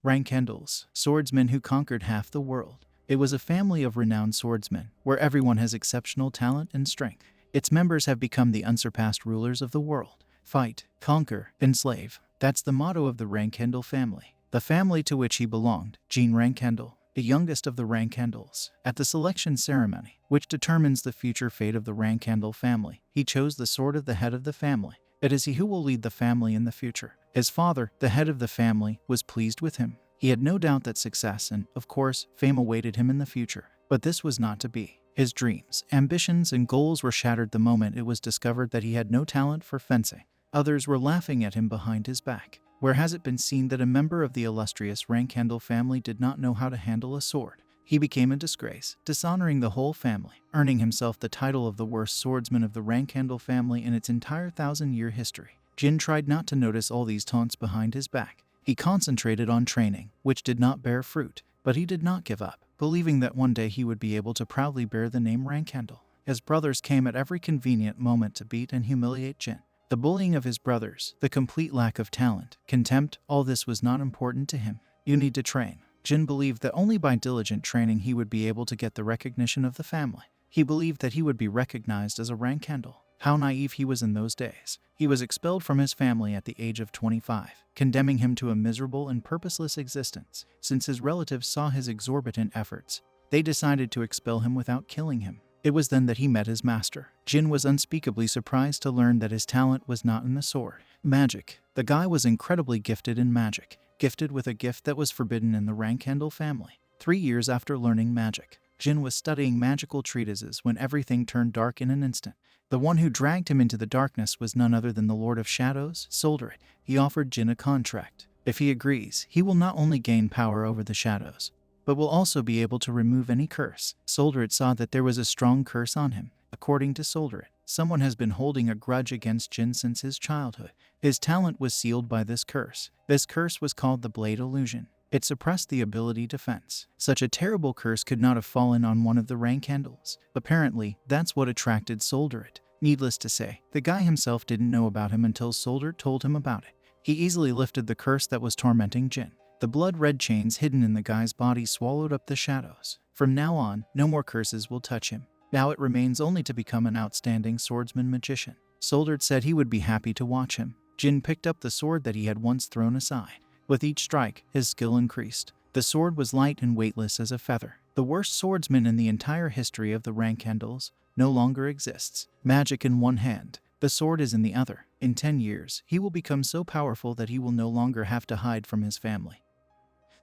Rank handles, swordsmen who conquered half the world. It was a family of renowned swordsmen, where everyone has exceptional talent and strength. Its members have become the unsurpassed rulers of the world. Fight, conquer, enslave. That's the motto of the Rankhandle family. The family to which he belonged, Jean Rankhandle, the youngest of the Rankhandles. At the selection ceremony, which determines the future fate of the Rankhandle family, he chose the sword of the head of the family. It is he who will lead the family in the future. His father, the head of the family, was pleased with him. He had no doubt that success and, of course, fame awaited him in the future. But this was not to be. His dreams, ambitions, and goals were shattered the moment it was discovered that he had no talent for fencing. Others were laughing at him behind his back. Where has it been seen that a member of the illustrious Rankhandle family did not know how to handle a sword? He became a disgrace, dishonoring the whole family, earning himself the title of the worst swordsman of the Rankhandle family in its entire 1,000-year history. Jin tried not to notice all these taunts behind his back. He concentrated on training, which did not bear fruit, but he did not give up, believing that one day he would be able to proudly bear the name Rankhandle. His brothers came at every convenient moment to beat and humiliate Jin. The bullying of his brothers, the complete lack of talent, contempt, all this was not important to him. You need to train. Jin believed that only by diligent training he would be able to get the recognition of the family. He believed that he would be recognized as a Rankhandle. How naive he was in those days. He was expelled from his family at the age of 25, condemning him to a miserable and purposeless existence. Since his relatives saw his exorbitant efforts, they decided to expel him without killing him. It was then that he met his master. Jin was unspeakably surprised to learn that his talent was not in the sword. Magic. The guy was incredibly gifted in magic, gifted with a gift that was forbidden in the Rankhandle family. 3 years after learning magic, Jin was studying magical treatises when everything turned dark in an instant. The one who dragged him into the darkness was none other than the Lord of Shadows, Solderit. He offered Jin a contract. If he agrees, he will not only gain power over the shadows, but will also be able to remove any curse. Solderit saw that there was a strong curse on him. According to Solderit, someone has been holding a grudge against Jin since his childhood. His talent was sealed by this curse. This curse was called the Blade Illusion. It suppressed the ability to fence. Such a terrible curse could not have fallen on one of the Rankhandles. Apparently, that's what attracted Solderit. Needless to say, the guy himself didn't know about him until Solderit told him about it. He easily lifted the curse that was tormenting Jin. The blood-red chains hidden in the guy's body swallowed up the shadows. From now on, no more curses will touch him. Now it remains only to become an outstanding swordsman-magician. Solderit said he would be happy to watch him. Jin picked up the sword that he had once thrown aside. With each strike, his skill increased. The sword was light and weightless as a feather. The worst swordsman in the entire history of the Rankhandles no longer exists. Magic in one hand, the sword is in the other. In 10 years, he will become so powerful that he will no longer have to hide from his family,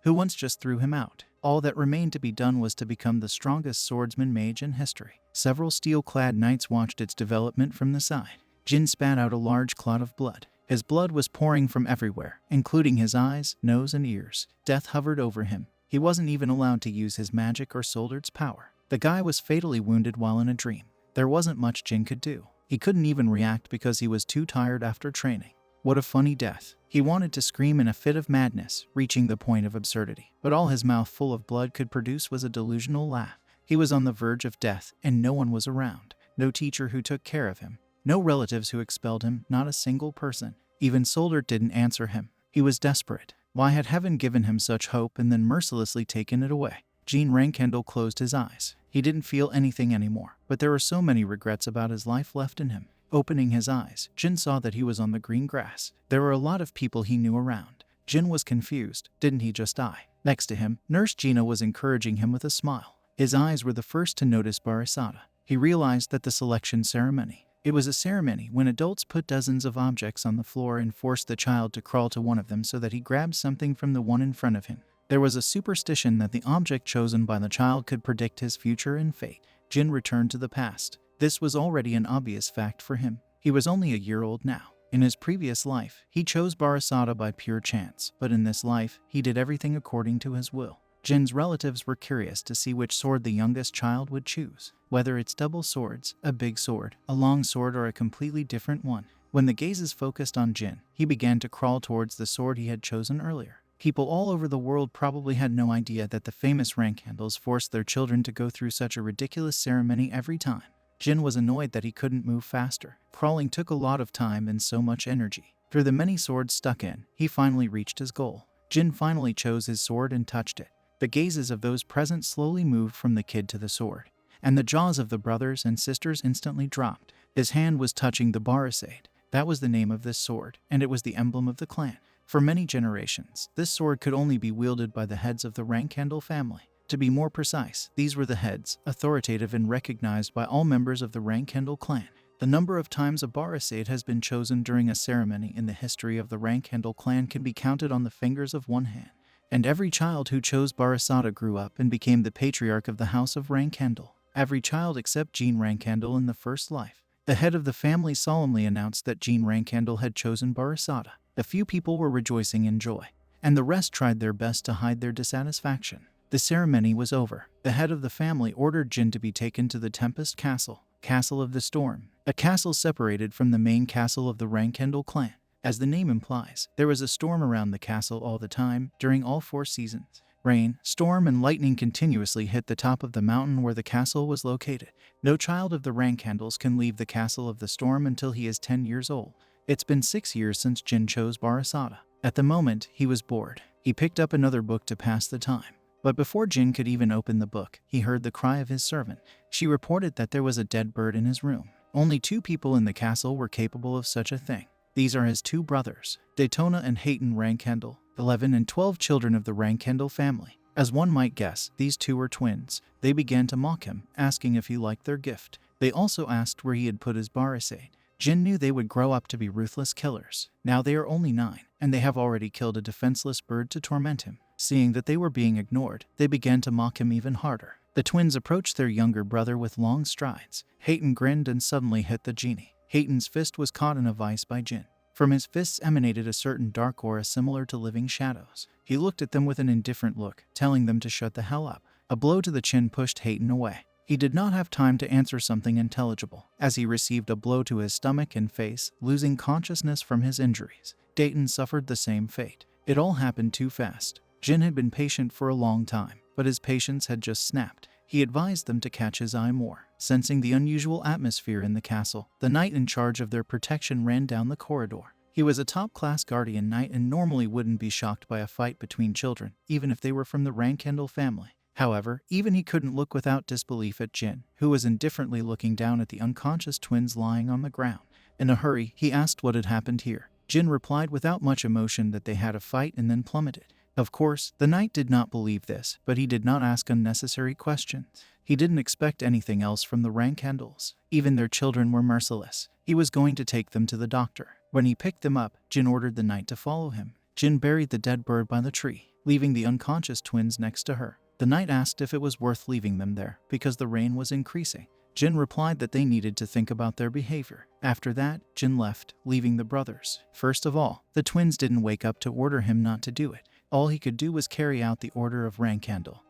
who once just threw him out. All that remained to be done was to become the strongest swordsman mage in history. Several steel-clad knights watched its development from the side. Jin spat out a large clot of blood. His blood was pouring from everywhere, including his eyes, nose, and ears. Death hovered over him. He wasn't even allowed to use his magic or Solderit's power. The guy was fatally wounded while in a dream. There wasn't much Jin could do. He couldn't even react because he was too tired after training. What a funny death. He wanted to scream in a fit of madness, reaching the point of absurdity. But all his mouth full of blood could produce was a delusional laugh. He was on the verge of death, and no one was around. No teacher who took care of him. No relatives who expelled him, not a single person. Even Solderit didn't answer him. He was desperate. Why had heaven given him such hope and then mercilessly taken it away? Jean Rankhandle closed his eyes. He didn't feel anything anymore, but there were so many regrets about his life left in him. Opening his eyes, Jin saw that he was on the green grass. There were a lot of people he knew around. Jin was confused. Didn't he just die? Next to him, Nurse Gina was encouraging him with a smile. His eyes were the first to notice Barisada. He realized that the selection ceremony. It was a ceremony when adults put dozens of objects on the floor and forced the child to crawl to one of them so that he grabbed something from the one in front of him. There was a superstition that the object chosen by the child could predict his future and fate. Jin returned to the past. This was already an obvious fact for him. He was only a year old now. In his previous life, he chose Barisada by pure chance, but in this life, he did everything according to his will. Jin's relatives were curious to see which sword the youngest child would choose, whether it's double swords, a big sword, a long sword, or a completely different one. When the gazes focused on Jin, he began to crawl towards the sword he had chosen earlier. People all over the world probably had no idea that the famous Rankhandles forced their children to go through such a ridiculous ceremony every time. Jin was annoyed that he couldn't move faster. Crawling took a lot of time and so much energy. Through the many swords stuck in, he finally reached his goal. Jin finally chose his sword and touched it. The gazes of those present slowly moved from the kid to the sword, and the jaws of the brothers and sisters instantly dropped. His hand was touching the barricade. That was the name of this sword, and it was the emblem of the clan. For many generations, this sword could only be wielded by the heads of the Rankhandle family. To be more precise, these were the heads, authoritative and recognized by all members of the Rankhandle clan. The number of times a barricade has been chosen during a ceremony in the history of the Rankhandle clan can be counted on the fingers of one hand. And every child who chose Barasada grew up and became the patriarch of the house of Rankhandle. Every child except Jean Rankhandle in the first life. The head of the family solemnly announced that Jean Rankhandle had chosen Barasada. A few people were rejoicing in joy, and the rest tried their best to hide their dissatisfaction. The ceremony was over. The head of the family ordered Jin to be taken to the Tempest Castle, Castle of the Storm, a castle separated from the main castle of the Rankhandle clan. As the name implies, there was a storm around the castle all the time, during all 4 seasons. Rain, storm, and lightning continuously hit the top of the mountain where the castle was located. No child of the Rankhandles can leave the Castle of the Storm until he is 10 years old. It's been 6 years since Jin chose Barasada. At the moment, he was bored. He picked up another book to pass the time. But before Jin could even open the book, he heard the cry of his servant. She reported that there was a dead bird in his room. Only 2 people in the castle were capable of such a thing. These are his 2 brothers, Daytona and Hayton Rankhandle, 11 and 12 children of the Rankhandle family. As one might guess, these 2 were twins. They began to mock him, asking if he liked their gift. They also asked where he had put his barricade. Jin knew they would grow up to be ruthless killers. Now they are only 9, and they have already killed a defenseless bird to torment him. Seeing that they were being ignored, they began to mock him even harder. The twins approached their younger brother with long strides. Hayton grinned and suddenly hit the genie. Hayton's fist was caught in a vice by Jin. From his fists emanated a certain dark aura similar to living shadows. He looked at them with an indifferent look, telling them to shut the hell up. A blow to the chin pushed Hayton away. He did not have time to answer something intelligible, as he received a blow to his stomach and face, losing consciousness from his injuries. Dayton suffered the same fate. It all happened too fast. Jin had been patient for a long time, but his patience had just snapped. He advised them to catch his eye more. Sensing the unusual atmosphere in the castle, the knight in charge of their protection ran down the corridor. He was a top-class guardian knight and normally wouldn't be shocked by a fight between children, even if they were from the Rankhandle family. However, even he couldn't look without disbelief at Jin, who was indifferently looking down at the unconscious twins lying on the ground. In a hurry, he asked what had happened here. Jin replied without much emotion that they had a fight and then plummeted. Of course, the knight did not believe this, but he did not ask unnecessary questions. He didn't expect anything else from the Rankhandles. Even their children were merciless. He was going to take them to the doctor. When he picked them up, Jin ordered the knight to follow him. Jin buried the dead bird by the tree, leaving the unconscious twins next to her. The knight asked if it was worth leaving them there, because the rain was increasing. Jin replied that they needed to think about their behavior. After that, Jin left, leaving the brothers. First of all, the twins didn't wake up to order him not to do it. All he could do was carry out the order of Rankhandle,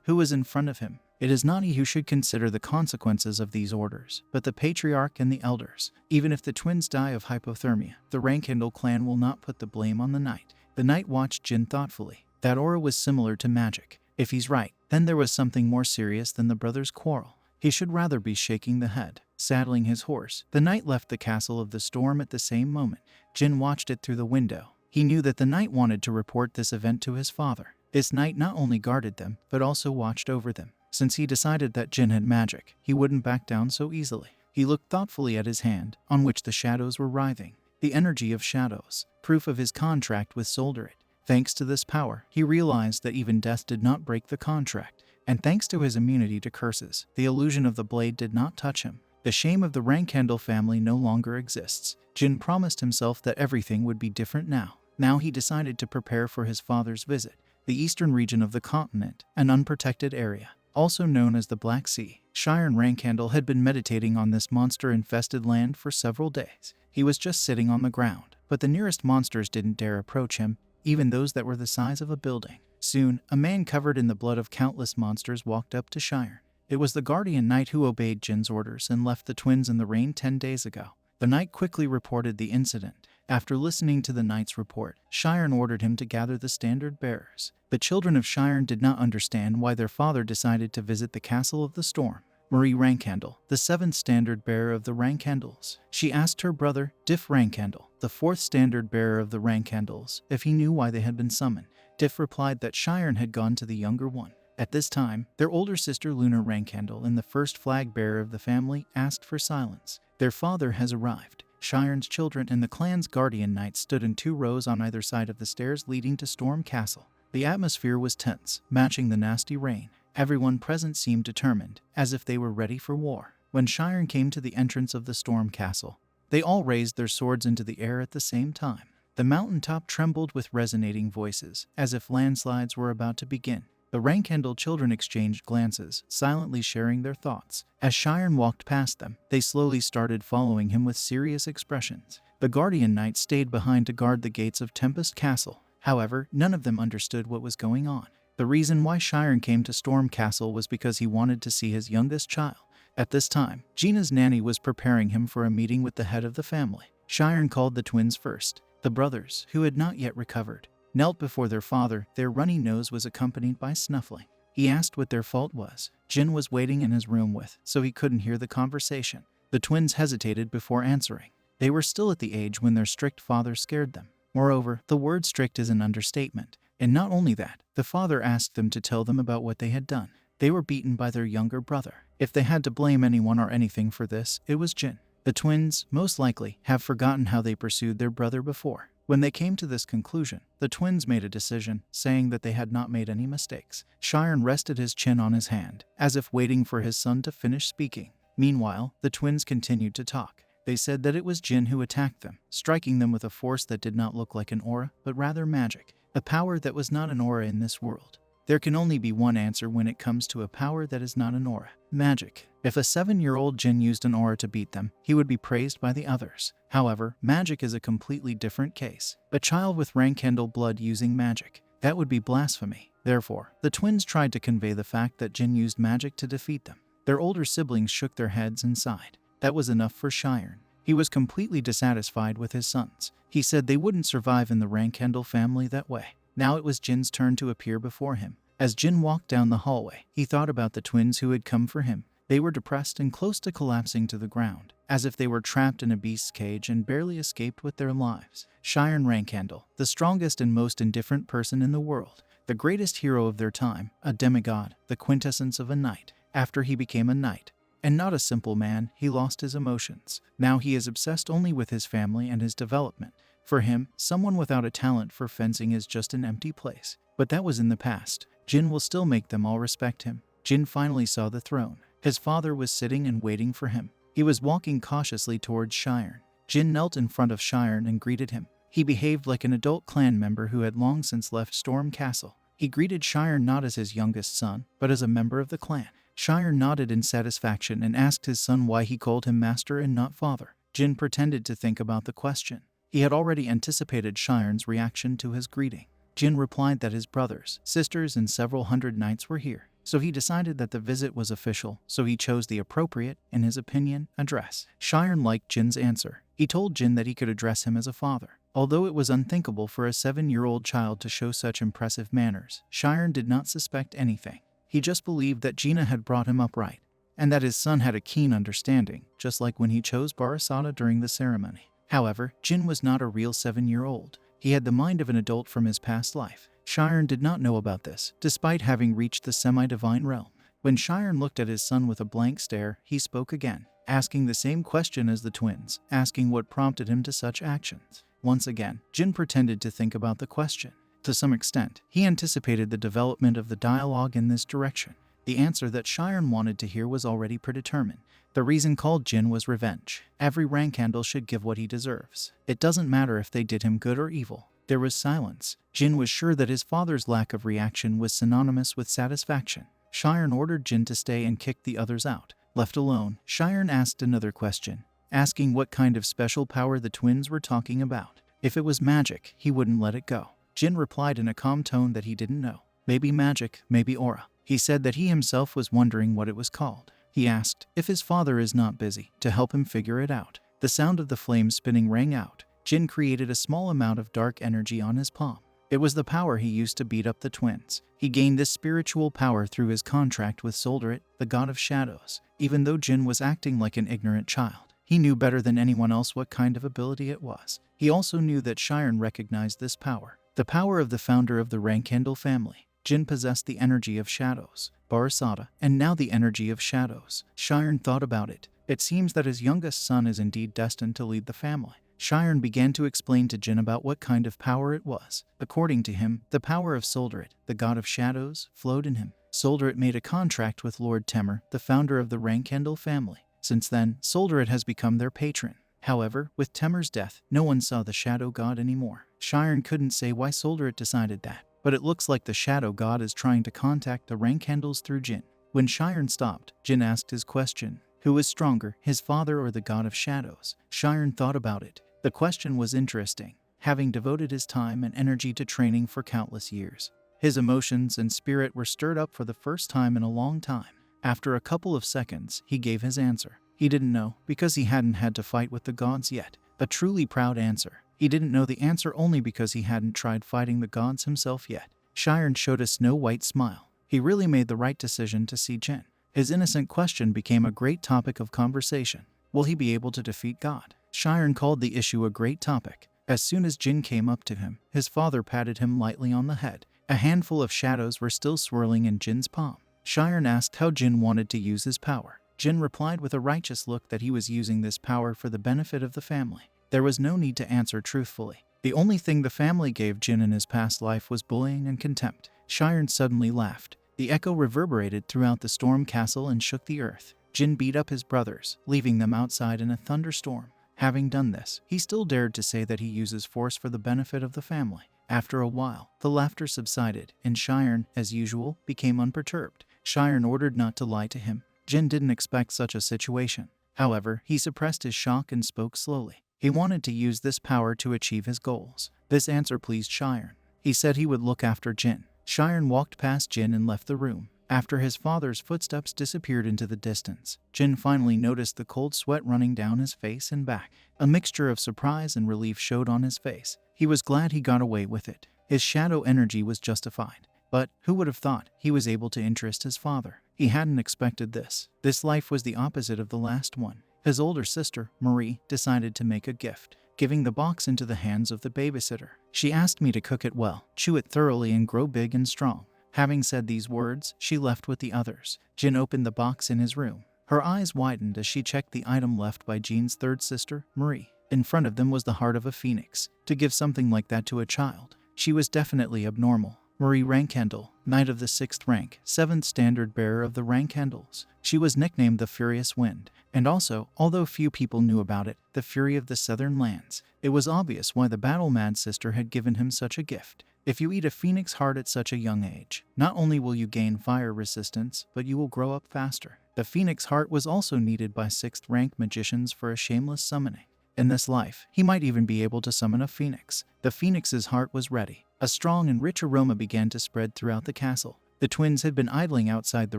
who was in front of him. It is not he who should consider the consequences of these orders, but the patriarch and the elders. Even if the twins die of hypothermia, the Rankhandle clan will not put the blame on the knight. The knight watched Jin thoughtfully. That aura was similar to magic. If he's right, then there was something more serious than the brothers' quarrel. He should rather be shaking the head. Saddling his horse, the knight left the Castle of the Storm at the same moment. Jin watched it through the window. He knew that the knight wanted to report this event to his father. This knight not only guarded them, but also watched over them. Since he decided that Jin had magic, he wouldn't back down so easily. He looked thoughtfully at his hand, on which the shadows were writhing. The energy of shadows, proof of his contract with Solderit. Thanks to this power, he realized that even death did not break the contract. And thanks to his immunity to curses, the illusion of the blade did not touch him. The shame of the Rankhandle family no longer exists. Jin promised himself that everything would be different now. Now he decided to prepare for his father's visit. The eastern region of the continent, an unprotected area, also known as the Black Sea. Shiren Rankhandle had been meditating on this monster-infested land for several days. He was just sitting on the ground, but the nearest monsters didn't dare approach him, even those that were the size of a building. Soon, a man covered in the blood of countless monsters walked up to Shiren. It was the guardian knight who obeyed Jin's orders and left the twins in the rain 10 days ago. The knight quickly reported the incident. After listening to the knight's report, Shiren ordered him to gather the standard bearers. The children of Shiren did not understand why their father decided to visit the Castle of the Storm. Marie Rankhandle, the 7th standard bearer of the Rankhandles. She asked her brother, Diff Rankhandle, the 4th standard bearer of the Rankhandles, if he knew why they had been summoned. Diff replied that Shiren had gone to the younger one. At this time, their older sister Lunar Rankhandle and the first flag bearer of the family asked for silence. Their father has arrived. Shiren's children and the clan's guardian knights stood in 2 rows on either side of the stairs leading to Storm Castle. The atmosphere was tense, matching the nasty rain. Everyone present seemed determined, as if they were ready for war. When Shiren came to the entrance of the Storm Castle, they all raised their swords into the air at the same time. The mountaintop trembled with resonating voices, as if landslides were about to begin. The Rankhandle children exchanged glances, silently sharing their thoughts. As Shiren walked past them, they slowly started following him with serious expressions. The Guardian Knights stayed behind to guard the gates of Tempest Castle. However, none of them understood what was going on. The reason why Shiren came to Storm Castle was because he wanted to see his youngest child. At this time, Gina's nanny was preparing him for a meeting with the head of the family. Shiren called the twins first. The brothers, who had not yet recovered, knelt before their father. Their runny nose was accompanied by snuffling. He asked what their fault was. Jin was waiting in his room so he couldn't hear the conversation. The twins hesitated before answering. They were still at the age when their strict father scared them. Moreover, the word strict is an understatement. And not only that, the father asked them to tell them about what they had done. They were beaten by their younger brother. If they had to blame anyone or anything for this, it was Jin. The twins, most likely, have forgotten how they pursued their brother before. When they came to this conclusion, the twins made a decision, saying that they had not made any mistakes. Shiren rested his chin on his hand, as if waiting for his son to finish speaking. Meanwhile, the twins continued to talk. They said that it was Jin who attacked them, striking them with a force that did not look like an aura, but rather magic. A power that was not an aura in this world. There can only be one answer when it comes to a power that is not an aura. Magic. If a 7-year-old Jin used an aura to beat them, he would be praised by the others. However, magic is a completely different case. A child with Rankhandle blood using magic. That would be blasphemy. Therefore, the twins tried to convey the fact that Jin used magic to defeat them. Their older siblings shook their heads and sighed. That was enough for Shiren. He was completely dissatisfied with his sons. He said they wouldn't survive in the Rankhandle family that way. Now it was Jin's turn to appear before him. As Jin walked down the hallway, he thought about the twins who had come for him. They were depressed and close to collapsing to the ground, as if they were trapped in a beast's cage and barely escaped with their lives. Shiren Rankhandle, the strongest and most indifferent person in the world, the greatest hero of their time, a demigod, the quintessence of a knight. After he became a knight, and not a simple man, he lost his emotions. Now he is obsessed only with his family and his development. For him, someone without a talent for fencing is just an empty place. But that was in the past. Jin will still make them all respect him. Jin finally saw the throne. His father was sitting and waiting for him. He was walking cautiously towards Shiren. Jin knelt in front of Shiren and greeted him. He behaved like an adult clan member who had long since left Storm Castle. He greeted Shiren not as his youngest son, but as a member of the clan. Shiren nodded in satisfaction and asked his son why he called him master and not father. Jin pretended to think about the question. He had already anticipated Shiren's reaction to his greeting. Jin replied that his brothers, sisters, and several hundred knights were here. So he decided that the visit was official, so he chose the appropriate, in his opinion, address. Shiren liked Jin's answer. He told Jin that he could address him as a father. Although it was unthinkable for a 7-year-old child to show such impressive manners, Shiren did not suspect anything. He just believed that Gina had brought him up right, and that his son had a keen understanding, just like when he chose Barasada during the ceremony. However, Jin was not a real 7-year-old. He had the mind of an adult from his past life. Shiren did not know about this, despite having reached the semi-divine realm. When Shiren looked at his son with a blank stare, he spoke again, asking the same question as the twins, asking what prompted him to such actions. Once again, Jin pretended to think about the question. To some extent, he anticipated the development of the dialogue in this direction. The answer that Shiren wanted to hear was already predetermined. The reason called Jin was revenge. Every Rankhandle should give what he deserves. It doesn't matter if they did him good or evil. There was silence. Jin was sure that his father's lack of reaction was synonymous with satisfaction. Shiren ordered Jin to stay and kicked the others out. Left alone, Shiren asked another question, asking what kind of special power the twins were talking about. If it was magic, he wouldn't let it go. Jin replied in a calm tone that he didn't know. Maybe magic, maybe aura. He said that he himself was wondering what it was called. He asked if his father is not busy to help him figure it out. The sound of the flames spinning rang out. Jin created a small amount of dark energy on his palm. It was the power he used to beat up the twins. He gained this spiritual power through his contract with Solderit, the god of shadows. Even though Jin was acting like an ignorant child, he knew better than anyone else what kind of ability it was. He also knew that Shiren recognized this power, the power of the founder of the Rankendel family. Jin possessed the energy of shadows, Barasada, and now the energy of shadows. Shiren thought about it. It seems that his youngest son is indeed destined to lead the family. Shiren began to explain to Jin about what kind of power it was. According to him, the power of Solderit, the god of shadows, flowed in him. Solderit made a contract with Lord Temer, the founder of the Rankendel family. Since then, Solderit has become their patron. However, with Temer's death, no one saw the shadow god anymore. Shiren couldn't say why Solderit decided that, but it looks like the shadow god is trying to contact the Rankendels through Jin. When Shiren stopped, Jin asked his question. Who was stronger, his father or the god of shadows? Shiren thought about it. The question was interesting, having devoted his time and energy to training for countless years. His emotions and spirit were stirred up for the first time in a long time. After a couple of seconds, he gave his answer. He didn't know, because he hadn't had to fight with the gods yet. A truly proud answer. He didn't know the answer only because he hadn't tried fighting the gods himself yet. Shiren showed a snow-white smile. He really made the right decision to see Jin. His innocent question became a great topic of conversation. Will he be able to defeat God? Shiren called the issue a great topic. As soon as Jin came up to him, his father patted him lightly on the head. A handful of shadows were still swirling in Jin's palm. Shiren asked how Jin wanted to use his power. Jin replied with a righteous look that he was using this power for the benefit of the family. There was no need to answer truthfully. The only thing the family gave Jin in his past life was bullying and contempt. Shiren suddenly laughed. The echo reverberated throughout the storm castle and shook the earth. Jin beat up his brothers, leaving them outside in a thunderstorm. Having done this, he still dared to say that he uses force for the benefit of the family. After a while, the laughter subsided, and Shiren, as usual, became unperturbed. Shiren ordered not to lie to him. Jin didn't expect such a situation. However, he suppressed his shock and spoke slowly. He wanted to use this power to achieve his goals. This answer pleased Shiren. He said he would look after Jin. Shiren walked past Jin and left the room. After his father's footsteps disappeared into the distance, Jin finally noticed the cold sweat running down his face and back. A mixture of surprise and relief showed on his face. He was glad he got away with it. His shadow energy was justified. But who would have thought he was able to interest his father? He hadn't expected this. This life was the opposite of the last one. His older sister, Marie, decided to make a gift, giving the box into the hands of the babysitter. She asked me to cook it well, chew it thoroughly, and grow big and strong. Having said these words, she left with the others. Jin opened the box in his room. Her eyes widened as she checked the item left by Jin's third sister, Marie. In front of them was the heart of a phoenix. To give something like that to a child, she was definitely abnormal. Marie Rankendel, Knight of the 6th rank, 7th standard bearer of the Rankendels. She was nicknamed the Furious Wind, and also, although few people knew about it, the Fury of the Southern Lands. It was obvious why the battle-mad sister had given him such a gift. If you eat a phoenix heart at such a young age, not only will you gain fire resistance, but you will grow up faster. The phoenix heart was also needed by 6th rank magicians for a shameless summoning. In this life, he might even be able to summon a phoenix. The phoenix's heart was ready. A strong and rich aroma began to spread throughout the castle. The twins had been idling outside the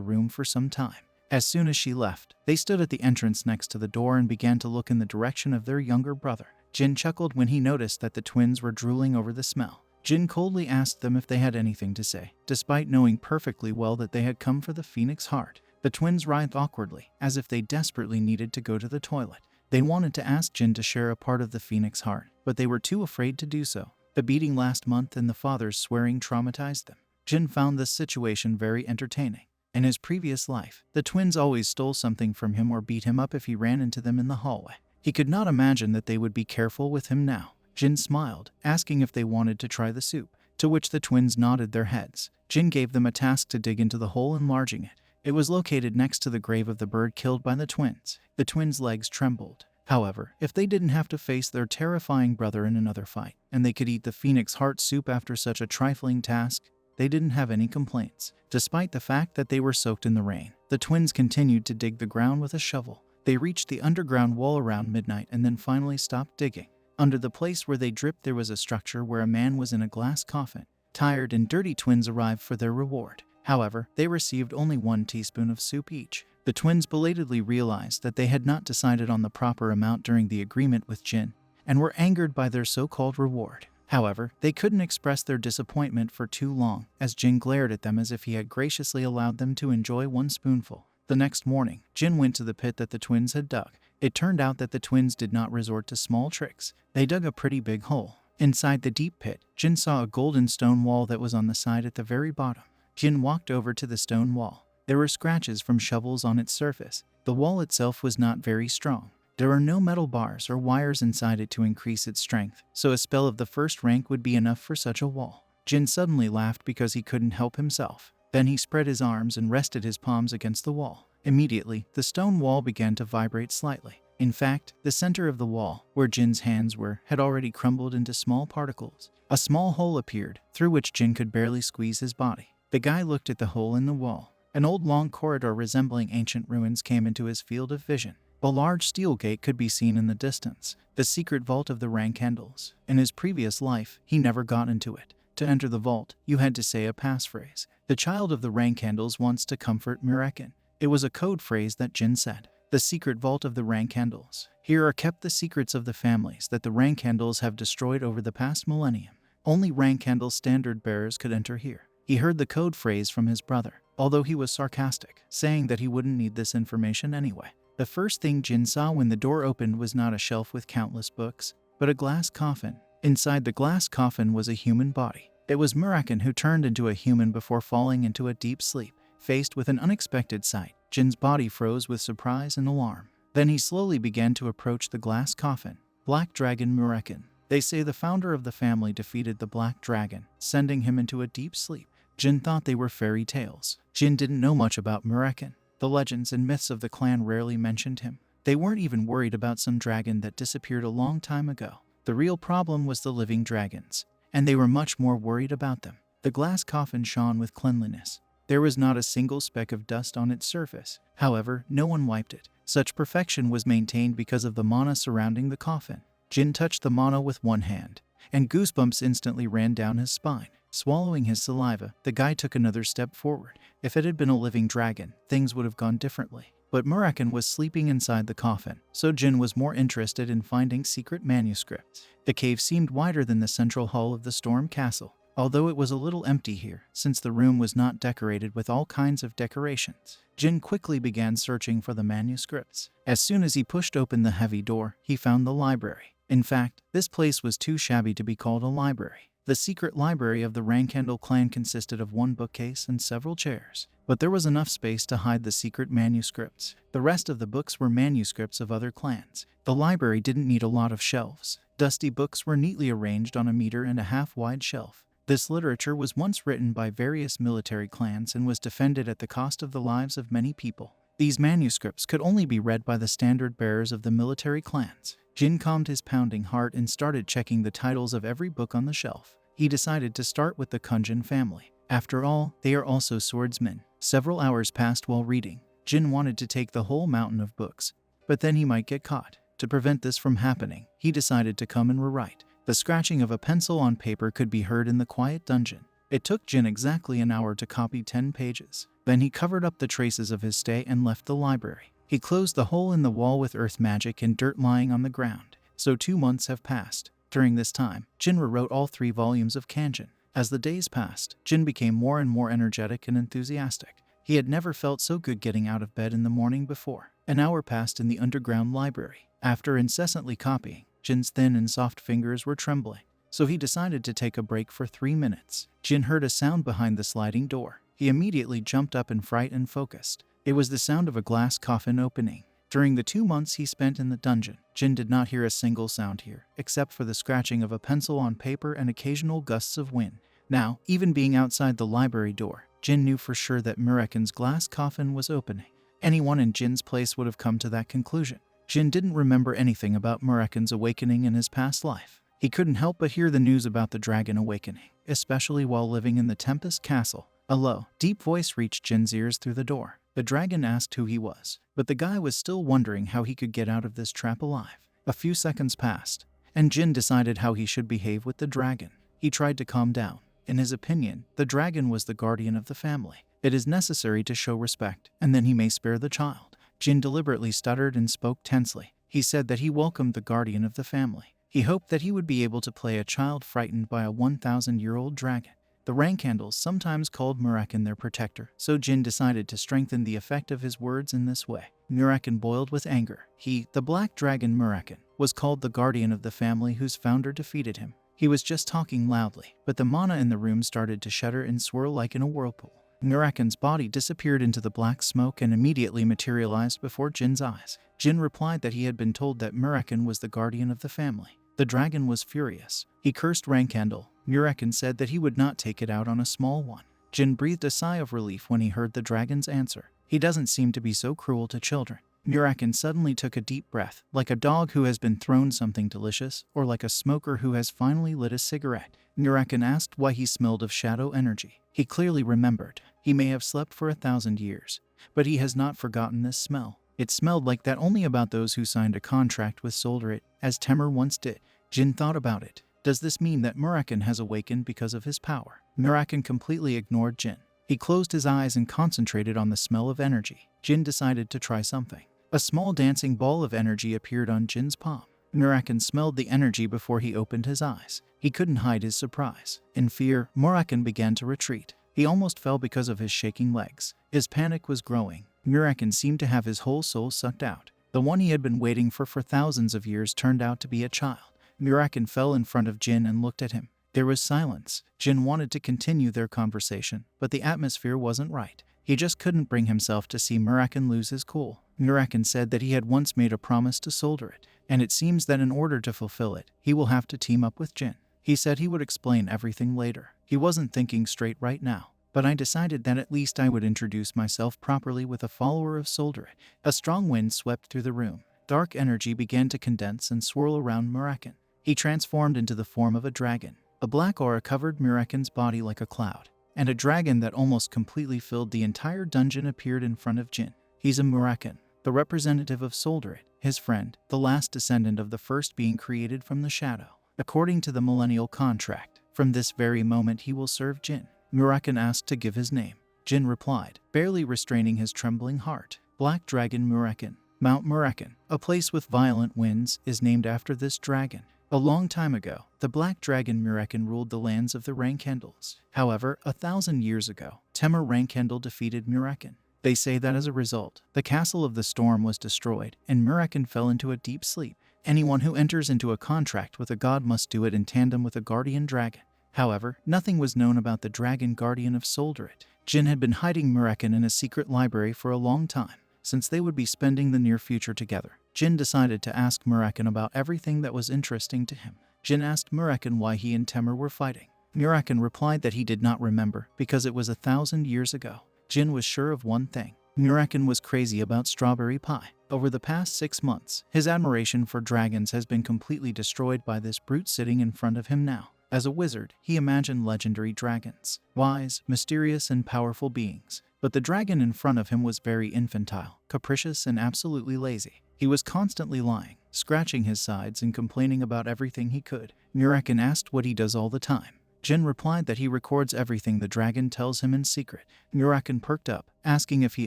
room for some time. As soon as she left, they stood at the entrance next to the door and began to look in the direction of their younger brother. Jin chuckled when he noticed that the twins were drooling over the smell. Jin coldly asked them if they had anything to say. Despite knowing perfectly well that they had come for the phoenix heart, the twins writhed awkwardly, as if they desperately needed to go to the toilet. They wanted to ask Jin to share a part of the phoenix heart, but they were too afraid to do so. The beating last month and the father's swearing traumatized them. Jin found this situation very entertaining. In his previous life, the twins always stole something from him or beat him up if he ran into them in the hallway. He could not imagine that they would be careful with him now. Jin smiled, asking if they wanted to try the soup, to which the twins nodded their heads. Jin gave them a task to dig into the hole, enlarging it. It was located next to the grave of the bird killed by the twins. The twins' legs trembled. However, if they didn't have to face their terrifying brother in another fight, and they could eat the phoenix heart soup after such a trifling task, they didn't have any complaints. Despite the fact that they were soaked in the rain, the twins continued to dig the ground with a shovel. They reached the underground wall around midnight and then finally stopped digging. Under the place where they dripped there was a structure where a man was in a glass coffin. Tired and dirty twins arrived for their reward. However, they received only 1 teaspoon of soup each. The twins belatedly realized that they had not decided on the proper amount during the agreement with Jin, and were angered by their so-called reward. However, they couldn't express their disappointment for too long, as Jin glared at them as if he had graciously allowed them to enjoy one spoonful. The next morning, Jin went to the pit that the twins had dug. It turned out that the twins did not resort to small tricks. They dug a pretty big hole. Inside the deep pit, Jin saw a golden stone wall that was on the side at the very bottom. Jin walked over to the stone wall. There were scratches from shovels on its surface. The wall itself was not very strong. There were no metal bars or wires inside it to increase its strength, so a spell of the first rank would be enough for such a wall. Jin suddenly laughed because he couldn't help himself. Then he spread his arms and rested his palms against the wall. Immediately, the stone wall began to vibrate slightly. In fact, the center of the wall, where Jin's hands were, had already crumbled into small particles. A small hole appeared, through which Jin could barely squeeze his body. The guy looked at the hole in the wall. An old long corridor resembling ancient ruins came into his field of vision. A large steel gate could be seen in the distance, the secret vault of the rank handles. In his previous life, he never got into it. To enter the vault, you had to say a passphrase. The child of the rank handles wants to comfort Murekin. It was a code phrase that Jin said. The secret vault of the rank handles. Here are kept the secrets of the families that the rank handles have destroyed over the past millennium. Only rank handle standard bearers could enter here. He heard the code phrase from his brother, although he was sarcastic, saying that he wouldn't need this information anyway. The first thing Jin saw when the door opened was not a shelf with countless books, but a glass coffin. Inside the glass coffin was a human body. It was Murekin who turned into a human before falling into a deep sleep. Faced with an unexpected sight, Jin's body froze with surprise and alarm. Then he slowly began to approach the glass coffin. Black Dragon Murekin. They say the founder of the family defeated the Black Dragon, sending him into a deep sleep. Jin thought they were fairy tales. Jin didn't know much about Murekin. The legends and myths of the clan rarely mentioned him. They weren't even worried about some dragon that disappeared a long time ago. The real problem was the living dragons, and they were much more worried about them. The glass coffin shone with cleanliness. There was not a single speck of dust on its surface. However, no one wiped it. Such perfection was maintained because of the mana surrounding the coffin. Jin touched the mana with one hand, and goosebumps instantly ran down his spine. Swallowing his saliva, the guy took another step forward. If it had been a living dragon, things would have gone differently. But Murekin was sleeping inside the coffin, so Jin was more interested in finding secret manuscripts. The cave seemed wider than the central hall of the Storm Castle, although it was a little empty here, since the room was not decorated with all kinds of decorations. Jin quickly began searching for the manuscripts. As soon as he pushed open the heavy door, he found the library. In fact, this place was too shabby to be called a library. The secret library of the Rankhandle clan consisted of one bookcase and several chairs, but there was enough space to hide the secret manuscripts. The rest of the books were manuscripts of other clans. The library didn't need a lot of shelves. Dusty books were neatly arranged on a 1.5-meter wide shelf. This literature was once written by various military clans and was defended at the cost of the lives of many people. These manuscripts could only be read by the standard bearers of the military clans. Jin calmed his pounding heart and started checking the titles of every book on the shelf. He decided to start with the Kunjin family. After all, they are also swordsmen. Several hours passed while reading. Jin wanted to take the whole mountain of books, but then he might get caught. To prevent this from happening, he decided to come and rewrite. The scratching of a pencil on paper could be heard in the quiet dungeon. It took Jin exactly an hour to copy 10 pages. Then he covered up the traces of his stay and left the library. He closed the hole in the wall with earth magic and dirt lying on the ground. So 2 months have passed. During this time, Jin rewrote all 3 volumes of Kanjin. As the days passed, Jin became more and more energetic and enthusiastic. He had never felt so good getting out of bed in the morning before. An hour passed in the underground library. After incessantly copying, Jin's thin and soft fingers were trembling, so he decided to take a break for 3 minutes. Jin heard a sound behind the sliding door. He immediately jumped up in fright and focused. It was the sound of a glass coffin opening. During the 2 months he spent in the dungeon, Jin did not hear a single sound here, except for the scratching of a pencil on paper and occasional gusts of wind. Now, even being outside the library door, Jin knew for sure that Murekin's glass coffin was opening. Anyone in Jin's place would have come to that conclusion. Jin didn't remember anything about Murekin's awakening in his past life. He couldn't help but hear the news about the dragon awakening, especially while living in the Tempest Castle. A low, deep voice reached Jin's ears through the door. The dragon asked who he was, but the guy was still wondering how he could get out of this trap alive. A few seconds passed, and Jin decided how he should behave with the dragon. He tried to calm down. In his opinion, the dragon was the guardian of the family. It is necessary to show respect, and then he may spare the child. Jin deliberately stuttered and spoke tensely. He said that he welcomed the guardian of the family. He hoped that he would be able to play a child frightened by a 1,000-year-old dragon. The rain candles sometimes called Muraken their protector, so Jin decided to strengthen the effect of his words in this way. Muraken boiled with anger. He, the black dragon Muraken, was called the guardian of the family whose founder defeated him. He was just talking loudly, but the mana in the room started to shudder and swirl like in a whirlpool. Muraken's body disappeared into the black smoke and immediately materialized before Jin's eyes. Jin replied that he had been told that Muraken was the guardian of the family. The dragon was furious. He cursed Rankandle. Muraken said that he would not take it out on a small one. Jin breathed a sigh of relief when he heard the dragon's answer. He doesn't seem to be so cruel to children. Muraken suddenly took a deep breath, like a dog who has been thrown something delicious, or like a smoker who has finally lit a cigarette. Muraken asked why he smelled of shadow energy. He clearly remembered. He may have slept for 1,000 years, but he has not forgotten this smell. It smelled like that only about those who signed a contract with Solderit, as Temur once did. Jin thought about it. Does this mean that Muraken has awakened because of his power? Muraken completely ignored Jin. He closed his eyes and concentrated on the smell of energy. Jin decided to try something. A small dancing ball of energy appeared on Jin's palm. Muraken smelled the energy before he opened his eyes. He couldn't hide his surprise. In fear, Muraken began to retreat. He almost fell because of his shaking legs. His panic was growing. Muraken seemed to have his whole soul sucked out. The one he had been waiting for thousands of years turned out to be a child. Muraken fell in front of Jin and looked at him. There was silence. Jin wanted to continue their conversation, but the atmosphere wasn't right. He just couldn't bring himself to see Muraken lose his cool. Muraken said that he had once made a promise to Solderit, and it seems that in order to fulfill it, he will have to team up with Jin. He said he would explain everything later. He wasn't thinking straight right now, but I decided that at least I would introduce myself properly with a follower of Solderit. A strong wind swept through the room. Dark energy began to condense and swirl around Muraken. He transformed into the form of a dragon. A black aura covered Muraken's body like a cloud, and a dragon that almost completely filled the entire dungeon appeared in front of Jin. He's a Muraken, the representative of Solderit, his friend, the last descendant of the first being created from the shadow. According to the millennial contract, from this very moment he will serve Jin. Muraken asked to give his name. Jin replied, barely restraining his trembling heart. Black Dragon Muraken. Mount Muraken, a place with violent winds, is named after this dragon. A long time ago, the Black Dragon Muraken ruled the lands of the Rankandles. However, 1,000 years ago, Temur Rankandle defeated Muraken. They say that as a result, the Castle of the Storm was destroyed, and Muraken fell into a deep sleep. Anyone who enters into a contract with a god must do it in tandem with a guardian dragon. However, nothing was known about the dragon guardian of Solderit. Jin had been hiding Muraken in a secret library for a long time. Since they would be spending the near future together, Jin decided to ask Muraken about everything that was interesting to him. Jin asked Muraken why he and Temur were fighting. Muraken replied that he did not remember because it was 1,000 years ago. Jin was sure of one thing. Muraken was crazy about strawberry pie. Over the past 6 months, his admiration for dragons has been completely destroyed by this brute sitting in front of him now. As a wizard, he imagined legendary dragons, wise, mysterious, and powerful beings. But the dragon in front of him was very infantile, capricious, and absolutely lazy. He was constantly lying, scratching his sides and complaining about everything he could. Muraken asked what he does all the time. Jin replied that he records everything the dragon tells him in secret. Muraken perked up, asking if he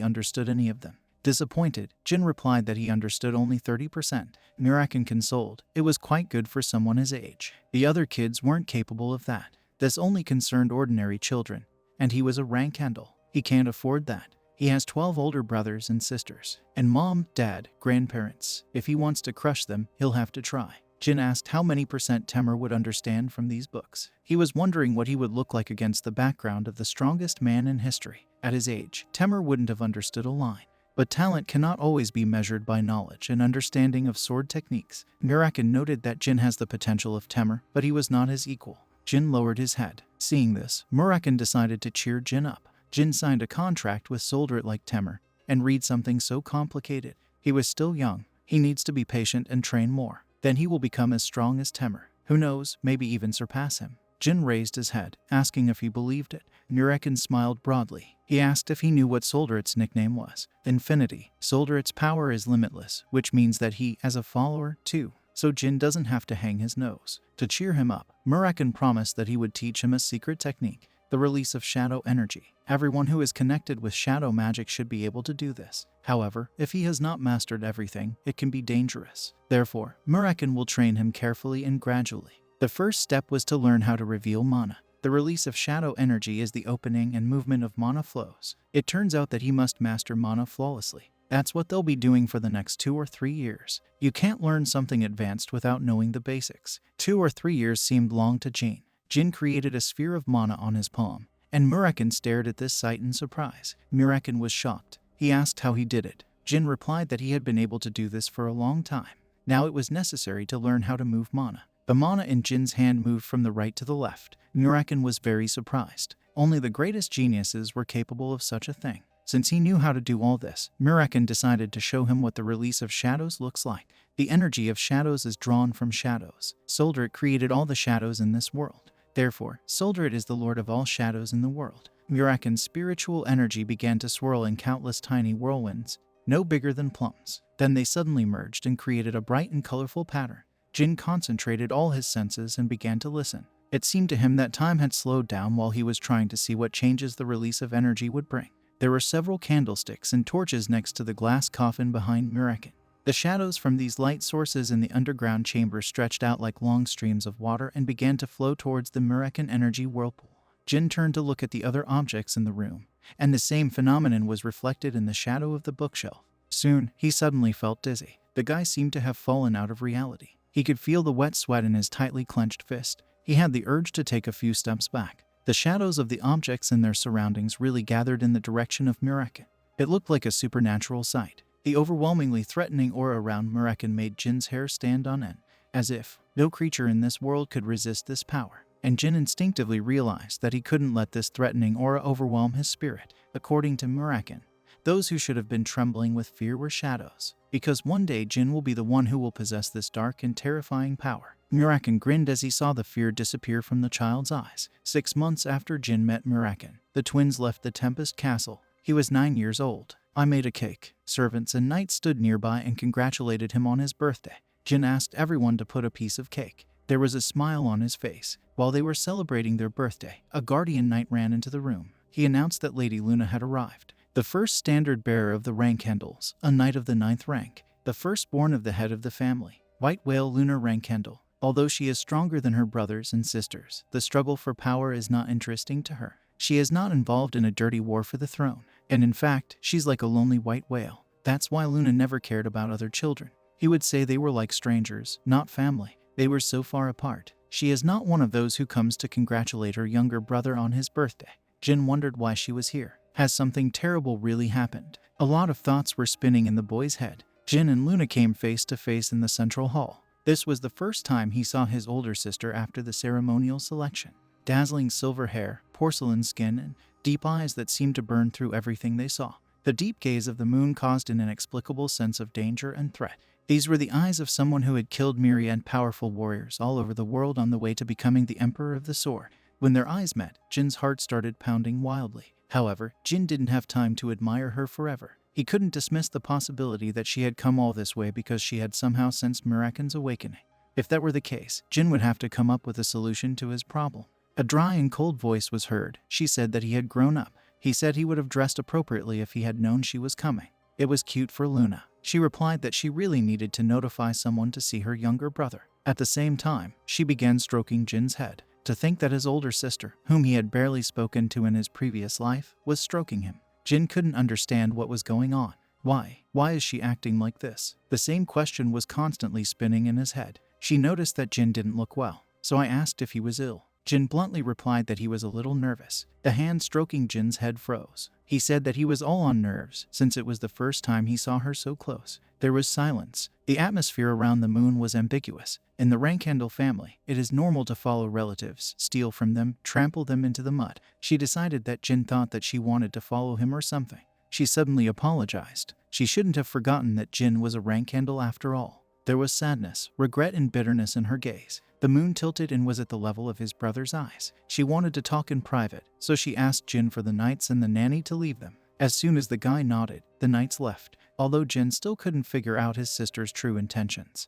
understood any of them. Disappointed, Jin replied that he understood only 30%. Muraken consoled. It was quite good for someone his age. The other kids weren't capable of that. This only concerned ordinary children, and he was a Rankandle. He can't afford that. He has 12 older brothers and sisters, and mom, dad, grandparents. If he wants to crush them, he'll have to try. Jin asked how many percent Temur would understand from these books. He was wondering what he would look like against the background of the strongest man in history. At his age, Temur wouldn't have understood a line. But talent cannot always be measured by knowledge and understanding of sword techniques. Muraken noted that Jin has the potential of Temur, but he was not his equal. Jin lowered his head. Seeing this, Muraken decided to cheer Jin up. Jin signed a contract with Solderit like Temur, and read something so complicated. He was still young. He needs to be patient and train more. Then he will become as strong as Temur. Who knows, maybe even surpass him. Jin raised his head, asking if he believed it. Muraken smiled broadly. He asked if he knew what Solderit's nickname was. Infinity. Solderit's power is limitless, which means that he, as a follower, too. So Jin doesn't have to hang his nose. To cheer him up, Muraken promised that he would teach him a secret technique. the release of shadow energy. Everyone who is connected with shadow magic should be able to do this. However, if he has not mastered everything, it can be dangerous. Therefore, Muraken will train him carefully and gradually. The first step was to learn how to reveal mana. The release of shadow energy is the opening and movement of mana flows. It turns out that he must master mana flawlessly. That's what they'll be doing for the next 2 or 3 years. You can't learn something advanced without knowing the basics. 2 or 3 years seemed long to Jin. Jin created a sphere of mana on his palm, and Muraken stared at this sight in surprise. Muraken was shocked. He asked how he did it. Jin replied that he had been able to do this for a long time. Now it was necessary to learn how to move mana. The mana in Jin's hand moved from the right to the left. Muraken was very surprised. Only the greatest geniuses were capable of such a thing. Since he knew how to do all this, Muraken decided to show him what the release of shadows looks like. The energy of shadows is drawn from shadows. Soldred created all the shadows in this world. Therefore, Soldred is the lord of all shadows in the world. Muraken's spiritual energy began to swirl in countless tiny whirlwinds, no bigger than plums. Then they suddenly merged and created a bright and colorful pattern. Jin concentrated all his senses and began to listen. It seemed to him that time had slowed down while he was trying to see what changes the release of energy would bring. There were several candlesticks and torches next to the glass coffin behind Muraken. The shadows from these light sources in the underground chamber stretched out like long streams of water and began to flow towards the Muraken energy whirlpool. Jin turned to look at the other objects in the room, and the same phenomenon was reflected in the shadow of the bookshelf. Soon, he suddenly felt dizzy. The guy seemed to have fallen out of reality. He could feel the wet sweat in his tightly clenched fist. He had the urge to take a few steps back. The shadows of the objects and their surroundings really gathered in the direction of Muraken. It looked like a supernatural sight. The overwhelmingly threatening aura around Muraken made Jin's hair stand on end, as if no creature in this world could resist this power. And Jin instinctively realized that he couldn't let this threatening aura overwhelm his spirit. According to Muraken, those who should have been trembling with fear were shadows, because one day Jin will be the one who will possess this dark and terrifying power. Muraken grinned as he saw the fear disappear from the child's eyes. 6 months after Jin met Muraken, the twins left the Tempest Castle. He was 9 years old. I made a cake. Servants and knights stood nearby and congratulated him on his birthday. Jin asked everyone to put a piece of cake. There was a smile on his face. While they were celebrating their birthday, a guardian knight ran into the room. He announced that Lady Luna had arrived. The first standard bearer of the Rankendels, a knight of the 9th rank, the firstborn of the head of the family, White Whale Luna Rankendel. Although she is stronger than her brothers and sisters, the struggle for power is not interesting to her. She is not involved in a dirty war for the throne, and in fact, she's like a lonely white whale. That's why Luna never cared about other children. He would say they were like strangers, not family. They were so far apart. She is not one of those who comes to congratulate her younger brother on his birthday. Jin wondered why she was here. Has something terrible really happened? A lot of thoughts were spinning in the boy's head. Jin and Luna came face to face in the central hall. This was the first time he saw his older sister after the ceremonial selection. Dazzling silver hair, porcelain skin, and deep eyes that seemed to burn through everything they saw. The deep gaze of the moon caused an inexplicable sense of danger and threat. These were the eyes of someone who had killed myriad powerful warriors all over the world on the way to becoming the Emperor of the Sword. When their eyes met, Jin's heart started pounding wildly. However, Jin didn't have time to admire her forever. He couldn't dismiss the possibility that she had come all this way because she had somehow sensed Muraken's awakening. If that were the case, Jin would have to come up with a solution to his problem. A dry and cold voice was heard. She said that he had grown up. He said he would have dressed appropriately if he had known she was coming. It was cute for Luna. She replied that she really needed to notify someone to see her younger brother. At the same time, she began stroking Jin's head. To think that his older sister, whom he had barely spoken to in his previous life, was stroking him. Jin couldn't understand what was going on. Why? Why is she acting like this? The same question was constantly spinning in his head. She noticed that Jin didn't look well, so I asked if he was ill. Jin bluntly replied that he was a little nervous. The hand stroking Jin's head froze. He said that he was all on nerves since it was the first time he saw her so close. There was silence. The atmosphere around the moon was ambiguous. In the Rankendel family, it is normal to follow relatives, steal from them, trample them into the mud. She decided that Jin thought that she wanted to follow him or something. She suddenly apologized. She shouldn't have forgotten that Jin was a Rankendel after all. There was sadness, regret, and bitterness in her gaze. The moon tilted and was at the level of his brother's eyes. She wanted to talk in private, so she asked Jin for the knights and the nanny to leave them. As soon as the guy nodded, the knights left, although Jin still couldn't figure out his sister's true intentions.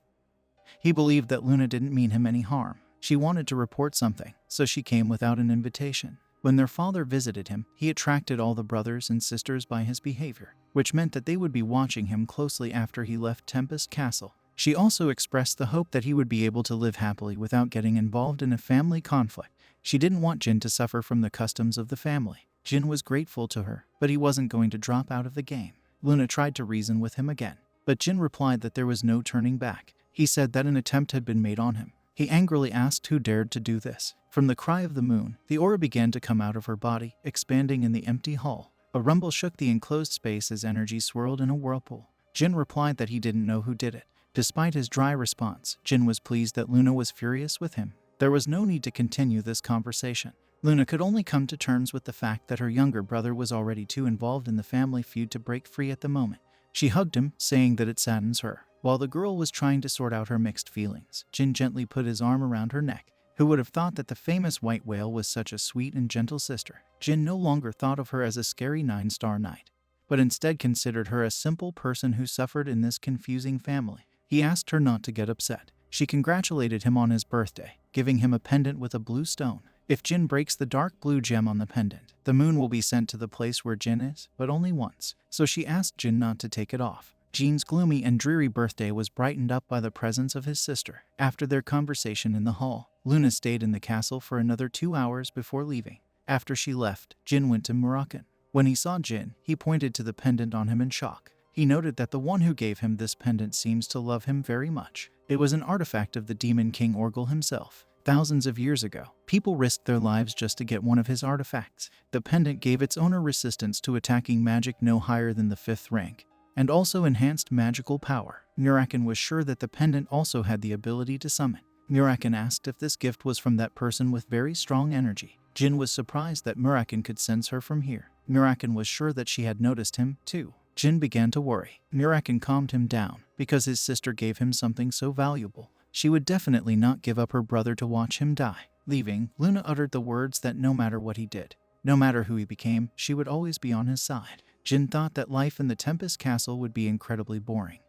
He believed that Luna didn't mean him any harm. She wanted to report something, so she came without an invitation. When their father visited him, he attracted all the brothers and sisters by his behavior, which meant that they would be watching him closely after he left Tempest Castle. She also expressed the hope that he would be able to live happily without getting involved in a family conflict. She didn't want Jin to suffer from the customs of the family. Jin was grateful to her, but he wasn't going to drop out of the game. Luna tried to reason with him again, but Jin replied that there was no turning back. He said that an attempt had been made on him. He angrily asked who dared to do this. From the cry of the moon, the aura began to come out of her body, expanding in the empty hall. A rumble shook the enclosed space as energy swirled in a whirlpool. Jin replied that he didn't know who did it. Despite his dry response, Jin was pleased that Luna was furious with him. There was no need to continue this conversation. Luna could only come to terms with the fact that her younger brother was already too involved in the family feud to break free at the moment. She hugged him, saying that it saddens her. While the girl was trying to sort out her mixed feelings, Jin gently put his arm around her neck. Who would have thought that the famous white whale was such a sweet and gentle sister? Jin no longer thought of her as a scary 9-star knight, but instead considered her a simple person who suffered in this confusing family. He asked her not to get upset. She congratulated him on his birthday, giving him a pendant with a blue stone. If Jin breaks the dark blue gem on the pendant, the moon will be sent to the place where Jin is, but only once. So she asked Jin not to take it off. Jin's gloomy and dreary birthday was brightened up by the presence of his sister. After their conversation in the hall, Luna stayed in the castle for another 2 hours before leaving. After she left, Jin went to Murakan. When he saw Jin, he pointed to the pendant on him in shock. He noted that the one who gave him this pendant seems to love him very much. It was an artifact of the Demon King Orgel himself. Thousands of years ago, people risked their lives just to get one of his artifacts. The pendant gave its owner resistance to attacking magic no higher than the 5th rank, and also enhanced magical power. Murakan was sure that the pendant also had the ability to summon. Murakan asked if this gift was from that person with very strong energy. Jin was surprised that Murakan could sense her from here. Murakan was sure that she had noticed him, too. Jin began to worry. Murakan calmed him down, because his sister gave him something so valuable. She would definitely not give up her brother to watch him die. Leaving, Luna uttered the words that no matter what he did, no matter who he became, she would always be on his side. Jin thought that life in the Tempest Castle would be incredibly boring.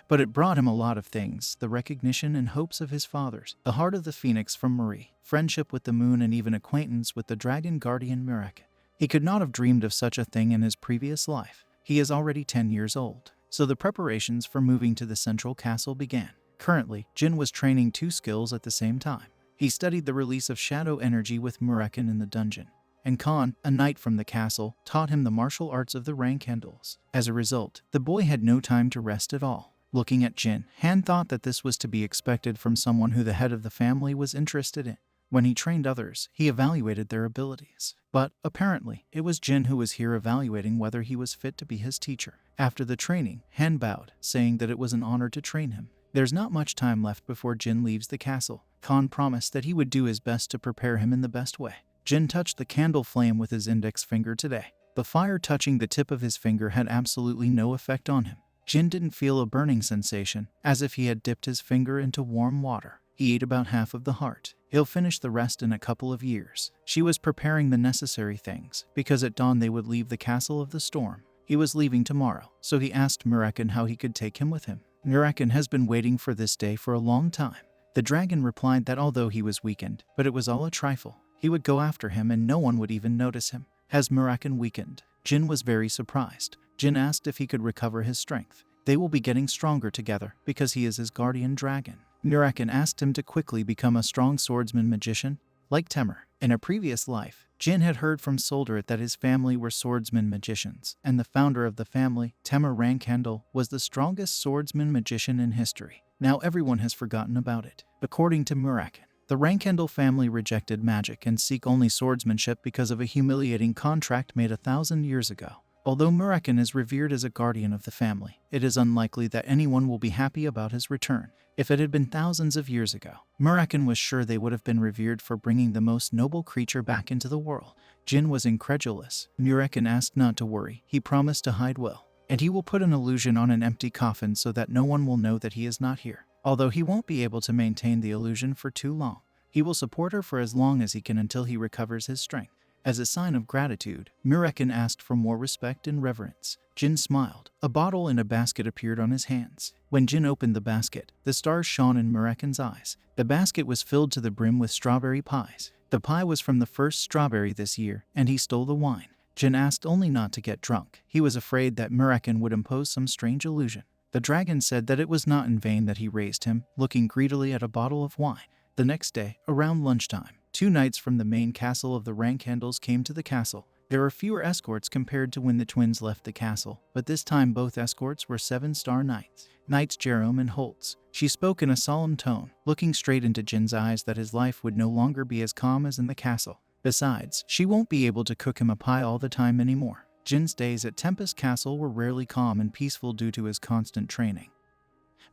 But it brought him a lot of things: the recognition and hopes of his fathers, the heart of the phoenix from Marie, friendship with the moon, and even acquaintance with the dragon guardian Murakan. He could not have dreamed of such a thing in his previous life. He is already 10 years old, so the preparations for moving to the central castle began. Currently, Jin was training 2 skills at the same time. He studied the release of shadow energy with Murakan in the dungeon, and Khan, a knight from the castle, taught him the martial arts of the rank handles. As a result, the boy had no time to rest at all. Looking at Jin, Han thought that this was to be expected from someone who the head of the family was interested in. When he trained others, he evaluated their abilities. But, apparently, it was Jin who was here evaluating whether he was fit to be his teacher. After the training, Han bowed, saying that it was an honor to train him. There's not much time left before Jin leaves the castle. Khan promised that he would do his best to prepare him in the best way. Jin touched the candle flame with his index finger today. The fire touching the tip of his finger had absolutely no effect on him. Jin didn't feel a burning sensation, as if he had dipped his finger into warm water. He ate about half of the heart. He'll finish the rest in a couple of years. She was preparing the necessary things, because at dawn they would leave the Castle of the Storm. He was leaving tomorrow, so he asked Murakan how he could take him with him. Murakan has been waiting for this day for a long time. The dragon replied that although he was weakened, but it was all a trifle. He would go after him and no one would even notice him. Has Murakan weakened? Jin was very surprised. Jin asked if he could recover his strength. They will be getting stronger together, because he is his guardian dragon. Murakan asked him to quickly become a strong swordsman magician, like Temur. In a previous life, Jin had heard from Solderit that his family were swordsman magicians, and the founder of the family, Temur Rankhandel, was the strongest swordsman magician in history. Now everyone has forgotten about it. According to Murakan, the Rankhandel family rejected magic and seek only swordsmanship because of a humiliating contract made 1,000 years ago. Although Murakan is revered as a guardian of the family, it is unlikely that anyone will be happy about his return. If it had been thousands of years ago, Murakan was sure they would have been revered for bringing the most noble creature back into the world. Jin was incredulous. Murakan asked not to worry. He promised to hide well, and he will put an illusion on an empty coffin so that no one will know that he is not here. Although he won't be able to maintain the illusion for too long, he will support her for as long as he can until he recovers his strength. As a sign of gratitude, Murakan asked for more respect and reverence. Jin smiled. A bottle and a basket appeared on his hands. When Jin opened the basket, the stars shone in Murakan's eyes. The basket was filled to the brim with strawberry pies. The pie was from the first strawberry this year, and he stole the wine. Jin asked only not to get drunk. He was afraid that Muraken would impose some strange illusion. The dragon said that it was not in vain that he raised him, looking greedily at a bottle of wine. The next day, around lunchtime, 2 knights from the main castle of the rank handles came to the castle. There were fewer escorts compared to when the twins left the castle, but this time both escorts were 7-star knights. Knights Jerome and Holtz. She spoke in a solemn tone, looking straight into Jin's eyes that his life would no longer be as calm as in the castle. Besides, she won't be able to cook him a pie all the time anymore. Jin's days at Tempest Castle were rarely calm and peaceful due to his constant training.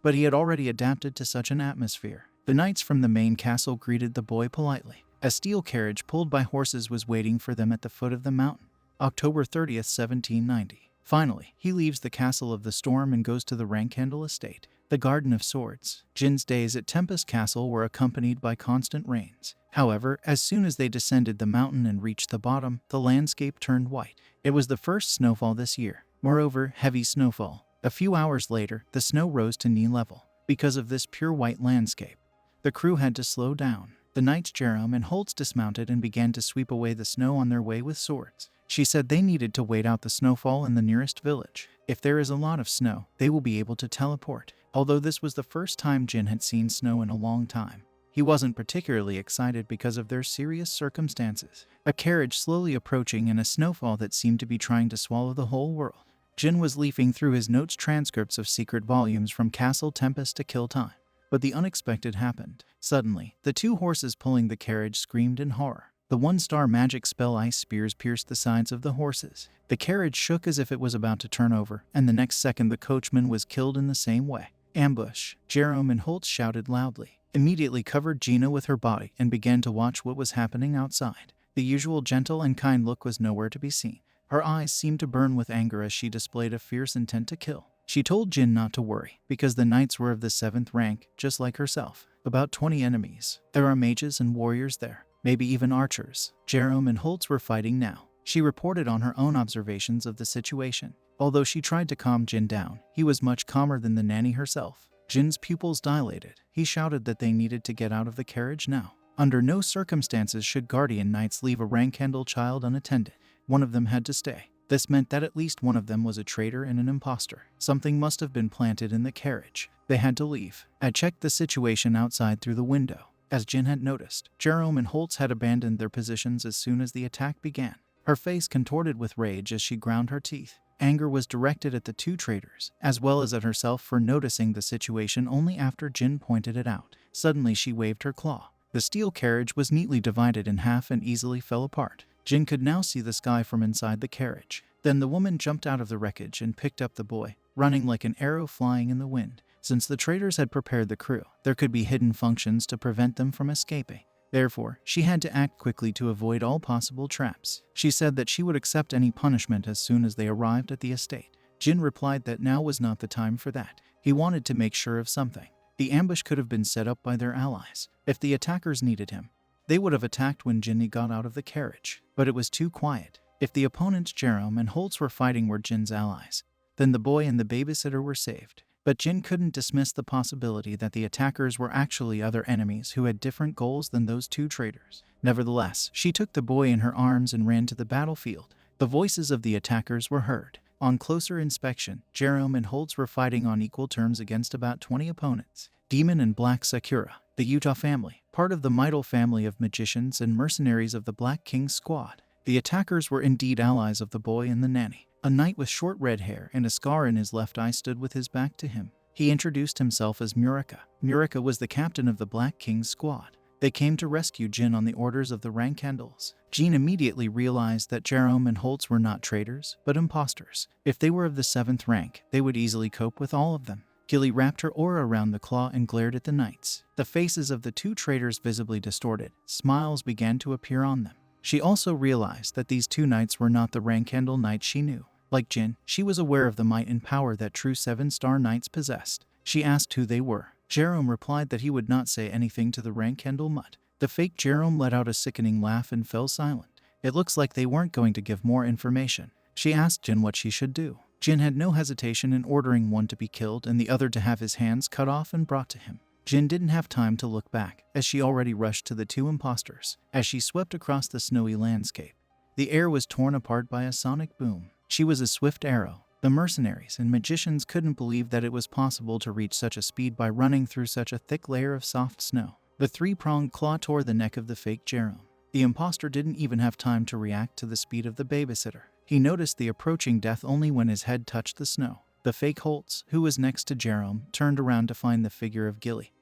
But he had already adapted to such an atmosphere. The knights from the main castle greeted the boy politely. A steel carriage pulled by horses was waiting for them at the foot of the mountain. October 30th, 1790. Finally, he leaves the Castle of the Storm and goes to the Rankhandle estate, the Garden of Swords. Jin's days at Tempest Castle were accompanied by constant rains. However, as soon as they descended the mountain and reached the bottom, the landscape turned white. It was the first snowfall this year. Moreover, heavy snowfall. A few hours later, the snow rose to knee level. Because of this pure white landscape, the crew had to slow down. The knights Jerome and Holtz dismounted and began to sweep away the snow on their way with swords. She said they needed to wait out the snowfall in the nearest village. If there is a lot of snow, they will be able to teleport. Although this was the first time Jin had seen snow in a long time, he wasn't particularly excited because of their serious circumstances. A carriage slowly approaching and a snowfall that seemed to be trying to swallow the whole world. Jin was leafing through his notes transcripts of secret volumes from Castle Tempest to kill time. But the unexpected happened. Suddenly, the 2 horses pulling the carriage screamed in horror. The 1-star magic spell ice spears pierced the sides of the horses. The carriage shook as if it was about to turn over, and the next second the coachman was killed in the same way. Ambush. Jerome and Holtz shouted loudly, immediately covered Gina with her body, and began to watch what was happening outside. The usual gentle and kind look was nowhere to be seen. Her eyes seemed to burn with anger as she displayed a fierce intent to kill. She told Jin not to worry, because the knights were of the 7th rank, just like herself. About 20 enemies. There are mages and warriors there, maybe even archers. Jerome and Holtz were fighting now. She reported on her own observations of the situation. Although she tried to calm Jin down, he was much calmer than the nanny herself. Jin's pupils dilated. He shouted that they needed to get out of the carriage now. Under no circumstances should guardian knights leave a Rankhandle child unattended. One of them had to stay. This meant that at least one of them was a traitor and an impostor. Something must have been planted in the carriage. They had to leave. I checked the situation outside through the window. As Jin had noticed, Jerome and Holtz had abandoned their positions as soon as the attack began. Her face contorted with rage as she ground her teeth. Anger was directed at the 2 traitors, as well as at herself for noticing the situation only after Jin pointed it out. Suddenly she waved her claw. The steel carriage was neatly divided in half and easily fell apart. Jin could now see the sky from inside the carriage. Then the woman jumped out of the wreckage and picked up the boy, running like an arrow flying in the wind. Since the traitors had prepared the crew, there could be hidden functions to prevent them from escaping. Therefore, she had to act quickly to avoid all possible traps. She said that she would accept any punishment as soon as they arrived at the estate. Jin replied that now was not the time for that. He wanted to make sure of something. The ambush could have been set up by their allies. If the attackers needed him, they would have attacked when Jinny got out of the carriage. But it was too quiet. If the opponents Jerome and Holtz were fighting were Jin's allies, then the boy and the babysitter were saved. But Jin couldn't dismiss the possibility that the attackers were actually other enemies who had different goals than those 2 traitors. Nevertheless, she took the boy in her arms and ran to the battlefield. The voices of the attackers were heard. On closer inspection, Jerome and Holtz were fighting on equal terms against about 20 opponents. Demon and Black Sakura, the Utah family, part of the Mytol family of magicians and mercenaries of the Black King's squad. The attackers were indeed allies of the boy and the nanny. A knight with short red hair and a scar in his left eye stood with his back to him. He introduced himself as Murika. Murika was the captain of the Black King's squad. They came to rescue Jin on the orders of the Rankhandles. Jin immediately realized that Jerome and Holtz were not traitors, but impostors. If they were of the 7th rank, they would easily cope with all of them. Gilly wrapped her aura around the claw and glared at the knights. The faces of the 2 traitors visibly distorted. Smiles began to appear on them. She also realized that these 2 knights were not the Rankhandle knights she knew. Like Jin, she was aware of the might and power that true 7-star knights possessed. She asked who they were. Jerome replied that he would not say anything to the Rankhandle mutt. The fake Jerome let out a sickening laugh and fell silent. It looks like they weren't going to give more information. She asked Jin what she should do. Jin had no hesitation in ordering one to be killed and the other to have his hands cut off and brought to him. Jin didn't have time to look back, as she already rushed to the two imposters. As she swept across the snowy landscape, the air was torn apart by a sonic boom. She was a swift arrow. The mercenaries and magicians couldn't believe that it was possible to reach such a speed by running through such a thick layer of soft snow. The three-pronged claw tore the neck of the fake Jerome. The imposter didn't even have time to react to the speed of the babysitter. He noticed the approaching death only when his head touched the snow. The fake Holtz, who was next to Jerome, turned around to find the figure of Gilly,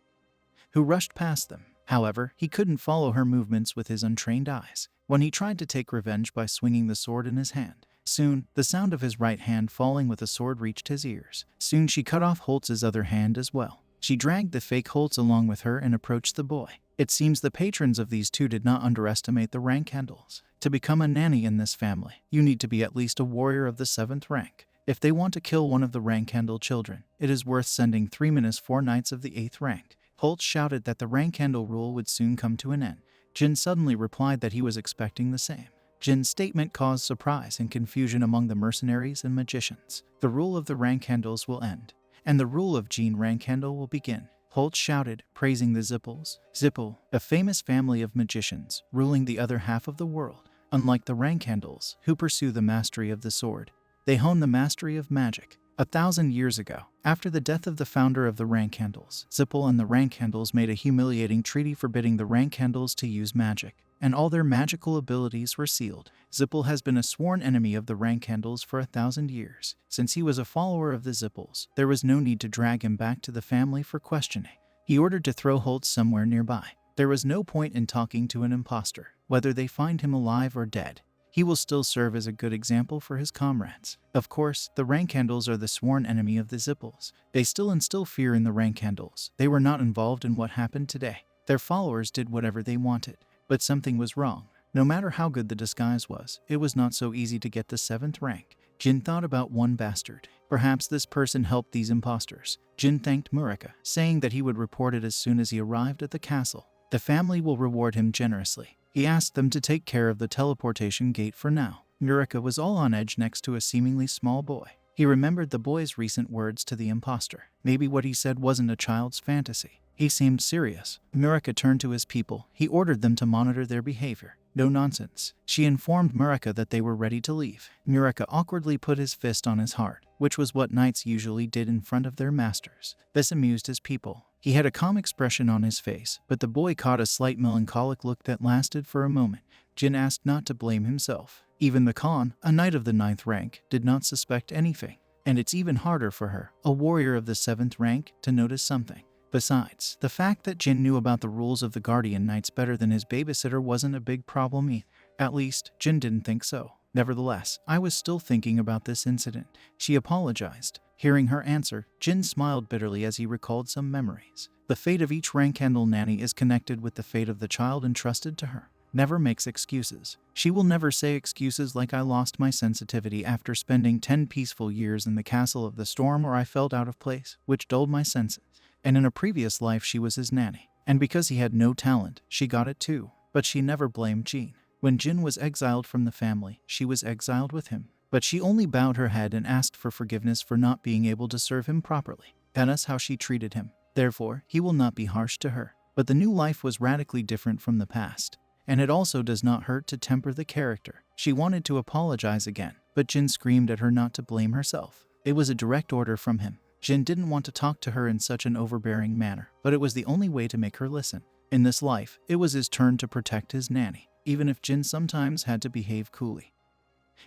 who rushed past them. However, he couldn't follow her movements with his untrained eyes. When he tried to take revenge by swinging the sword in his hand, soon, the sound of his right hand falling with the sword reached his ears. Soon she cut off Holtz's other hand as well. She dragged the fake Holtz along with her and approached the boy. It seems the patrons of these two did not underestimate the rank handles. To become a nanny in this family, you need to be at least a warrior of the 7th rank. If they want to kill one of the rank handle children, it is worth sending 3-4 knights of the 8th rank. Holtz shouted that the rank handle rule would soon come to an end. Jin suddenly replied that he was expecting the same. Jin's statement caused surprise and confusion among the mercenaries and magicians. The rule of the rank handles will end, and the rule of Jin rank handle will begin. Holtz shouted, praising the Zippels. Zippel, a famous family of magicians, ruling the other half of the world. Unlike the rank handles, who pursue the mastery of the sword, they hone the mastery of magic. 1,000 years ago, after the death of the founder of the rank handles, Zippel and the rank handles made a humiliating treaty forbidding the rank handles to use magic, and all their magical abilities were sealed. Zippel has been a sworn enemy of the rank handles for 1,000 years. Since he was a follower of the Zippels, there was no need to drag him back to the family for questioning. He ordered to throw Holtz somewhere nearby. There was no point in talking to an imposter. Whether they find him alive or dead, he will still serve as a good example for his comrades. Of course, the rank handles are the sworn enemy of the Zippels. They still instill fear in the rank handles. They were not involved in what happened today. Their followers did whatever they wanted. But something was wrong. No matter how good the disguise was, it was not so easy to get the 7th rank. Jin thought about one bastard. Perhaps this person helped these imposters. Jin thanked Murika, saying that he would report it as soon as he arrived at the castle. The family will reward him generously. He asked them to take care of the teleportation gate for now. Murika was all on edge next to a seemingly small boy. He remembered the boy's recent words to the imposter. Maybe what he said wasn't a child's fantasy. He seemed serious. Murika turned to his people. He ordered them to monitor their behavior. No nonsense. She informed Murika that they were ready to leave. Murika awkwardly put his fist on his heart, which was what knights usually did in front of their masters. This amused his people. He had a calm expression on his face, but the boy caught a slight melancholic look that lasted for a moment. Jin asked not to blame himself. Even the Khan, a knight of the 9th rank, did not suspect anything. And it's even harder for her, a warrior of the 7th rank, to notice something. Besides, the fact that Jin knew about the rules of the Guardian Knights better than his babysitter wasn't a big problem either. At least, Jin didn't think so. Nevertheless, I was still thinking about this incident. She apologized. Hearing her answer, Jin smiled bitterly as he recalled some memories. The fate of each rank handle nanny is connected with the fate of the child entrusted to her. Never makes excuses. She will never say excuses like I lost my sensitivity after spending 10 peaceful years in the castle of the storm, or I felt out of place, which dulled my senses. And in a previous life she was his nanny. And because he had no talent, she got it too. But she never blamed Jin. When Jin was exiled from the family, she was exiled with him. But she only bowed her head and asked for forgiveness for not being able to serve him properly. That is how she treated him. Therefore, he will not be harsh to her. But the new life was radically different from the past. And it also does not hurt to temper the character. She wanted to apologize again, but Jin screamed at her not to blame herself. It was a direct order from him. Jin didn't want to talk to her in such an overbearing manner, but it was the only way to make her listen. In this life, it was his turn to protect his nanny, even if Jin sometimes had to behave coolly.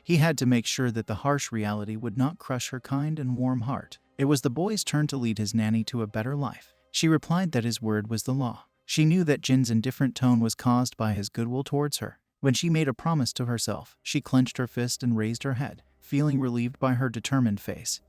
He had to make sure that the harsh reality would not crush her kind and warm heart. It was the boy's turn to lead his nanny to a better life. She replied that his word was the law. She knew that Jin's indifferent tone was caused by his goodwill towards her. When she made a promise to herself, she clenched her fist and raised her head, feeling relieved by her determined face.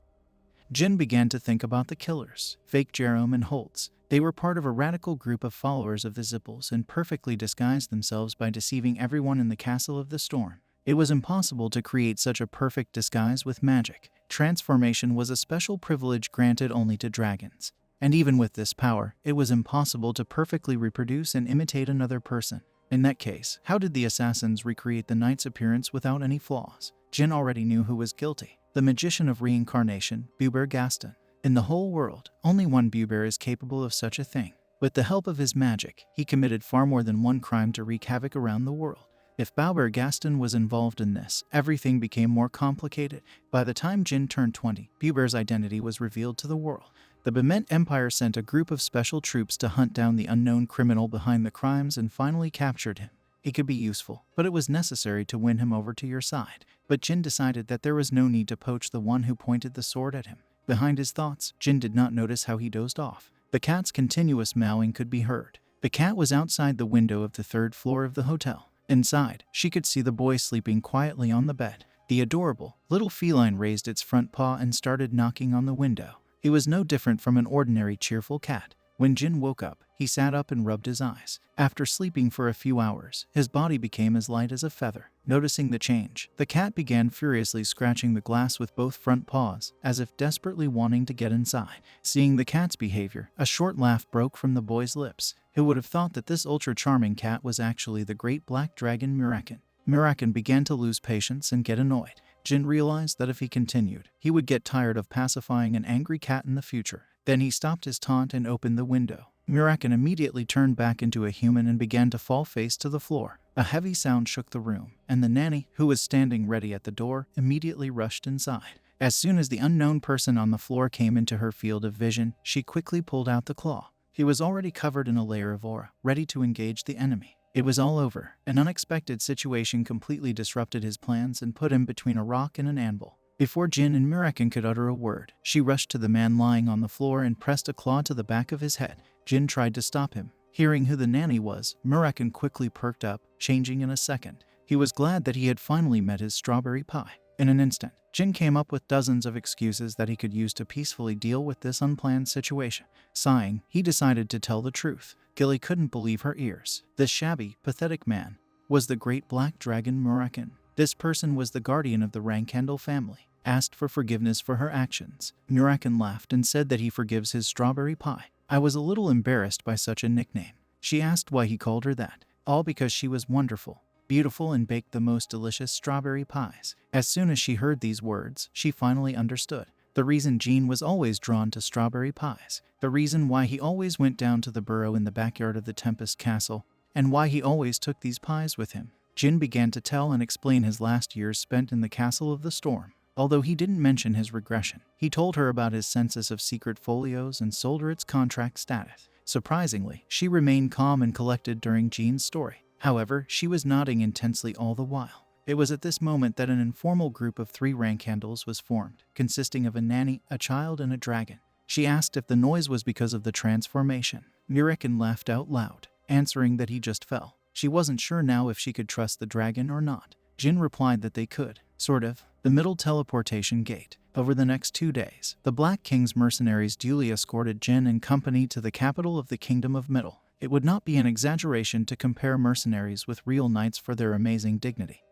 Jin began to think about the killers, fake Jerome and Holtz. They were part of a radical group of followers of the Zippels and perfectly disguised themselves by deceiving everyone in the Castle of the Storm. It was impossible to create such a perfect disguise with magic. Transformation was a special privilege granted only to dragons. And even with this power, it was impossible to perfectly reproduce and imitate another person. In that case, how did the assassins recreate the knight's appearance without any flaws? Jin already knew who was guilty. The magician of reincarnation, Buber Gaston. In the whole world, only one Buber is capable of such a thing. With the help of his magic, he committed far more than one crime to wreak havoc around the world. If Bauer Gaston was involved in this, everything became more complicated. By the time Jin turned 20, Buber's identity was revealed to the world. The Bement Empire sent a group of special troops to hunt down the unknown criminal behind the crimes and finally captured him. He could be useful, but it was necessary to win him over to your side. But Jin decided that there was no need to poach the one who pointed the sword at him. Behind his thoughts, Jin did not notice how he dozed off. The cat's continuous meowing could be heard. The cat was outside the window of the third floor of the hotel. Inside, she could see the boy sleeping quietly on the bed. The adorable little feline raised its front paw and started knocking on the window. He was no different from an ordinary cheerful cat. When Jin woke up, he sat up and rubbed his eyes. After sleeping for a few hours, his body became as light as a feather. Noticing the change, the cat began furiously scratching the glass with both front paws, as if desperately wanting to get inside. Seeing the cat's behavior, a short laugh broke from the boy's lips. Who would have thought that this ultra-charming cat was actually the great black dragon Muraken? Muraken began to lose patience and get annoyed. Jin realized that if he continued, he would get tired of pacifying an angry cat in the future. Then he stopped his taunt and opened the window. Muraken immediately turned back into a human and began to fall face to the floor. A heavy sound shook the room, and the nanny, who was standing ready at the door, immediately rushed inside. As soon as the unknown person on the floor came into her field of vision, she quickly pulled out the claw. He was already covered in a layer of aura, ready to engage the enemy. It was all over. An unexpected situation completely disrupted his plans and put him between a rock and an anvil. Before Jin and Muraken could utter a word, she rushed to the man lying on the floor and pressed a claw to the back of his head. Jin tried to stop him. Hearing who the nanny was, Muraken quickly perked up, changing in a second. He was glad that he had finally met his strawberry pie. In an instant, Jin came up with dozens of excuses that he could use to peacefully deal with this unplanned situation. Sighing, he decided to tell the truth. Gilly couldn't believe her ears. This shabby, pathetic man was the great black dragon Muraken. This person was the guardian of the Rankandel family. Asked for forgiveness for her actions, Muraken laughed and said that he forgives his strawberry pie. I was a little embarrassed by such a nickname. She asked why he called her that. All because she was wonderful, beautiful, and baked the most delicious strawberry pies. As soon as she heard these words, she finally understood. The reason Jean was always drawn to strawberry pies. The reason why he always went down to the burrow in the backyard of the Tempest Castle. And why he always took these pies with him. Jin began to tell and explain his last years spent in the Castle of the Storm. Although he didn't mention his regression, he told her about his census of secret folios and sold her its contract status. Surprisingly, she remained calm and collected during Jean's story. However, she was nodding intensely all the while. It was at this moment that an informal group of 3 Rankandels was formed, consisting of a nanny, a child, and a dragon. She asked if the noise was because of the transformation. Muraken laughed out loud, answering that he just fell. She wasn't sure now if she could trust the dragon or not. Jin replied that they could, sort of. The middle teleportation gate. Over the next 2 days, the Black King's mercenaries duly escorted Jin and company to the capital of the Kingdom of Middle. It would not be an exaggeration to compare mercenaries with real knights for their amazing dignity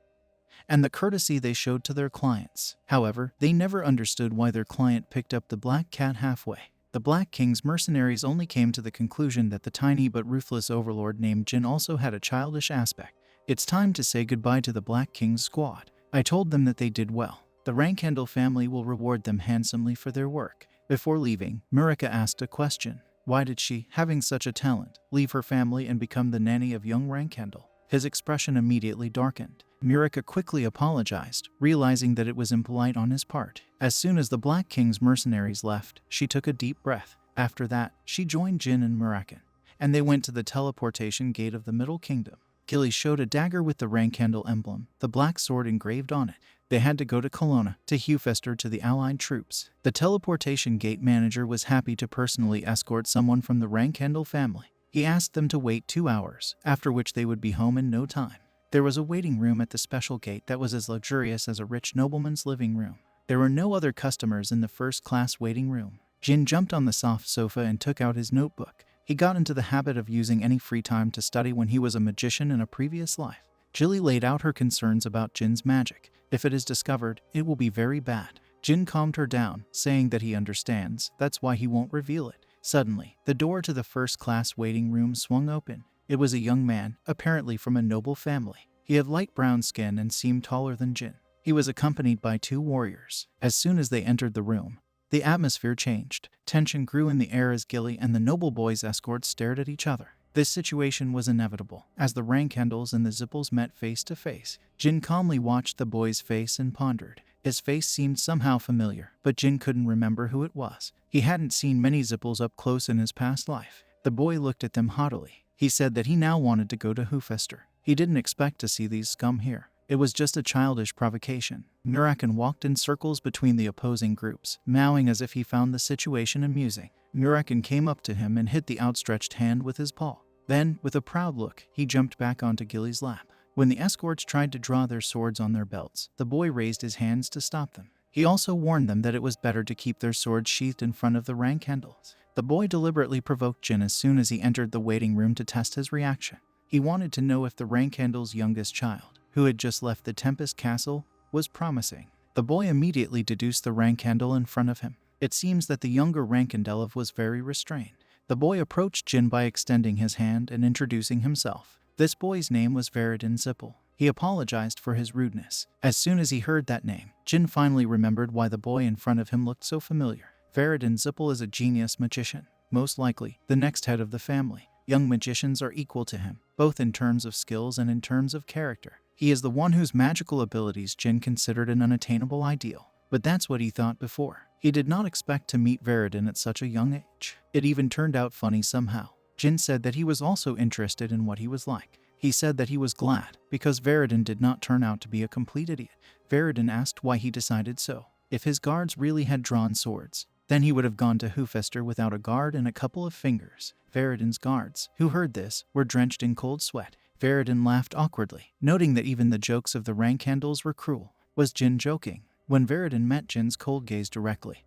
and the courtesy they showed to their clients. However, they never understood why their client picked up the black cat halfway. The Black King's mercenaries only came to the conclusion that the tiny but ruthless overlord named Jin also had a childish aspect. It's time to say goodbye to the Black King's squad. I told them that they did well. The Rankandel family will reward them handsomely for their work. Before leaving, Murika asked a question. Why did she, having such a talent, leave her family and become the nanny of young Rankandel? His expression immediately darkened. Murika quickly apologized, realizing that it was impolite on his part. As soon as the Black King's mercenaries left, she took a deep breath. After that, she joined Jin and Muraken, and they went to the teleportation gate of the Middle Kingdom. Gilly showed a dagger with the Rankandel emblem, the black sword engraved on it. They had to go to Kelowna to Hewfester to the Allied troops. The teleportation gate manager was happy to personally escort someone from the Rankandel family. He asked them to wait 2 hours, after which they would be home in no time. There was a waiting room at the special gate that was as luxurious as a rich nobleman's living room. There were no other customers in the first-class waiting room. Jin jumped on the soft sofa and took out his notebook. He got into the habit of using any free time to study when he was a magician in a previous life. Gilly laid out her concerns about Jin's magic. If it is discovered, it will be very bad. Jin calmed her down, saying that he understands, that's why he won't reveal it. Suddenly, the door to the first-class waiting room swung open. It was a young man, apparently from a noble family. He had light brown skin and seemed taller than Jin. He was accompanied by 2 warriors. As soon as they entered the room, The atmosphere changed. Tension grew in the air as Gilly and the noble boy's escorts stared at each other. This situation was inevitable. As the Rankendels and the Zipples met face to face, Jin calmly watched the boy's face and pondered. His face seemed somehow familiar, but Jin couldn't remember who it was. He hadn't seen many Zipples up close in his past life. The boy looked at them haughtily. He said that he now wanted to go to Hoofester. He didn't expect to see these scum here. It was just a childish provocation. Murakan walked in circles between the opposing groups, mowing as if he found the situation amusing. Murakan came up to him and hit the outstretched hand with his paw. Then, with a proud look, he jumped back onto Gilly's lap. When the escorts tried to draw their swords on their belts, the boy raised his hands to stop them. He also warned them that it was better to keep their swords sheathed in front of the Rankendels. The boy deliberately provoked Jin as soon as he entered the waiting room to test his reaction. He wanted to know if the Rankendel's youngest child, who had just left the Tempest Castle, was promising. The boy immediately deduced the Rankendel in front of him. It seems that the younger Rankendel was very restrained. The boy approached Jin by extending his hand and introducing himself. This boy's name was Veridin Zipple. He apologized for his rudeness. As soon as he heard that name, Jin finally remembered why the boy in front of him looked so familiar. Veridin Zipple is a genius magician, most likely the next head of the family. Young magicians are equal to him, both in terms of skills and in terms of character. He is the one whose magical abilities Jin considered an unattainable ideal. But that's what he thought before. He did not expect to meet Veridin at such a young age. It even turned out funny somehow. Jin said that he was also interested in what he was like. He said that he was glad, because Veridin did not turn out to be a complete idiot. Veridin asked why he decided so. If his guards really had drawn swords, then he would have gone to Hoofester without a guard and a couple of fingers. Veridin's guards, who heard this, were drenched in cold sweat. Veridin laughed awkwardly, noting that even the jokes of the Rankendels were cruel. Was Jin joking? When Veridin met Jin's cold gaze directly,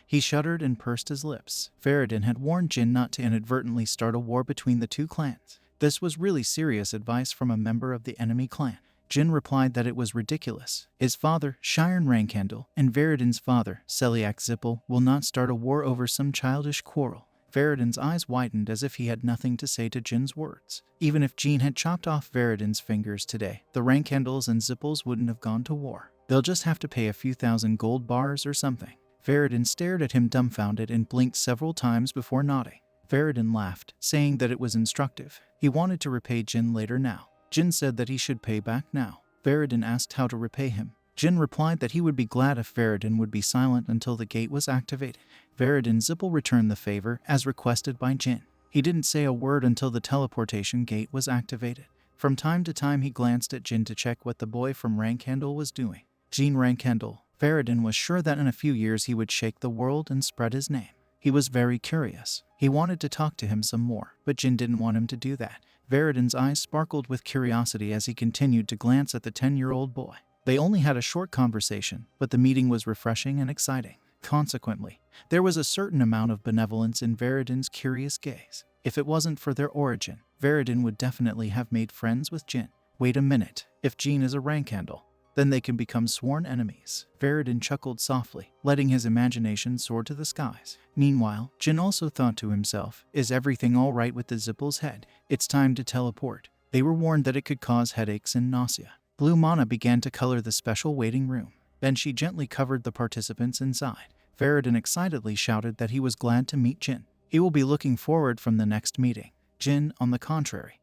he shuddered and pursed his lips. Veridin had warned Jin not to inadvertently start a war between the two clans. This was really serious advice from a member of the enemy clan. Jin replied that it was ridiculous. His father, Shiren Rankendel, and Veridin's father, Celiac Zipple, will not start a war over some childish quarrel. Veridin's eyes widened as if he had nothing to say to Jin's words. Even if Jin had chopped off Veridin's fingers today, the Rankendels and Zipples wouldn't have gone to war. They'll just have to pay a few thousand gold bars or something. Veridin stared at him dumbfounded and blinked several times before nodding. Veridin laughed, saying that it was instructive. He wanted to repay Jin later now. Jin said that he should pay back now. Veridin asked how to repay him. Jin replied that he would be glad if Veridin would be silent until the gate was activated. Veridin Zipple returned the favor as requested by Jin. He didn't say a word until the teleportation gate was activated. From time to time he glanced at Jin to check what the boy from Rankendel was doing. Jin Rankendel. Veridin was sure that in a few years he would shake the world and spread his name. He was very curious. He wanted to talk to him some more, but Jin didn't want him to do that. Veridin's eyes sparkled with curiosity as he continued to glance at the 10-year-old boy. They only had a short conversation, but the meeting was refreshing and exciting. Consequently, there was a certain amount of benevolence in Veridin's curious gaze. If it wasn't for their origin, Veridin would definitely have made friends with Jin. Wait a minute, if Jin is a Rankendel, then they can become sworn enemies. Veridin chuckled softly, letting his imagination soar to the skies. Meanwhile, Jin also thought to himself, is everything all right with the Zipple's head? It's time to teleport. They were warned that it could cause headaches and nausea. Blue Mana began to color the special waiting room. Then she gently covered the participants inside. Veridin excitedly shouted that he was glad to meet Jin. He will be looking forward from the next meeting. Jin, on the contrary,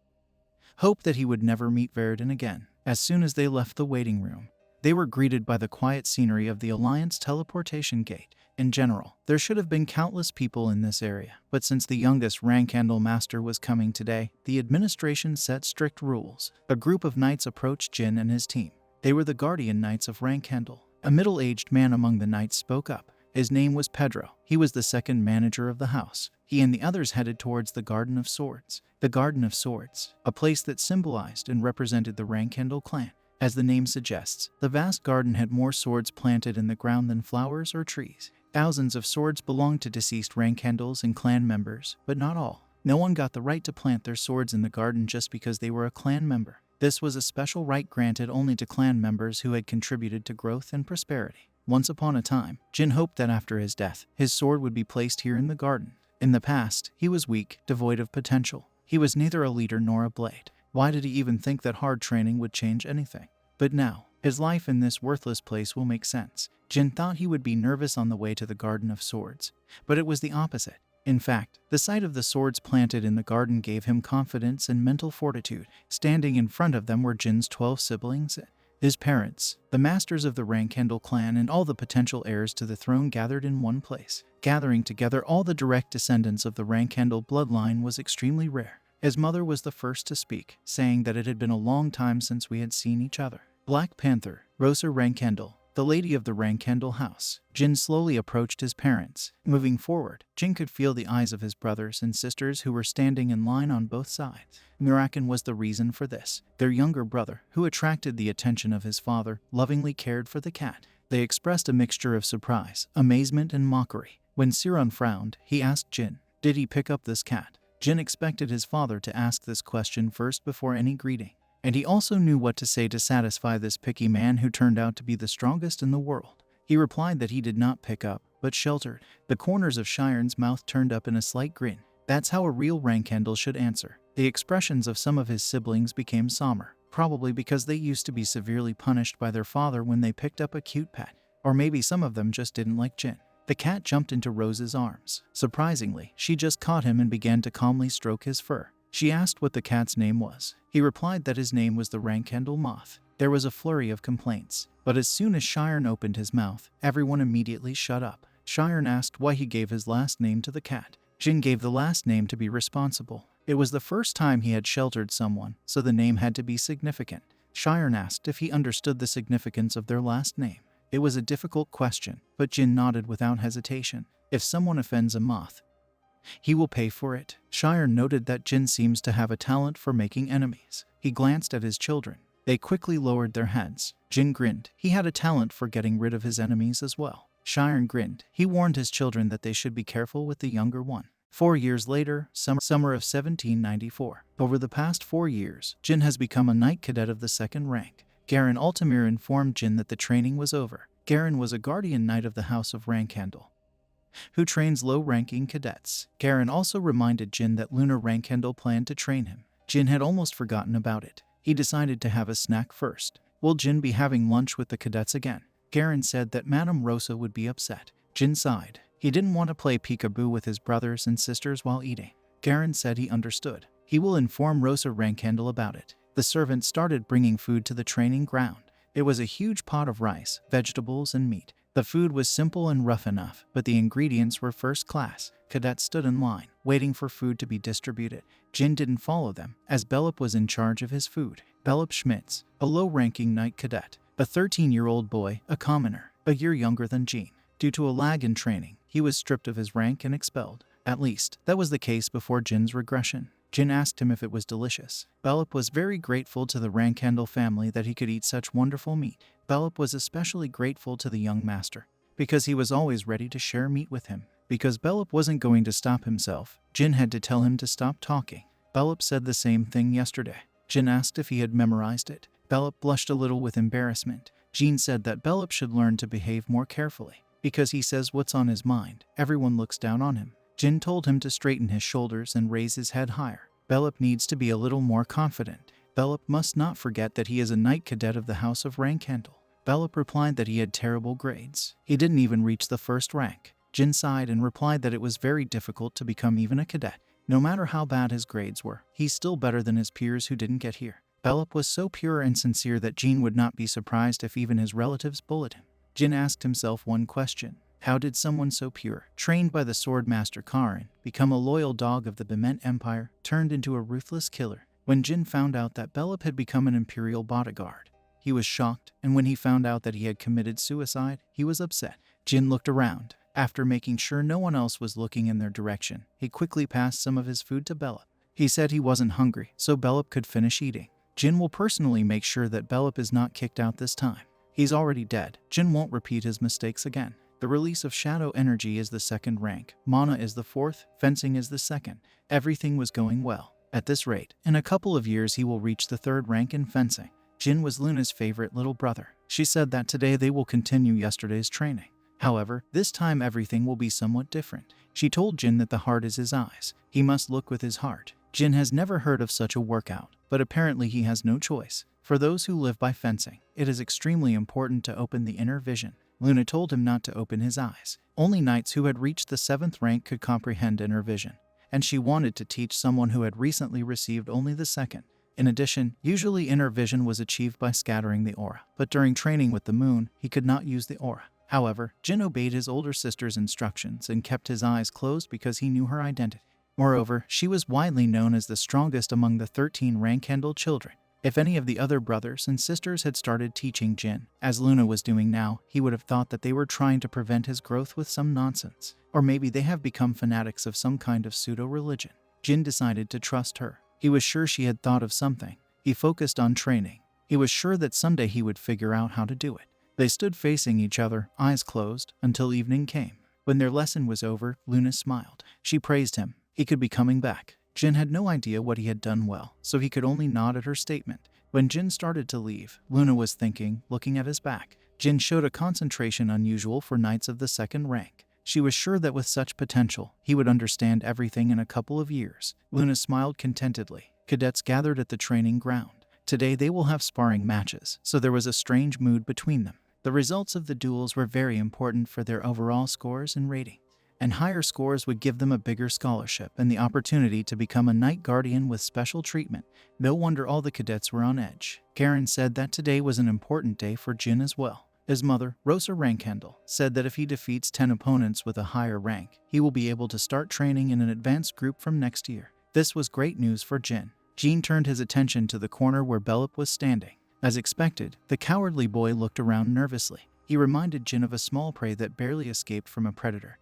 hoped that he would never meet Veridin again. As soon as they left the waiting room, they were greeted by the quiet scenery of the Alliance teleportation gate. In general, there should have been countless people in this area, but since the youngest Rankendel master was coming today, the administration set strict rules. A group of knights approached Jin and his team. They were the guardian knights of Rankendel. A middle-aged man among the knights spoke up. His name was Pedro. He was the second manager of the house. He and the others headed towards the Garden of Swords. The Garden of Swords, a place that symbolized and represented the Rankendel clan. As the name suggests, the vast garden had more swords planted in the ground than flowers or trees. Thousands of swords belonged to deceased Rankendels and clan members, but not all. No one got the right to plant their swords in the garden just because they were a clan member. This was a special right granted only to clan members who had contributed to growth and prosperity. Once upon a time, Jin hoped that after his death, his sword would be placed here in the garden. In the past, he was weak, devoid of potential. He was neither a leader nor a blade. Why did he even think that hard training would change anything? But now, his life in this worthless place will make sense. Jin thought he would be nervous on the way to the Garden of Swords, but it was the opposite. In fact, the sight of the swords planted in the garden gave him confidence and mental fortitude. Standing in front of them were Jin's 12 siblings, his parents, the masters of the Rankendel clan, and all the potential heirs to the throne gathered in one place. Gathering together all the direct descendants of the Rankendel bloodline was extremely rare. His mother was the first to speak, saying that it had been a long time since we had seen each other. Black Panther, Rosa Rankendel, the lady of the Rankendel house. Jin slowly approached his parents. Moving forward, Jin could feel the eyes of his brothers and sisters who were standing in line on both sides. Murakan was the reason for this. Their younger brother, who attracted the attention of his father, lovingly cared for the cat. They expressed a mixture of surprise, amazement, and mockery. When Siron frowned, he asked Jin, "Did he pick up this cat?" Jin expected his father to ask this question first before any greeting. And he also knew what to say to satisfy this picky man who turned out to be the strongest in the world. He replied that he did not pick up, but sheltered. The corners of Shiren's mouth turned up in a slight grin. That's how a real Rankendel should answer. The expressions of some of his siblings became somber, probably because they used to be severely punished by their father when they picked up a cute pet. Or maybe some of them just didn't like Jin. The cat jumped into Rose's arms. Surprisingly, she just caught him and began to calmly stroke his fur. She asked what the cat's name was. He replied that his name was the Rankendel Moth. There was a flurry of complaints, but as soon as Shiren opened his mouth, everyone immediately shut up. Shiren asked why he gave his last name to the cat. Jin gave the last name to be responsible. It was the first time he had sheltered someone, so the name had to be significant. Shiren asked if he understood the significance of their last name. It was a difficult question, but Jin nodded without hesitation. If someone offends a moth, he will pay for it. Shiren noted that Jin seems to have a talent for making enemies. He glanced at his children. They quickly lowered their heads. Jin grinned. He had a talent for getting rid of his enemies as well. Shiren grinned. He warned his children that they should be careful with the younger one. 4 years later, summer of 1794. Over the past 4 years, Jin has become a knight cadet of the 2nd rank. Garen Altamir informed Jin that the training was over. Garen was a guardian knight of the House of Rankendel, who trains low-ranking cadets. Garen also reminded Jin that Lunar Rankendel planned to train him. Jin had almost forgotten about it. He decided to have a snack first. Will Jin be having lunch with the cadets again? Garen said that Madame Rosa would be upset. Jin sighed. He didn't want to play peekaboo with his brothers and sisters while eating. Garen said he understood. He will inform Rosa Rankendel about it. The servant started bringing food to the training ground. It was a huge pot of rice, vegetables, and meat. The food was simple and rough enough, but the ingredients were first class. Cadets stood in line, waiting for food to be distributed. Jin didn't follow them, as Bellup was in charge of his food. Bellup Schmitz, a low-ranking knight cadet, a 13-year-old boy, a commoner, a year younger than Jin. Due to a lag in training, he was stripped of his rank and expelled. At least, that was the case before Jin's regression. Jin asked him if it was delicious. Bellup was very grateful to the Rankendel family that he could eat such wonderful meat. Bellup was especially grateful to the young master, because he was always ready to share meat with him. Because Bellup wasn't going to stop himself, Jin had to tell him to stop talking. Bellup said the same thing yesterday. Jin asked if he had memorized it. Bellup blushed a little with embarrassment. Jin said that Bellup should learn to behave more carefully, because he says what's on his mind. Everyone looks down on him. Jin told him to straighten his shoulders and raise his head higher. Bellup needs to be a little more confident. Bellup must not forget that he is a knight cadet of the House of Rankendel. Bellup replied that he had terrible grades. He didn't even reach the 1st rank. Jin sighed and replied that it was very difficult to become even a cadet. No matter how bad his grades were, he's still better than his peers who didn't get here. Bellup was so pure and sincere that Jin would not be surprised if even his relatives bullied him. Jin asked himself one question. How did someone so pure, trained by the sword master Karin, become a loyal dog of the Bement Empire, turned into a ruthless killer? When Jin found out that Bellup had become an imperial bodyguard, he was shocked, and when he found out that he had committed suicide, he was upset. Jin looked around. After making sure no one else was looking in their direction, he quickly passed some of his food to Bellup. He said he wasn't hungry, so Bellup could finish eating. Jin will personally make sure that Bellup is not kicked out this time. He's already dead. Jin won't repeat his mistakes again. The release of shadow energy is the 2nd rank, mana is the 4th, fencing is the 2nd. Everything was going well. At this rate, in a couple of years he will reach the 3rd rank in fencing. Jin was Luna's favorite little brother. She said that today they will continue yesterday's training. However, this time everything will be somewhat different. She told Jin that the heart is his eyes. He must look with his heart. Jin has never heard of such a workout, but apparently he has no choice. For those who live by fencing, it is extremely important to open the inner vision. Luna told him not to open his eyes. Only knights who had reached the 7th rank could comprehend inner vision, and she wanted to teach someone who had recently received only the 2nd. In addition, usually inner vision was achieved by scattering the aura, but during training with the moon, he could not use the aura. However, Jin obeyed his older sister's instructions and kept his eyes closed because he knew her identity. Moreover, she was widely known as the strongest among the 13 rank-handled children. If any of the other brothers and sisters had started teaching Jin, as Luna was doing now, he would have thought that they were trying to prevent his growth with some nonsense. Or maybe they have become fanatics of some kind of pseudo-religion. Jin decided to trust her. He was sure she had thought of something. He focused on training. He was sure that someday he would figure out how to do it. They stood facing each other, eyes closed, until evening came. When their lesson was over, Luna smiled. She praised him. He could be coming back. Jin had no idea what he had done well, so he could only nod at her statement. When Jin started to leave, Luna was thinking, looking at his back. Jin showed a concentration unusual for knights of the 2nd rank. She was sure that with such potential, he would understand everything in a couple of years. Luna smiled contentedly. Cadets gathered at the training ground. Today they will have sparring matches, so there was a strange mood between them. The results of the duels were very important for their overall scores and rating, and higher scores would give them a bigger scholarship and the opportunity to become a knight guardian with special treatment. No wonder all the cadets were on edge. Karen said that today was an important day for Jin as well. His mother, Rosa Rankhandel, said that if he defeats 10 opponents with a higher rank, he will be able to start training in an advanced group from next year. This was great news for Jin. Jin turned his attention to the corner where Bellup was standing. As expected, the cowardly boy looked around nervously. He reminded Jin of a small prey that barely escaped from a predator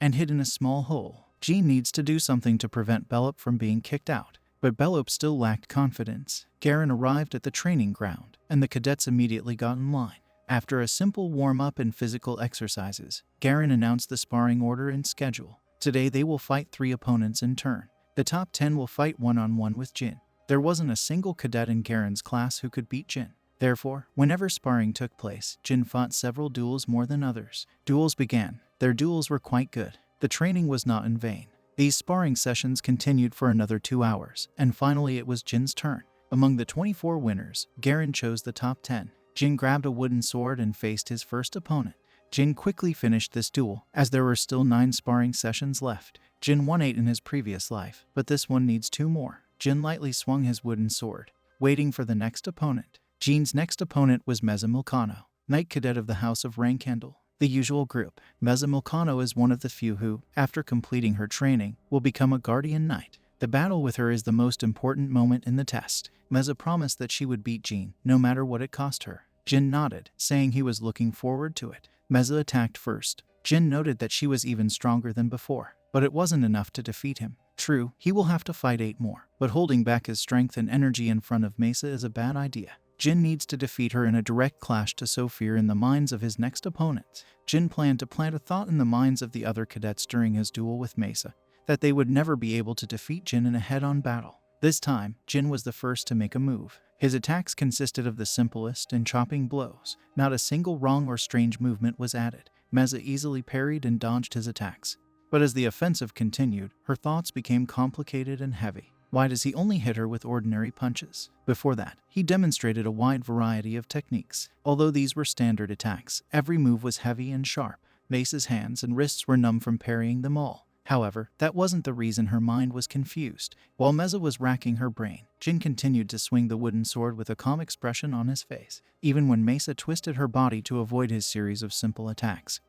and hid in a small hole. Jin needs to do something to prevent Bellup from being kicked out. But Bellup still lacked confidence. Garen arrived at the training ground, and the cadets immediately got in line. After a simple warm-up and physical exercises, Garen announced the sparring order and schedule. Today they will fight 3 opponents in turn. The top 10 will fight one-on-one with Jin. There wasn't a single cadet in Garen's class who could beat Jin. Therefore, whenever sparring took place, Jin fought several duels more than others. Duels began. Their duels were quite good. The training was not in vain. These sparring sessions continued for another 2 hours, and finally it was Jin's turn. Among the 24 winners, Garen chose the top 10. Jin grabbed a wooden sword and faced his first opponent. Jin quickly finished this duel, as there were still 9 sparring sessions left. Jin won 8 in his previous life, but this one needs 2 more. Jin lightly swung his wooden sword, waiting for the next opponent. Jin's next opponent was Meza Milkano, Knight Cadet of the House of Rankhandel. The usual group. Meza Milkano is one of the few who, after completing her training, will become a Guardian Knight. The battle with her is the most important moment in the test. Meza promised that she would beat Jin, no matter what it cost her. Jin nodded, saying he was looking forward to it. Meza attacked first. Jin noted that she was even stronger than before, but it wasn't enough to defeat him. True, he will have to fight 8 more, but holding back his strength and energy in front of Mesa is a bad idea. Jin needs to defeat her in a direct clash to sow fear in the minds of his next opponents. Jin planned to plant a thought in the minds of the other cadets during his duel with Mesa, that they would never be able to defeat Jin in a head-on battle. This time, Jin was the first to make a move. His attacks consisted of the simplest and chopping blows. Not a single wrong or strange movement was added. Meza easily parried and dodged his attacks. But as the offensive continued, her thoughts became complicated and heavy. Why does he only hit her with ordinary punches? Before that, he demonstrated a wide variety of techniques. Although these were standard attacks, every move was heavy and sharp. Mesa's hands and wrists were numb from parrying them all. However, that wasn't the reason her mind was confused. While Meza was racking her brain, Jin continued to swing the wooden sword with a calm expression on his face, even when Mesa twisted her body to avoid his series of simple attacks.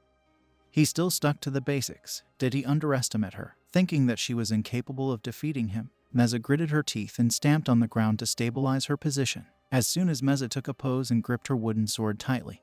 He still stuck to the basics. Did he underestimate her, thinking that she was incapable of defeating him? Meza gritted her teeth and stamped on the ground to stabilize her position. As soon as Meza took a pose and gripped her wooden sword tightly,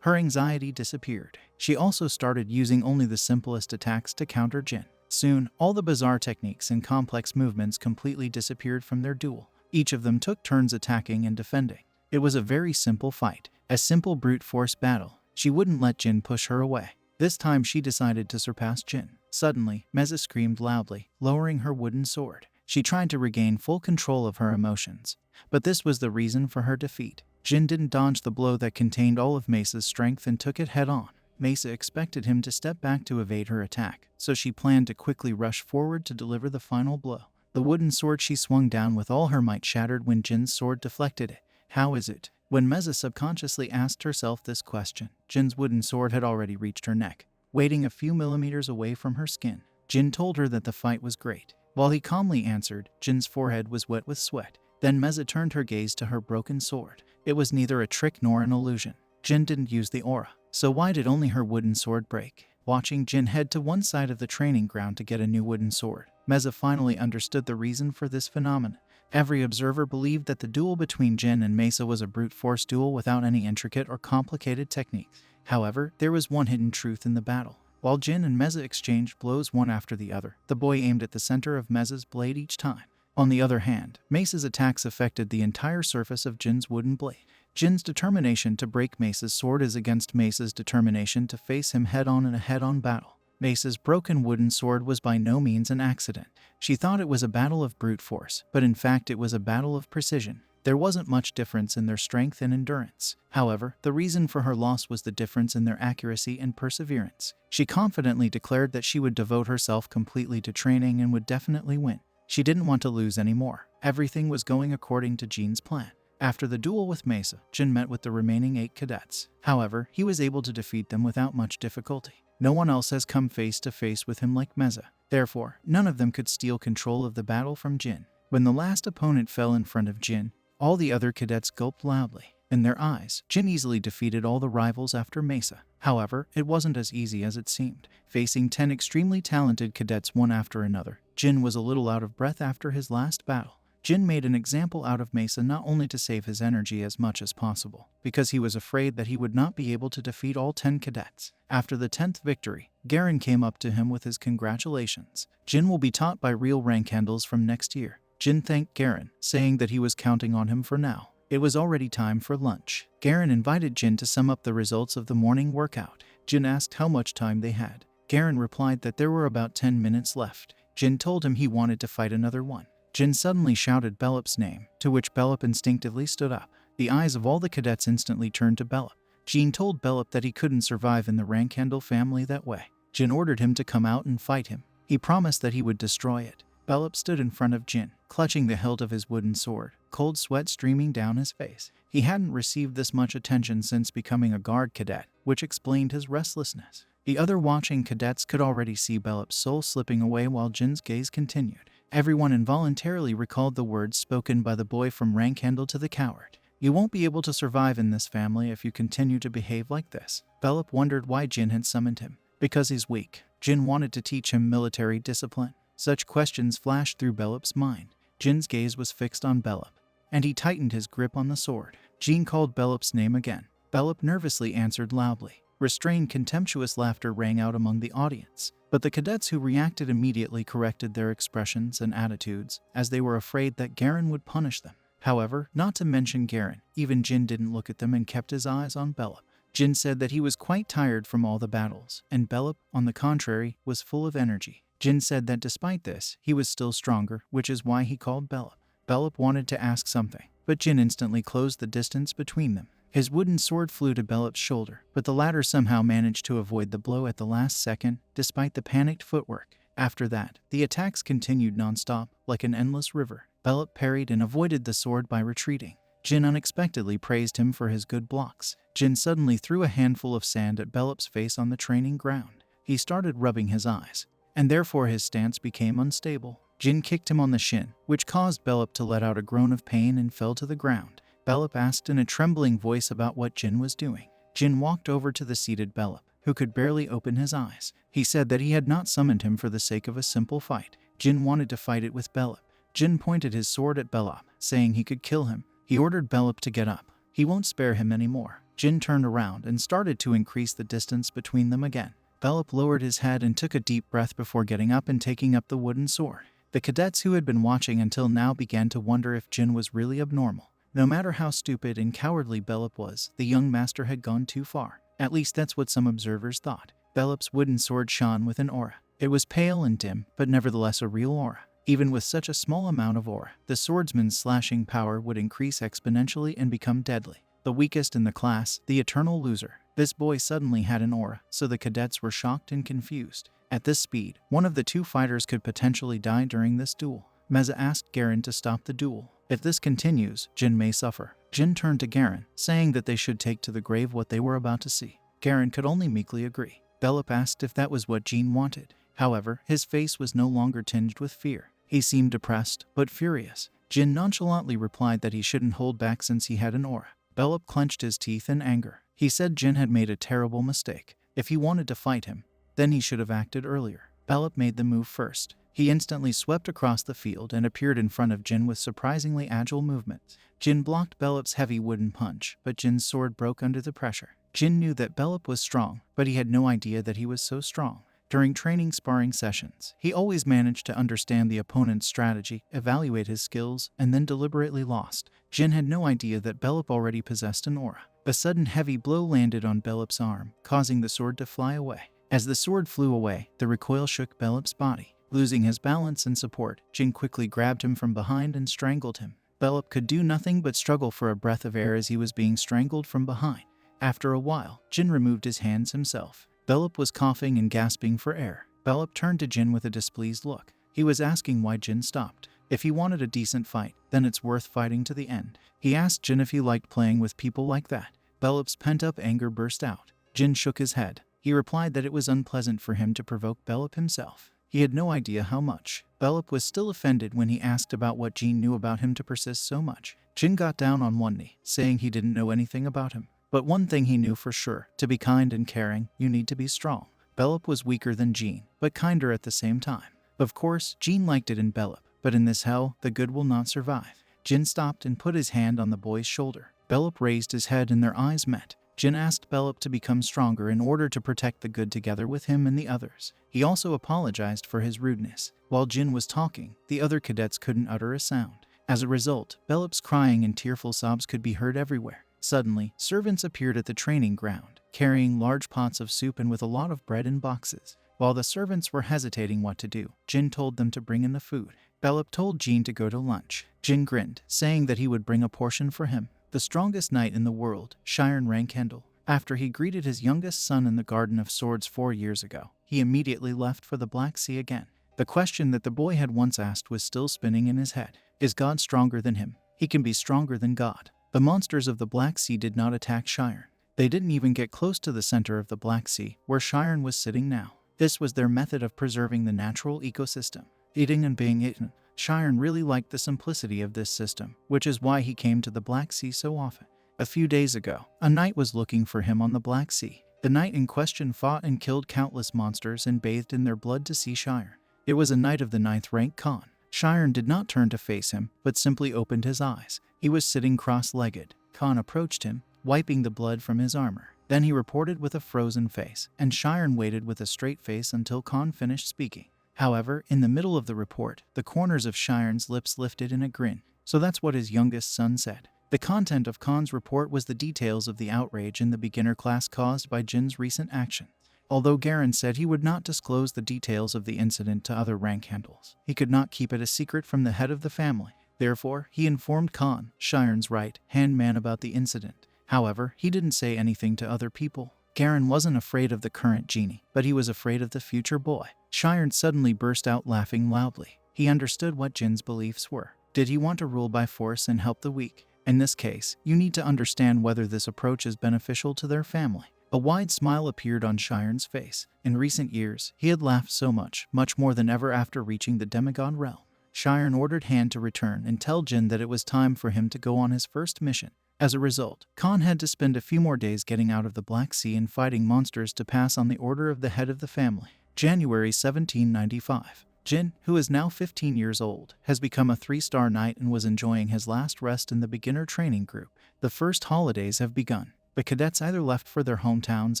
her anxiety disappeared. She also started using only the simplest attacks to counter Jin. Soon, all the bizarre techniques and complex movements completely disappeared from their duel. Each of them took turns attacking and defending. It was a very simple fight, a simple brute force battle. She wouldn't let Jin push her away. This time she decided to surpass Jin. Suddenly, Meza screamed loudly, lowering her wooden sword. She tried to regain full control of her emotions, but this was the reason for her defeat. Jin didn't dodge the blow that contained all of Mesa's strength and took it head-on. Mesa expected him to step back to evade her attack, so she planned to quickly rush forward to deliver the final blow. The wooden sword she swung down with all her might shattered when Jin's sword deflected it. "How is it?" When Meza subconsciously asked herself this question, Jin's wooden sword had already reached her neck, waiting a few millimeters away from her skin. Jin told her that the fight was great. While he calmly answered, Jin's forehead was wet with sweat. Then Meza turned her gaze to her broken sword. It was neither a trick nor an illusion. Jin didn't use the aura, so why did only her wooden sword break? Watching Jin head to one side of the training ground to get a new wooden sword, Meza finally understood the reason for this phenomenon. Every observer believed that the duel between Jin and Mesa was a brute force duel without any intricate or complicated techniques. However, there was one hidden truth in the battle. While Jin and Meza exchanged blows one after the other, the boy aimed at the center of Meza's blade each time. On the other hand, Mesa's attacks affected the entire surface of Jin's wooden blade. Jin's determination to break Mesa's sword is against Mesa's determination to face him head-on in a head-on battle. Mesa's broken wooden sword was by no means an accident. She thought it was a battle of brute force, but in fact it was a battle of precision. There wasn't much difference in their strength and endurance. However, the reason for her loss was the difference in their accuracy and perseverance. She confidently declared that she would devote herself completely to training and would definitely win. She didn't want to lose anymore. Everything was going according to Jin's plan. After the duel with Mesa, Jin met with the remaining 8 cadets. However, he was able to defeat them without much difficulty. No one else has come face to face with him like Meza. Therefore, none of them could steal control of the battle from Jin. When the last opponent fell in front of Jin, all the other cadets gulped loudly. In their eyes, Jin easily defeated all the rivals after Mesa. However, it wasn't as easy as it seemed. Facing 10 extremely talented cadets one after another, Jin was a little out of breath after his last battle. Jin made an example out of Mesa not only to save his energy as much as possible, because he was afraid that he would not be able to defeat all 10 cadets. After the 10th victory, Garen came up to him with his congratulations. Jin will be taught by real rank handles from next year. Jin thanked Garen, saying that he was counting on him for now. It was already time for lunch. Garen invited Jin to sum up the results of the morning workout. Jin asked how much time they had. Garen replied that there were about 10 minutes left. Jin told him he wanted to fight another one. Jin suddenly shouted Belop's name, to which Belop instinctively stood up. The eyes of all the cadets instantly turned to Belop. Jin told Belop that he couldn't survive in the Rankhandle family that way. Jin ordered him to come out and fight him. He promised that he would destroy it. Belop stood in front of Jin, clutching the hilt of his wooden sword, cold sweat streaming down his face. He hadn't received this much attention since becoming a guard cadet, which explained his restlessness. The other watching cadets could already see Belop's soul slipping away while Jin's gaze continued. Everyone involuntarily recalled the words spoken by the boy from Rankhandle to the coward. You won't be able to survive in this family if you continue to behave like this. Belop wondered why Jin had summoned him. Because he's weak. Jin wanted to teach him military discipline. Such questions flashed through Belop's mind. Jin's gaze was fixed on Belop, and he tightened his grip on the sword. Jin called Belop's name again. Belop nervously answered loudly. Restrained, contemptuous laughter rang out among the audience. But the cadets who reacted immediately corrected their expressions and attitudes, as they were afraid that Garen would punish them. However, not to mention Garen, even Jin didn't look at them and kept his eyes on Belop. Jin said that he was quite tired from all the battles, and Belop, on the contrary, was full of energy. Jin said that despite this, he was still stronger, which is why he called Belop. Belop wanted to ask something, but Jin instantly closed the distance between them. His wooden sword flew to Belop's shoulder, but the latter somehow managed to avoid the blow at the last second, despite the panicked footwork. After that, the attacks continued non-stop, like an endless river. Belop parried and avoided the sword by retreating. Jin unexpectedly praised him for his good blocks. Jin suddenly threw a handful of sand at Belop's face on the training ground. He started rubbing his eyes, and therefore his stance became unstable. Jin kicked him on the shin, which caused Belop to let out a groan of pain and fell to the ground. Belop asked in a trembling voice about what Jin was doing. Jin walked over to the seated Belop, who could barely open his eyes. He said that he had not summoned him for the sake of a simple fight. Jin wanted to fight it with Belop. Jin pointed his sword at Belop, saying he could kill him. He ordered Belop to get up. He won't spare him anymore. Jin turned around and started to increase the distance between them again. Belop lowered his head and took a deep breath before getting up and taking up the wooden sword. The cadets who had been watching until now began to wonder if Jin was really abnormal. No matter how stupid and cowardly Belop was, the young master had gone too far. At least that's what some observers thought. Belop's wooden sword shone with an aura. It was pale and dim, but nevertheless a real aura. Even with such a small amount of aura, the swordsman's slashing power would increase exponentially and become deadly. The weakest in the class, the eternal loser. This boy suddenly had an aura, so the cadets were shocked and confused. At this speed, one of the two fighters could potentially die during this duel. Meza asked Garen to stop the duel. If this continues, Jin may suffer. Jin turned to Garen, saying that they should take to the grave what they were about to see. Garen could only meekly agree. Belop asked if that was what Jin wanted. However, his face was no longer tinged with fear. He seemed depressed, but furious. Jin nonchalantly replied that he shouldn't hold back since he had an aura. Belop clenched his teeth in anger. He said Jin had made a terrible mistake. If he wanted to fight him, then he should have acted earlier. Belop made the move first. He instantly swept across the field and appeared in front of Jin with surprisingly agile movements. Jin blocked Belop's heavy wooden punch, but Jin's sword broke under the pressure. Jin knew that Belop was strong, but he had no idea that he was so strong. During training sparring sessions, he always managed to understand the opponent's strategy, evaluate his skills, and then deliberately lost. Jin had no idea that Belop already possessed an aura. A sudden heavy blow landed on Belop's arm, causing the sword to fly away. As the sword flew away, the recoil shook Belop's body. Losing his balance and support, Jin quickly grabbed him from behind and strangled him. Belop could do nothing but struggle for a breath of air as he was being strangled from behind. After a while, Jin removed his hands himself. Belop was coughing and gasping for air. Belop turned to Jin with a displeased look. He was asking why Jin stopped. If he wanted a decent fight, then it's worth fighting to the end. He asked Jin if he liked playing with people like that. Belop's pent-up anger burst out. Jin shook his head. He replied that it was unpleasant for him to provoke Belop himself. He had no idea how much. Belop was still offended when he asked about what Jin knew about him to persist so much. Jin got down on one knee, saying he didn't know anything about him. But one thing he knew for sure, to be kind and caring, you need to be strong. Belop was weaker than Jin, but kinder at the same time. Of course, Jin liked it in Belop, but in this hell, the good will not survive. Jin stopped and put his hand on the boy's shoulder. Belop raised his head and their eyes met. Jin asked Belop to become stronger in order to protect the good together with him and the others. He also apologized for his rudeness. While Jin was talking, the other cadets couldn't utter a sound. As a result, Belop's crying and tearful sobs could be heard everywhere. Suddenly, servants appeared at the training ground, carrying large pots of soup and with a lot of bread in boxes. While the servants were hesitating what to do, Jin told them to bring in the food. Belop told Jin to go to lunch. Jin grinned, saying that he would bring a portion for him. The strongest knight in the world, Shiren Rankendel. After he greeted his youngest son in the Garden of Swords 4 years ago, he immediately left for the Black Sea again. The question that the boy had once asked was still spinning in his head. Is God stronger than him? He can be stronger than God. The monsters of the Black Sea did not attack Shiren. They didn't even get close to the center of the Black Sea, where Shiren was sitting now. This was their method of preserving the natural ecosystem. Eating and being eaten. Shiren really liked the simplicity of this system, which is why he came to the Black Sea so often. A few days ago, a knight was looking for him on the Black Sea. The knight in question fought and killed countless monsters and bathed in their blood to see Shiren. It was a knight of the 9th rank Khan. Shiren did not turn to face him, but simply opened his eyes. He was sitting cross-legged. Khan approached him, wiping the blood from his armor. Then he reported with a frozen face, and Shiren waited with a straight face until Khan finished speaking. However, in the middle of the report, the corners of Shiren's lips lifted in a grin. So that's what his youngest son said. The content of Khan's report was the details of the outrage in the beginner class caused by Jin's recent action. Although Garen said he would not disclose the details of the incident to other rank handles, he could not keep it a secret from the head of the family. Therefore, he informed Khan, Shiren's right-hand man, about the incident. However, he didn't say anything to other people. Garen wasn't afraid of the current genie, but he was afraid of the future boy. Shiren suddenly burst out laughing loudly. He understood what Jin's beliefs were. Did he want to rule by force and help the weak? In this case, you need to understand whether this approach is beneficial to their family. A wide smile appeared on Shiren's face. In recent years, he had laughed so much more than ever after reaching the demigod realm. Shiren ordered Han to return and tell Jin that it was time for him to go on his first mission. As a result, Khan had to spend a few more days getting out of the Black Sea and fighting monsters to pass on the order of the head of the family. January 1795. Jin, who is now 15 years old, has become a 3-star knight and was enjoying his last rest in the beginner training group. The first holidays have begun. The cadets either left for their hometowns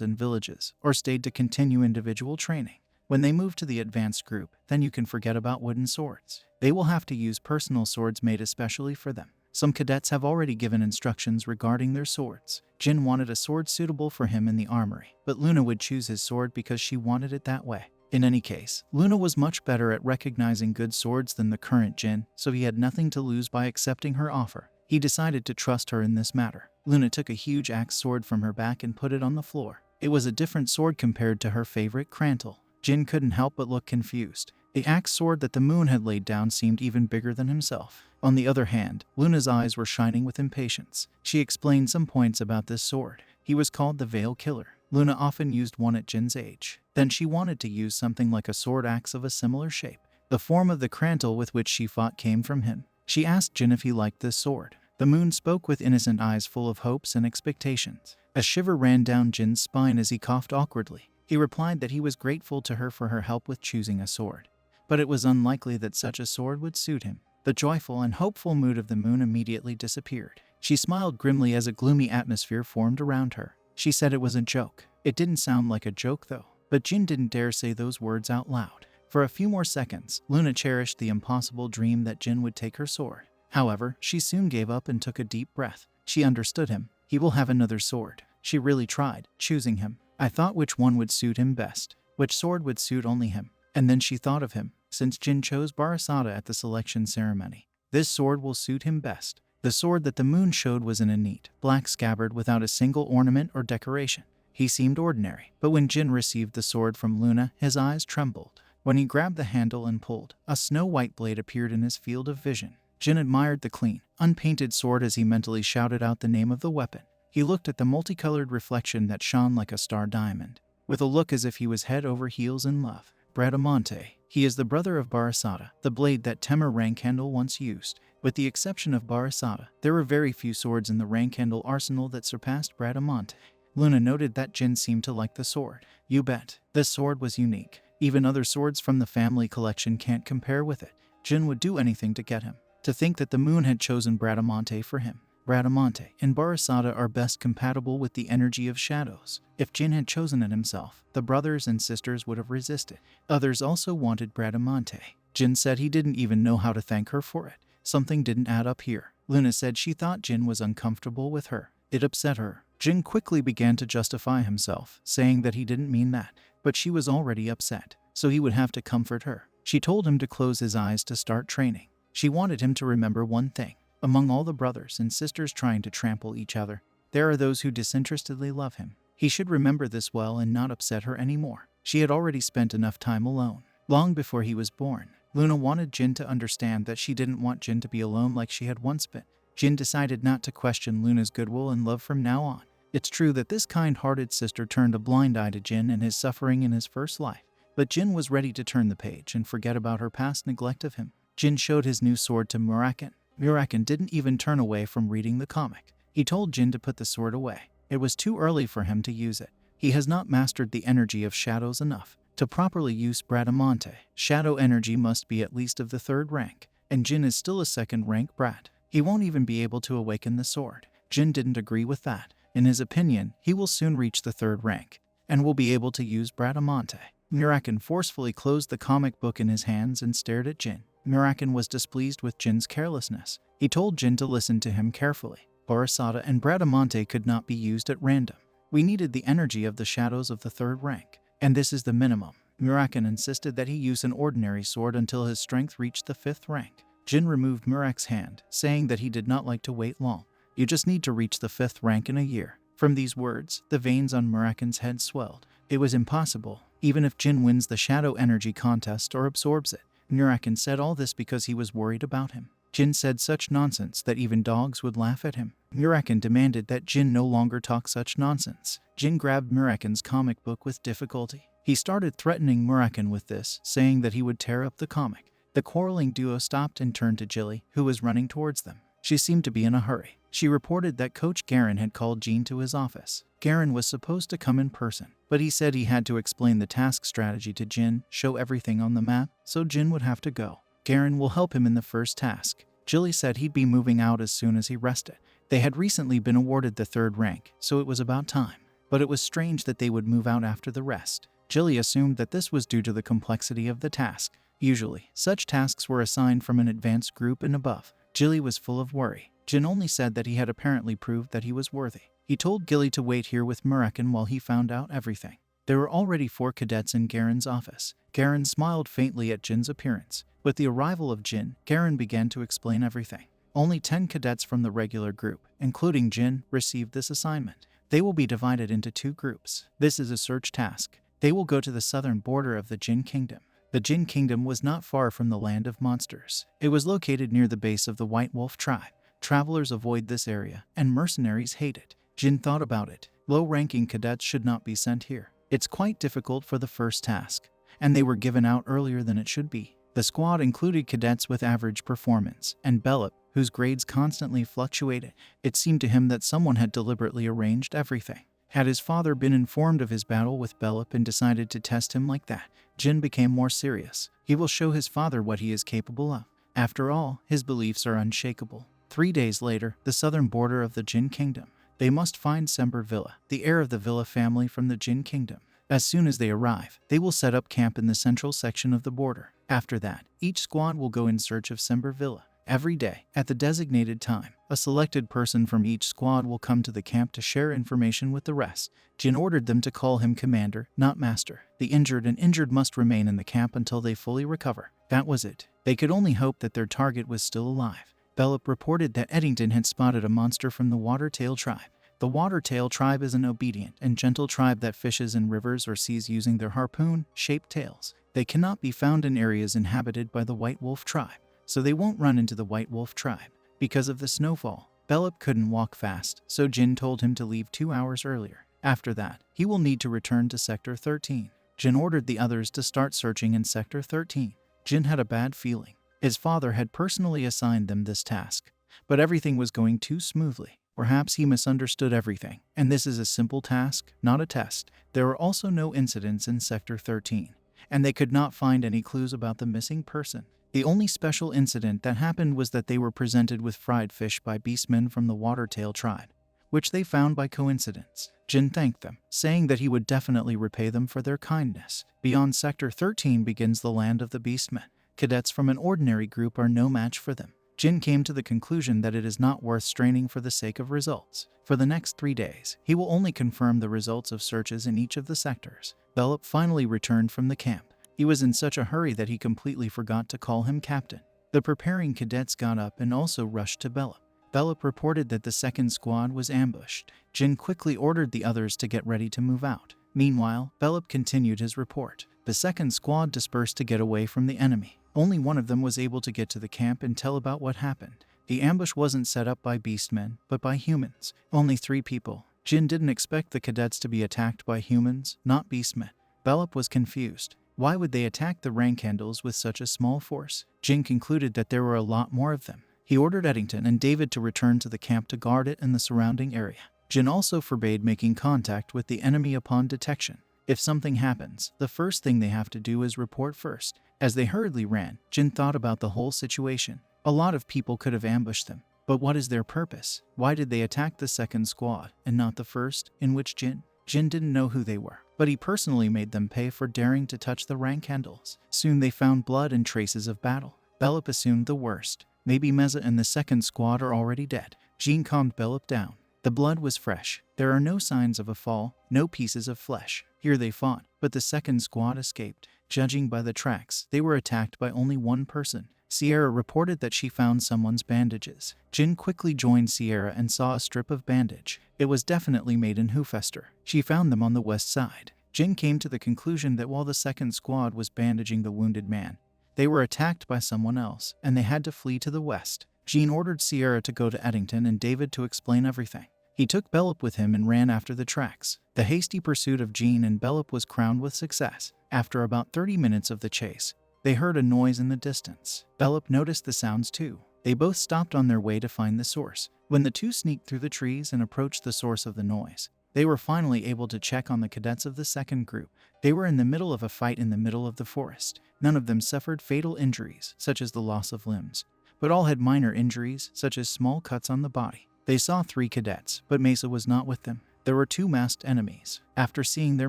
and villages, or stayed to continue individual training. When they move to the advanced group, then you can forget about wooden swords. They will have to use personal swords made especially for them. Some cadets have already given instructions regarding their swords. Jin wanted a sword suitable for him in the armory, but Luna would choose his sword because she wanted it that way. In any case, Luna was much better at recognizing good swords than the current Jin, so he had nothing to lose by accepting her offer. He decided to trust her in this matter. Luna took a huge axe sword from her back and put it on the floor. It was a different sword compared to her favorite Krantil. Jin couldn't help but look confused. The axe sword that the moon had laid down seemed even bigger than himself. On the other hand, Luna's eyes were shining with impatience. She explained some points about this sword. He was called the Veil Killer. Luna often used one at Jin's age. Then she wanted to use something like a sword axe of a similar shape. The form of the crantle with which she fought came from him. She asked Jin if he liked this sword. The moon spoke with innocent eyes full of hopes and expectations. A shiver ran down Jin's spine as he coughed awkwardly. He replied that he was grateful to her for her help with choosing a sword, but it was unlikely that such a sword would suit him. The joyful and hopeful mood of the moon immediately disappeared. She smiled grimly as a gloomy atmosphere formed around her. She said it was a joke. It didn't sound like a joke though, but Jin didn't dare say those words out loud. For a few more seconds, Luna cherished the impossible dream that Jin would take her sword. However, she soon gave up and took a deep breath. She understood him. He will have another sword. She really tried, choosing him. I thought which one would suit him best. Which sword would suit only him. And then she thought of him. Since Jin chose Barasada at the selection ceremony, this sword will suit him best. The sword that the moon showed was in a neat, black scabbard without a single ornament or decoration. He seemed ordinary, but when Jin received the sword from Luna, his eyes trembled. When he grabbed the handle and pulled, a snow-white blade appeared in his field of vision. Jin admired the clean, unpainted sword as he mentally shouted out the name of the weapon. He looked at the multicolored reflection that shone like a star diamond, with a look as if he was head over heels in love. Bradamante. He is the brother of Barasada, the blade that Temur Rankhandle once used. With the exception of Barasada, there were very few swords in the Rankhandle arsenal that surpassed Bradamante. Luna noted that Jin seemed to like the sword. You bet. This sword was unique. Even other swords from the family collection can't compare with it. Jin would do anything to get him. To think that the moon had chosen Bradamante for him. Bradamante and Barasada are best compatible with the energy of shadows. If Jin had chosen it himself, the brothers and sisters would have resisted. Others also wanted Bradamante. Jin said he didn't even know how to thank her for it. Something didn't add up here. Luna said she thought Jin was uncomfortable with her. It upset her. Jin quickly began to justify himself, saying that he didn't mean that, but she was already upset, so he would have to comfort her. She told him to close his eyes to start training. She wanted him to remember one thing. Among all the brothers and sisters trying to trample each other, there are those who disinterestedly love him. He should remember this well and not upset her anymore. She had already spent enough time alone. Long before he was born, Luna wanted Jin to understand that she didn't want Jin to be alone like she had once been. Jin decided not to question Luna's goodwill and love from now on. It's true that this kind-hearted sister turned a blind eye to Jin and his suffering in his first life, but Jin was ready to turn the page and forget about her past neglect of him. Jin showed his new sword to Muraken. Muraken didn't even turn away from reading the comic. He told Jin to put the sword away. It was too early for him to use it. He has not mastered the energy of shadows enough. To properly use Bradamante, shadow energy must be at least of the 3rd rank, and Jin is still a 2nd rank Brad. He won't even be able to awaken the sword. Jin didn't agree with that. In his opinion, he will soon reach the 3rd rank, and will be able to use Bradamante. Muraken forcefully closed the comic book in his hands and stared at Jin. Muraken was displeased with Jin's carelessness. He told Jin to listen to him carefully. Barasada and Bradamante could not be used at random. We needed the energy of the shadows of the 3rd rank, and this is the minimum. Muraken insisted that he use an ordinary sword until his strength reached the 5th rank. Jin removed Muraken's hand, saying that he did not like to wait long. You just need to reach the 5th rank in a year. From these words, the veins on Muraken's head swelled. It was impossible, even if Jin wins the shadow energy contest or absorbs it. Muraken said all this because he was worried about him. Jin said such nonsense that even dogs would laugh at him. Muraken demanded that Jin no longer talk such nonsense. Jin grabbed Muraken's comic book with difficulty. He started threatening Muraken with this, saying that he would tear up the comic. The quarreling duo stopped and turned to Jilly, who was running towards them. She seemed to be in a hurry. She reported that Coach Garen had called Jean to his office. Garen was supposed to come in person, but he said he had to explain the task strategy to Jin, show everything on the map, so Jin would have to go. Garen will help him in the first task. Jilly said he'd be moving out as soon as he rested. They had recently been awarded the 3rd rank, so it was about time. But it was strange that they would move out after the rest. Jilly assumed that this was due to the complexity of the task. Usually, such tasks were assigned from an advanced group and above. Jilly was full of worry. Jin only said that he had apparently proved that he was worthy. He told Gilly to wait here with Muraken while he found out everything. There were already 4 cadets in Garen's office. Garen smiled faintly at Jin's appearance. With the arrival of Jin, Garen began to explain everything. Only 10 cadets from the regular group, including Jin, received this assignment. They will be divided into 2 groups. This is a search task. They will go to the southern border of the Jin Kingdom. The Jin Kingdom was not far from the land of monsters. It was located near the base of the White Wolf tribe. Travelers avoid this area, and mercenaries hate it. Jin thought about it. Low-ranking cadets should not be sent here. It's quite difficult for the first task, and they were given out earlier than it should be. The squad included cadets with average performance, and Bellup, whose grades constantly fluctuated. It seemed to him that someone had deliberately arranged everything. Had his father been informed of his battle with Bellup and decided to test him like that, Jin became more serious. He will show his father what he is capable of. After all, his beliefs are unshakable. 3 days later, the southern border of the Jin Kingdom. They must find Sember Villa, the heir of the Villa family from the Jin Kingdom. As soon as they arrive, they will set up camp in the central section of the border. After that, each squad will go in search of Sember Villa. Every day, at the designated time, a selected person from each squad will come to the camp to share information with the rest. Jin ordered them to call him commander, not master. The injured must remain in the camp until they fully recover. That was it. They could only hope that their target was still alive. Bellup reported that Eddington had spotted a monster from the Watertail tribe. The Watertail tribe is an obedient and gentle tribe that fishes in rivers or seas using their harpoon-shaped tails. They cannot be found in areas inhabited by the White Wolf tribe, so they won't run into the White Wolf tribe. Because of the snowfall, Bellup couldn't walk fast, so Jin told him to leave 2 hours earlier. After that, he will need to return to Sector 13. Jin ordered the others to start searching in Sector 13. Jin had a bad feeling. His father had personally assigned them this task, but everything was going too smoothly. Perhaps he misunderstood everything, and this is a simple task, not a test. There were also no incidents in Sector 13, and they could not find any clues about the missing person. The only special incident that happened was that they were presented with fried fish by beastmen from the Watertail tribe, which they found by coincidence. Jin thanked them, saying that he would definitely repay them for their kindness. Beyond Sector 13 begins the land of the beastmen. Cadets from an ordinary group are no match for them. Jin came to the conclusion that it is not worth straining for the sake of results. For the next 3 days, he will only confirm the results of searches in each of the sectors. Bellup finally returned from the camp. He was in such a hurry that he completely forgot to call him captain. The preparing cadets got up and also rushed to Bellup. Bellup reported that the second squad was ambushed. Jin quickly ordered the others to get ready to move out. Meanwhile, Bellup continued his report. The second squad dispersed to get away from the enemy. Only one of them was able to get to the camp and tell about what happened. The ambush wasn't set up by beastmen, but by humans. Only 3 people. Jin didn't expect the cadets to be attacked by humans, not beastmen. Bellup was confused. Why would they attack the rank handles with such a small force? Jin concluded that there were a lot more of them. He ordered Eddington and David to return to the camp to guard it and the surrounding area. Jin also forbade making contact with the enemy upon detection. If something happens, the first thing they have to do is report first. As they hurriedly ran, Jin thought about the whole situation. A lot of people could have ambushed them. But what is their purpose? Why did they attack the second squad and not the first, in which Jin didn't know who they were, but he personally made them pay for daring to touch the rank handles. Soon they found blood and traces of battle. Bellup assumed the worst. Maybe Meza and the second squad are already dead. Jin calmed Bellup down. The blood was fresh. There are no signs of a fall, no pieces of flesh. Here they fought, but the second squad escaped. Judging by the tracks, they were attacked by only one person. Sierra reported that she found someone's bandages. Jin quickly joined Sierra and saw a strip of bandage. It was definitely made in Hufester. She found them on the west side. Jin came to the conclusion that while the second squad was bandaging the wounded man, they were attacked by someone else, and they had to flee to the west. Jin ordered Sierra to go to Eddington and David to explain everything. He took Bellup with him and ran after the tracks. The hasty pursuit of Jin and Bellup was crowned with success. After about 30 minutes of the chase, they heard a noise in the distance. Bellup noticed the sounds too. They both stopped on their way to find the source. When the two sneaked through the trees and approached the source of the noise, they were finally able to check on the cadets of the second group. They were in the middle of a fight in the middle of the forest. None of them suffered fatal injuries, such as the loss of limbs, but all had minor injuries, such as small cuts on the body. They saw 3 cadets, but Mesa was not with them. There were 2 masked enemies. After seeing their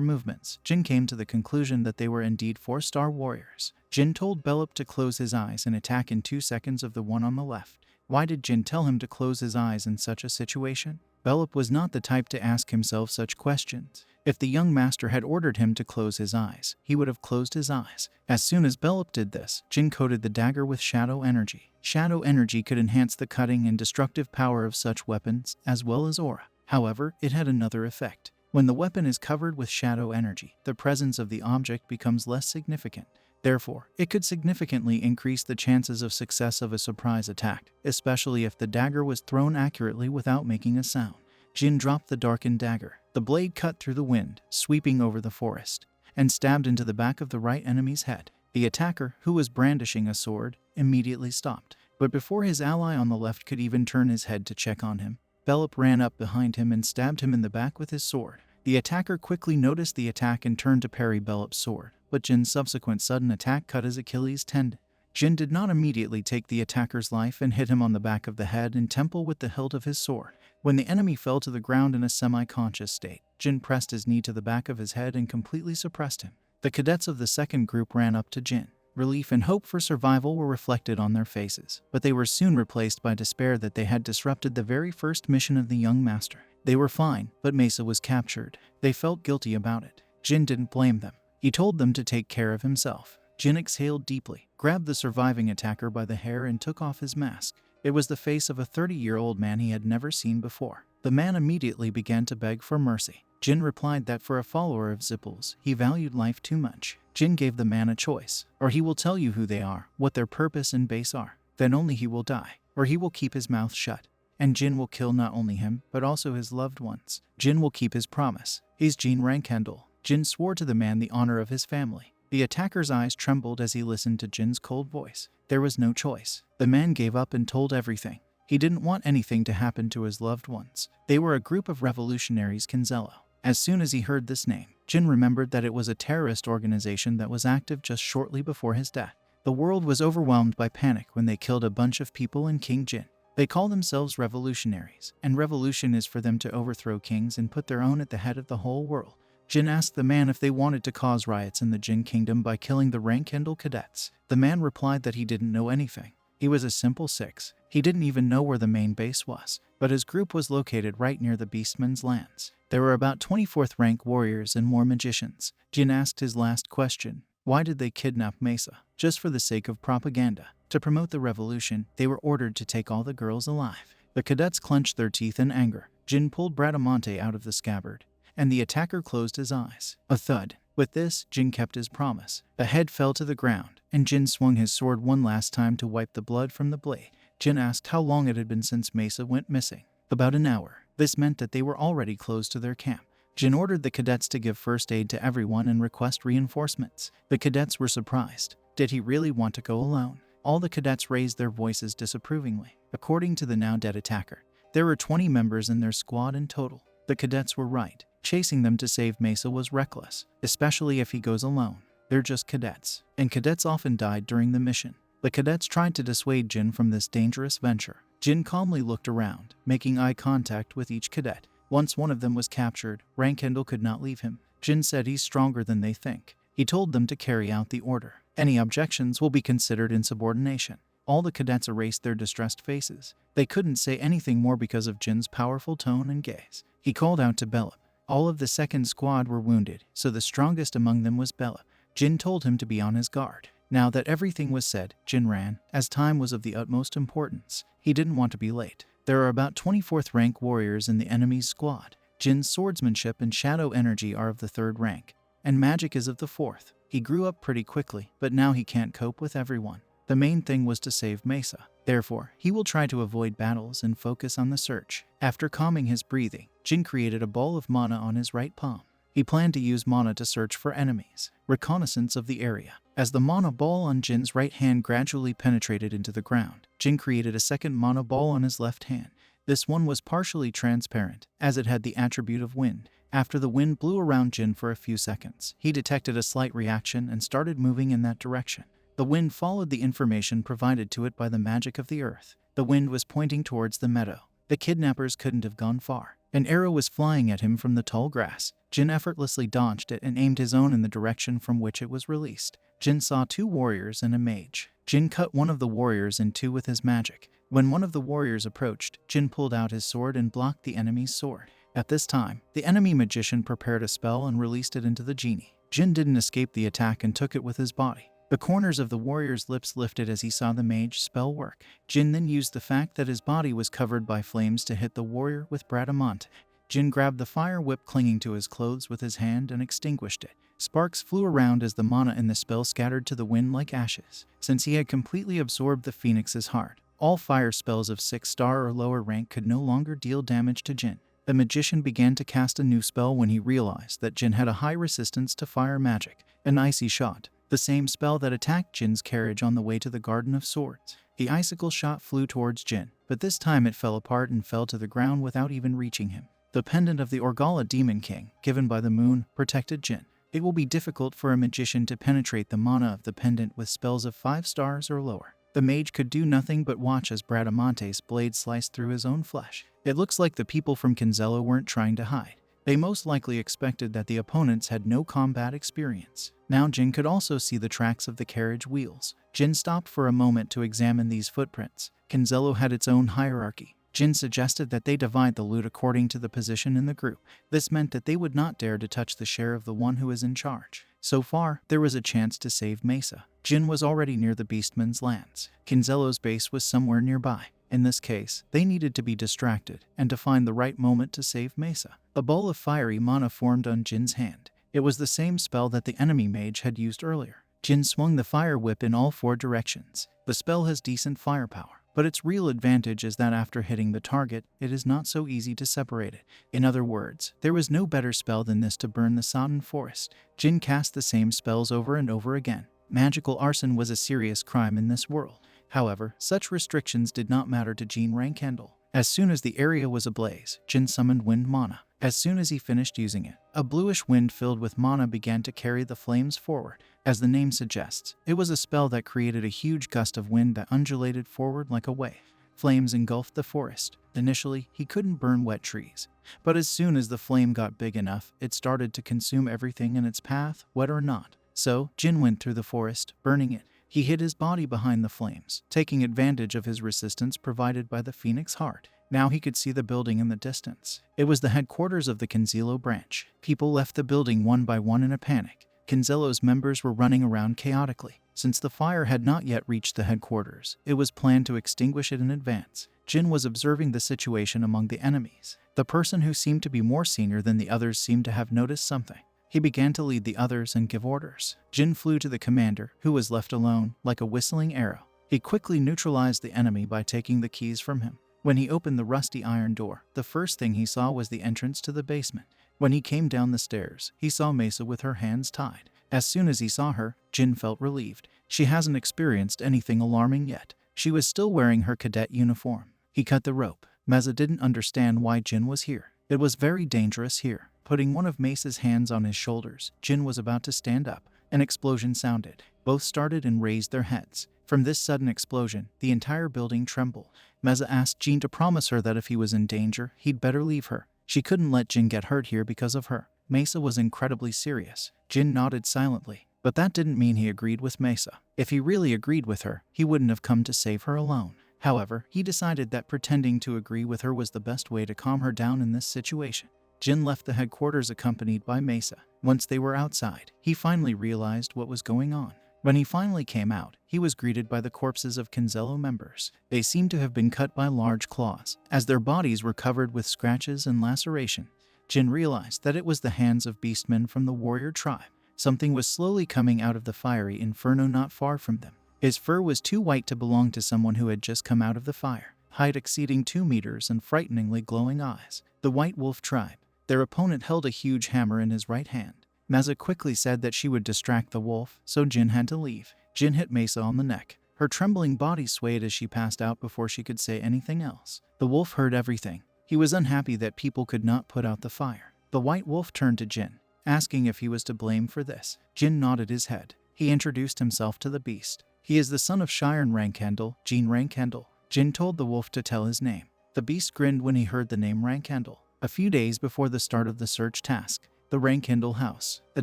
movements, Jin came to the conclusion that they were indeed 4-star warriors. Jin told Bellup to close his eyes and attack in 2 seconds of the one on the left. Why did Jin tell him to close his eyes in such a situation? Bellup was not the type to ask himself such questions. If the young master had ordered him to close his eyes, he would have closed his eyes. As soon as Bellup did this, Jin coated the dagger with shadow energy. Shadow energy could enhance the cutting and destructive power of such weapons, as well as aura. However, it had another effect. When the weapon is covered with shadow energy, the presence of the object becomes less significant. Therefore, it could significantly increase the chances of success of a surprise attack, especially if the dagger was thrown accurately without making a sound. Jin dropped the darkened dagger. The blade cut through the wind, sweeping over the forest, and stabbed into the back of the right enemy's head. The attacker, who was brandishing a sword, immediately stopped. But before his ally on the left could even turn his head to check on him, Belop ran up behind him and stabbed him in the back with his sword. The attacker quickly noticed the attack and turned to parry Belop's sword, but Jin's subsequent sudden attack cut his Achilles tendon. Jin did not immediately take the attacker's life and hit him on the back of the head and temple with the hilt of his sword. When the enemy fell to the ground in a semi-conscious state, Jin pressed his knee to the back of his head and completely suppressed him. The cadets of the second group ran up to Jin. Relief and hope for survival were reflected on their faces, but they were soon replaced by despair that they had disrupted the very first mission of the young master. They were fine, but Mesa was captured. They felt guilty about it. Jin didn't blame them. He told them to take care of himself. Jin exhaled deeply, grabbed the surviving attacker by the hair and took off his mask. It was the face of a 30-year-old man he had never seen before. The man immediately began to beg for mercy. Jin replied that for a follower of Zippel's, he valued life too much. Jin gave the man a choice, or he will tell you who they are, what their purpose and base are. Then only he will die, or he will keep his mouth shut. And Jin will kill not only him, but also his loved ones. Jin will keep his promise. He's Jin Rankendel. Jin swore to the man the honor of his family. The attacker's eyes trembled as he listened to Jin's cold voice. There was no choice. The man gave up and told everything. He didn't want anything to happen to his loved ones. They were a group of revolutionaries Kinzello. As soon as he heard this name, Jin remembered that it was a terrorist organization that was active just shortly before his death. The world was overwhelmed by panic when they killed a bunch of people in King Jin. They call themselves revolutionaries, and revolution is for them to overthrow kings and put their own at the head of the whole world. Jin asked the man if they wanted to cause riots in the Jin kingdom by killing the Rankendel cadets. The man replied that he didn't know anything. He was a simple 6. He didn't even know where the main base was, but his group was located right near the Beastman's lands. There were about 24th rank warriors and more magicians. Jin asked his last question. Why did they kidnap Mesa? Just for the sake of propaganda. To promote the revolution, they were ordered to take all the girls alive. The cadets clenched their teeth in anger. Jin pulled Bradamante out of the scabbard, and the attacker closed his eyes. A thud. With this, Jin kept his promise. The head fell to the ground, and Jin swung his sword one last time to wipe the blood from the blade. Jin asked how long it had been since Mesa went missing. About an hour. This meant that they were already close to their camp. Jin ordered the cadets to give first aid to everyone and request reinforcements. The cadets were surprised. Did he really want to go alone? All the cadets raised their voices disapprovingly. According to the now-dead attacker, there were 20 members in their squad in total. The cadets were right. Chasing them to save Mesa was reckless, especially if he goes alone. They're just cadets, and cadets often died during the mission. The cadets tried to dissuade Jin from this dangerous venture. Jin calmly looked around, making eye contact with each cadet. Once one of them was captured, Rankendel could not leave him. Jin said he's stronger than they think. He told them to carry out the order. Any objections will be considered insubordination. All the cadets erased their distressed faces. They couldn't say anything more because of Jin's powerful tone and gaze. He called out to Belop. All of the second squad were wounded, so the strongest among them was Belop. Jin told him to be on his guard. Now that everything was said, Jin ran, as time was of the utmost importance. He didn't want to be late. There are about 24th rank warriors in the enemy's squad. Jin's swordsmanship and shadow energy are of the 3rd rank, and magic is of the 4th. He grew up pretty quickly, but now he can't cope with everyone. The main thing was to save Mesa. Therefore, he will try to avoid battles and focus on the search. After calming his breathing, Jin created a ball of mana on his right palm. He planned to use mana to search for enemies. Reconnaissance of the area. As the mana ball on Jin's right hand gradually penetrated into the ground, Jin created a second mana ball on his left hand. This one was partially transparent, as it had the attribute of wind. After the wind blew around Jin for a few seconds, he detected a slight reaction and started moving in that direction. The wind followed the information provided to it by the magic of the earth. The wind was pointing towards the meadow. The kidnappers couldn't have gone far. An arrow was flying at him from the tall grass. Jin effortlessly dodged it and aimed his own in the direction from which it was released. Jin saw 2 warriors and a mage. Jin cut one of the warriors in 2 with his magic. When one of the warriors approached, Jin pulled out his sword and blocked the enemy's sword. At this time, the enemy magician prepared a spell and released it into the genie. Jin didn't escape the attack and took it with his body. The corners of the warrior's lips lifted as he saw the mage spell work. Jin then used the fact that his body was covered by flames to hit the warrior with Bradamante. Jin grabbed the fire whip clinging to his clothes with his hand and extinguished it. Sparks flew around as the mana in the spell scattered to the wind like ashes. Since he had completely absorbed the Phoenix's heart, all fire spells of 6-star or lower rank could no longer deal damage to Jin. The magician began to cast a new spell when he realized that Jin had a high resistance to fire magic, an icy shot, the same spell that attacked Jin's carriage on the way to the Garden of Swords. The icicle shot flew towards Jin, but this time it fell apart and fell to the ground without even reaching him. The pendant of the Orgala Demon King, given by the moon, protected Jin. It will be difficult for a magician to penetrate the mana of the pendant with spells of 5 stars or lower. The mage could do nothing but watch as Bradamante's blade sliced through his own flesh. It looks like the people from Kinzello weren't trying to hide. They most likely expected that the opponents had no combat experience. Now Jin could also see the tracks of the carriage wheels. Jin stopped for a moment to examine these footprints. Kinzello had its own hierarchy. Jin suggested that they divide the loot according to the position in the group. This meant that they would not dare to touch the share of the one who is in charge. So far, there was a chance to save Mesa. Jin was already near the Beastman's lands. Kinzello's base was somewhere nearby. In this case, they needed to be distracted and to find the right moment to save Mesa. A ball of fiery mana formed on Jin's hand. It was the same spell that the enemy mage had used earlier. Jin swung the fire whip in all 4 directions. The spell has decent firepower, but its real advantage is that after hitting the target, it is not so easy to separate it. In other words, there was no better spell than this to burn the sodden forest. Jin cast the same spells over and over again. Magical arson was a serious crime in this world. However, such restrictions did not matter to Jin Rankendel. As soon as the area was ablaze, Jin summoned wind mana. As soon as he finished using it, a bluish wind filled with mana began to carry the flames forward. As the name suggests, it was a spell that created a huge gust of wind that undulated forward like a wave. Flames engulfed the forest. Initially, he couldn't burn wet trees, but as soon as the flame got big enough, it started to consume everything in its path, wet or not. So, Jin went through the forest, burning it. He hid his body behind the flames, taking advantage of his resistance provided by the Phoenix Heart. Now he could see the building in the distance. It was the headquarters of the Kinzello branch. People left the building one by one in a panic. Kinzello's members were running around chaotically. Since the fire had not yet reached the headquarters, it was planned to extinguish it in advance. Jin was observing the situation among the enemies. The person who seemed to be more senior than the others seemed to have noticed something. He began to lead the others and give orders. Jin flew to the commander, who was left alone, like a whistling arrow. He quickly neutralized the enemy by taking the keys from him. When he opened the rusty iron door, the first thing he saw was the entrance to the basement. When he came down the stairs, he saw Mesa with her hands tied. As soon as he saw her, Jin felt relieved. She hasn't experienced anything alarming yet. She was still wearing her cadet uniform. He cut the rope. Mesa didn't understand why Jin was here. It was very dangerous here. Putting one of Mesa's hands on his shoulders, Jin was about to stand up. An explosion sounded. Both started and raised their heads. From this sudden explosion, the entire building trembled. Mesa asked Jin to promise her that if he was in danger, he'd better leave her. She couldn't let Jin get hurt here because of her. Mesa was incredibly serious. Jin nodded silently, but that didn't mean he agreed with Mesa. If he really agreed with her, he wouldn't have come to save her alone. However, he decided that pretending to agree with her was the best way to calm her down in this situation. Jin left the headquarters accompanied by Mesa. Once they were outside, he finally realized what was going on. When he finally came out, he was greeted by the corpses of Kinzello members. They seemed to have been cut by large claws, as their bodies were covered with scratches and laceration. Jin realized that it was the hands of beastmen from the warrior tribe. Something was slowly coming out of the fiery inferno not far from them. His fur was too white to belong to someone who had just come out of the fire. Height exceeding 2 meters and frighteningly glowing eyes. The White Wolf tribe. Their opponent held a huge hammer in his right hand. Mesa quickly said that she would distract the wolf, so Jin had to leave. Jin hit Mesa on the neck. Her trembling body swayed as she passed out before she could say anything else. The wolf heard everything. He was unhappy that people could not put out the fire. The White Wolf turned to Jin, asking if he was to blame for this. Jin nodded his head. He introduced himself to the beast. He is the son of Shiren Rankendel, Jin Rankendel. Jin told the wolf to tell his name. The beast grinned when he heard the name Rankendel. A few days before the start of the search task, the Rankendel house. The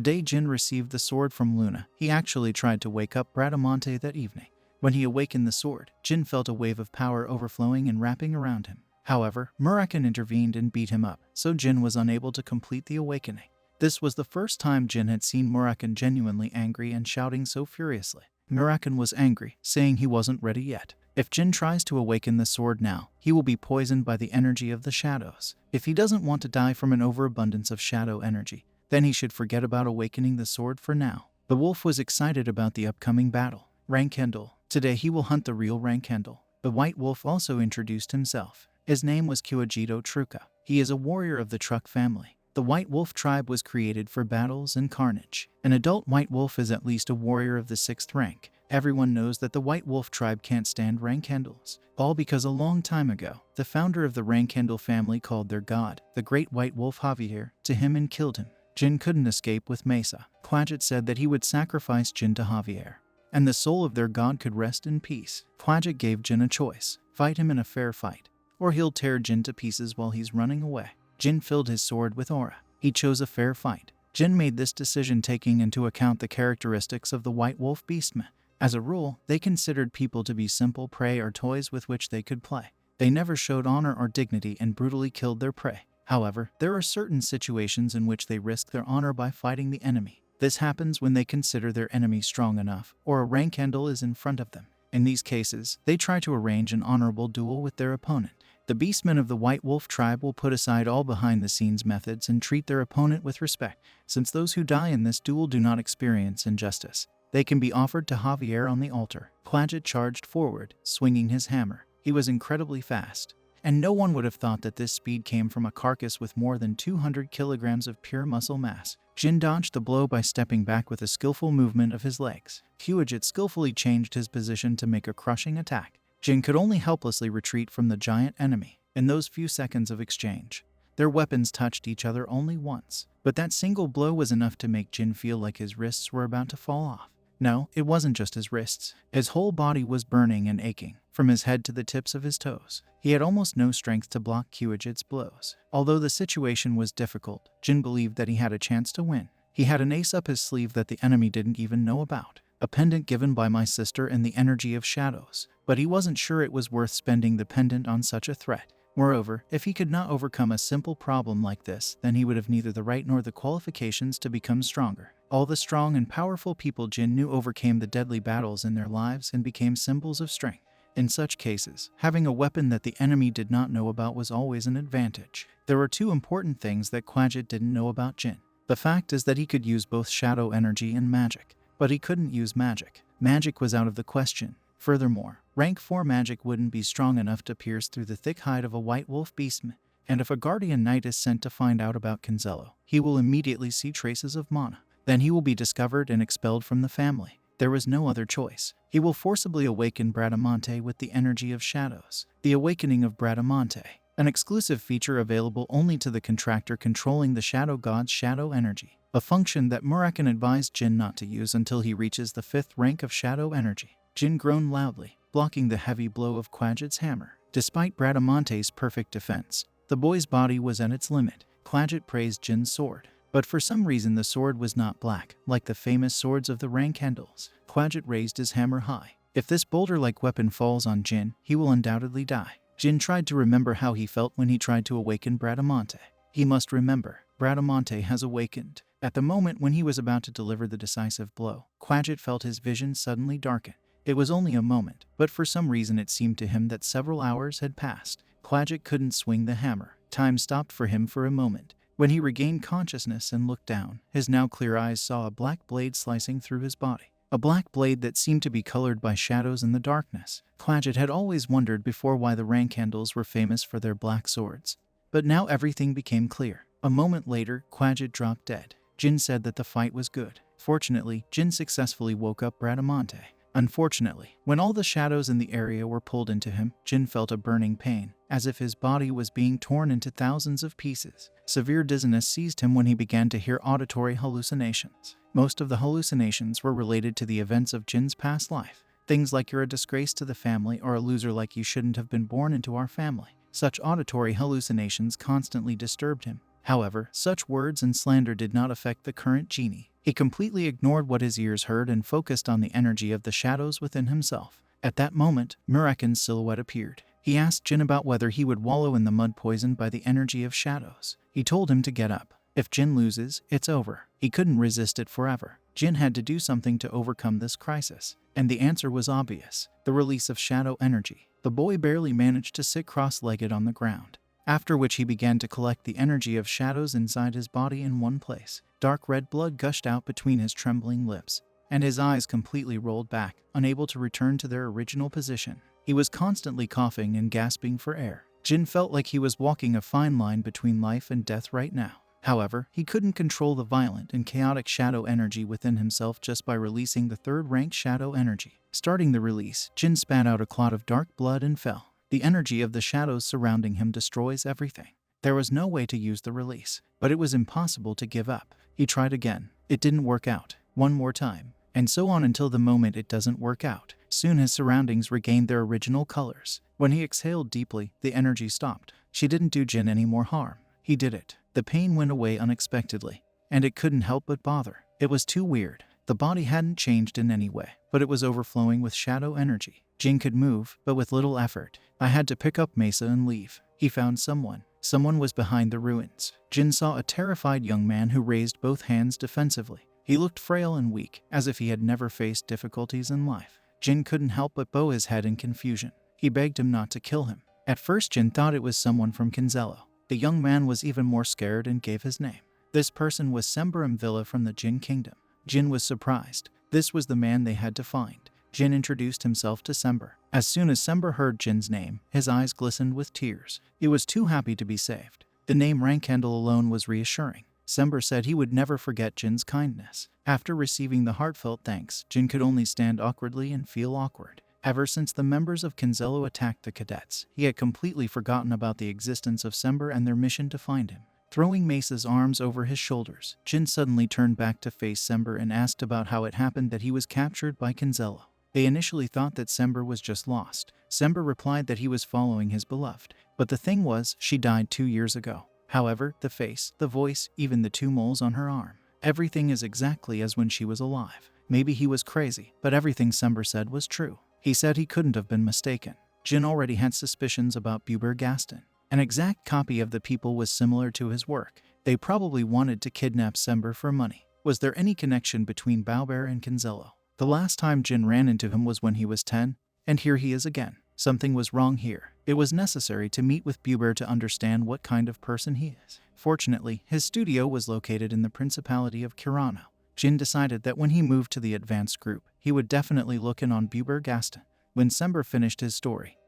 day Jin received the sword from Luna, he actually tried to wake up Bradamante that evening. When he awakened the sword, Jin felt a wave of power overflowing and wrapping around him. However, Murakan intervened and beat him up, so Jin was unable to complete the awakening. This was the first time Jin had seen Murakan genuinely angry and shouting so furiously. Murakan was angry, saying he wasn't ready yet. If Jin tries to awaken the sword now, he will be poisoned by the energy of the shadows. If he doesn't want to die from an overabundance of shadow energy, Then he should forget about awakening the sword for now. The wolf was excited about the upcoming battle. Rankendel. Today he will hunt the real Rankendel. The white wolf also introduced himself. His name was Kuajito Truka. He is a warrior of the Truk family. The white wolf tribe was created for battles and carnage. An adult white wolf is at least a warrior of the 6th rank. Everyone knows that the white wolf tribe can't stand Rankendels, all because a long time ago, the founder of the Rankendel family called their god, the great white wolf Javier, to him and killed him. Jin couldn't escape with Mesa. Quajit said that he would sacrifice Jin to Javier, and the soul of their god could rest in peace. Quajit gave Jin a choice: fight him in a fair fight, or he'll tear Jin to pieces while he's running away. Jin filled his sword with aura. He chose a fair fight. Jin made this decision taking into account the characteristics of the white wolf beastmen. As a rule, they considered people to be simple prey or toys with which they could play. They never showed honor or dignity and brutally killed their prey. However, there are certain situations in which they risk their honor by fighting the enemy. This happens when they consider their enemy strong enough, or a Rankendel is in front of them. In these cases, they try to arrange an honorable duel with their opponent. The beastmen of the white wolf tribe will put aside all behind-the-scenes methods and treat their opponent with respect. Since those who die in this duel do not experience injustice, they can be offered to Javier on the altar. Quajit charged forward, swinging his hammer. He was incredibly fast, and no one would have thought that this speed came from a carcass with more than 200 kilograms of pure muscle mass. Jin dodged the blow by stepping back with a skillful movement of his legs. Kuajit skillfully changed his position to make a crushing attack. Jin could only helplessly retreat from the giant enemy. In those few seconds of exchange, their weapons touched each other only once. But that single blow was enough to make Jin feel like his wrists were about to fall off. No, it wasn't just his wrists. His whole body was burning and aching, from his head to the tips of his toes. He had almost no strength to block Kuajit's blows. Although the situation was difficult, Jin believed that he had a chance to win. He had an ace up his sleeve that the enemy didn't even know about. A pendant given by my sister in the energy of shadows. But he wasn't sure it was worth spending the pendant on such a threat. Moreover, if he could not overcome a simple problem like this, then he would have neither the right nor the qualifications to become stronger. All the strong and powerful people Jin knew overcame the deadly battles in their lives and became symbols of strength. In such cases, having a weapon that the enemy did not know about was always an advantage. There were two important things that Quajit didn't know about Jin. The fact is that he could use both shadow energy and magic, but he couldn't use magic. Magic was out of the question. Furthermore, rank 4 magic wouldn't be strong enough to pierce through the thick hide of a white wolf beastman. And if a guardian knight is sent to find out about Kinzello, he will immediately see traces of mana. Then he will be discovered and expelled from the family. There was no other choice. He will forcibly awaken Bradamante with the energy of shadows. The awakening of Bradamante, an exclusive feature available only to the contractor controlling the shadow god's shadow energy, a function that Murakan advised Jin not to use until he reaches the 5th rank of shadow energy. Jin groaned loudly, blocking the heavy blow of Quajit's hammer. Despite Bradamante's perfect defense, the boy's body was at its limit. Quajit praised Jin's sword, but for some reason the sword was not black, like the famous swords of the Rankendels. Quajit raised his hammer high. If this boulder-like weapon falls on Jin, he will undoubtedly die. Jin tried to remember how he felt when he tried to awaken Bradamante. He must remember, Bradamante has awakened. At the moment when he was about to deliver the decisive blow, Quajit felt his vision suddenly darken. It was only a moment, but for some reason it seemed to him that several hours had passed. Quajit couldn't swing the hammer. Time stopped for him for a moment. When he regained consciousness and looked down, his now clear eyes saw a black blade slicing through his body. A black blade that seemed to be colored by shadows in the darkness. Quajit had always wondered before why the Rankendels were famous for their black swords. But now everything became clear. A moment later, Quajit dropped dead. Jin said that the fight was good. Fortunately, Jin successfully woke up Bradamante. Unfortunately, when all the shadows in the area were pulled into him, Jin felt a burning pain, as if his body was being torn into thousands of pieces. Severe dizziness seized him when he began to hear auditory hallucinations. Most of the hallucinations were related to the events of Jin's past life. Things like you're a disgrace to the family or a loser like you shouldn't have been born into our family. Such auditory hallucinations constantly disturbed him. However, such words and slander did not affect the current genie. He completely ignored what his ears heard and focused on the energy of the shadows within himself. At that moment, Murakan's silhouette appeared. He asked Jin about whether he would wallow in the mud poisoned by the energy of shadows. He told him to get up. If Jin loses, it's over. He couldn't resist it forever. Jin had to do something to overcome this crisis. And the answer was obvious: the release of shadow energy. The boy barely managed to sit cross-legged on the ground, after which he began to collect the energy of shadows inside his body in one place. Dark red blood gushed out between his trembling lips, and his eyes completely rolled back, unable to return to their original position. He was constantly coughing and gasping for air. Jin felt like he was walking a fine line between life and death right now. However, he couldn't control the violent and chaotic shadow energy within himself just by releasing the third-ranked shadow energy. Starting the release, Jin spat out a clot of dark blood and fell. The energy of the shadows surrounding him destroys everything. There was no way to use the release, but it was impossible to give up. He tried again. It didn't work out. One more time. And so on until the moment it doesn't work out. Soon his surroundings regained their original colors. When he exhaled deeply, the energy stopped. She didn't do Jin any more harm. He did it. The pain went away unexpectedly, and it couldn't help but bother. It was too weird. The body hadn't changed in any way, but it was overflowing with shadow energy. Jin could move, but with little effort. I had to pick up Mesa and leave. He found someone. Someone was behind the ruins. Jin saw a terrified young man who raised both hands defensively. He looked frail and weak, as if he had never faced difficulties in life. Jin couldn't help but bow his head in confusion. He begged him not to kill him. At first Jin thought it was someone from Kinzello. The young man was even more scared and gave his name. This person was Sembaram Villa from the Jin Kingdom. Jin was surprised. This was the man they had to find. Jin introduced himself to Sember. As soon as Sember heard Jin's name, his eyes glistened with tears. He was too happy to be saved. The name Rankhandle alone was reassuring. Sember said he would never forget Jin's kindness. After receiving the heartfelt thanks, Jin could only stand awkwardly and feel awkward. Ever since the members of Kinzello attacked the cadets, he had completely forgotten about the existence of Sember and their mission to find him. Throwing Mesa's arms over his shoulders, Jin suddenly turned back to face Sember and asked about how it happened that he was captured by Kinzello. They initially thought that Sember was just lost. Sember replied that he was following his beloved. But the thing was, she died 2 years ago. However, the face, the voice, even the 2 moles on her arm, everything is exactly as when she was alive. Maybe he was crazy, but everything Sember said was true. He said he couldn't have been mistaken. Jin already had suspicions about Buber Gaston. An exact copy of the people was similar to his work. They probably wanted to kidnap Sember for money. Was there any connection between Baobear and Kinzello? The last time Jin ran into him was when he was 10, and here he is again. Something was wrong here. It was necessary to meet with Buber to understand what kind of person he is. Fortunately, his studio was located in the Principality of Kirano. Jin decided that when he moved to the advanced group, he would definitely look in on Buber Gaston. When Sember finished his story,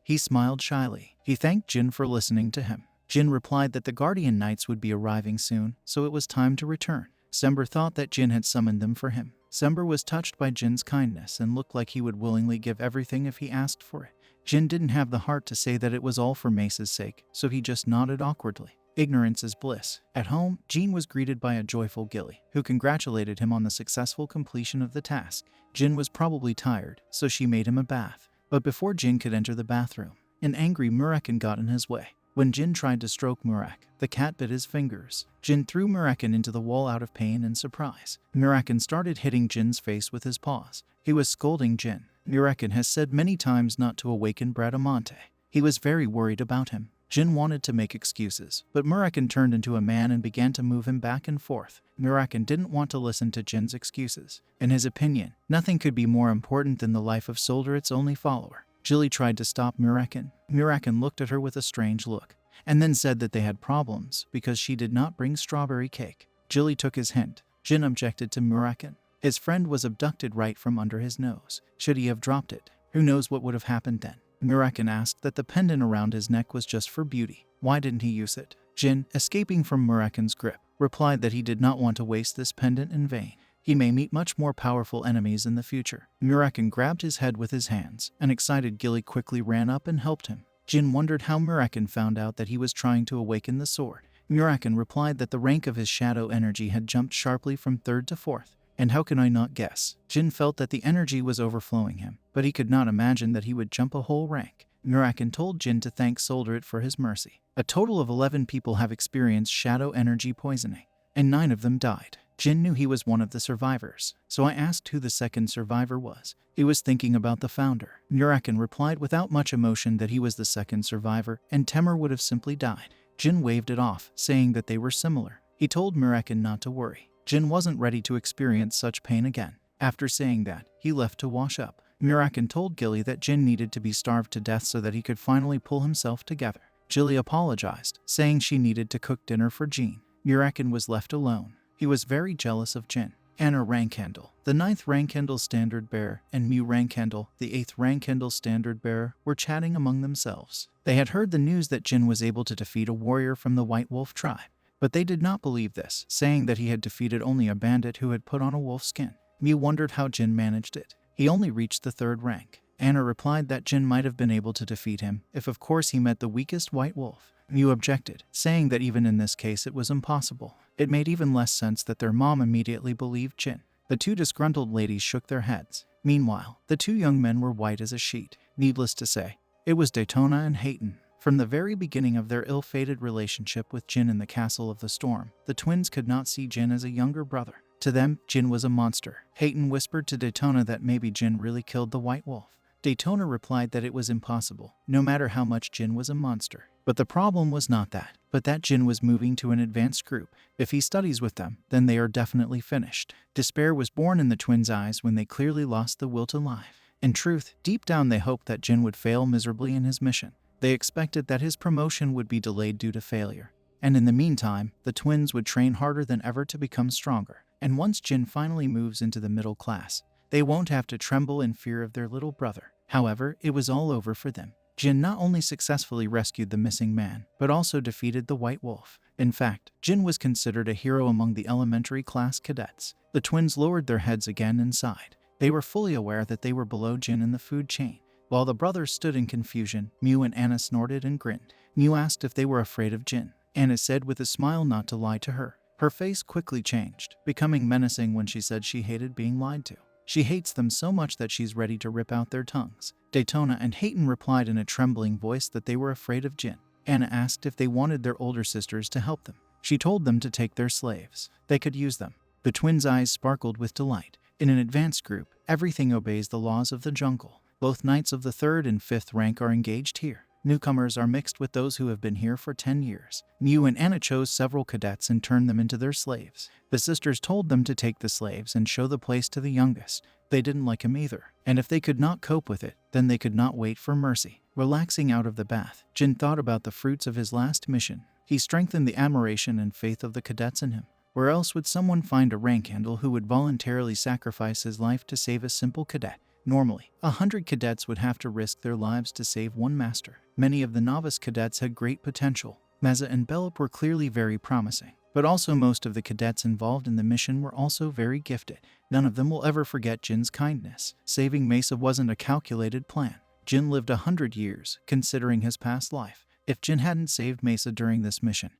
he smiled shyly. He thanked Jin for listening to him. Jin replied that the Guardian Knights would be arriving soon, so it was time to return. Sember thought that Jin had summoned them for him. Sember was touched by Jin's kindness and looked like he would willingly give everything if he asked for it. Jin didn't have the heart to say that it was all for Mesa's sake, so he just nodded awkwardly. Ignorance is bliss. At home, Jin was greeted by a joyful Gilly, who congratulated him on the successful completion of the task. Jin was probably tired, so she made him a bath. But before Jin could enter the bathroom, an angry Muraken got in his way. When Jin tried to stroke Murak, the cat bit his fingers. Jin threw Muraken into the wall out of pain and surprise. Muraken started hitting Jin's face with his paws. He was scolding Jin. Muraken has said many times not to awaken Bradamante. He was very worried about him. Jin wanted to make excuses, but Muraken turned into a man and began to move him back and forth. Muraken didn't want to listen to Jin's excuses. In his opinion, nothing could be more important than the life of Solder, its only follower. Jilly tried to stop Muraken. Muraken looked at her with a strange look, and then said that they had problems because she did not bring strawberry cake. Jilly took his hint. Jin objected to Muraken. His friend was abducted right from under his nose. Should he have dropped it? Who knows what would have happened then? Muraken asked that the pendant around his neck was just for beauty. Why didn't he use it? Jin, escaping from Muraken's grip, replied that he did not want to waste this pendant in vain. He may meet much more powerful enemies in the future. Muraken grabbed his head with his hands. An excited Gilly quickly ran up and helped him. Jin wondered how Muraken found out that he was trying to awaken the sword. Muraken replied that the rank of his shadow energy had jumped sharply from 3rd to 4th. And how can I not guess? Jin felt that the energy was overflowing him, but he could not imagine that he would jump a whole rank. Muraken told Jin to thank Solderit for his mercy. A total of 11 people have experienced shadow energy poisoning, and 9 of them died. Jin knew he was one of the survivors, so I asked who the second survivor was. He was thinking about the founder. Muraken replied without much emotion that he was the second survivor, and Temur would have simply died. Jin waved it off, saying that they were similar. He told Muraken not to worry. Jin wasn't ready to experience such pain again. After saying that, he left to wash up. Muraken told Gilly that Jin needed to be starved to death so that he could finally pull himself together. Gilly apologized, saying she needed to cook dinner for Jin. Muraken was left alone. He was very jealous of Jin. Anna rank handle, the 9th rank handle standard bearer, and Mu rank handle, the 8th rank handle standard bearer, were chatting among themselves. They had heard the news that Jin was able to defeat a warrior from the White Wolf tribe, but they did not believe this, saying that he had defeated only a bandit who had put on a wolf skin. Mu wondered how Jin managed it. He only reached the 3rd rank. Anna replied that Jin might have been able to defeat him if of course he met the weakest white wolf. Mu objected, saying that even in this case it was impossible. It made even less sense that their mom immediately believed Jin. The two disgruntled ladies shook their heads. Meanwhile, the two young men were white as a sheet. Needless to say, it was Daytona and Hayton. From the very beginning of their ill-fated relationship with Jin in the Castle of the Storm, the twins could not see Jin as a younger brother. To them, Jin was a monster. Hayton whispered to Daytona that maybe Jin really killed the White Wolf. Daytona replied that it was impossible, no matter how much Jin was a monster. But the problem was not that, but that Jin was moving to an advanced group. If he studies with them, then they are definitely finished. Despair was born in the twins' eyes when they clearly lost the will to live. In truth, deep down they hoped that Jin would fail miserably in his mission. They expected that his promotion would be delayed due to failure. And in the meantime, the twins would train harder than ever to become stronger. And once Jin finally moves into the middle class, they won't have to tremble in fear of their little brother. However, it was all over for them. Jin not only successfully rescued the missing man, but also defeated the White Wolf. In fact, Jin was considered a hero among the elementary class cadets. The twins lowered their heads again and sighed. They were fully aware that they were below Jin in the food chain. While the brothers stood in confusion, Mu and Anna snorted and grinned. Mu asked if they were afraid of Jin. Anna said with a smile not to lie to her. Her face quickly changed, becoming menacing when she said she hated being lied to. She hates them so much that she's ready to rip out their tongues. Daytona and Hayton replied in a trembling voice that they were afraid of Jin. Anna asked if they wanted their older sisters to help them. She told them to take their slaves. They could use them. The twins' eyes sparkled with delight. In an advanced group, everything obeys the laws of the jungle. Both knights of the 3rd and 5th rank are engaged here. Newcomers are mixed with those who have been here for 10 years. Mu and Anna chose several cadets and turned them into their slaves. The sisters told them to take the slaves and show the place to the youngest. They didn't like him either, and if they could not cope with it, then they could not wait for mercy. Relaxing out of the bath, Jin thought about the fruits of his last mission. He strengthened the admiration and faith of the cadets in him. Where else would someone find a rank handle who would voluntarily sacrifice his life to save a simple cadet? Normally, 100 cadets would have to risk their lives to save one master. Many of the novice cadets had great potential. Meza and Belop were clearly very promising, but also most of the cadets involved in the mission were also very gifted. None of them will ever forget Jin's kindness. Saving Mesa wasn't a calculated plan. Jin lived 100 years, considering his past life. If Jin hadn't saved Mesa during this mission,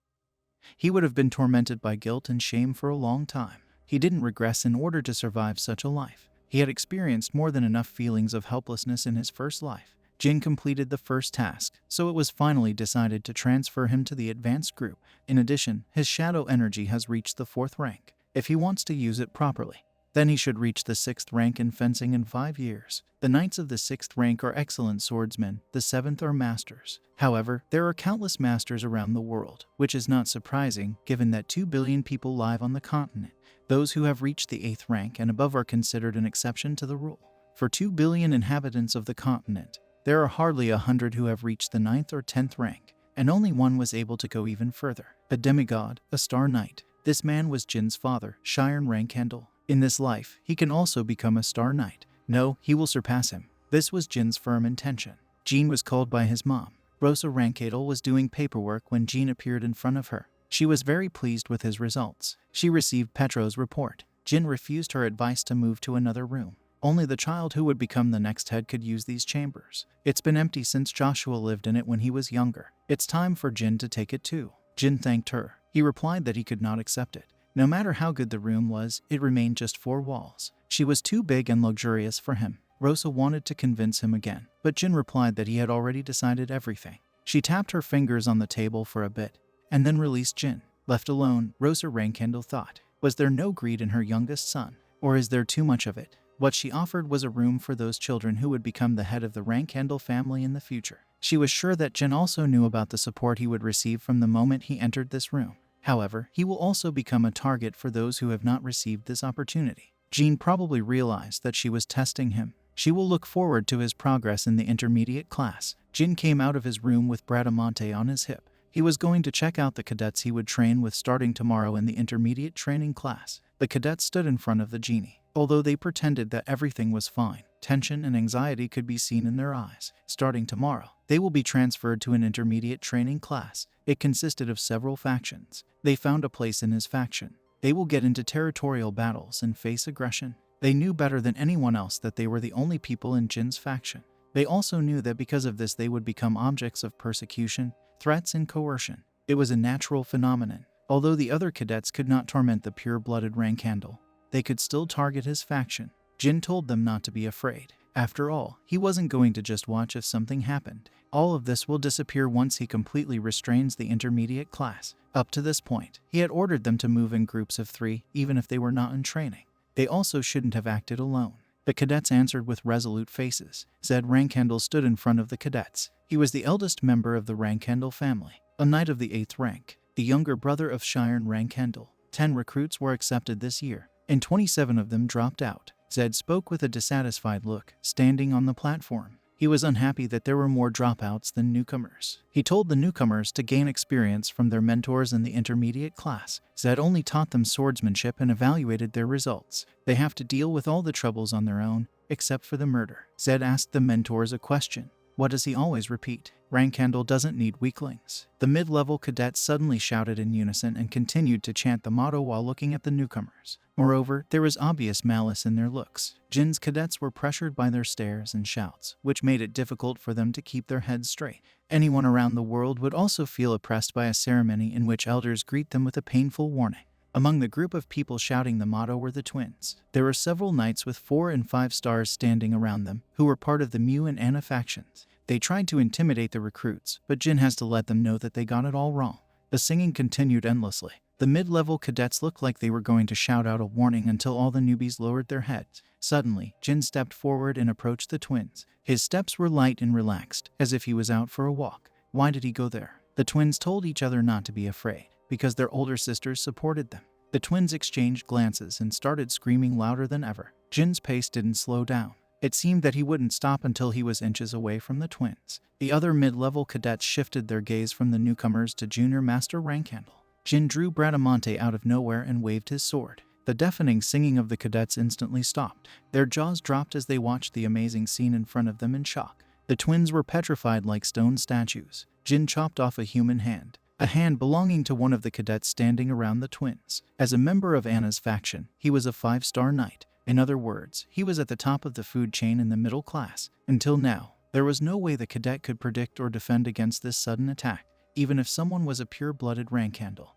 he would have been tormented by guilt and shame for a long time. He didn't regress in order to survive such a life. He had experienced more than enough feelings of helplessness in his first life. Jin completed the first task, so it was finally decided to transfer him to the advanced group. In addition, his shadow energy has reached the 4th rank. If he wants to use it properly, then he should reach the 6th rank in fencing in 5 years. The knights of the 6th rank are excellent swordsmen, the 7th are masters. However, there are countless masters around the world, which is not surprising given that 2 billion people live on the continent. Those who have reached the 8th rank and above are considered an exception to the rule. For 2 billion inhabitants of the continent, there are hardly 100 who have reached the 9th or 10th rank, and only one was able to go even further. A demigod, a star knight. This man was Jin's father, Shiren Rankhandle. In this life, he can also become a star knight. No, he will surpass him. This was Jin's firm intention. Jin was called by his mom. Rosa Rankadel was doing paperwork when Jin appeared in front of her. She was very pleased with his results. She received Petro's report. Jin refused her advice to move to another room. Only the child who would become the next head could use these chambers. It's been empty since Joshua lived in it when he was younger. It's time for Jin to take it too. Jin thanked her. He replied that he could not accept it. No matter how good the room was, it remained just 4 walls. She was too big and luxurious for him. Rosa wanted to convince him again, but Jin replied that he had already decided everything. She tapped her fingers on the table for a bit, and then released Jin. Left alone, Rosa Rankhandle thought, was there no greed in her youngest son? Or is there too much of it? What she offered was a room for those children who would become the head of the Rankhandle family in the future. She was sure that Jin also knew about the support he would receive from the moment he entered this room. However, he will also become a target for those who have not received this opportunity. Jin probably realized that she was testing him. She will look forward to his progress in the intermediate class. Jin came out of his room with Bradamante on his hip. He was going to check out the cadets he would train with starting tomorrow in the intermediate training class. The cadets stood in front of the genie. Although they pretended that everything was fine, tension and anxiety could be seen in their eyes. Starting tomorrow, they will be transferred to an intermediate training class. It consisted of several factions. They found a place in his faction. They will get into territorial battles and face aggression. They knew better than anyone else that they were the only people in Jin's faction. They also knew that because of this they would become objects of persecution, threats, and coercion. It was a natural phenomenon. Although the other cadets could not torment the pure-blooded Rankandel, they could still target his faction. Jin told them not to be afraid. After all, he wasn't going to just watch if something happened. All of this will disappear once he completely restrains the intermediate class. Up to this point, he had ordered them to move in groups of 3, even if they were not in training. They also shouldn't have acted alone. The cadets answered with resolute faces. Zed Rankandel stood in front of the cadets. He was the eldest member of the Rankandel family, a knight of the 8th rank, the younger brother of Shiren Rankandel. 10 recruits were accepted this year, and 27 of them dropped out. Zed spoke with a dissatisfied look, standing on the platform. He was unhappy that there were more dropouts than newcomers. He told the newcomers to gain experience from their mentors in the intermediate class. Zed only taught them swordsmanship and evaluated their results. They have to deal with all the troubles on their own, except for the murder. Zed asked the mentors a question. What does he always repeat? Rankandel doesn't need weaklings. The mid-level cadets suddenly shouted in unison and continued to chant the motto while looking at the newcomers. Moreover, there was obvious malice in their looks. Jin's cadets were pressured by their stares and shouts, which made it difficult for them to keep their heads straight. Anyone around the world would also feel oppressed by a ceremony in which elders greet them with a painful warning. Among the group of people shouting the motto were the twins. There were several knights with 4 and 5 stars standing around them, who were part of the Mu and Anna factions. They tried to intimidate the recruits, but Jin has to let them know that they got it all wrong. The singing continued endlessly. The mid-level cadets looked like they were going to shout out a warning until all the newbies lowered their heads. Suddenly, Jin stepped forward and approached the twins. His steps were light and relaxed, as if he was out for a walk. Why did he go there? The twins told each other not to be afraid, because their older sisters supported them. The twins exchanged glances and started screaming louder than ever. Jin's pace didn't slow down. It seemed that he wouldn't stop until he was inches away from the twins. The other mid-level cadets shifted their gaze from the newcomers to Junior Master Rankandel. Jin drew Bradamante out of nowhere and waved his sword. The deafening singing of the cadets instantly stopped. Their jaws dropped as they watched the amazing scene in front of them in shock. The twins were petrified like stone statues. Jin chopped off a human hand, a hand belonging to one of the cadets standing around the twins. As a member of Anna's faction, he was a 5-star knight. In other words, he was at the top of the food chain in the middle class. Until now, there was no way the cadet could predict or defend against this sudden attack, even if someone was a pure-blooded Rankandel.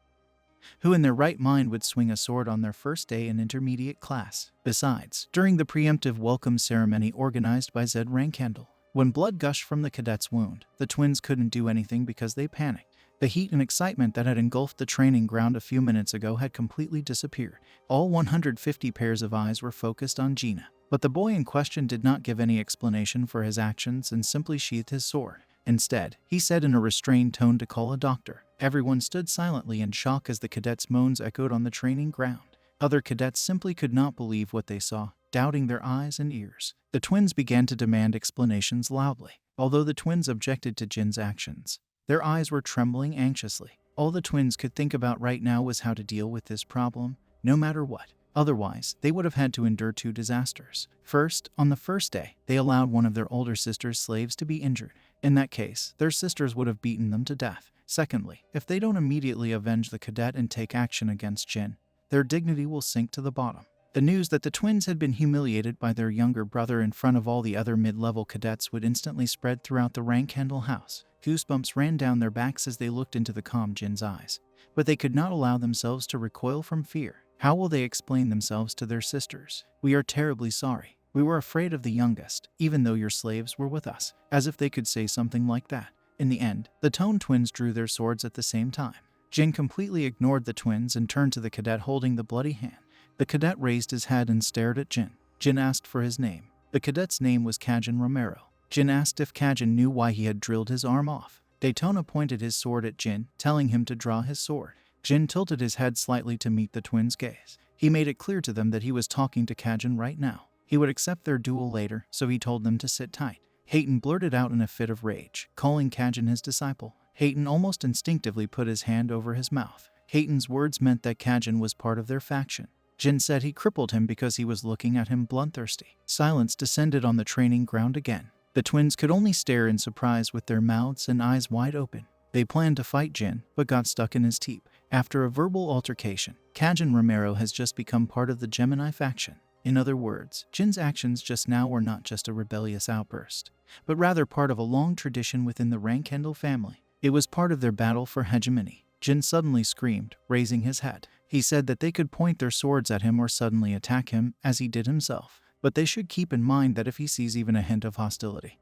Who in their right mind would swing a sword on their first day in intermediate class? Besides, during the preemptive welcome ceremony organized by Zed Rankandel, when blood gushed from the cadet's wound, the twins couldn't do anything because they panicked. The heat and excitement that had engulfed the training ground a few minutes ago had completely disappeared. All 150 pairs of eyes were focused on Gina. But the boy in question did not give any explanation for his actions and simply sheathed his sword. Instead, he said in a restrained tone to call a doctor. Everyone stood silently in shock as the cadets' moans echoed on the training ground. Other cadets simply could not believe what they saw, doubting their eyes and ears. The twins began to demand explanations loudly, although the twins objected to Jin's actions. Their eyes were trembling anxiously. All the twins could think about right now was how to deal with this problem, no matter what. Otherwise, they would have had to endure 2 disasters. First, on the first day, they allowed one of their older sister's slaves to be injured. In that case, their sisters would have beaten them to death. Secondly, if they don't immediately avenge the cadet and take action against Jin, their dignity will sink to the bottom. The news that the twins had been humiliated by their younger brother in front of all the other mid-level cadets would instantly spread throughout the Rankandel house. Goosebumps ran down their backs as they looked into the calm Jin's eyes. But they could not allow themselves to recoil from fear. How will they explain themselves to their sisters? We are terribly sorry. We were afraid of the youngest, even though your slaves were with us. As if they could say something like that. In the end, the Tone twins drew their swords at the same time. Jin completely ignored the twins and turned to the cadet holding the bloody hand. The cadet raised his head and stared at Jin. Jin asked for his name. The cadet's name was Kajin Romero. Jin asked if Kajin knew why he had drilled his arm off. Daytona pointed his sword at Jin, telling him to draw his sword. Jin tilted his head slightly to meet the twins' gaze. He made it clear to them that he was talking to Kajin right now. He would accept their duel later, so he told them to sit tight. Hayton blurted out in a fit of rage, calling Kajin his disciple. Hayton almost instinctively put his hand over his mouth. Hayton's words meant that Kajin was part of their faction. Jin said he crippled him because he was looking at him bloodthirsty. Silence descended on the training ground again. The twins could only stare in surprise with their mouths and eyes wide open. They planned to fight Jin, but got stuck in his teeth. After a verbal altercation, Kajin Romero has just become part of the Gemini faction. In other words, Jin's actions just now were not just a rebellious outburst, but rather part of a long tradition within the Rankendel family. It was part of their battle for hegemony. Jin suddenly screamed, raising his head. He said that they could point their swords at him or suddenly attack him, as he did himself. But they should keep in mind that if he sees even a hint of hostility,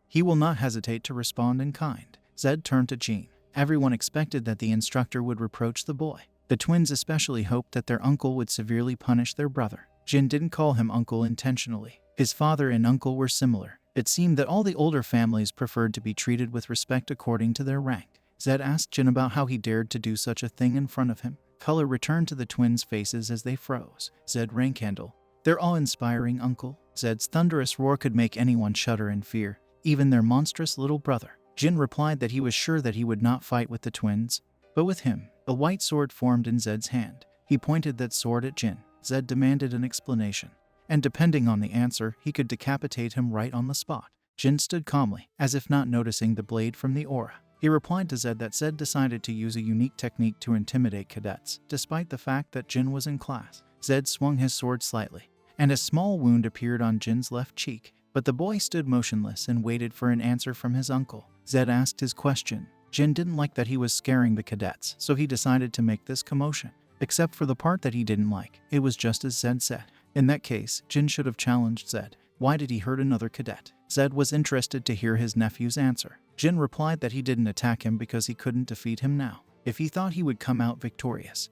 he will not hesitate to respond in kind. Zed turned to Jean. Everyone expected that the instructor would reproach the boy. The twins especially hoped that their uncle would severely punish their brother. Jin didn't call him uncle intentionally. His father and uncle were similar. It seemed that all the older families preferred to be treated with respect according to their rank. Zed asked Jin about how he dared to do such a thing in front of him. Color returned to the twins' faces as they froze. Zed Rankendel. Their awe-inspiring uncle. Zed's thunderous roar could make anyone shudder in fear, even their monstrous little brother. Jin replied that he was sure that he would not fight with the twins, but with him. A white sword formed in Zed's hand. He pointed that sword at Jin. Zed demanded an explanation, and depending on the answer, he could decapitate him right on the spot. Jin stood calmly, as if not noticing the blade from the aura. He replied to Zed that Zed decided to use a unique technique to intimidate cadets, despite the fact that Jin was in class. Zed swung his sword slightly, and a small wound appeared on Jin's left cheek, but the boy stood motionless and waited for an answer from his uncle. Zed asked his question. Jin didn't like that he was scaring the cadets, so he decided to make this commotion. Except for the part that he didn't like, it was just as Zed said. In that case, Jin should have challenged Zed. Why did he hurt another cadet? Zed was interested to hear his nephew's answer. Jin replied that he didn't attack him because he couldn't defeat him now. If he thought he would come out victorious,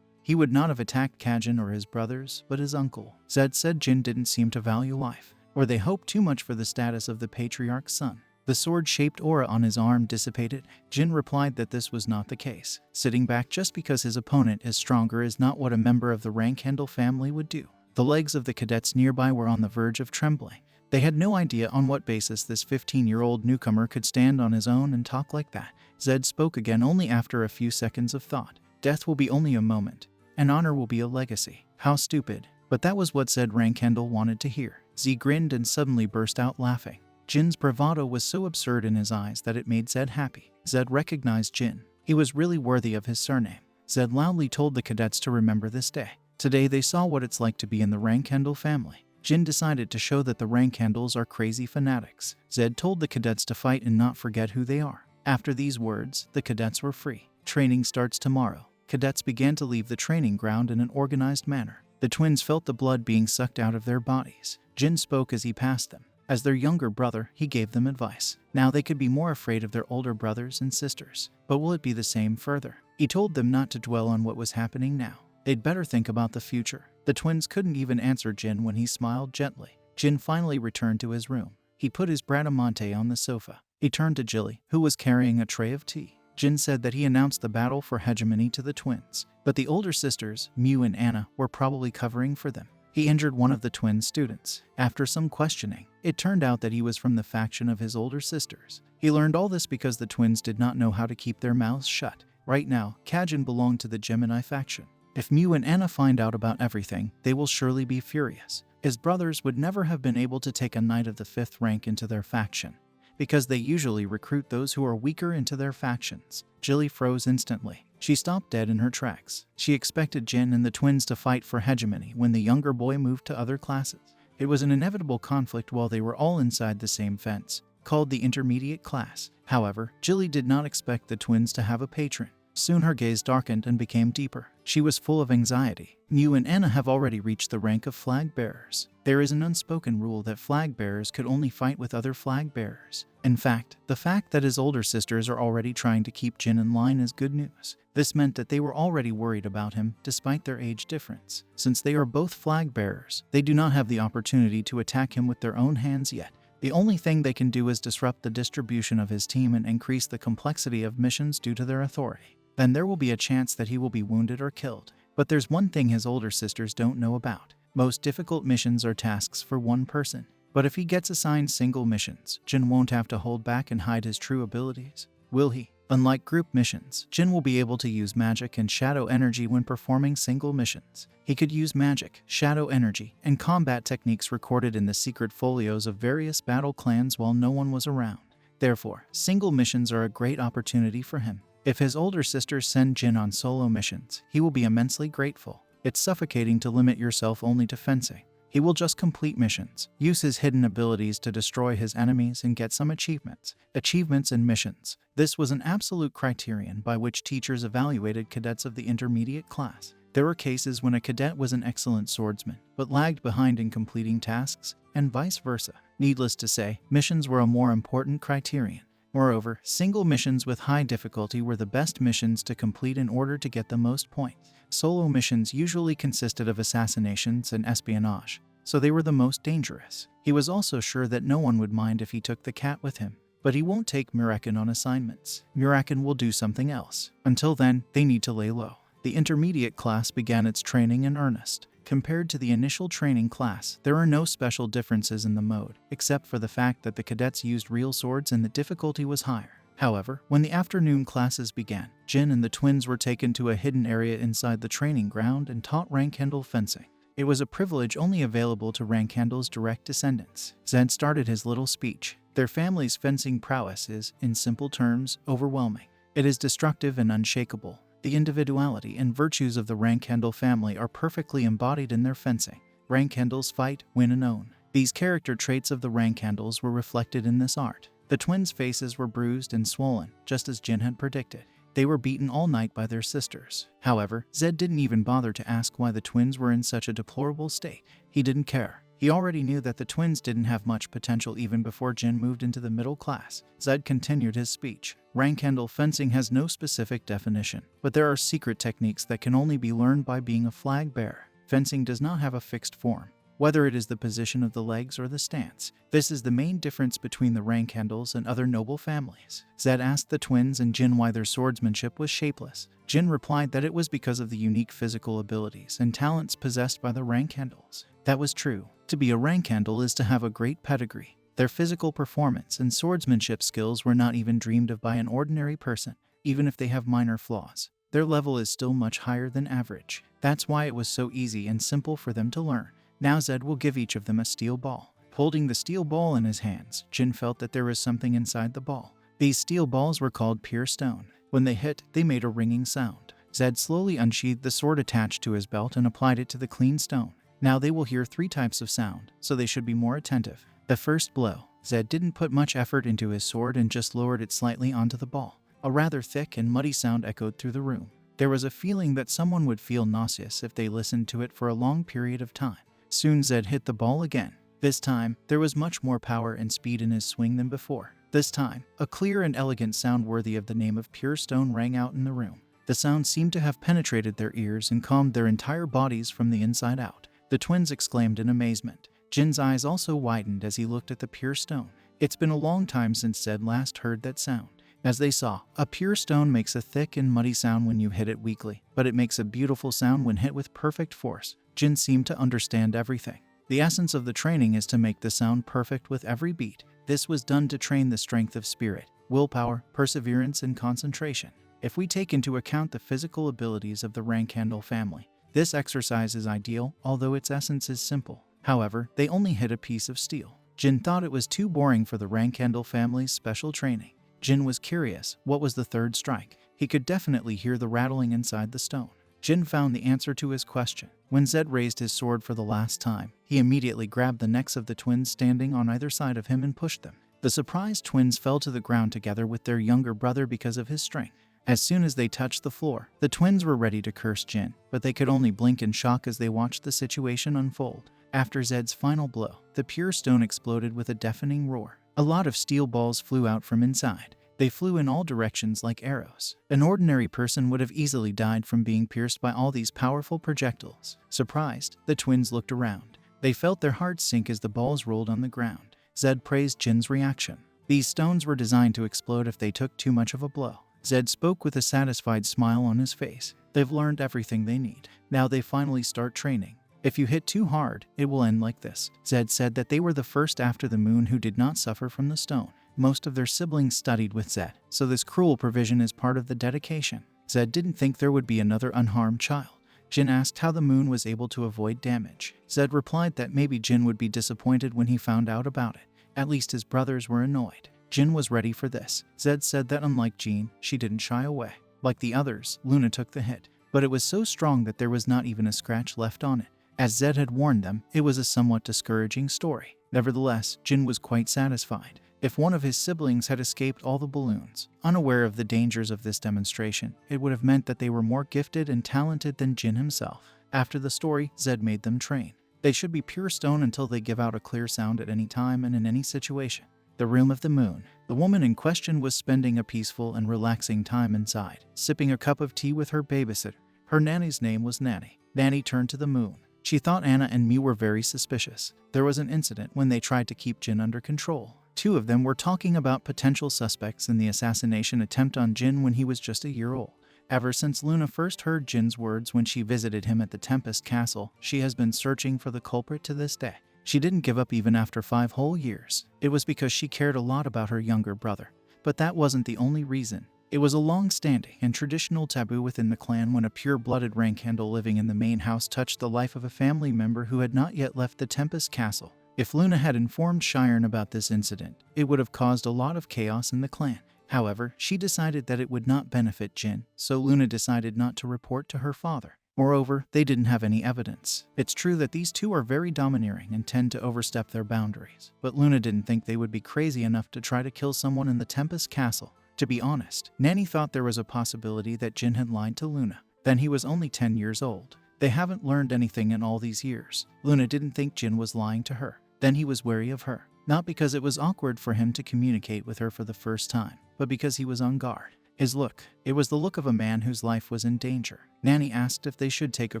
he would not have attacked Kajin or his brothers, but his uncle. Zed said Jin didn't seem to value life, or they hoped too much for the status of the patriarch's son. The sword-shaped aura on his arm dissipated. Jin replied that this was not the case. Sitting back just because his opponent is stronger is not what a member of the Rankendel family would do. The legs of the cadets nearby were on the verge of trembling. They had no idea on what basis this 15-year-old newcomer could stand on his own and talk like that. Zed spoke again only after a few seconds of thought. Death will be only a moment, and honor will be a legacy. How stupid. But that was what Zed Rankendel wanted to hear. Z grinned and suddenly burst out laughing. Jin's bravado was so absurd in his eyes that it made Zed happy. Zed recognized Jin. He was really worthy of his surname. Zed loudly told the cadets to remember this day. Today they saw what it's like to be in the Rankendel family. Jin decided to show that the Rankendels are crazy fanatics. Zed told the cadets to fight and not forget who they are. After these words, the cadets were free. Training starts tomorrow. Cadets began to leave the training ground in an organized manner. The twins felt the blood being sucked out of their bodies. Jin spoke as he passed them. As their younger brother, he gave them advice. Now they could be more afraid of their older brothers and sisters. But will it be the same further? He told them not to dwell on what was happening now. They'd better think about the future. The twins couldn't even answer Jin when he smiled gently. Jin finally returned to his room. He put his Bradamante on the sofa. He turned to Jilly, who was carrying a tray of tea. Jin said that he announced the battle for hegemony to the twins, but the older sisters, Mew and Anna, were probably covering for them. He injured one of the twin students. After some questioning, it turned out that he was from the faction of his older sisters. He learned all this because the twins did not know how to keep their mouths shut. Right now, Kajin belonged to the Gemini faction. If Mew and Anna find out about everything, they will surely be furious. His brothers would never have been able to take a knight of the 5th rank into their faction, because they usually recruit those who are weaker into their factions. Jilly froze instantly. She stopped dead in her tracks. She expected Jin and the twins to fight for hegemony when the younger boy moved to other classes. It was an inevitable conflict while they were all inside the same fence, called the intermediate class. However, Jilly did not expect the twins to have a patron. Soon her gaze darkened and became deeper. She was full of anxiety. Mew and Anna have already reached the rank of flag bearers. There is an unspoken rule that flag bearers could only fight with other flag bearers. In fact, the fact that his older sisters are already trying to keep Jin in line is good news. This meant that they were already worried about him, despite their age difference. Since they are both flag bearers, they do not have the opportunity to attack him with their own hands yet. The only thing they can do is disrupt the distribution of his team and increase the complexity of missions due to their authority. Then there will be a chance that he will be wounded or killed. But there's one thing his older sisters don't know about. Most difficult missions are tasks for one person. But if he gets assigned single missions, Jin won't have to hold back and hide his true abilities, will he? Unlike group missions, Jin will be able to use magic and shadow energy when performing single missions. He could use magic, shadow energy, and combat techniques recorded in the secret folios of various battle clans while no one was around. Therefore, single missions are a great opportunity for him. If his older sisters send Jin on solo missions, he will be immensely grateful. It's suffocating to limit yourself only to fencing. He will just complete missions, use his hidden abilities to destroy his enemies, and get some achievements. Achievements and missions. This was an absolute criterion by which teachers evaluated cadets of the intermediate class. There were cases when a cadet was an excellent swordsman, but lagged behind in completing tasks, and vice versa. Needless to say, missions were a more important criterion. Moreover, single missions with high difficulty were the best missions to complete in order to get the most points. Solo missions usually consisted of assassinations and espionage, so they were the most dangerous. He was also sure that no one would mind if he took the cat with him, but he won't take Murakin on assignments. Murakin will do something else. Until then, they need to lay low. The intermediate class began its training in earnest. Compared to the initial training class, there are no special differences in the mode, except for the fact that the cadets used real swords and the difficulty was higher. However, when the afternoon classes began, Jin and the twins were taken to a hidden area inside the training ground and taught rank handle fencing. It was a privilege only available to rank handle's direct descendants. Zed started his little speech. Their family's fencing prowess is, in simple terms, overwhelming. It is destructive and unshakable. The individuality and virtues of the Rankhandle family are perfectly embodied in their fencing. Rankhandles fight, win and own. These character traits of the Rankhandles were reflected in this art. The twins' faces were bruised and swollen, just as Jin had predicted. They were beaten all night by their sisters. However, Zed didn't even bother to ask why the twins were in such a deplorable state. He didn't care. He already knew that the twins didn't have much potential even before Jin moved into the middle class. Zed continued his speech. Rankhandle fencing has no specific definition, but there are secret techniques that can only be learned by being a flag bearer. Fencing does not have a fixed form, whether it is the position of the legs or the stance. This is the main difference between the Rankhandles and other noble families. Zed asked the twins and Jin why their swordsmanship was shapeless. Jin replied that it was because of the unique physical abilities and talents possessed by the Rankhandles. That was true. To be a Rankhandle is to have a great pedigree. Their physical performance and swordsmanship skills were not even dreamed of by an ordinary person, even if they have minor flaws. Their level is still much higher than average. That's why it was so easy and simple for them to learn. Now Zed will give each of them a steel ball. Holding the steel ball in his hands, Jin felt that there was something inside the ball. These steel balls were called pure stone. When they hit, they made a ringing sound. Zed slowly unsheathed the sword attached to his belt and applied it to the clean stone. Now they will hear 3 types of sound, so they should be more attentive. The first blow. Zed didn't put much effort into his sword and just lowered it slightly onto the ball. A rather thick and muddy sound echoed through the room. There was a feeling that someone would feel nauseous if they listened to it for a long period of time. Soon Zed hit the ball again. This time, there was much more power and speed in his swing than before. This time, a clear and elegant sound worthy of the name of pure stone rang out in the room. The sound seemed to have penetrated their ears and calmed their entire bodies from the inside out. The twins exclaimed in amazement. Jin's eyes also widened as he looked at the pure stone. It's been a long time since Zed last heard that sound. As they saw, a pure stone makes a thick and muddy sound when you hit it weakly, but it makes a beautiful sound when hit with perfect force. Jin seemed to understand everything. The essence of the training is to make the sound perfect with every beat. This was done to train the strength of spirit, willpower, perseverance, and concentration. If we take into account the physical abilities of the Rankhandle family, this exercise is ideal, although its essence is simple. However, they only hit a piece of steel. Jin thought it was too boring for the Rankhandle family's special training. Jin was curious, what was the third strike? He could definitely hear the rattling inside the stone. Jin found the answer to his question. When Zed raised his sword for the last time, he immediately grabbed the necks of the twins standing on either side of him and pushed them. The surprised twins fell to the ground together with their younger brother because of his strength. As soon as they touched the floor, the twins were ready to curse Jin, but they could only blink in shock as they watched the situation unfold. After Zed's final blow, the pure stone exploded with a deafening roar. A lot of steel balls flew out from inside. They flew in all directions like arrows. An ordinary person would have easily died from being pierced by all these powerful projectiles. Surprised, the twins looked around. They felt their hearts sink as the balls rolled on the ground. Zed praised Jin's reaction. These stones were designed to explode if they took too much of a blow. Zed spoke with a satisfied smile on his face. They've learned everything they need. Now they finally start training. If you hit too hard, it will end like this. Zed said that they were the first after the moon who did not suffer from the stone. Most of their siblings studied with Zed, so this cruel provision is part of the dedication. Zed didn't think there would be another unharmed child. Jin asked how the moon was able to avoid damage. Zed replied that maybe Jin would be disappointed when he found out about it. At least his brothers were annoyed. Jin was ready for this. Zed said that unlike Jean, she didn't shy away. Like the others, Luna took the hit, but it was so strong that there was not even a scratch left on it. As Zed had warned them, it was a somewhat discouraging story. Nevertheless, Jin was quite satisfied. If one of his siblings had escaped all the balloons, unaware of the dangers of this demonstration, it would have meant that they were more gifted and talented than Jin himself. After the story, Zed made them train. They should be pure stone until they give out a clear sound at any time and in any situation. The Room of the Moon. The woman in question was spending a peaceful and relaxing time inside, sipping a cup of tea with her babysitter. Her nanny's name was Nanny. Nanny turned to the moon. She thought Anna and Me were very suspicious. There was an incident when they tried to keep Jin under control. Two of them were talking about potential suspects in the assassination attempt on Jin when he was just a year old. Ever since Luna first heard Jin's words when she visited him at the Tempest Castle, she has been searching for the culprit to this day. She didn't give up even after 5 whole years. It was because she cared a lot about her younger brother. But that wasn't the only reason. It was a long-standing and traditional taboo within the clan when a pure-blooded rankhandle living in the main house touched the life of a family member who had not yet left the Tempest Castle. If Luna had informed Cheyenne about this incident, it would have caused a lot of chaos in the clan. However, she decided that it would not benefit Jin, so Luna decided not to report to her father. Moreover, they didn't have any evidence. It's true that these two are very domineering and tend to overstep their boundaries, but Luna didn't think they would be crazy enough to try to kill someone in the Tempest Castle. To be honest, Nanny thought there was a possibility that Jin had lied to Luna. Then he was only 10 years old. They haven't learned anything in all these years. Luna didn't think Jin was lying to her. Then he was wary of her. Not because it was awkward for him to communicate with her for the first time, but because he was on guard. His look. It was the look of a man whose life was in danger. Nanny asked if they should take a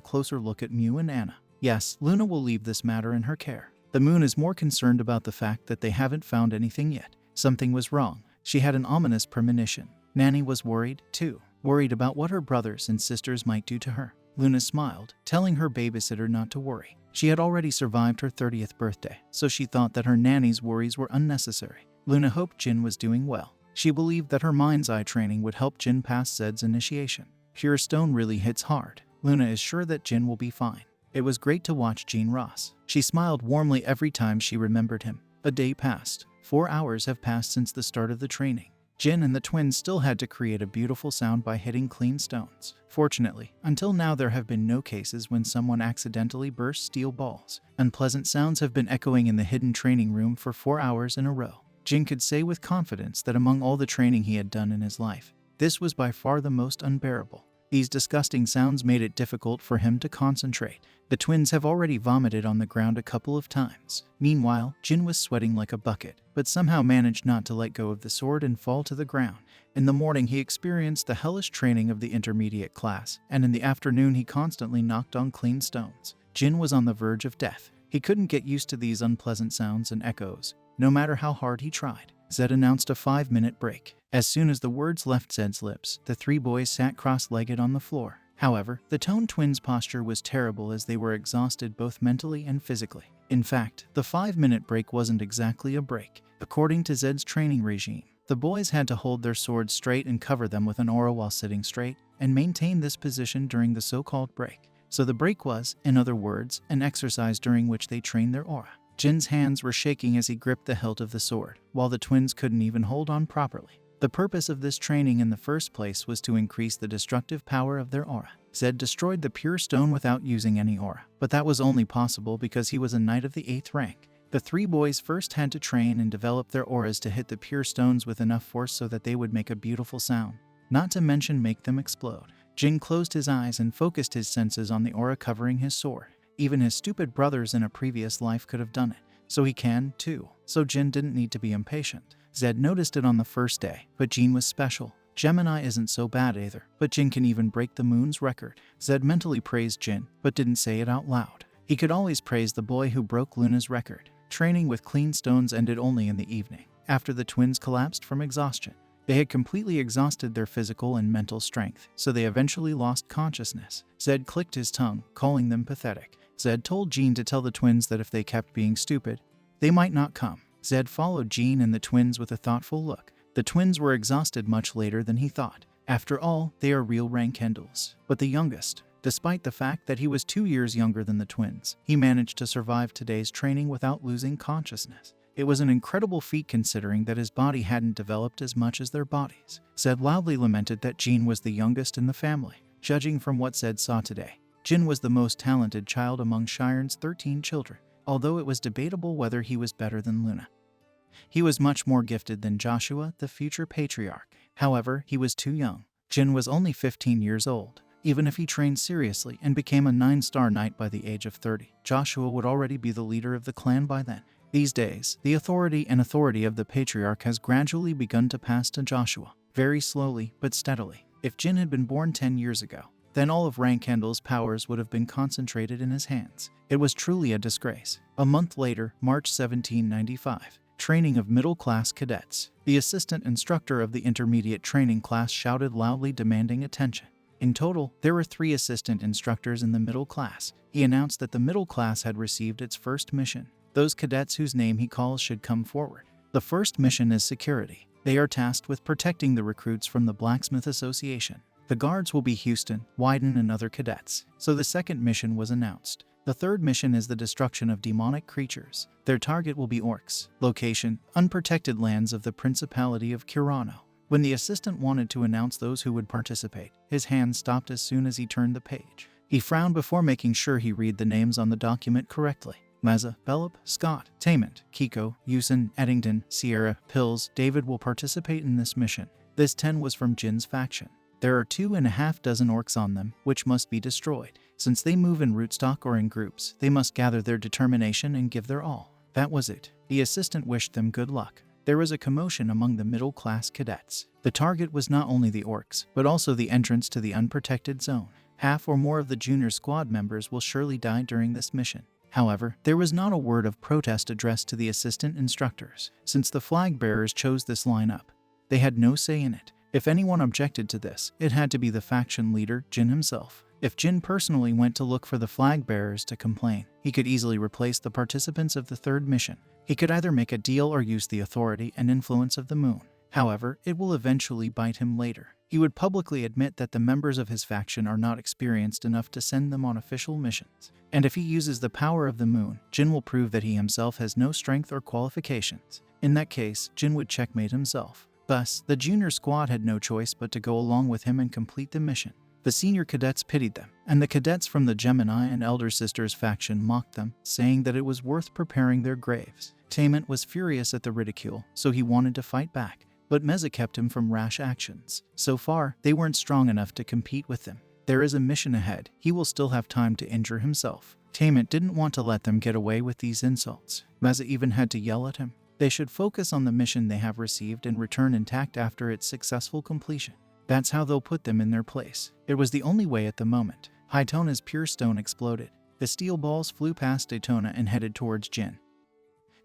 closer look at Mew and Anna. Yes, Luna will leave this matter in her care. The moon is more concerned about the fact that they haven't found anything yet. Something was wrong. She had an ominous premonition. Nanny was worried, too. Worried about what her brothers and sisters might do to her. Luna smiled, telling her babysitter not to worry. She had already survived her 30th birthday, so she thought that her nanny's worries were unnecessary. Luna hoped Jin was doing well. She believed that her mind's eye training would help Jin pass Zed's initiation. Pure stone really hits hard. Luna is sure that Jin will be fine. It was great to watch Jean Ross. She smiled warmly every time she remembered him. A day passed. 4 hours have passed since the start of the training. Jin and the twins still had to create a beautiful sound by hitting clean stones. Fortunately, until now there have been no cases when someone accidentally burst steel balls. Unpleasant sounds have been echoing in the hidden training room for 4 hours in a row. Jin could say with confidence that among all the training he had done in his life, this was by far the most unbearable. These disgusting sounds made it difficult for him to concentrate. The twins have already vomited on the ground a couple of times. Meanwhile, Jin was sweating like a bucket, but somehow managed not to let go of the sword and fall to the ground. In the morning he experienced the hellish training of the intermediate class, and in the afternoon he constantly knocked on clean stones. Jin was on the verge of death. He couldn't get used to these unpleasant sounds and echoes, no matter how hard he tried. Zed announced a 5-minute break. As soon as the words left Zed's lips, the 3 boys sat cross-legged on the floor. However, the Tone twins' posture was terrible as they were exhausted both mentally and physically. In fact, the 5-minute break wasn't exactly a break. According to Zed's training regime, the boys had to hold their swords straight and cover them with an aura while sitting straight, and maintain this position during the so-called break. So the break was, in other words, an exercise during which they trained their aura. Jin's hands were shaking as he gripped the hilt of the sword, while the twins couldn't even hold on properly. The purpose of this training in the first place was to increase the destructive power of their aura. Zed destroyed the pure stone without using any aura, but that was only possible because he was a knight of the 8th rank. The 3 boys first had to train and develop their auras to hit the pure stones with enough force so that they would make a beautiful sound, not to mention make them explode. Jin closed his eyes and focused his senses on the aura covering his sword. Even his stupid brothers in a previous life could have done it, so he can, too. So Jin didn't need to be impatient. Zed noticed it on the first day, but Jin was special. Gemini isn't so bad either, but Jin can even break the moon's record. Zed mentally praised Jin, but didn't say it out loud. He could always praise the boy who broke Luna's record. Training with clean stones ended only in the evening, after the twins collapsed from exhaustion. They had completely exhausted their physical and mental strength, so they eventually lost consciousness. Zed clicked his tongue, calling them pathetic. Zed told Jean to tell the twins that if they kept being stupid, they might not come. Zed followed Jean and the twins with a thoughtful look. The twins were exhausted much later than he thought. After all, they are real Rankendals. But the youngest, despite the fact that he was 2 years younger than the twins, he managed to survive today's training without losing consciousness. It was an incredible feat considering that his body hadn't developed as much as their bodies. Zed loudly lamented that Jean was the youngest in the family. Judging from what Zed saw today, Jin was the most talented child among Shiren's 13 children, although it was debatable whether he was better than Luna. He was much more gifted than Joshua, the future patriarch. However, he was too young. Jin was only 15 years old. Even if he trained seriously and became a 9-star knight by the age of 30, Joshua would already be the leader of the clan by then. These days, the authority of the patriarch has gradually begun to pass to Joshua, very slowly but steadily. If Jin had been born 10 years ago, then all of Rankendal's powers would have been concentrated in his hands. It was truly a disgrace. A month later, March 1795, training of middle-class cadets. The assistant instructor of the intermediate training class shouted loudly, demanding attention. In total, there were 3 assistant instructors in the middle class. He announced that the middle class had received its first mission. Those cadets whose name he calls should come forward. The first mission is security. They are tasked with protecting the recruits from the Blacksmith Association. The guards will be Houston, Wyden, and other cadets. So the second mission was announced. The third mission is the destruction of demonic creatures. Their target will be orcs. Location: unprotected lands of the Principality of Kurano. When the assistant wanted to announce those who would participate, his hand stopped as soon as he turned the page. He frowned before making sure he read the names on the document correctly. Meza, Bellop, Scott, Tamant, Kiko, Yusin, Eddington, Sierra, Pills, David will participate in this mission. This 10 was from Jin's faction. There are 2.5 dozen orcs on them, which must be destroyed. Since they move in rootstock or in groups, they must gather their determination and give their all. That was it. The assistant wished them good luck. There was a commotion among the middle-class cadets. The target was not only the orcs, but also the entrance to the unprotected zone. Half or more of the junior squad members will surely die during this mission. However, there was not a word of protest addressed to the assistant instructors. Since the flag bearers chose this lineup, they had no say in it. If anyone objected to this, it had to be the faction leader, Jin himself. If Jin personally went to look for the flag bearers to complain, he could easily replace the participants of the third mission. He could either make a deal or use the authority and influence of the moon. However, it will eventually bite him later. He would publicly admit that the members of his faction are not experienced enough to send them on official missions. And if he uses the power of the moon, Jin will prove that he himself has no strength or qualifications. In that case, Jin would checkmate himself. Thus, the junior squad had no choice but to go along with him and complete the mission. The senior cadets pitied them, and the cadets from the Gemini and Elder Sisters faction mocked them, saying that it was worth preparing their graves. Tamant was furious at the ridicule, so he wanted to fight back, but Meza kept him from rash actions. So far, they weren't strong enough to compete with them. There is a mission ahead. He will still have time to injure himself. Tamant didn't want to let them get away with these insults. Meza even had to yell at him. They should focus on the mission they have received and return intact after its successful completion. That's how they'll put them in their place. It was the only way at the moment. Daytona's pure stone exploded. The steel balls flew past Daytona and headed towards Jin,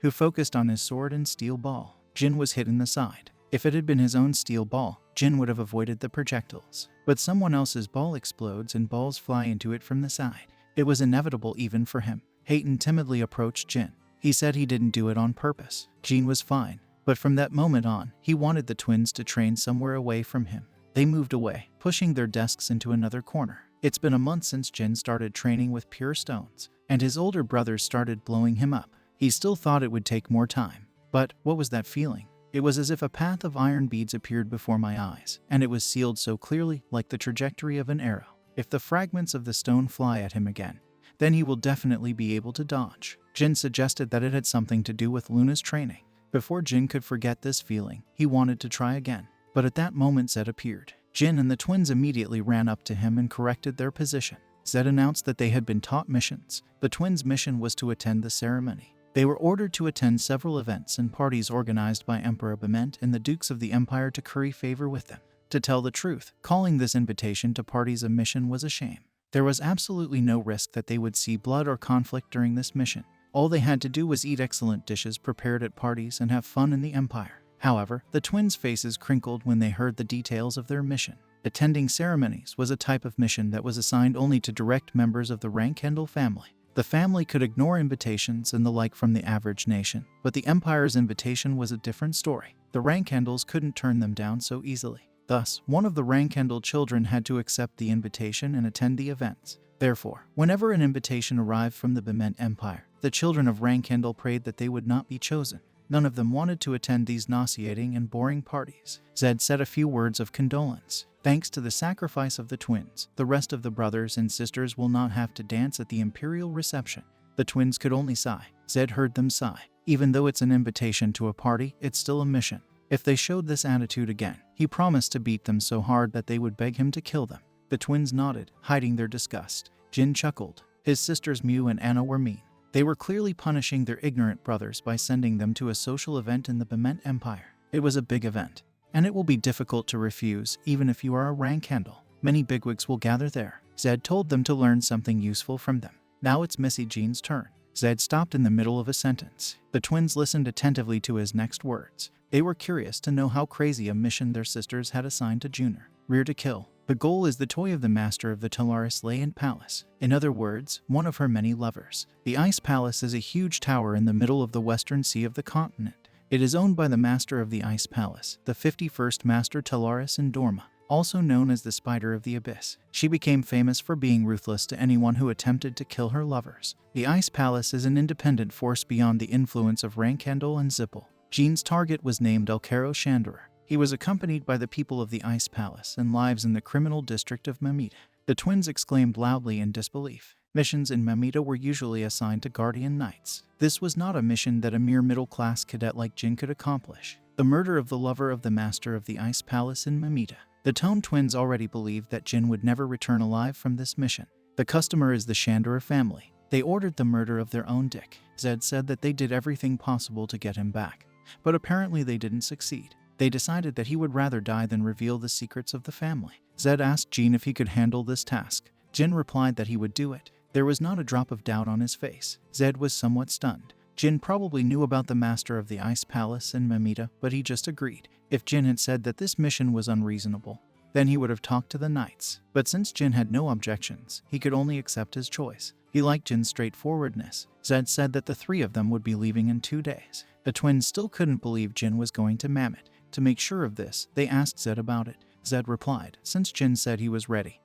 who focused on his sword and steel ball. Jin was hit in the side. If it had been his own steel ball, Jin would have avoided the projectiles. But someone else's ball explodes and balls fly into it from the side. It was inevitable even for him. Hayton timidly approached Jin. He said he didn't do it on purpose. Jin was fine. But from that moment on, he wanted the twins to train somewhere away from him. They moved away, pushing their desks into another corner. It's been a month since Jin started training with pure stones, and his older brothers started blowing him up. He still thought it would take more time. But what was that feeling? It was as if a path of iron beads appeared before my eyes, and it was sealed so clearly, like the trajectory of an arrow. If the fragments of the stone fly at him again, then he will definitely be able to dodge. Jin suggested that it had something to do with Luna's training. Before Jin could forget this feeling, he wanted to try again. But at that moment Zed appeared. Jin and the twins immediately ran up to him and corrected their position. Zed announced that they had been taught missions. The twins' mission was to attend the ceremony. They were ordered to attend several events and parties organized by Emperor Bement and the Dukes of the Empire to curry favor with them. To tell the truth, calling this invitation to parties a mission was a shame. There was absolutely no risk that they would see blood or conflict during this mission. All they had to do was eat excellent dishes prepared at parties and have fun in the Empire. However, the twins' faces crinkled when they heard the details of their mission. Attending ceremonies was a type of mission that was assigned only to direct members of the Rankendal family. The family could ignore invitations and the like from the average nation, but the Empire's invitation was a different story. The Rankendals couldn't turn them down so easily. Thus, one of the Rankendal children had to accept the invitation and attend the events. Therefore, whenever an invitation arrived from the Bement Empire, the children of Rankendal prayed that they would not be chosen. None of them wanted to attend these nauseating and boring parties. Zed said a few words of condolence. Thanks to the sacrifice of the twins, the rest of the brothers and sisters will not have to dance at the imperial reception. The twins could only sigh. Zed heard them sigh. Even though it's an invitation to a party, it's still a mission. If they showed this attitude again, he promised to beat them so hard that they would beg him to kill them. The twins nodded, hiding their disgust. Jin chuckled. His sisters Mew and Anna were mean. They were clearly punishing their ignorant brothers by sending them to a social event in the Bement Empire. It was a big event, and it will be difficult to refuse even if you are a Rankendal. Many bigwigs will gather there. Zed told them to learn something useful from them. Now it's Missy Jean's turn. Zed stopped in the middle of a sentence. The twins listened attentively to his next words. They were curious to know how crazy a mission their sisters had assigned to Junior. Rear to kill. The goal is the toy of the master of the Talaris Layan Palace. In other words, one of her many lovers. The Ice Palace is a huge tower in the middle of the western sea of the continent. It is owned by the master of the Ice Palace, the 51st Master Talaris Indorma, also known as the Spider of the Abyss. She became famous for being ruthless to anyone who attempted to kill her lovers. The Ice Palace is an independent force beyond the influence of Rankendal and Zippel. Jean's target was named Elcaro Shanderer. He was accompanied by the people of the Ice Palace and lives in the criminal district of Mamita. The twins exclaimed loudly in disbelief. Missions in Mamita were usually assigned to Guardian Knights. This was not a mission that a mere middle-class cadet like Jin could accomplish. The murder of the lover of the master of the Ice Palace in Mamita. The Tone twins already believed that Jin would never return alive from this mission. The customer is the Shanderer family. They ordered the murder of their own Dick. Zed said that they did everything possible to get him back, but apparently they didn't succeed. They decided that he would rather die than reveal the secrets of the family. Zed asked Jin if he could handle this task. Jin replied that he would do it. There was not a drop of doubt on his face. Zed was somewhat stunned. Jin probably knew about the master of the Ice Palace in Mamita, but he just agreed. If Jin had said that this mission was unreasonable, then he would have talked to the knights. But since Jin had no objections, he could only accept his choice. He liked Jin's straightforwardness. Zed said that the three of them would be leaving in 2 days. The twins still couldn't believe Jin was going to Mammoth. To make sure of this, they asked Zed about it. Zed replied, since Jin said he was ready,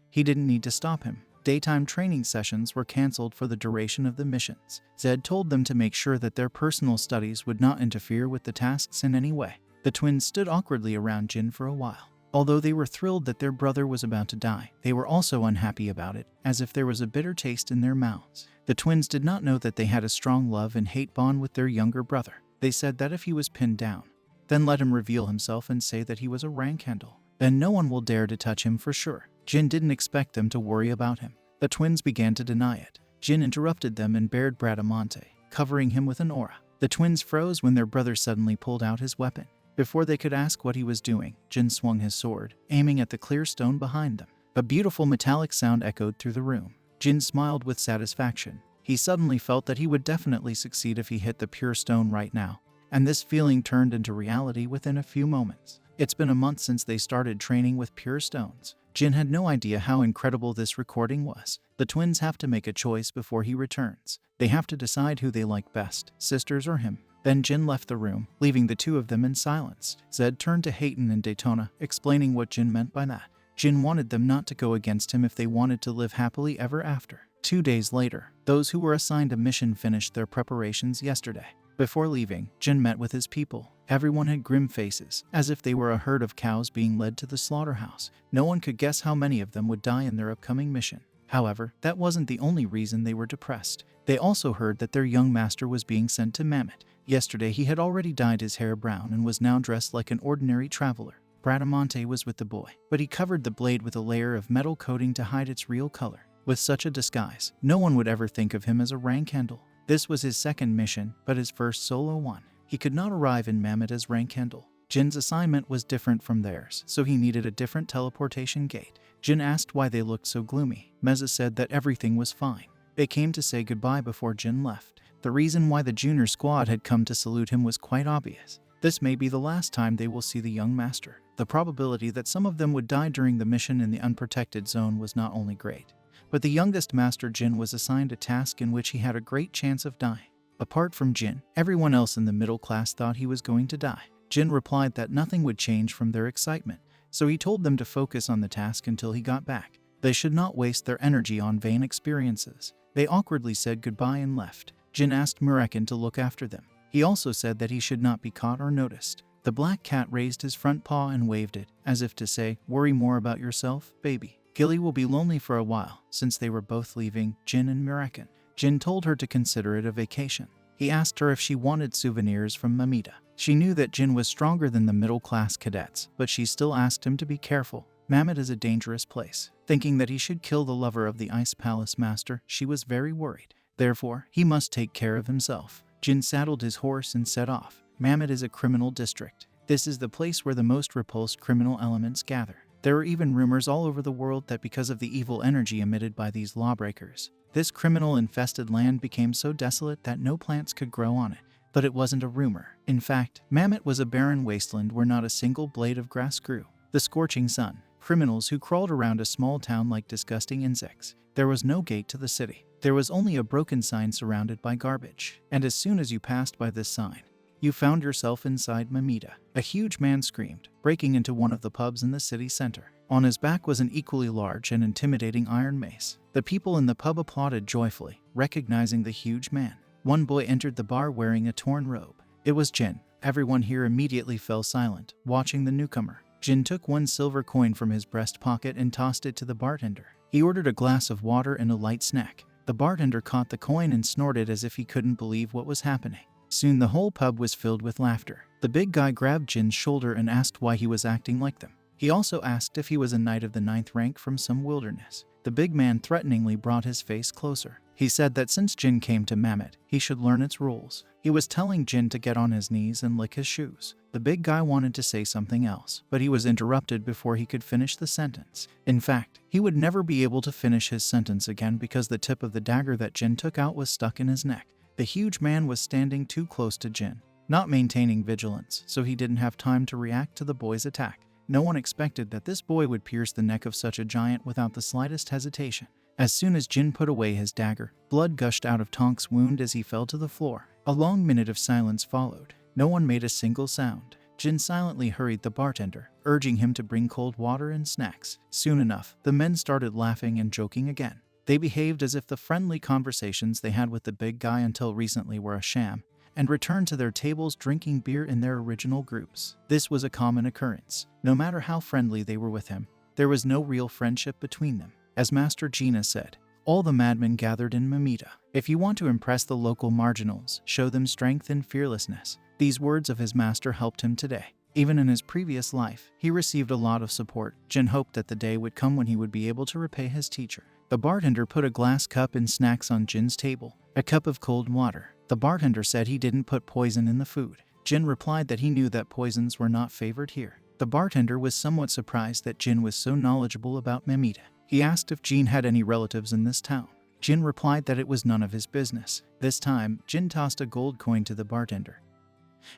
he didn't need to stop him. Daytime training sessions were cancelled for the duration of the missions. Zed told them to make sure that their personal studies would not interfere with the tasks in any way. The twins stood awkwardly around Jin for a while. Although they were thrilled that their brother was about to die, they were also unhappy about it, as if there was a bitter taste in their mouths. The twins did not know that they had a strong love and hate bond with their younger brother. They said that if he was pinned down, then let him reveal himself and say that he was a Rankendal. Then no one will dare to touch him for sure. Jin didn't expect them to worry about him. The twins began to deny it. Jin interrupted them and bared Bradamante, covering him with an aura. The twins froze when their brother suddenly pulled out his weapon. Before they could ask what he was doing, Jin swung his sword, aiming at the clear stone behind them. A beautiful metallic sound echoed through the room. Jin smiled with satisfaction. He suddenly felt that he would definitely succeed if he hit the pure stone right now. And this feeling turned into reality within a few moments. It's been a month since they started training with pure stones. Jin had no idea how incredible this recording was. The twins have to make a choice before he returns. They have to decide who they like best, sisters or him. Then Jin left the room, leaving the two of them in silence. Zed turned to Hayton and Daytona, explaining what Jin meant by that. Jin wanted them not to go against him if they wanted to live happily ever after. 2 days later, those who were assigned a mission finished their preparations yesterday. Before leaving, Jin met with his people. Everyone had grim faces, as if they were a herd of cows being led to the slaughterhouse. No one could guess how many of them would die in their upcoming mission. However, that wasn't the only reason they were depressed. They also heard that their young master was being sent to Mammoth. Yesterday he had already dyed his hair brown and was now dressed like an ordinary traveler. Bradamante was with the boy, but he covered the blade with a layer of metal coating to hide its real color. With such a disguise, no one would ever think of him as a Rankendal. This was his second mission, but his first solo one. He could not arrive in Mammoth as Rankendal. Jin's assignment was different from theirs, so he needed a different teleportation gate. Jin asked why they looked so gloomy. Meza said that everything was fine. They came to say goodbye before Jin left. The reason why the junior squad had come to salute him was quite obvious. This may be the last time they will see the young master. The probability that some of them would die during the mission in the unprotected zone was not only great, but the youngest master Jin was assigned a task in which he had a great chance of dying. Apart from Jin, everyone else in the middle class thought he was going to die. Jin replied that nothing would change from their excitement, so he told them to focus on the task until he got back. They should not waste their energy on vain experiences. They awkwardly said goodbye and left. Jin asked Murekin to look after them. He also said that he should not be caught or noticed. The black cat raised his front paw and waved it, as if to say, "Worry more about yourself, baby. Gilly will be lonely for a while," since they were both leaving, Jin and Murekin. Jin told her to consider it a vacation. He asked her if she wanted souvenirs from Mamita. She knew that Jin was stronger than the middle-class cadets, but she still asked him to be careful. Mammoth is a dangerous place. Thinking that he should kill the lover of the Ice Palace master, she was very worried. Therefore, he must take care of himself. Jin saddled his horse and set off. Mammoth is a criminal district. This is the place where the most repulsed criminal elements gather. There are even rumors all over the world that because of the evil energy emitted by these lawbreakers, this criminal-infested land became so desolate that no plants could grow on it. But it wasn't a rumor. In fact, Mammoth was a barren wasteland where not a single blade of grass grew. The scorching sun, criminals who crawled around a small town like disgusting insects. There was no gate to the city. There was only a broken sign surrounded by garbage. And as soon as you passed by this sign, you found yourself inside Mamita. A huge man screamed, breaking into one of the pubs in the city center. On his back was an equally large and intimidating iron mace. The people in the pub applauded joyfully, recognizing the huge man. One boy entered the bar wearing a torn robe. It was Jin. Everyone here immediately fell silent, watching the newcomer. Jin took one silver coin from his breast pocket and tossed it to the bartender. He ordered a glass of water and a light snack. The bartender caught the coin and snorted as if he couldn't believe what was happening. Soon the whole pub was filled with laughter. The big guy grabbed Jin's shoulder and asked why he was acting like them. He also asked if he was a knight of the 9th rank from some wilderness. The big man threateningly brought his face closer. He said that since Jin came to Mammoth, he should learn its rules. He was telling Jin to get on his knees and lick his shoes. The big guy wanted to say something else, but he was interrupted before he could finish the sentence. In fact, he would never be able to finish his sentence again because the tip of the dagger that Jin took out was stuck in his neck. The huge man was standing too close to Jin, not maintaining vigilance, so he didn't have time to react to the boy's attack. No one expected that this boy would pierce the neck of such a giant without the slightest hesitation. As soon as Jin put away his dagger, blood gushed out of Tonk's wound as he fell to the floor. A long minute of silence followed. No one made a single sound. Jin silently hurried the bartender, urging him to bring cold water and snacks. Soon enough, the men started laughing and joking again. They behaved as if the friendly conversations they had with the big guy until recently were a sham, and returned to their tables drinking beer in their original groups. This was a common occurrence. No matter how friendly they were with him, there was no real friendship between them. As Master Gina said, all the madmen gathered in Mamita. If you want to impress the local marginals, show them strength and fearlessness. These words of his master helped him today. Even in his previous life, he received a lot of support. Jin hoped that the day would come when he would be able to repay his teacher. The bartender put a glass cup and snacks on Jin's table, a cup of cold water. The bartender said he didn't put poison in the food. Jin replied that he knew that poisons were not favored here. The bartender was somewhat surprised that Jin was so knowledgeable about Mamita. He asked if Jin had any relatives in this town. Jin replied that it was none of his business. This time, Jin tossed a gold coin to the bartender,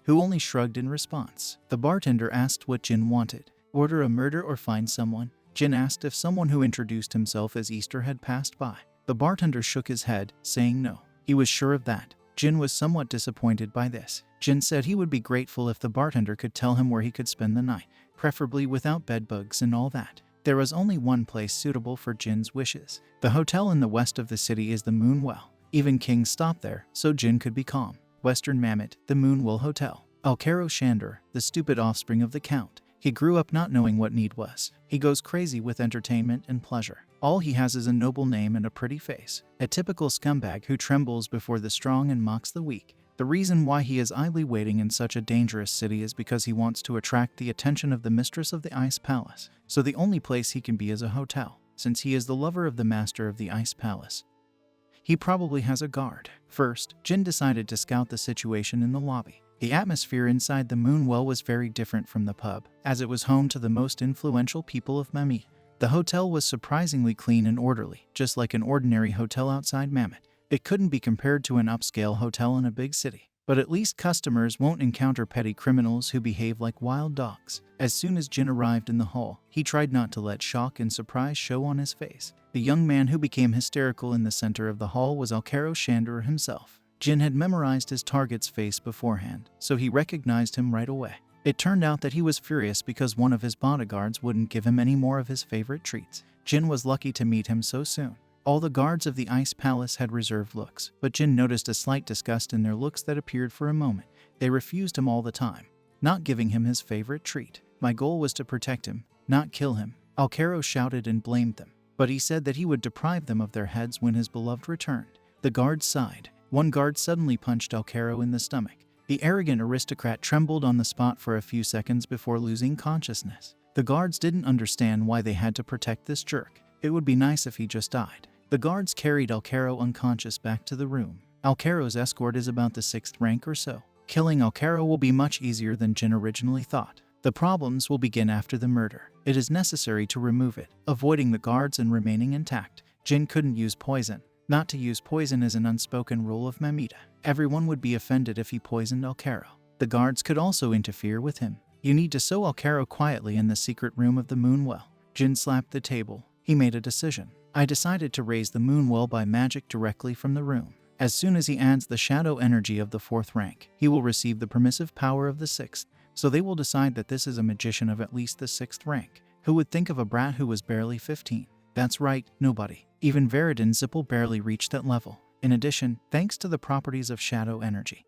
who only shrugged in response. The bartender asked what Jin wanted. Order a murder or find someone? Jin asked if someone who introduced himself as Easter had passed by. The bartender shook his head, saying no. He was sure of that. Jin was somewhat disappointed by this. Jin said he would be grateful if the bartender could tell him where he could spend the night, preferably without bedbugs and all that. There was only one place suitable for Jin's wishes. The hotel in the west of the city is the Moonwell. Even kings stopped there, so Jin could be calm. Western Mammoth, the Moonwell Hotel. Alcaro Shandor, the stupid offspring of the Count. He grew up not knowing what need was. He goes crazy with entertainment and pleasure. All he has is a noble name and a pretty face. A typical scumbag who trembles before the strong and mocks the weak. The reason why he is idly waiting in such a dangerous city is because he wants to attract the attention of the mistress of the Ice Palace. So the only place he can be is a hotel, since he is the lover of the master of the Ice Palace. He probably has a guard. First, Jin decided to scout the situation in the lobby. The atmosphere inside the Moonwell was very different from the pub, as it was home to the most influential people of Mammoth. The hotel was surprisingly clean and orderly, just like an ordinary hotel outside Mammoth. It couldn't be compared to an upscale hotel in a big city. But at least customers won't encounter petty criminals who behave like wild dogs. As soon as Jin arrived in the hall, he tried not to let shock and surprise show on his face. The young man who became hysterical in the center of the hall was Alcaro Shandor himself. Jin had memorized his target's face beforehand, so he recognized him right away. It turned out that he was furious because one of his bodyguards wouldn't give him any more of his favorite treats. Jin was lucky to meet him so soon. All the guards of the Ice Palace had reserved looks, but Jin noticed a slight disgust in their looks that appeared for a moment. They refused him all the time, not giving him his favorite treat. My goal was to protect him, not kill him, Alcaro shouted and blamed them. But he said that he would deprive them of their heads when his beloved returned. The guards sighed. One guard suddenly punched Alcaro in the stomach. The arrogant aristocrat trembled on the spot for a few seconds before losing consciousness. The guards didn't understand why they had to protect this jerk. It would be nice if he just died. The guards carried Alcaro unconscious back to the room. Alcaro's escort is about the 6th rank or so. Killing Alcaro will be much easier than Jin originally thought. The problems will begin after the murder. It is necessary to remove it, avoiding the guards and remaining intact. Jin couldn't use poison. Not to use poison is an unspoken rule of Mamita. Everyone would be offended if he poisoned Alcaro. The guards could also interfere with him. You need to sew Alcaro quietly in the secret room of the Moonwell. Jin slapped the table. He made a decision. I decided to raise the Moonwell by magic directly from the room. As soon as he adds the shadow energy of the 4th rank, he will receive the permissive power of the 6th. So they will decide that this is a magician of at least the 6th rank. Who would think of a brat who was barely 15? That's right, nobody. Even Veridin Zippel barely reached that level. In addition, thanks to the properties of shadow energy,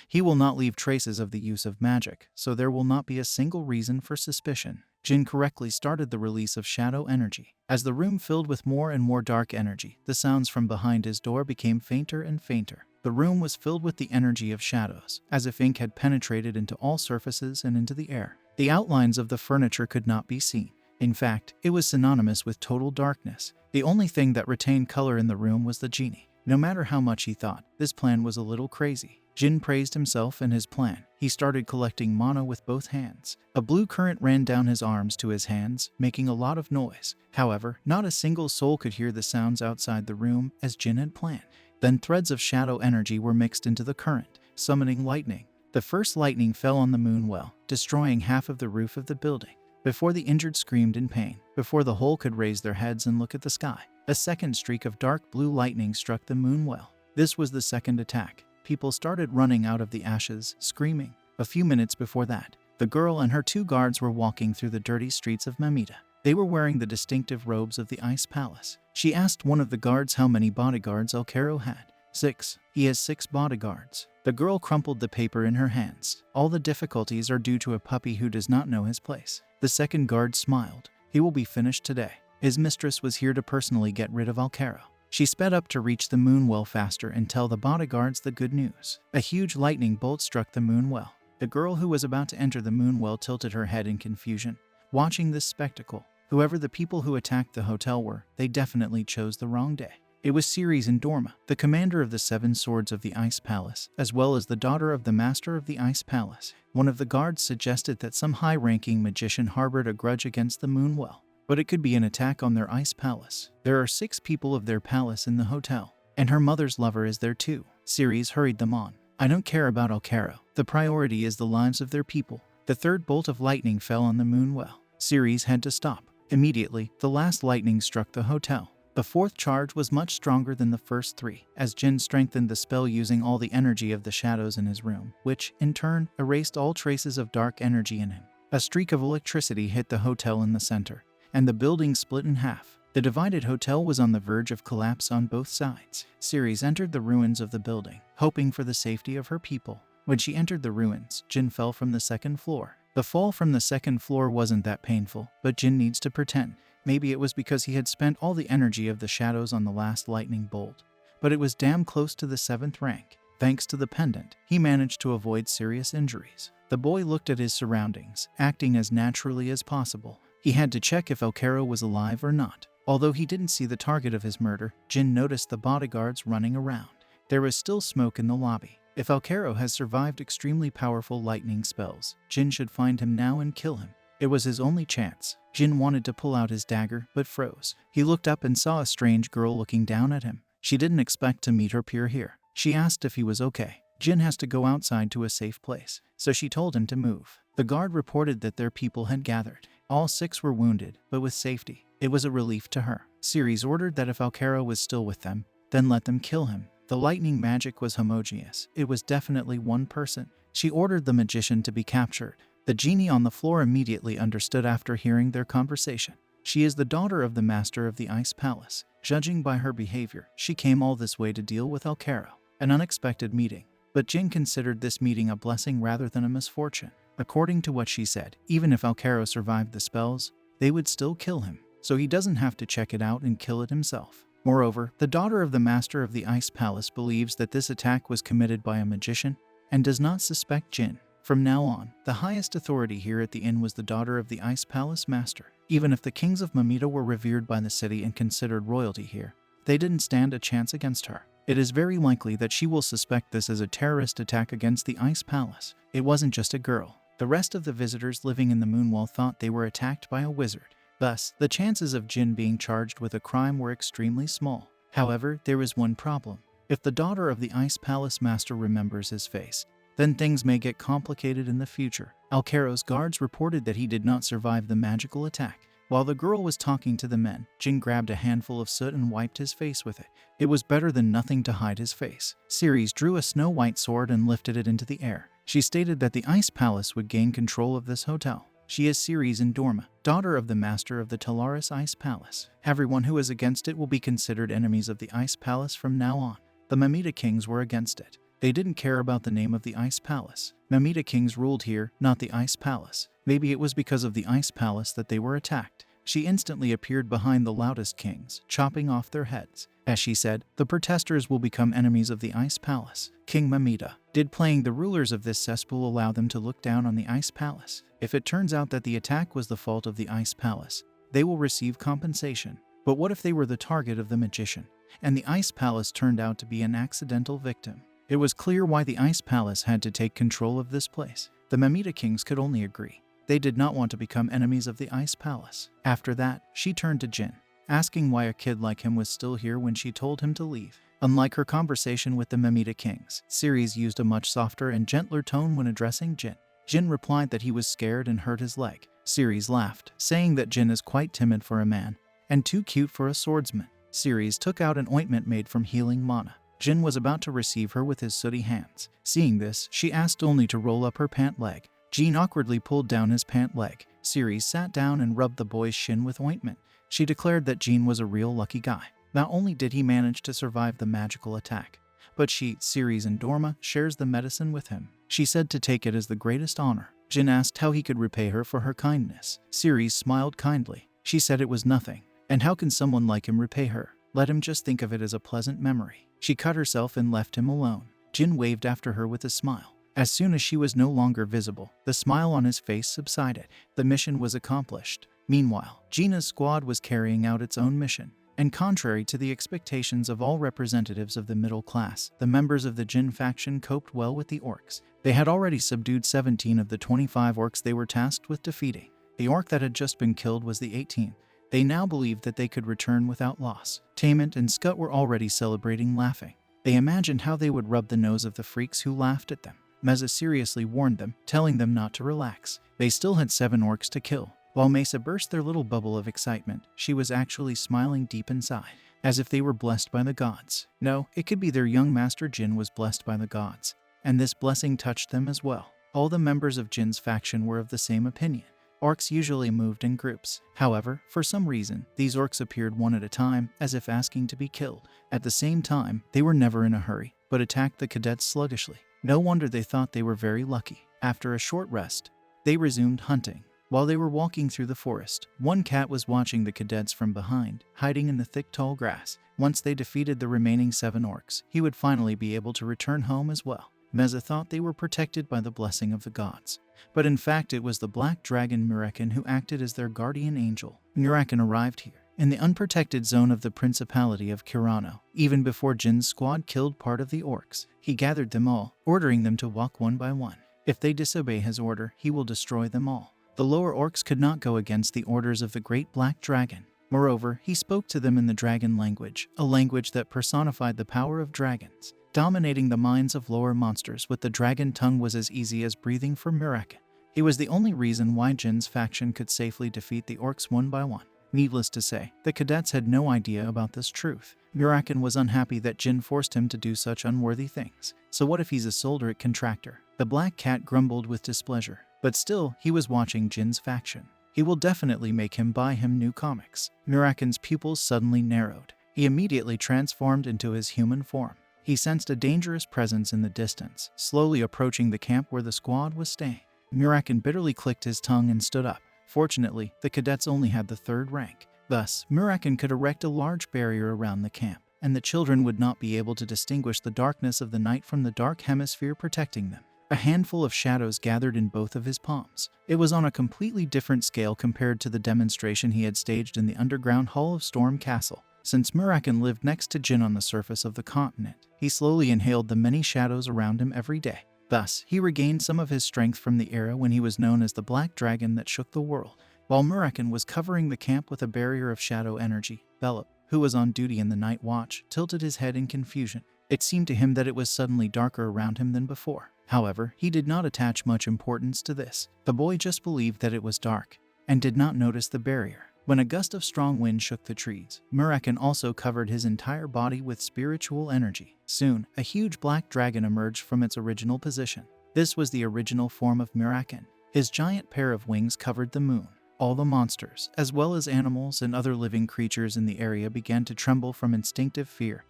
he will not leave traces of the use of magic, so there will not be a single reason for suspicion. Jin correctly started the release of shadow energy. As the room filled with more and more dark energy, the sounds from behind his door became fainter and fainter. The room was filled with the energy of shadows, as if ink had penetrated into all surfaces and into the air. The outlines of the furniture could not be seen. In fact, it was synonymous with total darkness. The only thing that retained color in the room was the genie. No matter how much he thought, this plan was a little crazy. Jin praised himself and his plan. He started collecting mana with both hands. A blue current ran down his arms to his hands, making a lot of noise. However, not a single soul could hear the sounds outside the room as Jin had planned. Then threads of shadow energy were mixed into the current, summoning lightning. The first lightning fell on the Moonwell, destroying half of the roof of the building. Before the injured screamed in pain, before the whole could raise their heads and look at the sky, a second streak of dark blue lightning struck the Moonwell. This was the second attack. People started running out of the ashes, screaming. A few minutes before that, the girl and her 2 guards were walking through the dirty streets of Mamita. They were wearing the distinctive robes of the Ice Palace. She asked one of the guards how many bodyguards Alcaro had. 6. He has 6 bodyguards. The girl crumpled the paper in her hands. All the difficulties are due to a puppy who does not know his place. The second guard smiled. He will be finished today. His mistress was here to personally get rid of Alcaro. She sped up to reach the Moonwell faster and tell the bodyguards the good news. A huge lightning bolt struck the Moonwell. The girl who was about to enter the Moonwell tilted her head in confusion. Watching this spectacle, whoever the people who attacked the hotel were, they definitely chose the wrong day. It was Ceres and Dorma, the commander of the 7 swords of the Ice Palace, as well as the daughter of the master of the Ice Palace. One of the guards suggested that some high-ranking magician harbored a grudge against the Moonwell, but it could be an attack on their Ice Palace. There are 6 people of their palace in the hotel, and her mother's lover is there too. Ceres hurried them on. I don't care about Alcaro. The priority is the lives of their people. The third bolt of lightning fell on the Moonwell. Ceres had to stop. Immediately, the last lightning struck the hotel. The 4th charge was much stronger than the first 3, as Jin strengthened the spell using all the energy of the shadows in his room, which, in turn, erased all traces of dark energy in him. A streak of electricity hit the hotel in the center, and the building split in half. The divided hotel was on the verge of collapse on both sides. Ceres entered the ruins of the building, hoping for the safety of her people. When she entered the ruins, Jin fell from the 2nd floor. The fall from the 2nd floor wasn't that painful, but Jin needs to pretend. Maybe it was because he had spent all the energy of the shadows on the last lightning bolt. But it was damn close to the 7th rank. Thanks to the pendant, he managed to avoid serious injuries. The boy looked at his surroundings, acting as naturally as possible. He had to check if Alcaro was alive or not. Although he didn't see the target of his murder, Jin noticed the bodyguards running around. There was still smoke in the lobby. If Alcaro has survived extremely powerful lightning spells, Jin should find him now and kill him. It was his only chance. Jin wanted to pull out his dagger, but froze. He looked up and saw a strange girl looking down at him. She didn't expect to meet her peer here. She asked if he was okay. Jin has to go outside to a safe place, so she told him to move. The guard reported that their people had gathered. All 6 were wounded, but with safety. It was a relief to her. Ceres ordered that if Alcaro was still with them, then let them kill him. The lightning magic was homogeneous. It was definitely one person. She ordered the magician to be captured. The genie on the floor immediately understood after hearing their conversation. She is the daughter of the master of the Ice Palace. Judging by her behavior, she came all this way to deal with Alcaro. An unexpected meeting. But Jin considered this meeting a blessing rather than a misfortune. According to what she said, even if Alcaro survived the spells, they would still kill him, so he doesn't have to check it out and kill it himself. Moreover, the daughter of the master of the Ice Palace believes that this attack was committed by a magician and does not suspect Jin. From now on, the highest authority here at the inn was the daughter of the Ice Palace master. Even if the kings of Mamita were revered by the city and considered royalty here, they didn't stand a chance against her. It is very likely that she will suspect this as a terrorist attack against the Ice Palace. It wasn't just a girl. The rest of the visitors living in the Moonwall thought they were attacked by a wizard. Thus, the chances of Jin being charged with a crime were extremely small. However, there is one problem. If the daughter of the Ice Palace master remembers his face, then things may get complicated in the future. Alcaro's guards reported that he did not survive the magical attack. While the girl was talking to the men, Jin grabbed a handful of soot and wiped his face with it. It was better than nothing to hide his face. Ceres drew a snow-white sword and lifted it into the air. She stated that the Ice Palace would gain control of this hotel. She is Ceres Indorma, daughter of the master of the Talaris Ice Palace. Everyone who is against it will be considered enemies of the Ice Palace from now on. The Mamita kings were against it. They didn't care about the name of the Ice Palace. Mamita kings ruled here, not the Ice Palace. Maybe it was because of the Ice Palace that they were attacked. She instantly appeared behind the loudest kings, chopping off their heads. As she said, the protesters will become enemies of the Ice Palace. King Mamita did playing the rulers of this cesspool allow them to look down on the Ice Palace. If it turns out that the attack was the fault of the Ice Palace, they will receive compensation. But what if they were the target of the magician, and the Ice Palace turned out to be an accidental victim? It was clear why the Ice Palace had to take control of this place. The Mamita kings could only agree. They did not want to become enemies of the Ice Palace. After that, she turned to Jin, asking why a kid like him was still here when she told him to leave. Unlike her conversation with the Mamita kings, Ceres used a much softer and gentler tone when addressing Jin. Jin replied that he was scared and hurt his leg. Ceres laughed, saying that Jin is quite timid for a man and too cute for a swordsman. Ceres took out an ointment made from healing mana. Jin was about to receive her with his sooty hands. Seeing this, she asked only to roll up her pant leg. Jin awkwardly pulled down his pant leg. Ceres sat down and rubbed the boy's shin with ointment. She declared that Jin was a real lucky guy. Not only did he manage to survive the magical attack, but she, Ceres Indorma, shares the medicine with him. She said to take it as the greatest honor. Jin asked how he could repay her for her kindness. Ceres smiled kindly. She said it was nothing. And how can someone like him repay her? Let him just think of it as a pleasant memory. She cut herself and left him alone. Jin waved after her with a smile. As soon as she was no longer visible, the smile on his face subsided. The mission was accomplished. Meanwhile, Gina's squad was carrying out its own mission. And contrary to the expectations of all representatives of the middle class, the members of the Jin faction coped well with the orcs. They had already subdued 17 of the 25 orcs they were tasked with defeating. The orc that had just been killed was the 18th. They now believed that they could return without loss. Taiment and Scut were already celebrating, laughing. They imagined how they would rub the nose of the freaks who laughed at them. Mesa seriously warned them, telling them not to relax. They still had 7 orcs to kill. While Mesa burst their little bubble of excitement, she was actually smiling deep inside, as if they were blessed by the gods. No, it could be their young master Jin was blessed by the gods, and this blessing touched them as well. All the members of Jin's faction were of the same opinion. Orcs usually moved in groups. However, for some reason, these orcs appeared one at a time, as if asking to be killed. At the same time, they were never in a hurry, but attacked the cadets sluggishly. No wonder they thought they were very lucky. After a short rest, they resumed hunting. While they were walking through the forest, one cat was watching the cadets from behind, hiding in the thick tall grass. Once they defeated the remaining 7 orcs, he would finally be able to return home as well. Mesa thought they were protected by the blessing of the gods. But in fact, it was the black dragon Murakin who acted as their guardian angel. Murakin arrived here, in the unprotected zone of the Principality of Kirano. Even before Jin's squad killed part of the orcs, he gathered them all, ordering them to walk one by one. If they disobey his order, he will destroy them all. The lower orcs could not go against the orders of the great black dragon. Moreover, he spoke to them in the dragon language, a language that personified the power of dragons. Dominating the minds of lower monsters with the dragon tongue was as easy as breathing for Muraken. He was the only reason why Jin's faction could safely defeat the orcs one by one. Needless to say, the cadets had no idea about this truth. Muraken was unhappy that Jin forced him to do such unworthy things. So what if he's a soldierate contractor? The black cat grumbled with displeasure. But still, he was watching Jin's faction. He will definitely make him buy him new comics. Muraken's pupils suddenly narrowed. He immediately transformed into his human form. He sensed a dangerous presence in the distance, slowly approaching the camp where the squad was staying. Muraken bitterly clicked his tongue and stood up. Fortunately, the cadets only had the 3rd rank. Thus, Muraken could erect a large barrier around the camp, and the children would not be able to distinguish the darkness of the night from the dark hemisphere protecting them. A handful of shadows gathered in both of his palms. It was on a completely different scale compared to the demonstration he had staged in the underground hall of Storm Castle. Since Muraken lived next to Jin on the surface of the continent, he slowly inhaled the many shadows around him every day. Thus, he regained some of his strength from the era when he was known as the Black Dragon that shook the world. While Muraken was covering the camp with a barrier of shadow energy, Belop, who was on duty in the night watch, tilted his head in confusion. It seemed to him that it was suddenly darker around him than before. However, he did not attach much importance to this. The boy just believed that it was dark, and did not notice the barrier. When a gust of strong wind shook the trees, Muraken also covered his entire body with spiritual energy. Soon, a huge black dragon emerged from its original position. This was the original form of Muraken. His giant pair of wings covered the moon. All the monsters, as well as animals and other living creatures in the area, began to tremble from instinctive fear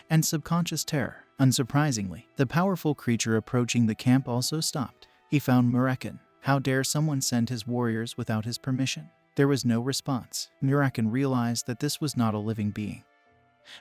and subconscious terror. Unsurprisingly, the powerful creature approaching the camp also stopped. He found Muraken. How dare someone send his warriors without his permission? There was no response. Muraken realized that this was not a living being,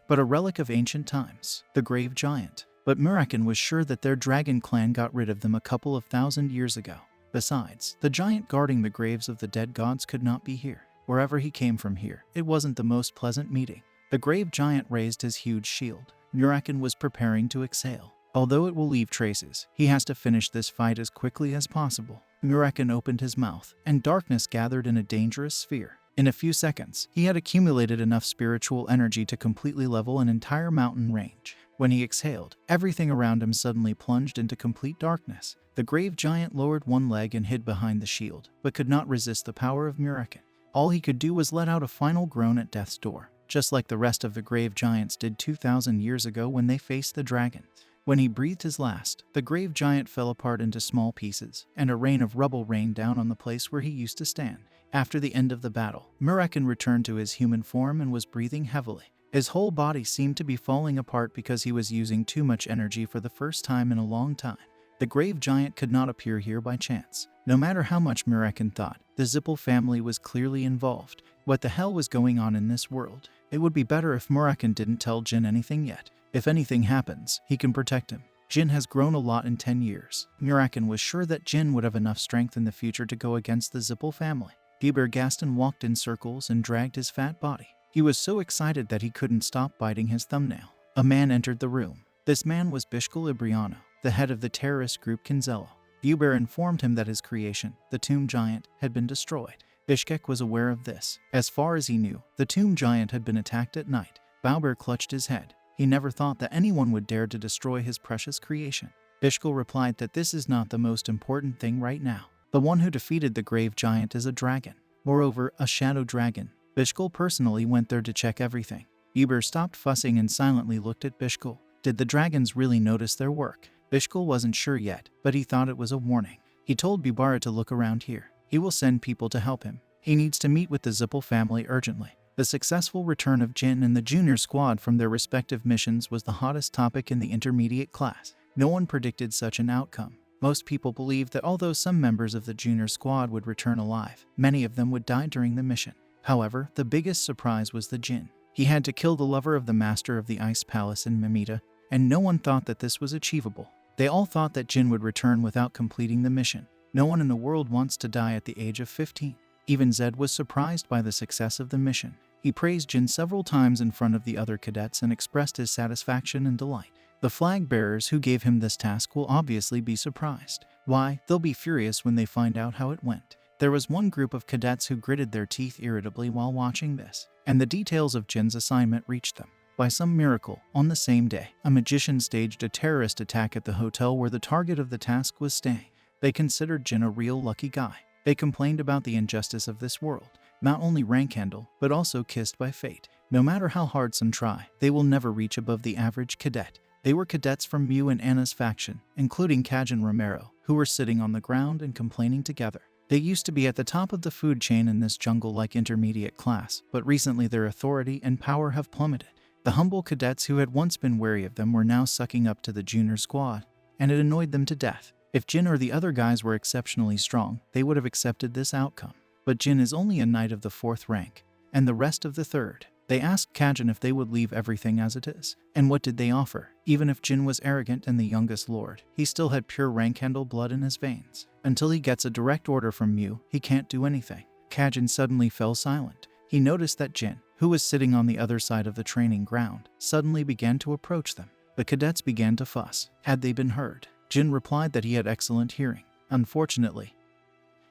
but a relic of ancient times, the grave giant. But Muraken was sure that their dragon clan got rid of them a couple of 1,000 years ago. Besides, the giant guarding the graves of the dead gods could not be here. Wherever he came from here, it wasn't the most pleasant meeting. The grave giant raised his huge shield. Muraken was preparing to exhale. Although it will leave traces, he has to finish this fight as quickly as possible. Muraken opened his mouth, and darkness gathered in a dangerous sphere. In a few seconds, he had accumulated enough spiritual energy to completely level an entire mountain range. When he exhaled, everything around him suddenly plunged into complete darkness. The grave giant lowered one leg and hid behind the shield, but could not resist the power of Muraken. All he could do was let out a final groan at death's door, just like the rest of the grave giants did 2,000 years ago when they faced the dragon. When he breathed his last, the grave giant fell apart into small pieces, and a rain of rubble rained down on the place where he used to stand. After the end of the battle, Muraken returned to his human form and was breathing heavily. His whole body seemed to be falling apart because he was using too much energy for the first time in a long time. The grave giant could not appear here by chance. No matter how much Muraken thought, the Zippel family was clearly involved. What the hell was going on in this world? It would be better if Muraken didn't tell Jin anything yet. If anything happens, he can protect him. Jin has grown a lot in 10 years. Muraken was sure that Jin would have enough strength in the future to go against the Zippel family. Gaston walked in circles and dragged his fat body. He was so excited that he couldn't stop biting his thumbnail. A man entered the room. This man was Bishkal Ibriano, the head of the terrorist group Kinzello. Vuber informed him that his creation, the Tomb Giant, had been destroyed. Bishkek was aware of this. As far as he knew, the Tomb Giant had been attacked at night. Bauber clutched his head. He never thought that anyone would dare to destroy his precious creation. Bishkal replied that this is not the most important thing right now. The one who defeated the grave giant is a dragon. Moreover, a shadow dragon. Bishkal personally went there to check everything. Vuber stopped fussing and silently looked at Bishkal. Did the dragons really notice their work? Bishkal wasn't sure yet, but he thought it was a warning. He told Bubara to look around here. He will send people to help him. He needs to meet with the Zippel family urgently. The successful return of Jin and the junior squad from their respective missions was the hottest topic in the intermediate class. No one predicted such an outcome. Most people believed that although some members of the junior squad would return alive, many of them would die during the mission. However, the biggest surprise was the Jin. He had to kill the lover of the master of the Ice Palace in Mimita, and no one thought that this was achievable. They all thought that Jin would return without completing the mission. No one in the world wants to die at the age of 15. Even Zed was surprised by the success of the mission. He praised Jin several times in front of the other cadets and expressed his satisfaction and delight. The flag bearers who gave him this task will obviously be surprised. Why, they'll be furious when they find out how it went. There was one group of cadets who gritted their teeth irritably while watching this, and the details of Jin's assignment reached them. By some miracle, on the same day, a magician staged a terrorist attack at the hotel where the target of the task was staying. They considered Jin a real lucky guy. They complained about the injustice of this world, not only rank handle, but also kissed by fate. No matter how hard some try, they will never reach above the average cadet. They were cadets from Mew and Anna's faction, including Kaj and Romero, who were sitting on the ground and complaining together. They used to be at the top of the food chain in this jungle-like intermediate class, but recently their authority and power have plummeted. The humble cadets who had once been wary of them were now sucking up to the junior squad, and it annoyed them to death. If Jin or the other guys were exceptionally strong, they would have accepted this outcome. But Jin is only a knight of the 4th rank, and the rest of the 3rd. They asked Kajin if they would leave everything as it is. And what did they offer? Even if Jin was arrogant and the youngest lord, he still had pure rank handle blood in his veins. Until he gets a direct order from Mew, he can't do anything. Kajin suddenly fell silent. He noticed that Jin, who was sitting on the other side of the training ground, suddenly began to approach them. The cadets began to fuss. Had they been heard? Jin replied that he had excellent hearing. Unfortunately,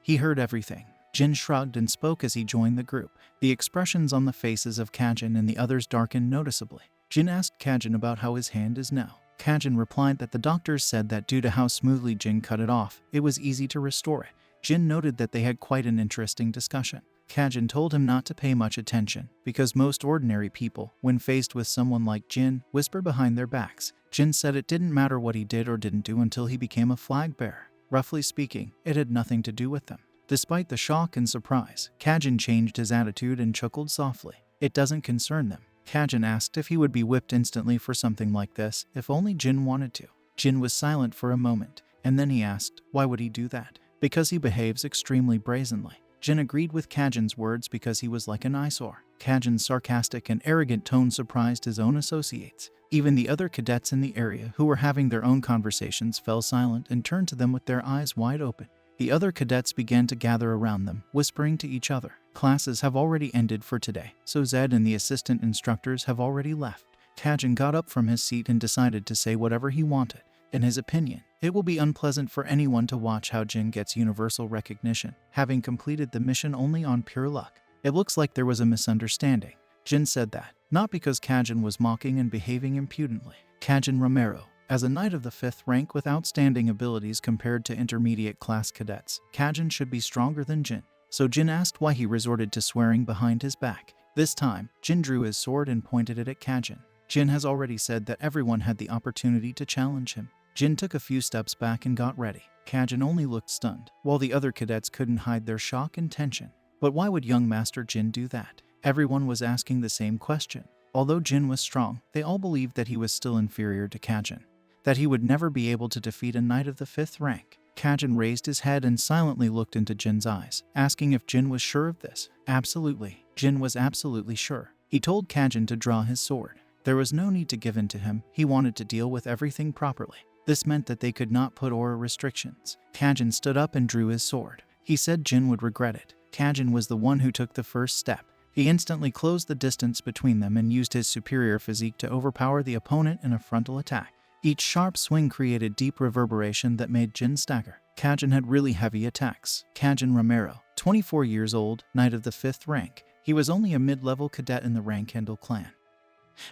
he heard everything. Jin shrugged and spoke as he joined the group. The expressions on the faces of Kajin and the others darkened noticeably. Jin asked Kajin about how his hand is now. Kajin replied that the doctors said that due to how smoothly Jin cut it off, it was easy to restore it. Jin noted that they had quite an interesting discussion. Kajin told him not to pay much attention, because most ordinary people, when faced with someone like Jin, whisper behind their backs. Jin said it didn't matter what he did or didn't do until he became a flag bearer. Roughly speaking, it had nothing to do with them. Despite the shock and surprise, Kajin changed his attitude and chuckled softly. It doesn't concern them. Kajin asked if he would be whipped instantly for something like this, if only Jin wanted to. Jin was silent for a moment, and then he asked, why would he do that? Because he behaves extremely brazenly. Jin agreed with Kajin's words because he was like an eyesore. Kajin's sarcastic and arrogant tone surprised his own associates. Even the other cadets in the area who were having their own conversations fell silent and turned to them with their eyes wide open. The other cadets began to gather around them, whispering to each other. Classes have already ended for today, so Zed and the assistant instructors have already left. Kajin got up from his seat and decided to say whatever he wanted. In his opinion, it will be unpleasant for anyone to watch how Jin gets universal recognition, having completed the mission only on pure luck. It looks like there was a misunderstanding. Jin said that, not because Kajin was mocking and behaving impudently. Kajin Romero, as a knight of the 5th rank with outstanding abilities compared to intermediate class cadets, Kajin should be stronger than Jin. So Jin asked why he resorted to swearing behind his back. This time, Jin drew his sword and pointed it at Kajin. Jin has already said that everyone had the opportunity to challenge him. Jin took a few steps back and got ready. Kajin only looked stunned, while the other cadets couldn't hide their shock and tension. But why would young Master Jin do that? Everyone was asking the same question. Although Jin was strong, they all believed that he was still inferior to Kajin, that he would never be able to defeat a knight of the 5th rank. Kajin raised his head and silently looked into Jin's eyes, asking if Jin was sure of this. Absolutely. Jin was absolutely sure. He told Kajin to draw his sword. There was no need to give in to him. He wanted to deal with everything properly. This meant that they could not put aura restrictions. Kajin stood up and drew his sword. He said Jin would regret it. Kajin was the one who took the first step. He instantly closed the distance between them and used his superior physique to overpower the opponent in a frontal attack. Each sharp swing created deep reverberation that made Jin stagger. Kajin had really heavy attacks. Kajin Romero, 24 years old, knight of the 5th rank. He was only a mid-level cadet in the Rankhandle clan.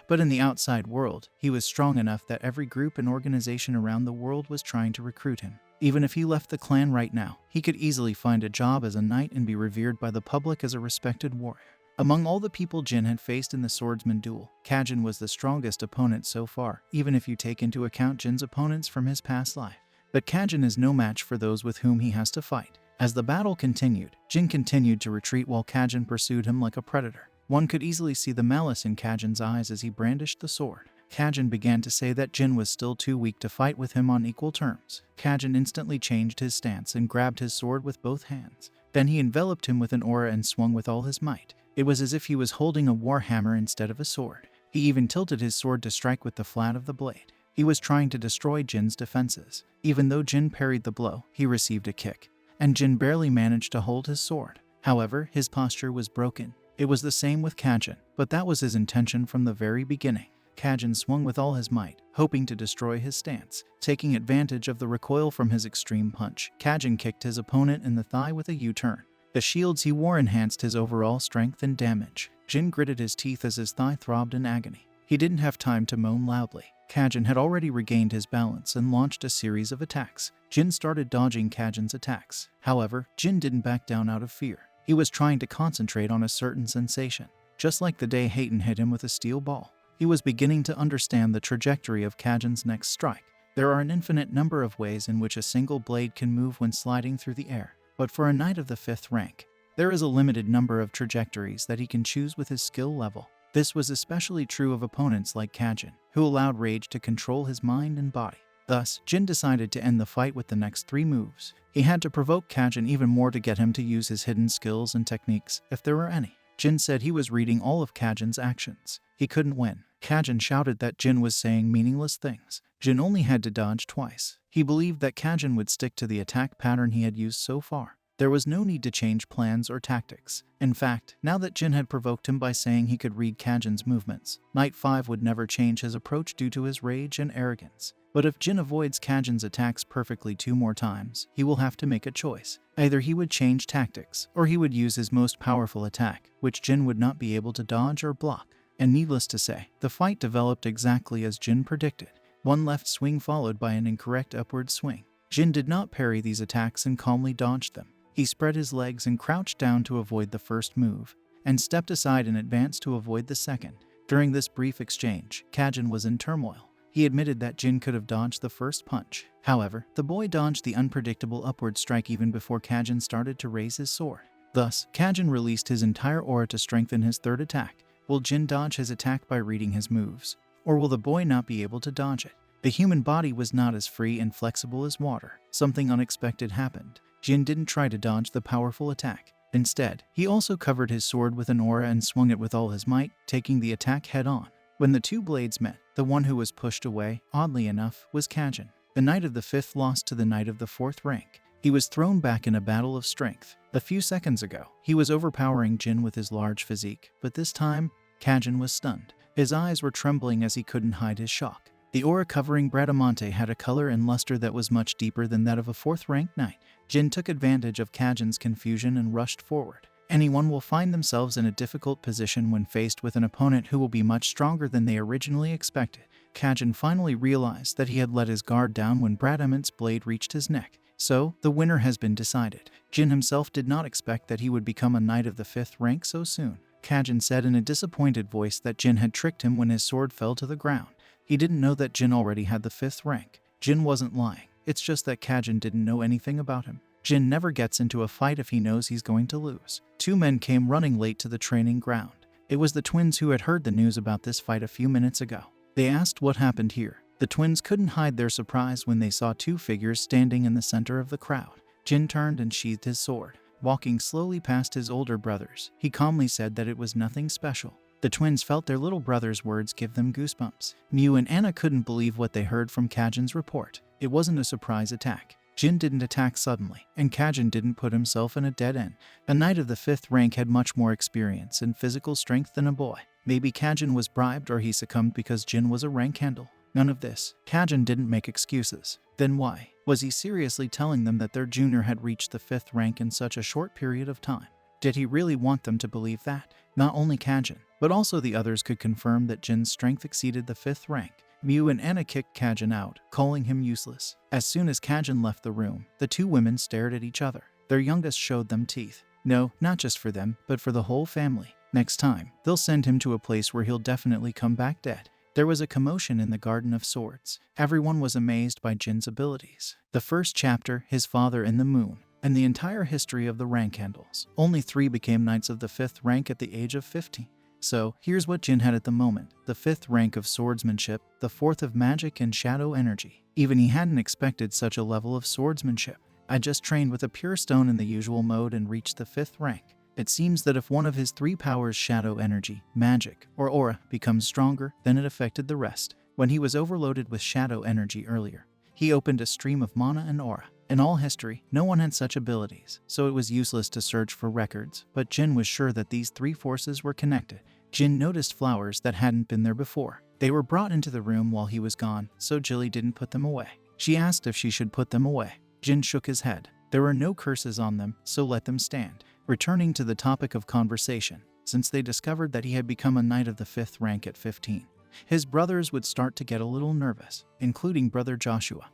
But in the outside world, he was strong enough that every group and organization around the world was trying to recruit him. Even if he left the clan right now, he could easily find a job as a knight and be revered by the public as a respected warrior. Among all the people Jin had faced in the swordsman duel, Kajin was the strongest opponent so far, even if you take into account Jin's opponents from his past life. But Kajin is no match for those with whom he has to fight. As the battle continued, Jin continued to retreat while Kajin pursued him like a predator. One could easily see the malice in Kajin's eyes as he brandished the sword. Kajin began to say that Jin was still too weak to fight with him on equal terms. Kajin instantly changed his stance and grabbed his sword with both hands. Then he enveloped him with an aura and swung with all his might. It was as if he was holding a war hammer instead of a sword. He even tilted his sword to strike with the flat of the blade. He was trying to destroy Jin's defenses. Even though Jin parried the blow, he received a kick, and Jin barely managed to hold his sword. However, his posture was broken. It was the same with Kajin, but that was his intention from the very beginning. Kajin swung with all his might, hoping to destroy his stance. Taking advantage of the recoil from his extreme punch, Kajin kicked his opponent in the thigh with a U-turn. The shields he wore enhanced his overall strength and damage. Jin gritted his teeth as his thigh throbbed in agony. He He didn't have time to moan loudly. Kajin had already regained his balance and launched a series of attacks. Jin started dodging Kajin's attacks. However, Jin didn't back down out of fear. He was trying to concentrate on a certain sensation. Just like the day Hayton hit him with a steel ball, he was beginning to understand the trajectory of Kajin's next strike. There are an infinite number of ways in which a single blade can move when sliding through the air, but for a knight of the 5th rank, there is a limited number of trajectories that he can choose with his skill level. This was especially true of opponents like Kajin, who allowed rage to control his mind and body. Thus, Jin decided to end the fight with the next 3 moves. He had to provoke Kajin even more to get him to use his hidden skills and techniques, if there were any. Jin said he was reading all of Kajin's actions. He couldn't win. Kajin shouted that Jin was saying meaningless things. Jin only had to dodge twice. He believed that Kajin would stick to the attack pattern he had used so far. There was no need to change plans or tactics. In fact, now that Jin had provoked him by saying he could read Kajin's movements, Knight 5 would never change his approach due to his rage and arrogance. But if Jin avoids Kajin's attacks perfectly 2 more times, he will have to make a choice. Either he would change tactics, or he would use his most powerful attack, which Jin would not be able to dodge or block. And needless to say, the fight developed exactly as Jin predicted. One left swing followed by an incorrect upward swing. Jin did not parry these attacks and calmly dodged them. He spread his legs and crouched down to avoid the first move, and stepped aside in advance to avoid the second. During this brief exchange, Kajin was in turmoil. He admitted that Jin could have dodged the first punch. However, the boy dodged the unpredictable upward strike even before Kajin started to raise his sword. Thus, Kajin released his entire aura to strengthen his 3rd attack. Will Jin dodge his attack by reading his moves? Or will the boy not be able to dodge it? The human body was not as free and flexible as water. Something unexpected happened. Jin didn't try to dodge the powerful attack. Instead, he also covered his sword with an aura and swung it with all his might, taking the attack head-on. When the 2 blades met, the one who was pushed away, oddly enough, was Kajin. The knight of the 5th lost to the knight of the 4th rank. He was thrown back in a battle of strength. A few seconds ago, he was overpowering Jin with his large physique, but this time, Kajin was stunned. His eyes were trembling as he couldn't hide his shock. The aura covering Bradamante had a color and luster that was much deeper than that of a 4th-ranked knight. Jin took advantage of Kajin's confusion and rushed forward. Anyone will find themselves in a difficult position when faced with an opponent who will be much stronger than they originally expected. Kajin finally realized that he had let his guard down when Bradamante's blade reached his neck. So, the winner has been decided. Jin himself did not expect that he would become a knight of the 5th rank so soon. Kajin said in a disappointed voice that Jin had tricked him when his sword fell to the ground. He didn't know that Jin already had the 5th rank. Jin wasn't lying. It's just that Kajin didn't know anything about him. Jin never gets into a fight if he knows he's going to lose. 2 men came running late to the training ground. It was the twins who had heard the news about this fight a few minutes ago. They asked what happened here. The twins couldn't hide their surprise when they saw 2 figures standing in the center of the crowd. Jin turned and sheathed his sword. Walking slowly past his older brothers, he calmly said that it was nothing special. The twins felt their little brother's words give them goosebumps. Mew and Anna couldn't believe what they heard from Kajin's report. It wasn't a surprise attack. Jin didn't attack suddenly, and Kajin didn't put himself in a dead end. A knight of the 5th rank had much more experience and physical strength than a boy. Maybe Kajin was bribed or he succumbed because Jin was a rank handle. None of this. Kajin didn't make excuses. Then why? Was he seriously telling them that their junior had reached the 5th rank in such a short period of time? Did he really want them to believe that? Not only Kajin, but also the others could confirm that Jin's strength exceeded the 5th rank. Mew and Anna kicked Kajin out, calling him useless. As soon as Kajin left the room, the 2 women stared at each other. Their youngest showed them teeth. No, not just for them, but for the whole family. Next time, they'll send him to a place where he'll definitely come back dead. There was a commotion in the Garden of Swords. Everyone was amazed by Jin's abilities. The first chapter, His Father in the Moon, and the entire history of the rank handles. Only 3 became knights of the 5th rank at the age of 50. So, here's what Jin had at the moment. The 5th rank of swordsmanship, the 4th of magic and shadow energy. Even he hadn't expected such a level of swordsmanship. I just trained with a pure stone in the usual mode and reached the 5th rank. It seems that if one of his 3 powers, shadow energy, magic, or aura, becomes stronger, then it affected the rest. When he was overloaded with shadow energy earlier, he opened a stream of mana and aura. In all history, no one had such abilities, so it was useless to search for records, but Jin was sure that these 3 forces were connected. Jin noticed flowers that hadn't been there before. They were brought into the room while he was gone, so Jilly didn't put them away. She asked if she should put them away. Jin shook his head. There were no curses on them, so let them stand. Returning to the topic of conversation, since they discovered that he had become a knight of the 5th rank at 15, His brothers would start to get a little nervous, including brother Joshua,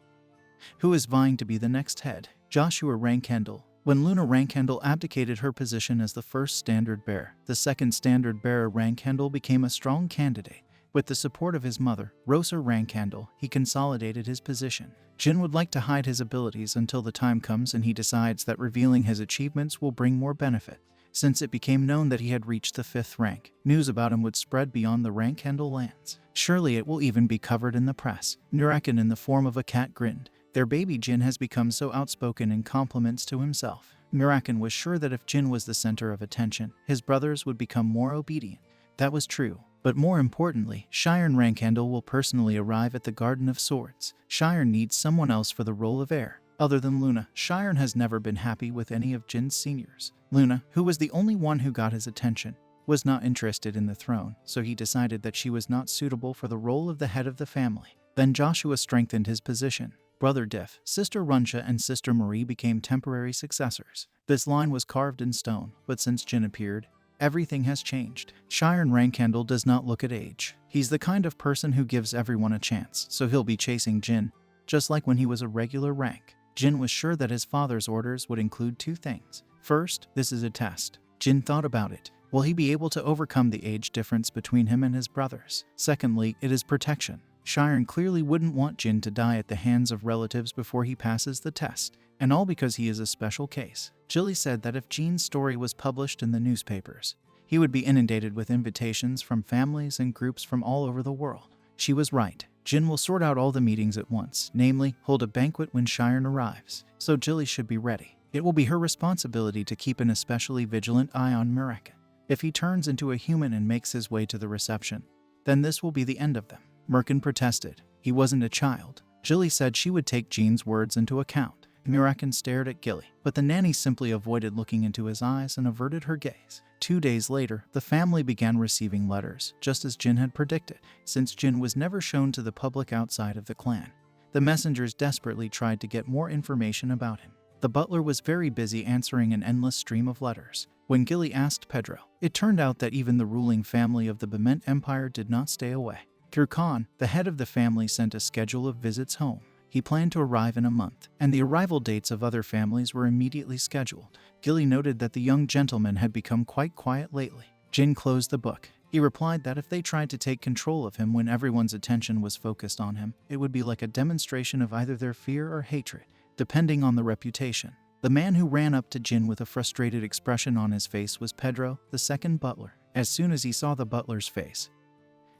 who is vying to be the next head. Joshua Rankendall. When Luna Rankendall abdicated her position as the first standard bearer, the second standard bearer Rankendall became a strong candidate. With the support of his mother, Rosa Rankendall, he consolidated his position. Jin would like to hide his abilities until the time comes and he decides that revealing his achievements will bring more benefit. Since it became known that he had reached the 5th rank, news about him would spread beyond the Rankendall lands. Surely it will even be covered in the press. Nurakan in the form of a cat grinned. Their baby Jin has become so outspoken in compliments to himself. Nurakan was sure that if Jin was the center of attention, his brothers would become more obedient. That was true. But more importantly, Shiren Rankendall will personally arrive at the Garden of Swords. Shiren needs someone else for the role of heir. Other than Luna, Shiren has never been happy with any of Jin's seniors. Luna, who was the only one who got his attention, was not interested in the throne, so he decided that she was not suitable for the role of the head of the family. Then Joshua strengthened his position. Brother Diff, Sister Runsha, and Sister Marie became temporary successors. This line was carved in stone, but since Jin appeared, everything has changed. Shiren Rankendall does not look at age. He's the kind of person who gives everyone a chance, so he'll be chasing Jin, just like when he was a regular rank. Jin was sure that his father's orders would include 2 things. First, this is a test. Jin thought about it. Will he be able to overcome the age difference between him and his brothers? Secondly, it is protection. Shiren clearly wouldn't want Jin to die at the hands of relatives before he passes the test, and all because he is a special case. Jilly said that if Jin's story was published in the newspapers, he would be inundated with invitations from families and groups from all over the world. She was right. Jin will sort out all the meetings at once, namely, hold a banquet when Shiren arrives, so Jilly should be ready. It will be her responsibility to keep an especially vigilant eye on Murakan. If he turns into a human and makes his way to the reception, then this will be the end of them. Murakan protested. He wasn't a child. Jilly said she would take Jin's words into account. Murakan stared at Gilly, but the nanny simply avoided looking into his eyes and averted her gaze. 2 days later, the family began receiving letters, just as Jin had predicted. Since Jin was never shown to the public outside of the clan, the messengers desperately tried to get more information about him. The butler was very busy answering an endless stream of letters. When Gilly asked Pedro, it turned out that even the ruling family of the Bement Empire did not stay away. Through Khan, the head of the family sent a schedule of visits home. He planned to arrive in a month, and the arrival dates of other families were immediately scheduled. Gilly noted that the young gentleman had become quite quiet lately. Jin closed the book. He replied that if they tried to take control of him when everyone's attention was focused on him, it would be like a demonstration of either their fear or hatred, depending on the reputation. The man who ran up to Jin with a frustrated expression on his face was Pedro, the second butler. As soon as he saw the butler's face,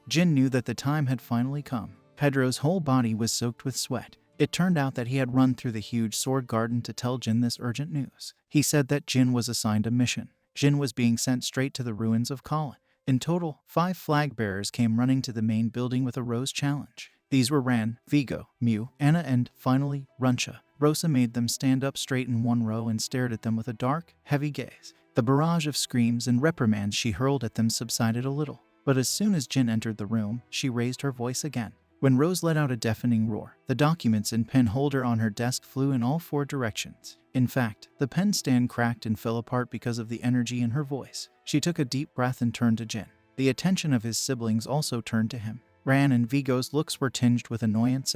Jin knew that the time had finally come. Pedro's whole body was soaked with sweat. It turned out that he had run through the huge sword garden to tell Jin this urgent news. He said that Jin was assigned a mission. Jin was being sent straight to the ruins of Colin. In total, 5 flag bearers came running to the main building with a rose challenge. These were Ran, Vigo, Mew, Anna, and, finally, Runsha. Rosa made them stand up straight in one row and stared at them with a dark, heavy gaze. The barrage of screams and reprimands she hurled at them subsided a little. But as soon as Jin entered the room, she raised her voice again. When Rose let out a deafening roar, the documents and pen holder on her desk flew in all 4 directions. In fact, the pen stand cracked and fell apart because of the energy in her voice. She took a deep breath and turned to Jin. The attention of his siblings also turned to him. Ran and Vigo's looks were tinged with annoyance.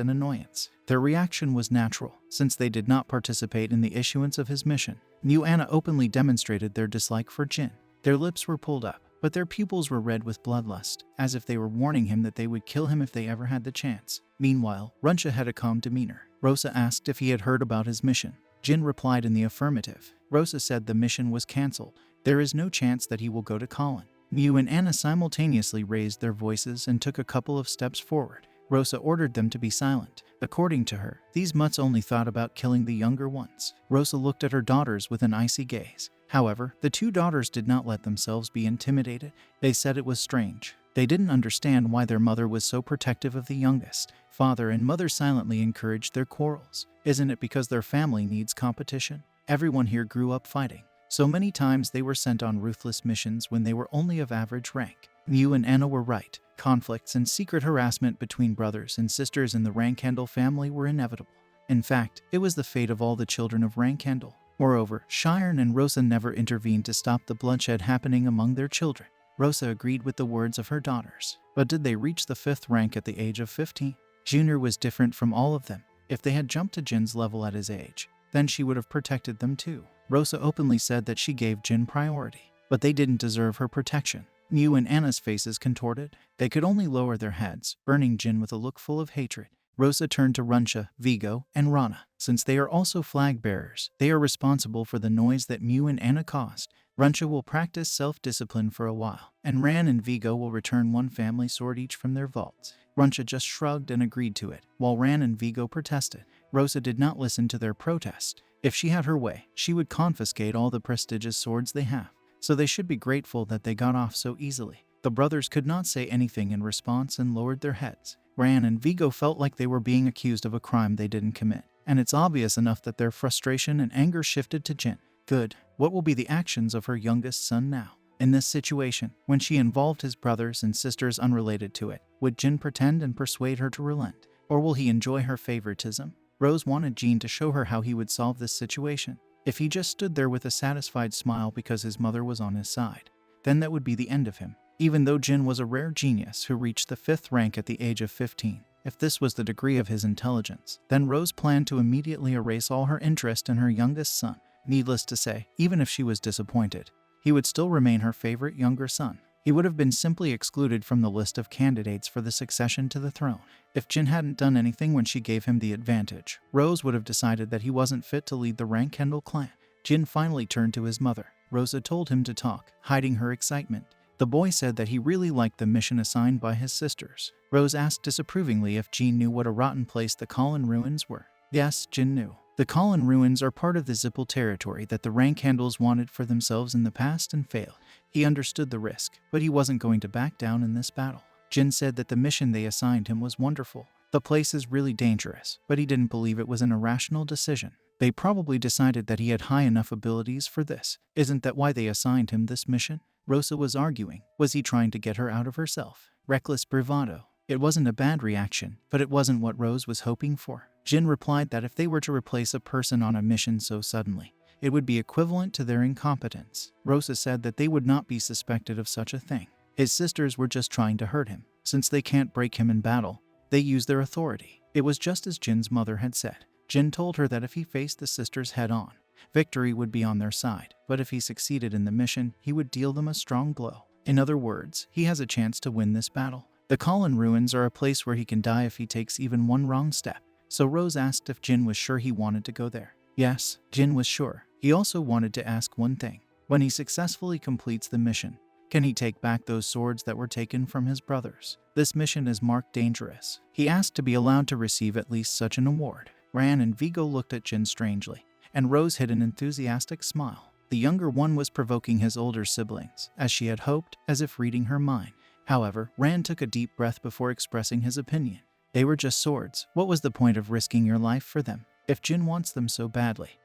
Their reaction was natural, since they did not participate in the issuance of his mission. Mew Anna openly demonstrated their dislike for Jin. Their lips were pulled up, but their pupils were red with bloodlust, as if they were warning him that they would kill him if they ever had the chance. Meanwhile, Runsha had a calm demeanor. Rosa asked if he had heard about his mission. Jin replied in the affirmative. Rosa said the mission was cancelled. There is no chance that he will go to Colin. Mew and Anna simultaneously raised their voices and took a couple of steps forward. Rosa ordered them to be silent. According to her, these mutts only thought about killing the younger ones. Rosa looked at her daughters with an icy gaze. However, the 2 daughters did not let themselves be intimidated. They said it was strange. They didn't understand why their mother was so protective of the youngest. Father and mother silently encouraged their quarrels. Isn't it because their family needs competition? Everyone here grew up fighting. So many times they were sent on ruthless missions when they were only of average rank. Mew and Anna were right. Conflicts and secret harassment between brothers and sisters in the Rankendall family were inevitable. In fact, it was the fate of all the children of Rankendall. Moreover, Shiren and Rosa never intervened to stop the bloodshed happening among their children. Rosa agreed with the words of her daughters. But did they reach the 5th rank at the age of 15? Junior was different from all of them. If they had jumped to Jin's level at his age, then she would have protected them too. Rosa openly said that she gave Jin priority, but they didn't deserve her protection. Mew and Anna's faces contorted. They could only lower their heads, burning Jin with a look full of hatred. Rosa turned to Runcha, Vigo, and Rana. Since they are also flag bearers, they are responsible for the noise that Mew and Anna caused. Runcha will practice self-discipline for a while, and Ran and Vigo will return one family sword each from their vaults. Runcha just shrugged and agreed to it, while Ran and Vigo protested. Rosa did not listen to their protest. If she had her way, she would confiscate all the prestigious swords they have, so they should be grateful that they got off so easily. The brothers could not say anything in response and lowered their heads. Ran and Vigo felt like they were being accused of a crime they didn't commit, and it's obvious enough that their frustration and anger shifted to Jin. Good. What will be the actions of her youngest son now? In this situation, when she involved his brothers and sisters unrelated to it, would Jin pretend and persuade her to relent? Or will he enjoy her favoritism? Rose wanted Jin to show her how he would solve this situation. If he just stood there with a satisfied smile because his mother was on his side, then that would be the end of him. Even though Jin was a rare genius who reached the 5th rank at the age of 15, if this was the degree of his intelligence, then Rose planned to immediately erase all her interest in her youngest son. Needless to say, even if she was disappointed, he would still remain her favorite younger son. He would have been simply excluded from the list of candidates for the succession to the throne. If Jin hadn't done anything when she gave him the advantage, Rose would have decided that he wasn't fit to lead the Rank-Kendall clan. Jin finally turned to his mother. Rosa told him to talk, hiding her excitement. The boy said that he really liked the mission assigned by his sisters. Rose asked disapprovingly if Jin knew what a rotten place the Kalin ruins were. Yes, Jin knew. The Kalin ruins are part of the Zippel territory that the Rank-Kendalls wanted for themselves in the past and failed. He understood the risk, but he wasn't going to back down in this battle. Jin said that the mission they assigned him was wonderful. The place is really dangerous, but he didn't believe it was an irrational decision. They probably decided that he had high enough abilities for this. Isn't that why they assigned him this mission? Rosa was arguing. Was he trying to get her out of herself? Reckless bravado. It wasn't a bad reaction, but it wasn't what Rose was hoping for. Jin replied that if they were to replace a person on a mission so suddenly, it would be equivalent to their incompetence. Rosa said that they would not be suspected of such a thing. His sisters were just trying to hurt him. Since they can't break him in battle, they use their authority. It was just as Jin's mother had said. Jin told her that if he faced the sisters head-on, victory would be on their side, but if he succeeded in the mission, he would deal them a strong blow. In other words, he has a chance to win this battle. The Kalin ruins are a place where he can die if he takes even one wrong step. So Rose asked if Jin was sure he wanted to go there. Yes, Jin was sure. He also wanted to ask one thing. When he successfully completes the mission, can he take back those swords that were taken from his brothers? This mission is marked dangerous. He asked to be allowed to receive at least such an award. Ran and Vigo looked at Jin strangely, and Rose hid an enthusiastic smile. The younger one was provoking his older siblings, as she had hoped, as if reading her mind. However, Ran took a deep breath before expressing his opinion. They were just swords. What was the point of risking your life for them? If Jin wants them so badly,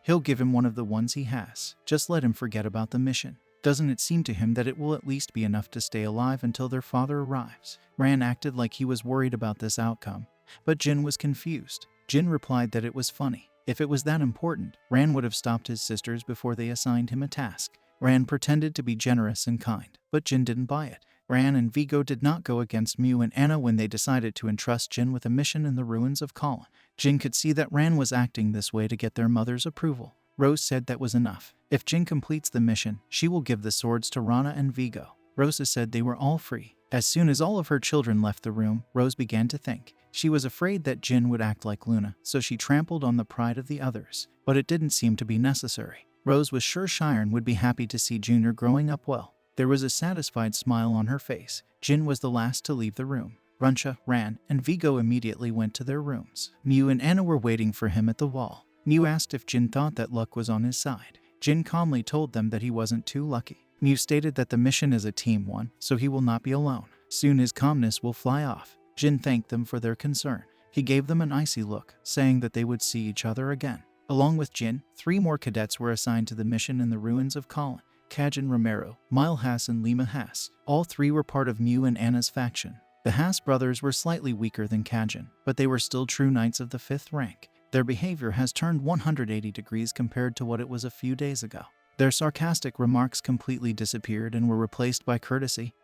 he'll give him one of the ones he has. Just let him forget about the mission. Doesn't it seem to him that it will at least be enough to stay alive until their father arrives? Ran acted like he was worried about this outcome, but Jin was confused. Jin replied that it was funny. If it was that important, Ran would have stopped his sisters before they assigned him a task. Ran pretended to be generous and kind, but Jin didn't buy it. Ran and Vigo did not go against Mew and Anna when they decided to entrust Jin with a mission in the ruins of Kalin. Jin could see that Ran was acting this way to get their mother's approval. Rose said that was enough. If Jin completes the mission, she will give the swords to Rana and Vigo. Rosa said they were all free. As soon as all of her children left the room, Rose began to think. She was afraid that Jin would act like Luna, so she trampled on the pride of the others. But it didn't seem to be necessary. Rose was sure Shiren would be happy to see Junior growing up well. There was a satisfied smile on her face. Jin was the last to leave the room. Runcha, Ran, and Vigo immediately went to their rooms. Mew and Anna were waiting for him at the wall. Mew asked if Jin thought that luck was on his side. Jin calmly told them that he wasn't too lucky. Mew stated that the mission is a team one, so he will not be alone. Soon his calmness will fly off. Jin thanked them for their concern. He gave them an icy look, saying that they would see each other again. Along with Jin, 3 more cadets were assigned to the mission in the ruins of Kalin. Kajin Romero, Mile Haas, and Lima Haas. All 3 were part of Mew and Anna's faction. The Haas brothers were slightly weaker than Kajin, but they were still true knights of the 5th rank. Their behavior has turned 180 degrees compared to what it was a few days ago. Their sarcastic remarks completely disappeared and were replaced by courtesy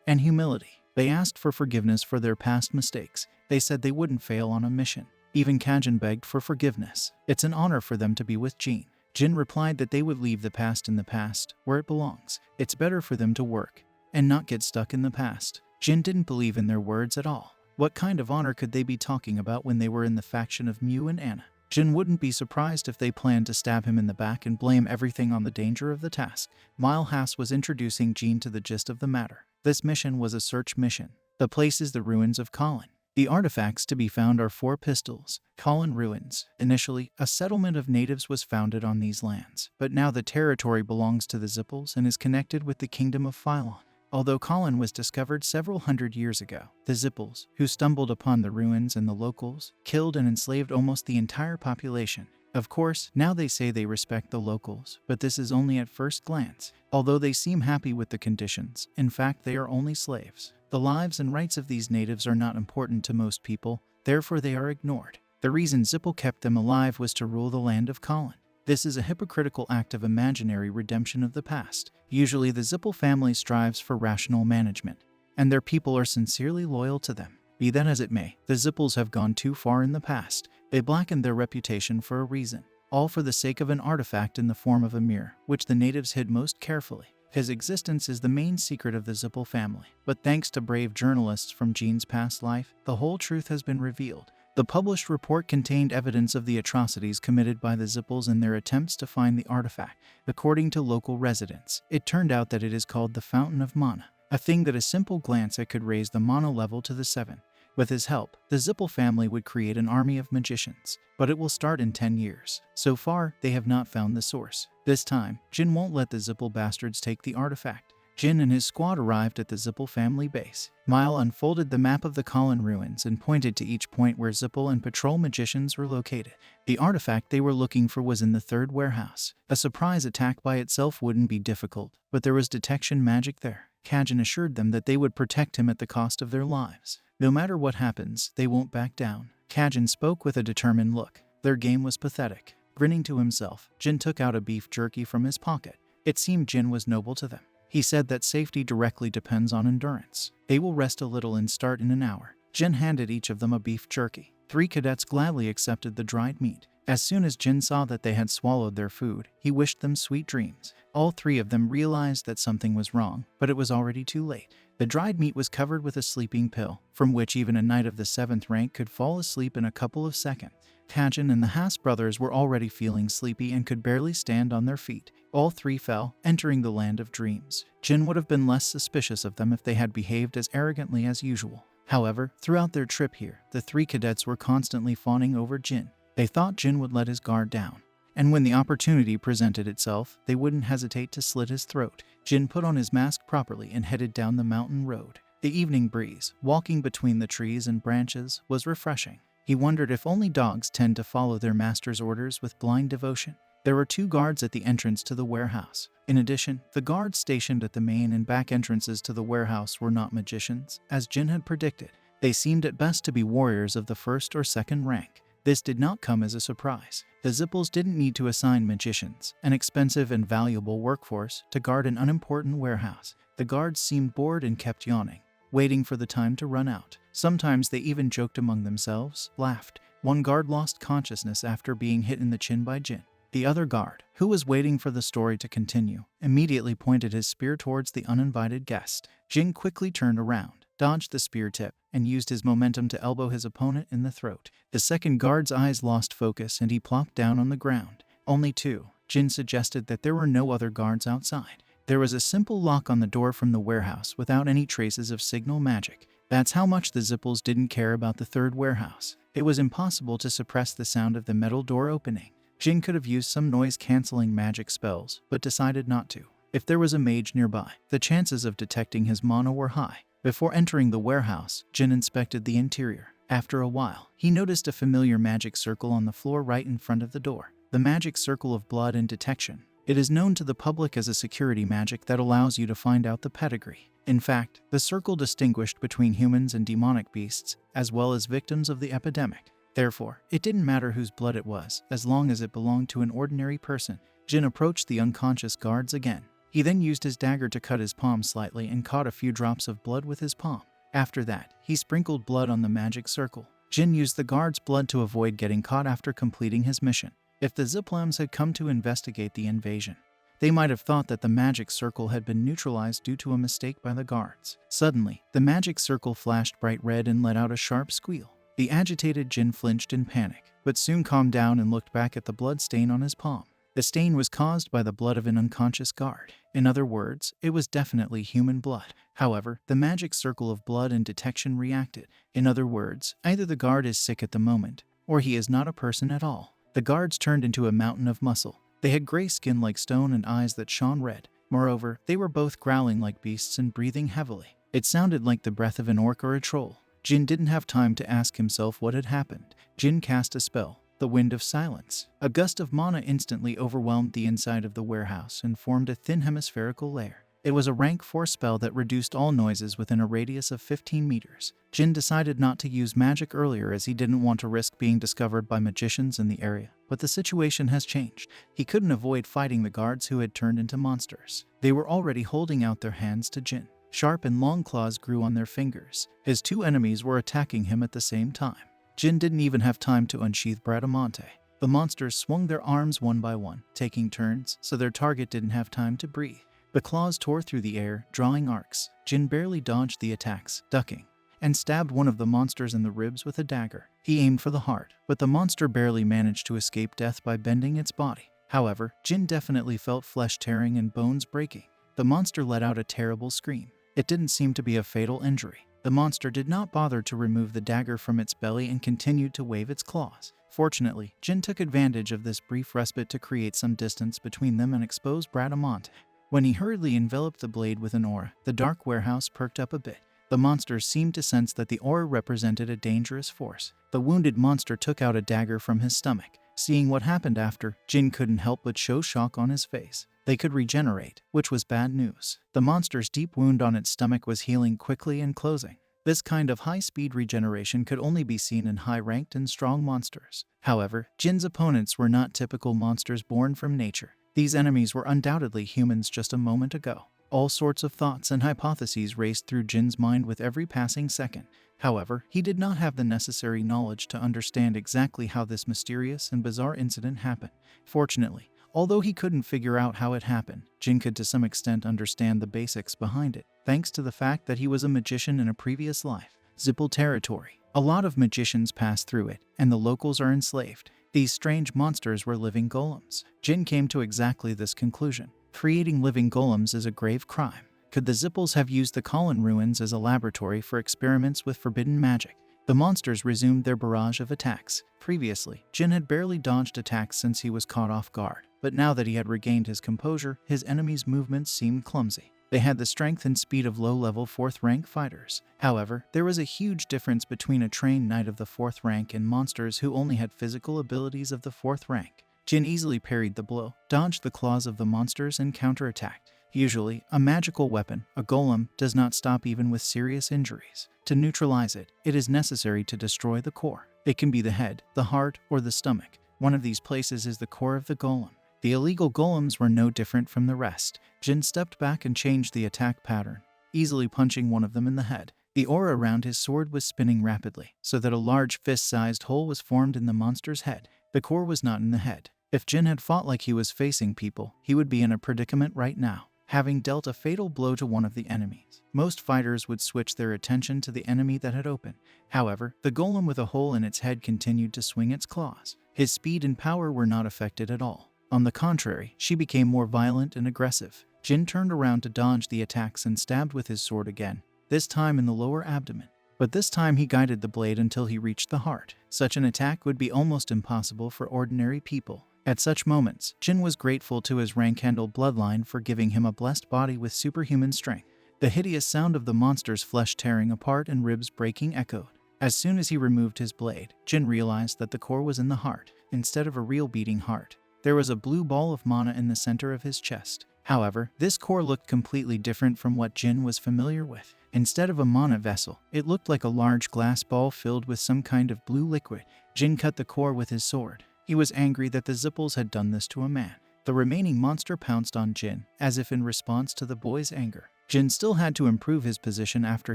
and humility. They asked for forgiveness for their past mistakes. They said they wouldn't fail on a mission. Even Kajin begged for forgiveness. It's an honor for them to be with Jin. Jin replied that they would leave the past in the past, where it belongs. It's better for them to work and not get stuck in the past. Jin didn't believe in their words at all. What kind of honor could they be talking about when they were in the faction of Mew and Anna? Jin wouldn't be surprised if they planned to stab him in the back and blame everything on the danger of the task. Milhouse was introducing Jin to the gist of the matter. This mission was a search mission. The place is the ruins of Colin. The artifacts to be found are 4 pistols. Colin Ruins. Initially, a settlement of natives was founded on these lands, but now the territory belongs to the Zipples and is connected with the kingdom of Phylon. Although Colin was discovered several hundred years ago, the Zipples, who stumbled upon the ruins and the locals, killed and enslaved almost the entire population. Of course, now they say they respect the locals, but this is only at first glance. Although they seem happy with the conditions, in fact they are only slaves. The lives and rights of these natives are not important to most people, therefore they are ignored. The reason Zipple kept them alive was to rule the land of Colin. This is a hypocritical act of imaginary redemption of the past. Usually the Zipple family strives for rational management, and their people are sincerely loyal to them. Be that as it may, the Zipples have gone too far in the past. They blackened their reputation for a reason, all for the sake of an artifact in the form of a mirror, which the natives hid most carefully. His existence is the main secret of the Zipple family, but thanks to brave journalists from Jean's past life, the whole truth has been revealed. The published report contained evidence of the atrocities committed by the Zipples in their attempts to find the artifact. According to local residents, it turned out that it is called the Fountain of Mana, a thing that a simple glance at could raise the mana level to the 7. With his help, the Zipple family would create an army of magicians, but it will start in 10 years. So far, they have not found the source. This time, Jin won't let the Zipple bastards take the artifact. Jin and his squad arrived at the Zipple family base. Mile unfolded the map of the Colin ruins and pointed to each point where Zipple and patrol magicians were located. The artifact they were looking for was in the 3rd warehouse. A surprise attack by itself wouldn't be difficult, but there was detection magic there. Kajin assured them that they would protect him at the cost of their lives. No matter what happens, they won't back down. Kajin spoke with a determined look. Their game was pathetic. Grinning to himself, Jin took out a beef jerky from his pocket. It seemed Jin was noble to them. He said that safety directly depends on endurance. They will rest a little and start in an hour. Jin handed each of them a beef jerky. 3 cadets gladly accepted the dried meat. As soon as Jin saw that they had swallowed their food, he wished them sweet dreams. All 3 of them realized that something was wrong, but it was already too late. The dried meat was covered with a sleeping pill, from which even a knight of the 7th rank could fall asleep in a couple of seconds. Kajin and the Haas brothers were already feeling sleepy and could barely stand on their feet. All 3 fell, entering the land of dreams. Jin would have been less suspicious of them if they had behaved as arrogantly as usual. However, throughout their trip here, the 3 cadets were constantly fawning over Jin. They thought Jin would let his guard down, and when the opportunity presented itself, they wouldn't hesitate to slit his throat. Jin put on his mask properly and headed down the mountain road. The evening breeze, walking between the trees and branches, was refreshing. He wondered if only dogs tend to follow their master's orders with blind devotion. There were 2 guards at the entrance to the warehouse. In addition, the guards stationed at the main and back entrances to the warehouse were not magicians, as Jin had predicted. They seemed at best to be warriors of the 1st or 2nd rank. This did not come as a surprise. The Zipples didn't need to assign magicians, an expensive and valuable workforce, to guard an unimportant warehouse. The guards seemed bored and kept yawning, waiting for the time to run out. Sometimes they even joked among themselves, laughed. One guard lost consciousness after being hit in the chin by Jin. The other guard, who was waiting for the story to continue, immediately pointed his spear towards the uninvited guest. Jin quickly turned around, dodged the spear tip, and used his momentum to elbow his opponent in the throat. The second guard's eyes lost focus and he plopped down on the ground. Only 2. Jin suggested that there were no other guards outside. There was a simple lock on the door from the warehouse without any traces of signal magic. That's how much the Zipples didn't care about the 3rd warehouse. It was impossible to suppress the sound of the metal door opening. Jin could have used some noise-canceling magic spells, but decided not to. If there was a mage nearby, the chances of detecting his mana were high. Before entering the warehouse, Jin inspected the interior. After a while, he noticed a familiar magic circle on the floor right in front of the door. The magic circle of blood and detection. It is known to the public as a security magic that allows you to find out the pedigree. In fact, the circle distinguished between humans and demonic beasts, as well as victims of the epidemic. Therefore, it didn't matter whose blood it was, as long as it belonged to an ordinary person. Jin approached the unconscious guards again. He then used his dagger to cut his palm slightly and caught a few drops of blood with his palm. After that, he sprinkled blood on the magic circle. Jin used the guard's blood to avoid getting caught after completing his mission. If the Ziplams had come to investigate the invasion, they might have thought that the magic circle had been neutralized due to a mistake by the guards. Suddenly, the magic circle flashed bright red and let out a sharp squeal. The agitated Jin flinched in panic, but soon calmed down and looked back at the blood stain on his palm. The stain was caused by the blood of an unconscious guard. In other words, it was definitely human blood. However, the magic circle of blood and detection reacted. In other words, either the guard is sick at the moment, or he is not a person at all. The guards turned into a mountain of muscle. They had gray skin like stone and eyes that shone red. Moreover, they were both growling like beasts and breathing heavily. It sounded like the breath of an orc or a troll. Jin didn't have time to ask himself what had happened. Jin cast a spell, the Wind of Silence. A gust of mana instantly overwhelmed the inside of the warehouse and formed a thin hemispherical layer. It was a rank 4 spell that reduced all noises within a radius of 15 meters. Jin decided not to use magic earlier as he didn't want to risk being discovered by magicians in the area. But the situation has changed. He couldn't avoid fighting the guards who had turned into monsters. They were already holding out their hands to Jin. Sharp and long claws grew on their fingers. His two enemies were attacking him at the same time. Jin didn't even have time to unsheath Bradamante. The monsters swung their arms one by one, taking turns, so their target didn't have time to breathe. The claws tore through the air, drawing arcs. Jin barely dodged the attacks, ducking, and stabbed one of the monsters in the ribs with a dagger. He aimed for the heart, but the monster barely managed to escape death by bending its body. However, Jin definitely felt flesh tearing and bones breaking. The monster let out a terrible scream. It didn't seem to be a fatal injury. The monster did not bother to remove the dagger from its belly and continued to wave its claws. Fortunately, Jin took advantage of this brief respite to create some distance between them and expose Bradamante. When he hurriedly enveloped the blade with an aura, the dark warehouse perked up a bit. The monsters seemed to sense that the aura represented a dangerous force. The wounded monster took out a dagger from his stomach. Seeing what happened after, Jin couldn't help but show shock on his face. They could regenerate, which was bad news. The monster's deep wound on its stomach was healing quickly and closing. This kind of high-speed regeneration could only be seen in high-ranked and strong monsters. However, Jin's opponents were not typical monsters born from nature. These enemies were undoubtedly humans just a moment ago. All sorts of thoughts and hypotheses raced through Jin's mind with every passing second. However, he did not have the necessary knowledge to understand exactly how this mysterious and bizarre incident happened. Fortunately, although he couldn't figure out how it happened, Jin could to some extent understand the basics behind it, thanks to the fact that he was a magician in a previous life. Zippel territory. A lot of magicians pass through it, and the locals are enslaved. These strange monsters were living golems. Jin came to exactly this conclusion. Creating living golems is a grave crime. Could the Zippels have used the Colin ruins as a laboratory for experiments with forbidden magic? The monsters resumed their barrage of attacks. Previously, Jin had barely dodged attacks since he was caught off guard, but now that he had regained his composure, his enemies' movements seemed clumsy. They had the strength and speed of low-level 4th rank fighters. However, there was a huge difference between a trained knight of the 4th rank and monsters who only had physical abilities of the 4th rank. Jin easily parried the blow, dodged the claws of the monsters, and counterattacked. Usually, a magical weapon, a golem, does not stop even with serious injuries. To neutralize it, it is necessary to destroy the core. It can be the head, the heart, or the stomach. One of these places is the core of the golem. The illegal golems were no different from the rest. Jin stepped back and changed the attack pattern, easily punching one of them in the head. The aura around his sword was spinning rapidly, so that a large fist-sized hole was formed in the monster's head. The core was not in the head. If Jin had fought like he was facing people, he would be in a predicament right now, having dealt a fatal blow to one of the enemies. Most fighters would switch their attention to the enemy that had opened. However, the golem with a hole in its head continued to swing its claws. His speed and power were not affected at all. On the contrary, she became more violent and aggressive. Jin turned around to dodge the attacks and stabbed with his sword again, this time in the lower abdomen. But this time he guided the blade until he reached the heart. Such an attack would be almost impossible for ordinary people. At such moments, Jin was grateful to his rank-handled bloodline for giving him a blessed body with superhuman strength. The hideous sound of the monster's flesh tearing apart and ribs breaking echoed. As soon as he removed his blade, Jin realized that the core was in the heart, instead of a real beating heart. There was a blue ball of mana in the center of his chest. However, this core looked completely different from what Jin was familiar with. Instead of a mana vessel, it looked like a large glass ball filled with some kind of blue liquid. Jin cut the core with his sword. He was angry that the Zippels had done this to a man. The remaining monster pounced on Jin, as if in response to the boy's anger. Jin still had to improve his position after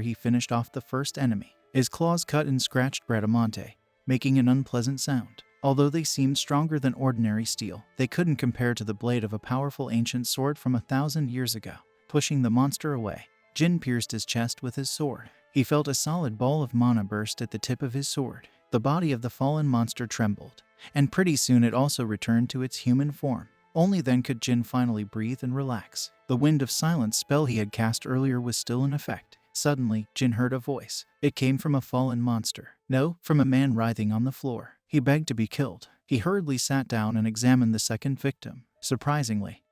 he finished off the first enemy. His claws cut and scratched Bradamante, making an unpleasant sound. Although they seemed stronger than ordinary steel, they couldn't compare to the blade of a powerful ancient sword from 1,000 years ago. Pushing the monster away, Jin pierced his chest with his sword. He felt a solid ball of mana burst at the tip of his sword. The body of the fallen monster trembled, and pretty soon it also returned to its human form. Only then could Jin finally breathe and relax. The Wind of Silence spell he had cast earlier was still in effect. Suddenly, Jin heard a voice. It came from a fallen monster. No, from a man writhing on the floor. He begged to be killed. He hurriedly sat down and examined the second victim. Surprisingly,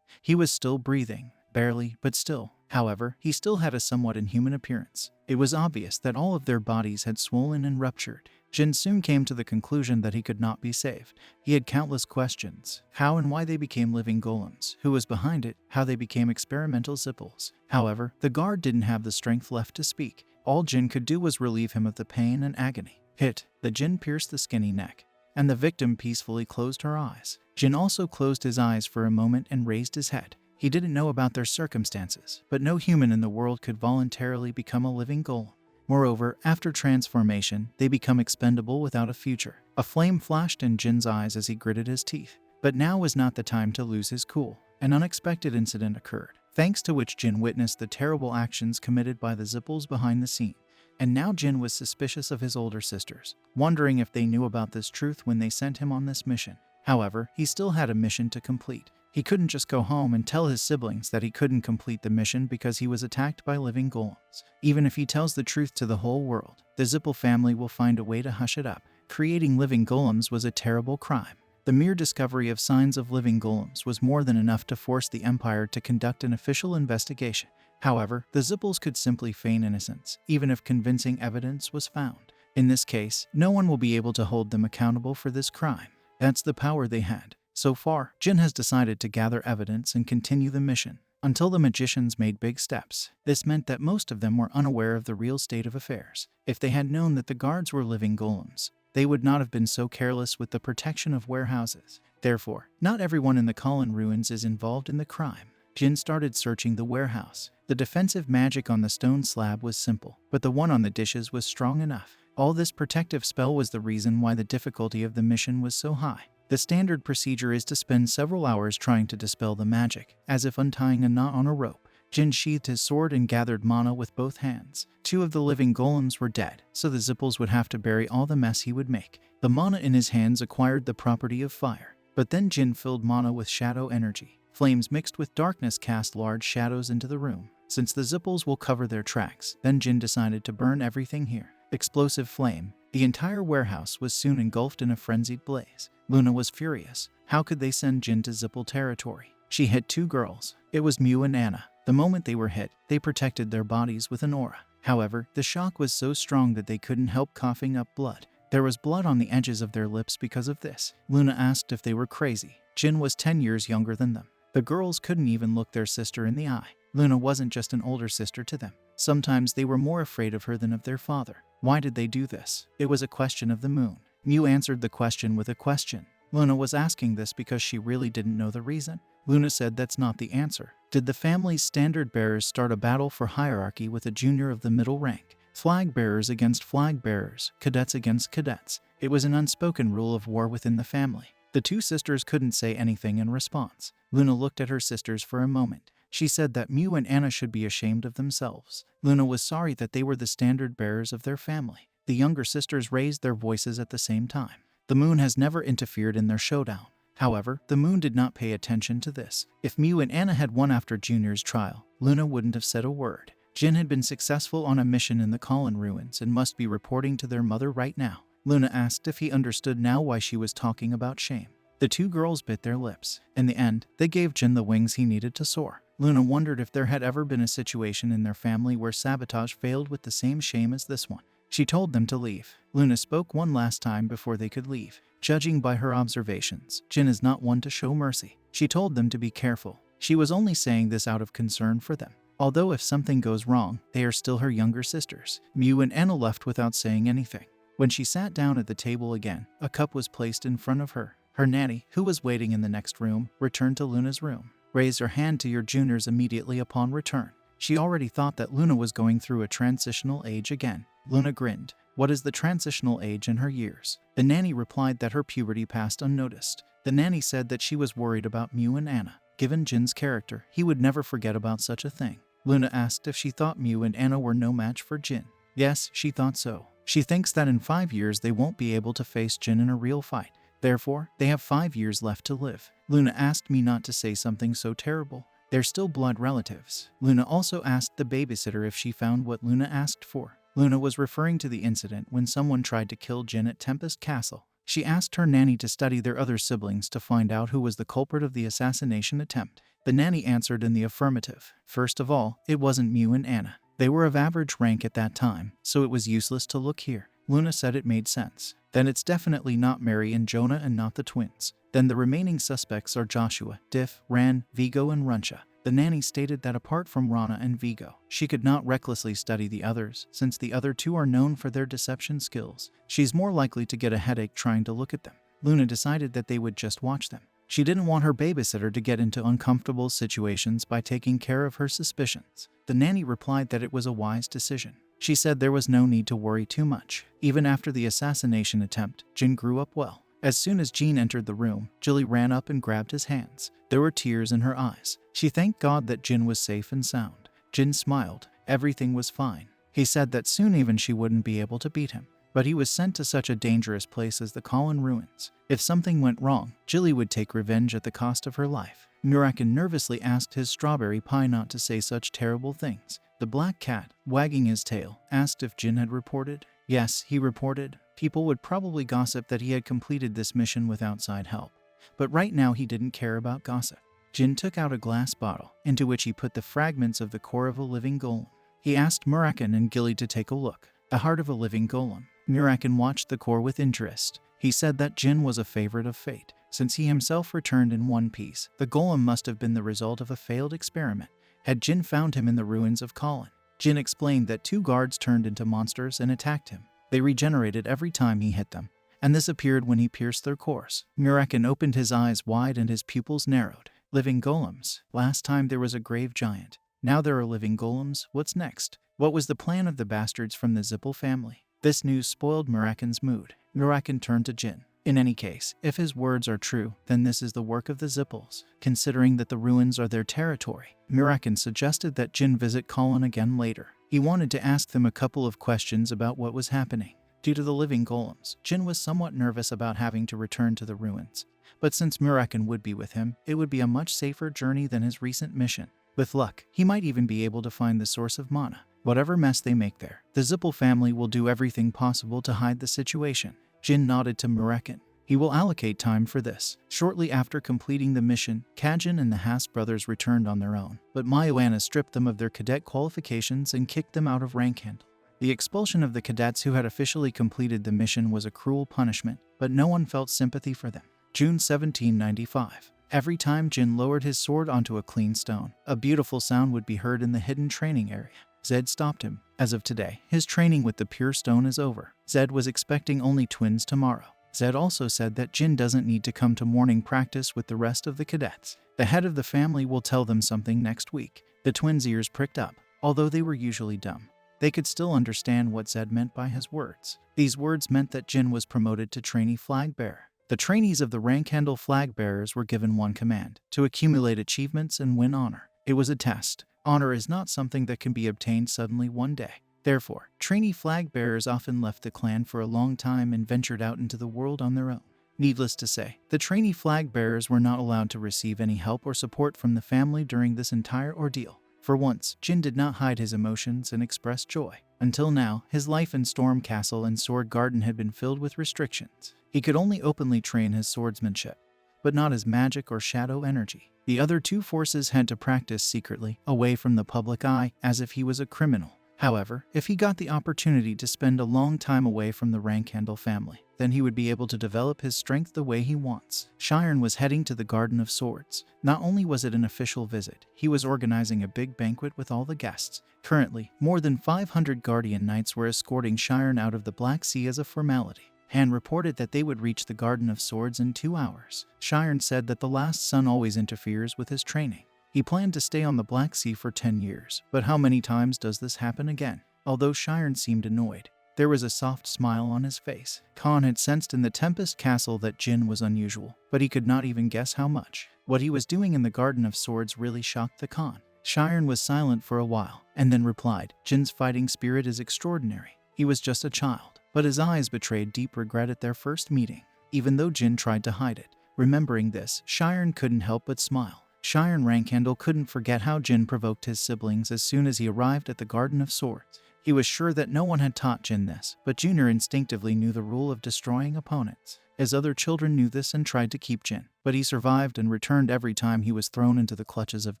he was still breathing. Barely, but still. However, he still had a somewhat inhuman appearance. It was obvious that all of their bodies had swollen and ruptured. Jin soon came to the conclusion that he could not be saved. He had countless questions. How and why they became living golems, who was behind it, how they became experimental zipples. However, the guard didn't have the strength left to speak. All Jin could do was relieve him of the pain and agony. The Jin pierced the skinny neck, and the victim peacefully closed her eyes. Jin also closed his eyes for a moment and raised his head. He didn't know about their circumstances, but no human in the world could voluntarily become a living golem. Moreover, after transformation, they become expendable without a future. A flame flashed in Jin's eyes as he gritted his teeth. But now was not the time to lose his cool. An unexpected incident occurred, thanks to which Jin witnessed the terrible actions committed by the Zipples behind the scene. And now Jin was suspicious of his older sisters, wondering if they knew about this truth when they sent him on this mission. However, he still had a mission to complete. He couldn't just go home and tell his siblings that he couldn't complete the mission because he was attacked by living golems. Even if he tells the truth to the whole world, the Zipple family will find a way to hush it up. Creating living golems was a terrible crime. The mere discovery of signs of living golems was more than enough to force the Empire to conduct an official investigation. However, the Zipples could simply feign innocence, even if convincing evidence was found. In this case, no one will be able to hold them accountable for this crime. That's the power they had. So far, Jin has decided to gather evidence and continue the mission, until the magicians made big steps. This meant that most of them were unaware of the real state of affairs. If they had known that the guards were living golems, they would not have been so careless with the protection of warehouses. Therefore, not everyone in the Colin ruins is involved in the crime. Jin started searching the warehouse. The defensive magic on the stone slab was simple, but the one on the dishes was strong enough. All this protective spell was the reason why the difficulty of the mission was so high. The standard procedure is to spend several hours trying to dispel the magic, as if untying a knot on a rope. Jin sheathed his sword and gathered mana with both hands. 2 of the living golems were dead, so the Zipples would have to bury all the mess he would make. The mana in his hands acquired the property of fire, but then Jin filled mana with shadow energy. Flames mixed with darkness cast large shadows into the room. Since the Zipples will cover their tracks, then Jin decided to burn everything here. Explosive flame. The entire warehouse was soon engulfed in a frenzied blaze. Luna was furious. How could they send Jin to Zipple territory? She hit 2 girls. It was Mew and Anna. The moment they were hit, they protected their bodies with an aura. However, the shock was so strong that they couldn't help coughing up blood. There was blood on the edges of their lips because of this. Luna asked if they were crazy. Jin was 10 years younger than them. The girls couldn't even look their sister in the eye. Luna wasn't just an older sister to them. Sometimes they were more afraid of her than of their father. Why did they do this? It was a question of the moon. Mew answered the question with a question. Luna was asking this because she really didn't know the reason. Luna said that's not the answer. Did the family's standard bearers start a battle for hierarchy with a junior of the middle rank? Flag bearers against flag bearers, cadets against cadets. It was an unspoken rule of war within the family. The 2 sisters couldn't say anything in response. Luna looked at her sisters for a moment. She said that Mew and Anna should be ashamed of themselves. Luna was sorry that they were the standard bearers of their family. The younger sisters raised their voices at the same time. The moon has never interfered in their showdown. However, the moon did not pay attention to this. If Mew and Anna had won after Junior's trial, Luna wouldn't have said a word. Jin had been successful on a mission in the Colin ruins and must be reporting to their mother right now. Luna asked if he understood now why she was talking about shame. The 2 girls bit their lips. In the end, they gave Jin the wings he needed to soar. Luna wondered if there had ever been a situation in their family where sabotage failed with the same shame as this one. She told them to leave. Luna spoke one last time before they could leave. Judging by her observations, Jin is not one to show mercy. She told them to be careful. She was only saying this out of concern for them. Although if something goes wrong, they are still her younger sisters. Mew and Anna left without saying anything. When she sat down at the table again, a cup was placed in front of her. Her nanny, who was waiting in the next room, returned to Luna's room. Raise your hand to your juniors immediately upon return. She already thought that Luna was going through a transitional age again. Luna grinned. What is the transitional age in her years? The nanny replied that her puberty passed unnoticed. The nanny said that she was worried about Mew and Anna. Given Jin's character, he would never forget about such a thing. Luna asked if she thought Mew and Anna were no match for Jin. Yes, she thought so. She thinks that in 5 years they won't be able to face Jin in a real fight. Therefore, they have 5 years left to live. Luna asked me not to say something so terrible. They're still blood relatives. Luna also asked the babysitter if she found what Luna asked for. Luna was referring to the incident when someone tried to kill Jin at Tempest Castle. She asked her nanny to study their other siblings to find out who was the culprit of the assassination attempt. The nanny answered in the affirmative. First of all, it wasn't Mew and Anna. They were of average rank at that time, so it was useless to look here. Luna said it made sense. Then it's definitely not Mary and Jonah and not the twins. Then the remaining suspects are Joshua, Diff, Ran, Vigo and Runcha. The nanny stated that apart from Rana and Vigo, she could not recklessly study the others, since the other two are known for their deception skills. She's more likely to get a headache trying to look at them. Luna decided that they would just watch them. She didn't want her babysitter to get into uncomfortable situations by taking care of her suspicions. The nanny replied that it was a wise decision. She said there was no need to worry too much. Even after the assassination attempt, Jin grew up well. As soon as Jean entered the room, Jilly ran up and grabbed his hands. There were tears in her eyes. She thanked God that Jin was safe and sound. Jin smiled. Everything was fine. He said that soon even she wouldn't be able to beat him. But he was sent to such a dangerous place as the Colin Ruins. If something went wrong, Jilly would take revenge at the cost of her life. Murakin nervously asked his strawberry pie not to say such terrible things. The black cat, wagging his tail, asked if Jin had reported. Yes, he reported. People would probably gossip that he had completed this mission with outside help. But right now he didn't care about gossip. Jin took out a glass bottle, into which he put the fragments of the core of a living golem. He asked Murakin and Gilly to take a look. The heart of a living golem. Murakin watched the core with interest. He said that Jin was a favorite of fate. Since he himself returned in one piece, the golem must have been the result of a failed experiment. Had Jin found him in the ruins of Colin? Jin explained that 2 guards turned into monsters and attacked him. They regenerated every time he hit them, and this appeared when he pierced their cores. Murakin opened his eyes wide and his pupils narrowed. Living golems. Last time there was a grave giant. Now there are living golems. What's next? What was the plan of the bastards from the Zippel family? This news spoiled Murakin's mood. Murakin turned to Jin. In any case, if his words are true, then this is the work of the Zippels. Considering that the ruins are their territory, Murakin suggested that Jin visit Colin again later. He wanted to ask them a couple of questions about what was happening. Due to the living golems, Jin was somewhat nervous about having to return to the ruins. But since Murakin would be with him, it would be a much safer journey than his recent mission. With luck, he might even be able to find the source of mana. Whatever mess they make there, the Zippel family will do everything possible to hide the situation. Jin nodded to Murakin. He will allocate time for this. Shortly after completing the mission, Kajin and the Haas brothers returned on their own, but Mayuana stripped them of their cadet qualifications and kicked them out of Rankhandle. The expulsion of the cadets who had officially completed the mission was a cruel punishment, but no one felt sympathy for them. June 1795. Every time Jin lowered his sword onto a clean stone, a beautiful sound would be heard in the hidden training area. Zed stopped him. As of today, his training with the pure stone is over. Zed was expecting only twins tomorrow. Zed also said that Jin doesn't need to come to morning practice with the rest of the cadets. The head of the family will tell them something next week. The twins' ears pricked up. Although they were usually dumb, they could still understand what Zed meant by his words. These words meant that Jin was promoted to trainee flag bearer. The trainees of the Rankhandle flag bearers were given one command: to accumulate achievements and win honor. It was a test. Honor is not something that can be obtained suddenly one day. Therefore, trainee flag bearers often left the clan for a long time and ventured out into the world on their own. Needless to say, the trainee flag bearers were not allowed to receive any help or support from the family during this entire ordeal. For once, Jin did not hide his emotions and express joy. Until now, his life in Storm Castle and Sword Garden had been filled with restrictions. He could only openly train his swordsmanship, but not his magic or shadow energy. The other two forces had to practice secretly, away from the public eye, as if he was a criminal. However, if he got the opportunity to spend a long time away from the Rankhandle family, then he would be able to develop his strength the way he wants. Shiren was heading to the Garden of Swords. Not only was it an official visit, he was organizing a big banquet with all the guests. Currently, more than 500 Guardian Knights were escorting Shiren out of the Black Sea as a formality. Han reported that they would reach the Garden of Swords in 2 hours. Shiren said that the last son always interferes with his training. He planned to stay on the Black Sea for 10 years, but how many times does this happen again? Although Shiren seemed annoyed, there was a soft smile on his face. Khan had sensed in the Tempest Castle that Jin was unusual, but he could not even guess how much. What he was doing in the Garden of Swords really shocked the Khan. Shiren was silent for a while, and then replied, "Jin's fighting spirit is extraordinary. He was just a child." But his eyes betrayed deep regret at their first meeting, even though Jin tried to hide it. Remembering this, Shiren couldn't help but smile. Shiren Rankhandle couldn't forget how Jin provoked his siblings as soon as he arrived at the Garden of Swords. He was sure that no one had taught Jin this, but Junior instinctively knew the rule of destroying opponents. His other children knew this and tried to keep Jin, but he survived and returned every time he was thrown into the clutches of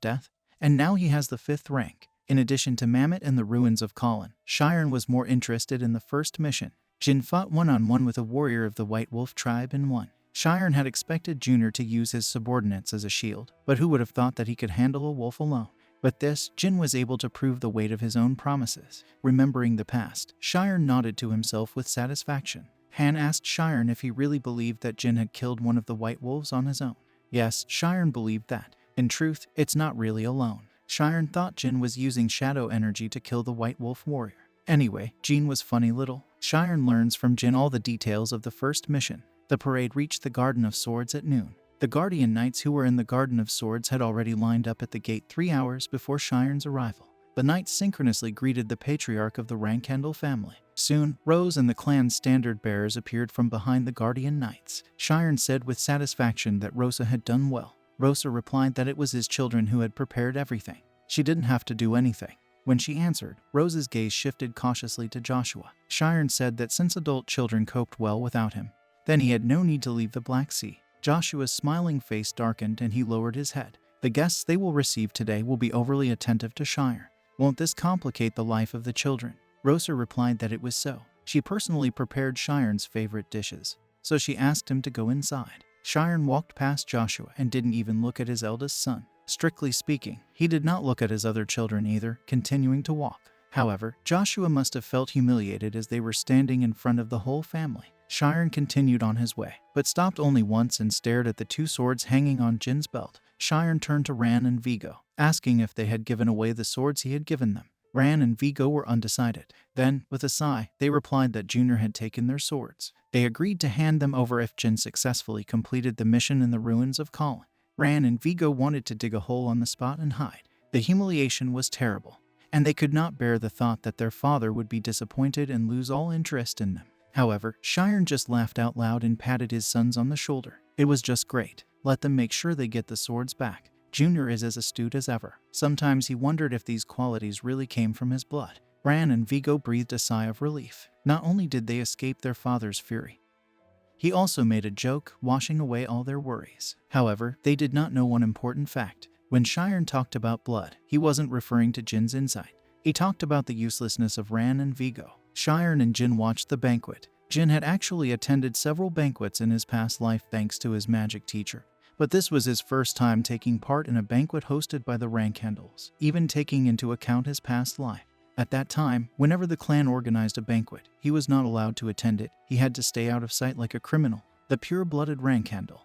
death. And now he has the 5th rank. In addition to Mammoth and the ruins of Colin, Shiren was more interested in the first mission. Jin fought one-on-one with a warrior of the White Wolf tribe and won. Shiren had expected Junior to use his subordinates as a shield, but who would have thought that he could handle a wolf alone? But this, Jin was able to prove the weight of his own promises. Remembering the past, Shiren nodded to himself with satisfaction. Han asked Shiren if he really believed that Jin had killed one of the White Wolves on his own. Yes, Shiren believed that. In truth, it's not really alone. Shiren thought Jin was using shadow energy to kill the White Wolf warrior. Anyway, Jin was funny little. Shiren learns from Jin all the details of the first mission. The parade reached the Garden of Swords at noon. The Guardian Knights who were in the Garden of Swords had already lined up at the gate 3 hours before Shiren's arrival. The knights synchronously greeted the patriarch of the Rankhandle family. Soon, Rose and the clan's standard bearers appeared from behind the Guardian Knights. Shiren said with satisfaction that Rosa had done well. Rosa replied that it was his children who had prepared everything. She didn't have to do anything. When she answered, Rosa's gaze shifted cautiously to Joshua. Shiren said that since adult children coped well without him, then he had no need to leave the Black Sea. Joshua's smiling face darkened and he lowered his head. The guests they will receive today will be overly attentive to Shiren. Won't this complicate the life of the children? Rosa replied that it was so. She personally prepared Shiren's favorite dishes, so she asked him to go inside. Shiren walked past Joshua and didn't even look at his eldest son. Strictly speaking, he did not look at his other children either, continuing to walk. However, Joshua must have felt humiliated as they were standing in front of the whole family. Shiren continued on his way, but stopped only once and stared at the 2 swords hanging on Jin's belt. Shiren turned to Ran and Vigo, asking if they had given away the swords he had given them. Ran and Vigo were undecided. Then, with a sigh, they replied that Junior had taken their swords. They agreed to hand them over if Jin successfully completed the mission in the ruins of Colin. Ran and Vigo wanted to dig a hole on the spot and hide. The humiliation was terrible, and they could not bear the thought that their father would be disappointed and lose all interest in them. However, Shiren just laughed out loud and patted his sons on the shoulder. It was just great. Let them make sure they get the swords back. Junior is as astute as ever. Sometimes he wondered if these qualities really came from his blood. Ran and Vigo breathed a sigh of relief. Not only did they escape their father's fury, he also made a joke, washing away all their worries. However, they did not know one important fact. When Shiren talked about blood, he wasn't referring to Jin's insight. He talked about the uselessness of Ran and Vigo. Shiren and Jin watched the banquet. Jin had actually attended several banquets in his past life thanks to his magic teacher. But this was his first time taking part in a banquet hosted by the Rankhandles, even taking into account his past life. At that time, whenever the clan organized a banquet, he was not allowed to attend it. He had to stay out of sight like a criminal. The pure-blooded Rankhandle,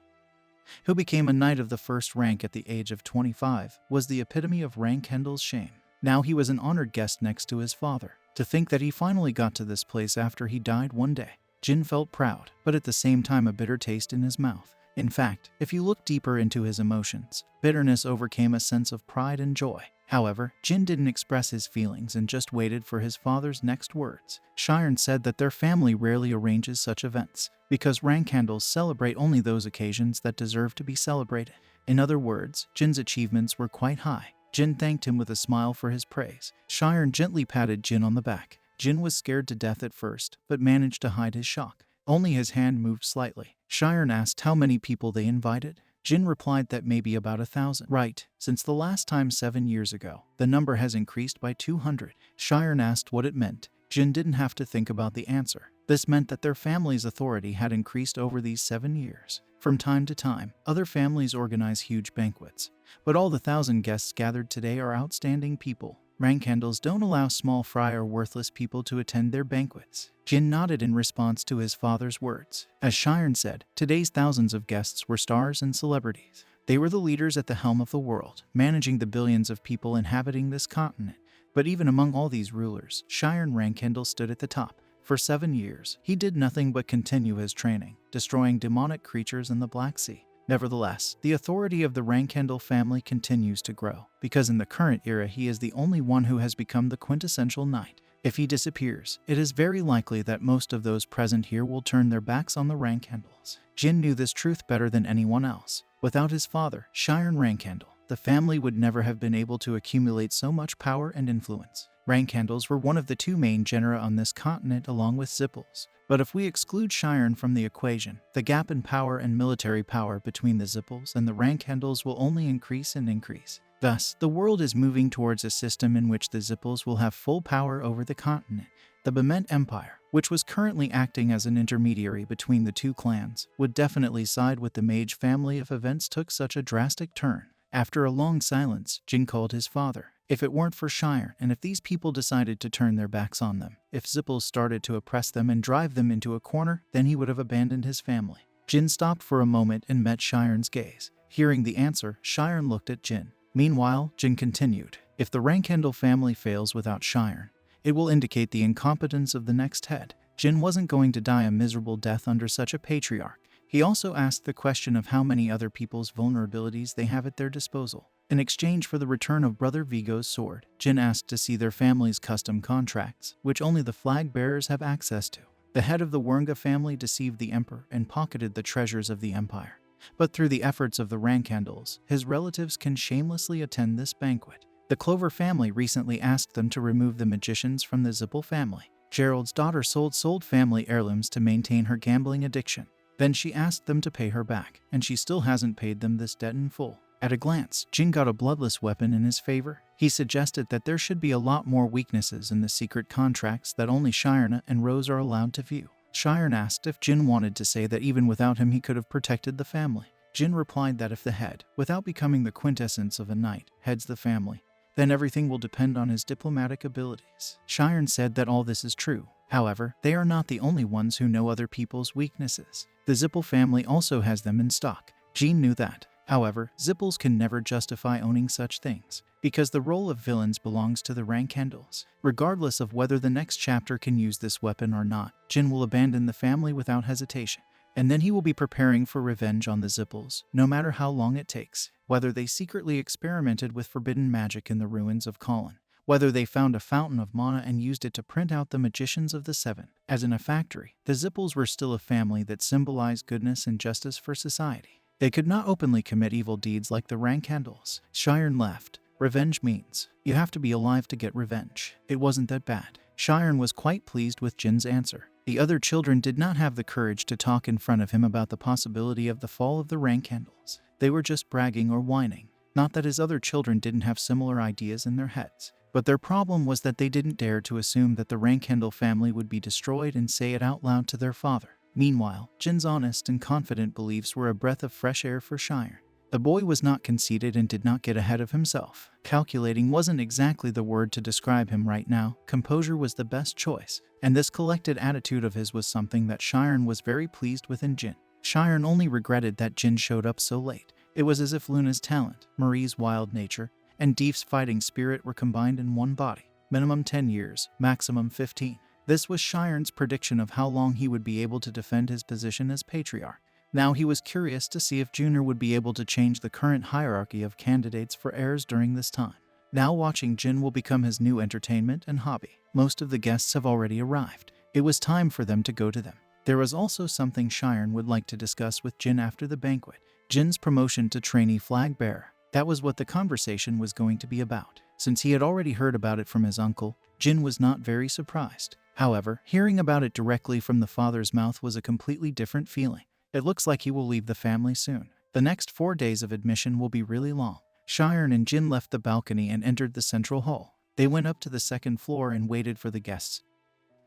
who became a knight of the 1st rank at the age of 25, was the epitome of Rankhandle's shame. Now he was an honored guest next to his father. To think that he finally got to this place after he died one day. Jin felt proud, but at the same time a bitter taste in his mouth. In fact, if you look deeper into his emotions, bitterness overcame a sense of pride and joy. However, Jin didn't express his feelings and just waited for his father's next words. Shiren said that their family rarely arranges such events, because Rankhandles celebrate only those occasions that deserve to be celebrated. In other words, Jin's achievements were quite high. Jin thanked him with a smile for his praise. Shiren gently patted Jin on the back. Jin was scared to death at first, but managed to hide his shock. Only his hand moved slightly. Shiren asked how many people they invited. Jin replied that maybe about 1,000. Right, since the last time 7 years ago, the number has increased by 200. Shiren asked what it meant. Jin didn't have to think about the answer. This meant that their family's authority had increased over these 7 years. From time to time, other families organize huge banquets, but all the 1,000 guests gathered today are outstanding people. rank candles don't allow small fry or worthless people to attend their banquets. Jin nodded in response to his father's words. As Shiren said, today's thousands of guests were stars and celebrities. They were the leaders at the helm of the world, managing the billions of people inhabiting this continent. But even among all these rulers, Shiren Rankindle stood at the top. For 7 years, he did nothing but continue his training, destroying demonic creatures in the Black Sea. Nevertheless, the authority of the Rankindle family continues to grow, because in the current era he is the only one who has become the quintessential knight. If he disappears, it is very likely that most of those present here will turn their backs on the Rankindles. Jin knew this truth better than anyone else. Without his father, Shiren Rankindle, the family would never have been able to accumulate so much power and influence. Rankindles were one of the two main genera on this continent along with Zipples. But if we exclude Shiren from the equation, the gap in power and military power between the Zipples and the Rankindles will only increase and increase. Thus, the world is moving towards a system in which the Zipples will have full power over the continent. The Bement Empire, which was currently acting as an intermediary between the two clans, would definitely side with the Mage family if events took such a drastic turn. After a long silence, Jin called his father. If it weren't for Shiren, and if these people decided to turn their backs on them, if Zipples started to oppress them and drive them into a corner, then he would have abandoned his family. Jin stopped for a moment and met Shiren's gaze. Hearing the answer, Shiren looked at Jin. Meanwhile, Jin continued, if the Rankindle family fails without Shiren, it will indicate the incompetence of the next head. Jin wasn't going to die a miserable death under such a patriarch. He also asked the question of how many other people's vulnerabilities they have at their disposal. In exchange for the return of Brother Vigo's sword, Jin asked to see their family's custom contracts, which only the flag bearers have access to. The head of the Wernga family deceived the emperor and pocketed the treasures of the empire. But through the efforts of the Rankindles, his relatives can shamelessly attend this banquet. The Clover family recently asked them to remove the magicians from the Zipple family. Gerald's daughter sold family heirlooms to maintain her gambling addiction. Then she asked them to pay her back, and she still hasn't paid them this debt in full. At a glance, Jin got a bloodless weapon in his favor. He suggested that there should be a lot more weaknesses in the secret contracts that only Shiren and Rose are allowed to view. Shiren asked if Jin wanted to say that even without him he could have protected the family. Jin replied that if the head, without becoming the quintessence of a knight, heads the family, then everything will depend on his diplomatic abilities. Shiren said that all this is true. However, they are not the only ones who know other people's weaknesses. The Zipple family also has them in stock. Jin knew that. However, Zipples can never justify owning such things, because the role of villains belongs to the Rankindles. Regardless of whether the next chapter can use this weapon or not, Jin will abandon the family without hesitation. And then he will be preparing for revenge on the Zipples, no matter how long it takes. Whether they secretly experimented with forbidden magic in the ruins of Colin, whether they found a fountain of mana and used it to print out the magicians of the Seven. As in a factory, the Zipples were still a family that symbolized goodness and justice for society. They could not openly commit evil deeds like the Rankindles. Shiren left. Revenge means you have to be alive to get revenge. It wasn't that bad. Shiren was quite pleased with Jin's answer. The other children did not have the courage to talk in front of him about the possibility of the fall of the Rankindles. They were just bragging or whining. Not that his other children didn't have similar ideas in their heads, but their problem was that they didn't dare to assume that the Rankindle family would be destroyed and say it out loud to their father. Meanwhile, Jin's honest and confident beliefs were a breath of fresh air for Shiren. The boy was not conceited and did not get ahead of himself. Calculating wasn't exactly the word to describe him right now. Composure was the best choice, and this collected attitude of his was something that Shiren was very pleased with in Jin. Shiren only regretted that Jin showed up so late. It was as if Luna's talent, Marie's wild nature, and Deef's fighting spirit were combined in one body. Minimum 10 years, maximum 15. This was Shiren's prediction of how long he would be able to defend his position as patriarch. Now he was curious to see if Junior would be able to change the current hierarchy of candidates for heirs during this time. Now watching Jin will become his new entertainment and hobby. Most of the guests have already arrived. It was time for them to go to them. There was also something Shiren would like to discuss with Jin after the banquet. Jin's promotion to trainee flag bearer. That was what the conversation was going to be about. Since he had already heard about it from his uncle, Jin was not very surprised. However, hearing about it directly from the father's mouth was a completely different feeling. It looks like he will leave the family soon. The next 4 days of admission will be really long. Shiren and Jin left the balcony and entered the central hall. They went up to the second floor and waited for the guests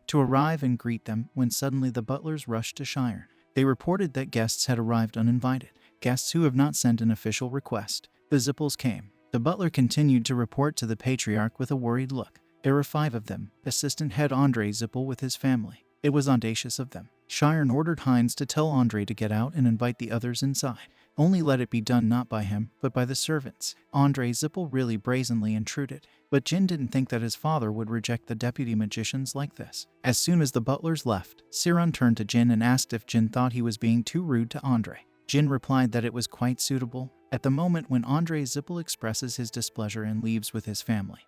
to arrive and greet them when suddenly the butlers rushed to Shiren. They reported that guests had arrived uninvited, guests who have not sent an official request. The Zipples came. The butler continued to report to the patriarch with a worried look. There were 5 of them, assistant head Andre Zippel with his family. It was audacious of them. Shiren ordered Heinz to tell Andre to get out and invite the others inside. Only let it be done not by him, but by the servants. Andre Zippel really brazenly intruded, but Jin didn't think that his father would reject the deputy magicians like this. As soon as the butlers left, Siran turned to Jin and asked if Jin thought he was being too rude to Andre. Jin replied that it was quite suitable at the moment when Andre Zippel expresses his displeasure and leaves with his family.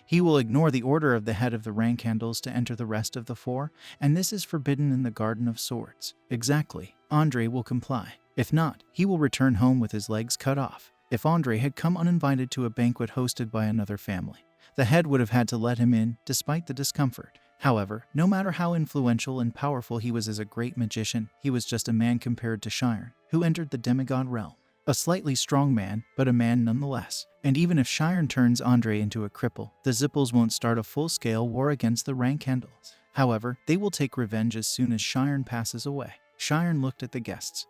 He will ignore the order of the head of the rank handles to enter the rest of the 4, and this is forbidden in the Garden of Swords. Exactly. Andre will comply. If not, he will return home with his legs cut off. If Andre had come uninvited to a banquet hosted by another family, the head would have had to let him in, despite the discomfort. However, no matter how influential and powerful he was as a great magician, he was just a man compared to Shiren, who entered the demigod realm. A slightly strong man, but a man nonetheless. And even if Shiren turns Andre into a cripple, the Zippels won't start a full-scale war against the rank handles. However, they will take revenge as soon as Shiren passes away. Shiren looked at the guests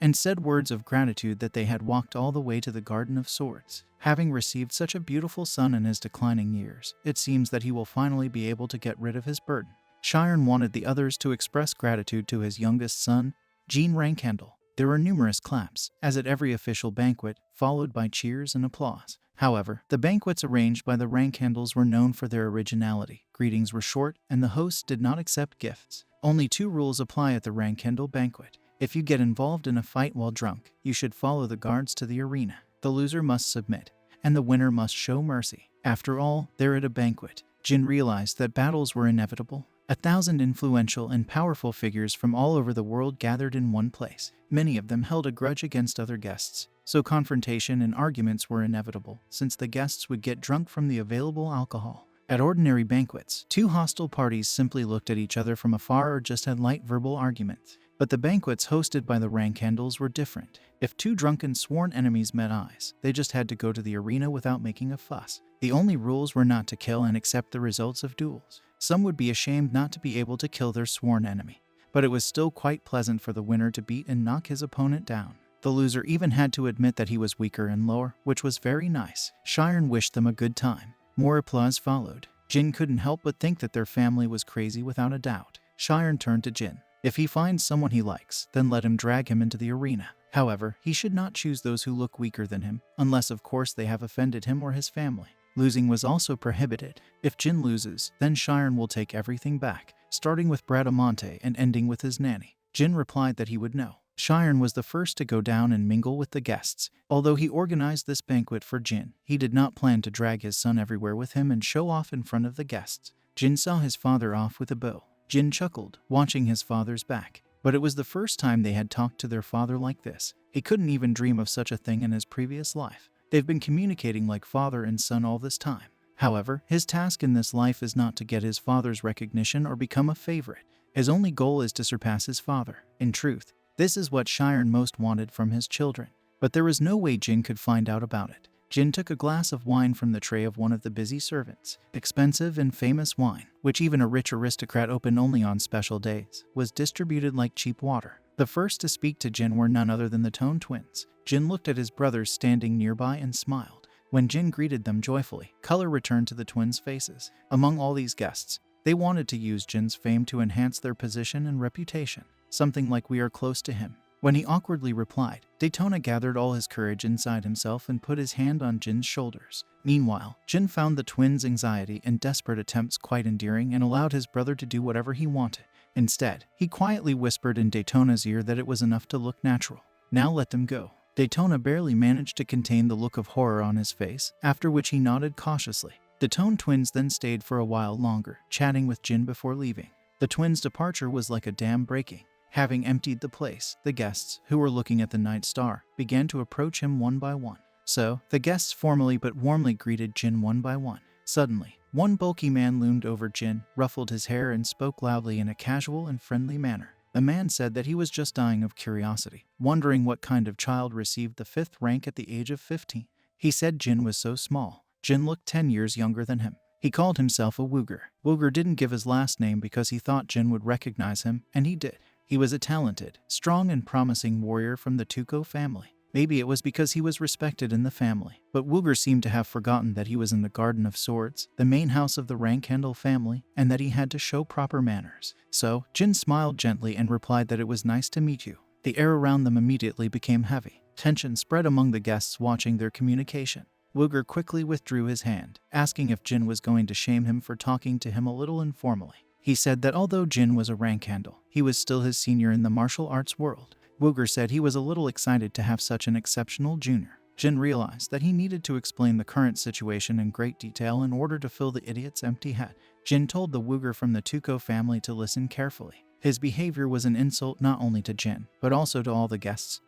and said words of gratitude that they had walked all the way to the Garden of Swords. Having received such a beautiful son in his declining years, it seems that he will finally be able to get rid of his burden. Shiren wanted the others to express gratitude to his youngest son, Jean Rankhandle. There were numerous claps, as at every official banquet, followed by cheers and applause. However, the banquets arranged by the Rankhandles were known for their originality. Greetings were short, and the hosts did not accept gifts. Only 2 rules apply at the Rankhandle banquet. If you get involved in a fight while drunk, you should follow the guards to the arena. The loser must submit, and the winner must show mercy. After all, they're at a banquet. Jin realized that battles were inevitable. 1,000 influential and powerful figures from all over the world gathered in one place. Many of them held a grudge against other guests, so confrontation and arguments were inevitable, since the guests would get drunk from the available alcohol. At ordinary banquets, 2 hostile parties simply looked at each other from afar or just had light verbal arguments. But the banquets hosted by the Rankhandles were different. If 2 drunken sworn enemies met eyes, they just had to go to the arena without making a fuss. The only rules were not to kill and accept the results of duels. Some would be ashamed not to be able to kill their sworn enemy, but it was still quite pleasant for the winner to beat and knock his opponent down. The loser even had to admit that he was weaker and lower, which was very nice. Shiren wished them a good time. More applause followed. Jin couldn't help but think that their family was crazy without a doubt. Shiren turned to Jin. If he finds someone he likes, then let him drag him into the arena. However, he should not choose those who look weaker than him, unless of course they have offended him or his family. Losing was also prohibited. If Jin loses, then Shiren will take everything back, starting with Bradamante and ending with his nanny. Jin replied that he would know. Shiren was the first to go down and mingle with the guests. Although he organized this banquet for Jin, he did not plan to drag his son everywhere with him and show off in front of the guests. Jin saw his father off with a bow. Jin chuckled, watching his father's back. But it was the first time they had talked to their father like this. He couldn't even dream of such a thing in his previous life. They've been communicating like father and son all this time. However, his task in this life is not to get his father's recognition or become a favorite. His only goal is to surpass his father. In truth, this is what Shiren most wanted from his children. But there was no way Jin could find out about it. Jin took a glass of wine from the tray of one of the busy servants. Expensive and famous wine, which even a rich aristocrat opened only on special days, was distributed like cheap water. The first to speak to Jin were none other than the Tone twins. Jin looked at his brothers standing nearby and smiled. When Jin greeted them joyfully, color returned to the twins' faces. Among all these guests, they wanted to use Jin's fame to enhance their position and reputation. Something like we are close to him. When he awkwardly replied, Daytona gathered all his courage inside himself and put his hand on Jin's shoulders. Meanwhile, Jin found the twins' anxiety and desperate attempts quite endearing and allowed his brother to do whatever he wanted. Instead, he quietly whispered in Daytona's ear that it was enough to look natural. Now let them go. Daytona barely managed to contain the look of horror on his face, after which he nodded cautiously. The Tone twins then stayed for a while longer, chatting with Jin before leaving. The twins' departure was like a dam breaking. Having emptied the place, the guests, who were looking at the night star, began to approach him one by one. So, the guests formally but warmly greeted Jin one by one. Suddenly, one bulky man loomed over Jin, ruffled his hair and spoke loudly in a casual and friendly manner. The man said that he was just dying of curiosity, wondering what kind of child received the 5th rank at the age of 15. He said Jin was so small. Jin looked 10 years younger than him. He called himself a Wooger. Wooger didn't give his last name because he thought Jin would recognize him, and he did. He was a talented, strong and promising warrior from the Tuco family. Maybe it was because he was respected in the family, but Wooger seemed to have forgotten that he was in the Garden of Swords, the main house of the Rankhandle family, and that he had to show proper manners. So, Jin smiled gently and replied that it was nice to meet you. The air around them immediately became heavy. Tension spread among the guests watching their communication. Wooger quickly withdrew his hand, asking if Jin was going to shame him for talking to him a little informally. He said that although Jin was a Rankhandle, he was still his senior in the martial arts world. Wooger said he was a little excited to have such an exceptional junior. Jin realized that he needed to explain the current situation in great detail in order to fill the idiot's empty head. Jin told the Wooger from the Tuco family to listen carefully. His behavior was an insult not only to Jin, but also to all the guests,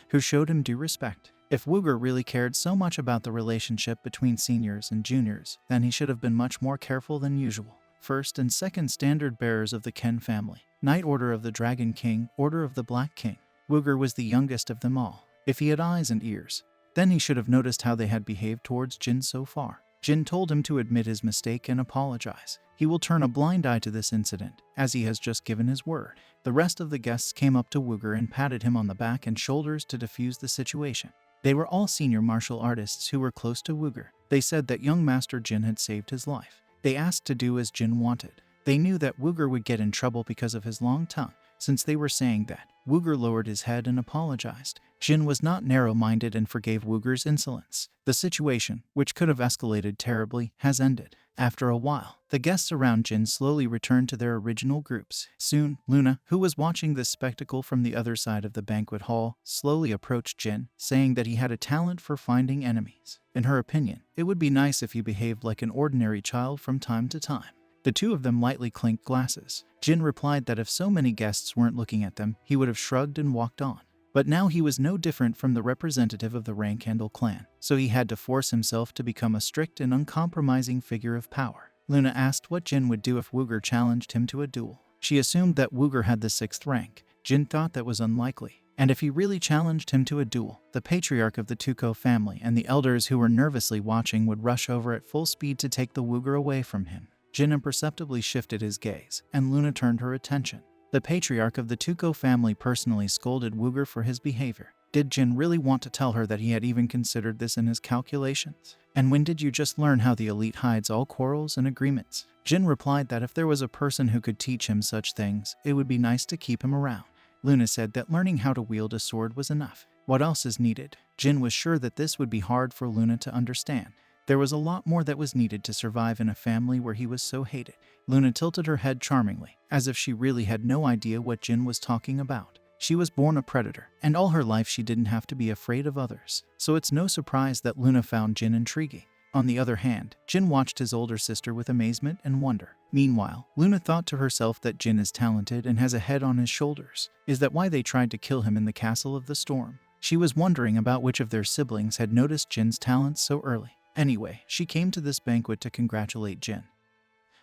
who showed him due respect. If Wooger really cared so much about the relationship between seniors and juniors, then he should have been much more careful than usual. First and second standard bearers of the Ken family, Knight Order of the Dragon King, Order of the Black King. Wooger was the youngest of them all. If he had eyes and ears, then he should have noticed how they had behaved towards Jin so far. Jin told him to admit his mistake and apologize. He will turn a blind eye to this incident, as he has just given his word. The rest of the guests came up to Wooger and patted him on the back and shoulders to defuse the situation. They were all senior martial artists who were close to Wooger. They said that young Master Jin had saved his life. They asked to do as Jin wanted. They knew that Wooger would get in trouble because of his long tongue. Since they were saying that, Wooger lowered his head and apologized. Jin was not narrow-minded and forgave Wooger's insolence. The situation, which could have escalated terribly, has ended. After a while, the guests around Jin slowly returned to their original groups. Soon, Luna, who was watching this spectacle from the other side of the banquet hall, slowly approached Jin, saying that he had a talent for finding enemies. In her opinion, it would be nice if he behaved like an ordinary child from time to time. The two of them lightly clinked glasses. Jin replied that if so many guests weren't looking at them, he would have shrugged and walked on. But now he was no different from the representative of the Rankhandle clan, so he had to force himself to become a strict and uncompromising figure of power. Luna asked what Jin would do if Wooger challenged him to a duel. She assumed that Wooger had the 6th rank. Jin thought that was unlikely. And if he really challenged him to a duel, the patriarch of the Tuco family and the elders who were nervously watching would rush over at full speed to take the Wooger away from him. Jin imperceptibly shifted his gaze, and Luna turned her attention. The patriarch of the Tuco family personally scolded Wooger for his behavior. Did Jin really want to tell her that he had even considered this in his calculations? And when did you just learn how the elite hides all quarrels and agreements? Jin replied that if there was a person who could teach him such things, it would be nice to keep him around. Luna said that learning how to wield a sword was enough. What else is needed? Jin was sure that this would be hard for Luna to understand. There was a lot more that was needed to survive in a family where he was so hated. Luna tilted her head charmingly, as if she really had no idea what Jin was talking about. She was born a predator, and all her life she didn't have to be afraid of others. So it's no surprise that Luna found Jin intriguing. On the other hand, Jin watched his older sister with amazement and wonder. Meanwhile, Luna thought to herself that Jin is talented and has a head on his shoulders. Is that why they tried to kill him in the Castle of the Storm? She was wondering about which of their siblings had noticed Jin's talents so early. Anyway, she came to this banquet to congratulate Jin.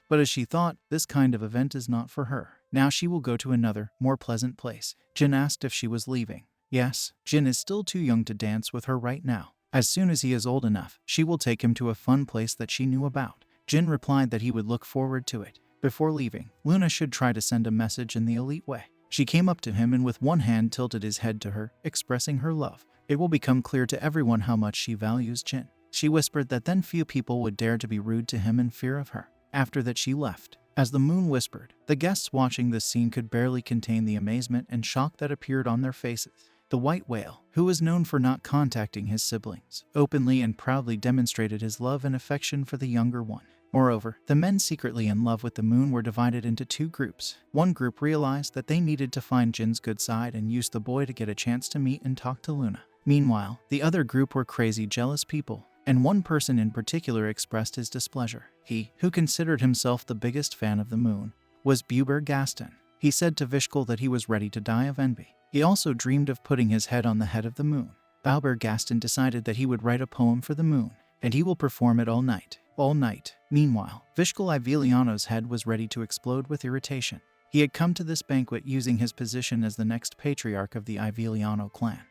But as she thought, this kind of event is not for her. Now she will go to another, more pleasant place. Jin asked if she was leaving. Yes, Jin is still too young to dance with her right now. As soon as he is old enough, she will take him to a fun place that she knew about. Jin replied that he would look forward to it. Before leaving, Luna should try to send a message in the elite way. She came up to him and with one hand tilted his head to her, expressing her love. It will become clear to everyone how much she values Jin. She whispered that then few people would dare to be rude to him in fear of her. After that she left. As the moon whispered, the guests watching this scene could barely contain the amazement and shock that appeared on their faces. The white whale, who was known for not contacting his siblings, openly and proudly demonstrated his love and affection for the younger one. Moreover, the men secretly in love with the moon were divided into two groups. One group realized that they needed to find Jin's good side and used the boy to get a chance to meet and talk to Luna. Meanwhile, the other group were crazy, jealous people. And one person in particular expressed his displeasure. He, who considered himself the biggest fan of the moon, was Buber Gaston. He said to Vishkal that he was ready to die of envy. He also dreamed of putting his head on the head of the moon. Buber Gaston decided that he would write a poem for the moon, and he will perform it all night. All night. Meanwhile, Vishkal Iviliano's head was ready to explode with irritation. He had come to this banquet using his position as the next patriarch of the Iviliano clan.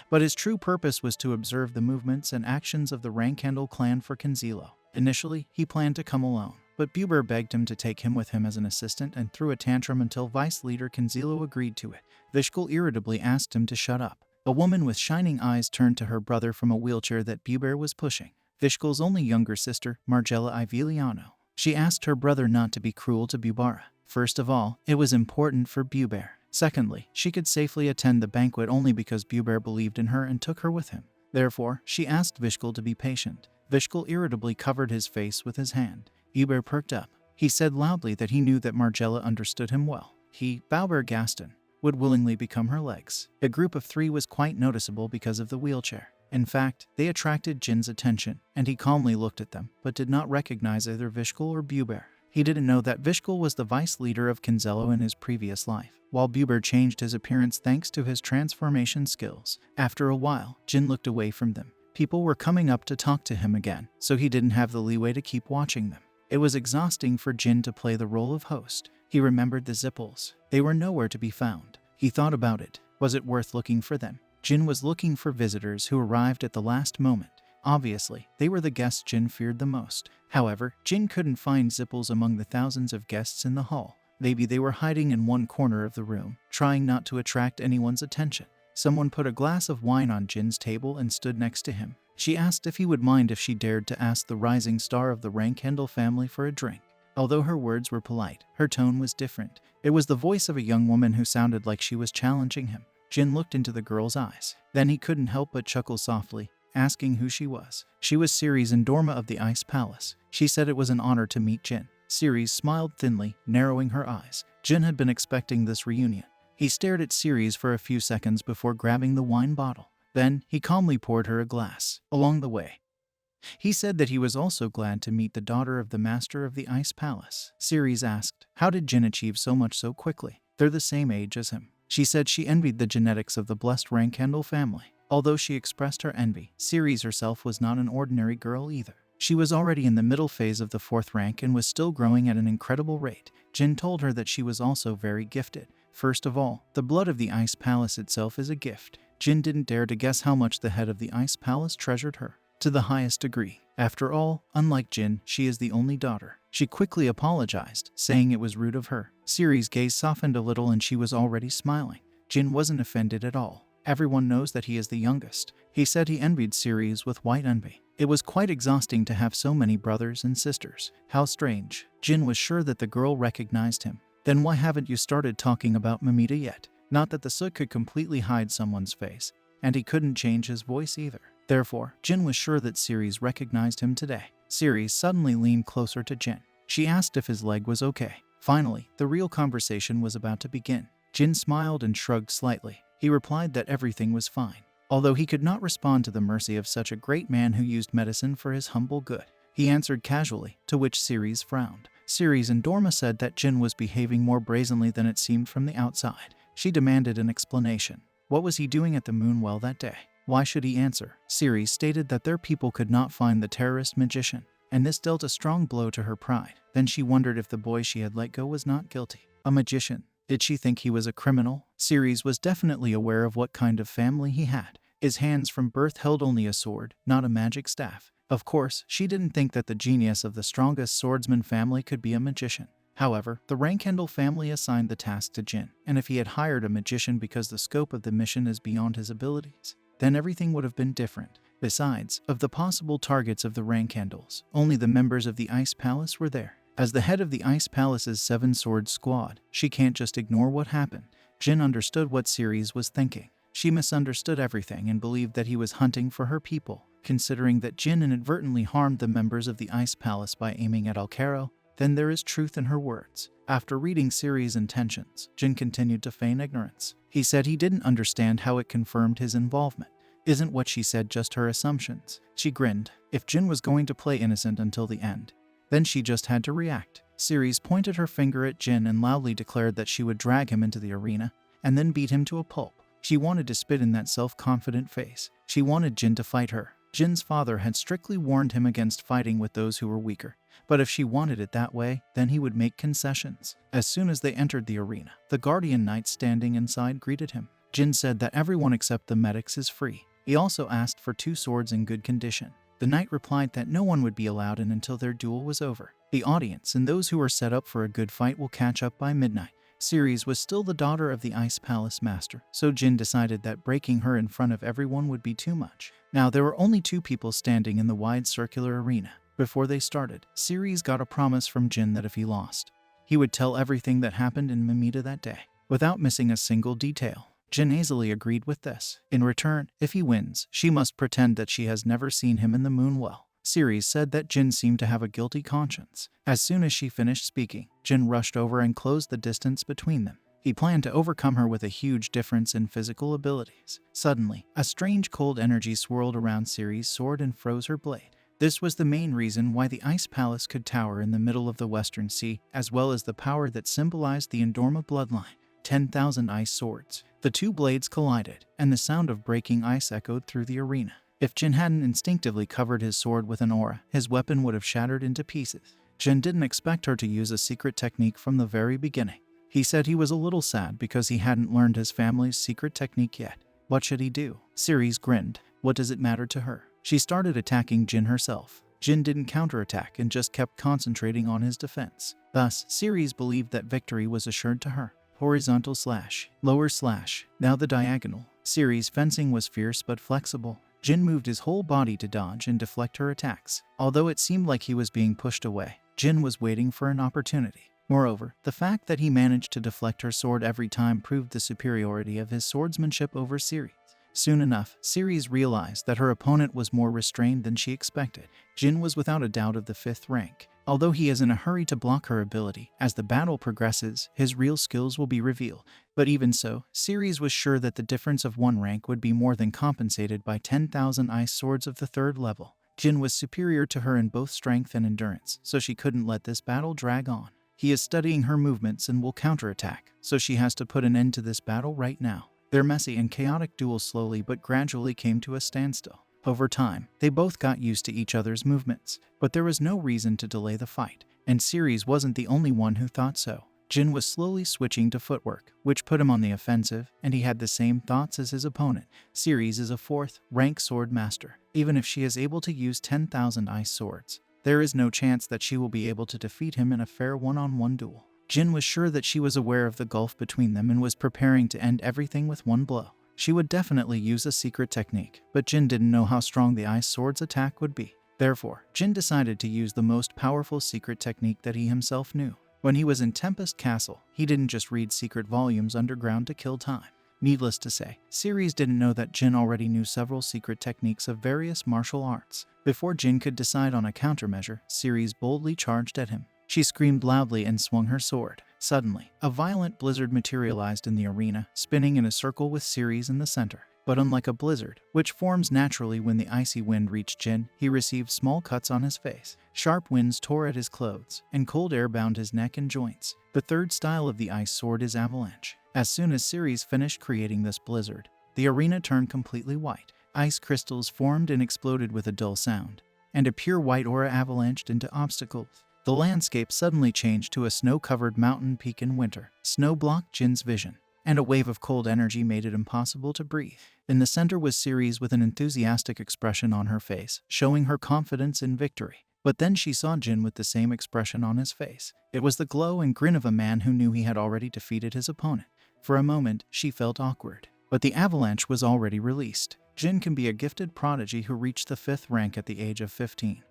But his true purpose was to observe the movements and actions of the Rankhandle clan for Kanzilo. Initially, he planned to come alone, but Buber begged him to take him with him as an assistant and threw a tantrum until vice leader Kanzilo agreed to it. Vishkal irritably asked him to shut up. A woman with shining eyes turned to her brother from a wheelchair that Buber was pushing. Vishkal's only younger sister, Margella Iviliano. She asked her brother not to be cruel to Bubara. First of all, it was important for Buber. Secondly, she could safely attend the banquet only because Buber believed in her and took her with him. Therefore, she asked Vishkal to be patient. Vishkal irritably covered his face with his hand. Buber perked up. He said loudly that he knew that Margella understood him well. He, Bauber Gaston, would willingly become her legs. A group of 3 was quite noticeable because of the wheelchair. In fact, they attracted Jin's attention, and he calmly looked at them, but did not recognize either Vishkal or Buber. He didn't know that Vishkal was the vice leader of Kinzello in his previous life, while Buber changed his appearance thanks to his transformation skills. After a while, Jin looked away from them. People were coming up to talk to him again, so he didn't have the leeway to keep watching them. It was exhausting for Jin to play the role of host. He remembered the Zippels. They were nowhere to be found. He thought about it. Was it worth looking for them? Jin was looking for visitors who arrived at the last moment. Obviously, they were the guests Jin feared the most. However, Jin couldn't find Zippels among the thousands of guests in the hall. Maybe they were hiding in one corner of the room, trying not to attract anyone's attention. Someone put a glass of wine on Jin's table and stood next to him. She asked if he would mind if she dared to ask the rising star of the Rankendel family for a drink. Although her words were polite, her tone was different. It was the voice of a young woman who sounded like she was challenging him. Jin looked into the girl's eyes. Then he couldn't help but chuckle softly, asking who she was. She was Ceres Endorma of the Ice Palace. She said it was an honor to meet Jin. Ceres smiled thinly, narrowing her eyes. Jin had been expecting this reunion. He stared at Ceres for a few seconds before grabbing the wine bottle. Then, he calmly poured her a glass. Along the way, he said that he was also glad to meet the daughter of the master of the Ice Palace. Ceres asked, how did Jin achieve so much so quickly? They're the same age as him. She said she envied the genetics of the blessed Rankendel family. Although she expressed her envy, Ceres herself was not an ordinary girl either. She was already in the middle phase of the 4th rank and was still growing at an incredible rate. Jin told her that she was also very gifted. First of all, the blood of the Ice Palace itself is a gift. Jin didn't dare to guess how much the head of the Ice Palace treasured her. To the highest degree. After all, unlike Jin, she is the only daughter. She quickly apologized, saying it was rude of her. Ceres' gaze softened a little and she was already smiling. Jin wasn't offended at all. Everyone knows that he is the youngest. He said he envied Ceres with white envy. It was quite exhausting to have so many brothers and sisters. How strange. Jin was sure that the girl recognized him. Then why haven't you started talking about Mamita yet? Not that the soot could completely hide someone's face, and he couldn't change his voice either. Therefore, Jin was sure that Ceres recognized him today. Ceres suddenly leaned closer to Jin. She asked if his leg was okay. Finally, the real conversation was about to begin. Jin smiled and shrugged slightly. He replied that everything was fine. Although he could not respond to the mercy of such a great man who used medicine for his humble good, he answered casually, to which Ceres frowned. Ceres Endorma said that Jin was behaving more brazenly than it seemed from the outside. She demanded an explanation. What was he doing at the Moonwell that day? Why should he answer? Ceres stated that their people could not find the terrorist magician, and this dealt a strong blow to her pride. Then she wondered if the boy she had let go was not guilty. A magician. Did she think he was a criminal? Ceres was definitely aware of what kind of family he had. His hands from birth held only a sword, not a magic staff. Of course, she didn't think that the genius of the strongest swordsman family could be a magician. However, the Rankendel family assigned the task to Jin, and if he had hired a magician because the scope of the mission is beyond his abilities, then everything would have been different. Besides, of the possible targets of the Rankendels, only the members of the Ice Palace were there. As the head of the Ice Palace's 7-sword squad, she can't just ignore what happened. Jin understood what Ceres was thinking. She misunderstood everything and believed that he was hunting for her people. Considering that Jin inadvertently harmed the members of the Ice Palace by aiming at Alcaro, then there is truth in her words. After reading Ceres' intentions, Jin continued to feign ignorance. He said he didn't understand how it confirmed his involvement. Isn't what she said just her assumptions? She grinned. If Jin was going to play innocent until the end, then she just had to react. Ceres pointed her finger at Jin and loudly declared that she would drag him into the arena and then beat him to a pulp. She wanted to spit in that self-confident face. She wanted Jin to fight her. Jin's father had strictly warned him against fighting with those who were weaker, but if she wanted it that way, then he would make concessions. As soon as they entered the arena, the guardian knight standing inside greeted him. Jin said that everyone except the medics is free. He also asked for 2 swords in good condition. The knight replied that no one would be allowed in until their duel was over. The audience and those who are set up for a good fight will catch up by midnight. Ceres was still the daughter of the Ice Palace Master, so Jin decided that breaking her in front of everyone would be too much. Now there were only 2 people standing in the wide circular arena. Before they started, Ceres got a promise from Jin that if he lost, he would tell everything that happened in Mimita that day, without missing a single detail. Jin easily agreed with this. In return, if he wins, she must pretend that she has never seen him in the moon well. Ceres said that Jin seemed to have a guilty conscience. As soon as she finished speaking, Jin rushed over and closed the distance between them. He planned to overcome her with a huge difference in physical abilities. Suddenly, a strange cold energy swirled around Ceres' sword and froze her blade. This was the main reason why the Ice Palace could tower in the middle of the Western Sea, as well as the power that symbolized the Endorma bloodline. 10,000 ice swords. The 2 blades collided, and the sound of breaking ice echoed through the arena. If Jin hadn't instinctively covered his sword with an aura, his weapon would have shattered into pieces. Jin didn't expect her to use a secret technique from the very beginning. He said he was a little sad because he hadn't learned his family's secret technique yet. What should he do? Ceres grinned. What does it matter to her? She started attacking Jin herself. Jin didn't counterattack and just kept concentrating on his defense. Thus, Ceres believed that victory was assured to her. Horizontal slash, lower slash, now the diagonal. Ceres' fencing was fierce but flexible. Jin moved his whole body to dodge and deflect her attacks. Although it seemed like he was being pushed away, Jin was waiting for an opportunity. Moreover, the fact that he managed to deflect her sword every time proved the superiority of his swordsmanship over Ceres. Soon enough, Ceres realized that her opponent was more restrained than she expected. Jin was without a doubt of the 5th rank. Although he is in a hurry to block her ability, as the battle progresses, his real skills will be revealed. But even so, Ceres was sure that the difference of 1 rank would be more than compensated by 10,000 ice swords of the 3rd level. Jin was superior to her in both strength and endurance, so she couldn't let this battle drag on. He is studying her movements and will counterattack, so she has to put an end to this battle right now. Their messy and chaotic duel slowly but gradually came to a standstill. Over time, they both got used to each other's movements, but there was no reason to delay the fight, and Ceres wasn't the only one who thought so. Jin was slowly switching to footwork, which put him on the offensive, and he had the same thoughts as his opponent. Ceres is a 4th rank sword master. Even if she is able to use 10,000 ice swords, there is no chance that she will be able to defeat him in a fair one-on-one duel. Jin was sure that she was aware of the gulf between them and was preparing to end everything with one blow. She would definitely use a secret technique, but Jin didn't know how strong the ice sword's attack would be. Therefore, Jin decided to use the most powerful secret technique that he himself knew. When he was in Tempest Castle, he didn't just read secret volumes underground to kill time. Needless to say, Ceres didn't know that Jin already knew several secret techniques of various martial arts. Before Jin could decide on a countermeasure, Ceres boldly charged at him. She screamed loudly and swung her sword. Suddenly, a violent blizzard materialized in the arena, spinning in a circle with Ceres in the center. But unlike a blizzard, which forms naturally when the icy wind reached Jin, he received small cuts on his face. Sharp winds tore at his clothes, and cold air bound his neck and joints. The 3rd style of the ice sword is avalanche. As soon as Ceres finished creating this blizzard, the arena turned completely white. Ice crystals formed and exploded with a dull sound, and a pure white aura avalanched into obstacles. The landscape suddenly changed to a snow-covered mountain peak in winter. Snow blocked Jin's vision, and a wave of cold energy made it impossible to breathe. In the center was Ceres with an enthusiastic expression on her face, showing her confidence in victory. But then she saw Jin with the same expression on his face. It was the glow and grin of a man who knew he had already defeated his opponent. For a moment, she felt awkward. But the avalanche was already released. Jin can be a gifted prodigy who reached the 5th rank at the age of 15.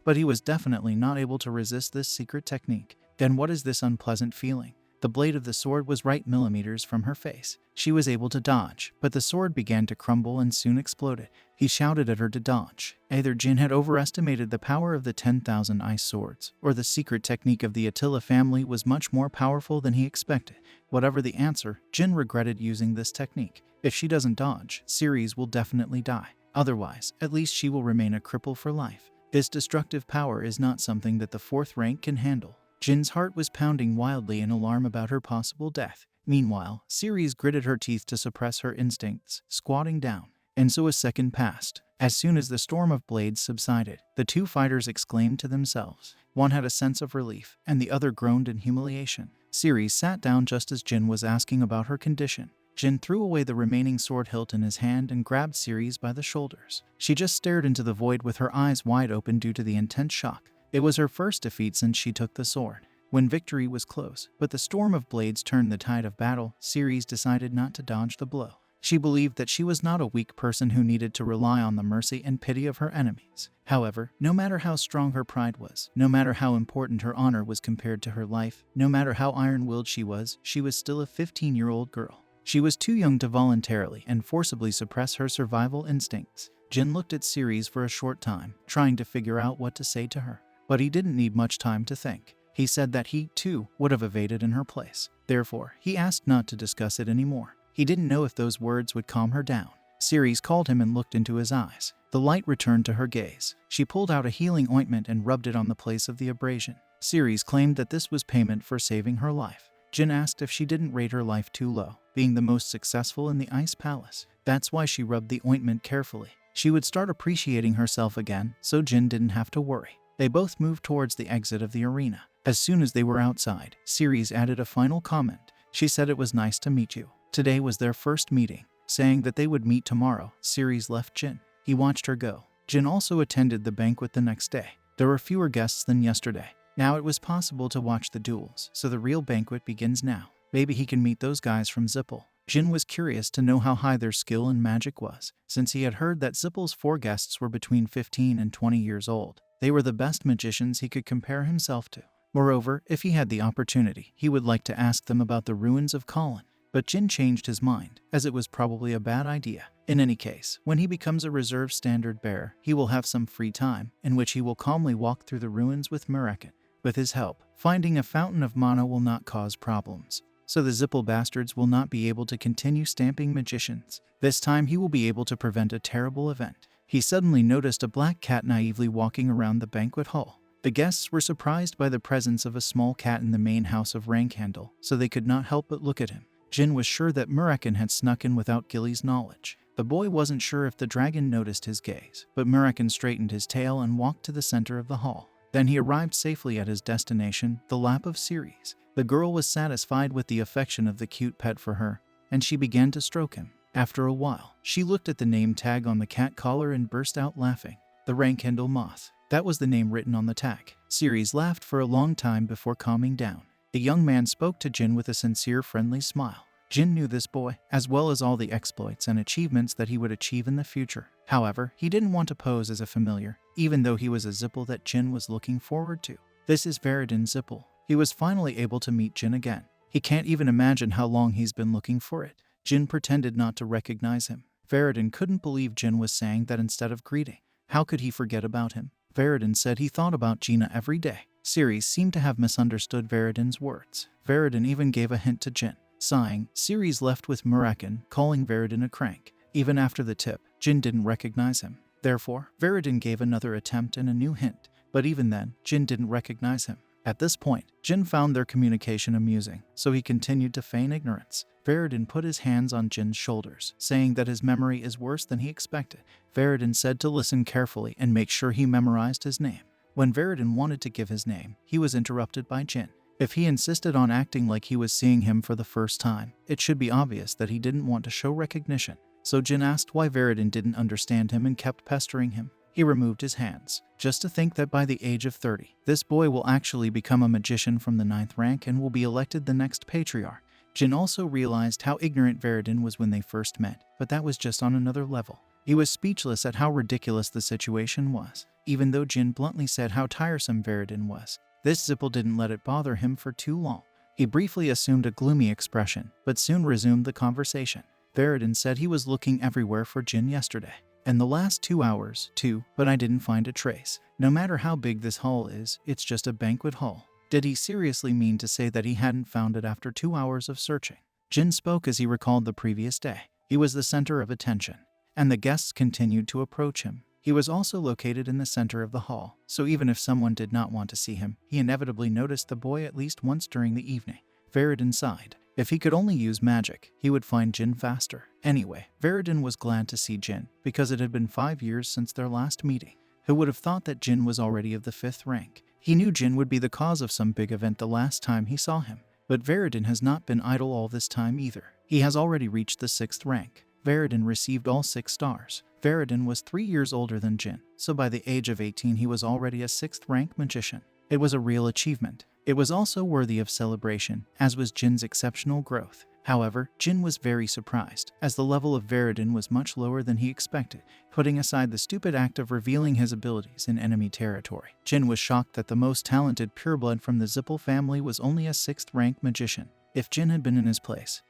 But he was definitely not able to resist this secret technique. Then what is this unpleasant feeling? The blade of the sword was right millimeters from her face. She was able to dodge, but the sword began to crumble and soon exploded. He shouted at her to dodge. Either Jin had overestimated the power of the 10,000 ice swords, or the secret technique of the Attila family was much more powerful than he expected. Whatever the answer, Jin regretted using this technique. If she doesn't dodge, Ceres will definitely die. Otherwise, at least she will remain a cripple for life. This destructive power is not something that the 4th rank can handle. Jin's heart was pounding wildly in alarm about her possible death. Meanwhile, Ceres gritted her teeth to suppress her instincts, squatting down. And so a second passed. As soon as the storm of blades subsided, the 2 fighters exclaimed to themselves. One had a sense of relief, and the other groaned in humiliation. Ceres sat down just as Jin was asking about her condition. Jin threw away the remaining sword hilt in his hand and grabbed Ceres by the shoulders. She just stared into the void with her eyes wide open due to the intense shock. It was her first defeat since she took the sword. When victory was close, but the storm of blades turned the tide of battle, Ceres decided not to dodge the blow. She believed that she was not a weak person who needed to rely on the mercy and pity of her enemies. However, no matter how strong her pride was, no matter how important her honor was compared to her life, no matter how iron-willed she was still a 15-year-old girl. She was too young to voluntarily and forcibly suppress her survival instincts. Jin looked at Ceres for a short time, trying to figure out what to say to her. But he didn't need much time to think. He said that he, too, would have evaded in her place. Therefore, he asked not to discuss it anymore. He didn't know if those words would calm her down. Ceres called him and looked into his eyes. The light returned to her gaze. She pulled out a healing ointment and rubbed it on the place of the abrasion. Ceres claimed that this was payment for saving her life. Jin asked if she didn't rate her life too low, being the most successful in the Ice Palace. That's why she rubbed the ointment carefully. She would start appreciating herself again, so Jin didn't have to worry. They both moved towards the exit of the arena. As soon as they were outside, Ceres added a final comment. She said it was nice to meet you. Today was their first meeting. Saying that they would meet tomorrow, Ceres left Jin. He watched her go. Jin also attended the banquet the next day. There were fewer guests than yesterday. Now it was possible to watch the duels, so the real banquet begins now. Maybe he can meet those guys from Zippel. Jin was curious to know how high their skill in magic was, since he had heard that Zippel's 4 guests were between 15 and 20 years old. They were the best magicians he could compare himself to. Moreover, if he had the opportunity, he would like to ask them about the ruins of Colin. But Jin changed his mind, as it was probably a bad idea. In any case, when he becomes a reserve standard bearer, he will have some free time, in which he will calmly walk through the ruins with Murakin. With his help, finding a fountain of mana will not cause problems. So the Zippel bastards will not be able to continue stamping magicians. This time he will be able to prevent a terrible event. He suddenly noticed a black cat naively walking around the banquet hall. The guests were surprised by the presence of a small cat in the main house of Rankhandel, so they could not help but look at him. Jin was sure that Murakin had snuck in without Gilly's knowledge. The boy wasn't sure if the dragon noticed his gaze, but Murakin straightened his tail and walked to the center of the hall. Then he arrived safely at his destination, the lap of Ceres. The girl was satisfied with the affection of the cute pet for her, and she began to stroke him. After a while, she looked at the name tag on the cat collar and burst out laughing. The Rankhandel moth. That was the name written on the tag. Ceres laughed for a long time before calming down. The young man spoke to Jin with a sincere, friendly smile. Jin knew this boy, as well as all the exploits and achievements that he would achieve in the future. However, he didn't want to pose as a familiar, even though he was a Zippel that Jin was looking forward to. This is Veridin Zippel. He was finally able to meet Jin again. He can't even imagine how long he's been looking for it. Jin pretended not to recognize him. Veridin couldn't believe Jin was saying that instead of greeting. How could he forget about him? Veridin said he thought about Gina every day. Ceres seemed to have misunderstood Veridin's words. Veridin even gave a hint to Jin. Sighing, Ceres left with Murakin, calling Veridin a crank. Even after the tip, Jin didn't recognize him. Therefore, Veridin gave another attempt and a new hint. But even then, Jin didn't recognize him. At this point, Jin found their communication amusing, so he continued to feign ignorance. Veridin put his hands on Jin's shoulders, saying that his memory is worse than he expected. Veridin said to listen carefully and make sure he memorized his name. When Veridin wanted to give his name, he was interrupted by Jin. If he insisted on acting like he was seeing him for the first time, it should be obvious that he didn't want to show recognition. So Jin asked why Veridin didn't understand him and kept pestering him. He removed his hands. Just to think that by the age of 30, this boy will actually become a magician from the 9th rank and will be elected the next patriarch. Jin also realized how ignorant Veridin was when they first met, but that was just on another level. He was speechless at how ridiculous the situation was. Even though Jin bluntly said how tiresome Veridin was, this Zippel didn't let it bother him for too long. He briefly assumed a gloomy expression, but soon resumed the conversation. Veridin said he was looking everywhere for Jin yesterday. And the last 2 hours, too, but I didn't find a trace. No matter how big this hall is, it's just a banquet hall. Did he seriously mean to say that he hadn't found it after 2 hours of searching? Jin spoke as he recalled the previous day. He was the center of attention, and the guests continued to approach him. He was also located in the center of the hall, so even if someone did not want to see him, he inevitably noticed the boy at least once during the evening. Veridin sighed. If he could only use magic, he would find Jin faster. Anyway, Veridin was glad to see Jin, because it had been 5 years since their last meeting. Who would have thought that Jin was already of the 5th rank? He knew Jin would be the cause of some big event the last time he saw him. But Veridin has not been idle all this time either. He has already reached the 6th rank. Veridin received all 6 stars. Veridin was 3 years older than Jin, so by the age of 18 he was already a 6th rank magician. It was a real achievement. It was also worthy of celebration, as was Jin's exceptional growth. However, Jin was very surprised, as the level of Veridin was much lower than he expected, putting aside the stupid act of revealing his abilities in enemy territory. Jin was shocked that the most talented pureblood from the Zippel family was only a 6th-rank magician. If Jin had been in his place,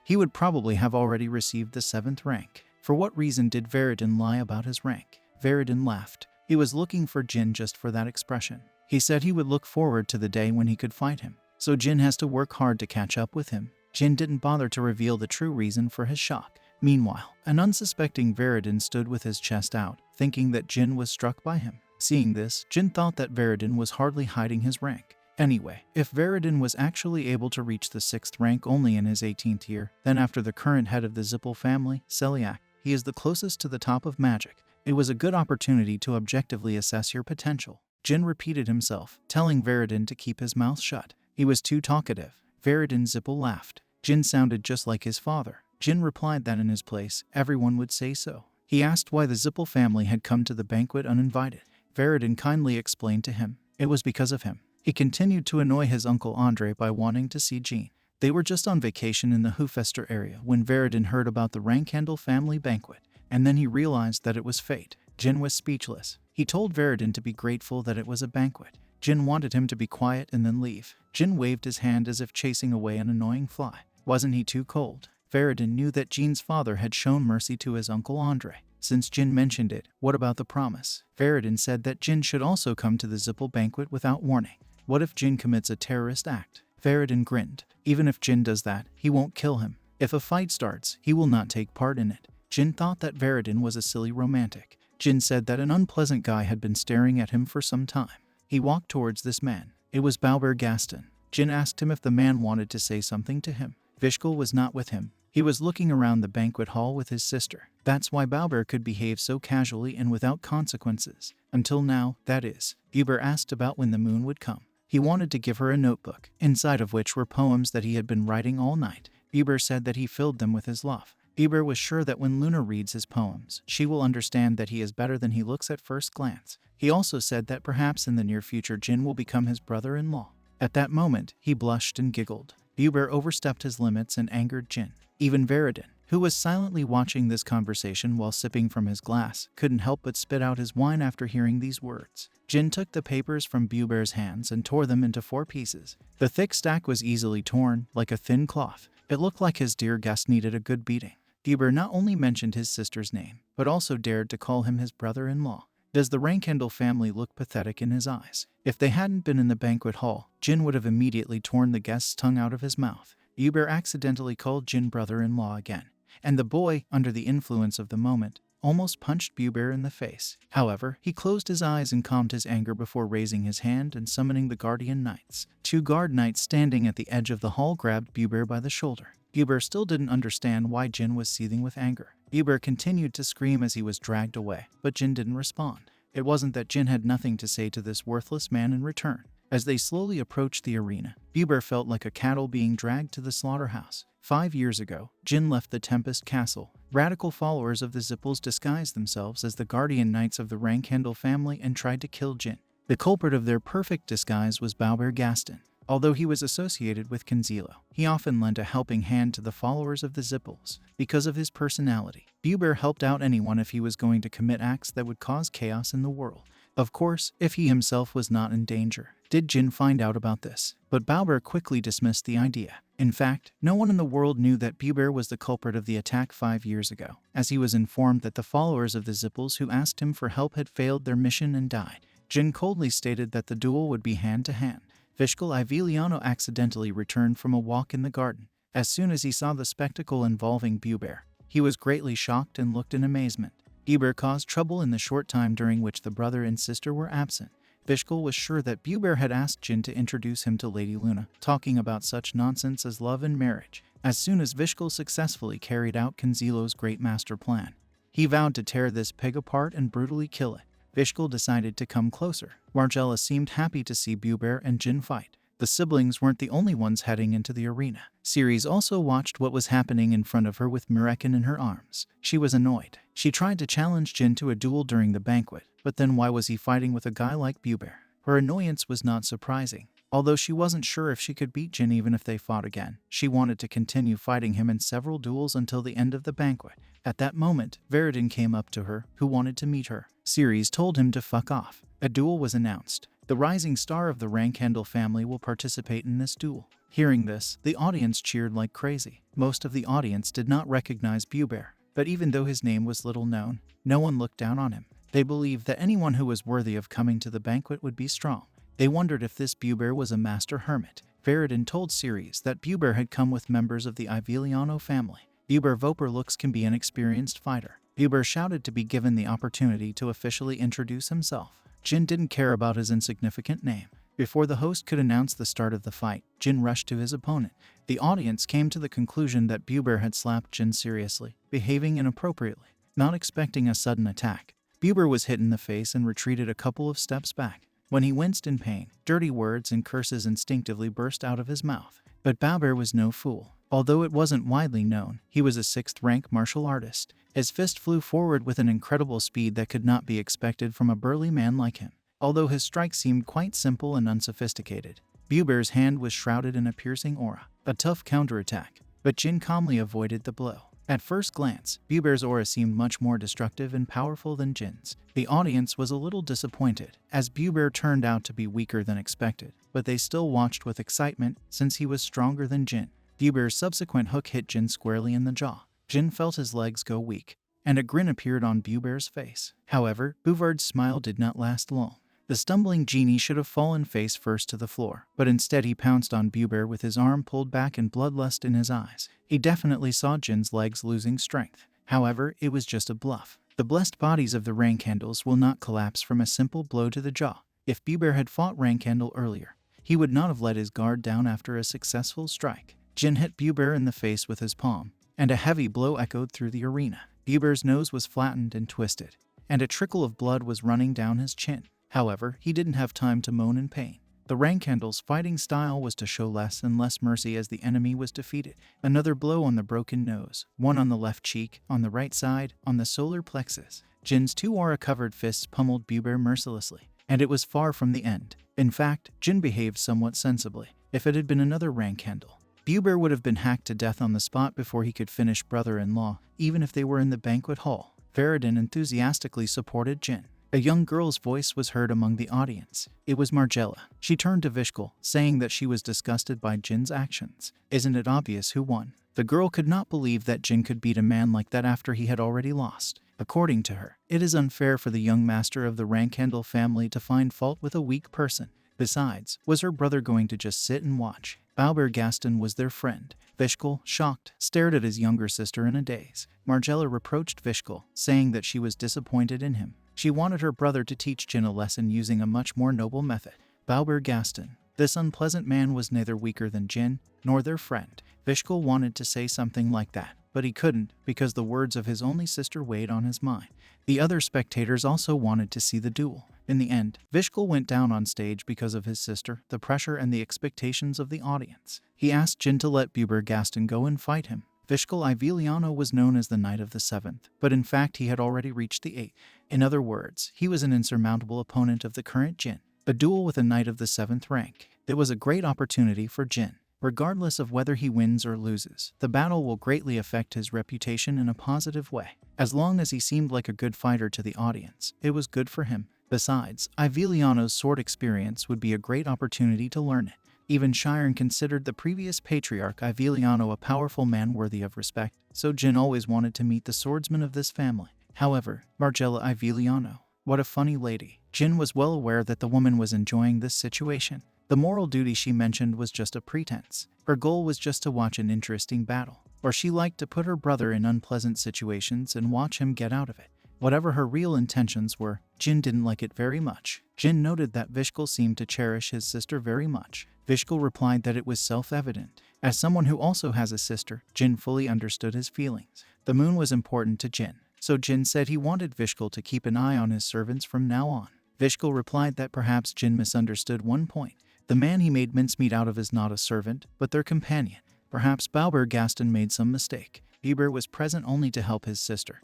he would probably have already received the 7th rank. For what reason did Veridin lie about his rank? Veridin laughed. He was looking for Jin just for that expression. He said he would look forward to the day when he could fight him, so Jin has to work hard to catch up with him. Jin didn't bother to reveal the true reason for his shock. Meanwhile, an unsuspecting Veridin stood with his chest out, thinking that Jin was struck by him. Seeing this, Jin thought that Veridin was hardly hiding his rank. Anyway, if Veridin was actually able to reach the 6th rank only in his 18th year, then after the current head of the Zippel family, Celiac, he is the closest to the top of magic. It was a good opportunity to objectively assess your potential. Jin repeated himself, telling Veridin to keep his mouth shut. He was too talkative. Veridin Zippel laughed. Jin sounded just like his father. Jin replied that in his place, everyone would say so. He asked why the Zippel family had come to the banquet uninvited. Veridin kindly explained to him. It was because of him. He continued to annoy his uncle Andre by wanting to see Jean. They were just on vacation in the Hufester area when Veridin heard about the Rankhandel family banquet, and then he realized that it was fate. Jin was speechless. He told Veridin to be grateful that it was a banquet. Jin wanted him to be quiet and then leave. Jin waved his hand as if chasing away an annoying fly. Wasn't he too cold? Veridin knew that Jin's father had shown mercy to his uncle Andre. Since Jin mentioned it, what about the promise? Veridin said that Jin should also come to the Zippel banquet without warning. What if Jin commits a terrorist act? Veridin grinned. Even if Jin does that, he won't kill him. If a fight starts, he will not take part in it. Jin thought that Veridin was a silly romantic. Jin said that an unpleasant guy had been staring at him for some time. He walked towards this man. It was Bauber Gaston. Jin asked him if the man wanted to say something to him. Vishkul was not with him. He was looking around the banquet hall with his sister. That's why Bauber could behave so casually and without consequences. Until now, that is. Bauber asked about when the moon would come. He wanted to give her a notebook, inside of which were poems that he had been writing all night. Bauber said that he filled them with his love. Bauber was sure that when Luna reads his poems, she will understand that he is better than he looks at first glance. He also said that perhaps in the near future Jin will become his brother-in-law. At that moment, he blushed and giggled. Bauber overstepped his limits and angered Jin. Even Veridin, who was silently watching this conversation while sipping from his glass, couldn't help but spit out his wine after hearing these words. Jin took the papers from Bauber's hands and tore them into 4 pieces. The thick stack was easily torn, like a thin cloth. It looked like his dear guest needed a good beating. Bauber not only mentioned his sister's name, but also dared to call him his brother-in-law. Does the Rankhandel family look pathetic in his eyes? If they hadn't been in the banquet hall, Jin would have immediately torn the guest's tongue out of his mouth. Bauber accidentally called Jin brother-in-law again, and the boy, under the influence of the moment, almost punched Bauber in the face. However, he closed his eyes and calmed his anger before raising his hand and summoning the guardian knights. 2 guard knights standing at the edge of the hall grabbed Bauber by the shoulder. Bauber still didn't understand why Jin was seething with anger. Bauber continued to scream as he was dragged away, but Jin didn't respond. It wasn't that Jin had nothing to say to this worthless man in return. As they slowly approached the arena, Bauber felt like a cattle being dragged to the slaughterhouse. 5 years ago, Jin left the Tempest Castle. Radical followers of the Zippels disguised themselves as the guardian knights of the Rankhandel family and tried to kill Jin. The culprit of their perfect disguise was Bauber Gaston. Although he was associated with Conzilo, he often lent a helping hand to the followers of the Zippels. Because of his personality, Bauber helped out anyone if he was going to commit acts that would cause chaos in the world. Of course, if he himself was not in danger. Did Jin find out about this? But Bauber quickly dismissed the idea. In fact, no one in the world knew that Bauber was the culprit of the attack 5 years ago, as he was informed that the followers of the Zippels who asked him for help had failed their mission and died. Jin coldly stated that the duel would be hand-to-hand. Vishkul Iviliano accidentally returned from a walk in the garden. As soon as he saw the spectacle involving Bauber, he was greatly shocked and looked in amazement. Bauber caused trouble in the short time during which the brother and sister were absent. Vishkul was sure that Bauber had asked Jin to introduce him to Lady Luna, talking about such nonsense as love and marriage. As soon as Vishkul successfully carried out Conzilo's great master plan, he vowed to tear this pig apart and brutally kill it. Vishkul decided to come closer. Margella seemed happy to see Bauber and Jin fight. The siblings weren't the only ones heading into the arena. Ceres also watched what was happening in front of her with Murekin in her arms. She was annoyed. She tried to challenge Jin to a duel during the banquet, but then why was he fighting with a guy like Bauber? Her annoyance was not surprising. Although she wasn't sure if she could beat Jin even if they fought again, she wanted to continue fighting him in several duels until the end of the banquet. At that moment, Veridin came up to her, who wanted to meet her. Ceres told him to fuck off. A duel was announced. The rising star of the Rankhandle family will participate in this duel. Hearing this, the audience cheered like crazy. Most of the audience did not recognize Buber, but even though his name was little known, no one looked down on him. They believed that anyone who was worthy of coming to the banquet would be strong. They wondered if this Buber was a master hermit. Veridin told Ceres that Buber had come with members of the Iveliano family. Buber Voper looks can be an experienced fighter. Buber shouted to be given the opportunity to officially introduce himself. Jin didn't care about his insignificant name. Before the host could announce the start of the fight, Jin rushed to his opponent. The audience came to the conclusion that Buber had slapped Jin seriously, behaving inappropriately, not expecting a sudden attack. Buber was hit in the face and retreated a couple of steps back. When he winced in pain, dirty words and curses instinctively burst out of his mouth. But Buber was no fool. Although it wasn't widely known, he was a 6th-rank martial artist. His fist flew forward with an incredible speed that could not be expected from a burly man like him. Although his strike seemed quite simple and unsophisticated, Buber's hand was shrouded in a piercing aura, a tough counterattack. But Jin calmly avoided the blow. At first glance, Buber's aura seemed much more destructive and powerful than Jin's. The audience was a little disappointed, as Buber turned out to be weaker than expected, but they still watched with excitement since he was stronger than Jin. Buber's subsequent hook hit Jin squarely in the jaw. Jin felt his legs go weak, and a grin appeared on Buber's face. However, Buber's smile did not last long. The stumbling genie should have fallen face first to the floor, but instead he pounced on Buber with his arm pulled back and bloodlust in his eyes. He definitely saw Jin's legs losing strength. However, it was just a bluff. The blessed bodies of the Rankhandles will not collapse from a simple blow to the jaw. If Buber had fought Rankhandle earlier, he would not have let his guard down after a successful strike. Jin hit Buber in the face with his palm, and a heavy blow echoed through the arena. Buber's nose was flattened and twisted, and a trickle of blood was running down his chin. However, he didn't have time to moan in pain. The Rankhandle's fighting style was to show less and less mercy as the enemy was defeated. Another blow on the broken nose, one on the left cheek, on the right side, on the solar plexus. Jin's 2 aura-covered fists pummeled Buber mercilessly, and it was far from the end. In fact, Jin behaved somewhat sensibly. If it had been another Rankhandle, Buber would have been hacked to death on the spot before he could finish brother-in-law, even if they were in the banquet hall. Veridin enthusiastically supported Jin. A young girl's voice was heard among the audience. It was Margella. She turned to Vishkal, saying that she was disgusted by Jin's actions. Isn't it obvious who won? The girl could not believe that Jin could beat a man like that after he had already lost. According to her, it is unfair for the young master of the Rankhandle family to find fault with a weak person. Besides, was her brother going to just sit and watch? Gaston was their friend. Vishkal, shocked, stared at his younger sister in a daze. Margella reproached Vishkal, saying that she was disappointed in him. She wanted her brother to teach Jin a lesson using a much more noble method. Gaston. This unpleasant man was neither weaker than Jin, nor their friend. Vishkal wanted to say something like that, but he couldn't because the words of his only sister weighed on his mind. The other spectators also wanted to see the duel. In the end, Vishkal went down on stage because of his sister, the pressure and the expectations of the audience. He asked Jin to let Gaston go and fight him. Vishkal Iveliano was known as the Knight of the 7th, but in fact he had already reached the 8th. In other words, he was an insurmountable opponent of the current Jin. A duel with a Knight of the 7th rank. It was a great opportunity for Jin. Regardless of whether he wins or loses, the battle will greatly affect his reputation in a positive way. As long as he seemed like a good fighter to the audience, it was good for him. Besides, Iveliano's sword experience would be a great opportunity to learn it. Even Shiren considered the previous patriarch Iveliano a powerful man worthy of respect, so Jin always wanted to meet the swordsman of this family. However, Margella Iveliano, what a funny lady. Jin was well aware that the woman was enjoying this situation. The moral duty she mentioned was just a pretense. Her goal was just to watch an interesting battle, or she liked to put her brother in unpleasant situations and watch him get out of it. Whatever her real intentions were, Jin didn't like it very much. Jin noted that Vishkal seemed to cherish his sister very much. Vishkal replied that it was self-evident. As someone who also has a sister, Jin fully understood his feelings. The moon was important to Jin, so Jin said he wanted Vishkal to keep an eye on his servants from now on. Vishkal replied that perhaps Jin misunderstood one point. The man he made mincemeat out of is not a servant, but their companion. Perhaps Gaston made some mistake. Buber was present only to help his sister,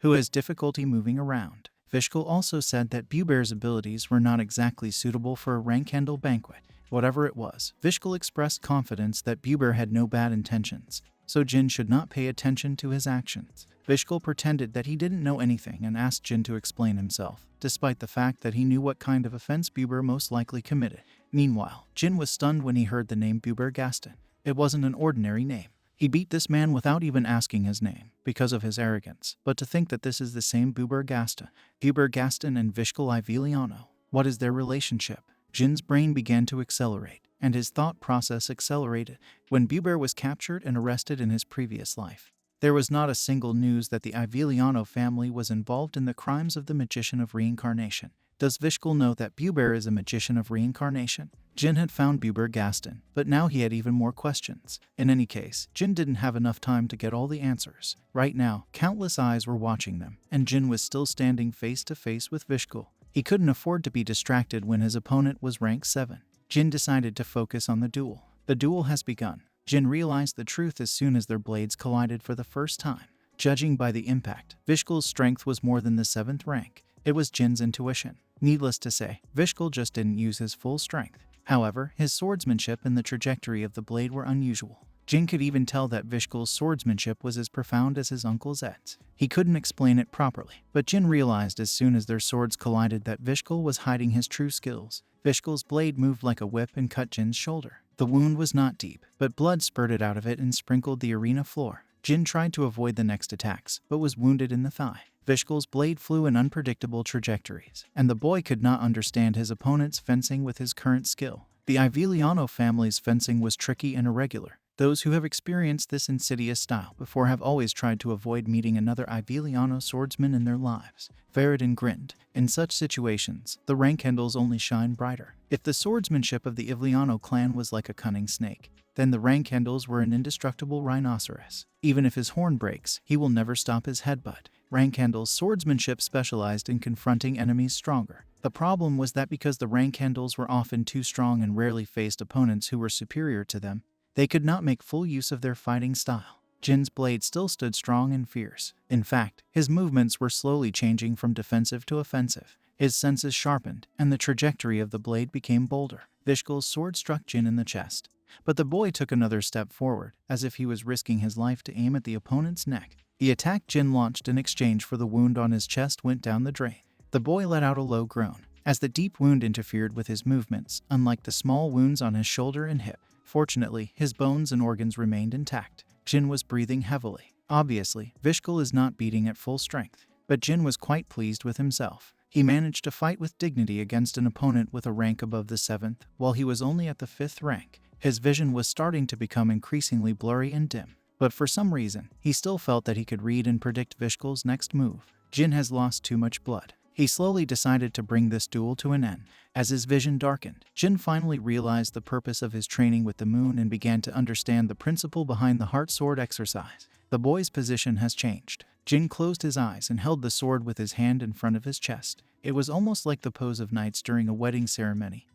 who has difficulty moving around. Vishkal also said that Buber's abilities were not exactly suitable for a Rankhandle banquet. Whatever it was, Vishkal expressed confidence that Buber had no bad intentions, so Jin should not pay attention to his actions. Vishkal pretended that he didn't know anything and asked Jin to explain himself, despite the fact that he knew what kind of offense Buber most likely committed. Meanwhile, Jin was stunned when he heard the name Buber Gaston. It wasn't an ordinary name. He beat this man without even asking his name, because of his arrogance. But to think that this is the same Buber Gaston and Vishkal Iviliano. What is their relationship? Jin's brain began to accelerate, and his thought process accelerated when Buber was captured and arrested in his previous life. There was not a single news that the Iviliano family was involved in the crimes of the magician of reincarnation. Does Vishkal know that Buber is a magician of reincarnation? Jin had found Buber Gaston, but now he had even more questions. In any case, Jin didn't have enough time to get all the answers. Right now, countless eyes were watching them, and Jin was still standing face to face with Vishkal. He couldn't afford to be distracted when his opponent was rank 7. Jin decided to focus on the duel. The duel has begun. Jin realized the truth as soon as their blades collided for the first time. Judging by the impact, Vishkal's strength was more than the 7th rank. It was Jin's intuition. Needless to say, Vishkal just didn't use his full strength. However, his swordsmanship and the trajectory of the blade were unusual. Jin could even tell that Vishkal's swordsmanship was as profound as his Uncle Zed's. He couldn't explain it properly, but Jin realized as soon as their swords collided that Vishkal was hiding his true skills. Vishkal's blade moved like a whip and cut Jin's shoulder. The wound was not deep, but blood spurted out of it and sprinkled the arena floor. Jin tried to avoid the next attacks, but was wounded in the thigh. Vishkal's blade flew in unpredictable trajectories, and the boy could not understand his opponent's fencing with his current skill. The Iviliano family's fencing was tricky and irregular. Those who have experienced this insidious style before have always tried to avoid meeting another Iviliano swordsman in their lives. Veridin grinned. In such situations, the rank handles only shine brighter. If the swordsmanship of the Iviliano clan was like a cunning snake, then the rank handles were an indestructible rhinoceros. Even if his horn breaks, he will never stop his headbutt. Rank handles' swordsmanship specialized in confronting enemies stronger. The problem was that because the rank handles were often too strong and rarely faced opponents who were superior to them, they could not make full use of their fighting style. Jin's blade still stood strong and fierce. In fact, his movements were slowly changing from defensive to offensive. His senses sharpened, and the trajectory of the blade became bolder. Vishkal's sword struck Jin in the chest, but the boy took another step forward, as if he was risking his life to aim at the opponent's neck. The attack Jin launched in exchange for the wound on his chest went down the drain. The boy let out a low groan, as the deep wound interfered with his movements, unlike the small wounds on his shoulder and hip. Fortunately, his bones and organs remained intact. Jin was breathing heavily. Obviously, Vishkal is not beating at full strength, but Jin was quite pleased with himself. He managed to fight with dignity against an opponent with a rank above the 7th, while he was only at the 5th rank. His vision was starting to become increasingly blurry and dim, but for some reason, he still felt that he could read and predict Vishkal's next move. Jin has lost too much blood. He slowly decided to bring this duel to an end. As his vision darkened, Jin finally realized the purpose of his training with the moon and began to understand the principle behind the heart sword exercise. The boy's position has changed. Jin closed his eyes and held the sword with his hand in front of his chest. It was almost like the pose of knights during a wedding ceremony,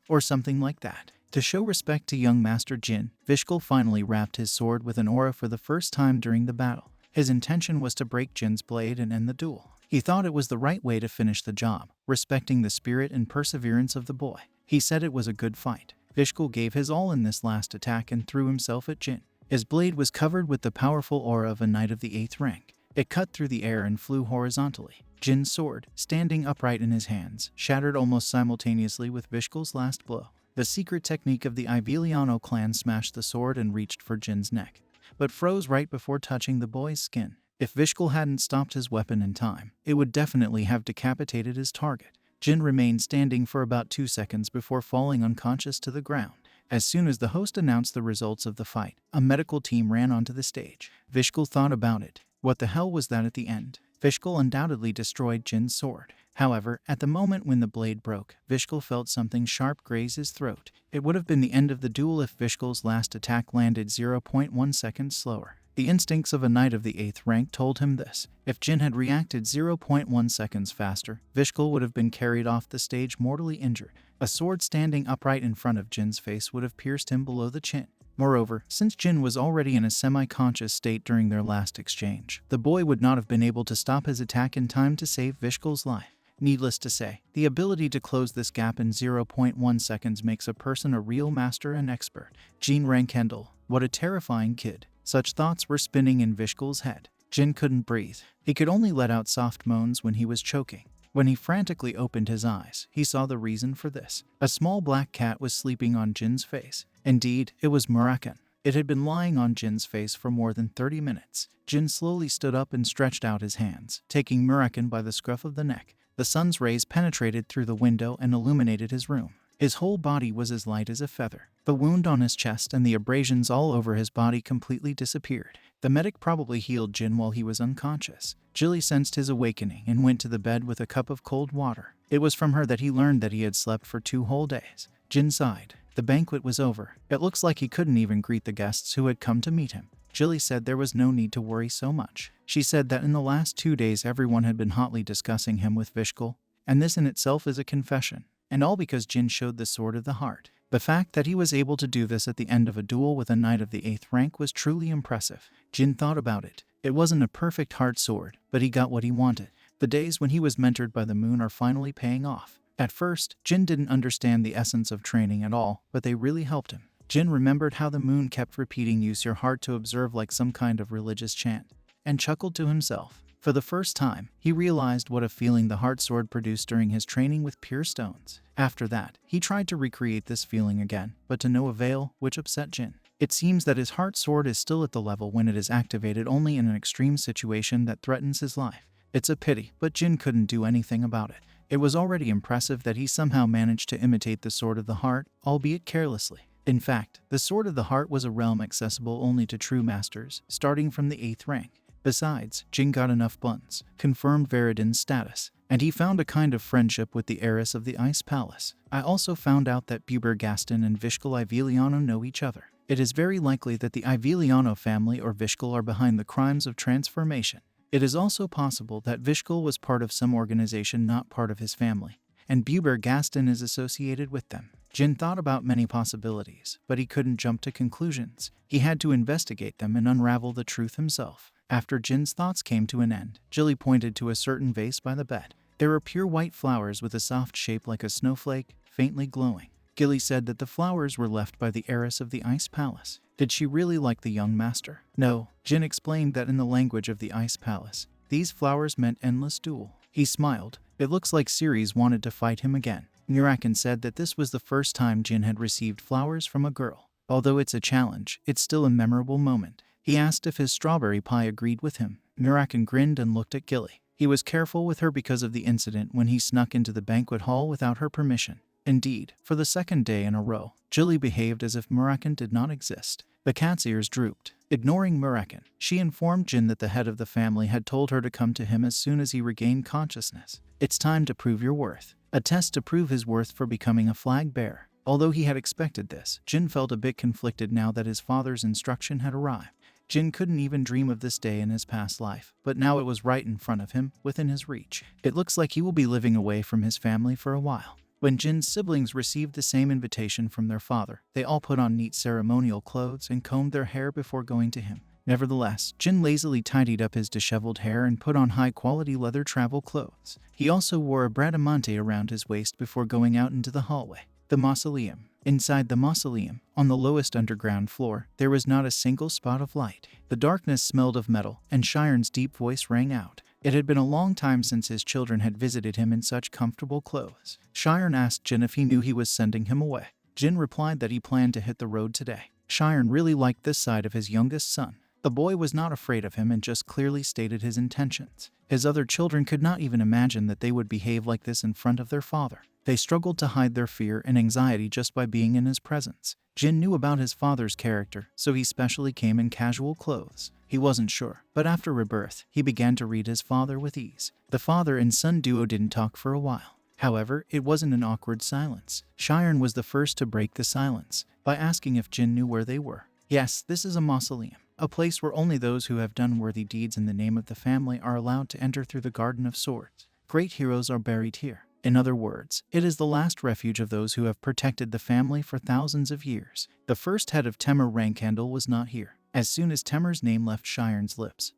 or something like that. To show respect to young Master Jin, Vishkal finally wrapped his sword with an aura for the first time during the battle. His intention was to break Jin's blade and end the duel. He thought it was the right way to finish the job, respecting the spirit and perseverance of the boy. He said it was a good fight. Vishkal gave his all in this last attack and threw himself at Jin. His blade was covered with the powerful aura of a knight of the 8th rank. It cut through the air and flew horizontally. Jin's sword, standing upright in his hands, shattered almost simultaneously with Vishkal's last blow. The secret technique of the Iviliano clan smashed the sword and reached for Jin's neck, but froze right before touching the boy's skin. If Vishkal hadn't stopped his weapon in time, it would definitely have decapitated his target. Jin remained standing for about 2 seconds before falling unconscious to the ground. As soon as the host announced the results of the fight, a medical team ran onto the stage. Vishkal thought about it. What the hell was that at the end? Vishkal undoubtedly destroyed Jin's sword. However, at the moment when the blade broke, Vishkal felt something sharp graze his throat. It would have been the end of the duel if Vishkal's last attack landed 0.1 seconds slower. The instincts of a knight of the 8th rank told him this. If Jin had reacted 0.1 seconds faster, Vishkal would have been carried off the stage mortally injured. A sword standing upright in front of Jin's face would have pierced him below the chin. Moreover, since Jin was already in a semi-conscious state during their last exchange, the boy would not have been able to stop his attack in time to save Vishkal's life. Needless to say, the ability to close this gap in zero point 0.1 seconds makes a person a real master and expert. Jin Rankendall, what a terrifying kid. Such thoughts were spinning in Vishkal's head. Jin couldn't breathe. He could only let out soft moans when he was choking. When he frantically opened his eyes, he saw the reason for this. A small black cat was sleeping on Jin's face. Indeed, it was Muraken. It had been lying on Jin's face for more than 30 minutes. Jin slowly stood up and stretched out his hands, taking Muraken by the scruff of the neck. The sun's rays penetrated through the window and illuminated his room. His whole body was as light as a feather. The wound on his chest and the abrasions all over his body completely disappeared. The medic probably healed Jin while he was unconscious. Jilly sensed his awakening and went to the bed with a cup of cold water. It was from her that he learned that he had slept for 2 whole days. Jin sighed. The banquet was over. It looks like he couldn't even greet the guests who had come to meet him. Jilly said there was no need to worry so much. She said that in the last 2 days everyone had been hotly discussing him with Vishkal, and this in itself is a confession. And all because Jin showed the sword of the heart. The fact that he was able to do this at the end of a duel with a knight of the 8th rank was truly impressive. Jin thought about it. It wasn't a perfect heart sword, but he got what he wanted. The days when he was mentored by the moon are finally paying off. At first, Jin didn't understand the essence of training at all, but they really helped him. Jin remembered how the moon kept repeating "use your heart to observe" like some kind of religious chant, and chuckled to himself. For the first time, he realized what a feeling the heart sword produced during his training with pure stones. After that, he tried to recreate this feeling again, but to no avail, which upset Jin. It seems that his heart sword is still at the level when it is activated only in an extreme situation that threatens his life. It's a pity, but Jin couldn't do anything about it. It was already impressive that he somehow managed to imitate the sword of the heart, albeit carelessly. In fact, the sword of the heart was a realm accessible only to true masters, starting from the 8th rank. Besides, Jin got enough buns, confirmed Veridin's status, and he found a kind of friendship with the heiress of the Ice Palace. I also found out that Buber Gaston and Vishkal Iveliano know each other. It is very likely that the Iveliano family or Vishkal are behind the crimes of transformation. It is also possible that Vishkal was part of some organization not part of his family, and Buber Gaston is associated with them. Jin thought about many possibilities, but he couldn't jump to conclusions. He had to investigate them and unravel the truth himself. After Jin's thoughts came to an end, Jilly pointed to a certain vase by the bed. There were pure white flowers with a soft shape like a snowflake, faintly glowing. Gilly said that the flowers were left by the heiress of the Ice Palace. Did she really like the young master? No. Jin explained that in the language of the Ice Palace, these flowers meant endless duel. He smiled. It looks like Ceres wanted to fight him again. Muraken said that this was the first time Jin had received flowers from a girl. Although it's a challenge, it's still a memorable moment. He asked if his strawberry pie agreed with him. Muraken grinned and looked at Gilly. He was careful with her because of the incident when he snuck into the banquet hall without her permission. Indeed, for the 2nd day in a row, Jilly behaved as if Muraken did not exist. The cat's ears drooped. Ignoring Muraken, she informed Jin that the head of the family had told her to come to him as soon as he regained consciousness. It's time to prove your worth. A test to prove his worth for becoming a flag bearer. Although he had expected this, Jin felt a bit conflicted now that his father's instruction had arrived. Jin couldn't even dream of this day in his past life, but now it was right in front of him, within his reach. It looks like he will be living away from his family for a while. When Jin's siblings received the same invitation from their father, they all put on neat ceremonial clothes and combed their hair before going to him. Nevertheless, Jin lazily tidied up his disheveled hair and put on high-quality leather travel clothes. He also wore a bradamante around his waist before going out into the hallway. The mausoleum. Inside the mausoleum, on the lowest underground floor, there was not a single spot of light. The darkness smelled of metal, and Shiren's deep voice rang out. It had been a long time since his children had visited him in such comfortable clothes. Shiren asked Jin if he knew he was sending him away. Jin replied that he planned to hit the road today. Shiren really liked this side of his youngest son. The boy was not afraid of him and just clearly stated his intentions. His other children could not even imagine that they would behave like this in front of their father. They struggled to hide their fear and anxiety just by being in his presence. Jin knew about his father's character, so he specially came in casual clothes. He wasn't sure, but after rebirth, he began to read his father with ease. The father and son duo didn't talk for a while. However, it wasn't an awkward silence. Shiren was the first to break the silence by asking if Jin knew where they were. Yes, this is a mausoleum, a place where only those who have done worthy deeds in the name of the family are allowed to enter through the Garden of Swords. Great heroes are buried here. In other words, it is the last refuge of those who have protected the family for thousands of years. The first head of Temur Rankendall was not here. As soon as Temur's name left Shiren's lips,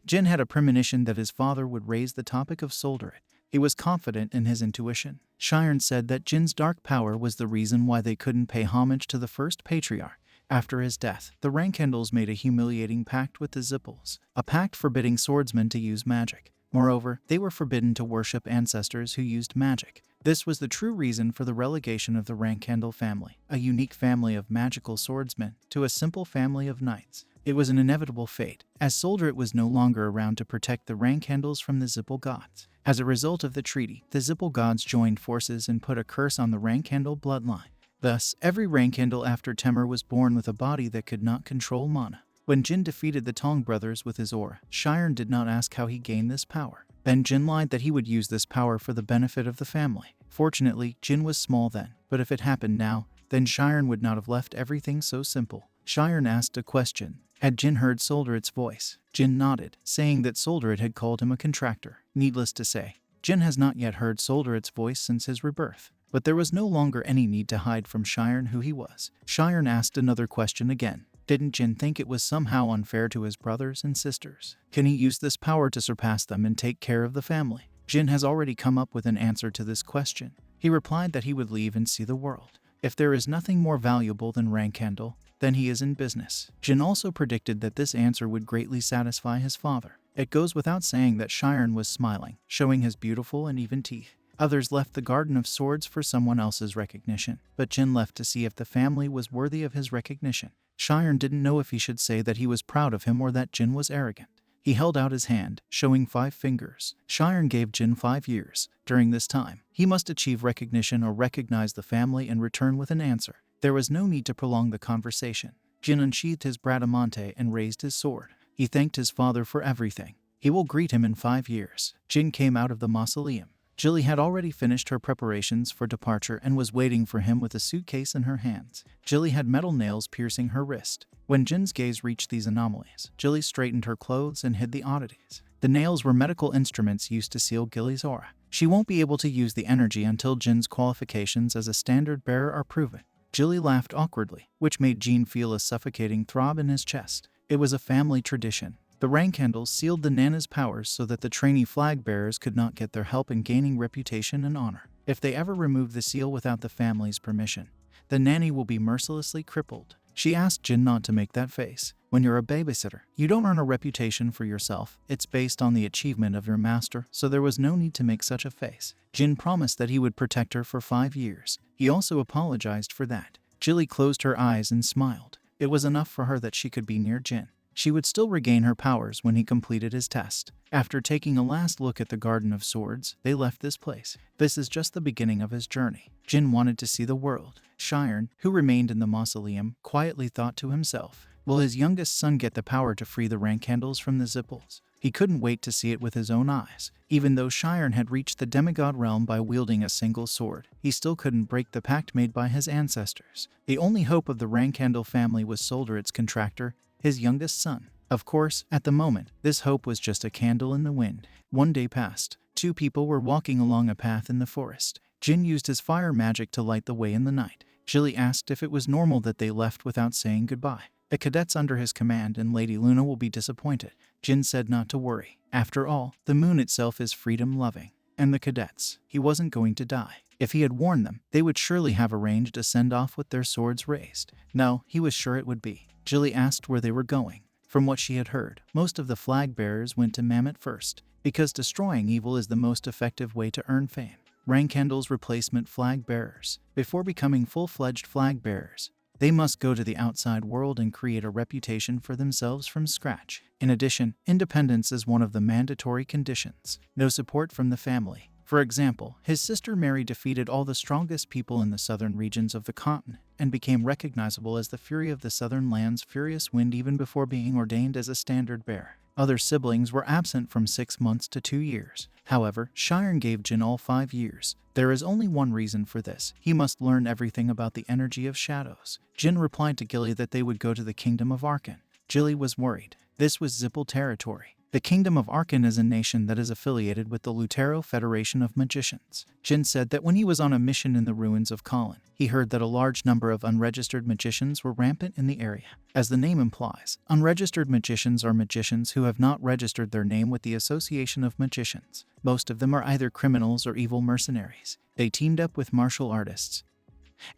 Jin had a premonition that his father would raise the topic of Solderit. He was confident in his intuition. Shiren said that Jin's dark power was the reason why they couldn't pay homage to the first patriarch. After his death, the Rankendals made a humiliating pact with the Zippels, a pact forbidding swordsmen to use magic. Moreover, they were forbidden to worship ancestors who used magic. This was the true reason for the relegation of the Rankendal family, a unique family of magical swordsmen, to a simple family of knights. It was an inevitable fate, as Soldret was no longer around to protect the Rankendals from the Zippel gods. As a result of the treaty, the Zippel gods joined forces and put a curse on the Rankendal bloodline. Thus, every Rankendal after Temur was born with a body that could not control mana. When Jin defeated the Tong brothers with his aura, Shiren did not ask how he gained this power. Then Jin lied that he would use this power for the benefit of the family. Fortunately, Jin was small then, but if it happened now, then Shiren would not have left everything so simple. Shiren asked a question. Had Jin heard Soldret's voice? Jin nodded, saying that Soldret had called him a contractor. Needless to say, Jin has not yet heard Soldret's voice since his rebirth. But there was no longer any need to hide from Shiren who he was. Shiren asked another question again. Didn't Jin think it was somehow unfair to his brothers and sisters? Can he use this power to surpass them and take care of the family? Jin has already come up with an answer to this question. He replied that he would leave and see the world. If there is nothing more valuable than Rankendal, then he is in business. Jin also predicted that this answer would greatly satisfy his father. It goes without saying that Shiren was smiling, showing his beautiful and even teeth. Others left the Garden of Swords for someone else's recognition, but Jin left to see if the family was worthy of his recognition. Shiren didn't know if he should say that he was proud of him or that Jin was arrogant. He held out his hand, showing 5 fingers. Shiren gave Jin 5 years. During this time, he must achieve recognition or recognize the family and return with an answer. There was no need to prolong the conversation. Jin unsheathed his bradamante and raised his sword. He thanked his father for everything. He will greet him in 5 years. Jin came out of the mausoleum. Jilly had already finished her preparations for departure and was waiting for him with a suitcase in her hands. Jilly had metal nails piercing her wrist. When Jin's gaze reached these anomalies, Jilly straightened her clothes and hid the oddities. The nails were medical instruments used to seal Gilly's aura. She won't be able to use the energy until Jin's qualifications as a standard bearer are proven. Jilly laughed awkwardly, which made Jin feel a suffocating throb in his chest. It was a family tradition. The Rankendals sealed the Nana's powers so that the trainee flag bearers could not get their help in gaining reputation and honor. If they ever remove the seal without the family's permission, the nanny will be mercilessly crippled. She asked Jin not to make that face. When you're a babysitter, you don't earn a reputation for yourself. It's based on the achievement of your master, so there was no need to make such a face. Jin promised that he would protect her for 5 years. He also apologized for that. Jilly closed her eyes and smiled. It was enough for her that she could be near Jin. She would still regain her powers when he completed his test. After taking a last look at the Garden of Swords, they left this place. This is just the beginning of his journey. Jin wanted to see the world. Shiren, who remained in the mausoleum, quietly thought to himself, will his youngest son get the power to free the Rankendals from the Zippels? He couldn't wait to see it with his own eyes. Even though Shiren had reached the demigod realm by wielding a single sword, he still couldn't break the pact made by his ancestors. The only hope of the Rankendal family was Soldret's contractor, his youngest son. Of course, at the moment, this hope was just a candle in the wind. One day passed. 2 people were walking along a path in the forest. Jin used his fire magic to light the way in the night. Jilly asked if it was normal that they left without saying goodbye. The cadets under his command and Lady Luna will be disappointed. Jin said not to worry. After all, the moon itself is freedom-loving. And the cadets, he wasn't going to die. If he had warned them, they would surely have arranged a send-off with their swords raised. No, he was sure it would be. Jilly asked where they were going. From what she had heard, most of the flag bearers went to Mammoth first, because destroying evil is the most effective way to earn fame. Rankendal's replacement flag bearers. Before becoming full-fledged flag bearers, they must go to the outside world and create a reputation for themselves from scratch. In addition, independence is one of the mandatory conditions. No support from the family. For example, his sister Mary defeated all the strongest people in the southern regions of the continent and became recognizable as the Fury of the Southern Land's Furious Wind even before being ordained as a standard bearer. Other siblings were absent from 6 months to 2 years. However, Shiren gave Jin all 5 years. There is only one reason for this. He must learn everything about the energy of shadows. Jin replied to Gilly that they would go to the kingdom of Arkan. Jilly was worried. This was Zippel territory. The Kingdom of Arkan is a nation that is affiliated with the Lutero Federation of Magicians. Jin said that when he was on a mission in the ruins of Colin, he heard that a large number of unregistered magicians were rampant in the area. As the name implies, unregistered magicians are magicians who have not registered their name with the Association of Magicians. Most of them are either criminals or evil mercenaries. They teamed up with martial artists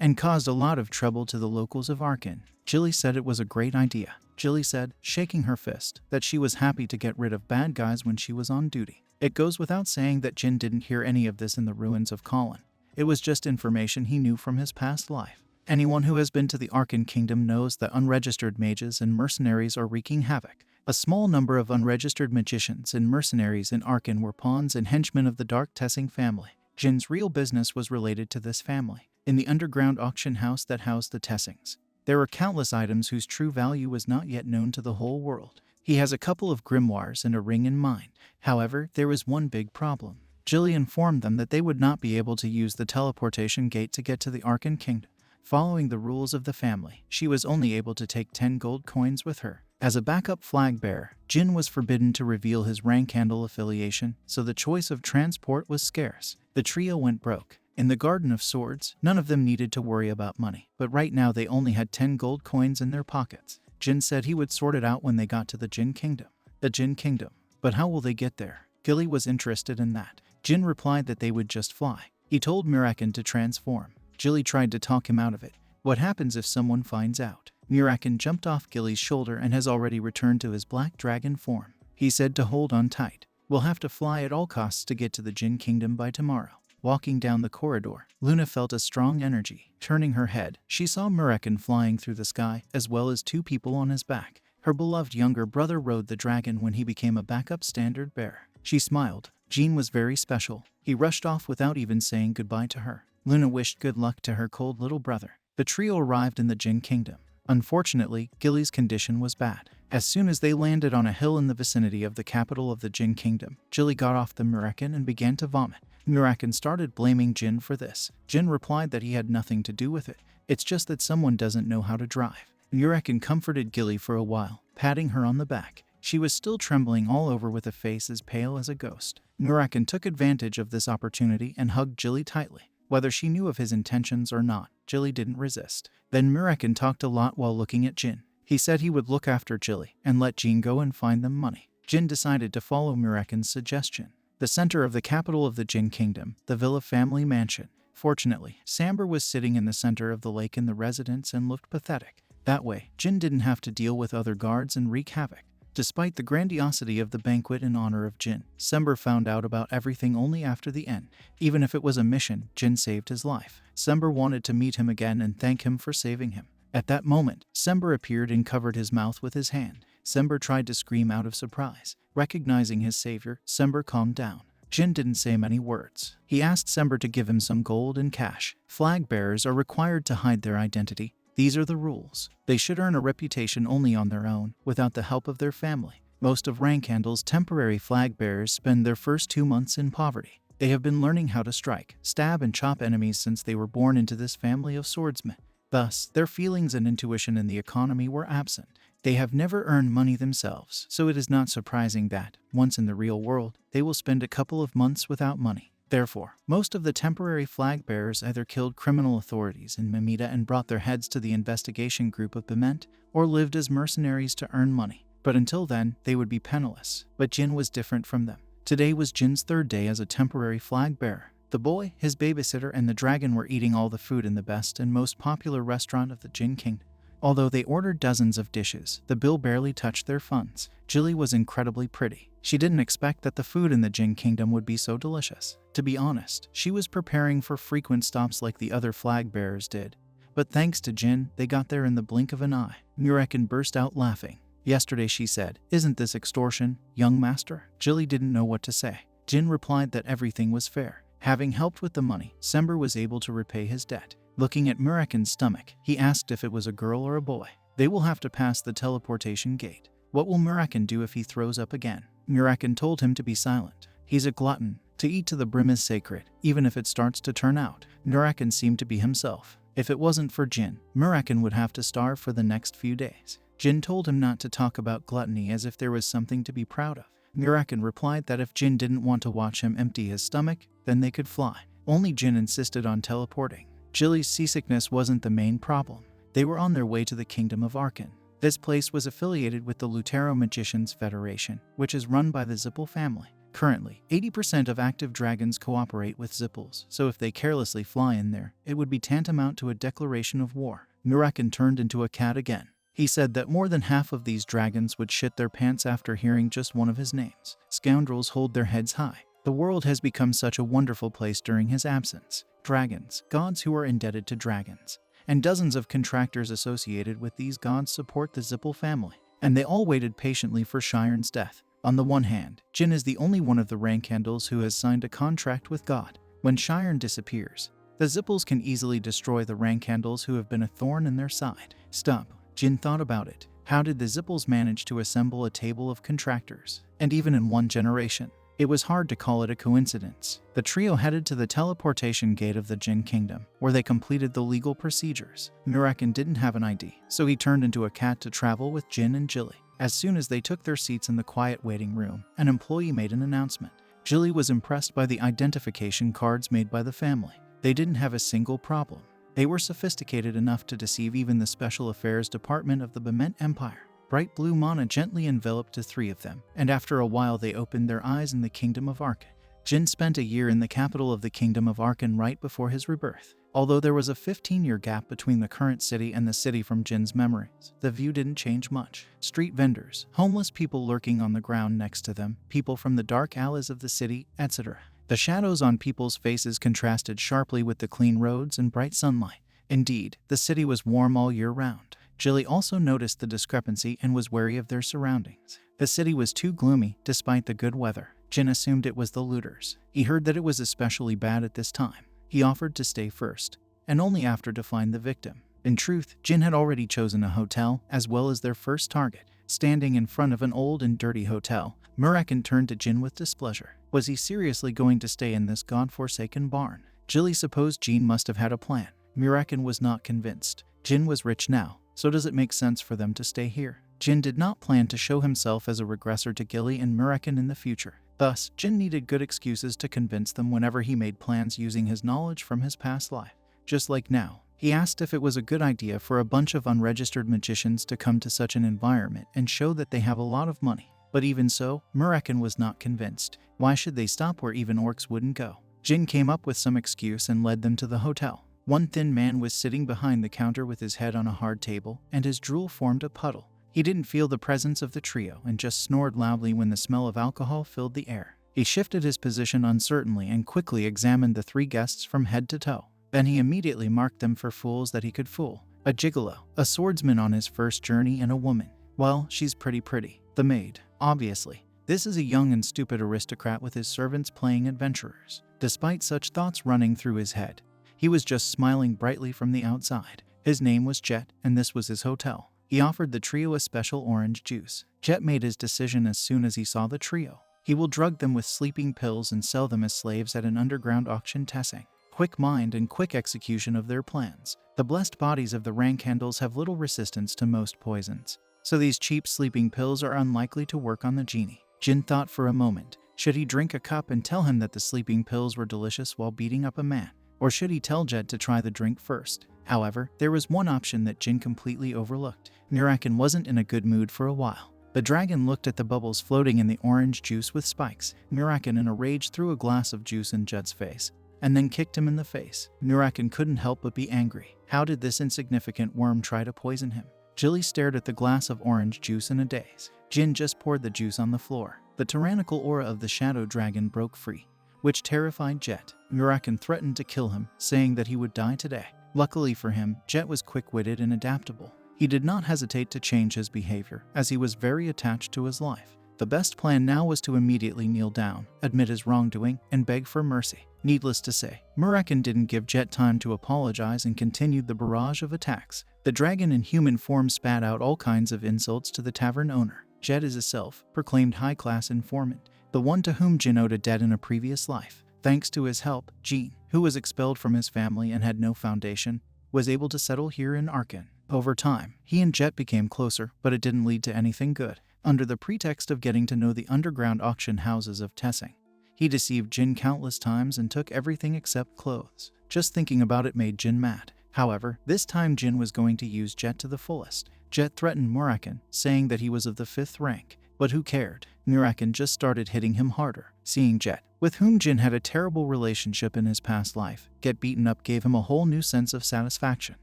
and caused a lot of trouble to the locals of Arkan. Jilly said it was a great idea. Jilly said, shaking her fist, that she was happy to get rid of bad guys when she was on duty. It goes without saying that Jin didn't hear any of this in the ruins of Colin. It was just information he knew from his past life. Anyone who has been to the Arkan Kingdom knows that unregistered mages and mercenaries are wreaking havoc. A small number of unregistered magicians and mercenaries in Arkan were pawns and henchmen of the Dark Tessing family. Jin's real business was related to this family. In the underground auction house that housed the Tessings, there were countless items whose true value was not yet known to the whole world. He has a couple of grimoires and a ring in mind. However, there was one big problem. Jilly informed them that they would not be able to use the teleportation gate to get to the Arkan Kingdom. Following the rules of the family, she was only able to take 10 gold coins with her. As a backup flag bearer, Jin was forbidden to reveal his rank handle affiliation, so the choice of transport was scarce. The trio went broke. In the Garden of Swords, none of them needed to worry about money, but right now they only had 10 gold coins in their pockets. Jin said he would sort it out when they got to the Jin Kingdom. The Jin Kingdom. But how will they get there? Gilly was interested in that. Jin replied that they would just fly. He told Murakin to transform. Jilly tried to talk him out of it. What happens if someone finds out? Murakin jumped off Gilly's shoulder and has already returned to his black dragon form. He said to hold on tight. We'll have to fly at all costs to get to the Jin Kingdom by tomorrow. Walking down the corridor, Luna felt a strong energy. Turning her head, she saw Murakin flying through the sky, as well as 2 people on his back. Her beloved younger brother rode the dragon when he became a backup standard bearer. She smiled. Jean was very special. He rushed off without even saying goodbye to her. Luna wished good luck to her cold little brother. The trio arrived in the Jin Kingdom. Unfortunately, Gilly's condition was bad. As soon as they landed on a hill in the vicinity of the capital of the Jin Kingdom, Jilly got off the Murakin and began to vomit. Murakin started blaming Jin for this. Jin replied that he had nothing to do with it. It's just that someone doesn't know how to drive. Murakin comforted Gilly for a while, patting her on the back. She was still trembling all over with a face as pale as a ghost. Murakin took advantage of this opportunity and hugged Jilly tightly. Whether she knew of his intentions or not, Jilly didn't resist. Then Murakin talked a lot while looking at Jin. He said he would look after Jilly and let Jin go and find them money. Jin decided to follow Murakin's suggestion. The center of the capital of the Jin Kingdom, the Villa family mansion. Fortunately, Samber was sitting in the center of the lake in the residence and looked pathetic. That way, Jin didn't have to deal with other guards and wreak havoc. Despite the grandiosity of the banquet in honor of Jin, Samber found out about everything only after the end. Even if it was a mission, Jin saved his life. Samber wanted to meet him again and thank him for saving him. At that moment, Samber appeared and covered his mouth with his hand. Samber tried to scream out of surprise. Recognizing his savior, Samber calmed down. Jin didn't say many words. He asked Samber to give him some gold and cash. Flag bearers are required to hide their identity. These are the rules. They should earn a reputation only on their own, without the help of their family. Most of Rankhandle's temporary flag bearers spend their first 2 months in poverty. They have been learning how to strike, stab, and chop enemies since they were born into this family of swordsmen. Thus, their feelings and intuition in the economy were absent. They have never earned money themselves, so it is not surprising that, once in the real world, they will spend a couple of months without money. Therefore, most of the temporary flag bearers either killed criminal authorities in Mimita and brought their heads to the investigation group of Bement, or lived as mercenaries to earn money. But until then, they would be penniless. But Jin was different from them. Today was Jin's 3rd day as a temporary flag bearer. The boy, his babysitter, and the dragon were eating all the food in the best and most popular restaurant of the Jin Kingdom. Although they ordered dozens of dishes, the bill barely touched their funds. Jilly was incredibly pretty. She didn't expect that the food in the Jin Kingdom would be so delicious. To be honest, she was preparing for frequent stops like the other flag bearers did. But thanks to Jin, they got there in the blink of an eye. Murakin burst out laughing. Yesterday she said, "Isn't this extortion, young master?" Jilly didn't know what to say. Jin replied that everything was fair. Having helped with the money, Samber was able to repay his debt. Looking at Murakin's stomach, he asked if it was a girl or a boy. They will have to pass the teleportation gate. What will Murakin do if he throws up again? Murakin told him to be silent. He's a glutton. To eat to the brim is sacred, even if it starts to turn out. Murakin seemed to be himself. If it wasn't for Jin, Murakin would have to starve for the next few days. Jin told him not to talk about gluttony as if there was something to be proud of. Murakin replied that if Jin didn't want to watch him empty his stomach, then they could fly. Only Jin insisted on teleporting. Jilly's seasickness wasn't the main problem. They were on their way to the kingdom of Arkan. This place was affiliated with the Lutero Magicians Federation, which is run by the Zippel family. Currently, 80% of active dragons cooperate with Zippels, so if they carelessly fly in there, it would be tantamount to a declaration of war. Murakin turned into a cat again. He said that more than half of these dragons would shit their pants after hearing just one of his names. Scoundrels hold their heads high. The world has become such a wonderful place during his absence. Dragons, gods who are indebted to dragons, and dozens of contractors associated with these gods support the Zippel family, and they all waited patiently for Shiren's death. On the one hand, Jin is the only one of the Rankandals who has signed a contract with God. When Shiren disappears, the Zippels can easily destroy the Rankandals who have been a thorn in their side. Stop. Jin thought about it. How did the Zippels manage to assemble a table of contractors? And even in one generation? It was hard to call it a coincidence. The trio headed to the teleportation gate of the Jin Kingdom, where they completed the legal procedures. Murakin didn't have an ID, so he turned into a cat to travel with Jin and Jilly. As soon as they took their seats in the quiet waiting room, an employee made an announcement. Jilly was impressed by the identification cards made by the family. They didn't have a single problem. They were sophisticated enough to deceive even the Special Affairs Department of the Bement Empire. Bright blue mana gently enveloped the three of them, and after a while they opened their eyes in the Kingdom of Arkan. Jin spent a year in the capital of the Kingdom of Arkan right before his rebirth. Although there was a 15-year gap between the current city and the city from Jin's memories, the view didn't change much. Street vendors, homeless people lurking on the ground next to them, people from the dark alleys of the city, etc. The shadows on people's faces contrasted sharply with the clean roads and bright sunlight. Indeed, the city was warm all year round. Jilly also noticed the discrepancy and was wary of their surroundings. The city was too gloomy, despite the good weather. Jin assumed it was the looters. He heard that it was especially bad at this time. He offered to stay first, and only after to find the victim. In truth, Jin had already chosen a hotel, as well as their first target. Standing in front of an old and dirty hotel, Murakin turned to Jin with displeasure. Was he seriously going to stay in this god-forsaken barn? Jilly supposed Jin must have had a plan. Murakin was not convinced. Jin was rich now, so does it make sense for them to stay here? Jin did not plan to show himself as a regressor to Gilly and Murakin in the future. Thus, Jin needed good excuses to convince them whenever he made plans using his knowledge from his past life. Just like now, he asked if it was a good idea for a bunch of unregistered magicians to come to such an environment and show that they have a lot of money. But even so, Murakin was not convinced. Why should they stop where even orcs wouldn't go? Jin came up with some excuse and led them to the hotel. One thin man was sitting behind the counter with his head on a hard table, and his drool formed a puddle. He didn't feel the presence of the trio and just snored loudly when the smell of alcohol filled the air. He shifted his position uncertainly and quickly examined the three guests from head to toe. Then he immediately marked them for fools that he could fool. A gigolo, a swordsman on his first journey, and a woman. Well, she's pretty. The maid, obviously. This is a young and stupid aristocrat with his servants playing adventurers. Despite such thoughts running through his head, he was just smiling brightly from the outside. His name was Jet, and this was his hotel. He offered the trio a special orange juice. Jet made his decision as soon as he saw the trio. He will drug them with sleeping pills and sell them as slaves at an underground auction Tessing. Quick mind and quick execution of their plans. The blessed bodies of the Rankandals have little resistance to most poisons, so these cheap sleeping pills are unlikely to work on the genie. Jin thought for a moment. Should he drink a cup and tell him that the sleeping pills were delicious while beating up a man? Or should he tell Jet to try the drink first? However, there was one option that Jin completely overlooked. Murakin wasn't in a good mood for a while. The dragon looked at the bubbles floating in the orange juice with spikes. Murakin in a rage threw a glass of juice in Jet's face, and then kicked him in the face. Murakin couldn't help but be angry. How did this insignificant worm try to poison him? Jilly stared at the glass of orange juice in a daze. Jin just poured the juice on the floor. The tyrannical aura of the shadow dragon broke free, which terrified Jet. Murakin threatened to kill him, saying that he would die today. Luckily for him, Jet was quick-witted and adaptable. He did not hesitate to change his behavior, as he was very attached to his life. The best plan now was to immediately kneel down, admit his wrongdoing, and beg for mercy. Needless to say, Murakin didn't give Jet time to apologize and continued the barrage of attacks. The dragon in human form spat out all kinds of insults to the tavern owner. Jet is a self-proclaimed high-class informant, the one to whom Jin owed a debt in a previous life. Thanks to his help, Jin, who was expelled from his family and had no foundation, was able to settle here in Arkan. Over time, he and Jet became closer, but it didn't lead to anything good. under the pretext of getting to know the underground auction houses of Tessing. He deceived Jin countless times and took everything except clothes. Just thinking about it made Jin mad. However, this time Jin was going to use Jet to the fullest. Jet threatened Muraken, saying that he was of the 5th rank. But who cared? Muraken just started hitting him harder. Seeing Jet, with whom Jin had a terrible relationship in his past life, get beaten up gave him a whole new sense of satisfaction.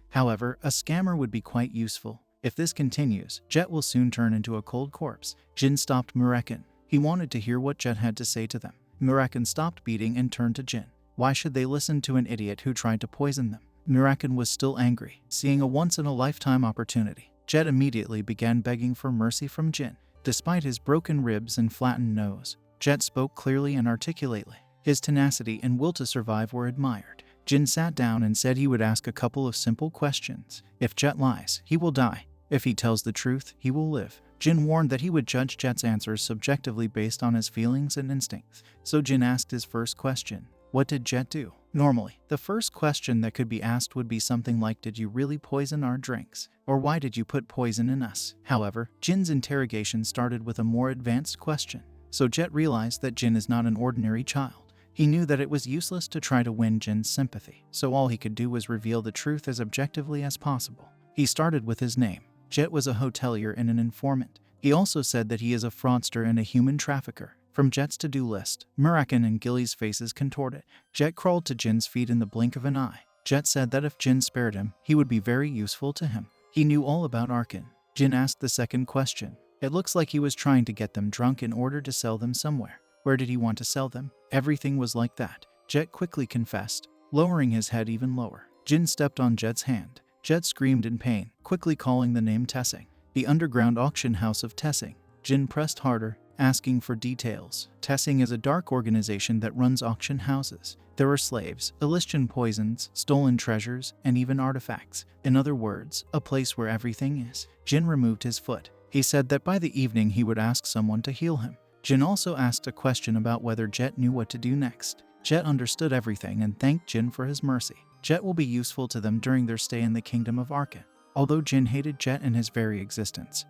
However, a scammer would be quite useful. If this continues, Jet will soon turn into a cold corpse. Jin stopped Muraken. He wanted to hear what Jet had to say to them. Muraken stopped beating and turned to Jin. Why should they listen to an idiot who tried to poison them? Muraken was still angry, seeing a once-in-a-lifetime opportunity. Jet immediately began begging for mercy from Jin. Despite his broken ribs and flattened nose, Jet spoke clearly and articulately. His tenacity and will to survive were admired. Jin sat down and said he would ask a couple of simple questions. If Jet lies, he will die. If he tells the truth, he will live. Jin warned that he would judge Jet's answers subjectively based on his feelings and instincts. So Jin asked his first question. What did Jet do? Normally, the first question that could be asked would be something like, did you really poison our drinks? Or why did you put poison in us? However, Jin's interrogation started with a more advanced question. So Jet realized that Jin is not an ordinary child. He knew that it was useless to try to win Jin's sympathy, so all he could do was reveal the truth as objectively as possible. He started with his name. Jet was a hotelier and an informant. He also said that he is a fraudster and a human trafficker. From Jet's to-do list, Muraken and Gilly's faces contorted. Jet crawled to Jin's feet in the blink of an eye. Jet said that if Jin spared him, he would be very useful to him. He knew all about Arkan. Jin asked the second question. It looks like he was trying to get them drunk in order to sell them somewhere. Where did he want to sell them? Everything was like that. Jet quickly confessed, lowering his head even lower. Jin stepped on Jet's hand. Jet screamed in pain, quickly calling the name Tessing. The underground auction house of Tessing. Jin pressed harder, asking for details. Tessing is a dark organization that runs auction houses. There are slaves, Illustrian poisons, stolen treasures, and even artifacts. In other words, a place where everything is. Jin removed his foot. He said that by the evening he would ask someone to heal him. Jin also asked a question about whether Jet knew what to do next. Jet understood everything and thanked Jin for his mercy. Jet will be useful to them during their stay in the kingdom of Arkan. Although Jin hated Jet and his very existence,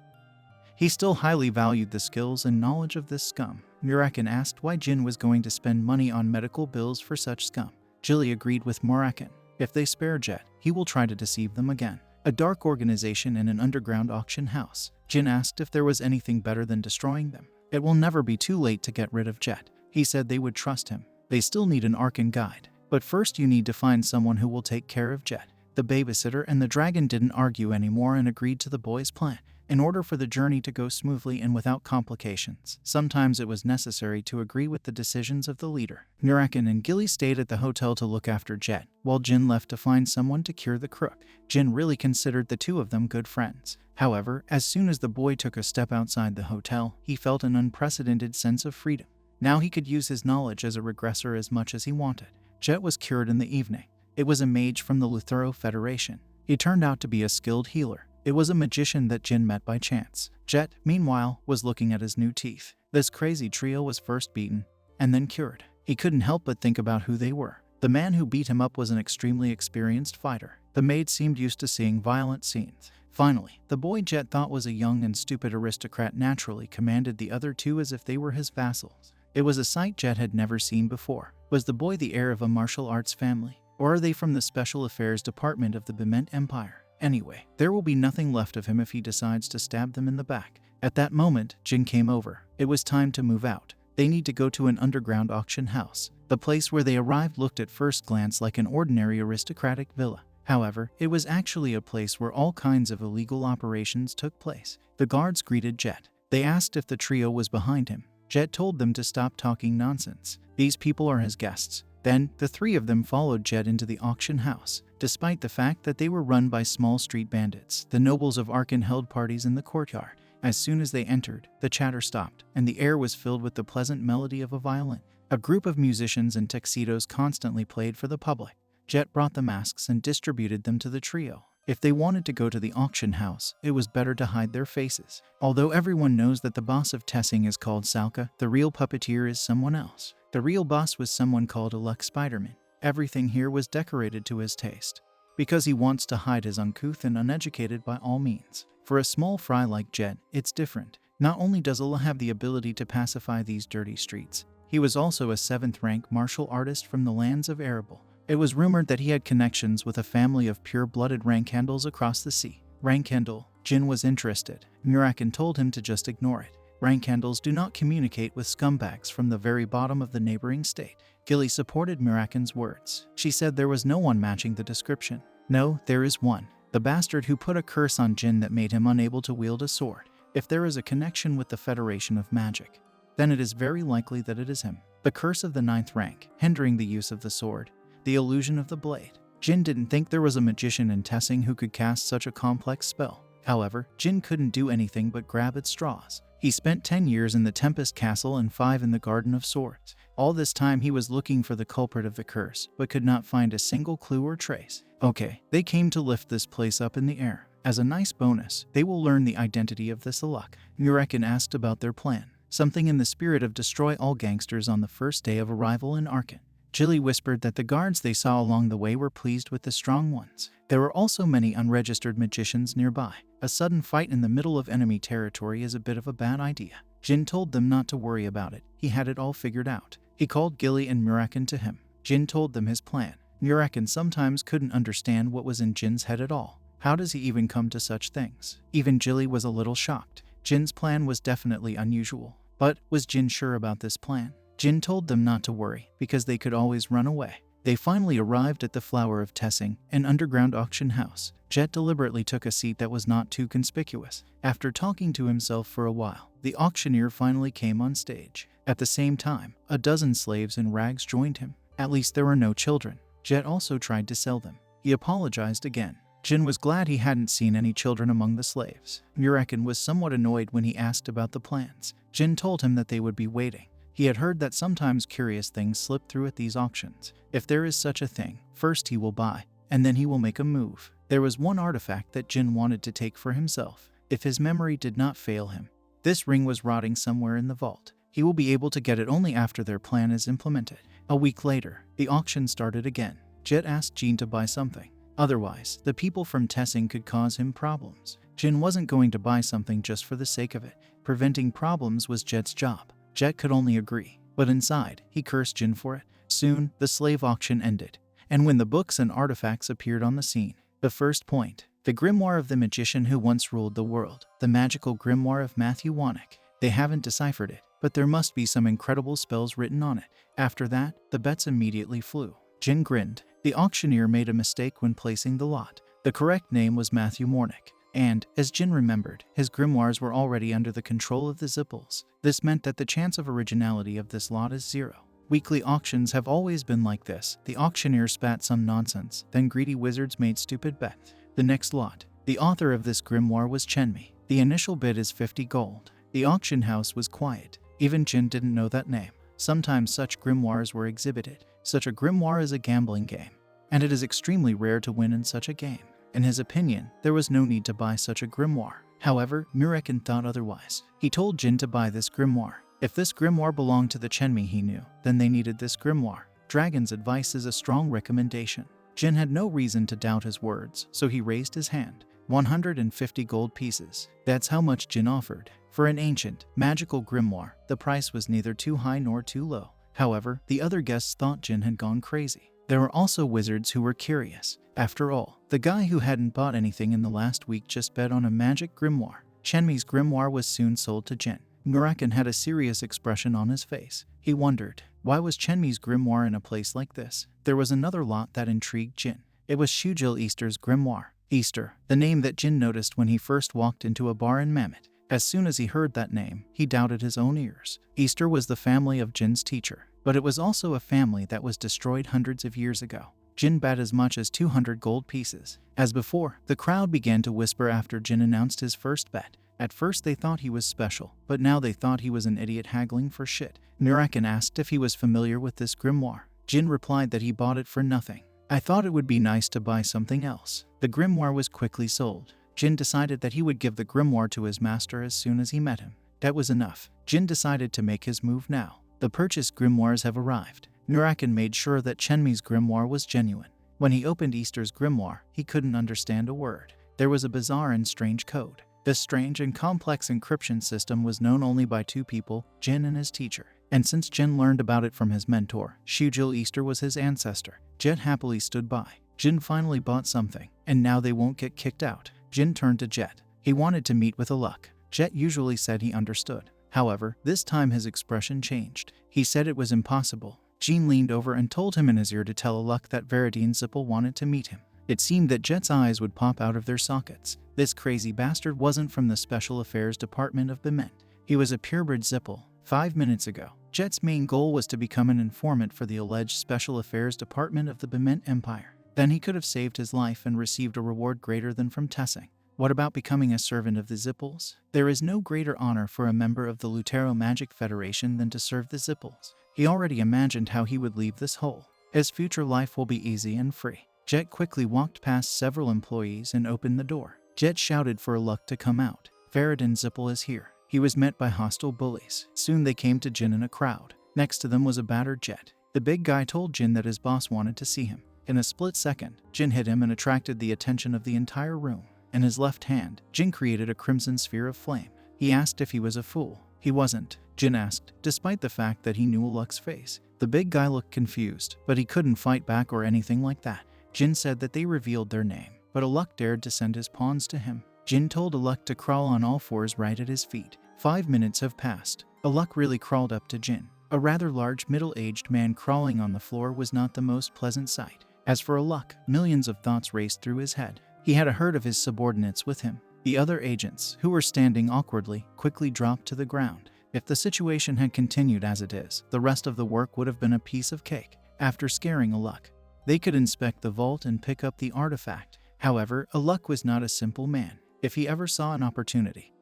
he still highly valued the skills and knowledge of this scum. Muraken asked why Jin was going to spend money on medical bills for such scum. Gilly agreed with Muraken. If they spare Jet, he will try to deceive them again. A dark organization in an underground auction house. Jin asked if there was anything better than destroying them. It will never be too late to get rid of Jet. He said they would trust him. They still need an Arkan guide. But first you need to find someone who will take care of Jet. The babysitter and the dragon didn't argue anymore and agreed to the boy's plan. In order for the journey to go smoothly and without complications, sometimes it was necessary to agree with the decisions of the leader. Muraken and Gilly stayed at the hotel to look after Jet, while Jin left to find someone to cure the crook. Jin really considered the two of them good friends. However, as soon as the boy took a step outside the hotel, he felt an unprecedented sense of freedom. Now he could use his knowledge as a regressor as much as he wanted. Jet was cured in the evening. It was a mage from the Luthero Federation. He turned out to be a skilled healer. It was a magician that Jin met by chance. Jet, meanwhile, was looking at his new teeth. This crazy trio was first beaten, and then cured. He couldn't help but think about who they were. The man who beat him up was an extremely experienced fighter. The maid seemed used to seeing violent scenes. Finally, the boy Jet thought was a young and stupid aristocrat naturally commanded the other two as if they were his vassals. It was a sight Jet had never seen before. Was the boy the heir of a martial arts family? Or are they from the Special Affairs Department of the Bement Empire? Anyway, there will be nothing left of him if he decides to stab them in the back. At that moment, Jin came over. It was time to move out. They need to go to an underground auction house. The place where they arrived looked at first glance like an ordinary aristocratic villa. However, it was actually a place where all kinds of illegal operations took place. The guards greeted Jet. They asked if the trio was behind him. Jet told them to stop talking nonsense. These people are his guests. Then, the three of them followed Jet into the auction house. Despite the fact that they were run by small street bandits, the nobles of Arkan held parties in the courtyard. As soon as they entered, the chatter stopped, and the air was filled with the pleasant melody of a violin. A group of musicians in tuxedos constantly played for the public. Jet brought the masks and distributed them to the trio. If they wanted to go to the auction house, it was better to hide their faces. Although everyone knows that the boss of Tessing is called Salka, the real puppeteer is someone else. The real boss was someone called Aluk Spiderman. Everything here was decorated to his taste, because he wants to hide his uncouth and uneducated by all means. For a small fry like Jet, it's different. Not only does Allah have the ability to pacify these dirty streets, he was also a 7th-rank martial artist from the lands of Arable. It was rumored that he had connections with a family of pure-blooded Rankandals across the sea. Rankandal, Jin was interested. Murakan told him to just ignore it. Rankandals do not communicate with scumbags from the very bottom of the neighboring state. Gilly supported Murakan's words. She said there was no one matching the description. No, there is one. The bastard who put a curse on Jin that made him unable to wield a sword. If there is a connection with the Federation of Magic, then it is very likely that it is him. The curse of the 9th rank, hindering the use of the sword. The illusion of the blade. Jin didn't think there was a magician in Tessing who could cast such a complex spell. However, Jin couldn't do anything but grab at straws. He spent 10 years in the Tempest Castle and 5 in the Garden of Swords. All this time he was looking for the culprit of the curse, but could not find a single clue or trace. Okay, they came to lift this place up in the air. As a nice bonus, they will learn the identity of this Aluk. Murakan asked about their plan. Something in the spirit of destroy all gangsters on the first day of arrival in Arkan. Jilly whispered that the guards they saw along the way were pleased with the strong ones. There were also many unregistered magicians nearby. A sudden fight in the middle of enemy territory is a bit of a bad idea. Jin told them not to worry about it. He had it all figured out. He called Gilly and Murakan to him. Jin told them his plan. Murakan sometimes couldn't understand what was in Jin's head at all. How does he even come to such things? Even Jilly was a little shocked. Jin's plan was definitely unusual. But was Jin sure about this plan? Jin told them not to worry, because they could always run away. They finally arrived at the Flower of Tessing, an underground auction house. Jet deliberately took a seat that was not too conspicuous. After talking to himself for a while, the auctioneer finally came on stage. At the same time, a dozen slaves in rags joined him. At least there were no children. Jet also tried to sell them. He apologized again. Jin was glad he hadn't seen any children among the slaves. Murakan was somewhat annoyed when he asked about the plans. Jin told him that they would be waiting. He had heard that sometimes curious things slip through at these auctions. If there is such a thing, first he will buy, and then he will make a move. There was one artifact that Jin wanted to take for himself, if his memory did not fail him. This ring was rotting somewhere in the vault. He will be able to get it only after their plan is implemented. A week later, the auction started again. Jet asked Jin to buy something. Otherwise, the people from Tessing could cause him problems. Jin wasn't going to buy something just for the sake of it. Preventing problems was Jet's job. Jet could only agree, but inside, he cursed Jin for it. Soon, the slave auction ended, and when the books and artifacts appeared on the scene. The first point, the grimoire of the magician who once ruled the world, the magical grimoire of Manhwa Recap. They haven't deciphered it, but there must be some incredible spells written on it. After that, the bets immediately flew. Jin grinned. The auctioneer made a mistake when placing the lot. The correct name was Manhwa Recap. And, as Jin remembered, his grimoires were already under the control of the Zipples. This meant that the chance of originality of this lot is 0. Weekly auctions have always been like this. The auctioneer spat some nonsense, then greedy wizards made stupid bets. The next lot. The author of this grimoire was Chenmi. The initial bid is 50 gold. The auction house was quiet. Even Jin didn't know that name. Sometimes such grimoires were exhibited. Such a grimoire is a gambling game, and it is extremely rare to win in such a game. In his opinion, there was no need to buy such a grimoire. However, Murakan thought otherwise. He told Jin to buy this grimoire. If this grimoire belonged to the Chenmi he knew, then they needed this grimoire. Dragon's advice is a strong recommendation. Jin had no reason to doubt his words, so he raised his hand. 150 gold pieces. That's how much Jin offered. For an ancient, magical grimoire, the price was neither too high nor too low. However, the other guests thought Jin had gone crazy. There were also wizards who were curious. After all, the guy who hadn't bought anything in the last week just bet on a magic grimoire. Chenmi's grimoire was soon sold to Jin. Murakan had a serious expression on his face. He wondered, why was Chenmi's grimoire in a place like this? There was another lot that intrigued Jin. It was Shujil Easter's grimoire. Easter, the name that Jin noticed when he first walked into a bar in Mammoth. As soon as he heard that name, he doubted his own ears. Easter was the family of Jin's teacher, but it was also a family that was destroyed hundreds of years ago. Jin bet as much as 200 gold pieces. As before, the crowd began to whisper after Jin announced his first bet. At first they thought he was special, but now they thought he was an idiot haggling for shit. Murakan asked if he was familiar with this grimoire. Jin replied that he bought it for nothing. I thought it would be nice to buy something else. The grimoire was quickly sold. Jin decided that he would give the grimoire to his master as soon as he met him. That was enough. Jin decided to make his move now. The purchased grimoires have arrived. Murakan made sure that Chenmi's grimoire was genuine. When he opened Easter's grimoire, he couldn't understand a word. There was a bizarre and strange code. This strange and complex encryption system was known only by two people, Jin and his teacher. And since Jin learned about it from his mentor, Shujil Easter was his ancestor. Jet happily stood by. Jin finally bought something, and now they won't get kicked out. Jin turned to Jet. He wanted to meet with Aluk. Jet usually said he understood. However, this time his expression changed. He said it was impossible. Jin leaned over and told him in his ear to tell Aluk that Veridine Zippel wanted to meet him. It seemed that Jet's eyes would pop out of their sockets. This crazy bastard wasn't from the Special Affairs Department of Bement. He was a purebred Zippel. 5 minutes ago, Jet's main goal was to become an informant for the alleged Special Affairs Department of the Bement Empire. Then he could have saved his life and received a reward greater than from Tessing. What about becoming a servant of the Zippels? There is no greater honor for a member of the Lutero Magic Federation than to serve the Zippels. He already imagined how he would leave this hole. His future life will be easy and free. Jet quickly walked past several employees and opened the door. Jet shouted for Aluk to come out. Veridine Zippel is here. He was met by hostile bullies. Soon they came to Jin in a crowd. Next to them was a battered Jet. The big guy told Jin that his boss wanted to see him. In a split second, Jin hit him and attracted the attention of the entire room. In his left hand, Jin created a crimson sphere of flame. He asked if he was a fool. He wasn't, Jin asked, despite the fact that he knew Aluk's face. The big guy looked confused, but he couldn't fight back or anything like that. Jin said that they revealed their name, but Aluk dared to send his pawns to him. Jin told Aluk to crawl on all fours right at his feet. 5 minutes have passed. Aluk really crawled up to Jin. A rather large middle-aged man crawling on the floor was not the most pleasant sight. As for Aluk, millions of thoughts raced through his head. He had a herd of his subordinates with him. The other agents, who were standing awkwardly, quickly dropped to the ground. If the situation had continued as it is, the rest of the work would have been a piece of cake. After scaring Aluk, they could inspect the vault and pick up the artifact. However, Aluk was not a simple man. If he ever saw an opportunity,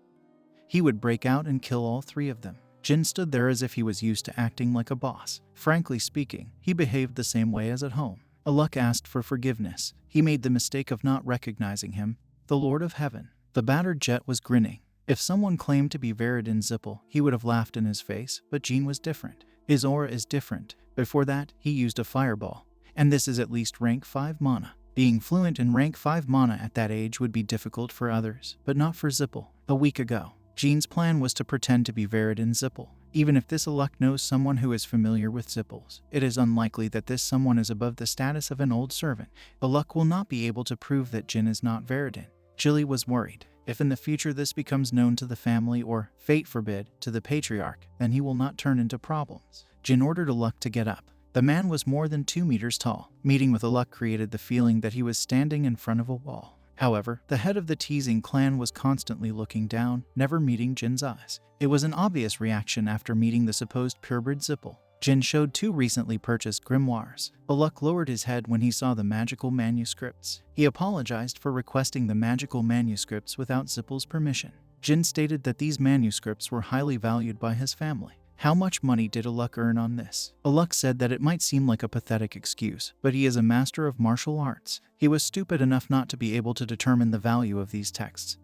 he would break out and kill all three of them. Jin stood there as if he was used to acting like a boss. Frankly speaking, he behaved the same way as at home. Aluk asked for forgiveness. He made the mistake of not recognizing him, the Lord of Heaven. The battered Jet was grinning. If someone claimed to be Veridine Zippel, he would have laughed in his face, but Jin was different. His aura is different. Before that, he used a fireball. And this is at least rank 5 mana. Being fluent in rank 5 mana at that age would be difficult for others, but not for Zippel. A week ago, Jin's plan was to pretend to be Veridine Zippel. Even if this Aluk knows someone who is familiar with Zippels, it is unlikely that this someone is above the status of an old servant. Aluk will not be able to prove that Jin is not Veridine. Jilly was worried. If in the future this becomes known to the family or, fate forbid, to the patriarch, then he will not turn into problems. Jin ordered Aluk to get up. The man was more than 2 meters tall. Meeting with Aluk created the feeling that he was standing in front of a wall. However, the head of the teasing clan was constantly looking down, never meeting Jin's eyes. It was an obvious reaction after meeting the supposed purebred Zippel. Jin showed 2 recently purchased grimoires. Aluk lowered his head when he saw the magical manuscripts. He apologized for requesting the magical manuscripts without Zippel's permission. Jin stated that these manuscripts were highly valued by his family. How much money did Aluk earn on this? Aluk said that it might seem like a pathetic excuse, but he is a master of martial arts. He was stupid enough not to be able to determine the value of these texts,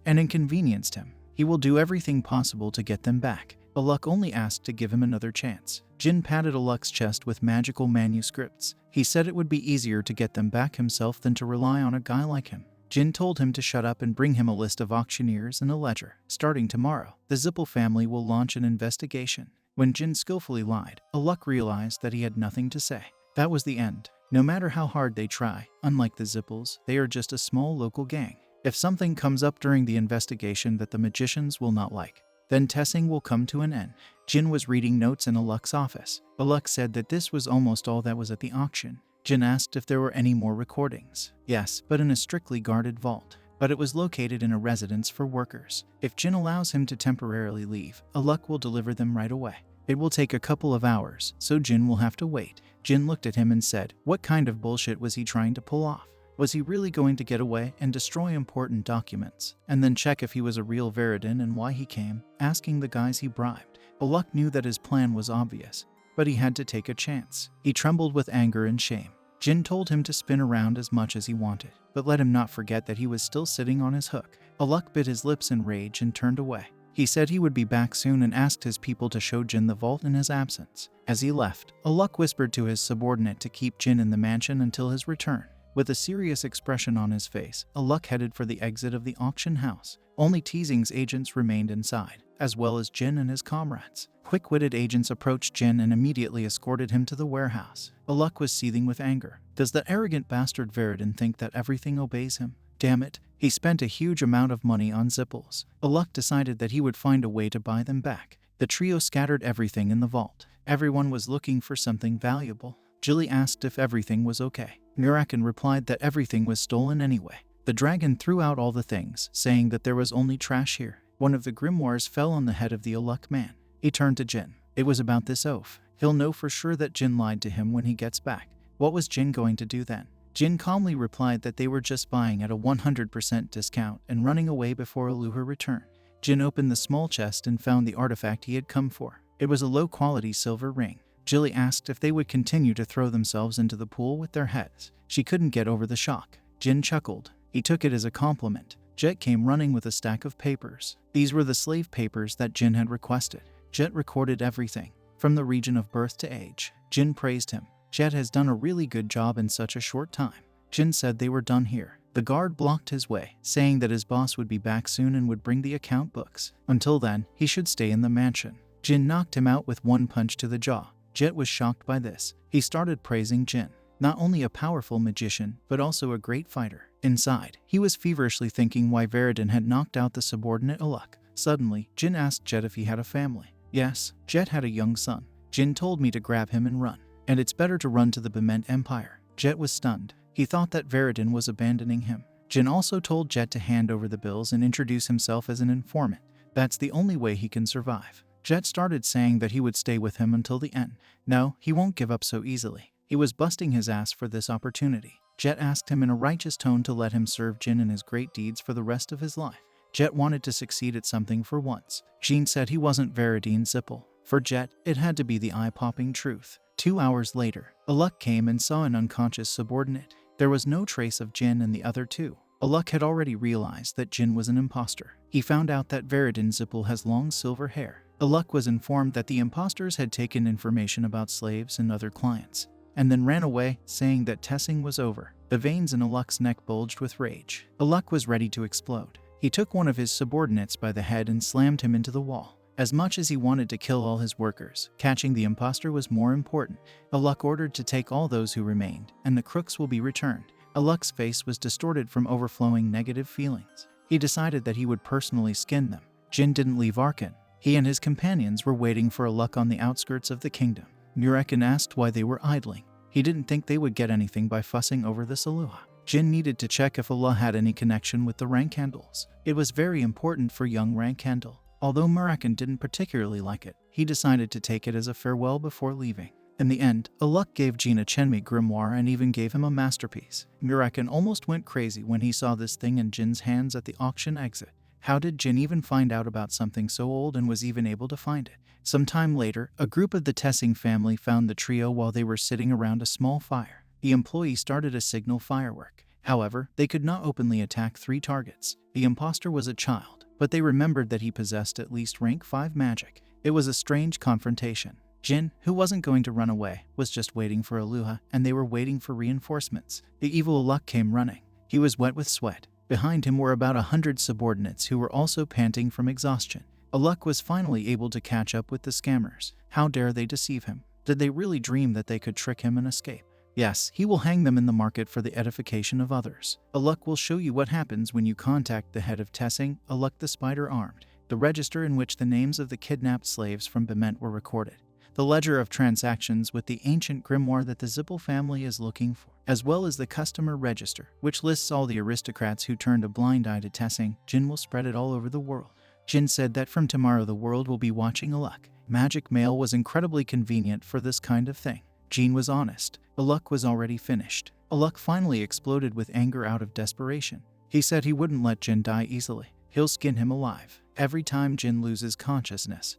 and inconvenienced him. He will do everything possible to get them back. Aluk only asked to give him another chance. Jin patted Aluk's chest with magical manuscripts. He said it would be easier to get them back himself than to rely on a guy like him. Jin told him to shut up and bring him a list of auctioneers and a ledger. Starting tomorrow, the Zippel family will launch an investigation. When Jin skillfully lied, Aluk realized that he had nothing to say. That was the end. No matter how hard they try, unlike the Zippels, they are just a small local gang. If something comes up during the investigation that the magicians will not like, then Tessing will come to an end. Jin was reading notes in Aluk's office. Aluk said that this was almost all that was at the auction. Jin asked if there were any more recordings. Yes, but in a strictly guarded vault. But it was located in a residence for workers. If Jin allows him to temporarily leave, Aluk will deliver them right away. It will take a couple of hours, so Jin will have to wait. Jin looked at him and said, what kind of bullshit was he trying to pull off? Was he really going to get away and destroy important documents, and then check if he was a real Veridine and why he came, asking the guys he bribed? Aluk knew that his plan was obvious, but he had to take a chance. He trembled with anger and shame. Jin told him to spin around as much as he wanted, but let him not forget that he was still sitting on his hook. Aluk bit his lips in rage and turned away. He said he would be back soon and asked his people to show Jin the vault in his absence. As he left, Aluk whispered to his subordinate to keep Jin in the mansion until his return. With a serious expression on his face, Aluk headed for the exit of the auction house. Only Teasing's agents remained inside, as well as Jin and his comrades. Quick-witted agents approached Jin and immediately escorted him to the warehouse. Aluk was seething with anger. Does that arrogant bastard Veridin think that everything obeys him? Damn it, he spent a huge amount of money on zipples. Aluk decided that he would find a way to buy them back. The trio scattered everything in the vault. Everyone was looking for something valuable. Jilly asked if everything was okay. Murakin replied that everything was stolen anyway. The dragon threw out all the things, saying that there was only trash here. One of the grimoires fell on the head of the Aluk man. He turned to Jin. It was about this oaf. He'll know for sure that Jin lied to him when he gets back. What was Jin going to do then? Jin calmly replied that they were just buying at a 100% discount and running away before Aluha returned. Jin opened the small chest and found the artifact he had come for. It was a low-quality silver ring. Jilly asked if they would continue to throw themselves into the pool with their heads. She couldn't get over the shock. Jin chuckled. He took it as a compliment. Jet came running with a stack of papers. These were the slave papers that Jin had requested. Jet recorded everything, from the region of birth to age. Jin praised him. Jet has done a really good job in such a short time. Jin said they were done here. The guard blocked his way, saying that his boss would be back soon and would bring the account books. Until then, he should stay in the mansion. Jin knocked him out with one punch to the jaw. Jet was shocked by this. He started praising Jin. Not only a powerful magician, but also a great fighter. Inside, he was feverishly thinking why Veridin had knocked out the subordinate Aluk. Suddenly, Jin asked Jet if he had a family. Yes, Jet had a young son. Jin told me to grab him and run. And it's better to run to the Bement Empire. Jet was stunned. He thought that Veridin was abandoning him. Jin also told Jet to hand over the bills and introduce himself as an informant. That's the only way he can survive. Jet started saying that he would stay with him until the end. No, he won't give up so easily. He was busting his ass for this opportunity. Jet asked him in a righteous tone to let him serve Jin in his great deeds for the rest of his life. Jet wanted to succeed at something for once. Jin said he wasn't Veridin Zippel. For Jet, it had to be the eye-popping truth. 2 hours later, Aluk came and saw an unconscious subordinate. There was no trace of Jin and the other two. Aluk had already realized that Jin was an imposter. He found out that Veridin Zippel has long silver hair. Aluk was informed that the imposters had taken information about slaves and other clients, and then ran away, saying that testing was over. The veins in Aluk's neck bulged with rage. Aluk was ready to explode. He took one of his subordinates by the head and slammed him into the wall. As much as he wanted to kill all his workers, catching the imposter was more important. Aluk ordered to take all those who remained, and the crooks will be returned. Aluk's face was distorted from overflowing negative feelings. He decided that he would personally skin them. Jin didn't leave Arkan. He and his companions were waiting for Aluk on the outskirts of the kingdom. Murakin asked why they were idling. He didn't think they would get anything by fussing over this Aluha. Jin needed to check if Allah had any connection with the Rankandals. It was very important for young Rankandal. Although Murakin didn't particularly like it, he decided to take it as a farewell before leaving. In the end, Aluk gave Jin a Chenmi grimoire and even gave him a masterpiece. Murakin almost went crazy when he saw this thing in Jin's hands at the auction exit. How did Jin even find out about something so old and was even able to find it? Some time later, a group of the Tessing family found the trio while they were sitting around a small fire. The employee started a signal firework. However, they could not openly attack 3 targets. The imposter was a child, but they remembered that he possessed at least rank 5 magic. It was a strange confrontation. Jin, who wasn't going to run away, was just waiting for Aluha, and they were waiting for reinforcements. The evil Aluk came running. He was wet with sweat. Behind him were about 100 subordinates who were also panting from exhaustion. Aluk was finally able to catch up with the scammers. How dare they deceive him? Did they really dream that they could trick him and escape? Yes, he will hang them in the market for the edification of others. Aluk will show you what happens when you contact the head of Tessing, Aluk the Spider Armed, the register in which the names of the kidnapped slaves from Bement were recorded, the ledger of transactions with the ancient grimoire that the Zippel family is looking for, as well as the customer register, which lists all the aristocrats who turned a blind eye to Tessing. Jin will spread it all over the world. Jin said that from tomorrow the world will be watching Aluk. Magic mail was incredibly convenient for this kind of thing. Jin was honest. Aluk was already finished. Aluk finally exploded with anger out of desperation. He said he wouldn't let Jin die easily. He'll skin him alive. Every time Jin loses consciousness,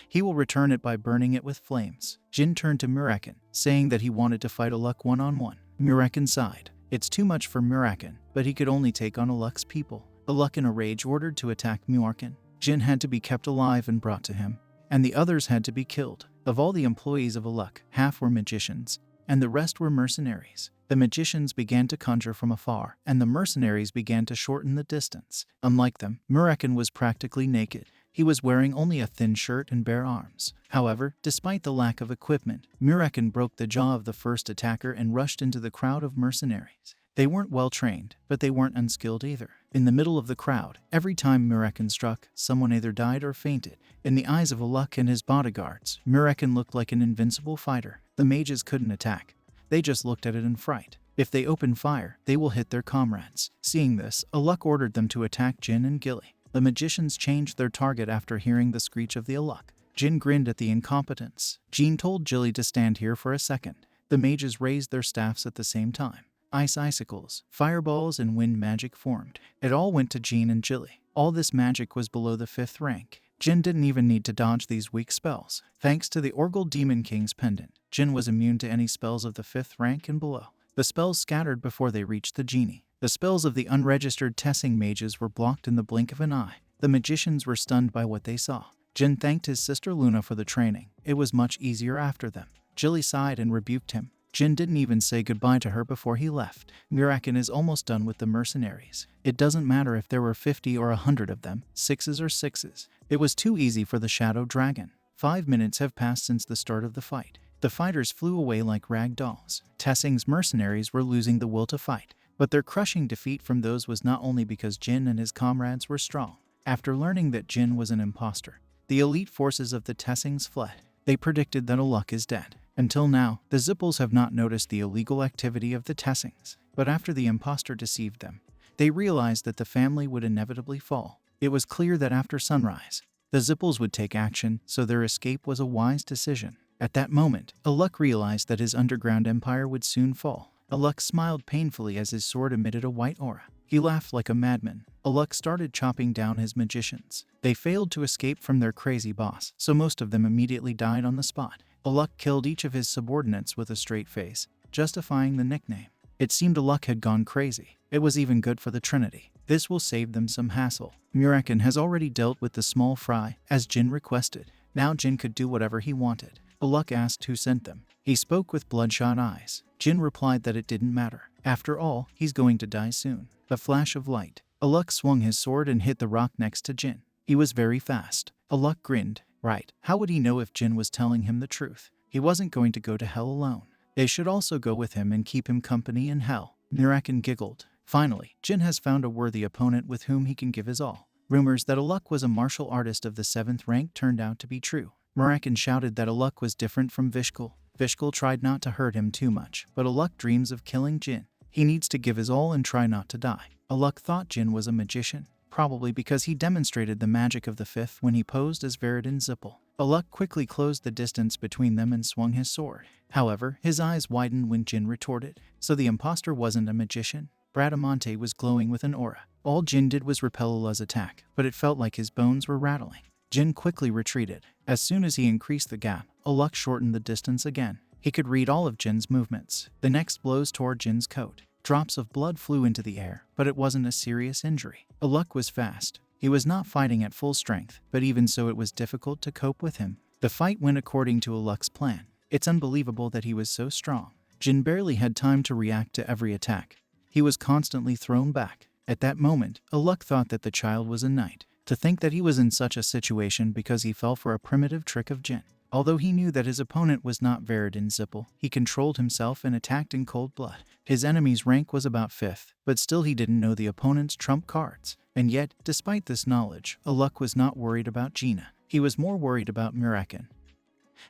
he will return it by burning it with flames. Jin turned to Murakin, saying that he wanted to fight Aluk one-on-one. Murakin sighed. It's too much for Murakin, but he could only take on Aluk's people. Aluk in a rage ordered to attack Murakin. Jin had to be kept alive and brought to him, and the others had to be killed. Of all the employees of Aluk, half were magicians, and the rest were mercenaries. The magicians began to conjure from afar, and the mercenaries began to shorten the distance. Unlike them, Murekin was practically naked. He was wearing only a thin shirt and bare arms. However, despite the lack of equipment, Murekin broke the jaw of the first attacker and rushed into the crowd of mercenaries. They weren't well trained, but they weren't unskilled either. In the middle of the crowd, every time Murekin struck, someone either died or fainted. In the eyes of Aluk and his bodyguards, Murekin looked like an invincible fighter. The mages couldn't attack. They just looked at it in fright. If they open fire, they will hit their comrades. Seeing this, Aluk ordered them to attack Jin and Gilly. The magicians changed their target after hearing the screech of the Aluk. Jin grinned at the incompetence. Jin told Gilly to stand here for a second. The mages raised their staffs at the same time. Ice icicles, fireballs, and wind magic formed. It all went to Jin and Gilly. All this magic was below the 5th rank. Jin didn't even need to dodge these weak spells. Thanks to the Orgel Demon King's pendant, Jin was immune to any spells of the 5th rank and below. The spells scattered before they reached the genie. The spells of the unregistered Tessing mages were blocked in the blink of an eye. The magicians were stunned by what they saw. Jin thanked his sister Luna for the training. It was much easier after them. Gilly sighed and rebuked him. Jin didn't even say goodbye to her before he left. Murekin is almost done with the mercenaries. It doesn't matter if there were 50 or 100 of them, 6s or 6s. It was too easy for the Shadow Dragon. 5 minutes have passed since the start of the fight. The fighters flew away like rag dolls. Tessing's mercenaries were losing the will to fight. But their crushing defeat from those was not only because Jin and his comrades were strong. After learning that Jin was an imposter, the elite forces of the Tessings fled. They predicted that Aluk is dead. Until now, the Zippels have not noticed the illegal activity of the Tessings. But after the imposter deceived them, they realized that the family would inevitably fall. It was clear that after sunrise, the Zippels would take action, so their escape was a wise decision. At that moment, Aluk realized that his underground empire would soon fall. Aluk smiled painfully as his sword emitted a white aura. He laughed like a madman. Aluk started chopping down his magicians. They failed to escape from their crazy boss, so most of them immediately died on the spot. Aluk killed each of his subordinates with a straight face, justifying the nickname. It seemed Aluk had gone crazy. It was even good for the Trinity. This will save them some hassle. Murekin has already dealt with the small fry, as Jin requested. Now Jin could do whatever he wanted. Aluk asked who sent them. He spoke with bloodshot eyes. Jin replied that it didn't matter. After all, he's going to die soon. A flash of light. Aluk swung his sword and hit the rock next to Jin. He was very fast. Aluk grinned. Right, how would he know if Jin was telling him the truth? He wasn't going to go to hell alone. They should also go with him and keep him company in hell. Murekin giggled. Finally, Jin has found a worthy opponent with whom he can give his all. Rumors that Aluk was a martial artist of the 7th rank turned out to be true. Murekin shouted that Aluk was different from Vishkul. Vishkul tried not to hurt him too much, but Aluk dreams of killing Jin. He needs to give his all and try not to die. Aluk thought Jin was a magician, probably because he demonstrated the magic of the 5th when he posed as Veridin Zippel. Aluk quickly closed the distance between them and swung his sword. However, his eyes widened when Jin retorted. So the imposter wasn't a magician. Bradamante was glowing with an aura. All Jin did was repel Allah's attack, but it felt like his bones were rattling. Jin quickly retreated. As soon as he increased the gap, Aluk shortened the distance again. He could read all of Jin's movements. The next blows tore Jin's coat. Drops of blood flew into the air, but it wasn't a serious injury. Aluk was fast. He was not fighting at full strength, but even so it was difficult to cope with him. The fight went according to Aluk's plan. It's unbelievable that he was so strong. Jin barely had time to react to every attack. He was constantly thrown back. At that moment, Aluk thought that the child was a knight. To think that he was in such a situation because he fell for a primitive trick of Jin. Although he knew that his opponent was not Veridin Zippel, he controlled himself and attacked in cold blood. His enemy's rank was about 5th, but still he didn't know the opponent's trump cards. And yet, despite this knowledge, Aluk was not worried about Gina. He was more worried about Murekin,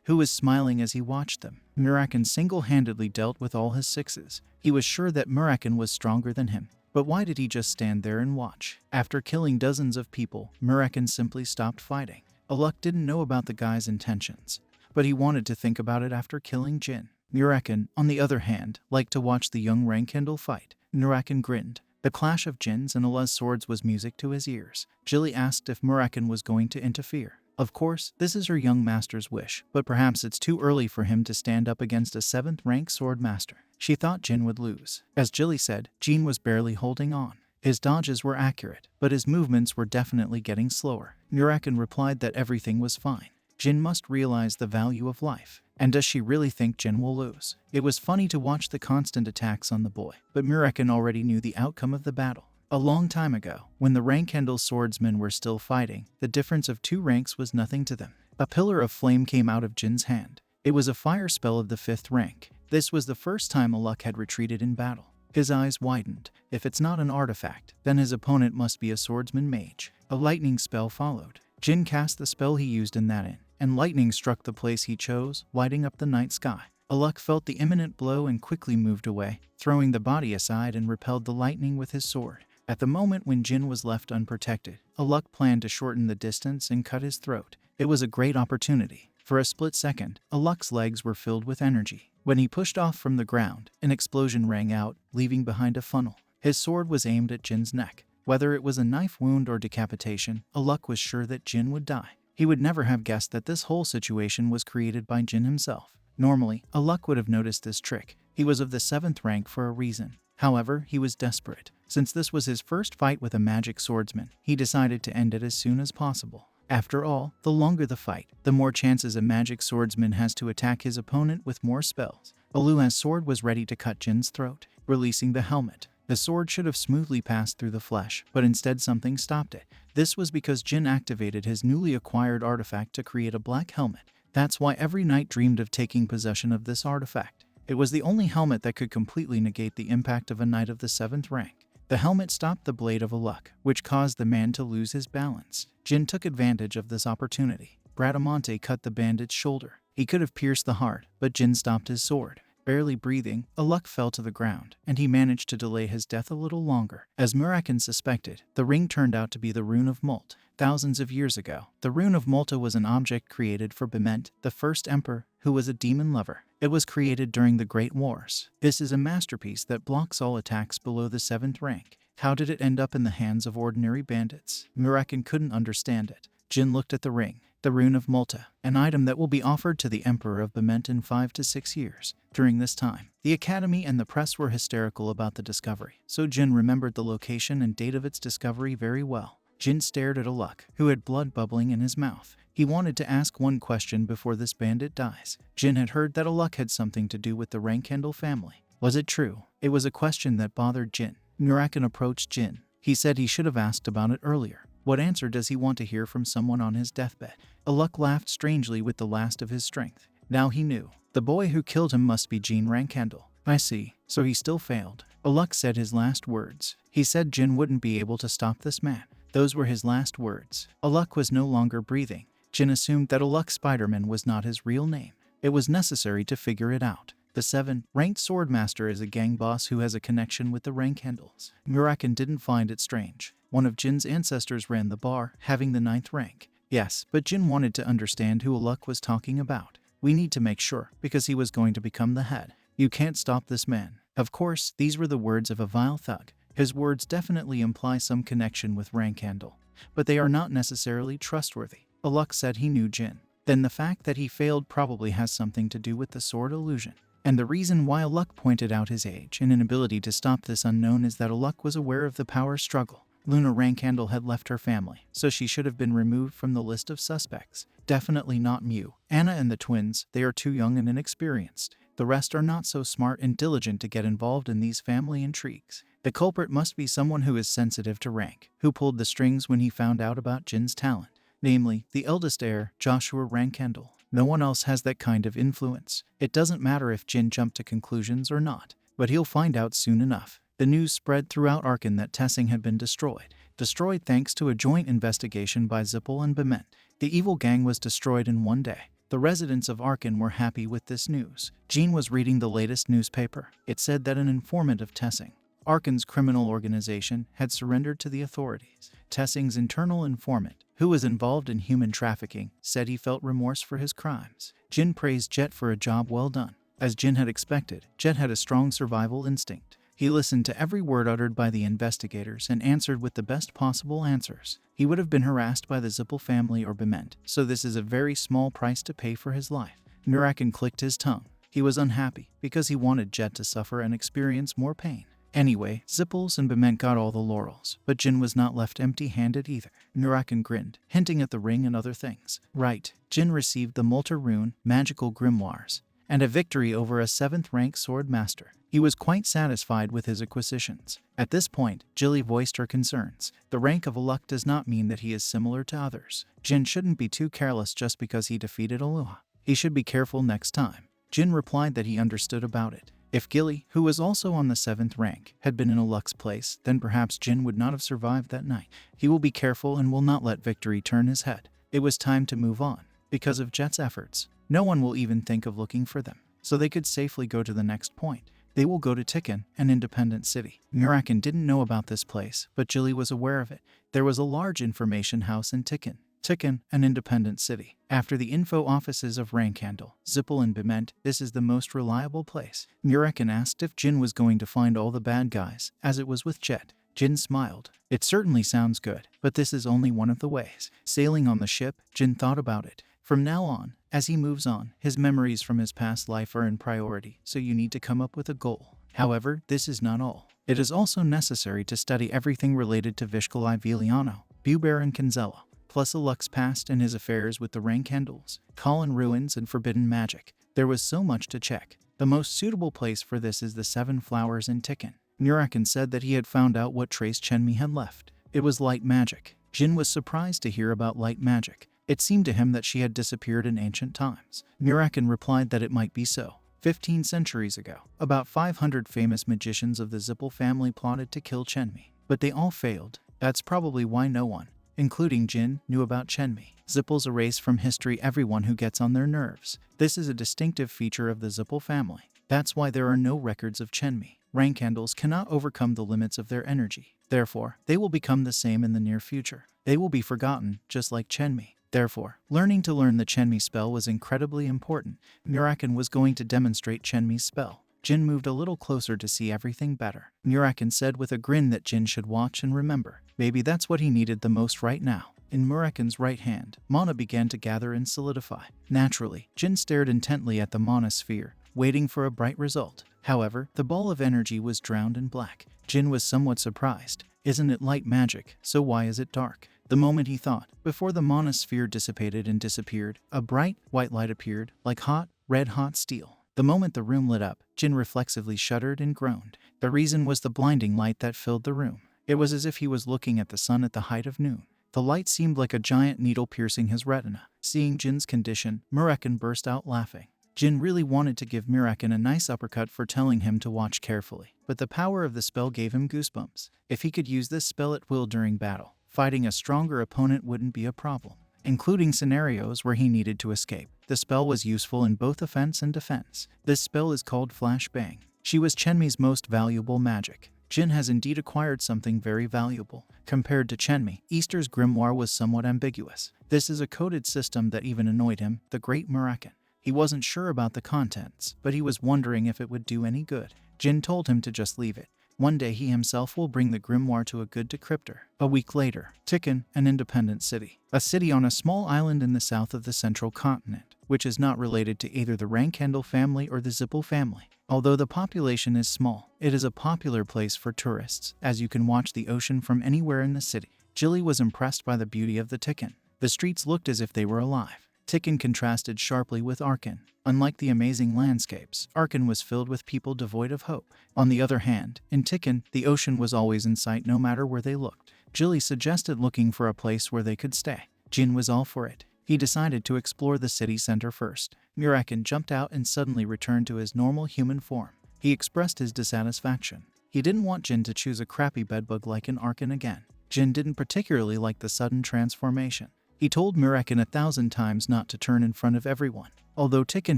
who was smiling as he watched them. Murekin single-handedly dealt with all his 6s. He was sure that Murekin was stronger than him. But why did he just stand there and watch? After killing dozens of people, Murekin simply stopped fighting. Aluk didn't know about the guy's intentions, but he wanted to think about it after killing Jin. Murekin, on the other hand, liked to watch the young Rankindle fight. Murekin grinned. The clash of Jin's and Allah's swords was music to his ears. Jilly asked if Murekin was going to interfere. Of course, this is her young master's wish, but perhaps it's too early for him to stand up against a 7th rank sword master. She thought Jin would lose. As Jilly said, Jin was barely holding on. His dodges were accurate, but his movements were definitely getting slower. Murekin replied that everything was fine. Jin must realize the value of life. And does she really think Jin will lose? It was funny to watch the constant attacks on the boy, but Murakin already knew the outcome of the battle. A long time ago, when the rank-handle swordsmen were still fighting, the difference of 2 ranks was nothing to them. A pillar of flame came out of Jin's hand. It was a fire spell of the 5th rank. This was the first time Aluk had retreated in battle. His eyes widened. If it's not an artifact, then his opponent must be a swordsman mage. A lightning spell followed. Jin cast the spell he used in that in, and lightning struck the place he chose, lighting up the night sky. Aluk felt the imminent blow and quickly moved away, throwing the body aside and repelled the lightning with his sword. At the moment when Jin was left unprotected, Aluk planned to shorten the distance and cut his throat. It was a great opportunity. For a split second, Aluk's legs were filled with energy. When he pushed off from the ground, an explosion rang out, leaving behind a funnel. His sword was aimed at Jin's neck. Whether it was a knife wound or decapitation, Aluk was sure that Jin would die. He would never have guessed that this whole situation was created by Jin himself. Normally, Aluk would have noticed this trick. He was of the 7th rank for a reason. However, he was desperate. Since this was his first fight with a magic swordsman, he decided to end it as soon as possible. After all, the longer the fight, the more chances a magic swordsman has to attack his opponent with more spells. Alua's sword was ready to cut Jin's throat, releasing the helmet. The sword should have smoothly passed through the flesh, but instead something stopped it. This was because Jin activated his newly acquired artifact to create a black helmet. That's why every knight dreamed of taking possession of this artifact. It was the only helmet that could completely negate the impact of a knight of the 7th rank. The helmet stopped the blade of Aluk, which caused the man to lose his balance. Jin took advantage of this opportunity. Bradamante cut the bandit's shoulder. He could have pierced the heart, but Jin stopped his sword. Barely breathing, Aluk fell to the ground, and he managed to delay his death a little longer. As Murakin suspected, the ring turned out to be the Rune of Molt. Thousands of years ago, the Rune of Malta was an object created for Bement, the first emperor, who was a demon lover. It was created during the Great Wars. This is a masterpiece that blocks all attacks below the 7th rank. How did it end up in the hands of ordinary bandits? Murakin couldn't understand it. Jin looked at the ring. The Rune of Malta, an item that will be offered to the Emperor of Bement in 5 to 6 years. During this time, the Academy and the press were hysterical about the discovery, so Jin remembered the location and date of its discovery very well. Jin stared at Aluk, who had blood bubbling in his mouth. He wanted to ask one question before this bandit dies. Jin had heard that Aluk had something to do with the Rankendel family. Was it true? It was a question that bothered Jin. Murakin approached Jin. He said he should have asked about it earlier. What answer does he want to hear from someone on his deathbed? Aluk laughed strangely with the last of his strength. Now he knew. The boy who killed him must be Jin Rankendel. I see. So he still failed. Aluk said his last words. He said Jin wouldn't be able to stop this man. Those were his last words. Aluk was no longer breathing. Jin assumed that Aluk Spiderman was not his real name. It was necessary to figure it out. The 7th-ranked swordmaster is a gang boss who has a connection with the Rankendels. Murakin didn't find it strange. One of Jin's ancestors ran the bar, having the 9th rank. Yes, but Jin wanted to understand who Aluk was talking about. We need to make sure, because he was going to become the head. You can't stop this man. Of course, these were the words of a vile thug. His words definitely imply some connection with Rankendel, but they are not necessarily trustworthy. Aluk said he knew Jin. Then the fact that he failed probably has something to do with the sword illusion. And the reason why Aluk pointed out his age and inability to stop this unknown is that Aluk was aware of the power struggle. Luna Rankendel had left her family, so she should have been removed from the list of suspects. Definitely not Mew. Anna and the twins, they are too young and inexperienced. The rest are not so smart and diligent to get involved in these family intrigues. The culprit must be someone who is sensitive to rank, who pulled the strings when he found out about Jin's talent. Namely, the eldest heir, Joshua Rankendel. No one else has that kind of influence. It doesn't matter if Jin jumped to conclusions or not, but he'll find out soon enough. The news spread throughout Arkan that Tessing had been destroyed. Destroyed thanks to a joint investigation by Zippel and Bement. The evil gang was destroyed in one day. The residents of Arkan were happy with this news. Jean was reading the latest newspaper. It said that an informant of Tessing, Arkan's criminal organization, had surrendered to the authorities. Tessing's internal informant, who was involved in human trafficking, said he felt remorse for his crimes. Jin praised Jet for a job well done. As Jin had expected, Jet had a strong survival instinct. He listened to every word uttered by the investigators and answered with the best possible answers. He would have been harassed by the Zippel family or Bement, so this is a very small price to pay for his life. Murakin clicked his tongue. He was unhappy because he wanted Jet to suffer and experience more pain. Anyway, Zipples and Bement got all the laurels, but Jin was not left empty-handed either. Murakin grinned, hinting at the ring and other things. Right, Jin received the Multer Rune, magical grimoires, and a victory over a 7th rank sword master. He was quite satisfied with his acquisitions. At this point, Jilly voiced her concerns. The rank of a luck does not mean that he is similar to others. Jin shouldn't be too careless just because he defeated Aloha. He should be careful next time. Jin replied that he understood about it. If Gilly, who was also on the 7th rank, had been in Aluk's place, then perhaps Jin would not have survived that night. He will be careful and will not let victory turn his head. It was time to move on. Because of Jet's efforts, no one will even think of looking for them, so they could safely go to the next point. They will go to Tikkun, an independent city. Murakin didn't know about this place, but Jilly was aware of it. There was a large information house in Tikkun. Tikkun, an independent city. After the info offices of Rankandel, Zippel and Bement, this is the most reliable place. Murakin asked if Jin was going to find all the bad guys, as it was with Jet. Jin smiled. It certainly sounds good, but this is only one of the ways. Sailing on the ship, Jin thought about it. From now on, as he moves on, his memories from his past life are in priority, so you need to come up with a goal. However, this is not all. It is also necessary to study everything related to Vishkal I Viliano, Buber and Kanzella, plus Aluk's past and his affairs with the Rankandels, Colin ruins and forbidden magic. There was so much to check. The most suitable place for this is the 7 Flowers in Tikkun. Murakin said that he had found out what trace Chenmi had left. It was light magic. Jin was surprised to hear about light magic. It seemed to him that she had disappeared in ancient times. Murakin replied that it might be so. 15 centuries ago, about 500 famous magicians of the Zippel family plotted to kill Chenmi, but they all failed. That's probably why no one, including Jin, knew about Chenmi. Zippels erase from history everyone who gets on their nerves. This is a distinctive feature of the Zippel family. That's why there are no records of Chenmi. Rankandels cannot overcome the limits of their energy. Therefore, they will become the same in the near future. They will be forgotten, just like Chenmi. Therefore, learning to learn the Chenmi spell was incredibly important. Murakin was going to demonstrate Chenmi's spell. Jin moved a little closer to see everything better. Murakin said with a grin that Jin should watch and remember. Maybe that's what he needed the most right now. In Murakin's right hand, mana began to gather and solidify. Naturally, Jin stared intently at the mana sphere, waiting for a bright result. However, the ball of energy was drowned in black. Jin was somewhat surprised. Isn't it light magic, so why is it dark? The moment he thought, before the mana sphere dissipated and disappeared, a bright, white light appeared, like hot, red-hot steel. The moment the room lit up, Jin reflexively shuddered and groaned. The reason was the blinding light that filled the room. It was as if he was looking at the sun at the height of noon. The light seemed like a giant needle piercing his retina. Seeing Jin's condition, Murakin burst out laughing. Jin really wanted to give Murakin a nice uppercut for telling him to watch carefully, but the power of the spell gave him goosebumps. If he could use this spell at will during battle, fighting a stronger opponent wouldn't be a problem, including scenarios where he needed to escape. The spell was useful in both offense and defense. This spell is called Flash Bang. She was Chenmi's most valuable magic. Jin has indeed acquired something very valuable. Compared to Chenmi, Easter's grimoire was somewhat ambiguous. This is a coded system that even annoyed him, the great Murakin. He wasn't sure about the contents, but he was wondering if it would do any good. Jin told him to just leave it. One day he himself will bring the grimoire to a good decryptor. A week later, Tikkun, an independent city. A city on a small island in the south of the central continent, which is not related to either the Rankandel family or the Zippel family. Although the population is small, it is a popular place for tourists, as you can watch the ocean from anywhere in the city. Jilly was impressed by the beauty of the Tikkun. The streets looked as if they were alive. Tikkun contrasted sharply with Arkan. Unlike the amazing landscapes, Arkan was filled with people devoid of hope. On the other hand, in Tikkun, the ocean was always in sight no matter where they looked. Jilly suggested looking for a place where they could stay. Jin was all for it. He decided to explore the city center first. Murakin jumped out and suddenly returned to his normal human form. He expressed his dissatisfaction. He didn't want Jin to choose a crappy bedbug like in Arkan again. Jin didn't particularly like the sudden transformation. He told Murakin 1,000 times not to turn in front of everyone. Although Tikkun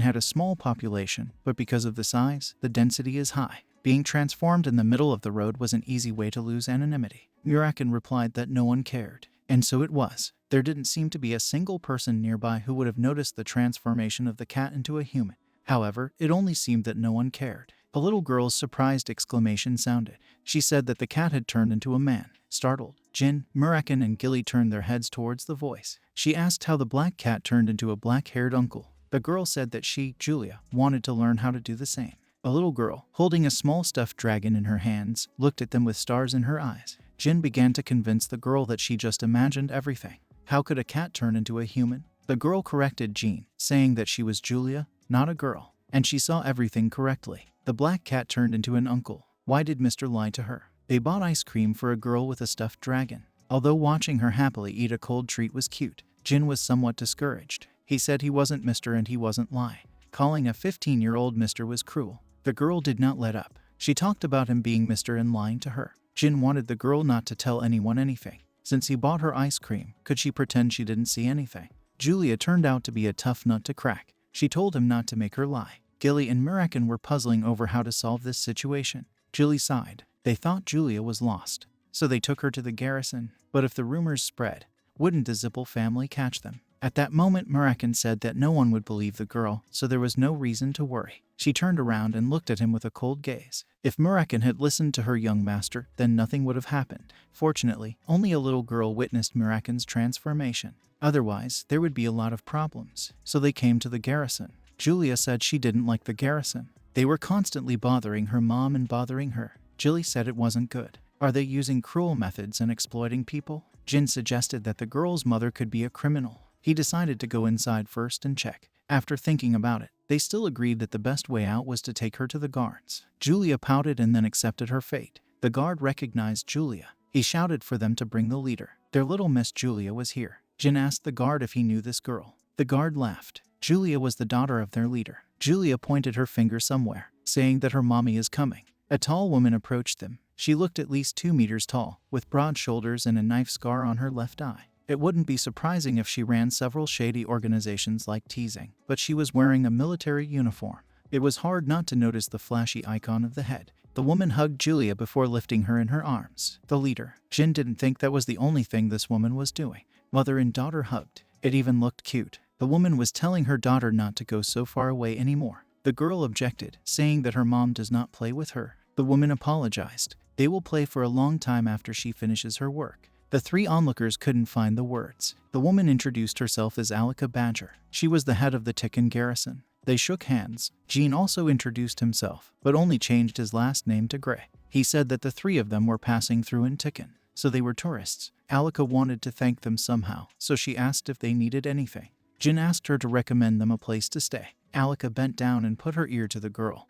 had a small population, but because of the size, the density is high. Being transformed in the middle of the road was an easy way to lose anonymity. Murakin replied that no one cared. And so it was. There didn't seem to be a single person nearby who would have noticed the transformation of the cat into a human. However, it only seemed that no one cared. A little girl's surprised exclamation sounded. She said that the cat had turned into a man. Startled, Jin, Murakin, and Gilly turned their heads towards the voice. She asked how the black cat turned into a black-haired uncle. The girl said that she, Julia, wanted to learn how to do the same. A little girl, holding a small stuffed dragon in her hands, looked at them with stars in her eyes. Jin began to convince the girl that she just imagined everything. How could a cat turn into a human? The girl corrected Jean, saying that she was Julia, not a girl, and she saw everything correctly. The black cat turned into an uncle. Why did Mr. lie to her? They bought ice cream for a girl with a stuffed dragon. Although watching her happily eat a cold treat was cute, Jin was somewhat discouraged. He said he wasn't Mr. and he wasn't lie. Calling a 15-year-old Mr. was cruel. The girl did not let up. She talked about him being Mr. and lying to her. Jin wanted the girl not to tell anyone anything. Since he bought her ice cream, could she pretend she didn't see anything? Julia turned out to be a tough nut to crack. She told him not to make her lie. Gilly and Murakin were puzzling over how to solve this situation. Gilly sighed. They thought Julia was lost, so they took her to the garrison. But if the rumors spread, wouldn't the Zippel family catch them? At that moment, Murakin said that no one would believe the girl, so there was no reason to worry. She turned around and looked at him with a cold gaze. If Murakin had listened to her young master, then nothing would have happened. Fortunately, only a little girl witnessed Murakin's transformation. Otherwise, there would be a lot of problems. So they came to the garrison. Julia said she didn't like the garrison. They were constantly bothering her mom and bothering her. Jilly said it wasn't good. Are they using cruel methods and exploiting people? Jin suggested that the girl's mother could be a criminal. He decided to go inside first and check. After thinking about it, they still agreed that the best way out was to take her to the guards. Julia pouted and then accepted her fate. The guard recognized Julia. He shouted for them to bring the leader. Their little Miss Julia was here. Jin asked the guard if he knew this girl. The guard laughed. Julia was the daughter of their leader. Julia pointed her finger somewhere, saying that her mommy is coming. A tall woman approached them. She looked at least 2 meters tall, with broad shoulders and a knife scar on her left eye. It wouldn't be surprising if she ran several shady organizations like Teasing, but she was wearing a military uniform. It was hard not to notice the flashy icon of the head. The woman hugged Julia before lifting her in her arms. The leader. Jin didn't think that was the only thing this woman was doing. Mother and daughter hugged. It even looked cute. The woman was telling her daughter not to go so far away anymore. The girl objected, saying that her mom does not play with her. The woman apologized. They will play for a long time after she finishes her work. The 3 onlookers couldn't find the words. The woman introduced herself as Alika Badger. She was the head of the Tikkun garrison. They shook hands. Jean also introduced himself, but only changed his last name to Gray. He said that the 3 of them were passing through in Tikkun, so they were tourists. Alika wanted to thank them somehow, so she asked if they needed anything. Jin asked her to recommend them a place to stay. Alika bent down and put her ear to the girl,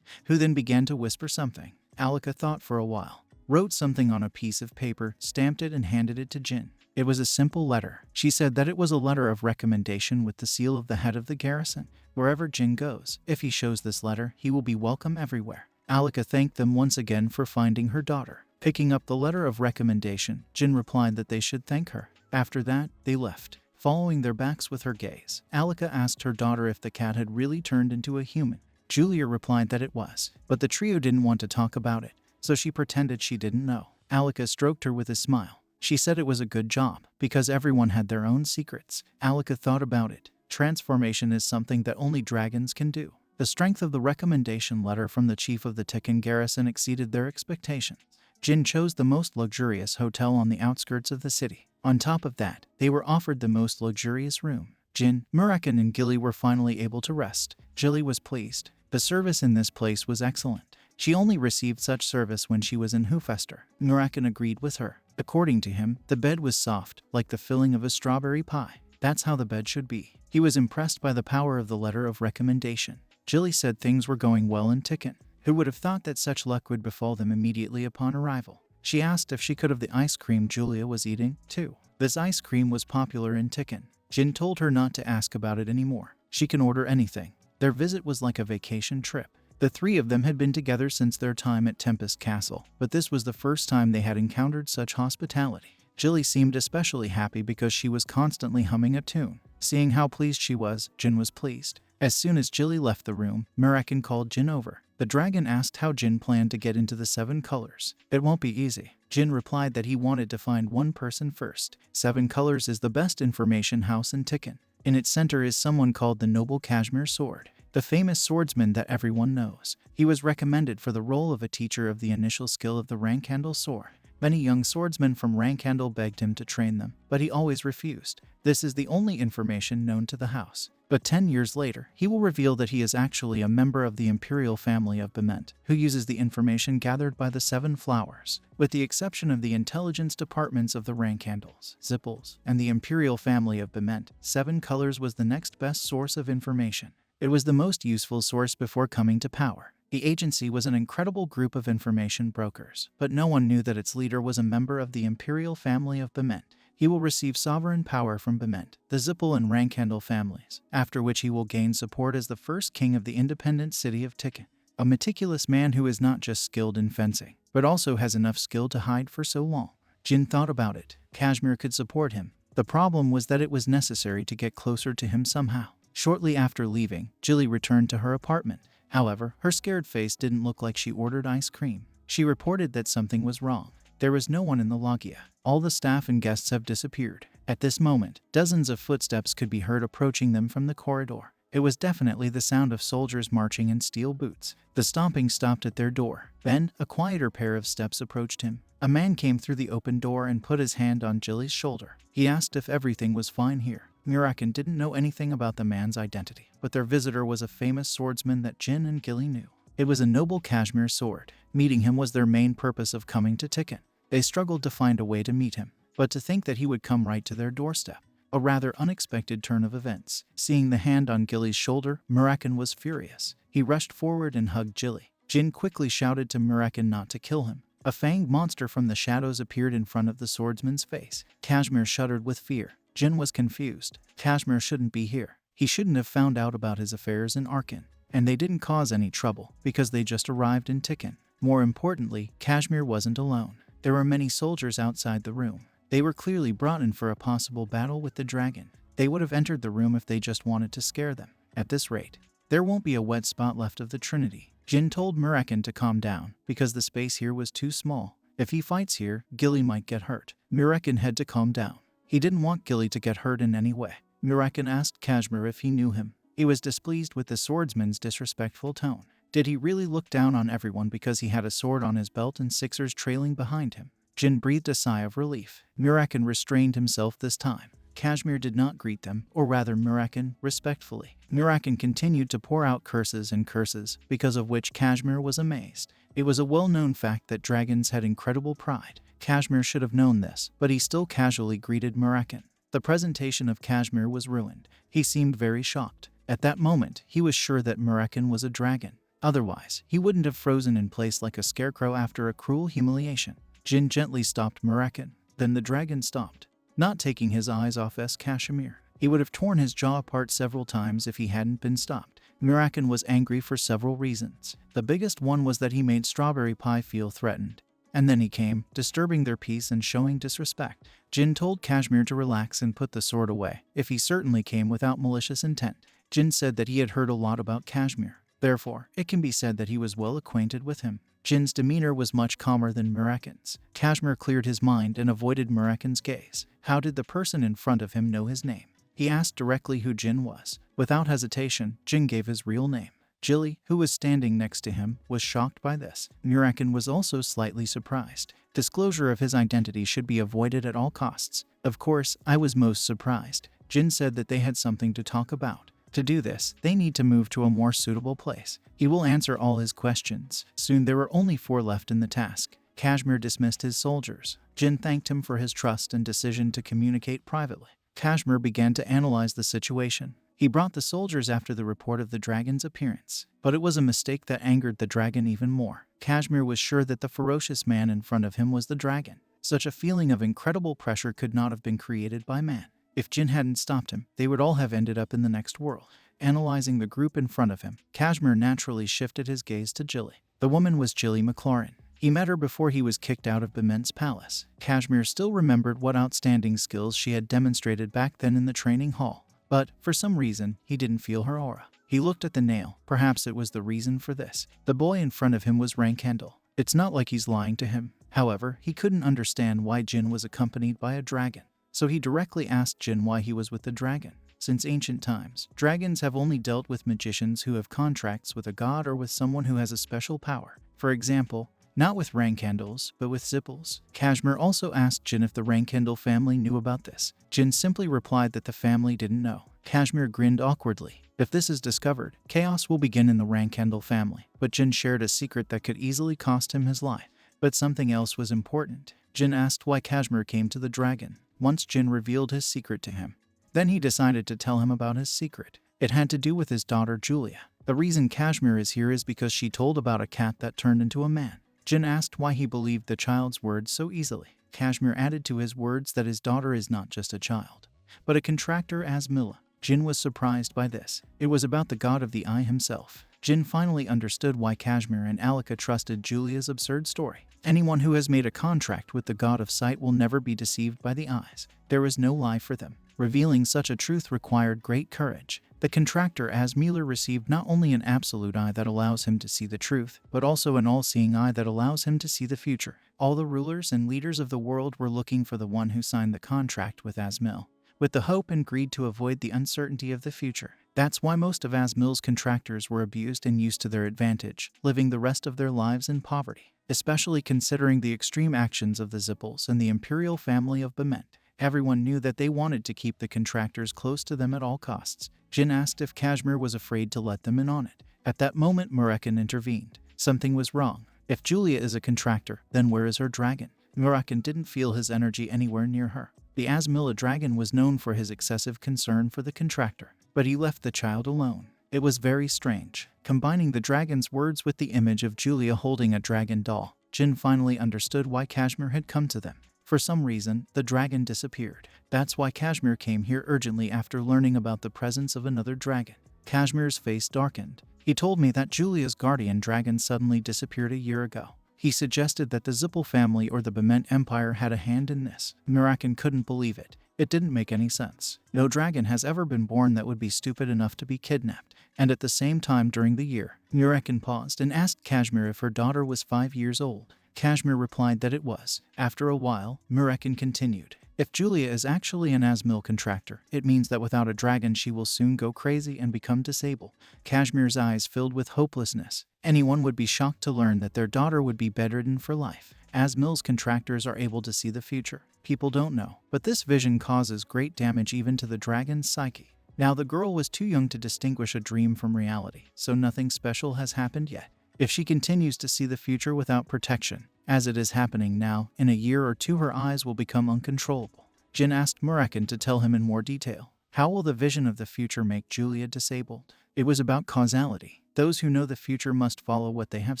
who then began to whisper something. Alika thought for a while, wrote something on a piece of paper, stamped it and handed it to Jin. It was a simple letter. She said that it was a letter of recommendation with the seal of the head of the garrison. Wherever Jin goes, if he shows this letter, he will be welcome everywhere. Alika thanked them once again for finding her daughter. Picking up the letter of recommendation, Jin replied that they should thank her. After that, they left, following their backs with her gaze. Alika asked her daughter if the cat had really turned into a human. Julia replied that it was, but the trio didn't want to talk about it, so she pretended she didn't know. Alika stroked her with a smile. She said it was a good job, because everyone had their own secrets. Alika thought about it. Transformation is something that only dragons can do. The strength of the recommendation letter from the chief of the Tikkun garrison exceeded their expectations. Jin chose the most luxurious hotel on the outskirts of the city. On top of that, they were offered the most luxurious room. Jin, Murakin and Gilly were finally able to rest. Gilly was pleased. The service in this place was excellent. She only received such service when she was in Hufester. Murakin agreed with her. According to him, the bed was soft, like the filling of a strawberry pie. That's how the bed should be. He was impressed by the power of the letter of recommendation. Gilly said things were going well in Tikkun. Who would have thought that such luck would befall them immediately upon arrival? She asked if she could have the ice cream Julia was eating, too. This ice cream was popular in Tikkun. Jin told her not to ask about it anymore. She can order anything. Their visit was like a vacation trip. The 3 of them had been together since their time at Tempest Castle, but this was the first time they had encountered such hospitality. Gilly seemed especially happy because she was constantly humming a tune. Seeing how pleased she was, Jin was pleased. As soon as Gilly left the room, Murakin called Jin over. The dragon asked how Jin planned to get into the 7 colors. It won't be easy. Jin replied that he wanted to find one person first. 7 colors is the best information house in Tikkun. In its center is someone called the Noble Kashmir Sword, the famous swordsman that everyone knows. He was recommended for the role of a teacher of the initial skill of the Rankhandle sword. Many young swordsmen from Rankhandle begged him to train them, but he always refused. This is the only information known to the house. But 10 years later, he will reveal that he is actually a member of the imperial family of Bement, who uses the information gathered by the 7 flowers. With the exception of the intelligence departments of the Rankandals, Zipples, and the imperial family of Bement, 7 colors was the next best source of information. It was the most useful source before coming to power. The agency was an incredible group of information brokers, but no one knew that its leader was a member of the imperial family of Bement. He will receive sovereign power from Bement, the Zippel and Rankandal families, after which he will gain support as the first king of the independent city of Tikkun. A meticulous man who is not just skilled in fencing, but also has enough skill to hide for so long. Jin thought about it. Kashmir could support him. The problem was that it was necessary to get closer to him somehow. Shortly after leaving, Jilly returned to her apartment. However, her scared face didn't look like she ordered ice cream. She reported that something was wrong. There was no one in the loggia. All the staff and guests have disappeared. At this moment, dozens of footsteps could be heard approaching them from the corridor. It was definitely the sound of soldiers marching in steel boots. The stomping stopped at their door. Then, a quieter pair of steps approached him. A man came through the open door and put his hand on Jilly's shoulder. He asked if everything was fine here. Murakin didn't know anything about the man's identity, but their visitor was a famous swordsman that Jin and Gilly knew. It was a noble Kashmir sword. Meeting him was their main purpose of coming to Tikkun. They struggled to find a way to meet him, but to think that he would come right to their doorstep. A rather unexpected turn of events. Seeing the hand on Gilly's shoulder, Murakin was furious. He rushed forward and hugged Jilly. Jin quickly shouted to Murakin not to kill him. A fanged monster from the shadows appeared in front of the swordsman's face. Kashmir shuddered with fear. Jin was confused. Kashmir shouldn't be here. He shouldn't have found out about his affairs in Arkan. And they didn't cause any trouble, because they just arrived in Tikkun. More importantly, Kashmir wasn't alone. There were many soldiers outside the room. They were clearly brought in for a possible battle with the dragon. They would have entered the room if they just wanted to scare them. At this rate, there won't be a wet spot left of the Trinity. Jin told Murakin to calm down, because the space here was too small. If he fights here, Gilly might get hurt. Murakin had to calm down. He didn't want Gilly to get hurt in any way. Murakin asked Kashmir if he knew him. He was displeased with the swordsman's disrespectful tone. Did he really look down on everyone because he had a sword on his belt and sixers trailing behind him? Jin breathed a sigh of relief. Murakin restrained himself this time. Kashmir did not greet them, or rather Murakin, respectfully. Murakin continued to pour out curses and curses, because of which Kashmir was amazed. It was a well-known fact that dragons had incredible pride. Kashmir should have known this, but he still casually greeted Murakin. The presentation of Kashmir was ruined. He seemed very shocked. At that moment, he was sure that Murakin was a dragon. Otherwise, he wouldn't have frozen in place like a scarecrow after a cruel humiliation. Jin gently stopped Murakin. Then the dragon stopped, not taking his eyes off Kashmir. He would have torn his jaw apart several times if he hadn't been stopped. Murakin was angry for several reasons. The biggest one was that he made Strawberry Pie feel threatened. And then he came, disturbing their peace and showing disrespect. Jin told Kashmir to relax and put the sword away, if he certainly came without malicious intent. Jin said that he had heard a lot about Kashmir. Therefore, it can be said that he was well acquainted with him. Jin's demeanor was much calmer than Murakin's. Kashmir cleared his mind and avoided Murakin's gaze. How did the person in front of him know his name? He asked directly who Jin was. Without hesitation, Jin gave his real name. Jilly, who was standing next to him, was shocked by this. Murakin was also slightly surprised. Disclosure of his identity should be avoided at all costs. Of course, I was most surprised. Jin said that they had something to talk about. To do this, they need to move to a more suitable place. He will answer all his questions. Soon there were only 4 left in the task. Kashmir dismissed his soldiers. Jin thanked him for his trust and decision to communicate privately. Kashmir began to analyze the situation. He brought the soldiers after the report of the dragon's appearance. But it was a mistake that angered the dragon even more. Kashmir was sure that the ferocious man in front of him was the dragon. Such a feeling of incredible pressure could not have been created by man. If Jin hadn't stopped him, they would all have ended up in the next world. Analyzing the group in front of him, Kashmir naturally shifted his gaze to Jilly. The woman was Jilly McLaurin. He met her before he was kicked out of Bement's palace. Kashmir still remembered what outstanding skills she had demonstrated back then in the training hall. But, for some reason, he didn't feel her aura. He looked at the nail. Perhaps it was the reason for this. The boy in front of him was Rankandal. It's not like he's lying to him. However, he couldn't understand why Jin was accompanied by a dragon. So he directly asked Jin why he was with the dragon. Since ancient times, dragons have only dealt with magicians who have contracts with a god or with someone who has a special power. For example, not with Rankandals, but with Zipples. Kashmir also asked Jin if the Rankandal family knew about this. Jin simply replied that the family didn't know. Kashmir grinned awkwardly. If this is discovered, chaos will begin in the Rankendel family. But Jin shared a secret that could easily cost him his life. But something else was important. Jin asked why Kashmir came to the dragon. Once Jin revealed his secret to him, then he decided to tell him about his secret. It had to do with his daughter Julia. The reason Kashmir is here is because she told about a cat that turned into a man. Jin asked why he believed the child's words so easily. Kashmir added to his words that his daughter is not just a child, but a contractor as Mila. Jin was surprised by this. It was about the god of the eye himself. Jin finally understood why Kashmir and Alika trusted Julia's absurd story. Anyone who has made a contract with the god of sight will never be deceived by the eyes. There is no lie for them. Revealing such a truth required great courage. The contractor as Mueller received not only an absolute eye that allows him to see the truth, but also an all-seeing eye that allows him to see the future. All the rulers and leaders of the world were looking for the one who signed the contract with Asmil, with the hope and greed to avoid the uncertainty of the future. That's why most of Asmil's contractors were abused and used to their advantage, living the rest of their lives in poverty, especially considering the extreme actions of the Zippels and the imperial family of Bement. Everyone knew that they wanted to keep the contractors close to them at all costs. Jin asked if Kashmir was afraid to let them in on it. At that moment, Murakan intervened. Something was wrong. If Julia is a contractor, then where is her dragon? Murakan didn't feel his energy anywhere near her. The Asmila dragon was known for his excessive concern for the contractor, but he left the child alone. It was very strange. Combining the dragon's words with the image of Julia holding a dragon doll, Jin finally understood why Kashmir had come to them. For some reason, the dragon disappeared. That's why Kashmir came here urgently after learning about the presence of another dragon. Kashmir's face darkened. He told me that Julia's guardian dragon suddenly disappeared a year ago. He suggested that the Zippel family or the Bement Empire had a hand in this. Murakan couldn't believe it. It didn't make any sense. No dragon has ever been born that would be stupid enough to be kidnapped. And at the same time during the year, Murakan paused and asked Kashmir if her daughter was 5 years old. Kashmir replied that it was. After a while, Murakan continued. If Julia is actually an Asmil contractor, it means that without a dragon she will soon go crazy and become disabled. Kashmir's eyes filled with hopelessness. Anyone would be shocked to learn that their daughter would be bedridden for life. Asmil's contractors are able to see the future. People don't know, but this vision causes great damage even to the dragon's psyche. Now the girl was too young to distinguish a dream from reality, so nothing special has happened yet. If she continues to see the future without protection, as it is happening now, in a year or two her eyes will become uncontrollable. Jin asked Murakan to tell him in more detail. How will the vision of the future make Julia disabled? It was about causality. Those who know the future must follow what they have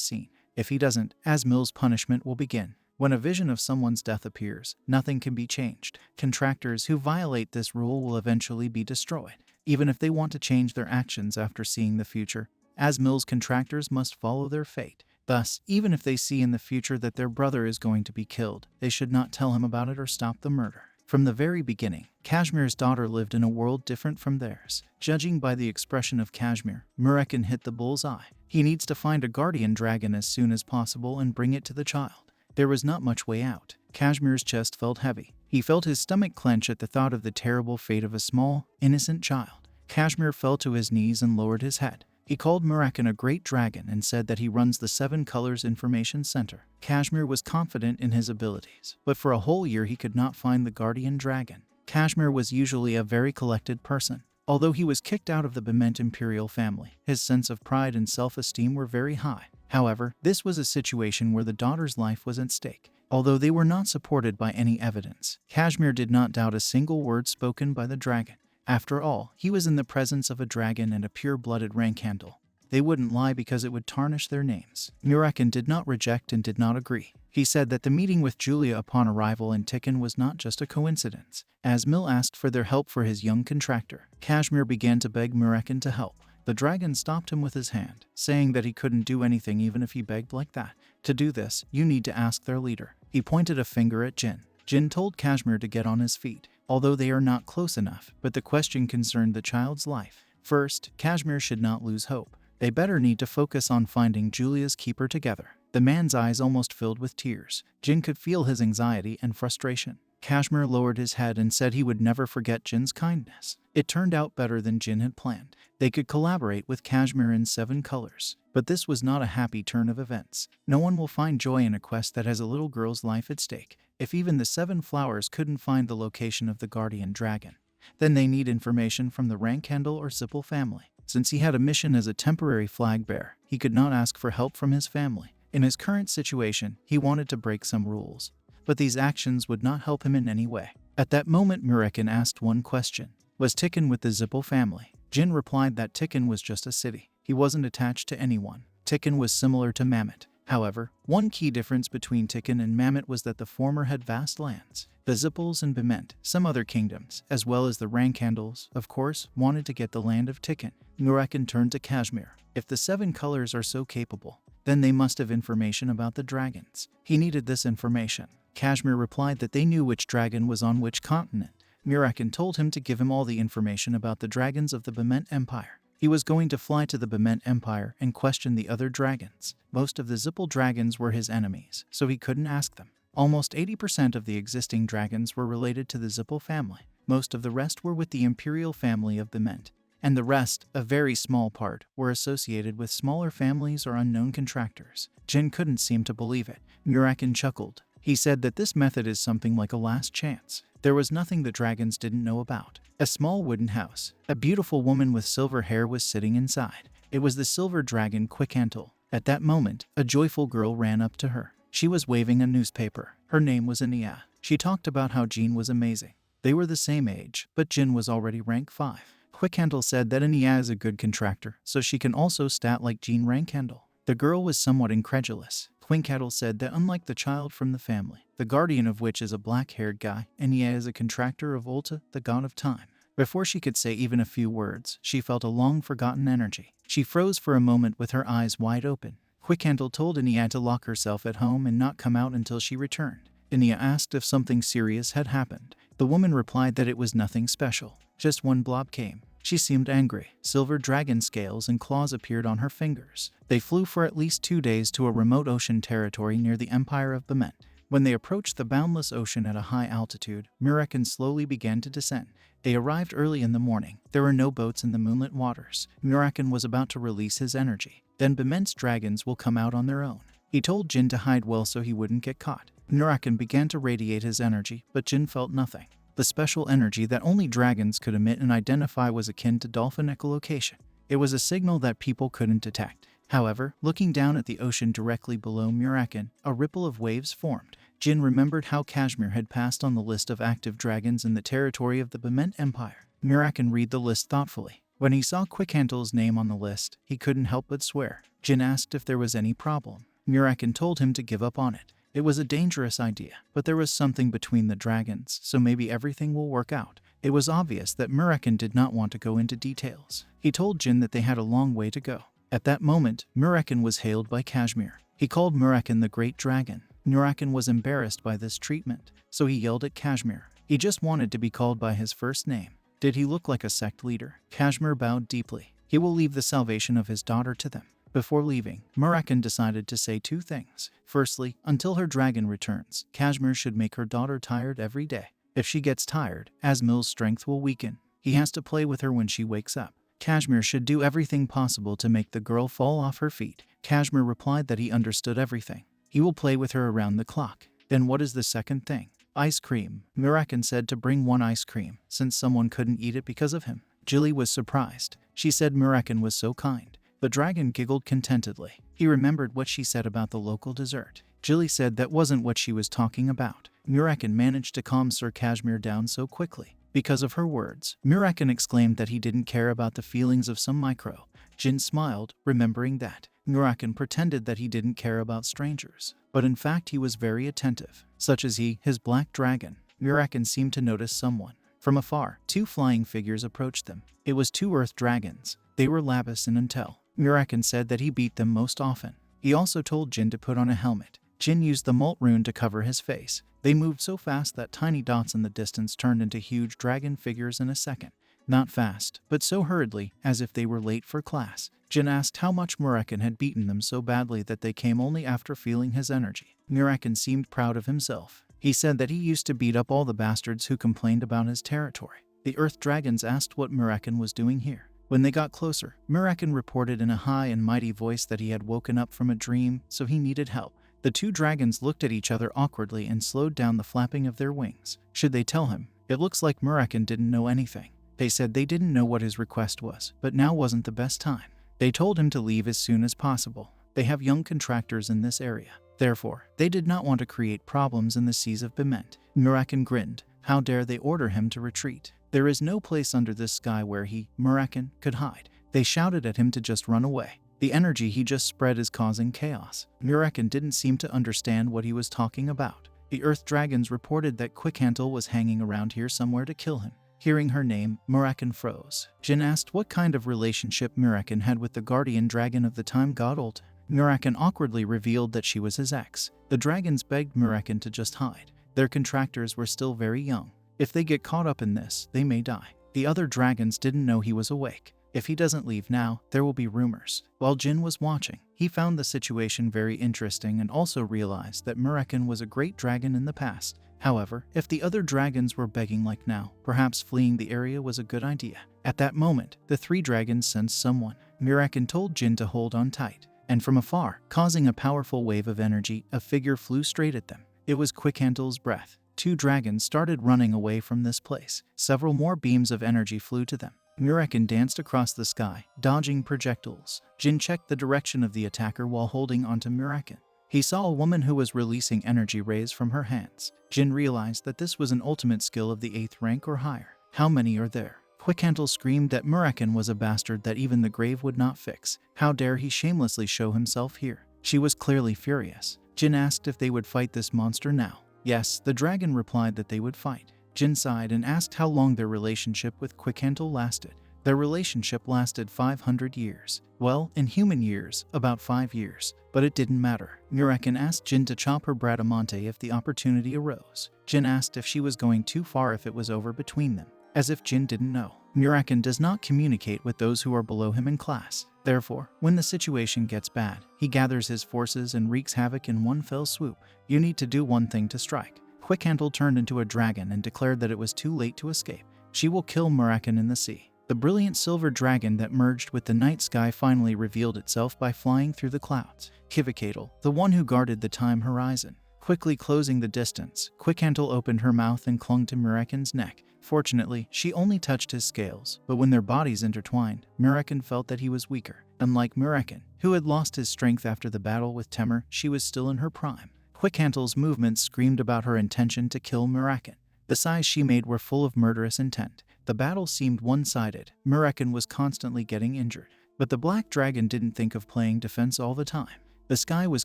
seen. If he doesn't, Asmil's punishment will begin. When a vision of someone's death appears, nothing can be changed. Contractors who violate this rule will eventually be destroyed, even if they want to change their actions after seeing the future. Asmil's contractors must follow their fate. Thus, even if they see in the future that their brother is going to be killed, they should not tell him about it or stop the murder. From the very beginning, Kashmir's daughter lived in a world different from theirs. Judging by the expression of Kashmir, Murakan hit the bullseye. He needs to find a guardian dragon as soon as possible and bring it to the child. There was not much way out. Kashmir's chest felt heavy. He felt his stomach clench at the thought of the terrible fate of a small, innocent child. Kashmir fell to his knees and lowered his head. He called Murakan a great dragon and said that he runs the 7 Colors Information Center. Kashmir was confident in his abilities, but for a whole year he could not find the guardian dragon. Kashmir was usually a very collected person. Although he was kicked out of the Bement imperial family, his sense of pride and self-esteem were very high. However, this was a situation where the daughter's life was at stake. Although they were not supported by any evidence, Kashmir did not doubt a single word spoken by the dragon. After all, he was in the presence of a dragon and a pure-blooded Rankhandel. They wouldn't lie because it would tarnish their names. Murakan did not reject and did not agree. He said that the meeting with Julia upon arrival in Tikkun was not just a coincidence. Asmil asked for their help for his young contractor. Kashmir began to beg Murakan to help. The dragon stopped him with his hand, saying that he couldn't do anything even if he begged like that. To do this, you need to ask their leader. He pointed a finger at Jin. Jin told Kashmir to get on his feet, although they are not close enough, but the question concerned the child's life. First, Kashmir should not lose hope. They better need to focus on finding Julia's keeper together. The man's eyes almost filled with tears. Jin could feel his anxiety and frustration. Kashmir lowered his head and said he would never forget Jin's kindness. It turned out better than Jin had planned. They could collaborate with Kashmir in 7 colors. But this was not a happy turn of events. No one will find joy in a quest that has a little girl's life at stake. If even the 7 flowers couldn't find the location of the guardian dragon, Then they need information from the Rankhandle or Sipple family. Since he had a mission as a temporary flag bearer, he could not ask for help from his family. In his current situation, he wanted to break some rules, but these actions would not help him in any way. At that moment, Murakin asked one question. Was Tikin with the Zippo family? Jin replied that Tikin was just a city. He wasn't attached to anyone. Tikin was similar to Mammoth. However, one key difference between Tikin and Mammoth was that the former had vast lands. The Zipples and Bement, some other kingdoms, as well as the Rankhandles, of course, wanted to get the land of Tikin. Murakin turned to Kashmir. If the 7 colors are so capable, then they must have information about the dragons. He needed this information. Kashmir replied that they knew which dragon was on which continent. Murakin told him to give him all the information about the dragons of the Bement Empire. He was going to fly to the Bement Empire and question the other dragons. Most of the Zippel dragons were his enemies, so he couldn't ask them. Almost 80% of the existing dragons were related to the Zippel family. Most of the rest were with the imperial family of Bement. And the rest, a very small part, were associated with smaller families or unknown contractors. Jin couldn't seem to believe it. Murakin chuckled. He said that this method is something like a last chance. There was nothing the dragons didn't know about. A small wooden house. A beautiful woman with silver hair was sitting inside. It was the silver dragon Quickhantle. At that moment, a joyful girl ran up to her. She was waving a newspaper. Her name was Ania. She talked about how Jin was amazing. They were the same age, but Jin was already rank 5. Quickhantle said that Ania is a good contractor, so she can also stat like Jin Rankhandle. The girl was somewhat incredulous. Quickhantle said that unlike the child from the family, the guardian of which is a black-haired guy, Ania is a contractor of Ulta, the god of time. Before she could say even a few words, she felt a long-forgotten energy. She froze for a moment with her eyes wide open. Quickhantle told Ania to lock herself at home and not come out until she returned. Ania asked if something serious had happened. The woman replied that it was nothing special. Just one blob came. She seemed angry. Silver dragon scales and claws appeared on her fingers. They flew for at least 2 days to a remote ocean territory near the Empire of Bement. When they approached the boundless ocean at a high altitude, Murakin slowly began to descend. They arrived early in the morning. There were no boats in the moonlit waters. Murakin was about to release his energy. Then Bement's dragons will come out on their own. He told Jin to hide well so he wouldn't get caught. Murakin began to radiate his energy, but Jin felt nothing. The special energy that only dragons could emit and identify was akin to dolphin echolocation. It was a signal that people couldn't detect. However, looking down at the ocean directly below Murakin, a ripple of waves formed. Jin remembered how Kashmir had passed on the list of active dragons in the territory of the Bement Empire. Murakin read the list thoughtfully. When he saw Quickhantle's name on the list, he couldn't help but swear. Jin asked if there was any problem. Murakin told him to give up on it. It was a dangerous idea, but there was something between the dragons, so maybe everything will work out. It was obvious that Murakin did not want to go into details. He told Jin that they had a long way to go. At that moment, Murakin was hailed by Kashmir. He called Murakin the Great Dragon. Murakin was embarrassed by this treatment, so he yelled at Kashmir. He just wanted to be called by his first name. Did he look like a sect leader? Kashmir bowed deeply. He will leave the salvation of his daughter to them. Before leaving, Murakin decided to say 2 things. Firstly, until her dragon returns, Kashmir should make her daughter tired every day. If she gets tired, Asmil's strength will weaken. He has to play with her when she wakes up. Kashmir should do everything possible to make the girl fall off her feet. Kashmir replied that he understood everything. He will play with her around the clock. Then what is the second thing? Ice cream. Murakin said to bring 1 ice cream, since someone couldn't eat it because of him. Jilly was surprised. She said Murakin was so kind. The dragon giggled contentedly. He remembered what she said about the local dessert. Jilly said that wasn't what she was talking about. Murakin managed to calm Sir Kashmir down so quickly. Because of her words, Murakin exclaimed that he didn't care about the feelings of some micro. Jin smiled, remembering that. Murakin pretended that he didn't care about strangers. But in fact he was very attentive. Such as he, his black dragon. Murakin seemed to notice someone. From afar, 2 flying figures approached them. It was 2 earth dragons. They were Labis and Untel. Murakin said that he beat them most often. He also told Jin to put on a helmet. Jin used the Molt rune to cover his face. They moved so fast that tiny dots in the distance turned into huge dragon figures in a second. Not fast, but so hurriedly, as if they were late for class. Jin asked how much Murakin had beaten them so badly that they came only after feeling his energy. Murakin seemed proud of himself. He said that he used to beat up all the bastards who complained about his territory. The earth dragons asked what Murakin was doing here. When they got closer, Murakin reported in a high and mighty voice that he had woken up from a dream, so he needed help. The 2 dragons looked at each other awkwardly and slowed down the flapping of their wings. Should they tell him? It looks like Murakin didn't know anything. They said they didn't know what his request was, but now wasn't the best time. They told him to leave as soon as possible. They have young contractors in this area. Therefore, they did not want to create problems in the seas of Bement. Murakin grinned. How dare they order him to retreat? There is no place under this sky where he, Murakin, could hide. They shouted at him to just run away. The energy he just spread is causing chaos. Murakin didn't seem to understand what he was talking about. The Earth Dragons reported that Quickhantle was hanging around here somewhere to kill him. Hearing her name, Murakin froze. Jin asked what kind of relationship Murakin had with the guardian dragon of the time god Old. Murakin awkwardly revealed that she was his ex. The dragons begged Murakin to just hide. Their contractors were still very young. If they get caught up in this, they may die. The other dragons didn't know he was awake. If he doesn't leave now, there will be rumors. While Jin was watching, he found the situation very interesting and also realized that Murakin was a great dragon in the past. However, if the other dragons were begging like now, perhaps fleeing the area was a good idea. At that moment, the three dragons sensed someone. Murakin told Jin to hold on tight, and from afar, causing a powerful wave of energy, a figure flew straight at them. It was Quickhantle's breath. Two dragons started running away from this place. Several more beams of energy flew to them. Murakin danced across the sky, dodging projectiles. Jin checked the direction of the attacker while holding onto Murakin. He saw a woman who was releasing energy rays from her hands. Jin realized that this was an ultimate skill of the 8th rank or higher. How many are there? Quickhantle screamed that Murakin was a bastard that even the grave would not fix. How dare he shamelessly show himself here? She was clearly furious. Jin asked if they would fight this monster now. Yes, the dragon replied that they would fight. Jin sighed and asked how long their relationship with Quickhantle lasted. Their relationship lasted 500 years. Well, in human years, about 5 years. But it didn't matter. Murakin asked Jin to chop her Bradamante if the opportunity arose. Jin asked if she was going too far if it was over between them. As if Jin didn't know. Murakin does not communicate with those who are below him in class. Therefore, when the situation gets bad, he gathers his forces and wreaks havoc in one fell swoop. You need to do one thing to strike. Quickhantle turned into a dragon and declared that it was too late to escape. She will kill Murakin in the sea. The brilliant silver dragon that merged with the night sky finally revealed itself by flying through the clouds. Quickhantle, the one who guarded the time horizon. Quickly closing the distance, Quickhantle opened her mouth and clung to Murakin's neck. Fortunately, she only touched his scales, but when their bodies intertwined, Murakin felt that he was weaker. Unlike Murakin, who had lost his strength after the battle with Temur, she was still in her prime. Quickhantle's movements screamed about her intention to kill Murakin. The sighs she made were full of murderous intent. The battle seemed one-sided. Murakin was constantly getting injured. But the black dragon didn't think of playing defense all the time. The sky was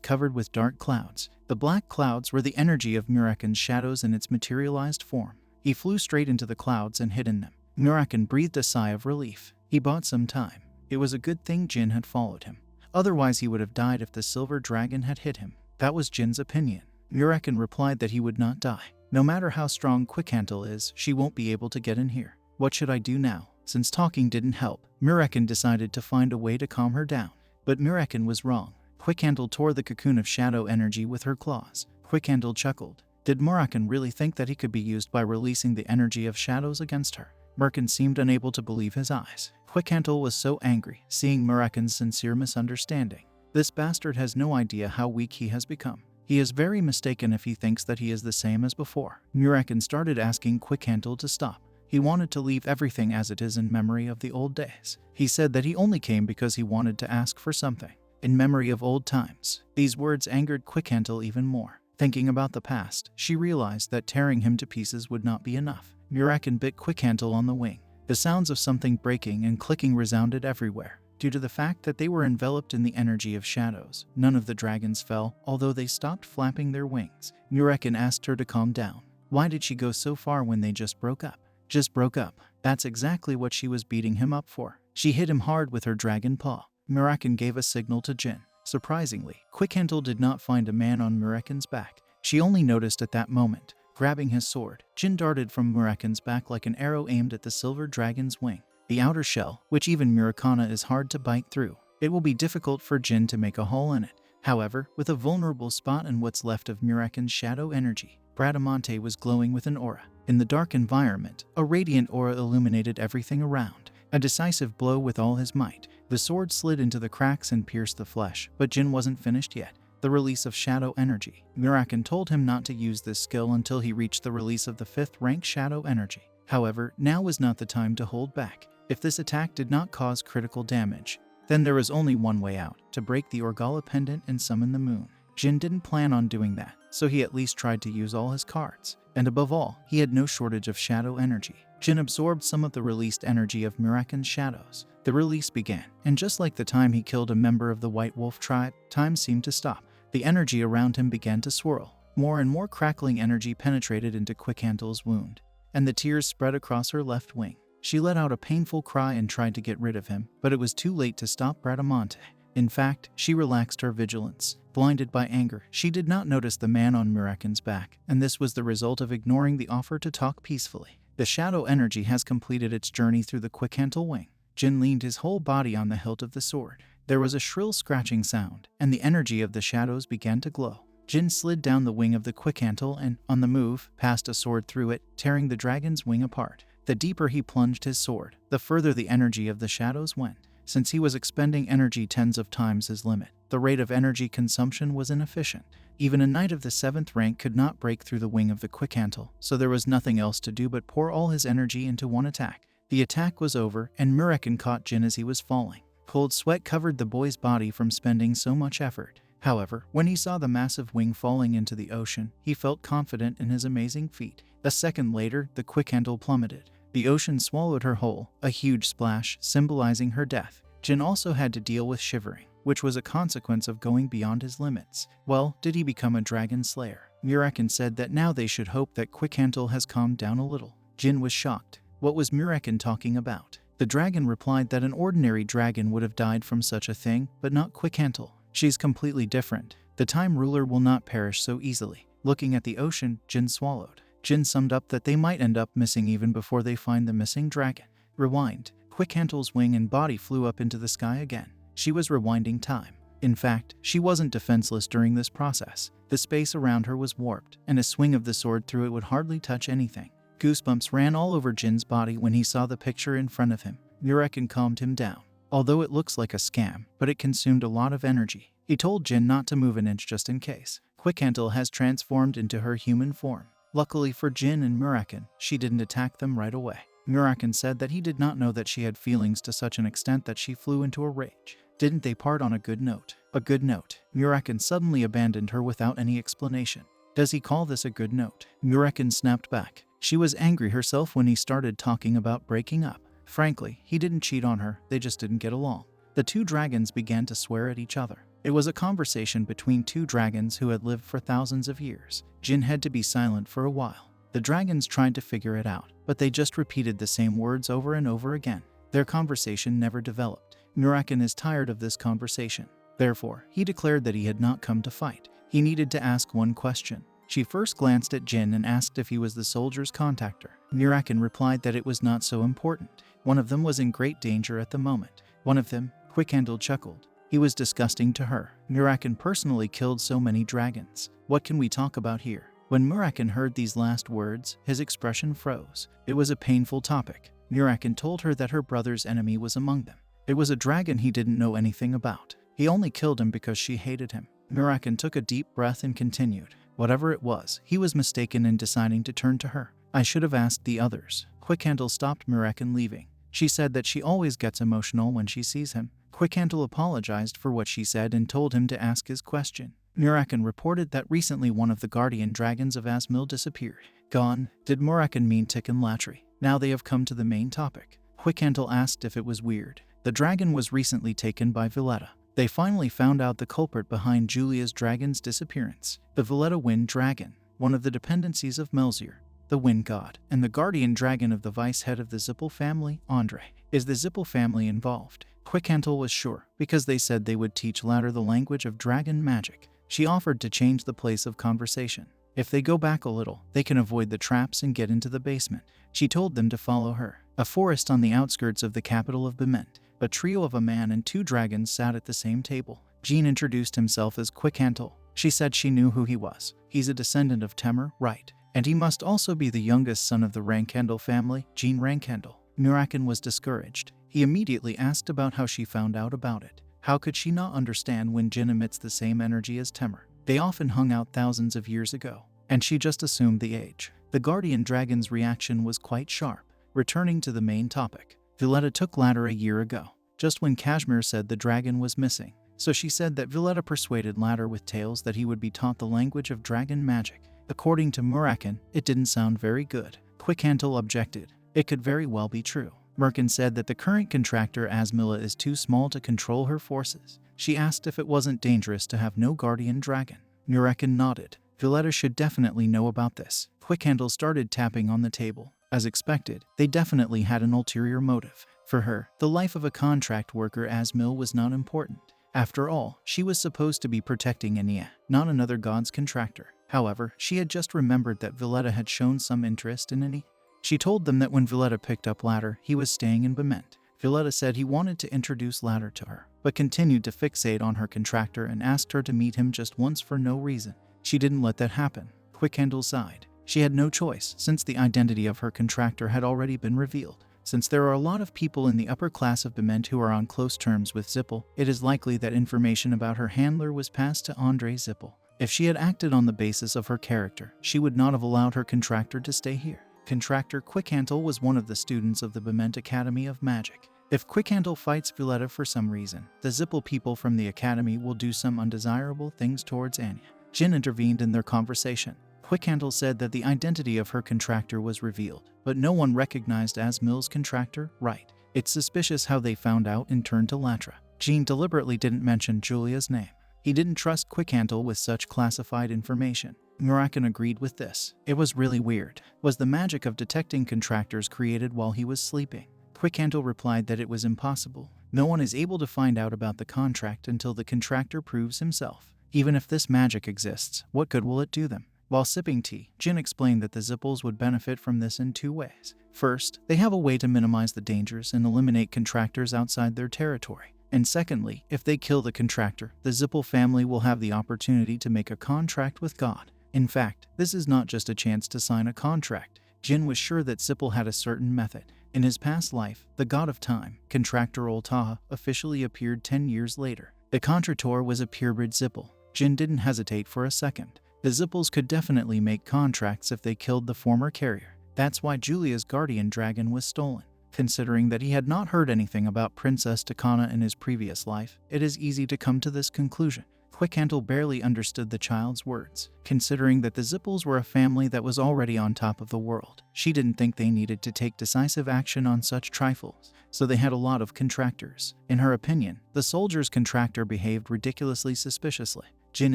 covered with dark clouds. The black clouds were the energy of Murakin's shadows in its materialized form. He flew straight into the clouds and hid in them. Murakin breathed a sigh of relief. He bought some time. It was a good thing Jin had followed him. Otherwise he would have died if the silver dragon had hit him. That was Jin's opinion. Murakin replied that he would not die. No matter how strong Quickhantle is, she won't be able to get in here. What should I do now? Since talking didn't help, Murakin decided to find a way to calm her down. But Murakin was wrong. Quickhantle tore the cocoon of shadow energy with her claws. Quickhantle chuckled. Did Murakin really think that he could be used by releasing the energy of shadows against her? Murakin seemed unable to believe his eyes. Quickhantle was so angry, seeing Murakin's sincere misunderstanding. This bastard has no idea how weak he has become. He is very mistaken if he thinks that he is the same as before. Murakin started asking Quickhantle to stop. He wanted to leave everything as it is in memory of the old days. He said that he only came because he wanted to ask for something. In memory of old times. These words angered Quickhantle even more. Thinking about the past, she realized that tearing him to pieces would not be enough. Murakin bit Quickhantle on the wing. The sounds of something breaking and clicking resounded everywhere. Due to the fact that they were enveloped in the energy of shadows, none of the dragons fell, although they stopped flapping their wings. Murakin asked her to calm down. Why did she go so far when they just broke up? Just broke up. That's exactly what she was beating him up for. She hit him hard with her dragon paw. Murakin gave a signal to Jin. Surprisingly, Quickhantle did not find a man on Murakin's back. She only noticed at that moment. Grabbing his sword, Jin darted from Murakin's back like an arrow aimed at the silver dragon's wing. The outer shell, which even Murakana is hard to bite through. It will be difficult for Jin to make a hole in it. However, with a vulnerable spot in what's left of Murakin's shadow energy, Bradamante was glowing with an aura. In the dark environment, a radiant aura illuminated everything around. A decisive blow with all his might. The sword slid into the cracks and pierced the flesh, but Jin wasn't finished yet. the release of shadow energy. Muraken told him not to use this skill until he reached the release of the 5th rank shadow energy. However, now was not the time to hold back. If this attack did not cause critical damage, then there was only one way out, to break the Orgala pendant and summon the moon. Jin didn't plan on doing that, so he at least tried to use all his cards. And above all, he had no shortage of shadow energy. Jin absorbed some of the released energy of Muraken's shadows. The release began, and just like the time he killed a member of the White Wolf tribe, time seemed to stop. The energy around him began to swirl. More and more crackling energy penetrated into Quickhandle's wound, and the tears spread across her left wing. She let out a painful cry and tried to get rid of him, but it was too late to stop Bradamante. In fact, she relaxed her vigilance. Blinded by anger, she did not notice the man on Muraken's back, and this was the result of ignoring the offer to talk peacefully. The shadow energy has completed its journey through the Quickhandle wing. Jin leaned his whole body on the hilt of the sword. There was a shrill scratching sound, and the energy of the shadows began to glow. Jin slid down the wing of the Quickhandle and, on the move, passed a sword through it, tearing the dragon's wing apart. The deeper he plunged his sword, the further the energy of the shadows went. Since he was expending energy tens of times his limit, the rate of energy consumption was inefficient. Even a knight of the 7th rank could not break through the wing of the Quickhandle, so there was nothing else to do but pour all his energy into one attack. The attack was over, and Muraken caught Jin as he was falling. Cold sweat covered the boy's body from spending so much effort. However, when he saw the massive wing falling into the ocean, he felt confident in his amazing feat. A second later, the Quickhandle plummeted. The ocean swallowed her whole, a huge splash, symbolizing her death. Jin also had to deal with shivering, which was a consequence of going beyond his limits. Well, did he become a dragon slayer? Muraken said that now they should hope that Quickhandle has calmed down a little. Jin was shocked. What was Muraken talking about? The dragon replied that an ordinary dragon would have died from such a thing, but not Quickhandle. She's completely different. The Time Ruler will not perish so easily. Looking at the ocean, Jin swallowed. Jin summed up that they might end up missing even before they find the missing dragon. Rewind. Quickhandle's wing and body flew up into the sky again. She was rewinding time. In fact, she wasn't defenseless during this process. The space around her was warped, and a swing of the sword through it would hardly touch anything. Goosebumps ran all over Jin's body when he saw the picture in front of him. Muraken calmed him down. Although it looks like a scam, but it consumed a lot of energy. He told Jin not to move an inch just in case. Quickhandle has transformed into her human form. Luckily for Jin and Muraken, she didn't attack them right away. Muraken said that he did not know that she had feelings to such an extent that she flew into a rage. Didn't they part on a good note? A good note. Muraken suddenly abandoned her without any explanation. Does he call this a good note? Muraken snapped back. She was angry herself when he started talking about breaking up. Frankly, he didn't cheat on her, they just didn't get along. The two dragons began to swear at each other. It was a conversation between two dragons who had lived for thousands of years. Jin had to be silent for a while. The dragons tried to figure it out, but they just repeated the same words over and over again. Their conversation never developed. Muraken is tired of this conversation. Therefore, he declared that he had not come to fight. He needed to ask one question. She first glanced at Jin and asked if he was the soldier's contactor. Muraken replied that it was not so important. One of them was in great danger at the moment. One of them, Quickhandle chuckled. He was disgusting to her. Muraken personally killed so many dragons. What can we talk about here? When Muraken heard these last words, his expression froze. It was a painful topic. Muraken told her that her brother's enemy was among them. It was a dragon he didn't know anything about. He only killed him because she hated him. Muraken took a deep breath and continued. Whatever it was, he was mistaken in deciding to turn to her. I should have asked the others. Quickhandle stopped Muraken leaving. She said that she always gets emotional when she sees him. Quickhandle apologized for what she said and told him to ask his question. Muraken reported that recently one of the guardian dragons of Asmil disappeared. Gone? Did Muraken mean Tikkun Latri? Now they have come to the main topic. Quickhandle asked if it was weird. The dragon was recently taken by Valletta. They finally found out the culprit behind Julia's dragon's disappearance. The Valletta Wind Dragon, one of the dependencies of Melzir, the Wind God, and the guardian dragon of the vice head of the Zippel family, Andre. Is the Zippel family involved? Quickhandle was sure, because they said they would teach Ladder the language of dragon magic. She offered to change the place of conversation. If they go back a little, they can avoid the traps and get into the basement. She told them to follow her. A forest on the outskirts of the capital of Bement. A trio of a man and two dragons sat at the same table. Jean introduced himself as Quickhandle. She said she knew who he was. He's a descendant of Temur, right? And he must also be the youngest son of the Rankhandle family, Jean Rankhandle. Muraken was discouraged. He immediately asked about how she found out about it. How could she not understand when Jin emits the same energy as Temur? They often hung out thousands of years ago, and she just assumed the age. The guardian dragon's reaction was quite sharp. Returning to the main topic, Violetta took Ladder a year ago, just when Kashmir said the dragon was missing. So she said that Violetta persuaded Ladder with tales that he would be taught the language of dragon magic. According to Murakan, it didn't sound very good. Quickhantle objected. It could very well be true. Merkin said that the current contractor Asmilla is too small to control her forces. She asked if it wasn't dangerous to have no guardian dragon. Murakan nodded. Violetta should definitely know about this. Quickhantle started tapping on the table. As expected, they definitely had an ulterior motive. For her, the life of a contract worker Asmil was not important. After all, she was supposed to be protecting Anya, not another god's contractor. However, she had just remembered that Violetta had shown some interest in Anya. She told them that when Violetta picked up Ladder, he was staying in Bement. Violetta said he wanted to introduce Ladder to her, but continued to fixate on her contractor and asked her to meet him just once for no reason. She didn't let that happen. Quickhandle sighed. She had no choice, since the identity of her contractor had already been revealed. Since there are a lot of people in the upper class of Bement who are on close terms with Zippel, it is likely that information about her handler was passed to Andre Zippel. If she had acted on the basis of her character, she would not have allowed her contractor to stay here. Contractor Quickhantle was one of the students of the Bement Academy of Magic. If Quickhantle fights Violetta for some reason, the Zippel people from the academy will do some undesirable things towards Anya. Jin intervened in their conversation. Quickhandle said that the identity of her contractor was revealed, but no one recognized Asmil's contractor, right? It's suspicious how they found out and turned to Latra. Jean deliberately didn't mention Julia's name. He didn't trust Quickhandle with such classified information. Murakan agreed with this. It was really weird. Was the magic of detecting contractors created while he was sleeping? Quickhandle replied that it was impossible. No one is able to find out about the contract until the contractor proves himself. Even if this magic exists, what good will it do them? While sipping tea, Jin explained that the Zippels would benefit from this in two ways. First, they have a way to minimize the dangers and eliminate contractors outside their territory. And secondly, if they kill the contractor, the Zippel family will have the opportunity to make a contract with God. In fact, this is not just a chance to sign a contract. Jin was sure that Zippel had a certain method. In his past life, the god of time, contractor Oltaha, officially appeared 10 years later. The contractor was a purebred Zippel. Jin didn't hesitate for a second. The Zippels could definitely make contracts if they killed the former carrier. That's why Julia's guardian dragon was stolen. Considering that he had not heard anything about Princess Takana in his previous life, it is easy to come to this conclusion. Quickhantle barely understood the child's words. Considering that the Zippels were a family that was already on top of the world, she didn't think they needed to take decisive action on such trifles, so they had a lot of contractors. In her opinion, the soldier's contractor behaved ridiculously suspiciously. Jin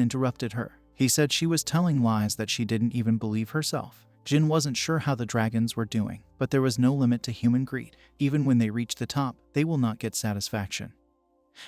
interrupted her. He said she was telling lies that she didn't even believe herself. Jin wasn't sure how the dragons were doing, but there was no limit to human greed. Even when they reach the top, they will not get satisfaction,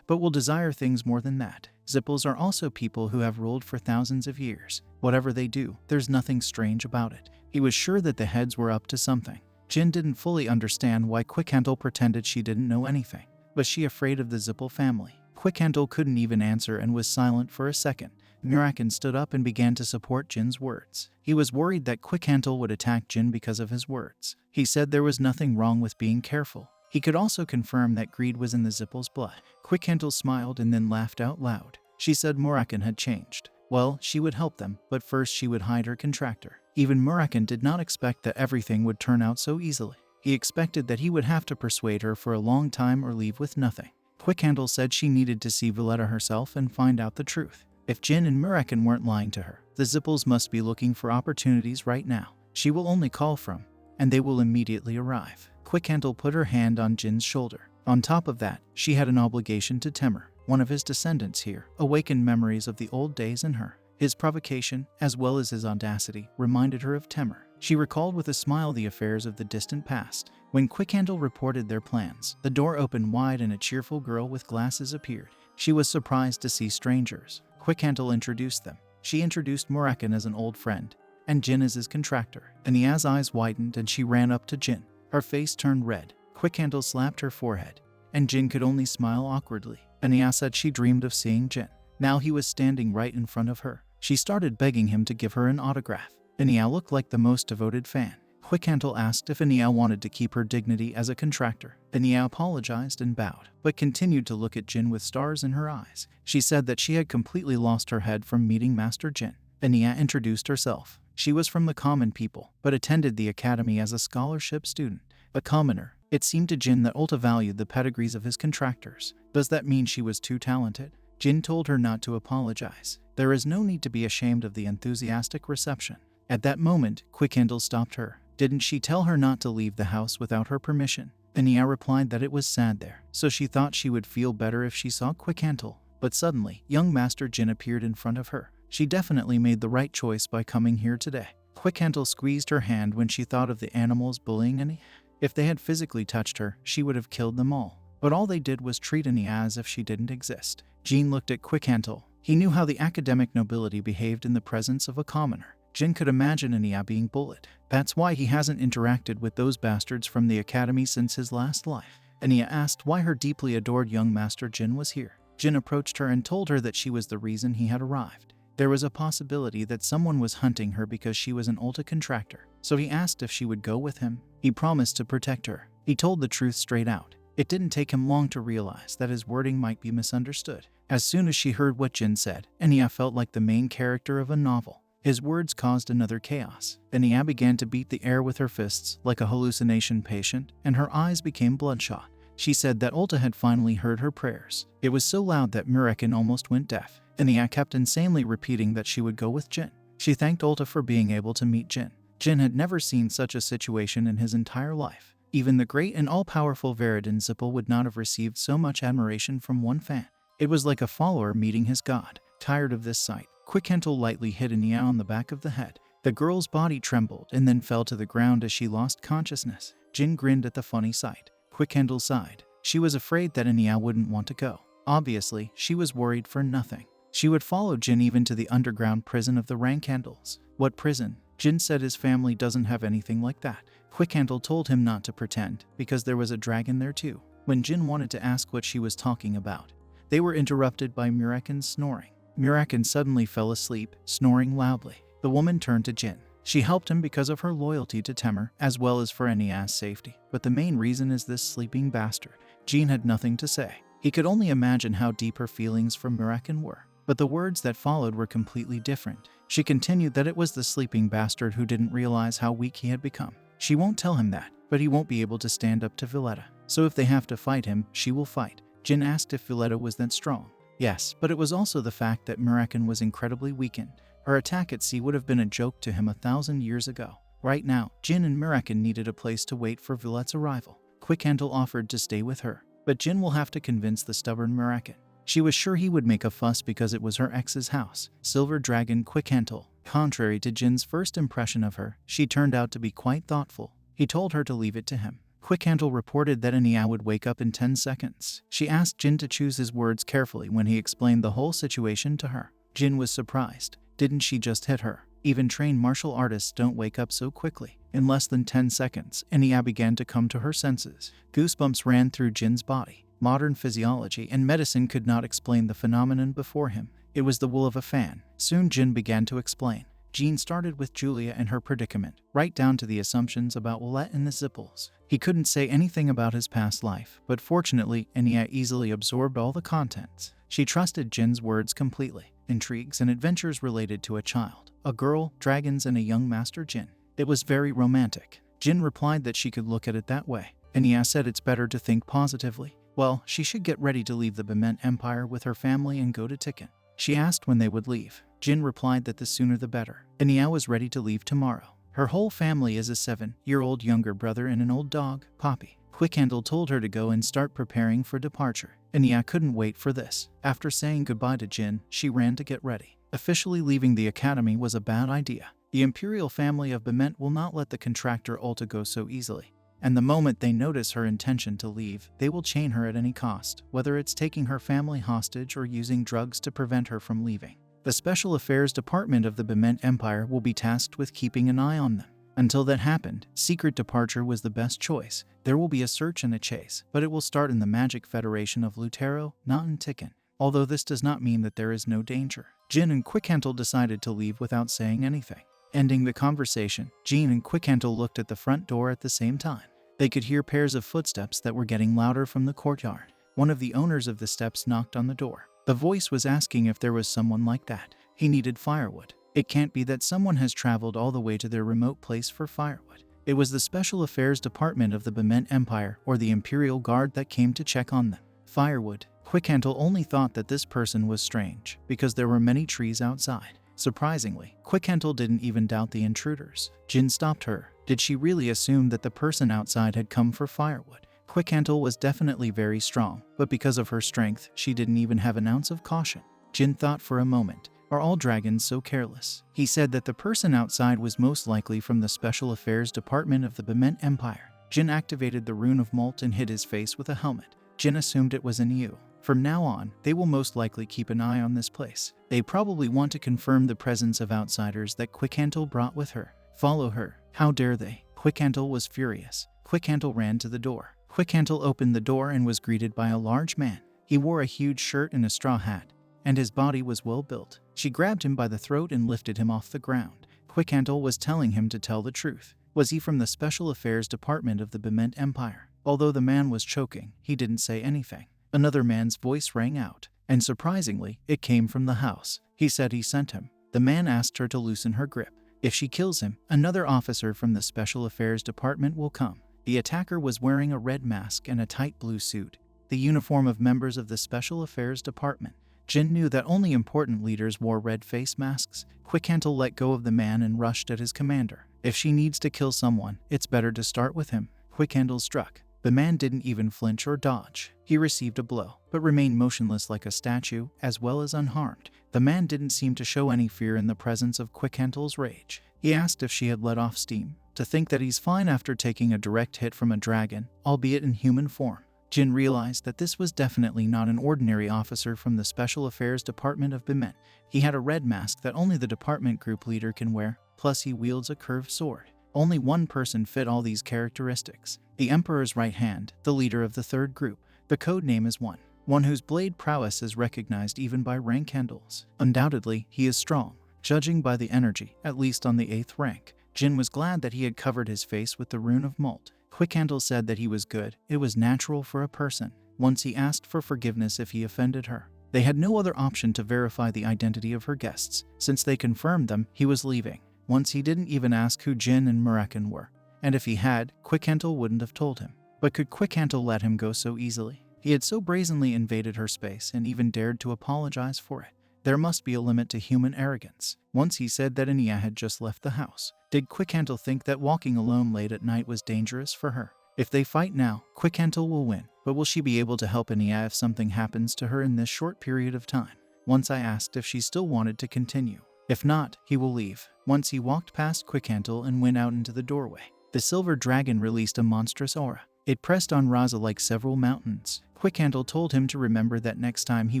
but will desire things more than that. Zippels are also people who have ruled for thousands of years. Whatever they do, there's nothing strange about it. He was sure that the heads were up to something. Jin didn't fully understand why Quickhantle pretended she didn't know anything. Was she afraid of the Zippel family? Quickhantle couldn't even answer and was silent for a second. Murakan stood up and began to support Jin's words. He was worried that Quickhantle would attack Jin because of his words. He said there was nothing wrong with being careful. He could also confirm that greed was in the Zippel's blood. Quickhantle smiled and then laughed out loud. She said Murakan had changed. Well, she would help them, but first she would hide her contractor. Even Murakan did not expect that everything would turn out so easily. He expected that he would have to persuade her for a long time or leave with nothing. Quickhantle said she needed to see Violetta herself and find out the truth. If Jin and Murakan weren't lying to her, the Zippels must be looking for opportunities right now. She will only call from, and they will immediately arrive. Quickhantle put her hand on Jin's shoulder. On top of that, she had an obligation to Temur, one of his descendants here, awakened memories of the old days in her. His provocation, as well as his audacity, reminded her of Temur. She recalled with a smile the affairs of the distant past. When Quickhantle reported their plans, the door opened wide and a cheerful girl with glasses appeared. She was surprised to see strangers. Quickhantle introduced them. She introduced Murakan as an old friend, and Jin as his contractor. Ania's eyes widened and she ran up to Jin. Her face turned red. Quickhantle slapped her forehead, and Jin could only smile awkwardly. Ania said she dreamed of seeing Jin. Now he was standing right in front of her. She started begging him to give her an autograph. Ania looked like the most devoted fan. Quickhandle asked if Anya wanted to keep her dignity as a contractor. Anya apologized and bowed, but continued to look at Jin with stars in her eyes. She said that she had completely lost her head from meeting Master Jin. Anya introduced herself. She was from the common people, but attended the academy as a scholarship student. A commoner. It seemed to Jin that Ulta valued the pedigrees of his contractors. Does that mean she was too talented? Jin told her not to apologize. There is no need to be ashamed of the enthusiastic reception. At that moment, Quickhandle stopped her. Didn't she tell her not to leave the house without her permission? Anya replied that it was sad there, so she thought she would feel better if she saw Quickhandle. But suddenly, young Master Jin appeared in front of her. She definitely made the right choice by coming here today. Quickhandle squeezed her hand when she thought of the animals bullying Anya. If they had physically touched her, she would have killed them all. But all they did was treat Anya as if she didn't exist. Jin looked at Quickhandle. He knew how the academic nobility behaved in the presence of a commoner. Jin could imagine Anya being bullied. That's why he hasn't interacted with those bastards from the academy since his last life. Anya asked why her deeply adored young Master Jin was here. Jin approached her and told her that she was the reason he had arrived. There was a possibility that someone was hunting her because she was an Ulta contractor, so he asked if she would go with him. He promised to protect her. He told the truth straight out. It didn't take him long to realize that his wording might be misunderstood. As soon as she heard what Jin said, Anya felt like the main character of a novel. His words caused another chaos. Anya began to beat the air with her fists like a hallucination patient, and her eyes became bloodshot. She said that Ulta had finally heard her prayers. It was so loud that Murekin almost went deaf. Anya kept insanely repeating that she would go with Jin. She thanked Ulta for being able to meet Jin. Jin had never seen such a situation in his entire life. Even the great and all-powerful Veridin Zippel would not have received so much admiration from one fan. It was like a follower meeting his god. Tired of this sight, Quickhandle lightly hit Anya on the back of the head. The girl's body trembled and then fell to the ground as she lost consciousness. Jin grinned at the funny sight. Quickhandle sighed. She was afraid that Anya wouldn't want to go. Obviously, she was worried for nothing. She would follow Jin even to the underground prison of the Rankhandles. What prison? Jin said his family doesn't have anything like that. Quickhandle told him not to pretend, because there was a dragon there too. When Jin wanted to ask what she was talking about, they were interrupted by Murekin's snoring. Murekin suddenly fell asleep, snoring loudly. The woman turned to Jin. She helped him because of her loyalty to Temur, as well as for Anya's safety. But the main reason is this sleeping bastard. Jin had nothing to say. He could only imagine how deep her feelings for Murekin were. But the words that followed were completely different. She continued that it was the sleeping bastard who didn't realize how weak he had become. She won't tell him that, but he won't be able to stand up to Violetta. So if they have to fight him, she will fight. Jin asked if Violetta was that strong. Yes, but it was also the fact that Murekin was incredibly weakened. Her attack at sea would have been a joke to him 1,000 years ago. Right now, Jin and Murekin needed a place to wait for Violetta's arrival. Quickhandle offered to stay with her, but Jin will have to convince the stubborn Murekin. She was sure he would make a fuss because it was her ex's house. Silver Dragon Quickhandle. Contrary to Jin's first impression of her, she turned out to be quite thoughtful. He told her to leave it to him. Quickhandle reported that Anya would wake up in 10 seconds. She asked Jin to choose his words carefully when he explained the whole situation to her. Jin was surprised. Didn't she just hit her? Even trained martial artists don't wake up so quickly. In less than 10 seconds, Anya began to come to her senses. Goosebumps ran through Jin's body. Modern physiology and medicine could not explain the phenomenon before him. It was the will of a fan. Soon Jin began to explain. Jin started with Julia and her predicament, right down to the assumptions about Willette and the Zippels. He couldn't say anything about his past life, but fortunately, Anya easily absorbed all the contents. She trusted Jin's words completely. Intrigues and adventures related to a child, a girl, dragons, and a young Master Jin. It was very romantic. Jin replied that she could look at it that way. Anya said it's better to think positively. Well, she should get ready to leave the Bement Empire with her family and go to Tikkun. She asked when they would leave. Jin replied that the sooner the better. Anya was ready to leave tomorrow. Her whole family is a 7-year-old younger brother and an old dog, Poppy. Quickhandle told her to go and start preparing for departure. Anya couldn't wait for this. After saying goodbye to Jin, she ran to get ready. Officially leaving the academy was a bad idea. The imperial family of Bement will not let the contractor Ulta go so easily. And the moment they notice her intention to leave, they will chain her at any cost, whether it's taking her family hostage or using drugs to prevent her from leaving. The Special Affairs Department of the Bement Empire will be tasked with keeping an eye on them. Until that happened, secret departure was the best choice. There will be a search and a chase, but it will start in the Magic Federation of Lutero, not in Tikkun. Although this does not mean that there is no danger. Jin and Quickhandle decided to leave without saying anything. Ending the conversation, Jean and Quickhandle looked at the front door at the same time. They could hear pairs of footsteps that were getting louder from the courtyard. One of the owners of the steps knocked on the door. The voice was asking if there was someone like that. He needed firewood. It can't be that someone has traveled all the way to their remote place for firewood. It was the Special Affairs Department of the Bement Empire or the Imperial Guard that came to check on them. Firewood. Quickhandle only thought that this person was strange because there were many trees outside. Surprisingly, Quickhandle didn't even doubt the intruders. Jin stopped her. Did she really assume that the person outside had come for firewood? Quickhandle was definitely very strong, but because of her strength, she didn't even have an ounce of caution. Jin thought for a moment. Are all dragons so careless? He said that the person outside was most likely from the Special Affairs Department of the Bement Empire. Jin activated the rune of Molt and hid his face with a helmet. Jin assumed it was an Yu. From now on, they will most likely keep an eye on this place. They probably want to confirm the presence of outsiders that Quickhandle brought with her. Follow her. How dare they? Quickhandle was furious. Quickhandle ran to the door. Quickhandle opened the door and was greeted by a large man. He wore a huge shirt and a straw hat, and his body was well built. She grabbed him by the throat and lifted him off the ground. Quickhandle was telling him to tell the truth. Was he from the Special Affairs Department of the Bement Empire? Although the man was choking, he didn't say anything. Another man's voice rang out, and surprisingly, it came from the house. He said he sent him. The man asked her to loosen her grip. If she kills him, another officer from the Special Affairs Department will come. The attacker was wearing a red mask and a tight blue suit, the uniform of members of the Special Affairs Department. Jin knew that only important leaders wore red face masks. Quickhandle let go of the man and rushed at his commander. If she needs to kill someone, it's better to start with him. Quickhandle struck. The man didn't even flinch or dodge. He received a blow, but remained motionless like a statue, as well as unharmed. The man didn't seem to show any fear in the presence of Quickhandle's rage. He asked if she had let off steam. To think that he's fine after taking a direct hit from a dragon, albeit in human form. Jin realized that this was definitely not an ordinary officer from the Special Affairs Department of Bement. He had a red mask that only the department group leader can wear, plus he wields a curved sword. Only one person fit all these characteristics. The Emperor's right hand, the leader of the third group. The code name is one whose blade prowess is recognized even by rank handles. Undoubtedly, he is strong, judging by the energy, at least on the 8th rank. Jin was glad that he had covered his face with the rune of Molt. Quickhandle said that he was good. It was natural for a person. Once he asked for forgiveness if he offended her. They had no other option to verify the identity of her guests. Since they confirmed them, he was leaving. Once he didn't even ask who Jin and Muraken were. And if he had, Quickhandle wouldn't have told him. But could Quickhandle let him go so easily? He had so brazenly invaded her space and even dared to apologize for it. There must be a limit to human arrogance. Once he said that Anya had just left the house. Did Quickhandle think that walking alone late at night was dangerous for her? If they fight now, Quickhandle will win. But will she be able to help Anya if something happens to her in this short period of time? Once I asked if she still wanted to continue. If not, he will leave. Once he walked past Quickhandle and went out into the doorway. The silver dragon released a monstrous aura. It pressed on Raza like several mountains. Quickhandle told him to remember that next time he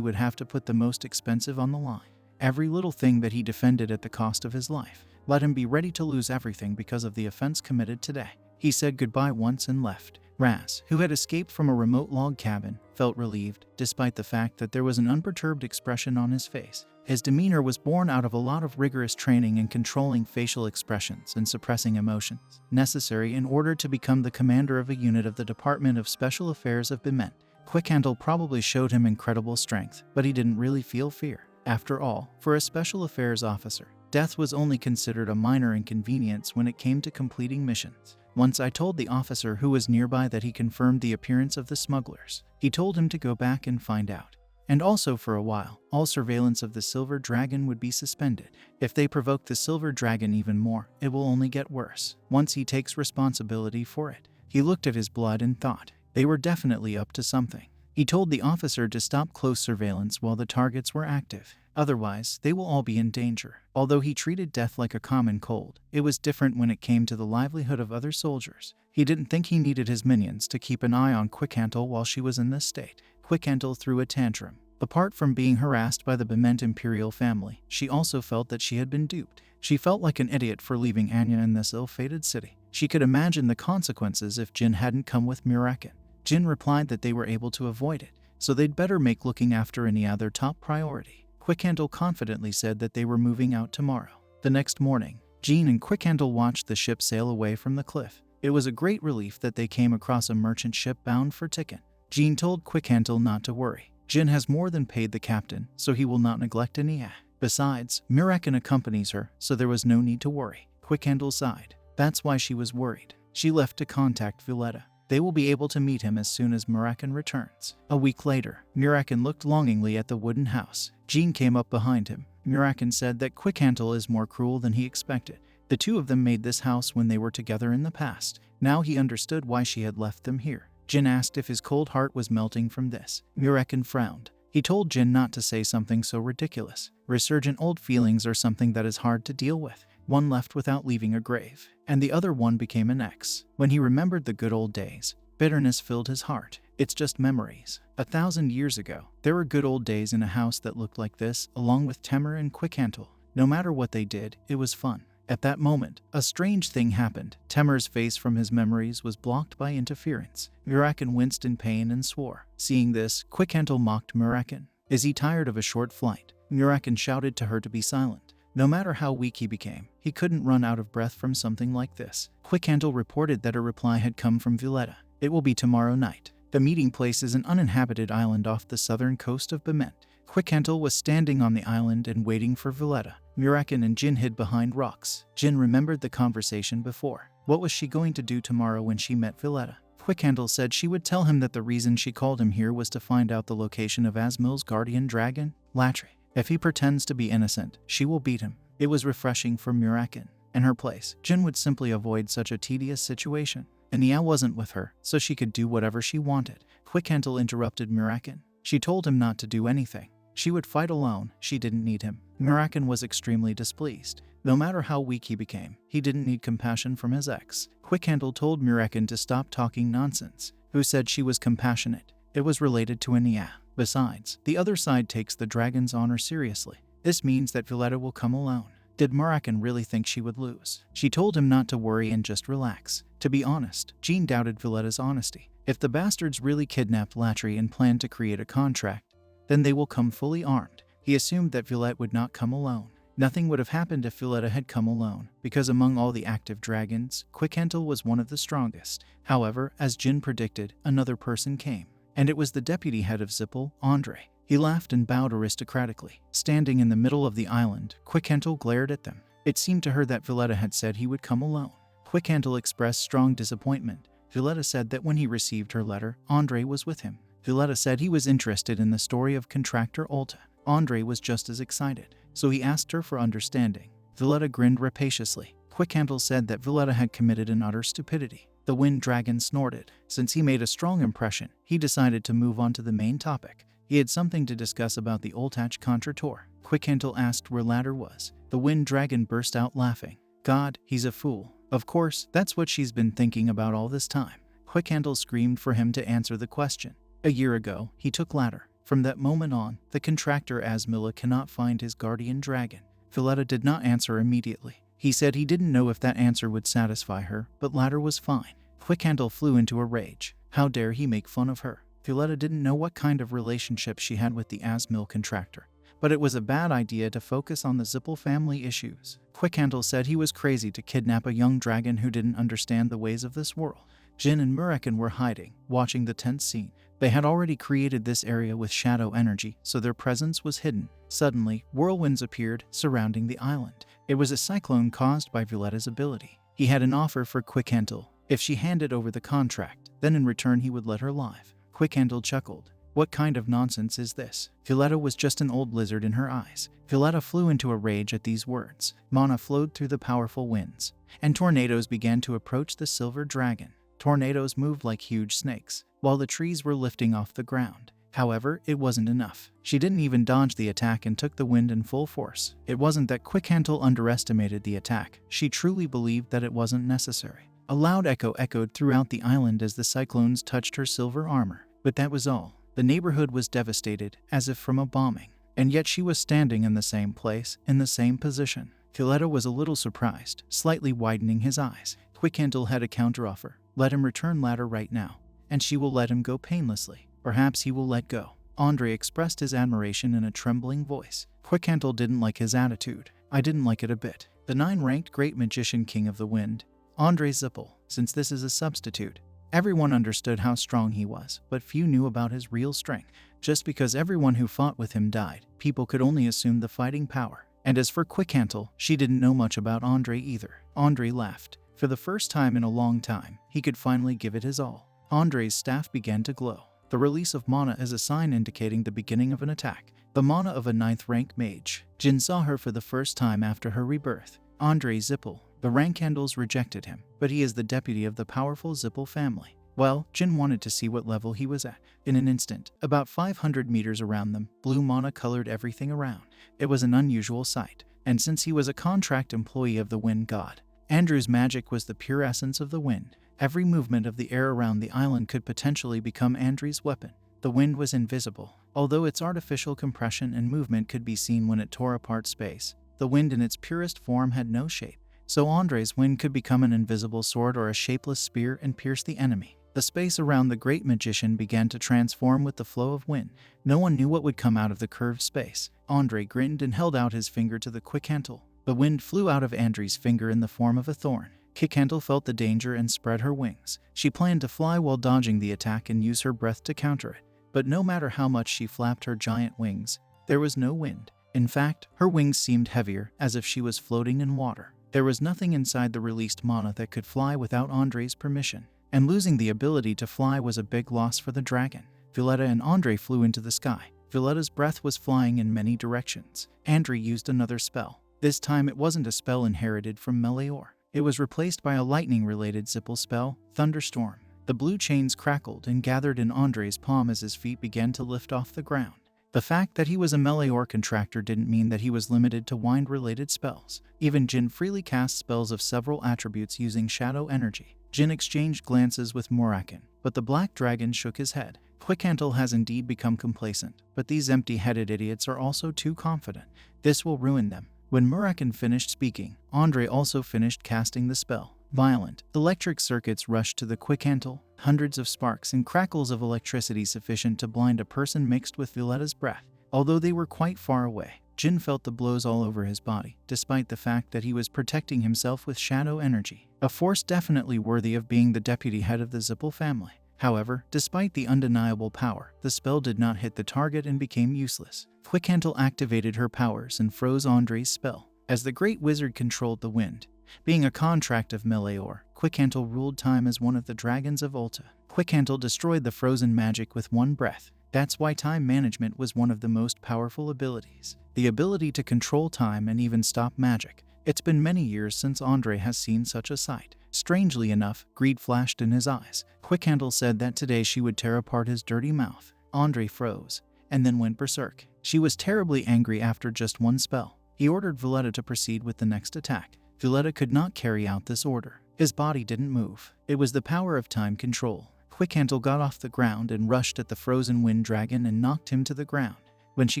would have to put the most expensive on the line. Every little thing that he defended at the cost of his life. Let him be ready to lose everything because of the offense committed today. He said goodbye once and left. Raz, who had escaped from a remote log cabin, felt relieved, despite the fact that there was an unperturbed expression on his face. His demeanor was born out of a lot of rigorous training in controlling facial expressions and suppressing emotions, necessary in order to become the commander of a unit of the Department of Special Affairs of Bement. Quickhandle probably showed him incredible strength, but he didn't really feel fear. After all, for a special affairs officer, death was only considered a minor inconvenience when it came to completing missions. Once I told the officer who was nearby that he confirmed the appearance of the smugglers. He told him to go back and find out. And also for a while, all surveillance of the Silver Dragon would be suspended. If they provoke the Silver Dragon even more, it will only get worse. Once he takes responsibility for it. He looked at his blood and thought, they were definitely up to something. He told the officer to stop close surveillance while the targets were active. Otherwise, they will all be in danger. Although he treated death like a common cold, it was different when it came to the livelihood of other soldiers. He didn't think he needed his minions to keep an eye on Quickhandle while she was in this state. Quickhandle threw a tantrum. Apart from being harassed by the Bement imperial family, she also felt that she had been duped. She felt like an idiot for leaving Anya in this ill-fated city. She could imagine the consequences if Jin hadn't come with Muraken. Jin replied that they were able to avoid it, so they'd better make looking after Anya their top priority. Quickhandle confidently said that they were moving out tomorrow. The next morning, Jean and Quickhandle watched the ship sail away from the cliff. It was a great relief that they came across a merchant ship bound for Tikken. Jean told Quickhandle not to worry. Jin has more than paid the captain, so he will not neglect any. Besides, Murakin accompanies her, so there was no need to worry. Quickhandle sighed. That's why she was worried. She left to contact Violetta. They will be able to meet him as soon as Murakin returns. A week later, Murakin looked longingly at the wooden house. Jean came up behind him. Murakin said that Quickhandle is more cruel than he expected. The two of them made this house when they were together in the past. Now he understood why she had left them here. Jin asked if his cold heart was melting from this. Murakin frowned. He told Jin not to say something so ridiculous. Resurgent old feelings are something that is hard to deal with. One left without leaving a grave, and the other one became an ex. When he remembered the good old days, bitterness filled his heart. It's just memories. 1,000 years ago, there were good old days in a house that looked like this, along with Temur and Quickhandle. No matter what they did, it was fun. At that moment, a strange thing happened. Temur's face from his memories was blocked by interference. Murakin winced in pain and swore. Seeing this, Quickhandle mocked Murakin. Is he tired of a short flight? Murakin shouted to her to be silent. No matter how weak he became, he couldn't run out of breath from something like this. Quickhandle reported that a reply had come from Violetta. It will be tomorrow night. The meeting place is an uninhabited island off the southern coast of Bement. Quickhandle was standing on the island and waiting for Violetta. Murakin and Jin hid behind rocks. Jin remembered the conversation before. What was she going to do tomorrow when she met Violetta? Quickhandle said she would tell him that the reason she called him here was to find out the location of Asmil's guardian dragon, Latri. If he pretends to be innocent, she will beat him. It was refreshing for Murakin. In her place, Jin would simply avoid such a tedious situation. Ania wasn't with her, so she could do whatever she wanted. Quickhandle interrupted Murakin. She told him not to do anything. She would fight alone. She didn't need him. Murakin was extremely displeased. No matter how weak he became, he didn't need compassion from his ex. Quickhandle told Murakin to stop talking nonsense. Who said she was compassionate? It was related to Ania. Besides, the other side takes the dragon's honor seriously. This means that Violetta will come alone. Did Murakin really think she would lose? She told him not to worry and just relax. To be honest, Jean doubted Violetta's honesty. If the bastards really kidnapped Latri and planned to create a contract, then they will come fully armed. He assumed that Violetta would not come alone. Nothing would have happened if Violetta had come alone, because among all the active dragons, Quickhandle was one of the strongest. However, as Jin predicted, another person came, and it was the deputy head of Zippel, Andre. He laughed and bowed aristocratically. Standing in the middle of the island, Quickhandle glared at them. It seemed to her that Violetta had said he would come alone. Quickhandle expressed strong disappointment. Violetta said that when he received her letter, Andre was with him. Violetta said he was interested in the story of contractor Olta. Andre was just as excited, so he asked her for understanding. Violetta grinned rapaciously. Quickhandle said that Violetta had committed an utter stupidity. The wind dragon snorted. Since he made a strong impression, he decided to move on to the main topic. He had something to discuss about the Oltach contractor. Quickhandle asked where Ladder was. The wind dragon burst out laughing. God, he's a fool. Of course, that's what she's been thinking about all this time. Quickhandle screamed for him to answer the question. A year ago, he took Ladder. From that moment on, the contractor Asmilla cannot find his guardian dragon. Violetta did not answer immediately. He said he didn't know if that answer would satisfy her, but Ladder was fine. Quickhandle flew into a rage. How dare he make fun of her? Violetta didn't know what kind of relationship she had with the Asmill contractor, but it was a bad idea to focus on the Zippel family issues. Quickhandle said he was crazy to kidnap a young dragon who didn't understand the ways of this world. Jin and Murakin were hiding, watching the tense scene. They had already created this area with shadow energy, so their presence was hidden. Suddenly, whirlwinds appeared, surrounding the island. It was a cyclone caused by Violetta's ability. He had an offer for Quickhandle. If she handed over the contract, then in return he would let her live. Quickhandle chuckled. What kind of nonsense is this? Violetta was just an old lizard in her eyes. Violetta flew into a rage at these words. Mana flowed through the powerful winds, and tornadoes began to approach the silver dragon. Tornadoes moved like huge snakes, while the trees were lifting off the ground. However, it wasn't enough. She didn't even dodge the attack and took the wind in full force. It wasn't that Quickhandle underestimated the attack. She truly believed that it wasn't necessary. A loud echo echoed throughout the island as the cyclones touched her silver armor. But that was all. The neighborhood was devastated, as if from a bombing. And yet she was standing in the same place, in the same position. Violetta was a little surprised, slightly widening his eyes. Quickhandle had a counteroffer. Let him return Ladder right now, and she will let him go painlessly. Perhaps he will let go. Andre expressed his admiration in a trembling voice. Quickhandle didn't like his attitude. I didn't like it a bit. The 9th-ranked Great Magician King of the Wind, Andrei Zippel. Since this is a substitute, everyone understood how strong he was, but few knew about his real strength. Just because everyone who fought with him died, people could only assume the fighting power. And as for Quickhantle, she didn't know much about Andrei either. Andrei laughed. For the first time in a long time, he could finally give it his all. Andrei's staff began to glow. The release of mana is a sign indicating the beginning of an attack. The mana of a 9th-ranked mage. Jin saw her for the first time after her rebirth. Andrei Zippel. The Rankhandles rejected him, but he is the deputy of the powerful Zippel family. Well, Jin wanted to see what level he was at. In an instant, about 500 meters around them, blue mana colored everything around. It was an unusual sight, and since he was a contract employee of the Wind God, Andrew's magic was the pure essence of the wind. Every movement of the air around the island could potentially become Andrew's weapon. The wind was invisible, although its artificial compression and movement could be seen when it tore apart space. The wind in its purest form had no shape, so Andrei's wind could become an invisible sword or a shapeless spear and pierce the enemy. The space around the great magician began to transform with the flow of wind. No one knew what would come out of the curved space. Andrei grinned and held out his finger to the Quickhantle. The wind flew out of Andrei's finger in the form of a thorn. Quickhantle felt the danger and spread her wings. She planned to fly while dodging the attack and use her breath to counter it. But no matter how much she flapped her giant wings, there was no wind. In fact, her wings seemed heavier, as if she was floating in water. There was nothing inside the released mana that could fly without Andrei's permission. And losing the ability to fly was a big loss for the dragon. Violetta and Andrei flew into the sky. Violetta's breath was flying in many directions. Andrei used another spell. This time it wasn't a spell inherited from Meleor. It was replaced by a lightning-related Zippel spell, Thunderstorm. The blue chains crackled and gathered in Andrei's palm as his feet began to lift off the ground. The fact that he was a Meleor contractor didn't mean that he was limited to wind-related spells. Even Jin freely cast spells of several attributes using shadow energy. Jin exchanged glances with Morakan, but the black dragon shook his head. Quickhantle has indeed become complacent, but these empty-headed idiots are also too confident. This will ruin them. When Morakan finished speaking, Andrei also finished casting the spell. Violent, electric circuits rushed to the Quickhantle, hundreds of sparks and crackles of electricity sufficient to blind a person mixed with Violetta's breath. Although they were quite far away, Jin felt the blows all over his body, despite the fact that he was protecting himself with shadow energy, a force definitely worthy of being the deputy head of the Zippel family. However, despite the undeniable power, the spell did not hit the target and became useless. Quickhantle activated her powers and froze Andrei's spell. As the great wizard controlled the wind, being a contract of Meleor, Quickhantle ruled time as one of the dragons of Ulta. Quickhantle destroyed the frozen magic with one breath. That's why time management was one of the most powerful abilities. The ability to control time and even stop magic. It's been many years since Andrei has seen such a sight. Strangely enough, greed flashed in his eyes. Quickhantle said that today she would tear apart his dirty mouth. Andrei froze, and then went berserk. She was terribly angry after just one spell. He ordered Violetta to proceed with the next attack. Violetta could not carry out this order. His body didn't move. It was the power of time control. Quickhantle got off the ground and rushed at the frozen wind dragon and knocked him to the ground. When she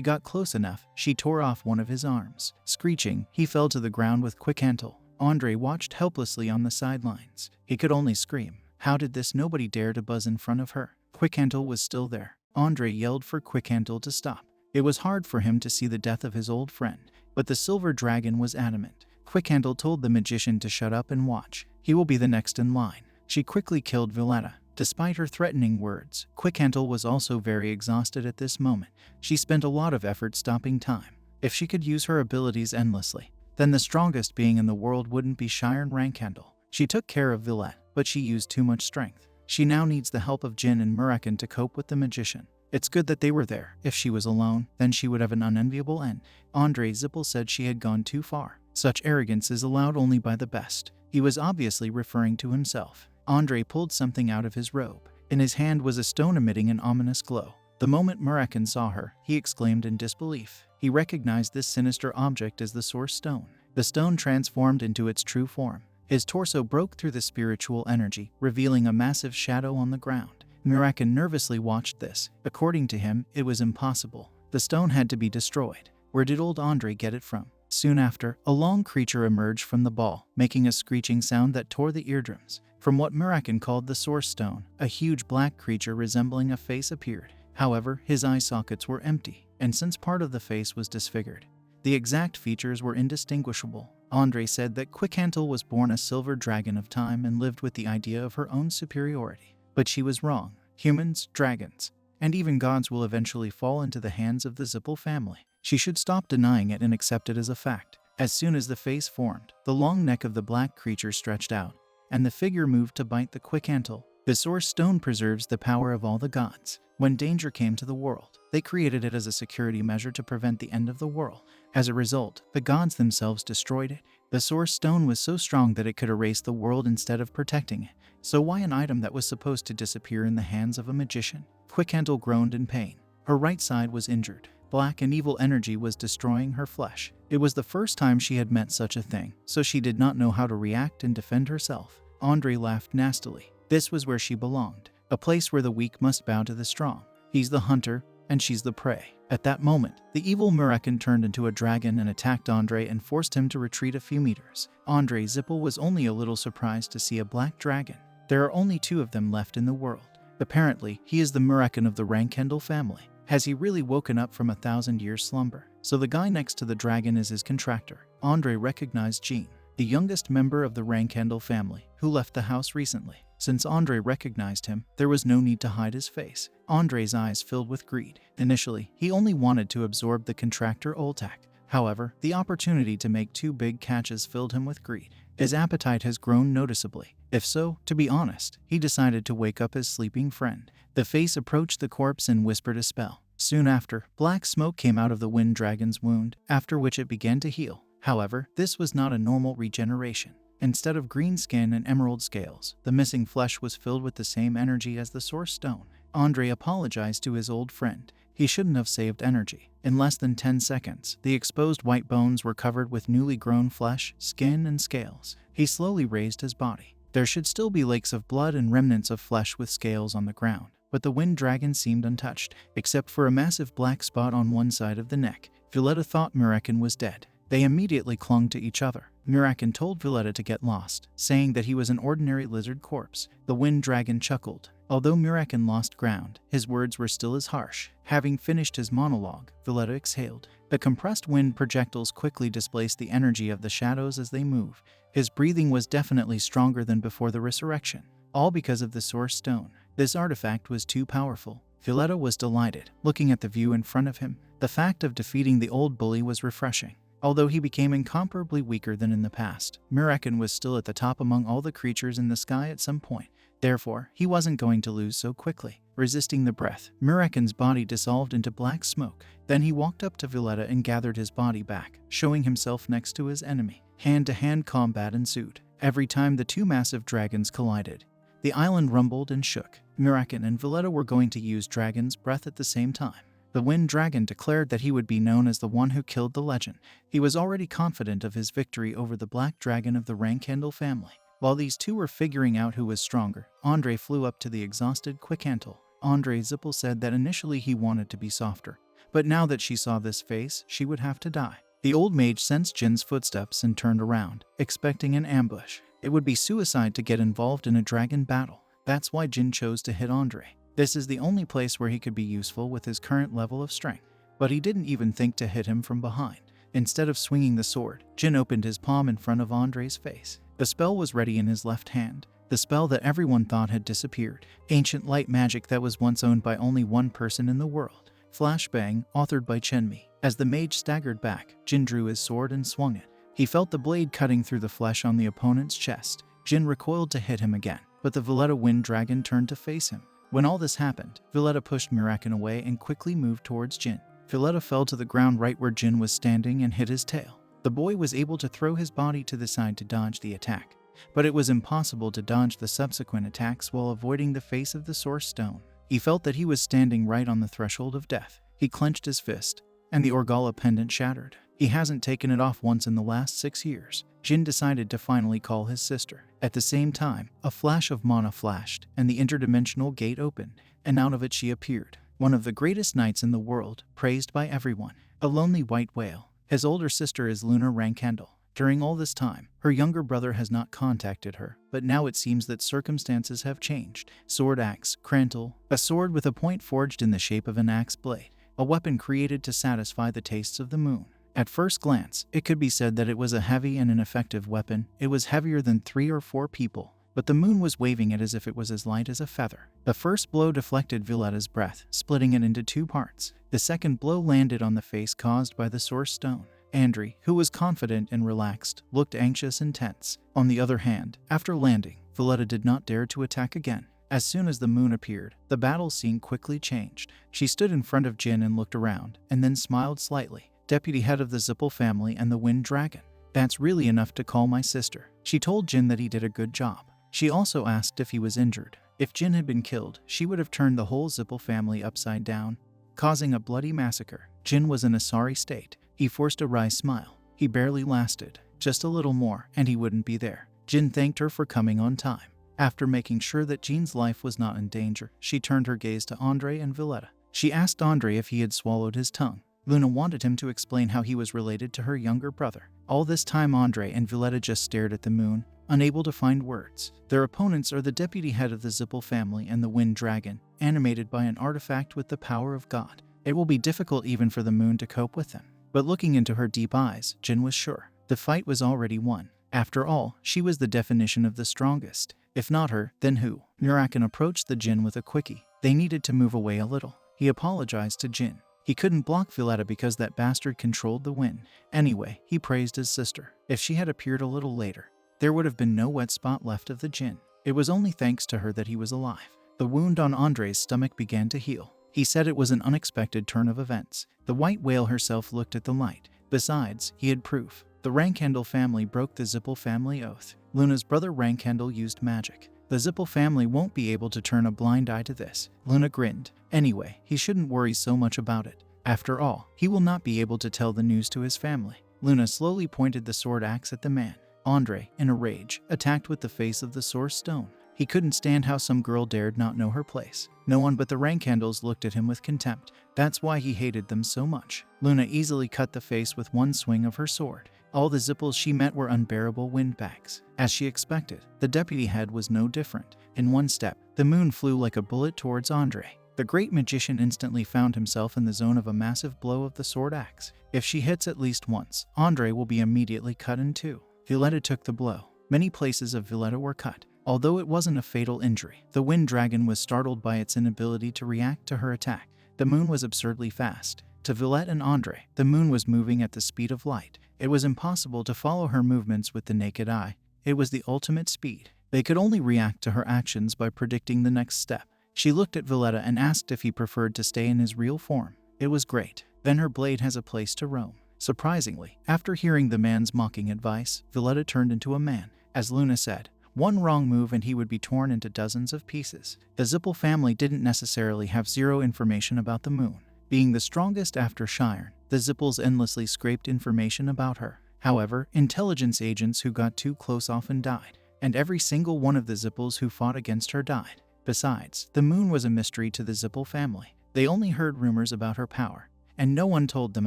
got close enough, she tore off one of his arms. Screeching, he fell to the ground with Quickhantle. Andrei watched helplessly on the sidelines. He could only scream. How did this nobody dare to buzz in front of her? Quickhantle was still there. Andrei yelled for Quickhantle to stop. It was hard for him to see the death of his old friend, but the silver dragon was adamant. Quickhantle told the magician to shut up and watch. He will be the next in line. She quickly killed Violetta. Despite her threatening words, Quickhantle was also very exhausted at this moment. She spent a lot of effort stopping time. If she could use her abilities endlessly, then the strongest being in the world wouldn't be Shiren Rankhandle. She took care of Violette, but she used too much strength. She now needs the help of Jin and Murakan to cope with the magician. It's good that they were there. If she was alone, then she would have an unenviable end. Andrei Zippel said she had gone too far. Such arrogance is allowed only by the best. He was obviously referring to himself. Andrei pulled something out of his robe. In his hand was a stone emitting an ominous glow. The moment Murakan saw her, he exclaimed in disbelief. He recognized this sinister object as the Source Stone. The stone transformed into its true form. His torso broke through the spiritual energy, revealing a massive shadow on the ground. Murakan nervously watched this. According to him, it was impossible. The stone had to be destroyed. Where did old Andrei get it from? Soon after, a long creature emerged from the ball, making a screeching sound that tore the eardrums. From what Murakan called the Source Stone, a huge black creature resembling a face appeared. However, his eye sockets were empty, and since part of the face was disfigured, the exact features were indistinguishable. Andre said that Quickhandle was born a silver dragon of time and lived with the idea of her own superiority. But she was wrong. Humans, dragons, and even gods will eventually fall into the hands of the Zipple family. She should stop denying it and accept it as a fact. As soon as the face formed, the long neck of the black creature stretched out, and the figure moved to bite the Quickhandle. The Source Stone preserves the power of all the gods. When danger came to the world, they created it as a security measure to prevent the end of the world. As a result, the gods themselves destroyed it. The Source Stone was so strong that it could erase the world instead of protecting it. So why an item that was supposed to disappear in the hands of a magician? Quickhandle groaned in pain. Her right side was injured. Black and evil energy was destroying her flesh. It was the first time she had met such a thing, so she did not know how to react and defend herself. Andre laughed nastily. This was where she belonged, a place where the weak must bow to the strong. He's the hunter, and she's the prey. At that moment, the evil Murakan turned into a dragon and attacked Andre and forced him to retreat a few meters. Andre Zipple was only a little surprised to see a black dragon. There are only 2 of them left in the world. Apparently, he is the Murakan of the Rankendel family. Has he really woken up from a 1,000-year slumber? So the guy next to the dragon is his contractor. Andre recognized Jean, the youngest member of the Rankendel family, who left the house recently. Since Andre recognized him, there was no need to hide his face. Andre's eyes filled with greed. Initially, he only wanted to absorb the contractor Oltak. However, the opportunity to make 2 big catches filled him with greed. His appetite has grown noticeably. If so, to be honest, he decided to wake up his sleeping friend. The face approached the corpse and whispered a spell. Soon after, black smoke came out of the wind dragon's wound, after which it began to heal. However, this was not a normal regeneration. Instead of green skin and emerald scales, the missing flesh was filled with the same energy as the Source Stone. Andre apologized to his old friend. He shouldn't have saved energy. In less than 10 seconds, the exposed white bones were covered with newly grown flesh, skin, and scales. He slowly raised his body. There should still be lakes of blood and remnants of flesh with scales on the ground, but the wind dragon seemed untouched, except for a massive black spot on one side of the neck. Violetta thought Murakan was dead. They immediately clung to each other. Murakan told Violetta to get lost, saying that he was an ordinary lizard corpse. The wind dragon chuckled. Although Murakan lost ground, his words were still as harsh. Having finished his monologue, Violetta exhaled. The compressed wind projectiles quickly displaced the energy of the shadows as they move. His breathing was definitely stronger than before the resurrection, all because of the Source Stone. This artifact was too powerful. Violetta was delighted, looking at the view in front of him. The fact of defeating the old bully was refreshing. Although he became incomparably weaker than in the past, Murakan was still at the top among all the creatures in the sky at some point. Therefore, he wasn't going to lose so quickly. Resisting the breath, Murakan's body dissolved into black smoke. Then he walked up to Violetta and gathered his body back, showing himself next to his enemy. Hand-to-hand combat ensued. Every time the 2 massive dragons collided, the island rumbled and shook. Murakan and Violetta were going to use Dragon's Breath at the same time. The Wind Dragon declared that he would be known as the one who killed the legend. He was already confident of his victory over the Black Dragon of the Rankendel family. While these 2 were figuring out who was stronger, Andre flew up to the exhausted Quickhandle. Andre Zipple said that initially he wanted to be softer, but now that she saw this face, she would have to die. The old mage sensed Jin's footsteps and turned around, expecting an ambush. It would be suicide to get involved in a dragon battle. That's why Jin chose to hit Andre. This is the only place where he could be useful with his current level of strength. But he didn't even think to hit him from behind. Instead of swinging the sword, Jin opened his palm in front of Andre's face. The spell was ready in his left hand. The spell that everyone thought had disappeared. Ancient light magic that was once owned by only one person in the world. Flashbang, authored by Chenmi. As the mage staggered back, Jin drew his sword and swung it. He felt the blade cutting through the flesh on the opponent's chest. Jin recoiled to hit him again, but the Violetta Wind Dragon turned to face him. When all this happened, Violetta pushed Murakan away and quickly moved towards Jin. Violetta fell to the ground right where Jin was standing and hit his tail. The boy was able to throw his body to the side to dodge the attack, but it was impossible to dodge the subsequent attacks while avoiding the face of the Source Stone. He felt that he was standing right on the threshold of death. He clenched his fist, and the Orgala pendant shattered. He hasn't taken it off once in the last 6 years. Jin decided to finally call his sister. At the same time, a flash of mana flashed, and the interdimensional gate opened, and out of it she appeared. One of the greatest knights in the world, praised by everyone. A lonely white whale. His older sister is Lunar Rankendel. During all this time, her younger brother has not contacted her, but now it seems that circumstances have changed. Sword axe, Krantel, a sword with a point forged in the shape of an axe blade. A weapon created to satisfy the tastes of the moon. At first glance, it could be said that it was a heavy and an effective weapon. It was heavier than 3 or 4 people, but the moon was waving it as if it was as light as a feather. The first blow deflected Violetta's breath, splitting it into 2 parts. The second blow landed on the face caused by the source stone. Andre, who was confident and relaxed, looked anxious and tense. On the other hand, after landing, Violetta did not dare to attack again. As soon as the moon appeared, the battle scene quickly changed. She stood in front of Jin and looked around, and then smiled slightly. Deputy head of the Zippel family and the Wind Dragon. That's really enough to call my sister. She told Jin that he did a good job. She also asked if he was injured. If Jin had been killed, she would have turned the whole Zippel family upside down, causing a bloody massacre. Jin was in a sorry state. He forced a wry smile. He barely lasted. Just a little more, and he wouldn't be there. Jin thanked her for coming on time. After making sure that Jin's life was not in danger, she turned her gaze to Andre and Violetta. She asked Andre if he had swallowed his tongue. Luna wanted him to explain how he was related to her younger brother. All this time Andre and Violetta just stared at the moon, unable to find words. Their opponents are the deputy head of the Zippel family and the Wind Dragon, animated by an artifact with the power of God. It will be difficult even for the moon to cope with them. But looking into her deep eyes, Jin was sure. The fight was already won. After all, she was the definition of the strongest. If not her, then who? Murakan approached the Jin with a quickie. They needed to move away a little. He apologized to Jin. He couldn't block Violetta because that bastard controlled the wind. Anyway, he praised his sister. If she had appeared a little later, there would have been no wet spot left of the Jin. It was only thanks to her that he was alive. The wound on Andre's stomach began to heal. He said it was an unexpected turn of events. The white whale herself looked at the light. Besides, he had proof. The Rankhandel family broke the Zippel family oath. Luna's brother Rankhandel used magic. The Zippel family won't be able to turn a blind eye to this. Luna grinned. Anyway, he shouldn't worry so much about it. After all, he will not be able to tell the news to his family. Luna slowly pointed the sword axe at the man. Andre, in a rage, attacked with the face of the source stone. He couldn't stand how some girl dared not know her place. No one but the Rankhandels looked at him with contempt. That's why he hated them so much. Luna easily cut the face with one swing of her sword. All the Zippels she met were unbearable windbags. As she expected, the deputy head was no different. In one step, the moon flew like a bullet towards Andre. The great magician instantly found himself in the zone of a massive blow of the sword axe. If she hits at least once, Andre will be immediately cut in two. Violetta took the blow. Many places of Violetta were cut. Although it wasn't a fatal injury, the Wind Dragon was startled by its inability to react to her attack. The moon was absurdly fast. To Violetta and Andre, the moon was moving at the speed of light. It was impossible to follow her movements with the naked eye. It was the ultimate speed. They could only react to her actions by predicting the next step. She looked at Violetta and asked if he preferred to stay in his real form. It was great. Then her blade has a place to roam. Surprisingly, after hearing the man's mocking advice, Violetta turned into a man. As Luna said, one wrong move and he would be torn into dozens of pieces. The Zippel family didn't necessarily have zero information about the moon. Being the strongest after Shire, the Zippels endlessly scraped information about her. However, intelligence agents who got too close often died, and every single one of the Zippels who fought against her died. Besides, the moon was a mystery to the Zippel family. They only heard rumors about her power, and no one told them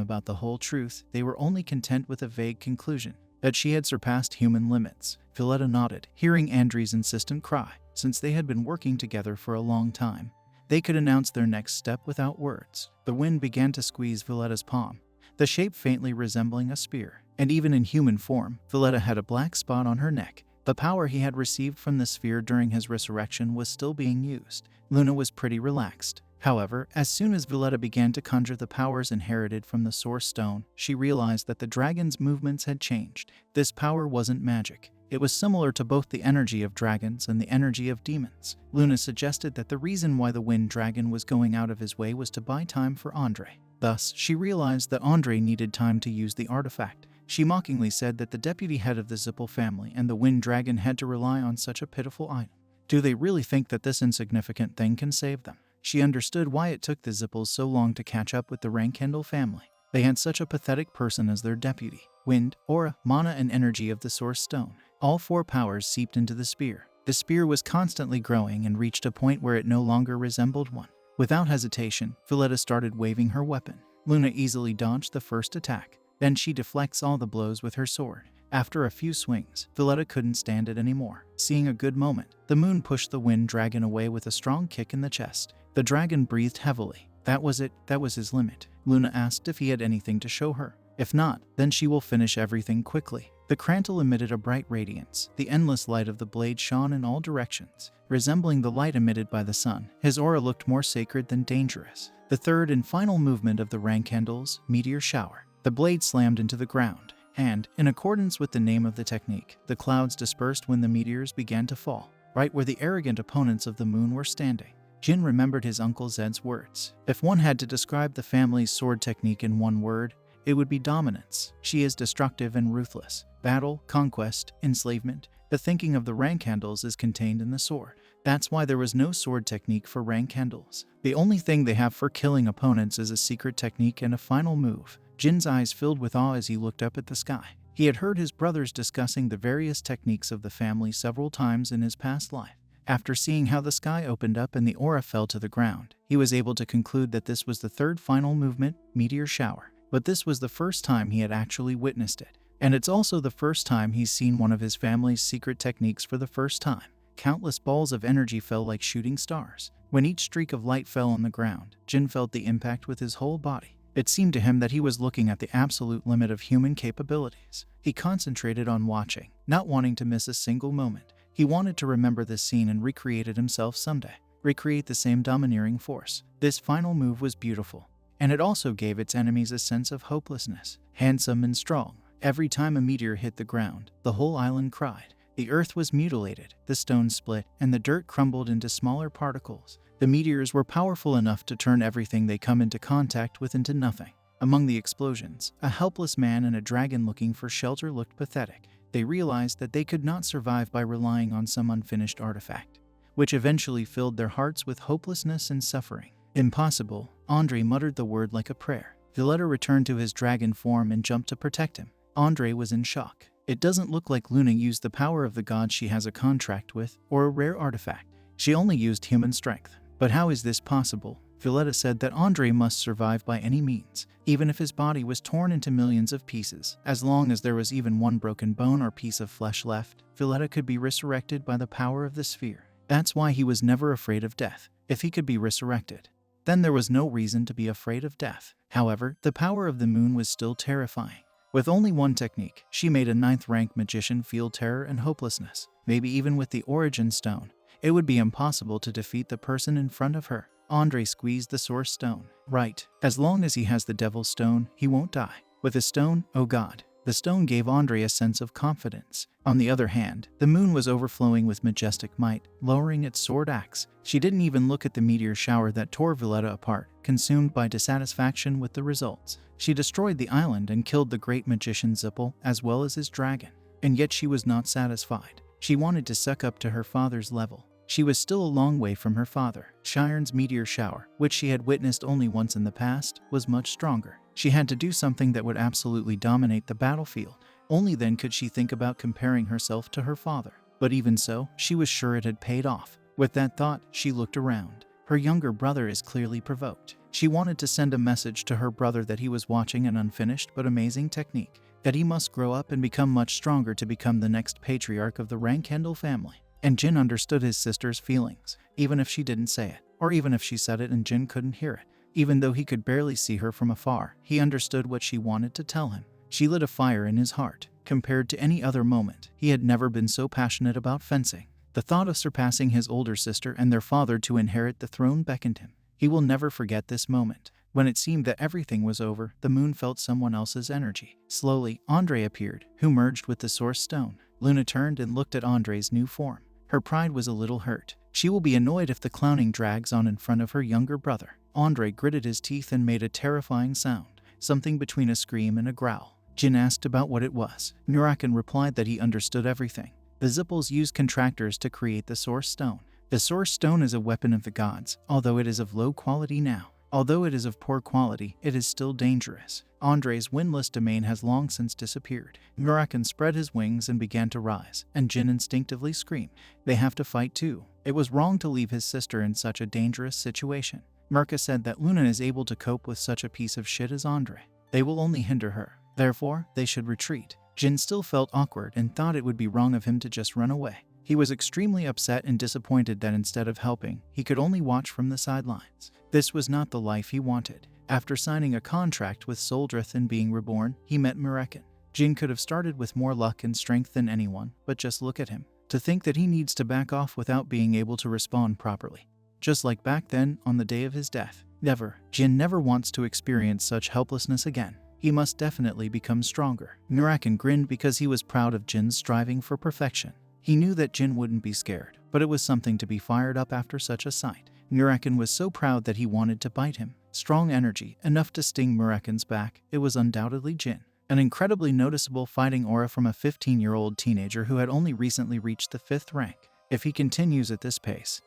about the whole truth. They were only content with a vague conclusion that she had surpassed human limits. Violetta nodded, hearing Andre's insistent cry. Since they had been working together for a long time, they could announce their next step without words. The wind began to squeeze Violetta's palm, the shape faintly resembling a spear. And even in human form, Violetta had a black spot on her neck. The power he had received from the sphere during his resurrection was still being used. Luna was pretty relaxed. However, as soon as Violetta began to conjure the powers inherited from the Source Stone, she realized that the dragon's movements had changed. This power wasn't magic. It was similar to both the energy of dragons and the energy of demons. Luna suggested that the reason why the Wind Dragon was going out of his way was to buy time for Andre. Thus, she realized that Andre needed time to use the artifact. She mockingly said that the deputy head of the Zippel family and the Wind Dragon had to rely on such a pitiful item. Do they really think that this insignificant thing can save them? She understood why it took the Zippels so long to catch up with the Rankhandel family. They had such a pathetic person as their deputy. Wind, aura, mana, and energy of the Source Stone. All four powers seeped into the spear. The spear was constantly growing and reached a point where it no longer resembled one. Without hesitation, Violetta started waving her weapon. Luna easily dodged the first attack. Then she deflects all the blows with her sword. After a few swings, Violetta couldn't stand it anymore. Seeing a good moment, the moon pushed the Wind Dragon away with a strong kick in the chest. The dragon breathed heavily. That was it. That was his limit. Luna asked if he had anything to show her. If not, then she will finish everything quickly. The Krantle emitted a bright radiance. The endless light of the blade shone in all directions, resembling the light emitted by the sun. His aura looked more sacred than dangerous. The third and final movement of the Rankendal's meteor shower. The blade slammed into the ground, and, in accordance with the name of the technique, the clouds dispersed when the meteors began to fall, right where the arrogant opponents of the moon were standing. Jin remembered his Uncle Zed's words. If one had to describe the family's sword technique in one word, it would be dominance. She is destructive and ruthless. Battle, conquest, enslavement. The thinking of the Rankendals is contained in the sword. That's why there was no sword technique for Rankendals. The only thing they have for killing opponents is a secret technique and a final move. Jin's eyes filled with awe as he looked up at the sky. He had heard his brothers discussing the various techniques of the family several times in his past life. After seeing how the sky opened up and the aura fell to the ground, he was able to conclude that this was the third final movement, meteor shower. But this was the first time he had actually witnessed it. And it's also the first time he's seen one of his family's secret techniques for the first time. Countless balls of energy fell like shooting stars. When each streak of light fell on the ground, Jin felt the impact with his whole body. It seemed to him that he was looking at the absolute limit of human capabilities. He concentrated on watching, not wanting to miss a single moment. He wanted to remember this scene and recreate it himself someday. Recreate the same domineering force. This final move was beautiful, and it also gave its enemies a sense of hopelessness. Handsome and strong. Every time a meteor hit the ground, the whole island cried. The earth was mutilated, the stones split, and the dirt crumbled into smaller particles. The meteors were powerful enough to turn everything they come into contact with into nothing. Among the explosions, a helpless man and a dragon looking for shelter looked pathetic. They realized that they could not survive by relying on some unfinished artifact, which eventually filled their hearts with hopelessness and suffering. Impossible. Andre muttered the word like a prayer. Violetta returned to his dragon form and jumped to protect him. Andre was in shock. It doesn't look like Luna used the power of the god she has a contract with, or a rare artifact. She only used human strength. But how is this possible? Violetta said that Andre must survive by any means, even if his body was torn into millions of pieces. As long as there was even one broken bone or piece of flesh left, Violetta could be resurrected by the power of the sphere. That's why he was never afraid of death. If he could be resurrected, then there was no reason to be afraid of death. However, the power of the moon was still terrifying. With only one technique, she made a 9th-rank magician feel terror and hopelessness. Maybe even with the origin stone, it would be impossible to defeat the person in front of her. Andre squeezed the source stone. Right. As long as he has the devil's stone, he won't die. With a stone, oh god. The stone gave Andre a sense of confidence. On the other hand, the moon was overflowing with majestic might, lowering its sword axe. She didn't even look at the meteor shower that tore Violetta apart, consumed by dissatisfaction with the results. She destroyed the island and killed the great magician Zippel, as well as his dragon. And yet she was not satisfied. She wanted to suck up to her father's level. She was still a long way from her father. Shiren's meteor shower, which she had witnessed only once in the past, was much stronger. She had to do something that would absolutely dominate the battlefield. Only then could she think about comparing herself to her father. But even so, she was sure it had paid off. With that thought, she looked around. Her younger brother is clearly provoked. She wanted to send a message to her brother that he was watching an unfinished but amazing technique, that he must grow up and become much stronger to become the next patriarch of the Rankendal family. And Jin understood his sister's feelings, even if she didn't say it, or even if she said it and Jin couldn't hear it. Even though he could barely see her from afar, he understood what she wanted to tell him. She lit a fire in his heart. Compared to any other moment, he had never been so passionate about fencing. The thought of surpassing his older sister and their father to inherit the throne beckoned him. He will never forget this moment. When it seemed that everything was over, the moon felt someone else's energy. Slowly, Andre appeared, who merged with the source stone. Luna turned and looked at Andre's new form. Her pride was a little hurt. She will be annoyed if the clowning drags on in front of her younger brother. Andre gritted his teeth and made a terrifying sound, something between a scream and a growl. Jin asked about what it was. Murakan replied that he understood everything. The Zippels used contractors to create the source stone. The source stone is a weapon of the gods, although it is of low quality now. Although it is of poor quality, it is still dangerous. Andre's windless domain has long since disappeared. Murakan spread his wings and began to rise, and Jin instinctively screamed. They have to fight too. It was wrong to leave his sister in such a dangerous situation. Mirka said that Luna is able to cope with such a piece of shit as Andre. They will only hinder her. Therefore, they should retreat. Jin still felt awkward and thought it would be wrong of him to just run away. He was extremely upset and disappointed that instead of helping, he could only watch from the sidelines. This was not the life he wanted. After signing a contract with Soldreth and being reborn, he met Murekin. Jin could have started with more luck and strength than anyone, but just look at him. To think that he needs to back off without being able to respond properly. Just like back then, on the day of his death. Never. Jin never wants to experience such helplessness again. He must definitely become stronger. Murekin grinned because he was proud of Jin's striving for perfection. He knew that Jin wouldn't be scared, but it was something to be fired up after such a sight. Murekin was so proud that he wanted to bite him. Strong energy, enough to sting Murekin's back. It was undoubtedly Jin. An incredibly noticeable fighting aura from a 15-year-old teenager who had only recently reached the 5th rank. If he continues at this pace,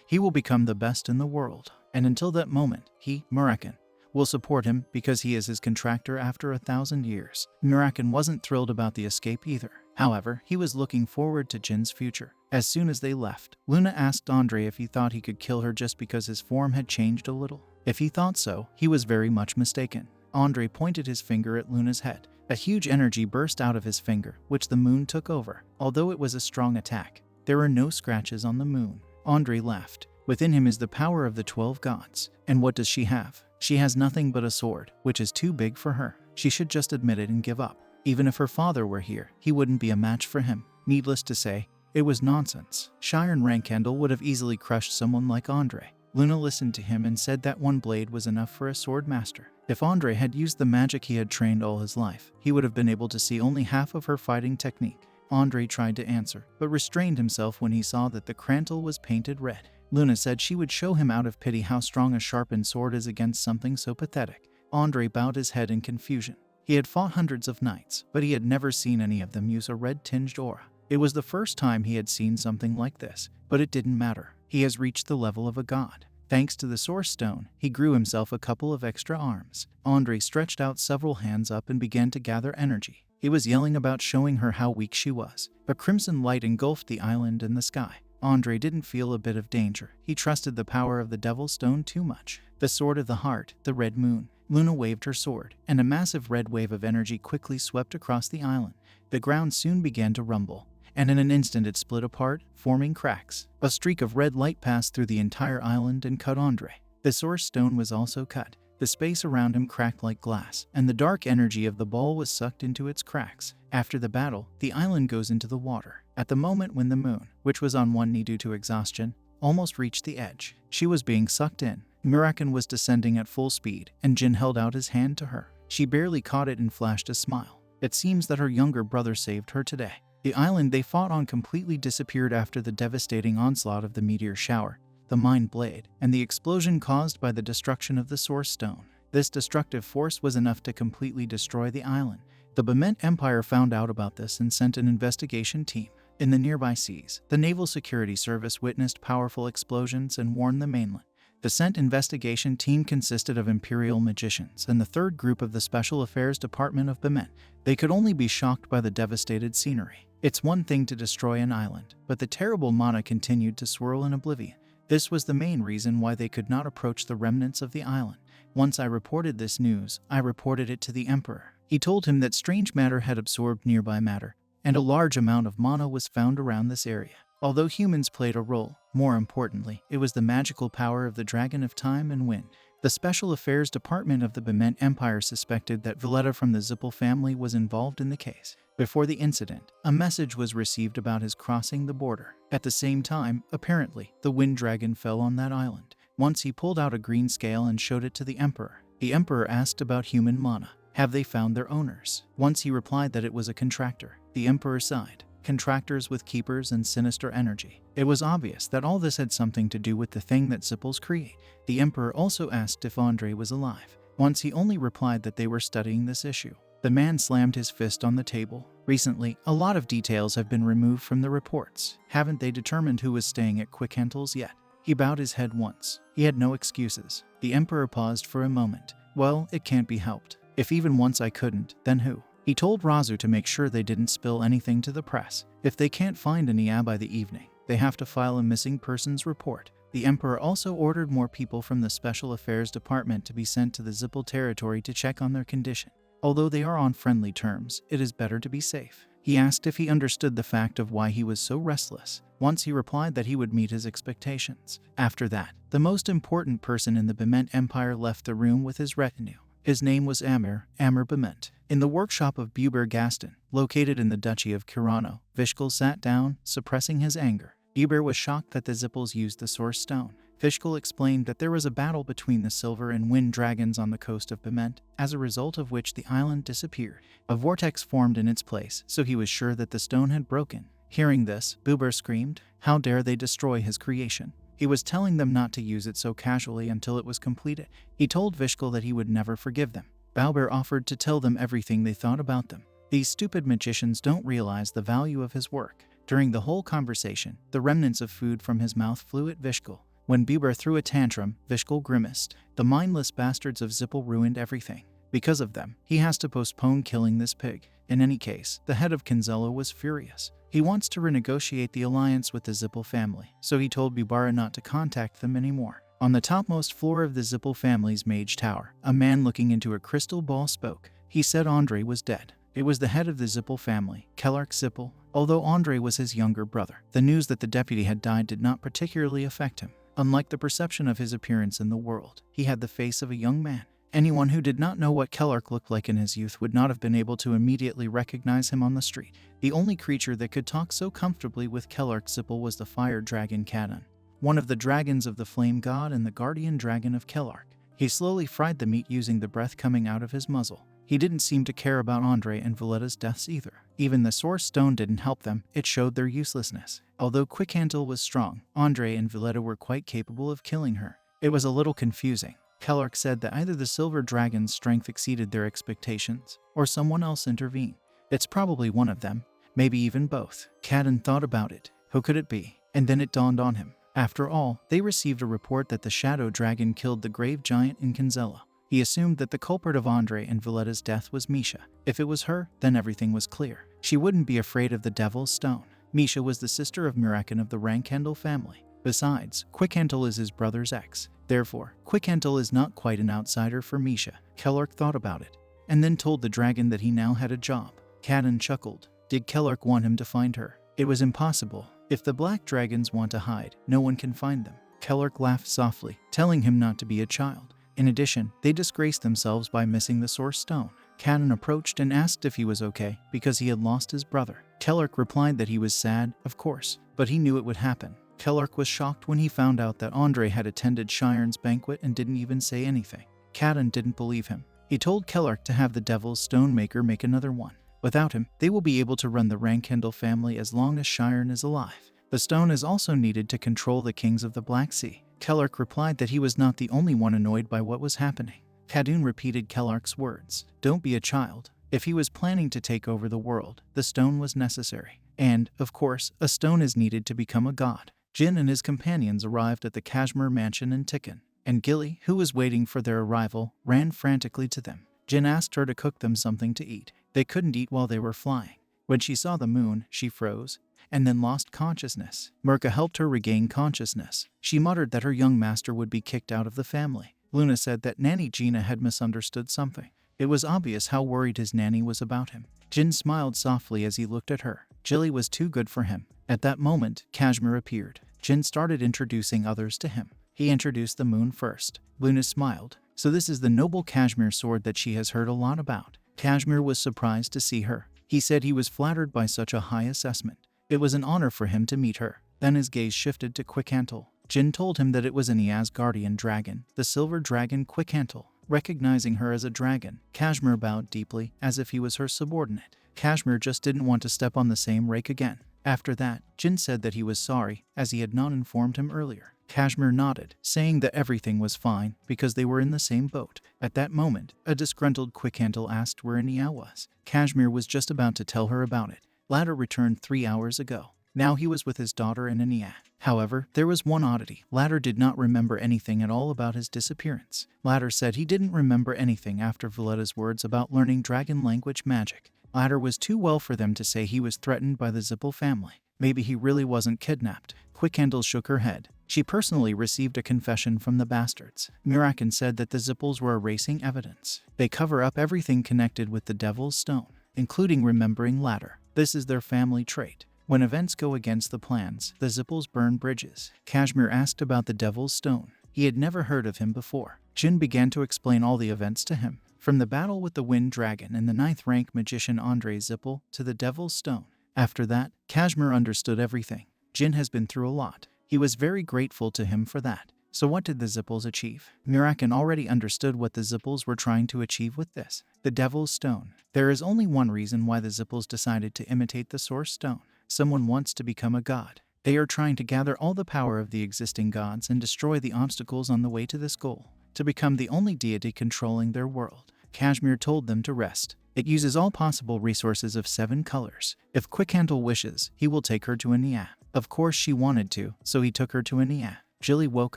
he will become the best in the world. And until that moment, he, Murekin, will support him because he is his contractor after 1,000 years. Murekin wasn't thrilled about the escape either. However, he was looking forward to Jin's future. As soon as they left, Luna asked Andre if he thought he could kill her just because his form had changed a little. If he thought so, he was very much mistaken. Andre pointed his finger at Luna's head. A huge energy burst out of his finger, which the moon took over. Although it was a strong attack, there were no scratches on the moon. Andre laughed. Within him is the power of the 12 gods. And what does she have? She has nothing but a sword, which is too big for her. She should just admit it and give up. Even if her father were here, he wouldn't be a match for him. Needless to say, it was nonsense. Shiren Rankendel would have easily crushed someone like Andre. Luna listened to him and said that one blade was enough for a sword master. If Andre had used the magic he had trained all his life, he would have been able to see only half of her fighting technique. Andre tried to answer, but restrained himself when he saw that the Krantel was painted red. Luna said she would show him out of pity how strong a sharpened sword is against something so pathetic. Andre bowed his head in confusion. He had fought hundreds of knights, but he had never seen any of them use a red-tinged aura. It was the first time he had seen something like this, but it didn't matter. He has reached the level of a god. Thanks to the Source Stone, he grew himself a couple of extra arms. Andre stretched out several hands up and began to gather energy. He was yelling about showing her how weak she was. A crimson light engulfed the island and the sky. Andre didn't feel a bit of danger. He trusted the power of the Devil's Stone too much. The Sword of the Heart, the Red Moon. Luna waved her sword, and a massive red wave of energy quickly swept across the island. The ground soon began to rumble, and in an instant it split apart, forming cracks. A streak of red light passed through the entire island and cut Andre. The Source Stone was also cut. The space around him cracked like glass, and the dark energy of the ball was sucked into its cracks. After the battle, the island goes into the water. At the moment when the moon, which was on one knee due to exhaustion, almost reached the edge, she was being sucked in. Murekin was descending at full speed, and Jin held out his hand to her. She barely caught it and flashed a smile. It seems that her younger brother saved her today. The island they fought on completely disappeared after the devastating onslaught of the meteor shower, the Mind Blade, and the explosion caused by the destruction of the Source Stone. This destructive force was enough to completely destroy the island. The Bement Empire found out about this and sent an investigation team. In the nearby seas, the Naval Security Service witnessed powerful explosions and warned the mainland. The sent investigation team consisted of Imperial magicians and the third group of the Special Affairs Department of Bement. They could only be shocked by the devastated scenery. It's one thing to destroy an island, but the terrible mana continued to swirl in oblivion. This was the main reason why they could not approach the remnants of the island. Once I reported this news, I reported it to the Emperor. He told him that strange matter had absorbed nearby matter, and a large amount of mana was found around this area. Although humans played a role, more importantly, it was the magical power of the Dragon of Time and Wind. The Special Affairs Department of the Bement Empire suspected that Valletta from the Zippel family was involved in the case. Before the incident, a message was received about his crossing the border. At the same time, apparently, the Wind Dragon fell on that island. Once he pulled out a green scale and showed it to the Emperor. The Emperor asked about human mana. Have they found their owners? Once he replied that it was a contractor. The Emperor sighed. Contractors with keepers and sinister energy. It was obvious that all this had something to do with the thing that Zippels create. The Emperor also asked if Andre was alive. Once he only replied that they were studying this issue. The man slammed his fist on the table. Recently, a lot of details have been removed from the reports. Haven't they determined who was staying at Quickhentel's yet? He bowed his head once. He had no excuses. The Emperor paused for a moment. Well, it can't be helped. If even once I couldn't, then who? He told Razu to make sure they didn't spill anything to the press. If they can't find Nia by the evening, they have to file a missing persons report. The Emperor also ordered more people from the Special Affairs Department to be sent to the Zippel territory to check on their condition. Although they are on friendly terms, it is better to be safe. He asked if he understood the fact of why he was so restless. Once he replied that he would meet his expectations. After that, the most important person in the Bement Empire left the room with his retinue. His name was Amir Bement. In the workshop of Buber Gaston, located in the Duchy of Kirano, Vishkal sat down, suppressing his anger. Buber was shocked that the Zippels used the Source Stone. Vishkal explained that there was a battle between the Silver and Wind dragons on the coast of Bement, as a result of which the island disappeared. A vortex formed in its place, so he was sure that the stone had broken. Hearing this, Buber screamed, "How dare they destroy his creation?" He was telling them not to use it so casually until it was completed. He told Vishkal that he would never forgive them. Buber offered to tell them everything they thought about them. These stupid magicians don't realize the value of his work. During the whole conversation, the remnants of food from his mouth flew at Vishkal. When Buber threw a tantrum, Vishkal grimaced. The mindless bastards of Zippel ruined everything. Because of them, he has to postpone killing this pig. In any case, the head of Kinzella was furious. He wants to renegotiate the alliance with the Zippel family, so he told Bubara not to contact them anymore. On the topmost floor of the Zippel family's mage tower, a man looking into a crystal ball spoke. He said Andre was dead. It was the head of the Zippel family, Kellark Zippel, although Andre was his younger brother. The news that the deputy had died did not particularly affect him. Unlike the perception of his appearance in the world, he had the face of a young man. Anyone who did not know what Kellark looked like in his youth would not have been able to immediately recognize him on the street. The only creature that could talk so comfortably with Kellark Zippel was the fire dragon Kadun, one of the dragons of the flame god and the guardian dragon of Kellark. He slowly fried the meat using the breath coming out of his muzzle. He didn't seem to care about Andre and Valletta's deaths either. Even the Source Stone didn't help them, it showed their uselessness. Although Quickhandle was strong, Andre and Valletta were quite capable of killing her. It was a little confusing. Kellark said that either the Silver Dragon's strength exceeded their expectations, or someone else intervened. It's probably one of them, maybe even both. Kadun thought about it. Who could it be? And then it dawned on him. After all, they received a report that the Shadow Dragon killed the grave giant in Kinzella. He assumed that the culprit of Andre and Valletta's death was Misha. If it was her, then everything was clear. She wouldn't be afraid of the Devil's Stone. Misha was the sister of Mirakan of the Rankhandle family. Besides, Quickhandle is his brother's ex. Therefore, Quickhandle is not quite an outsider for Misha. Kellark thought about it, and then told the dragon that he now had a job. Kadun chuckled. Did Kellark want him to find her? It was impossible. If the black dragons want to hide, no one can find them. Kellark laughed softly, telling him not to be a child. In addition, they disgraced themselves by missing the Source Stone. Kadun approached and asked if he was okay, because he had lost his brother. Kellark replied that he was sad, of course, but he knew it would happen. Kellark was shocked when he found out that Andre had attended Shiren's banquet and didn't even say anything. Kadun didn't believe him. He told Kellark to have the Devil's Stonemaker make another one. Without him, they will be able to run the Rankhandle family as long as Shiren is alive. The stone is also needed to control the kings of the Black Sea. Kellark replied that he was not the only one annoyed by what was happening. Kadun repeated Kellark's words. Don't be a child. If he was planning to take over the world, the stone was necessary. And, of course, a stone is needed to become a god. Jin and his companions arrived at the Kashmir mansion in Tikkun, and Gilly, who was waiting for their arrival, ran frantically to them. Jin asked her to cook them something to eat. They couldn't eat while they were flying. When she saw the moon, she froze, and then lost consciousness. Mirka helped her regain consciousness. She muttered that her young master would be kicked out of the family. Luna said that Nanny Gina had misunderstood something. It was obvious how worried his nanny was about him. Jin smiled softly as he looked at her. Jilly was too good for him. At that moment, Kashmir appeared. Jin started introducing others to him. He introduced the moon first. Luna smiled. So this is the noble Kashmir sword that she has heard a lot about. Kashmir was surprised to see her. He said he was flattered by such a high assessment. It was an honor for him to meet her. Then his gaze shifted to Quickhandle. Jin told him that it was an Asgardian dragon, the silver dragon Quickhandle. Recognizing her as a dragon, Kashmir bowed deeply, as if he was her subordinate. Kashmir just didn't want to step on the same rake again. After that, Jin said that he was sorry, as he had not informed him earlier. Kashmir nodded, saying that everything was fine, because they were in the same boat. At that moment, a disgruntled Quickhandle asked where Nia was. Kashmir was just about to tell her about it. Ladder returned 3 hours ago. Now he was with his daughter and Ania. However, there was one oddity. Ladder did not remember anything at all about his disappearance. Ladder said he didn't remember anything after Valletta's words about learning dragon language magic. Ladder was too well for them to say he was threatened by the Zippel family. Maybe he really wasn't kidnapped. Quickhandle shook her head. She personally received a confession from the bastards. Mirakan said that the Zippels were erasing evidence. They cover up everything connected with the Devil's Stone, including remembering Ladder. This is their family trait. When events go against the plans, the Zippels burn bridges. Kashmir asked about the Devil's Stone. He had never heard of him before. Jin began to explain all the events to him, from the battle with the Wind Dragon and the 9th rank magician Andre Zippel to the Devil's Stone. After that, Kashmir understood everything. Jin has been through a lot. He was very grateful to him for that. So what did the Zippels achieve? Mirakan already understood what the Zippels were trying to achieve with this. The Devil's Stone. There is only one reason why the Zippels decided to imitate the Source Stone. Someone wants to become a god. They are trying to gather all the power of the existing gods and destroy the obstacles on the way to this goal, to become the only deity controlling their world. Kashmir told them to rest. It uses all possible resources of 7 colors. If Quickhandle wishes, he will take her to Ania. Of course she wanted to, so he took her to Ania. Jilly woke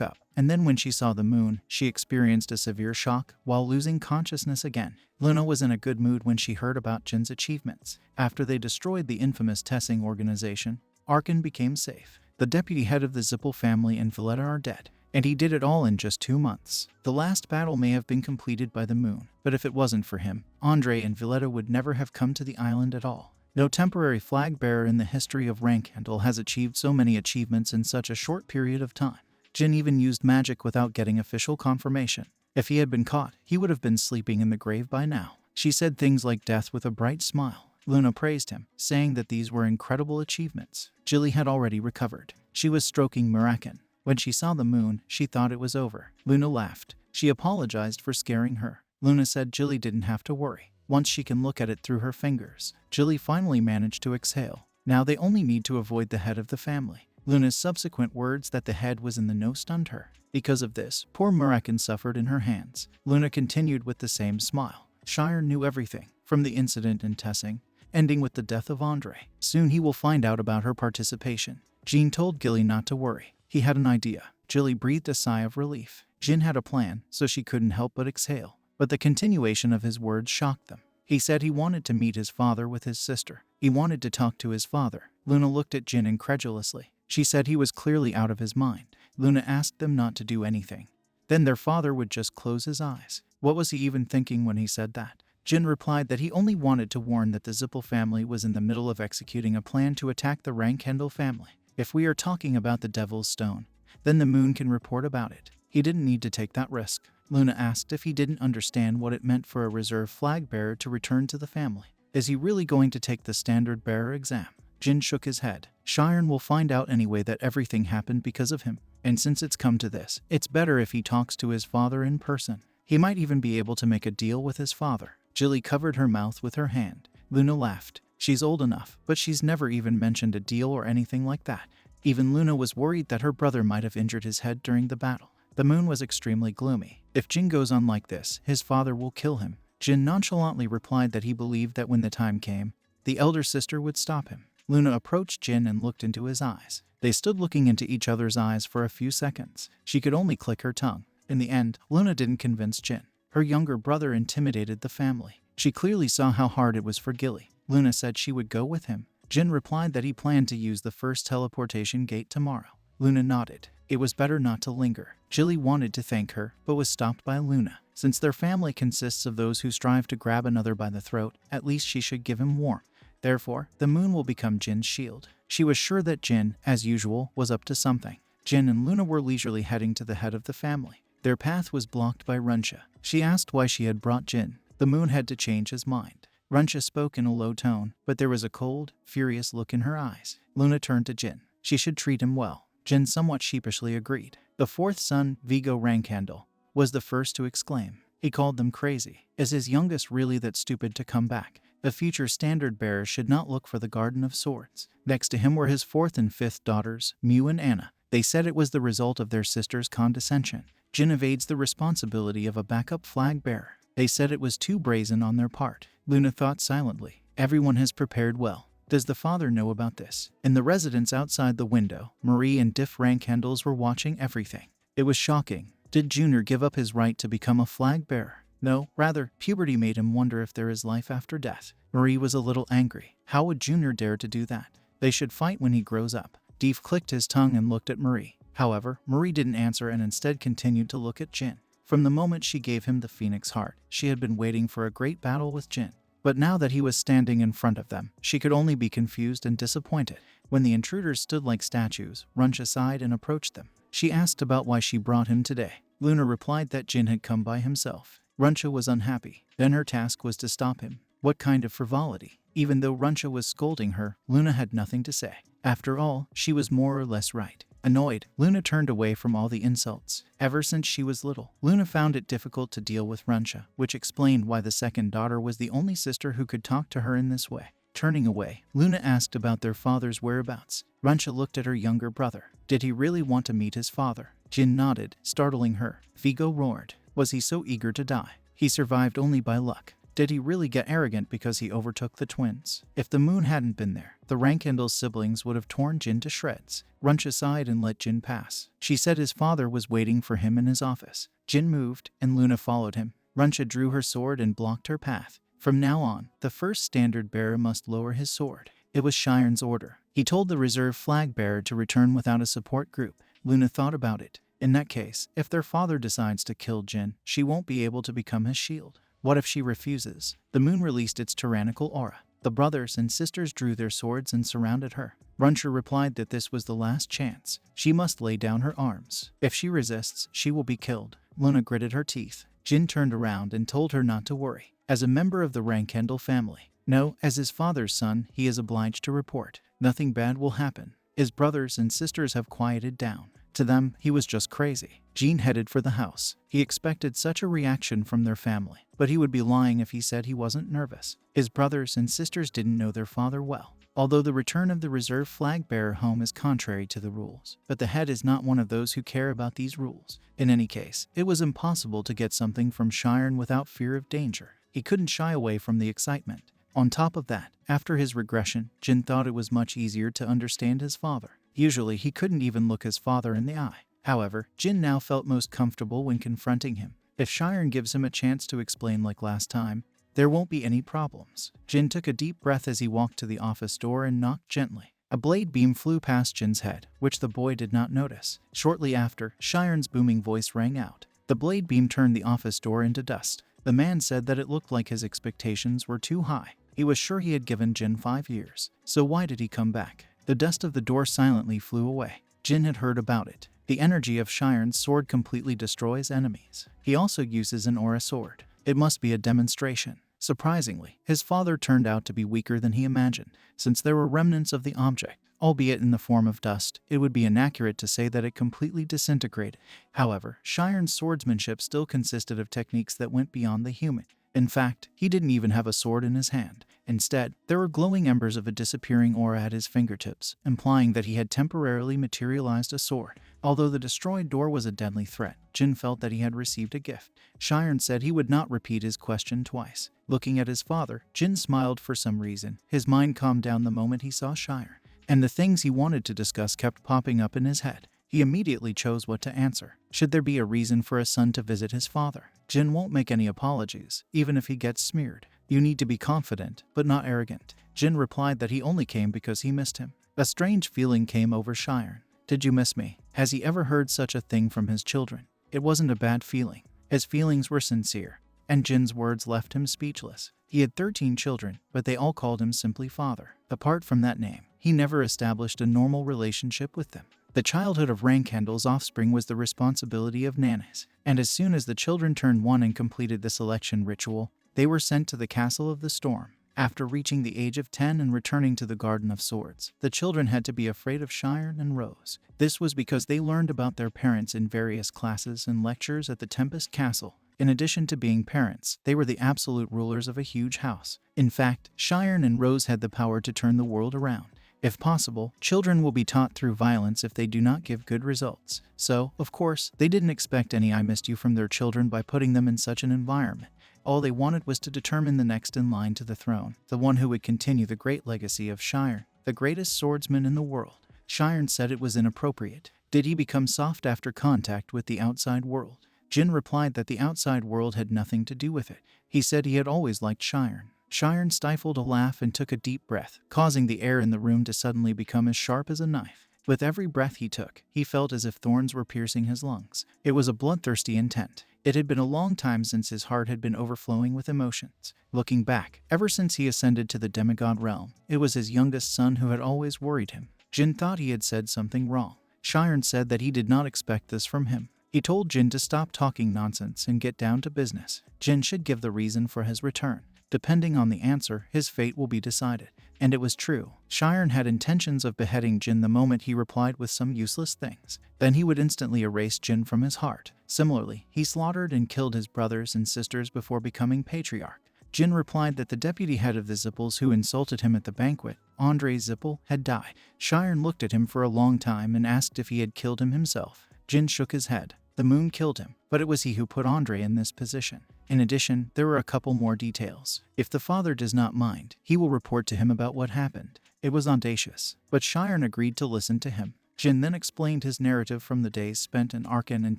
up, and then when she saw the moon, she experienced a severe shock while losing consciousness again. Luna was in a good mood when she heard about Jin's achievements. After they destroyed the infamous Tessing organization, Arkan became safe. The deputy head of the Zippel family and Valletta are dead, and he did it all in just 2 months. The last battle may have been completed by the moon, but if it wasn't for him, Andre and Valletta would never have come to the island at all. No temporary flag bearer in the history of Rankhandle has achieved so many achievements in such a short period of time. Jin even used magic without getting official confirmation. If he had been caught, he would have been sleeping in the grave by now. She said things like death with a bright smile. Luna praised him, saying that these were incredible achievements. Jilly had already recovered. She was stroking Mirakan. When she saw the moon, she thought it was over. Luna laughed. She apologized for scaring her. Luna said Jilly didn't have to worry. Once she can look at it through her fingers. Jilly finally managed to exhale. Now they only need to avoid the head of the family. Luna's subsequent words that the head was in the know stunned her. Because of this, poor Mirakan suffered in her hands. Luna continued with the same smile. Shire knew everything, from the incident in Tessing, ending with the death of Andre. Soon he will find out about her participation. Jean told Gilly not to worry. He had an idea. Jilly breathed a sigh of relief. Jin had a plan, so she couldn't help but exhale. But the continuation of his words shocked them. He said he wanted to meet his father with his sister. He wanted to talk to his father. Luna looked at Jin incredulously. She said he was clearly out of his mind. Luna asked them not to do anything. Then their father would just close his eyes. What was he even thinking when he said that? Jin replied that he only wanted to warn that the Zippel family was in the middle of executing a plan to attack the Rankhandle family. If we are talking about the Devil's Stone, then the moon can report about it. He didn't need to take that risk. Luna asked if he didn't understand what it meant for a reserve flag bearer to return to the family. Is he really going to take the standard bearer exam? Jin shook his head. Shiren will find out anyway that everything happened because of him. And since it's come to this, it's better if he talks to his father in person. He might even be able to make a deal with his father. Jilly covered her mouth with her hand. Luna laughed. She's old enough, but she's never even mentioned a deal or anything like that. Even Luna was worried that her brother might have injured his head during the battle. The moon was extremely gloomy. If Jin goes on like this, his father will kill him. Jin nonchalantly replied that he believed that when the time came, the elder sister would stop him. Luna approached Jin and looked into his eyes. They stood looking into each other's eyes for a few seconds. She could only click her tongue. In the end, Luna didn't convince Jin. Her younger brother intimidated the family. She clearly saw how hard it was for Gilly. Luna said she would go with him. Jin replied that he planned to use the first teleportation gate tomorrow. Luna nodded. It was better not to linger. Jilly wanted to thank her, but was stopped by Luna. Since their family consists of those who strive to grab another by the throat, at least she should give him warmth. Therefore, the moon will become Jin's shield. She was sure that Jin, as usual, was up to something. Jin and Luna were leisurely heading to the head of the family. Their path was blocked by Runsha. She asked why she had brought Jin. The moon had to change his mind. Runsha spoke in a low tone, but there was a cold, furious look in her eyes. Luna turned to Jin. She should treat him well. Jin somewhat sheepishly agreed. The fourth son, Vigo Rankhandle, was the first to exclaim. He called them crazy. Is his youngest really that stupid to come back? The future standard bearer should not look for the Garden of Swords. Next to him were his fourth and fifth daughters, Mew and Anna. They said it was the result of their sister's condescension. Jin evades the responsibility of a backup flag bearer. They said it was too brazen on their part. Luna thought silently. Everyone has prepared well. Does the father know about this? In the residence outside the window, Marie and Diff Rankhandles were watching everything. It was shocking. Did Junior give up his right to become a flag bearer? No, rather, puberty made him wonder if there is life after death. Marie was a little angry. How would Junior dare to do that? They should fight when he grows up. Diff clicked his tongue and looked at Marie. However, Marie didn't answer and instead continued to look at Jin. From the moment she gave him the Phoenix Heart, she had been waiting for a great battle with Jin. But now that he was standing in front of them, she could only be confused and disappointed. When the intruders stood like statues, Runcha sighed and approached them. She asked about why she brought him today. Luna replied that Jin had come by himself. Runcha was unhappy. Then her task was to stop him. What kind of frivolity? Even though Runcha was scolding her, Luna had nothing to say. After all, she was more or less right. Annoyed, Luna turned away from all the insults. Ever since she was little, Luna found it difficult to deal with Runcha, which explained why the second daughter was the only sister who could talk to her in this way. Turning away, Luna asked about their father's whereabouts. Runcha looked at her younger brother. Did he really want to meet his father? Jin nodded, startling her. Vigo roared. Was he so eager to die? He survived only by luck. Did he really get arrogant because he overtook the twins? If the moon hadn't been there, the Rankendall siblings would have torn Jin to shreds. Runcha sighed and let Jin pass. She said his father was waiting for him in his office. Jin moved, and Luna followed him. Runcha drew her sword and blocked her path. From now on, the first standard bearer must lower his sword. It was Shiren's order. He told the reserve flag bearer to return without a support group. Luna thought about it. In that case, if their father decides to kill Jin, she won't be able to become his shield. What if she refuses? The moon released its tyrannical aura. The brothers and sisters drew their swords and surrounded her. Runcha replied that this was the last chance. She must lay down her arms. If she resists, she will be killed. Luna gritted her teeth. Jin turned around and told her not to worry. As a member of the Rankendall family, no, as his father's son, he is obliged to report. Nothing bad will happen. His brothers and sisters have quieted down. To them, he was just crazy. Jean headed for the house. He expected such a reaction from their family, but he would be lying if he said he wasn't nervous. His brothers and sisters didn't know their father well. Although the return of the reserve flag bearer home is contrary to the rules, but the head is not one of those who care about these rules. In any case, it was impossible to get something from Shiren without fear of danger. He couldn't shy away from the excitement. On top of that, after his regression, Jin thought it was much easier to understand his father. Usually, he couldn't even look his father in the eye. However, Jin now felt most comfortable when confronting him. If Shiren gives him a chance to explain like last time, there won't be any problems. Jin took a deep breath as he walked to the office door and knocked gently. A blade beam flew past Jin's head, which the boy did not notice. Shortly after, Shiren's booming voice rang out. The blade beam turned the office door into dust. The man said that it looked like his expectations were too high. He was sure he had given Jin 5 years. So why did he come back? The dust of the door silently flew away. Jin had heard about it. The energy of Shiren's sword completely destroys enemies. He also uses an aura sword. It must be a demonstration. Surprisingly, his father turned out to be weaker than he imagined. Since there were remnants of the object, albeit in the form of dust, it would be inaccurate to say that it completely disintegrated. However, Shiren's swordsmanship still consisted of techniques that went beyond the human. In fact, he didn't even have a sword in his hand. Instead, there were glowing embers of a disappearing aura at his fingertips, implying that he had temporarily materialized a sword. Although the destroyed door was a deadly threat, Jin felt that he had received a gift. Shiren said he would not repeat his question twice. Looking at his father, Jin smiled for some reason. His mind calmed down the moment he saw Shiren, and the things he wanted to discuss kept popping up in his head. He immediately chose what to answer. Should there be a reason for a son to visit his father? Jin won't make any apologies, even if he gets smeared. You need to be confident, but not arrogant. Jin replied that he only came because he missed him. A strange feeling came over Shiren. Did you miss me? Has he ever heard such a thing from his children? It wasn't a bad feeling. His feelings were sincere, and Jin's words left him speechless. He had 13 children, but they all called him simply father. Apart from that name, he never established a normal relationship with them. The childhood of Rankendall's offspring was the responsibility of nannies, and as soon as the children turned 1 and completed the selection ritual, they were sent to the Castle of the Storm. After reaching the age of 10 and returning to the Garden of Swords, the children had to be afraid of Shiren and Rose. This was because they learned about their parents in various classes and lectures at the Tempest Castle. In addition to being parents, they were the absolute rulers of a huge house. In fact, Shiren and Rose had the power to turn the world around. If possible, children will be taught through violence if they do not give good results. So, of course, they didn't expect any "I missed you" from their children by putting them in such an environment. All they wanted was to determine the next in line to the throne, the one who would continue the great legacy of Shiren, the greatest swordsman in the world. Shiren said it was inappropriate. Did he become soft after contact with the outside world? Jin replied that the outside world had nothing to do with it. He said he had always liked Shiren. Shiren stifled a laugh and took a deep breath, causing the air in the room to suddenly become as sharp as a knife. With every breath he took, he felt as if thorns were piercing his lungs. It was a bloodthirsty intent. It had been a long time since his heart had been overflowing with emotions. Looking back, ever since he ascended to the demigod realm, it was his youngest son who had always worried him. Jin thought he had said something wrong. Shiren said that he did not expect this from him. He told Jin to stop talking nonsense and get down to business. Jin should give the reason for his return. Depending on the answer, his fate will be decided. And it was true. Shiren had intentions of beheading Jin the moment he replied with some useless things. Then he would instantly erase Jin from his heart. Similarly, he slaughtered and killed his brothers and sisters before becoming patriarch. Jin replied that the deputy head of the Zippels who insulted him at the banquet, Andre Zippel, had died. Shiren looked at him for a long time and asked if he had killed him himself. Jin shook his head. The moon killed him, but it was he who put Andre in this position. In addition, there were a couple more details. If the father does not mind, he will report to him about what happened. It was audacious, but Shiren agreed to listen to him. Jin then explained his narrative from the days spent in Arkan and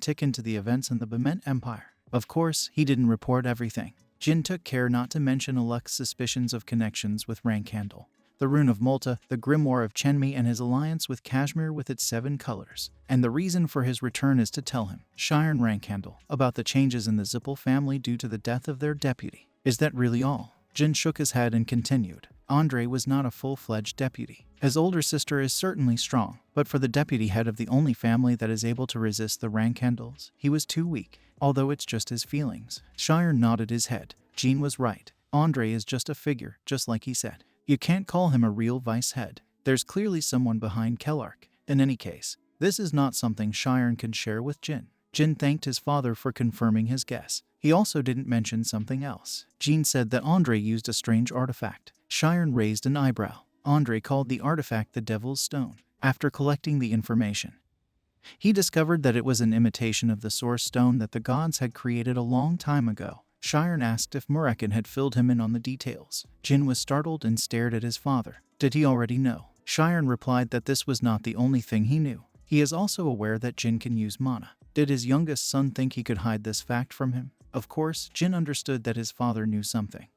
Tikkun to the events in the Bement Empire. Of course, he didn't report everything. Jin took care not to mention Aluk's suspicions of connections with Rankhandle, the Rune of Malta, the Grimoire of Chenmi, and his alliance with Kashmir with its 7 colors. And the reason for his return is to tell him, Shiren Rankhandle, about the changes in the Zippel family due to the death of their deputy. Is that really all? Jin shook his head and continued. Andre was not a full-fledged deputy. His older sister is certainly strong, but for the deputy head of the only family that is able to resist the Rankhandles, he was too weak. Although it's just his feelings. Shiren nodded his head. Jean was right. Andre is just a figure, just like he said. You can't call him a real vice head. There's clearly someone behind Kellark. In any case, this is not something Shiren can share with Jin. Jin thanked his father for confirming his guess. He also didn't mention something else. Jean said that Andre used a strange artifact. Shiren raised an eyebrow. Andre called the artifact the Devil's Stone. After collecting the information, he discovered that it was an imitation of the Source Stone that the gods had created a long time ago. Shiren asked if Murekin had filled him in on the details. Jin was startled and stared at his father. Did he already know? Shiren replied that this was not the only thing he knew. He is also aware that Jin can use mana. Did his youngest son think he could hide this fact from him? Of course, Jin understood that his father knew something,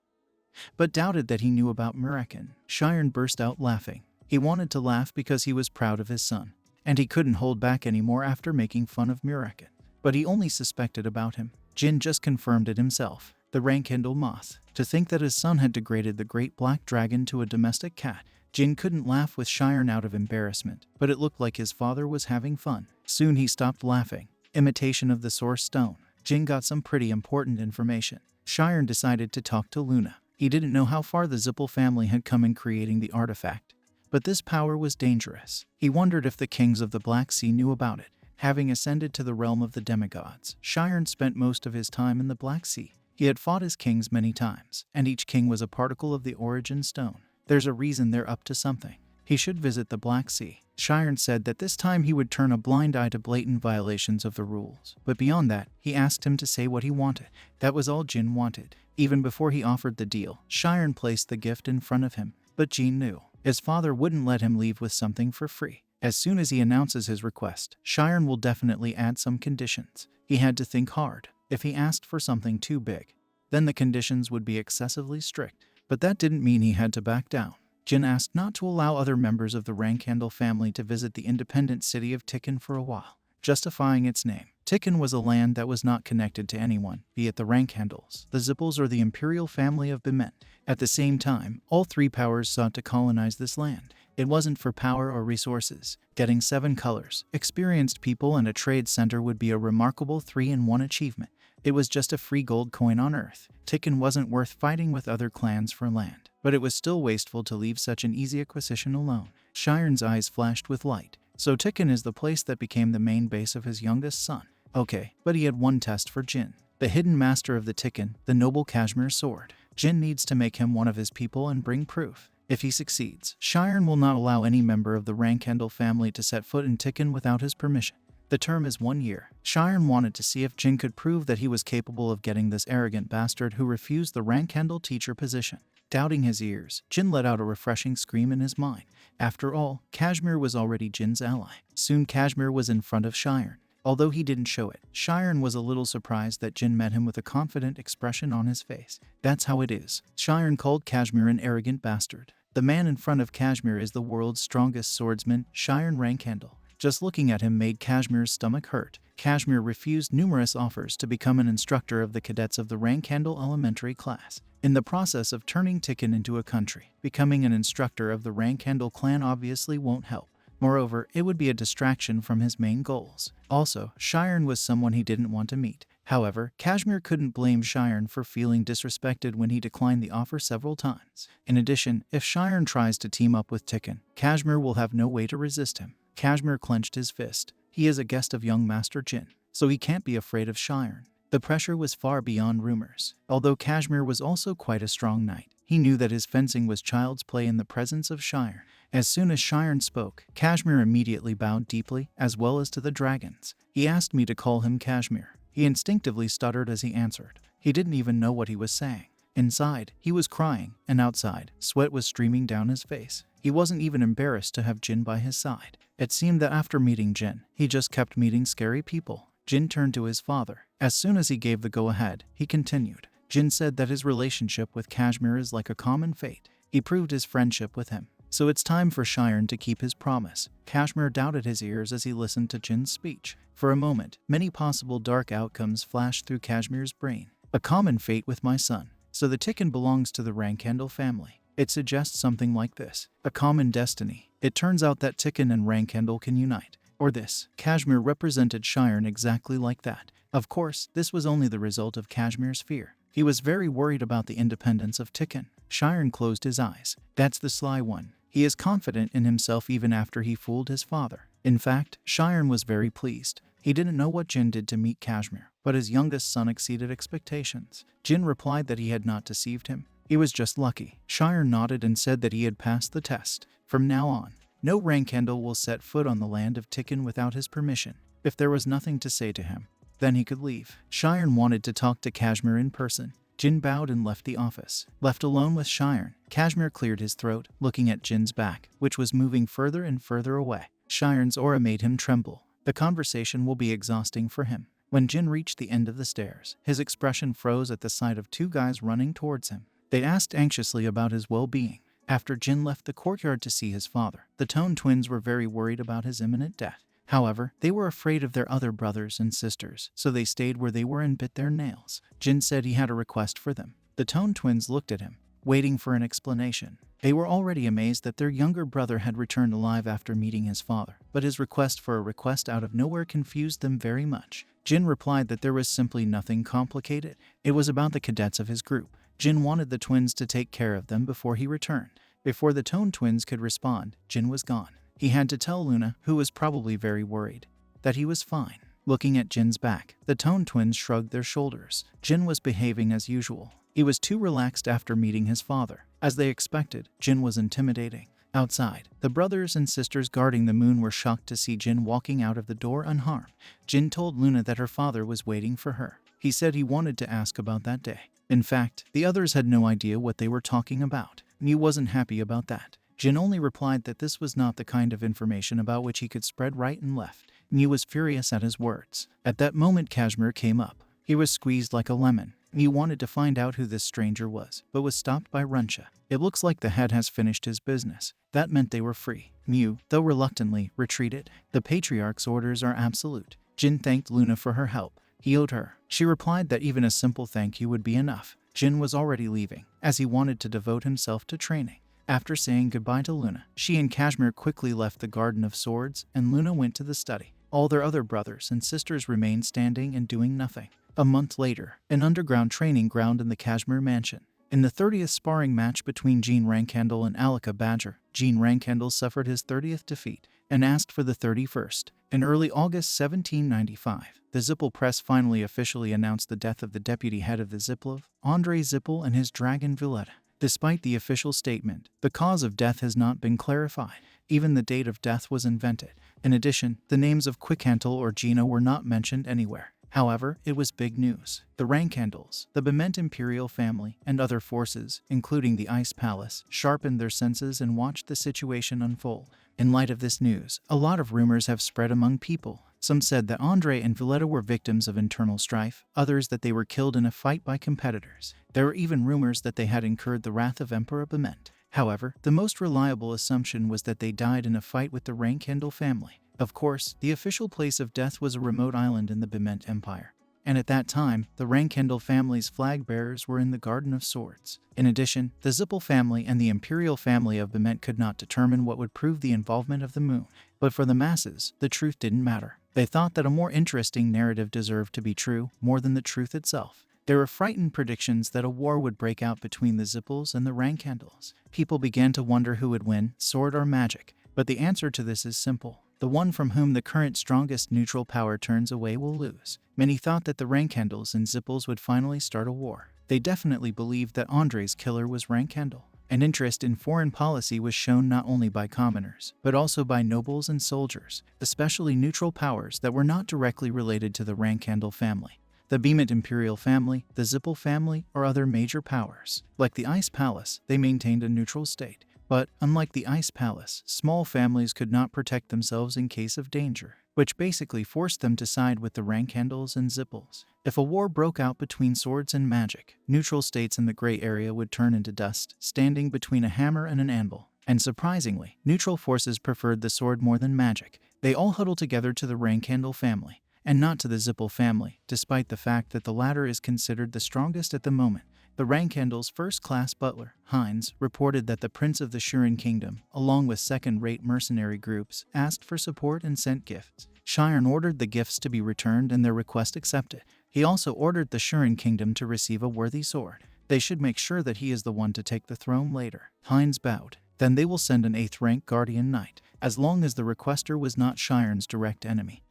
but doubted that he knew about Murekin. Shiren burst out laughing. He wanted to laugh because he was proud of his son, and he couldn't hold back anymore after making fun of Murekin. But he only suspected about him. Jin just confirmed it himself. The Rankindle moth. To think that his son had degraded the great black dragon to a domestic cat. Jin couldn't laugh with Shiren out of embarrassment, but it looked like his father was having fun. Soon he stopped laughing. Imitation of the Source Stone. Jin got some pretty important information. Shiren decided to talk to Luna. He didn't know how far the Zippel family had come in creating the artifact, but this power was dangerous. He wondered if the kings of the Black Sea knew about it. Having ascended to the realm of the demigods, Shiren spent most of his time in the Black Sea. He had fought his kings many times, and each king was a particle of the Origin Stone. There's a reason they're up to something. He should visit the Black Sea. Shiren said that this time he would turn a blind eye to blatant violations of the rules. But beyond that, he asked him to say what he wanted. That was all Jin wanted. Even before he offered the deal, Shiren placed the gift in front of him. But Jin knew. His father wouldn't let him leave with something for free. As soon as he announces his request, Shiren will definitely add some conditions. He had to think hard. If he asked for something too big, then the conditions would be excessively strict. But that didn't mean he had to back down. Jin asked not to allow other members of the Rankhandle family to visit the independent city of Tikkun for a while, justifying its name. Tikkun was a land that was not connected to anyone, be it the Rankhandles, the Zippels, or the imperial family of Bement. At the same time, all 3 powers sought to colonize this land. It wasn't for power or resources. Getting 7 colors, experienced people, and a trade center would be a remarkable 3-in-1 achievement. It was just a free gold coin on Earth. Tikkun wasn't worth fighting with other clans for land, but it was still wasteful to leave such an easy acquisition alone. Shiren's eyes flashed with light. So Tikkun is the place that became the main base of his youngest son. Okay, but he had one test for Jin. The hidden master of the Tikkun, the noble Kashmir sword. Jin needs to make him one of his people and bring proof. If he succeeds, Shiren will not allow any member of the Rankhandle family to set foot in Tikkun without his permission. The term is 1 year. Shiren wanted to see if Jin could prove that he was capable of getting this arrogant bastard who refused the Rankhandle teacher position. Doubting his ears, Jin let out a refreshing scream in his mind. After all, Kashmir was already Jin's ally. Soon Kashmir was in front of Shiren. Although he didn't show it, Shiren was a little surprised that Jin met him with a confident expression on his face. That's how it is. Shiren called Kashmir an arrogant bastard. The man in front of Kashmir is the world's strongest swordsman, Shiren Rankhandle. Just looking at him made Kashmir's stomach hurt. Kashmir refused numerous offers to become an instructor of the cadets of the Rankandal elementary class. In the process of turning Tikkun into a country, becoming an instructor of the Rankandal clan obviously won't help. Moreover, it would be a distraction from his main goals. Also, Shiren was someone he didn't want to meet. However, Kashmir couldn't blame Shiren for feeling disrespected when he declined the offer several times. In addition, if Shiren tries to team up with Tikkun, Kashmir will have no way to resist him. Kashmir clenched his fist. He is a guest of young Master Jin, so he can't be afraid of Shiren. The pressure was far beyond rumors. Although Kashmir was also quite a strong knight, he knew that his fencing was child's play in the presence of Shiren. As soon as Shiren spoke, Kashmir immediately bowed deeply, as well as to the dragons. He asked me to call him Kashmir. He instinctively stuttered as he answered. He didn't even know what he was saying. Inside, he was crying, and outside, sweat was streaming down his face. He wasn't even embarrassed to have Jin by his side. It seemed that after meeting Jin, he just kept meeting scary people. Jin turned to his father. As soon as he gave the go-ahead, he continued. Jin said that his relationship with Kashmir is like a common fate. He proved his friendship with him. So it's time for Shiren to keep his promise. Kashmir doubted his ears as he listened to Jin's speech. For a moment, many possible dark outcomes flashed through Kashmir's brain. A common fate with my son. So the Tikkun belongs to the Rankandal family. It suggests something like this. A common destiny. It turns out that Tikkun and Rankandal can unite. Or this. Kashmir represented Shiren exactly like that. Of course, this was only the result of Kashmir's fear. He was very worried about the independence of Tikkun. Shiren closed his eyes. That's the sly one. He is confident in himself even after he fooled his father. In fact, Shiren was very pleased. He didn't know what Jin did to meet Kashmir, but his youngest son exceeded expectations. Jin replied that he had not deceived him. He was just lucky. Shiren nodded and said that he had passed the test. From now on, no Rankandal will set foot on the land of Tikkun without his permission. If there was nothing to say to him, then he could leave. Shiren wanted to talk to Kashmir in person. Jin bowed and left the office. Left alone with Shiren, Kashmir cleared his throat, looking at Jin's back, which was moving further and further away. Shiren's aura made him tremble. The conversation will be exhausting for him. When Jin reached the end of the stairs, his expression froze at the sight of two guys running towards him. They asked anxiously about his well-being. After Jin left the courtyard to see his father, the Tone twins were very worried about his imminent death. However, they were afraid of their other brothers and sisters, so they stayed where they were and bit their nails. Jin said he had a request for them. The Tone twins looked at him, waiting for an explanation. They were already amazed that their younger brother had returned alive after meeting his father, but his request for a request out of nowhere confused them very much. Jin replied that there was simply nothing complicated. It was about the cadets of his group. Jin wanted the twins to take care of them before he returned. Before the Tone twins could respond, Jin was gone. He had to tell Luna, who was probably very worried, that he was fine. Looking at Jin's back, the Tone twins shrugged their shoulders. Jin was behaving as usual. He was too relaxed after meeting his father. As they expected, Jin was intimidating. Outside, the brothers and sisters guarding the moon were shocked to see Jin walking out of the door unharmed. Jin told Luna that her father was waiting for her. He said he wanted to ask about that day. In fact, the others had no idea what they were talking about. He wasn't happy about that. Jin only replied that this was not the kind of information about which he could spread right and left. He was furious at his words. At that moment, Kashmir came up. He was squeezed like a lemon. He wanted to find out who this stranger was, but was stopped by Runcha. It looks like the head has finished his business. That meant they were free. Mew, though reluctantly, retreated. The patriarch's orders are absolute. Jin thanked Luna for her help. He owed her. She replied that even a simple thank you would be enough. Jin was already leaving, as he wanted to devote himself to training. After saying goodbye to Luna, she and Kashmir quickly left the Garden of Swords, and Luna went to the study. All their other brothers and sisters remained standing and doing nothing. A month later, an underground training ground in the Kashmir mansion. In the 30th sparring match between Jean Rankandal and Alika Badger, Jean Rankandal suffered his 30th defeat and asked for the 31st. In early August 1795, the Zippel press finally officially announced the death of the deputy head of the Ziplov, Andrei Zippel, and his dragon Violetta. Despite the official statement, the cause of death has not been clarified. Even the date of death was invented. In addition, the names of Quickhantel or Gina were not mentioned anywhere. However, it was big news. The Rankandals, the Bement imperial family, and other forces, including the Ice Palace, sharpened their senses and watched the situation unfold. In light of this news, a lot of rumors have spread among people. Some said that Andre and Violetta were victims of internal strife, others that they were killed in a fight by competitors. There were even rumors that they had incurred the wrath of Emperor Bement. However, the most reliable assumption was that they died in a fight with the Rankandal family. Of course, the official place of death was a remote island in the Bement Empire. And at that time, the Rankendel family's flag bearers were in the Garden of Swords. In addition, the Zippel family and the imperial family of Bement could not determine what would prove the involvement of the moon. But for the masses, the truth didn't matter. They thought that a more interesting narrative deserved to be true more than the truth itself. There were frightened predictions that a war would break out between the Zippels and the Rankendels. People began to wonder who would win, sword or magic. But the answer to this is simple. The one from whom the current strongest neutral power turns away will lose. Many thought that the Rankendels and Zippels would finally start a war. They definitely believed that Andre's killer was Rankendel. An interest in foreign policy was shown not only by commoners, but also by nobles and soldiers, especially neutral powers that were not directly related to the Rankendel family. The Bement imperial family, the Zippel family, or other major powers. Like the Ice Palace, they maintained a neutral state. But, unlike the Ice Palace, small families could not protect themselves in case of danger, which basically forced them to side with the Rankendels and Zippels. If a war broke out between swords and magic, neutral states in the gray area would turn into dust, standing between a hammer and an anvil. And surprisingly, neutral forces preferred the sword more than magic. They all huddled together to the Rankendel family, and not to the Zippel family, despite the fact that the latter is considered the strongest at the moment. The Rankendel's first-class butler, Heinz, reported that the Prince of the Shuren Kingdom, along with second-rate mercenary groups, asked for support and sent gifts. Shiren ordered the gifts to be returned and their request accepted. He also ordered the Shuren Kingdom to receive a worthy sword. They should make sure that he is the one to take the throne later. Heinz bowed. Then they will send an 8th-rank guardian knight, as long as the requester was not Shiren's direct enemy.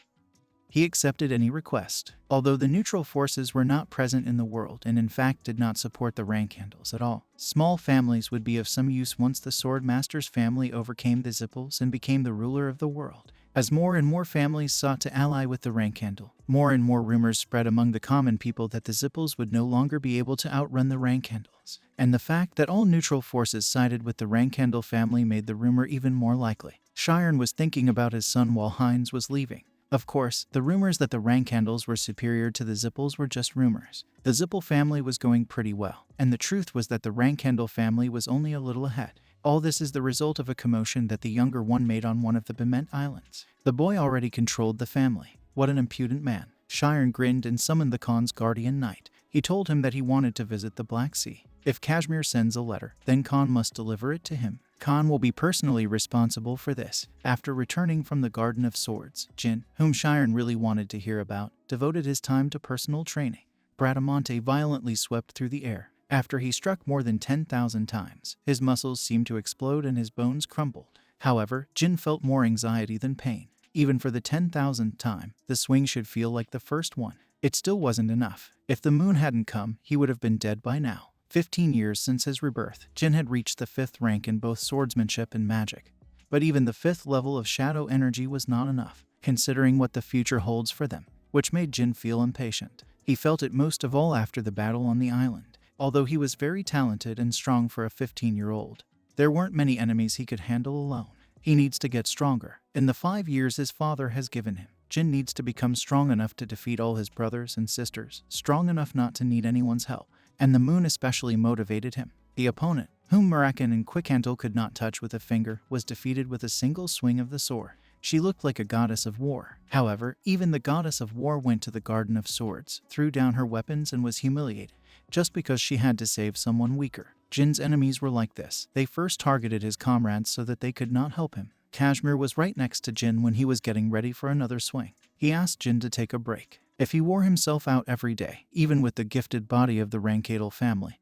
He accepted any request. Although the neutral forces were not present in the world and in fact did not support the Rankendels at all, small families would be of some use once the Swordmaster's family overcame the Zippels and became the ruler of the world. As more and more families sought to ally with the Rankendel, more and more rumors spread among the common people that the Zippels would no longer be able to outrun the Rankendels. And the fact that all neutral forces sided with the Rankendel family made the rumor even more likely. Shiren was thinking about his son while Heinz was leaving. Of course, the rumors that the Rankendels were superior to the Zippels were just rumors. The Zippel family was going pretty well, and the truth was that the Rankendel family was only a little ahead. All this is the result of a commotion that the younger one made on one of the Bement Islands. The boy already controlled the family. What an impudent man. Shiren grinned and summoned the Khan's guardian knight. He told him that he wanted to visit the Black Sea. If Kashmir sends a letter, then Khan must deliver it to him. Khan will be personally responsible for this. After returning from the Garden of Swords, Jin, whom Shiren really wanted to hear about, devoted his time to personal training. Bradamante violently swept through the air. After he struck more than 10,000 times, his muscles seemed to explode and his bones crumbled. However, Jin felt more anxiety than pain. Even for the 10,000th time, the swing should feel like the first one. It still wasn't enough. If the moon hadn't come, he would have been dead by now. 15 years since his rebirth, Jin had reached the 5th rank in both swordsmanship and magic. But even the 5th level of shadow energy was not enough, considering what the future holds for them, which made Jin feel impatient. He felt it most of all after the battle on the island. Although he was very talented and strong for a 15-year-old, there weren't many enemies he could handle alone. He needs to get stronger. In the 5 years his father has given him, Jin needs to become strong enough to defeat all his brothers and sisters, strong enough not to need anyone's help. And the moon especially motivated him. The opponent, whom Murakan and Quickhantle could not touch with a finger, was defeated with a single swing of the sword. She looked like a goddess of war. However, even the goddess of war went to the Garden of Swords, threw down her weapons and was humiliated, just because she had to save someone weaker. Jin's enemies were like this. They first targeted his comrades so that they could not help him. Kashmir was right next to Jin when he was getting ready for another swing. He asked Jin to take a break. If he wore himself out every day, even with the gifted body of the Rankadel family,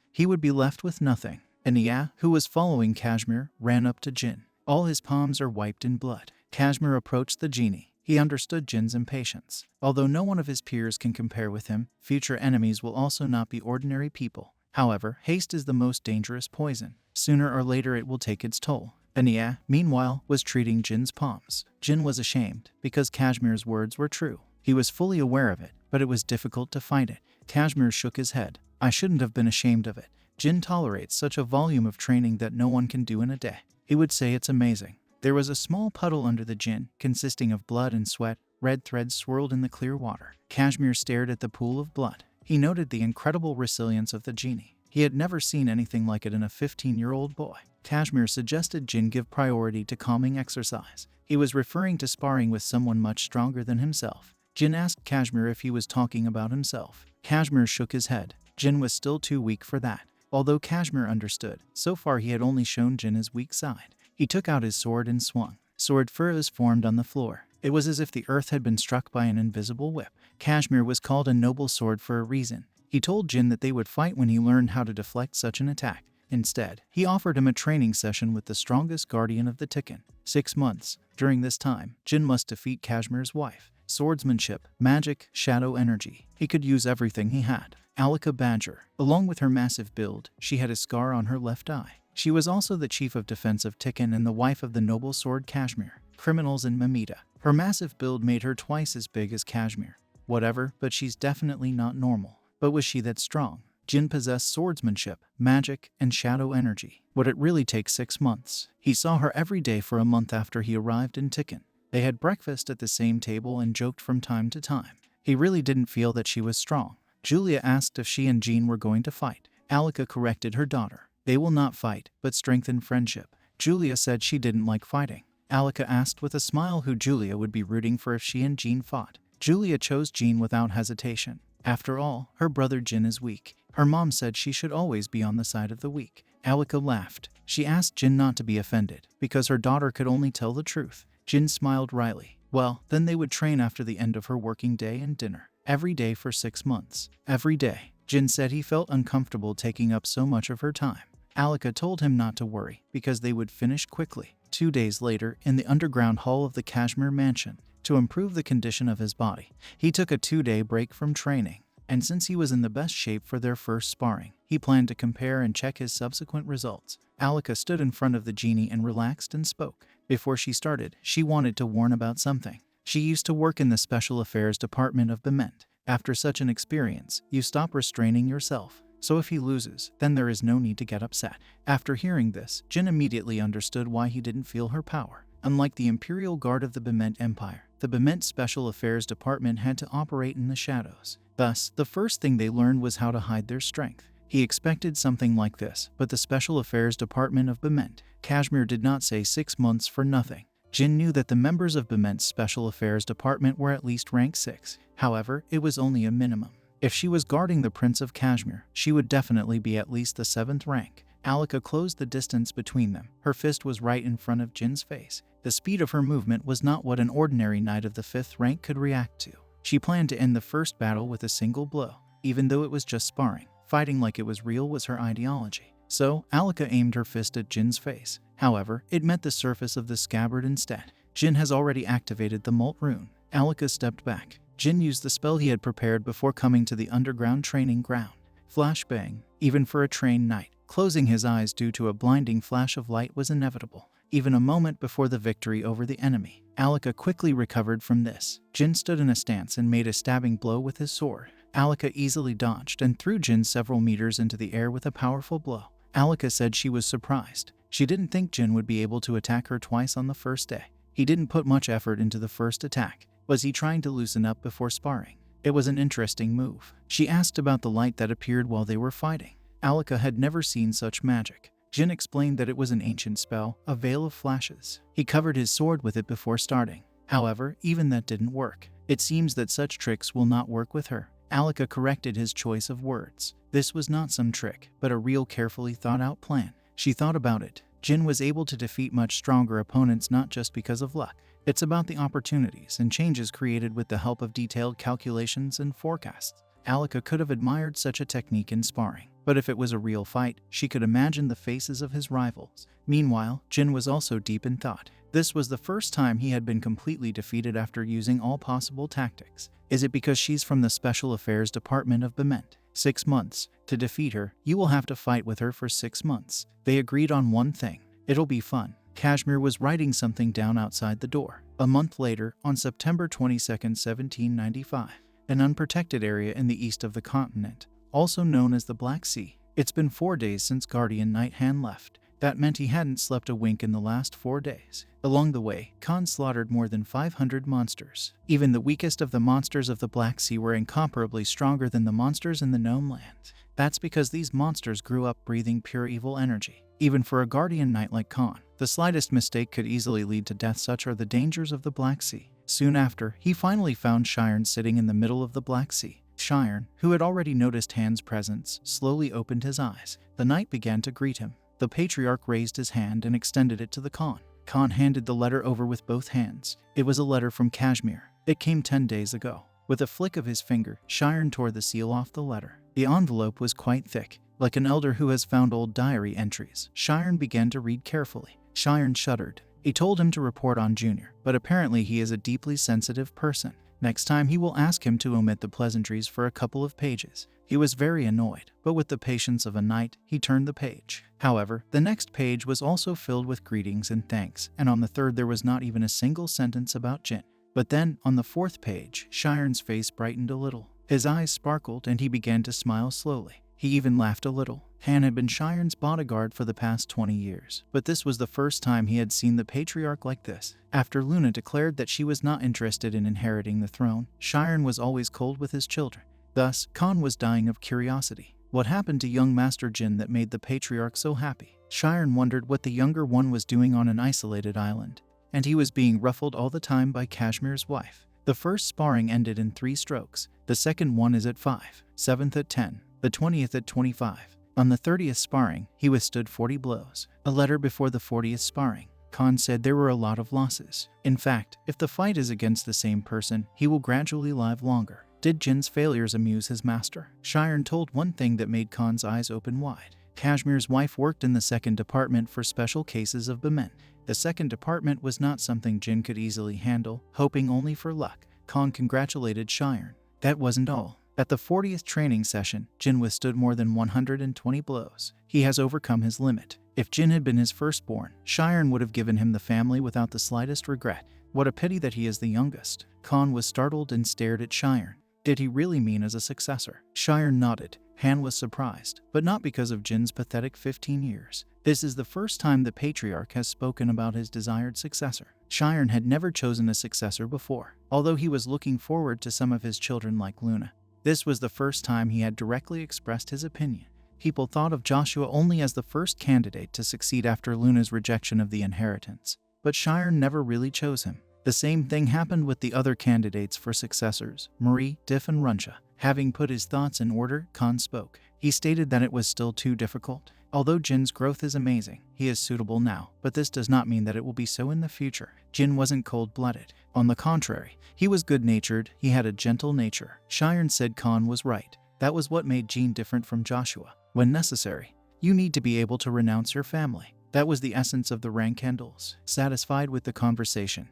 he would be left with nothing. Ania, who was following Kashmir, ran up to Jin. All his palms are wiped in blood. Kashmir approached the genie. He understood Jin's impatience. Although no one of his peers can compare with him, future enemies will also not be ordinary people. However, haste is the most dangerous poison. Sooner or later it will take its toll. Ania, meanwhile, was treating Jin's palms. Jin was ashamed, because Kashmir's words were true. He was fully aware of it, but it was difficult to fight it. Kashmir shook his head. I shouldn't have been ashamed of it. Jin tolerates such a volume of training that no one can do in a day. He would say it's amazing. There was a small puddle under the Jin, consisting of blood and sweat. Red threads swirled in the clear water. Kashmir stared at the pool of blood. He noted the incredible resilience of the genie. He had never seen anything like it in a 15-year-old boy. Kashmir suggested Jin give priority to calming exercise. He was referring to sparring with someone much stronger than himself. Jin asked Kashmir if he was talking about himself. Kashmir shook his head. Jin was still too weak for that. Although Kashmir understood, so far he had only shown Jin his weak side. He took out his sword and swung. Sword furrows formed on the floor. It was as if the earth had been struck by an invisible whip. Kashmir was called a noble sword for a reason. He told Jin that they would fight when he learned how to deflect such an attack. Instead, he offered him a training session with the strongest guardian of the Tikkun. 6 months. During this time, Jin must defeat Kashmir's wife. Swordsmanship, magic, shadow energy. He could use everything he had. Alika Badger. Along with her massive build, she had a scar on her left eye. She was also the chief of defense of Tikkun and the wife of the noble sword Kashmir. Criminals in Mamita. Her massive build made her twice as big as Kashmir. Whatever, but she's definitely not normal. But was she that strong? Jin possessed swordsmanship, magic, and shadow energy. Would it really take 6 months? He saw her every day for a month after he arrived in Tikkun. They had breakfast at the same table and joked from time to time. He really didn't feel that she was strong. Julia asked if she and Jean were going to fight. Alika corrected her daughter. They will not fight, but strengthen friendship. Julia said she didn't like fighting. Alika asked with a smile who Julia would be rooting for if she and Jean fought. Julia chose Jean without hesitation. After all, her brother Jin is weak. Her mom said she should always be on the side of the weak. Alika laughed. She asked Jin not to be offended, because her daughter could only tell the truth. Jin smiled wryly. Well, then they would train after the end of her working day and dinner. Every day for 6 months. Every day. Jin said he felt uncomfortable taking up so much of her time. Alika told him not to worry, because they would finish quickly. 2 days later, in the underground hall of the Kashmir mansion, to improve the condition of his body, he took a 2-day break from training. And since he was in the best shape for their first sparring, he planned to compare and check his subsequent results. Alika stood in front of the genie and relaxed and spoke. Before she started, she wanted to warn about something. She used to work in the Special Affairs Department of Bement. After such an experience, you stop restraining yourself. So if he loses, then there is no need to get upset. After hearing this, Jin immediately understood why he didn't feel her power. Unlike the Imperial Guard of the Bement Empire, the Bement Special Affairs Department had to operate in the shadows. Thus, the first thing they learned was how to hide their strength. He expected something like this, but the Special Affairs Department of Bement, Kashmir did not say 6 months for nothing. Jin knew that the members of Bement's Special Affairs Department were at least rank 6. However, it was only a minimum. If she was guarding the Prince of Kashmir, she would definitely be at least the 7th rank. Alika closed the distance between them. Her fist was right in front of Jin's face. The speed of her movement was not what an ordinary knight of the 5th rank could react to. She planned to end the first battle with a single blow. Even though it was just sparring, fighting like it was real was her ideology. So, Alika aimed her fist at Jin's face. However, it met the surface of the scabbard instead. Jin has already activated the Molt rune. Alika stepped back. Jin used the spell he had prepared before coming to the underground training ground. Flashbang. Even for a trained knight, closing his eyes due to a blinding flash of light was inevitable. Even a moment before the victory over the enemy, Alika quickly recovered from this. Jin stood in a stance and made a stabbing blow with his sword. Alika easily dodged and threw Jin several meters into the air with a powerful blow. Alika said she was surprised. She didn't think Jin would be able to attack her twice on the first day. He didn't put much effort into the first attack. Was he trying to loosen up before sparring? It was an interesting move. She asked about the light that appeared while they were fighting. Alika had never seen such magic. Jin explained that it was an ancient spell, a veil of flashes. He covered his sword with it before starting. However, even that didn't work. It seems that such tricks will not work with her. Alika corrected his choice of words. This was not some trick, but a real carefully thought out plan. She thought about it. Jin was able to defeat much stronger opponents not just because of luck. It's about the opportunities and changes created with the help of detailed calculations and forecasts. Alika could have admired such a technique in sparring, but if it was a real fight, she could imagine the faces of his rivals. Meanwhile, Jin was also deep in thought. This was the first time he had been completely defeated after using all possible tactics. Is it because she's from the Special Affairs Department of Bement? 6 months. To defeat her, you will have to fight with her for 6 months. They agreed on one thing. It'll be fun. Kashmir was writing something down outside the door. A month later, on September 22, 1795, an unprotected area in the east of the continent, also known as the Black Sea. It's been 4 days since Guardian Knight Han left. That meant he hadn't slept a wink in the last 4 days. Along the way, Khan slaughtered more than 500 monsters. Even the weakest of the monsters of the Black Sea were incomparably stronger than the monsters in the Gnome Land. That's because these monsters grew up breathing pure evil energy. even for a guardian knight like Khan. The slightest mistake could easily lead to death. Such are the dangers of the Black Sea. Soon after, he finally found Shiren sitting in the middle of the Black Sea. Shiren, who had already noticed Han's presence, slowly opened his eyes. The knight began to greet him. The patriarch raised his hand and extended it to the Khan. Khan handed the letter over with both hands. It was a letter from Kashmir. It came 10 days ago. With a flick of his finger, Shiren tore the seal off the letter. The envelope was quite thick. Like an elder who has found old diary entries, Shiren began to read carefully. Shiren shuddered. He told him to report on Junior, but apparently he is a deeply sensitive person. Next time he will ask him to omit the pleasantries for a couple of pages. He was very annoyed, but with the patience of a knight, he turned the page. However, the next page was also filled with greetings and thanks, and on the third there was not even a single sentence about Jin. But then, on the fourth page, Shiren's face brightened a little. His eyes sparkled and he began to smile slowly. He even laughed a little. Han had been Shiren's bodyguard for the past 20 years, but this was the first time he had seen the patriarch like this. After Luna declared that she was not interested in inheriting the throne, Shiren was always cold with his children. Thus, Khan was dying of curiosity. What happened to young Master Jin that made the patriarch so happy? Shiren wondered what the younger one was doing on an isolated island, and he was being ruffled all the time by Kashmir's wife. The first sparring ended in 3 strokes. The second one is at 5, 7th at 10, the 20th at 25. On the 30th sparring, he withstood 40 blows. A letter before the 40th sparring, Khan said there were a lot of losses. In fact, if the fight is against the same person, he will gradually live longer. Did Jin's failures amuse his master? Shiren told one thing that made Khan's eyes open wide. Kashmir's wife worked in the second department for special cases of Bemen. The second department was not something Jin could easily handle. Hoping only for luck, Khan congratulated Shiren. That wasn't all. At the 40th training session, Jin withstood more than 120 blows. He has overcome his limit. If Jin had been his firstborn, Shiren would have given him the family without the slightest regret. What a pity that he is the youngest. Khan was startled and stared at Shiren. Did he really mean as a successor? Shiren nodded. Han was surprised, but not because of Jin's pathetic 15 years. This is the first time the patriarch has spoken about his desired successor. Shiren had never chosen a successor before, although he was looking forward to some of his children like Luna. This was the first time he had directly expressed his opinion. People thought of Joshua only as the first candidate to succeed after Luna's rejection of the inheritance, but Shiren never really chose him. The same thing happened with the other candidates for successors, Marie, Diff and Runcha. Having put his thoughts in order, Khan spoke. He stated that it was still too difficult. Although Jin's growth is amazing, he is suitable now, but this does not mean that it will be so in the future. Jin wasn't cold-blooded. On the contrary, he was good-natured, he had a gentle nature. Shiren said Khan was right. That was what made Jin different from Joshua. When necessary, you need to be able to renounce your family. That was the essence of the rank candles. Satisfied with the conversation,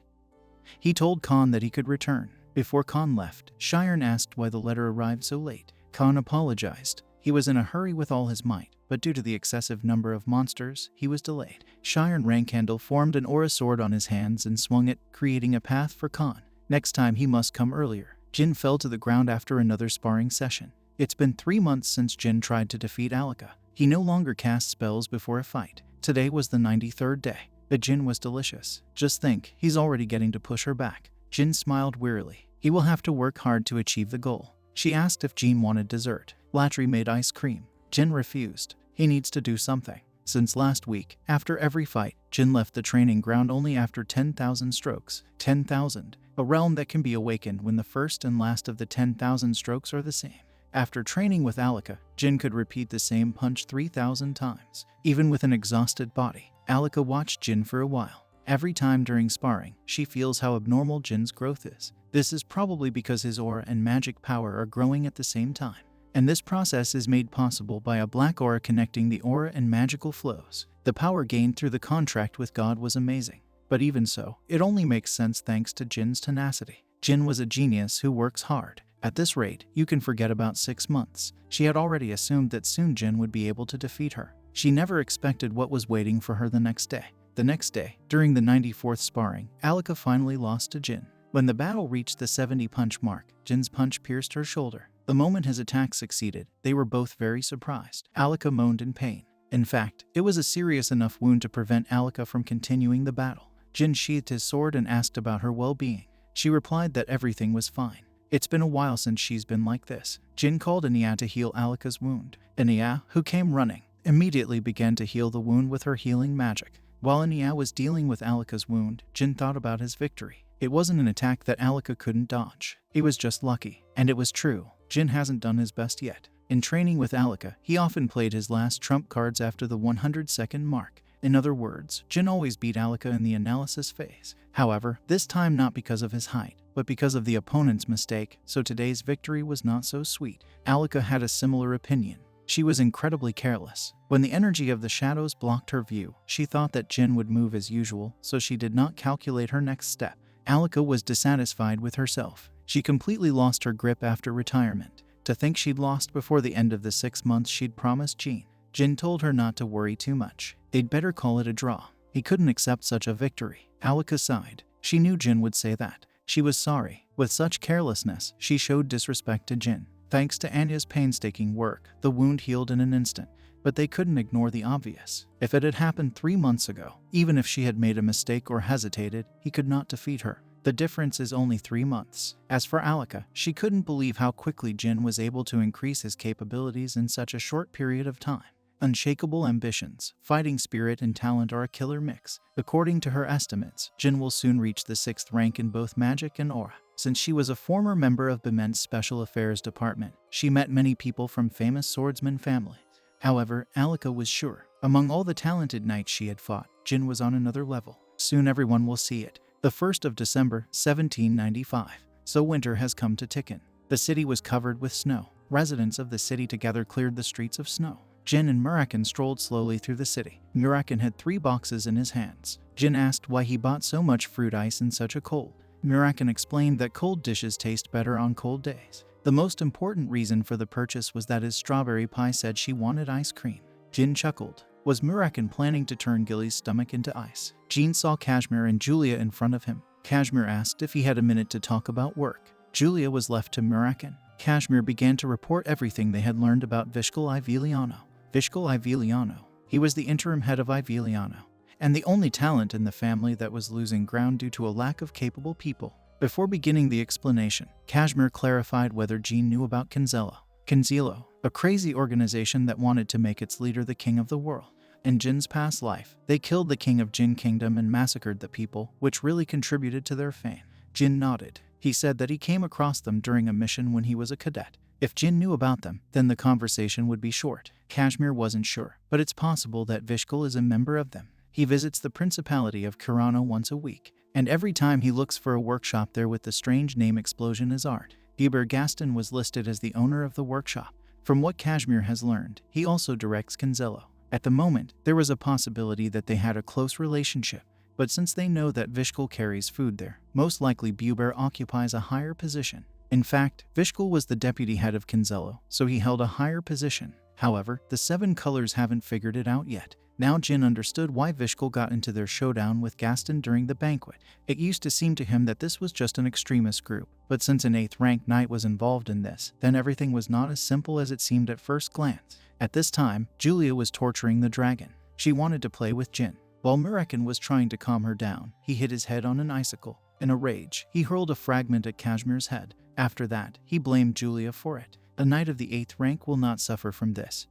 he told Khan that he could return. Before Khan left, Shiren asked why the letter arrived so late. Khan apologized. He was in a hurry with all his might, but due to the excessive number of monsters, he was delayed. Shiren Rankhandle formed an aura sword on his hands and swung it, creating a path for Khan. Next time he must come earlier. Jin fell to the ground after another sparring session. It's been 3 months since Jin tried to defeat Alika. He no longer cast spells before a fight. Today was the 93rd day. But Jin was delicious. Just think, he's already getting to push her back. Jin smiled wearily. He will have to work hard to achieve the goal. She asked if Jin wanted dessert. Latri made ice cream. Jin refused. He needs to do something. Since last week, after every fight, Jin left the training ground only after 10,000 strokes. 10,000. A realm that can be awakened when the first and last of the 10,000 strokes are the same. After training with Alika, Jin could repeat the same punch 3,000 times. Even with an exhausted body, Alika watched Jin for a while. Every time during sparring, she feels how abnormal Jin's growth is. This is probably because his aura and magic power are growing at the same time. And this process is made possible by a black aura connecting the aura and magical flows. The power gained through the contract with God was amazing. But even so, it only makes sense thanks to Jin's tenacity. Jin was a genius who works hard. At this rate, you can forget about 6 months. She had already assumed that soon Jin would be able to defeat her. She never expected what was waiting for her the next day. The next day, during the 94th sparring, Alika finally lost to Jin. When the battle reached the 70 punch mark, Jin's punch pierced her shoulder. The moment his attack succeeded, they were both very surprised. Alika moaned in pain. In fact, it was a serious enough wound to prevent Alika from continuing the battle. Jin sheathed his sword and asked about her well-being. She replied that everything was fine. It's been a while since she's been like this. Jin called Anya to heal Alika's wound. Anya, who came running, immediately began to heal the wound with her healing magic. While Anya was dealing with Alika's wound, Jin thought about his victory. It wasn't an attack that Alika couldn't dodge. He was just lucky. And it was true. Jin hasn't done his best yet. In training with Alika, he often played his last trump cards after the 100-second mark. In other words, Jin always beat Alika in the analysis phase. However, this time not because of his height, but because of the opponent's mistake, so today's victory was not so sweet. Alika had a similar opinion. She was incredibly careless. When the energy of the shadows blocked her view, she thought that Jin would move as usual, so she did not calculate her next step. Alika was dissatisfied with herself. She completely lost her grip after retirement. To think she'd lost before the end of the 6 months she'd promised Jin. Jin told her not to worry too much. They'd better call it a draw. He couldn't accept such a victory. Alika sighed. She knew Jin would say that. She was sorry. With such carelessness, she showed disrespect to Jin. Thanks to Anya's painstaking work, the wound healed in an instant. But they couldn't ignore the obvious. If it had happened 3 months ago, even if she had made a mistake or hesitated, he could not defeat her. The difference is only 3 months. As for Alika, she couldn't believe how quickly Jin was able to increase his capabilities in such a short period of time. Unshakable ambitions, fighting spirit, and talent are a killer mix. According to her estimates, Jin will soon reach the 6th rank in both magic and aura. Since she was a former member of Biment's Special Affairs Department, she met many people from famous swordsman families. However, Alika was sure, among all the talented knights she had fought, Jin was on another level. Soon everyone will see it. The 1st of December, 1795. So winter has come to Tikkun. The city was covered with snow. Residents of the city together cleared the streets of snow. Jin and Murakin strolled slowly through the city. Murakin had 3 boxes in his hands. Jin asked why he bought so much fruit ice in such a cold. Murakin explained that cold dishes taste better on cold days. The most important reason for the purchase was that his strawberry pie said she wanted ice cream. Jin chuckled. Was Murakin planning to turn Gilly's stomach into ice? Jin saw Kashmir and Julia in front of him. Kashmir asked if he had a minute to talk about work. Julia was left to Murakin. Kashmir began to report everything they had learned about Vishkal Iviliano. Vishkal Iviliano. He was the interim head of Iviliano, and the only talent in the family that was losing ground due to a lack of capable people. Before beginning the explanation, Kashmir clarified whether Jin knew about Kinzelo, a crazy organization that wanted to make its leader the king of the world. In Jin's past life, they killed the king of Jin Kingdom and massacred the people, which really contributed to their fame. Jin nodded. He said that he came across them during a mission when he was a cadet. If Jin knew about them, then the conversation would be short. Kashmir wasn't sure, but it's possible that Vishkal is a member of them. He visits the Principality of Kirano once a week, and every time he looks for a workshop there with the strange name Explosion is Art. Geber Gaston was listed as the owner of the workshop. From what Kashmir has learned, he also directs Kinzello. At the moment, there was a possibility that they had a close relationship, but since they know that Vishkal carries food there, most likely Buber occupies a higher position. In fact, Vishkal was the deputy head of Kinzello, so he held a higher position. However, the 7 colors haven't figured it out yet. Now Jin understood why Vishkal got into their showdown with Gaston during the banquet. It used to seem to him that this was just an extremist group, but since an 8th rank knight was involved in this, then everything was not as simple as it seemed at first glance. At this time, Julia was torturing the dragon. She wanted to play with Jin. While Murakin was trying to calm her down, he hit his head on an icicle. In a rage, he hurled a fragment at Kashmir's head. After that, he blamed Julia for it. A knight of the 8th rank will not suffer from this.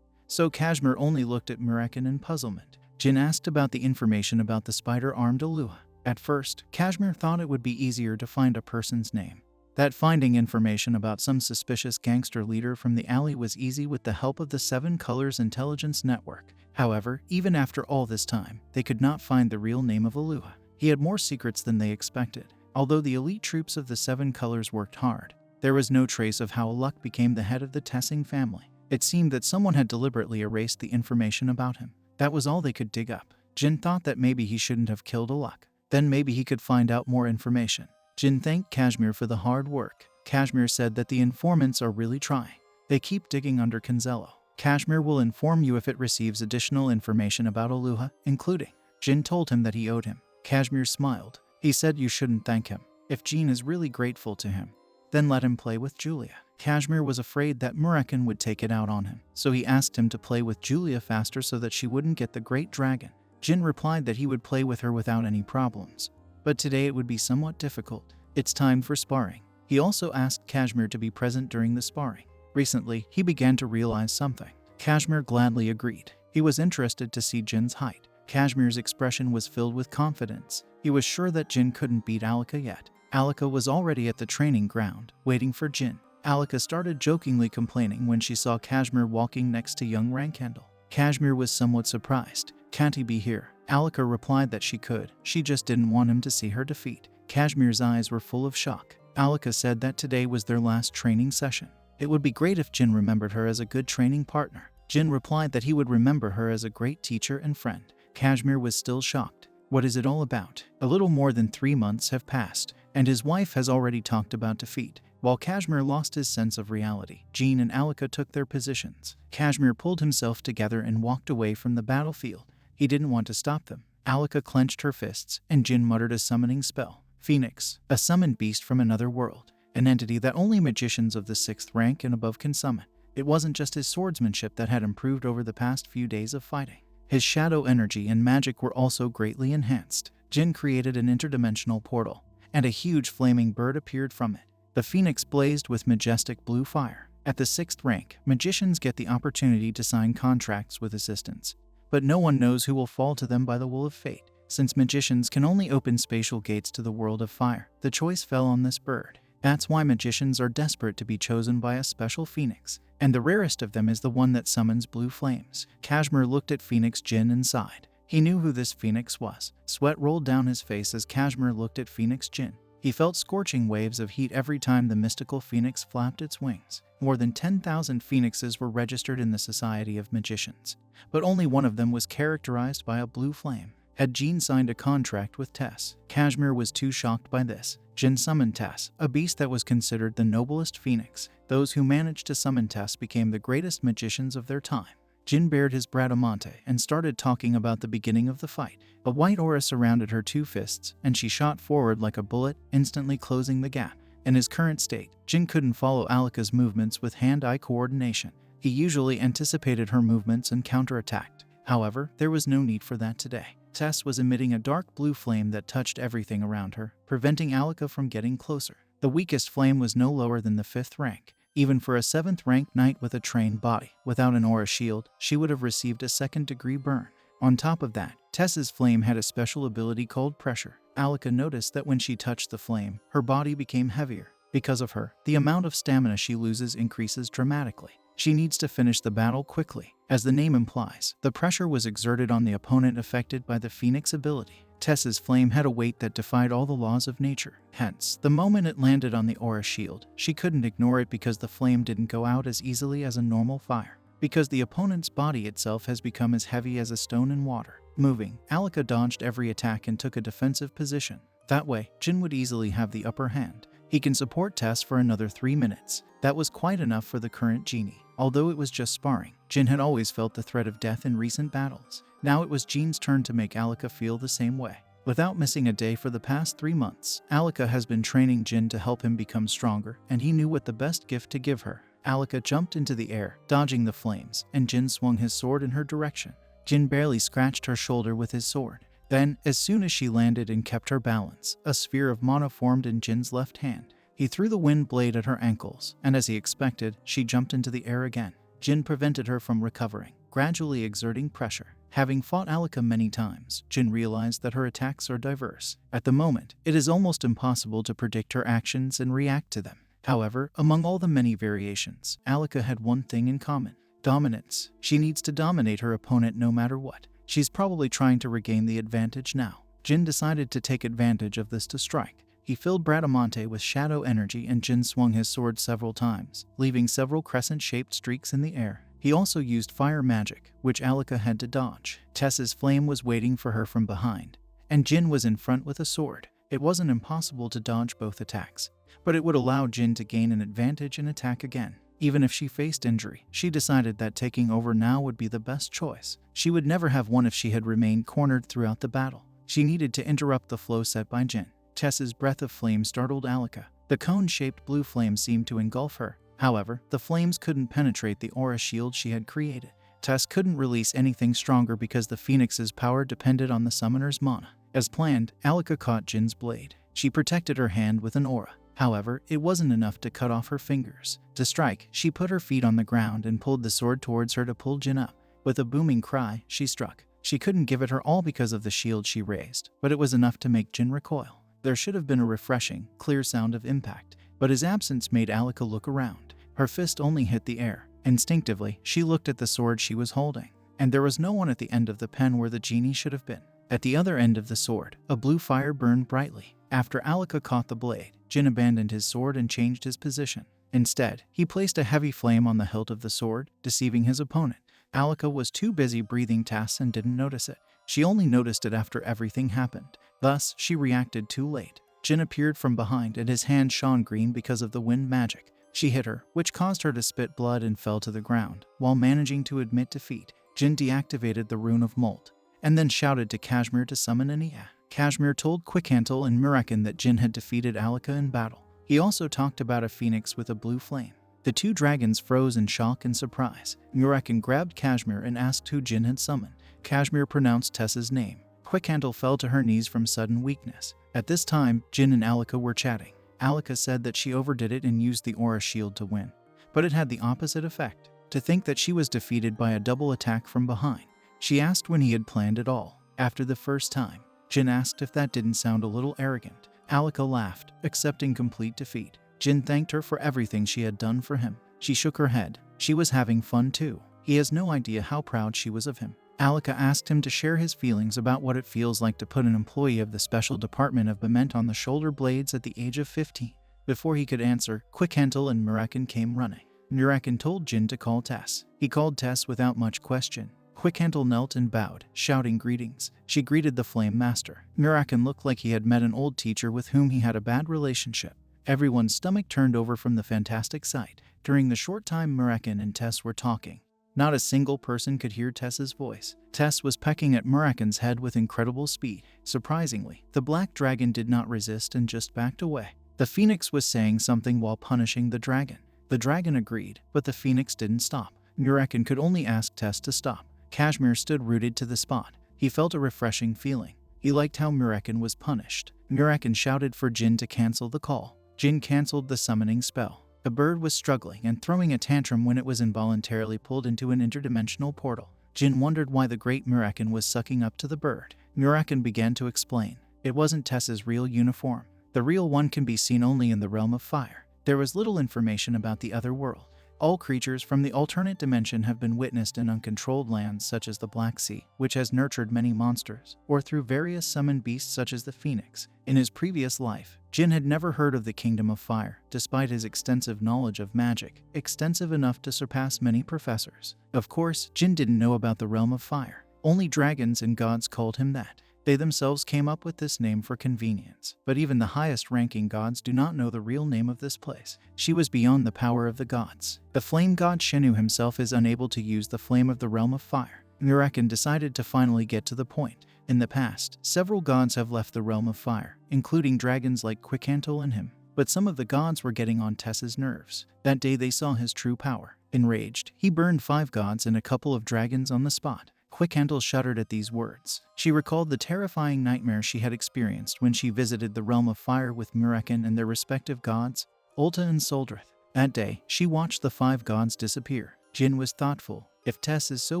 So Kashmir only looked at Murakin in puzzlement. Jin asked about the information about the spider-armed Alua. At first, Kashmir thought it would be easier to find a person's name. That finding information about some suspicious gangster leader from the alley was easy with the help of the 7 Colors Intelligence Network. However, even after all this time, they could not find the real name of Alua. He had more secrets than they expected. Although the elite troops of the 7 Colors worked hard, there was no trace of how Aluk became the head of the Tessing family. It seemed that someone had deliberately erased the information about him. That was all they could dig up. Jin thought that maybe he shouldn't have killed Aluk. Then maybe he could find out more information. Jin thanked Kashmir for the hard work. Kashmir said that the informants are really trying. They keep digging under Kinzello. Kashmir will inform you if it receives additional information about Aluha, including. Jin told him that he owed him. Kashmir smiled. He said you shouldn't thank him. If Jin is really grateful to him, then let him play with Julia. Kashmir was afraid that Murakin would take it out on him, so he asked him to play with Julia faster so that she wouldn't get the Great Dragon. Jin replied that he would play with her without any problems, but today it would be somewhat difficult. It's time for sparring. He also asked Kashmir to be present during the sparring. Recently, he began to realize something. Kashmir gladly agreed. He was interested to see Jin's height. Kashmir's expression was filled with confidence. He was sure that Jin couldn't beat Alika yet. Alika was already at the training ground, waiting for Jin. Alika started jokingly complaining when she saw Kashmir walking next to young Rankandel. Kashmir was somewhat surprised. "Can't he be here?" Alika replied that she could. She just didn't want him to see her defeat. Kashmir's eyes were full of shock. Alika said that today was their last training session. It would be great if Jin remembered her as a good training partner. Jin replied that he would remember her as a great teacher and friend. Kashmir was still shocked. What is it all about? A little more than 3 months have passed, and his wife has already talked about defeat. While Kashmir lost his sense of reality, Jin and Alika took their positions. Kashmir pulled himself together and walked away from the battlefield. He didn't want to stop them. Alika clenched her fists, and Jin muttered a summoning spell. Phoenix, a summoned beast from another world, an entity that only magicians of the 6th rank and above can summon. It wasn't just his swordsmanship that had improved over the past few days of fighting. His shadow energy and magic were also greatly enhanced. Jin created an interdimensional portal, and a huge flaming bird appeared from it. The phoenix blazed with majestic blue fire. At the 6th rank, magicians get the opportunity to sign contracts with assistants, but no one knows who will fall to them by the will of fate. Since magicians can only open spatial gates to the world of fire, the choice fell on this bird. That's why magicians are desperate to be chosen by a special phoenix, and the rarest of them is the one that summons blue flames. Kashmir looked at Phoenix Jin and sighed. He knew who this phoenix was. Sweat rolled down his face as Kashmir looked at Phoenix Jin. He felt scorching waves of heat every time the mystical phoenix flapped its wings. More than 10,000 phoenixes were registered in the Society of Magicians, but only one of them was characterized by a blue flame. Had Jin signed a contract with Tess? Kashmir was too shocked by this. Jin summoned Tess, a beast that was considered the noblest phoenix. Those who managed to summon Tess became the greatest magicians of their time. Jin bared his bradamante and started talking about the beginning of the fight. A white aura surrounded her 2 fists, and she shot forward like a bullet, instantly closing the gap. In his current state, Jin couldn't follow Alika's movements with hand-eye coordination. He usually anticipated her movements and counterattacked. However, there was no need for that today. Tess was emitting a dark blue flame that touched everything around her, preventing Alika from getting closer. The weakest flame was no lower than the 5th rank. Even for a 7th rank knight with a trained body, without an aura shield, she would have received a 2nd-degree burn. On top of that, Tess's flame had a special ability called pressure. Alika noticed that when she touched the flame, her body became heavier. Because of her, the amount of stamina she loses increases dramatically. She needs to finish the battle quickly. As the name implies, the pressure was exerted on the opponent affected by the Phoenix ability. Tess's flame had a weight that defied all the laws of nature. Hence, the moment it landed on the aura shield, she couldn't ignore it because the flame didn't go out as easily as a normal fire. Because the opponent's body itself has become as heavy as a stone in water. Moving, Alika dodged every attack and took a defensive position. That way, Jin would easily have the upper hand. He can support Tess for another 3 minutes. That was quite enough for the current genie. Although it was just sparring, Jin had always felt the threat of death in recent battles. Now it was Jin's turn to make Alika feel the same way. Without missing a day for the past 3 months, Alika has been training Jin to help him become stronger, and he knew what the best gift to give her. Alika jumped into the air, dodging the flames, and Jin swung his sword in her direction. Jin barely scratched her shoulder with his sword. Then, as soon as she landed and kept her balance, a sphere of mana formed in Jin's left hand. He threw the wind blade at her ankles, and as he expected, she jumped into the air again. Jin prevented her from recovering, gradually exerting pressure. Having fought Alika many times, Jin realized that her attacks are diverse. At the moment, it is almost impossible to predict her actions and react to them. However, among all the many variations, Alika had one thing in common: dominance. She needs to dominate her opponent no matter what. She's probably trying to regain the advantage now. Jin decided to take advantage of this to strike. He filled Bradamante with shadow energy and Jin swung his sword several times, leaving several crescent-shaped streaks in the air. He also used fire magic, which Alika had to dodge. Tess's flame was waiting for her from behind, and Jin was in front with a sword. It wasn't impossible to dodge both attacks, but it would allow Jin to gain an advantage and attack again. Even if she faced injury, she decided that taking over now would be the best choice. She would never have won if she had remained cornered throughout the battle. She needed to interrupt the flow set by Jin. Tess's breath of flame startled Alika. The cone-shaped blue flame seemed to engulf her. However, the flames couldn't penetrate the aura shield she had created. Tess couldn't release anything stronger because the phoenix's power depended on the summoner's mana. As planned, Alika caught Jin's blade. She protected her hand with an aura. However, it wasn't enough to cut off her fingers. To strike, she put her feet on the ground and pulled the sword towards her to pull Jin up. With a booming cry, she struck. She couldn't give it her all because of the shield she raised, but it was enough to make Jin recoil. There should have been a refreshing, clear sound of impact, but his absence made Alika look around. Her fist only hit the air. Instinctively, she looked at the sword she was holding, and there was no one at the end of the pen where the genie should have been. At the other end of the sword, a blue fire burned brightly. After Alika caught the blade, Jin abandoned his sword and changed his position. Instead, he placed a heavy flame on the hilt of the sword, deceiving his opponent. Alika was too busy breathing tasks and didn't notice it. She only noticed it after everything happened. Thus, she reacted too late. Jin appeared from behind and his hand shone green because of the wind magic. She hit her, which caused her to spit blood and fell to the ground. While managing to admit defeat, Jin deactivated the rune of molt, and then shouted to Kashmir to summon Ania. Kashmir told Quickhantle and Murakin that Jin had defeated Alika in battle. He also talked about a phoenix with a blue flame. The two dragons froze in shock and surprise. Murakin grabbed Kashmir and asked who Jin had summoned. Kashmir pronounced Tessa's name. Quickhantle fell to her knees from sudden weakness. At this time, Jin and Alika were chatting. Alika said that she overdid it and used the aura shield to win, but it had the opposite effect. To think that she was defeated by a double attack from behind. She asked when he had planned it all. After the first time, Jin asked if that didn't sound a little arrogant. Alika laughed, accepting complete defeat. Jin thanked her for everything she had done for him. She shook her head. She was having fun too. He has no idea how proud she was of him. Alika asked him to share his feelings about what it feels like to put an employee of the Special Department of Bement on the shoulder blades at the age of 15. Before he could answer, Quickhantle and Murakin came running. Murakin told Jin to call Tess. He called Tess without much question. Quickhantle knelt and bowed, shouting greetings. She greeted the Flame Master. Murakin looked like he had met an old teacher with whom he had a bad relationship. Everyone's stomach turned over from the fantastic sight. During the short time Murakin and Tess were talking, not a single person could hear Tess's voice. Tess was pecking at Murakin's head with incredible speed. Surprisingly, the black dragon did not resist and just backed away. The phoenix was saying something while punishing the dragon. The dragon agreed, but the phoenix didn't stop. Murakin could only ask Tess to stop. Kashmir stood rooted to the spot. He felt a refreshing feeling. He liked how Murakin was punished. Murakin shouted for Jin to cancel the call. Jin cancelled the summoning spell. The bird was struggling and throwing a tantrum when it was involuntarily pulled into an interdimensional portal. Jin wondered why the great Murakin was sucking up to the bird. Murakin began to explain. It wasn't Tess's real uniform. The real one can be seen only in the realm of fire. There was little information about the other world. All creatures from the alternate dimension have been witnessed in uncontrolled lands such as the Black Sea, which has nurtured many monsters, or through various summoned beasts such as the Phoenix. In his previous life, Jin had never heard of the Kingdom of Fire, despite his extensive knowledge of magic, extensive enough to surpass many professors. Of course, Jin didn't know about the realm of fire. Only dragons and gods called him that. They themselves came up with this name for convenience, but even the highest-ranking gods do not know the real name of this place. She was beyond the power of the gods. The flame god Shenu himself is unable to use the flame of the realm of fire. Murakin decided to finally get to the point. In the past, several gods have left the realm of fire, including dragons like Quickhantle and him. But some of the gods were getting on Tess's nerves. That day they saw his true power. Enraged, he burned 5 gods and a couple of dragons on the spot. Quickhantle shuddered at these words. She recalled the terrifying nightmare she had experienced when she visited the realm of fire with Murakin and their respective gods, Ulta and Soldrith. That day, she watched the 5 gods disappear. Jin was thoughtful. If Tess is so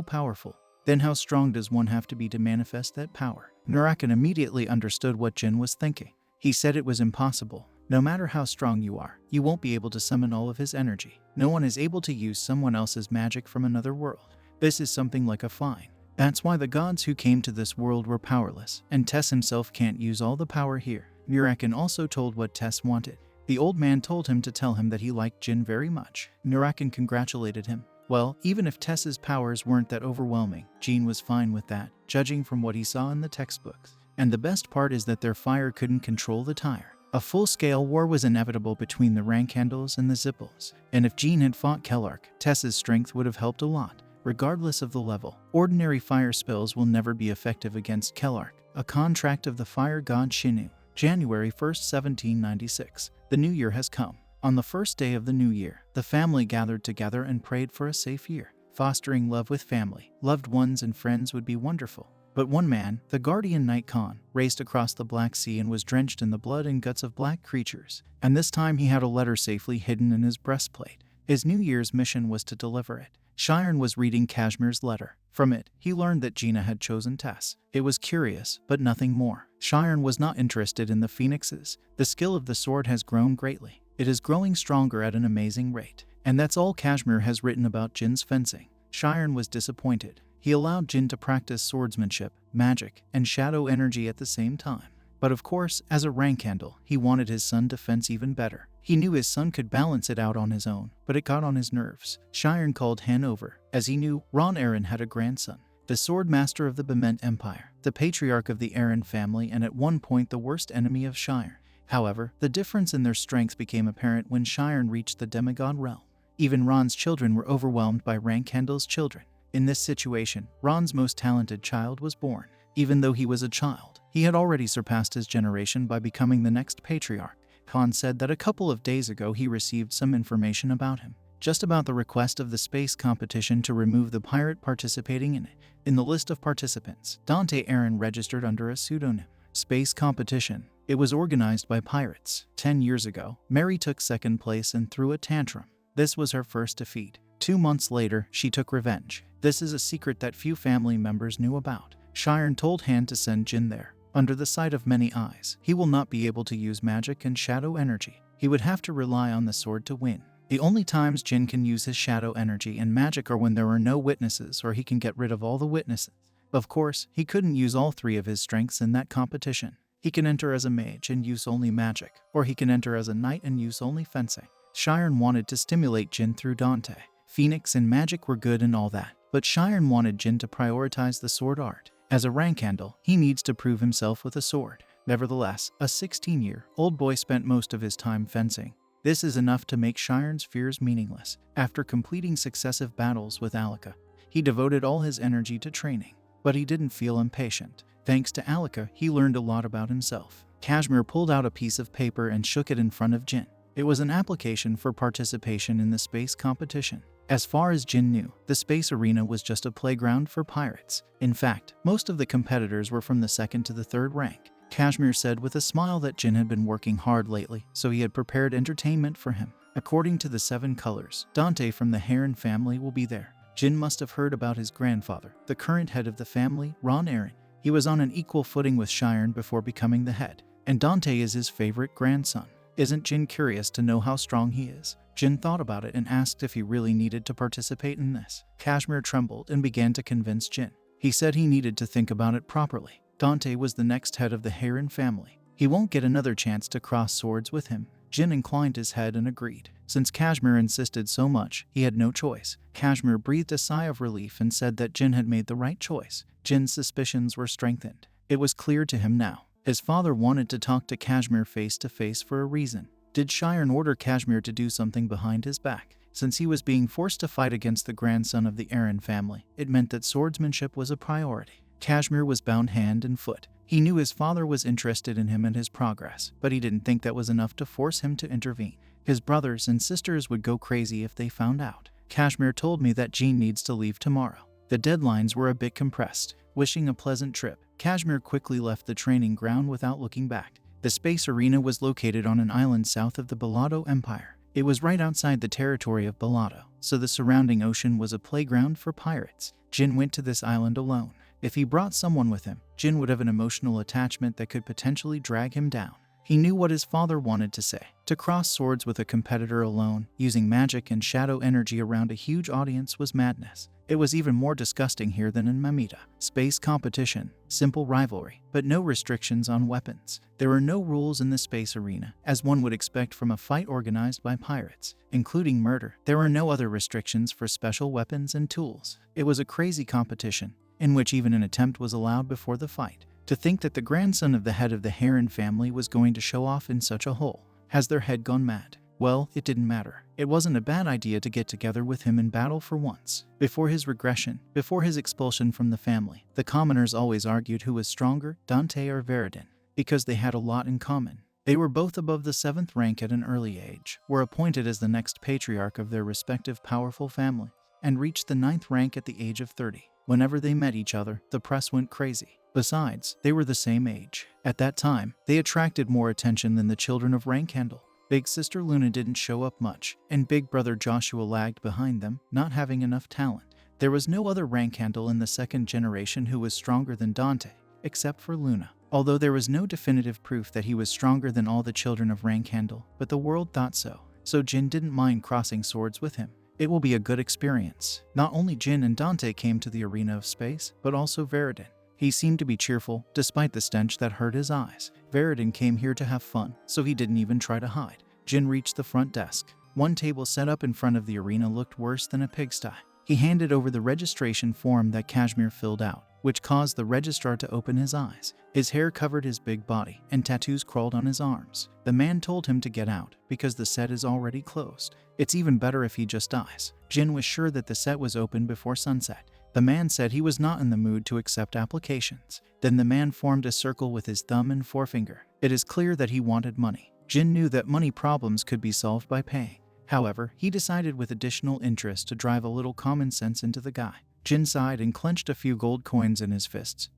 powerful, then how strong does one have to be to manifest that power? Murakin immediately understood what Jin was thinking. He said it was impossible. No matter how strong you are, you won't be able to summon all of his energy. No one is able to use someone else's magic from another world. This is something like a fine. That's why the gods who came to this world were powerless, and Tess himself can't use all the power here. Murakin also told what Tess wanted. The old man told him to tell him that he liked Jin very much. Murakin congratulated him. Well, even if Tess's powers weren't that overwhelming, Jin was fine with that, judging from what he saw in the textbooks. And the best part is that their fire couldn't control the tire. A full-scale war was inevitable between the Rankhandles and the Zipples, and if Jin had fought Kellark, Tess's strength would have helped a lot. Regardless of the level, ordinary fire spells will never be effective against Kellark, a contract of the fire god Shinu. January 1st, 1796. The new year has come. On the first day of the new year, the family gathered together and prayed for a safe year. Fostering love with family, loved ones and friends would be wonderful. But one man, the guardian Knight Khan, raced across the Black Sea and was drenched in the blood and guts of black creatures. And this time he had a letter safely hidden in his breastplate. His New Year's mission was to deliver it. Shiren was reading Kashmir's letter. From it, he learned that Gina had chosen Tess. It was curious, but nothing more. Shiren was not interested in the phoenixes. The skill of the sword has grown greatly. It is growing stronger at an amazing rate. And that's all Kashmir has written about Jin's fencing. Shiren was disappointed. He allowed Jin to practice swordsmanship, magic, and shadow energy at the same time. But of course, as a rank handle, he wanted his son to fence even better. He knew his son could balance it out on his own, but it got on his nerves. Shiren called Han over, as he knew Ron Aaron had a grandson, the sword master of the Bement Empire, the patriarch of the Aaron family and at one point the worst enemy of Shiren. However, the difference in their strength became apparent when Shiren reached the demigod realm. Even Ron's children were overwhelmed by Rankhandle's children. In this situation, Ron's most talented child was born. Even though he was a child, he had already surpassed his generation by becoming the next patriarch. Khan said that a couple of days ago he received some information about him, just about the request of the space competition to remove the pirate participating in it. In the list of participants, Dante Aaron registered under a pseudonym. Space competition. It was organized by pirates. 10 years ago, Mary took second place and threw a tantrum. This was her first defeat. 2 months later, she took revenge. This is a secret that few family members knew about. Shiren told Han to send Jin there. Under the sight of many eyes, he will not be able to use magic and shadow energy. He would have to rely on the sword to win. The only times Jin can use his shadow energy and magic are when there are no witnesses or he can get rid of all the witnesses. Of course, he couldn't use all three of his strengths in that competition. He can enter as a mage and use only magic, or he can enter as a knight and use only fencing. Shiren wanted to stimulate Jin through Dante. Phoenix and magic were good and all that, but Shiren wanted Jin to prioritize the sword art. As a rank handle, he needs to prove himself with a sword. Nevertheless, a 16-year-old boy spent most of his time fencing. This is enough to make Shiren's fears meaningless. After completing successive battles with Alika, he devoted all his energy to training. But he didn't feel impatient. Thanks to Alika, he learned a lot about himself. Kashmir pulled out a piece of paper and shook it in front of Jin. It was an application for participation in the space competition. As far as Jin knew, the space arena was just a playground for pirates. In fact, most of the competitors were from the second to the third rank. Kashmir said with a smile that Jin had been working hard lately, so he had prepared entertainment for him. According to the 7 colors, Dante from the Heron family will be there. Jin must have heard about his grandfather, the current head of the family, Ron Aaron. He was on an equal footing with Shiren before becoming the head, and Dante is his favorite grandson. Isn't Jin curious to know how strong he is? Jin thought about it and asked if he really needed to participate in this. Kashmir trembled and began to convince Jin. He said he needed to think about it properly. Dante was the next head of the Heron family. He won't get another chance to cross swords with him. Jin inclined his head and agreed. Since Kashmir insisted so much, he had no choice. Kashmir breathed a sigh of relief and said that Jin had made the right choice. Jin's suspicions were strengthened. It was clear to him now. His father wanted to talk to Kashmir face to face for a reason. Did Shiren order Kashmir to do something behind his back? Since he was being forced to fight against the grandson of the Aaron family, it meant that swordsmanship was a priority. Kashmir was bound hand and foot. He knew his father was interested in him and his progress, but he didn't think that was enough to force him to intervene. His brothers and sisters would go crazy if they found out. Kashmir told me that Jean needs to leave tomorrow. The deadlines were a bit compressed. Wishing a pleasant trip, Kashmir quickly left the training ground without looking back. The space arena was located on an island south of the Balado Empire. It was right outside the territory of Balado, so the surrounding ocean was a playground for pirates. Jin went to this island alone. If he brought someone with him, Jin would have an emotional attachment that could potentially drag him down. He knew what his father wanted to say. To cross swords with a competitor alone, using magic and shadow energy around a huge audience was madness. It was even more disgusting here than in Mamita. Space competition, simple rivalry, but no restrictions on weapons. There were no rules in the space arena, as one would expect from a fight organized by pirates, including murder. There were no other restrictions for special weapons and tools. It was a crazy competition, in which even an attempt was allowed before the fight. To think that the grandson of the head of the Heron family was going to show off in such a hole. Has their head gone mad? Well, it didn't matter. It wasn't a bad idea to get together with him in battle for once. Before his regression, before his expulsion from the family, the commoners always argued who was stronger, Dante or Veridin, because they had a lot in common. They were both above the 7th rank at an early age, were appointed as the next patriarch of their respective powerful family, and reached the 9th rank at the age of 30. Whenever they met each other, the press went crazy. Besides, they were the same age. At that time, they attracted more attention than the children of rank handle. Big sister Luna didn't show up much, and big brother Joshua lagged behind them, not having enough talent. There was no other rank handle in the second generation who was stronger than Dante, except for Luna. Although there was no definitive proof that he was stronger than all the children of rank handle, but the world thought so. So Jin didn't mind crossing swords with him. It will be a good experience. Not only Jin and Dante came to the arena of space, but also Veridin. He seemed to be cheerful, despite the stench that hurt his eyes. Veridin came here to have fun, so he didn't even try to hide. Jin reached the front desk. One table set up in front of the arena looked worse than a pigsty. He handed over the registration form that Kashmir filled out, which caused the registrar to open his eyes. His hair covered his big body, and tattoos crawled on his arms. The man told him to get out, because the set is already closed. It's even better if he just dies. Jin was sure that the set was open before sunset. The man said he was not in the mood to accept applications. Then the man formed a circle with his thumb and forefinger. It is clear that he wanted money. Jin knew that money problems could be solved by paying. However, he decided with additional interest to drive a little common sense into the guy. Jin sighed and clenched a few gold coins in his fists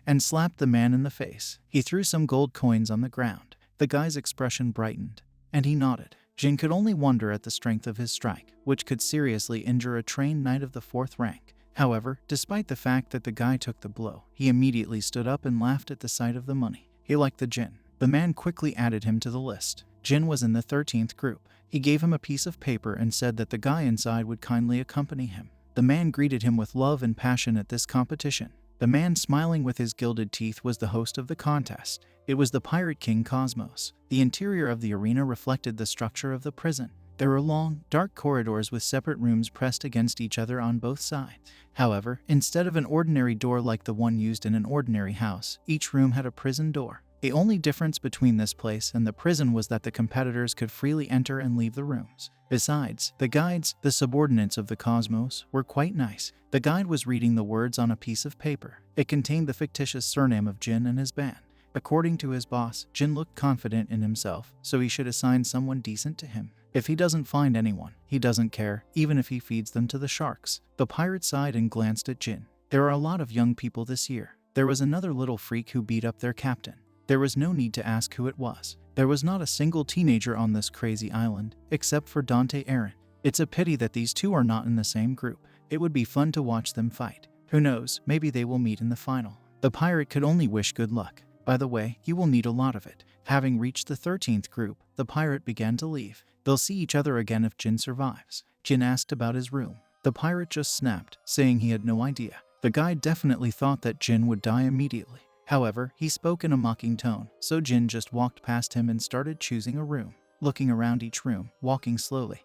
and slapped the man in the face. He threw some gold coins on the ground. The guy's expression brightened, and he nodded. Jin could only wonder at the strength of his strike, which could seriously injure a trained knight of the 4th rank. However, despite the fact that the guy took the blow, he immediately stood up and laughed at the sight of the money. He liked the Jin. The man quickly added him to the list. Jin was in the 13th group. He gave him a piece of paper and said that the guy inside would kindly accompany him. The man greeted him with love and passion at this competition. The man smiling with his gilded teeth was the host of the contest. It was the Pirate King Cosmos. The interior of the arena reflected the structure of the prison. There were long, dark corridors with separate rooms pressed against each other on both sides. However, instead of an ordinary door like the one used in an ordinary house, each room had a prison door. The only difference between this place and the prison was that the competitors could freely enter and leave the rooms. Besides, the guides, the subordinates of the Cosmos, were quite nice. The guide was reading the words on a piece of paper. It contained the fictitious surname of Jin and his band. According to his boss, Jin looked confident in himself, so he should assign someone decent to him. If he doesn't find anyone, he doesn't care, even if he feeds them to the sharks. The pirate sighed and glanced at Jin. There are a lot of young people this year. There was another little freak who beat up their captain. There was no need to ask who it was. There was not a single teenager on this crazy island, except for Dante Aaron. It's a pity that these two are not in the same group. It would be fun to watch them fight. Who knows, maybe they will meet in the final. The pirate could only wish good luck. By the way, you will need a lot of it. Having reached the 13th group, the pirate began to leave. They'll see each other again if Jin survives. Jin asked about his room. The pirate just snapped, saying he had no idea. The guy definitely thought that Jin would die immediately. However, he spoke in a mocking tone, so Jin just walked past him and started choosing a room. Looking around each room, walking slowly,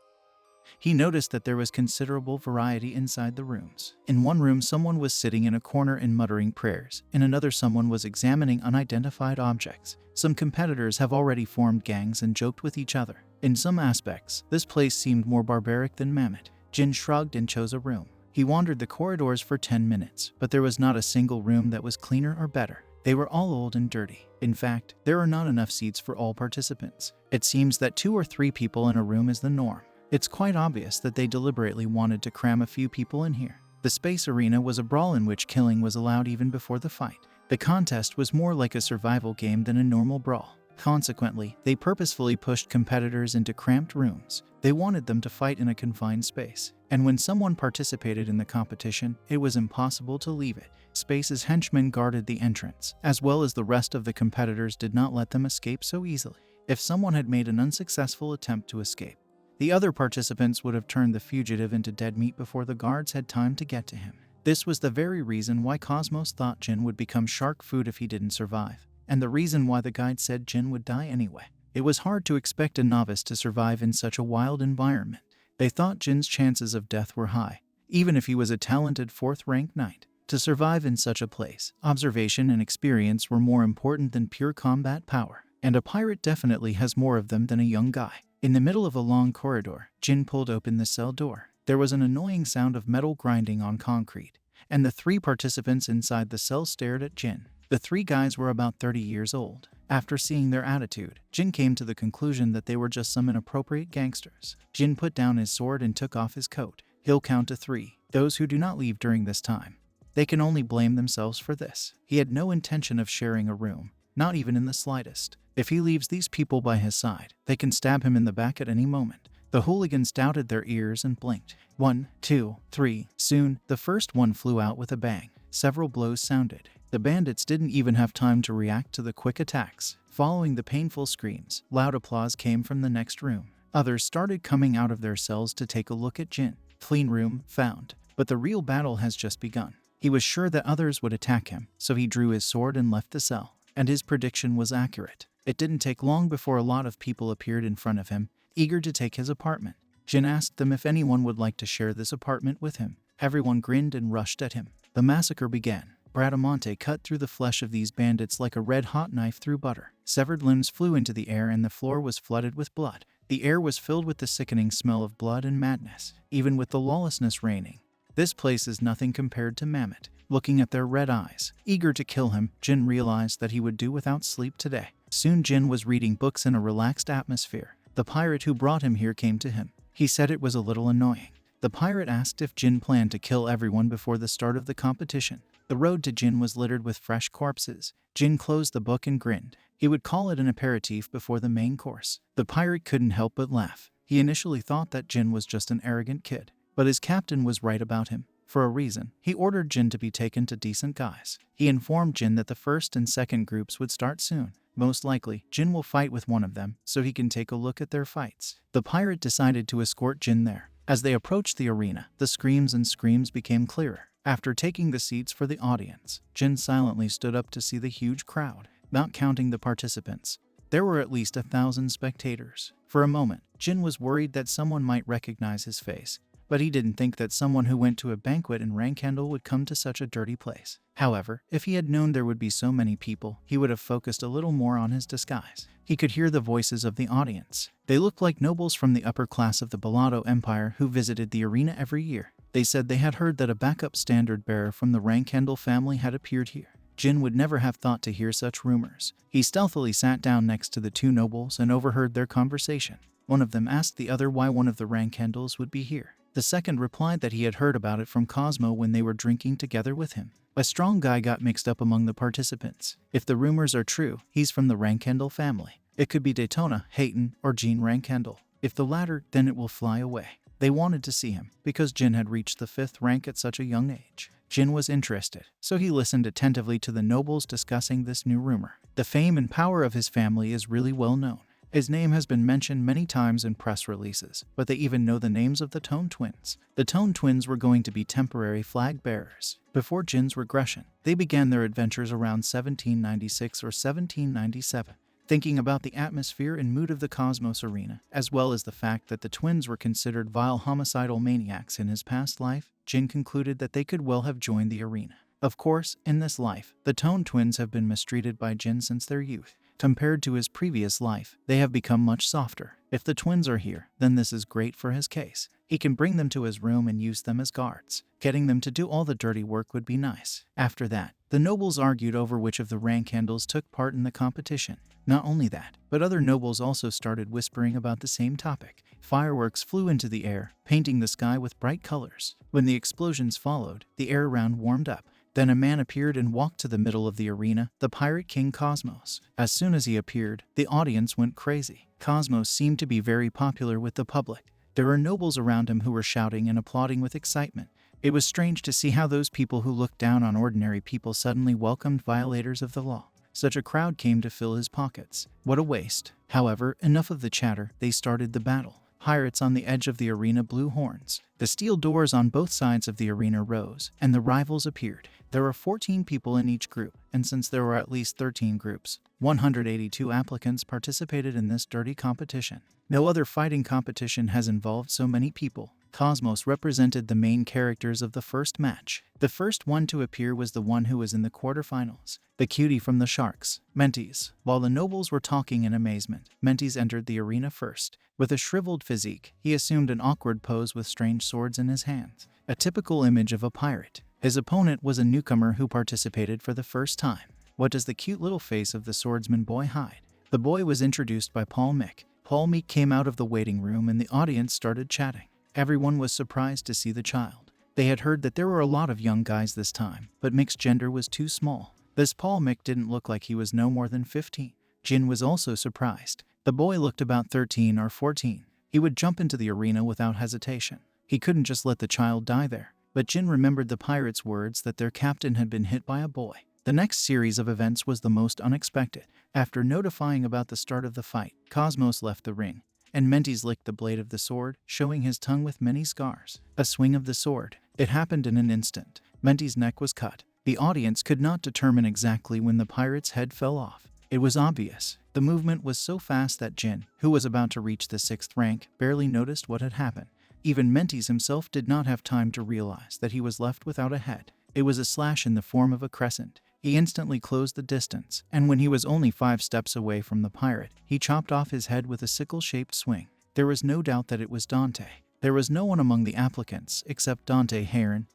he noticed that there was considerable variety inside the rooms. In one room, someone was sitting in a corner and muttering prayers. In another, someone was examining unidentified objects. Some competitors have already formed gangs and joked with each other. In some aspects, this place seemed more barbaric than Mammoth. Jin shrugged and chose a room. He wandered the corridors for 10 minutes, but there was not a single room that was cleaner or better. They were all old and dirty. In fact, there are not enough seats for all participants. It seems that 2 or 3 people in a room is the norm. It's quite obvious that they deliberately wanted to cram a few people in here. The space arena was a brawl in which killing was allowed even before the fight. The contest was more like a survival game than a normal brawl. Consequently, they purposefully pushed competitors into cramped rooms. They wanted them to fight in a confined space. And when someone participated in the competition, it was impossible to leave it. Space's henchmen guarded the entrance, as well as the rest of the competitors did not let them escape so easily. If someone had made an unsuccessful attempt to escape, the other participants would have turned the fugitive into dead meat before the guards had time to get to him. This was the very reason why Cosmos thought Jin would become shark food if he didn't survive, and the reason why the guide said Jin would die anyway. It was hard to expect a novice to survive in such a wild environment. They thought Jin's chances of death were high, even if he was a talented 4th-rank knight. To survive in such a place, observation and experience were more important than pure combat power, and a pirate definitely has more of them than a young guy. In the middle of a long corridor, Jin pulled open the cell door. There was an annoying sound of metal grinding on concrete, and the 3 participants inside the cell stared at Jin. The 3 guys were about 30 years old. After seeing their attitude, Jin came to the conclusion that they were just some inappropriate gangsters. Jin put down his sword and took off his coat. He'll count to 3. Those who do not leave during this time They can only blame themselves for this. He had no intention of sharing a room, not even in the slightest. If he leaves these people by his side, they can stab him in the back at any moment. The hooligans doubted their ears and blinked. 1, 2, 3. Soon, the first one flew out with a bang. Several blows sounded. The bandits didn't even have time to react to the quick attacks. Following the painful screams, loud applause came from the next room. Others started coming out of their cells to take a look at Jin. Clean room found. But the real battle has just begun. He was sure that others would attack him, so he drew his sword and left the cell. And his prediction was accurate. It didn't take long before a lot of people appeared in front of him, eager to take his apartment. Jin asked them if anyone would like to share this apartment with him. Everyone grinned and rushed at him. The massacre began. Bradamante cut through the flesh of these bandits like a red-hot knife through butter. Severed limbs flew into the air and the floor was flooded with blood. The air was filled with the sickening smell of blood and madness, even with the lawlessness reigning. This place is nothing compared to Mammoth. Looking at their red eyes, eager to kill him, Jin realized that he would do without sleep today. Soon Jin was reading books in a relaxed atmosphere. The pirate who brought him here came to him. He said it was a little annoying. The pirate asked if Jin planned to kill everyone before the start of the competition. The road to Jin was littered with fresh corpses. Jin closed the book and grinned. He would call it an aperitif before the main course. The pirate couldn't help but laugh. He initially thought that Jin was just an arrogant kid, but his captain was right about him. For a reason, he ordered Jin to be taken to decent guys. He informed Jin that the first and second groups would start soon. Most likely, Jin will fight with one of them, so he can take a look at their fights. The pirate decided to escort Jin there. As they approached the arena, the screams became clearer. After taking the seats for the audience, Jin silently stood up to see the huge crowd, not counting the participants. There were at least 1,000 spectators. For a moment, Jin was worried that someone might recognize his face, but he didn't think that someone who went to a banquet in Rankandel would come to such a dirty place. However, if he had known there would be so many people, he would have focused a little more on his disguise. He could hear the voices of the audience. They looked like nobles from the upper class of the Bellado Empire who visited the arena every year. They said they had heard that a backup standard bearer from the Rankandel family had appeared here. Jin would never have thought to hear such rumors. He stealthily sat down next to the two nobles and overheard their conversation. One of them asked the other why one of the Rankandels would be here. The second replied that he had heard about it from Cosmo when they were drinking together with him. A strong guy got mixed up among the participants. If the rumors are true, he's from the Rankandel family. It could be Daytona, Hayton, or Jean Rankandel. If the latter, then it will fly away. They wanted to see him, because Jin had reached the 5th rank at such a young age. Jin was interested, so he listened attentively to the nobles discussing this new rumor. The fame and power of his family is really well known. His name has been mentioned many times in press releases, but they even know the names of the Tone Twins. The Tone Twins were going to be temporary flag bearers. Before Jin's regression, they began their adventures around 1796 or 1797. Thinking about the atmosphere and mood of the Cosmos Arena, as well as the fact that the twins were considered vile homicidal maniacs in his past life, Jin concluded that they could well have joined the arena. Of course, in this life, the Tone Twins have been mistreated by Jin since their youth. Compared to his previous life, they have become much softer. If the twins are here, then this is great for his case. He can bring them to his room and use them as guards. Getting them to do all the dirty work would be nice. After that, the nobles argued over which of the Rankandels took part in the competition. Not only that, but other nobles also started whispering about the same topic. Fireworks flew into the air, painting the sky with bright colors. When the explosions followed, the air around warmed up. Then a man appeared and walked to the middle of the arena, the Pirate King Cosmos. As soon as he appeared, the audience went crazy. Cosmos seemed to be very popular with the public. There were nobles around him who were shouting and applauding with excitement. It was strange to see how those people who looked down on ordinary people suddenly welcomed violators of the law. Such a crowd came to fill his pockets. What a waste. However, enough of the chatter, they started the battle. Pirates on the edge of the arena blew horns. The steel doors on both sides of the arena rose, and the rivals appeared. There were 14 people in each group, and since there were at least 13 groups, 182 applicants participated in this dirty competition. No other fighting competition has involved so many people. Cosmos represented the main characters of the first match. The first one to appear was the one who was in the quarterfinals, the cutie from the Sharks, Mentes. While the nobles were talking in amazement, Mentes entered the arena first. With a shriveled physique, he assumed an awkward pose with strange swords in his hands, a typical image of a pirate. His opponent was a newcomer who participated for the first time. What does the cute little face of the swordsman boy hide? The boy was introduced by Paul Mick. Paul Mick came out of the waiting room and the audience started chatting. Everyone was surprised to see the child. They had heard that there were a lot of young guys this time, but mixed gender was too small. This Paul Mick didn't look like he was no more than 15. Jin was also surprised. The boy looked about 13 or 14. He would jump into the arena without hesitation. He couldn't just let the child die there. But Jin remembered the pirates' words that their captain had been hit by a boy. The next series of events was the most unexpected. After notifying about the start of the fight, Cosmos left the ring, and Mentes licked the blade of the sword, showing his tongue with many scars. A swing of the sword. It happened in an instant. Mentes' neck was cut. The audience could not determine exactly when the pirate's head fell off. It was obvious. The movement was so fast that Jin, who was about to reach the 6th rank, barely noticed what had happened. Even Mentes himself did not have time to realize that he was left without a head. It was a slash in the form of a crescent. He instantly closed the distance, and when he was only 5 steps away from the pirate, he chopped off his head with a sickle-shaped swing. There was no doubt that it was Dante. There was no one among the applicants, except Dante Heron,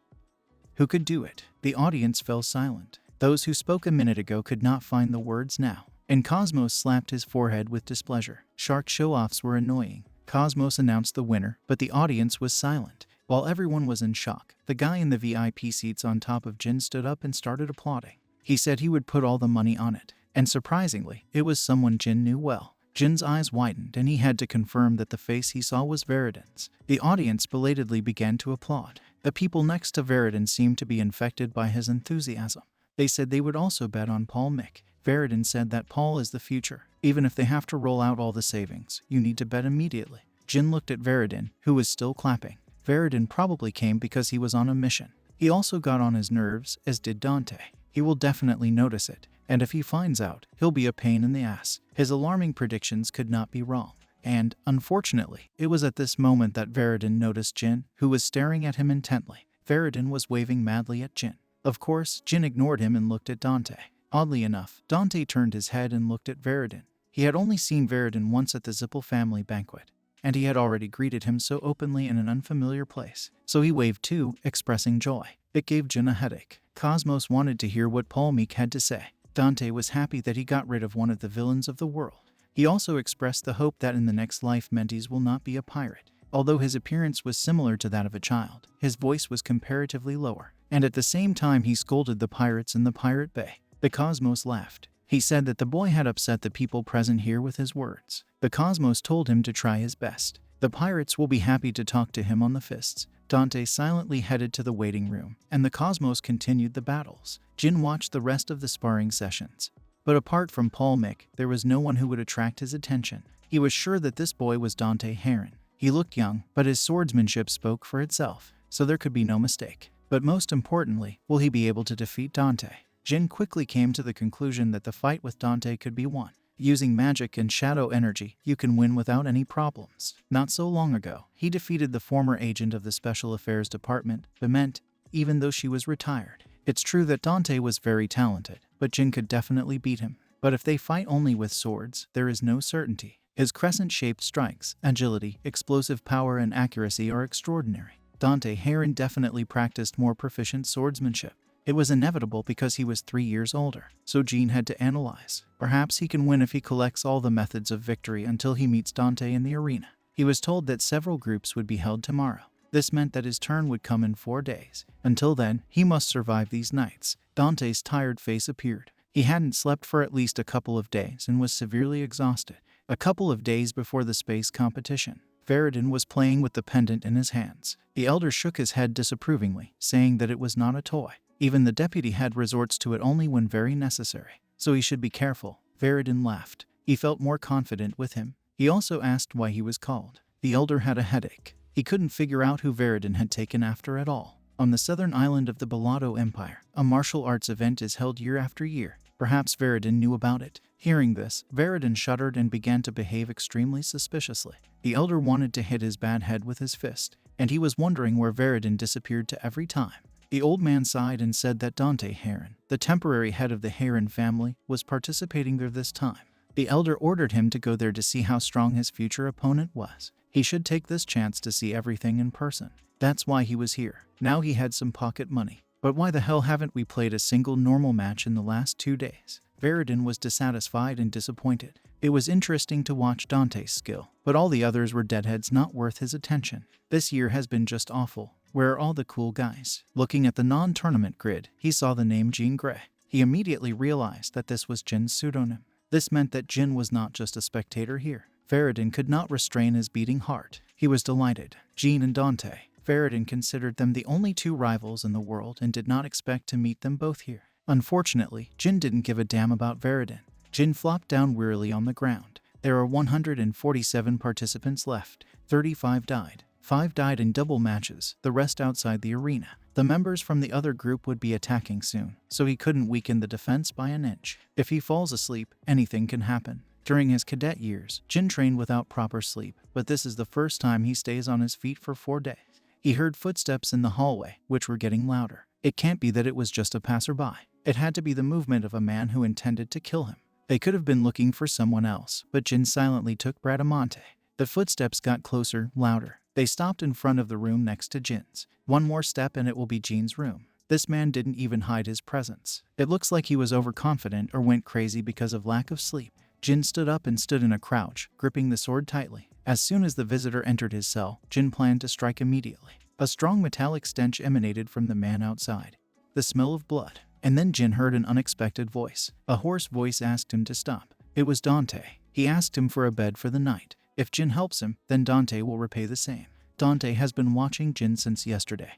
who could do it. The audience fell silent. Those who spoke a minute ago could not find the words now, and Cosmos slapped his forehead with displeasure. Shark show-offs were annoying. Cosmos announced the winner, but the audience was silent. While everyone was in shock, the guy in the VIP seats on top of Jin stood up and started applauding. He said he would put all the money on it, and surprisingly, it was someone Jin knew well. Jin's eyes widened, and he had to confirm that the face he saw was Veridon's. The audience belatedly began to applaud. The people next to Veridon seemed to be infected by his enthusiasm. They said they would also bet on Paul Mick. Veridon said that Paul is the future. Even if they have to roll out all the savings, you need to bet immediately. Jin looked at Veridon, who was still clapping. Veridon probably came because he was on a mission. He also got on his nerves, as did Dante. He will definitely notice it, and if he finds out, he'll be a pain in the ass. His alarming predictions could not be wrong. And, unfortunately, it was at this moment that Veridon noticed Jin, who was staring at him intently. Veridon was waving madly at Jin. Of course, Jin ignored him and looked at Dante. Oddly enough, Dante turned his head and looked at Veridon. He had only seen Veridon once at the Zippel family banquet, and he had already greeted him so openly in an unfamiliar place. So he waved too, expressing joy. It gave Jin a headache. Cosmos wanted to hear what Paul Meek had to say. Dante was happy that he got rid of one of the villains of the world. He also expressed the hope that in the next life Mentes will not be a pirate. Although his appearance was similar to that of a child, his voice was comparatively lower, and at the same time he scolded the pirates in the Pirate Bay. The Cosmos laughed. He said that the boy had upset the people present here with his words. The Cosmos told him to try his best. The pirates will be happy to talk to him on the fists. Dante silently headed to the waiting room, and the Cosmos continued the battles. Jin watched the rest of the sparring sessions. But apart from Paul Mick, there was no one who would attract his attention. He was sure that this boy was Dante Heron. He looked young, but his swordsmanship spoke for itself, so there could be no mistake. But most importantly, will he be able to defeat Dante? Jin quickly came to the conclusion that the fight with Dante could be won. Using magic and shadow energy, you can win without any problems. Not so long ago, he defeated the former agent of the Special Affairs Department, Bement, even though she was retired. It's true that Dante was very talented, but Jin could definitely beat him. But if they fight only with swords, there is no certainty. His crescent-shaped strikes, agility, explosive power, and accuracy are extraordinary. Dante Heron definitely practiced more proficient swordsmanship. It was inevitable because he was 3 years older, so Jin had to analyze. Perhaps he can win if he collects all the methods of victory until he meets Dante in the arena. He was told that several groups would be held tomorrow. This meant that his turn would come in 4 days. Until then, he must survive these nights. Dante's tired face appeared. He hadn't slept for at least a couple of days and was severely exhausted. A couple of days before the space competition, Veridon was playing with the pendant in his hands. The elder shook his head disapprovingly, saying that it was not a toy. Even the deputy head resorts to it only when very necessary, so he should be careful. Veridon laughed. He felt more confident with him. He also asked why he was called. The elder had a headache. He couldn't figure out who Veridon had taken after at all. On the southern island of the Bellado Empire, a martial arts event is held year after year. Perhaps Veridon knew about it. Hearing this, Veridon shuddered and began to behave extremely suspiciously. The elder wanted to hit his bad head with his fist, and he was wondering where Veridon disappeared to every time. The old man sighed and said that Dante Heron, the temporary head of the Heron family, was participating there this time. The elder ordered him to go there to see how strong his future opponent was. He should take this chance to see everything in person. That's why he was here. Now he had some pocket money. But why the hell haven't we played a single normal match in the last 2 days? Veridon was dissatisfied and disappointed. It was interesting to watch Dante's skill, but all the others were deadheads not worth his attention. This year has been just awful. Where are all the cool guys? Looking at the non-tournament grid, he saw the name Jean Grey. He immediately realized that this was Jin's pseudonym. This meant that Jin was not just a spectator here. Faradin could not restrain his beating heart. He was delighted. Jean and Dante. Faradin considered them the only two rivals in the world and did not expect to meet them both here. Unfortunately, Jin didn't give a damn about Faradin. Jin flopped down wearily on the ground. There are 147 participants left. 35 died. 5 died in double matches, the rest outside the arena. The members from the other group would be attacking soon, so he couldn't weaken the defense by an inch. If he falls asleep, anything can happen. During his cadet years, Jin trained without proper sleep, but this is the first time he stays on his feet for 4 days. He heard footsteps in the hallway, which were getting louder. It can't be that it was just a passerby. It had to be the movement of a man who intended to kill him. They could have been looking for someone else, but Jin silently took Bradamante. The footsteps got closer, louder. They stopped in front of the room next to Jin's. One more step and it will be Jin's room. This man didn't even hide his presence. It looks like he was overconfident or went crazy because of lack of sleep. Jin stood up and stood in a crouch, gripping the sword tightly. As soon as the visitor entered his cell, Jin planned to strike immediately. A strong metallic stench emanated from the man outside. The smell of blood. And then Jin heard an unexpected voice. A hoarse voice asked him to stop. It was Dante. He asked him for a bed for the night. If Jin helps him, then Dante will repay the same. Dante has been watching Jin since yesterday.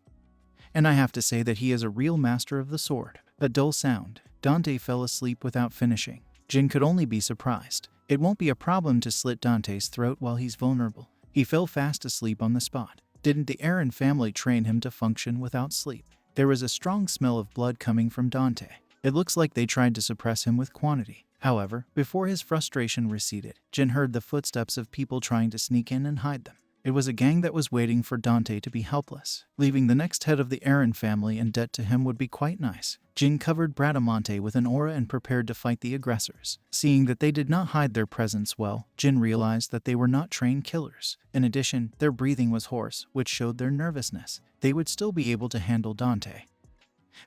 And I have to say that he is a real master of the sword. A dull sound. Dante fell asleep without finishing. Jin could only be surprised. It won't be a problem to slit Dante's throat while he's vulnerable. He fell fast asleep on the spot. Didn't the Aaron family train him to function without sleep? There was a strong smell of blood coming from Dante. It looks like they tried to suppress him with quantity. However, before his frustration receded, Jin heard the footsteps of people trying to sneak in and hide them. It was a gang that was waiting for Dante to be helpless. Leaving the next head of the Aaron family in debt to him would be quite nice. Jin covered Bradamante with an aura and prepared to fight the aggressors. Seeing that they did not hide their presence well, Jin realized that they were not trained killers. In addition, their breathing was hoarse, which showed their nervousness. They would still be able to handle Dante,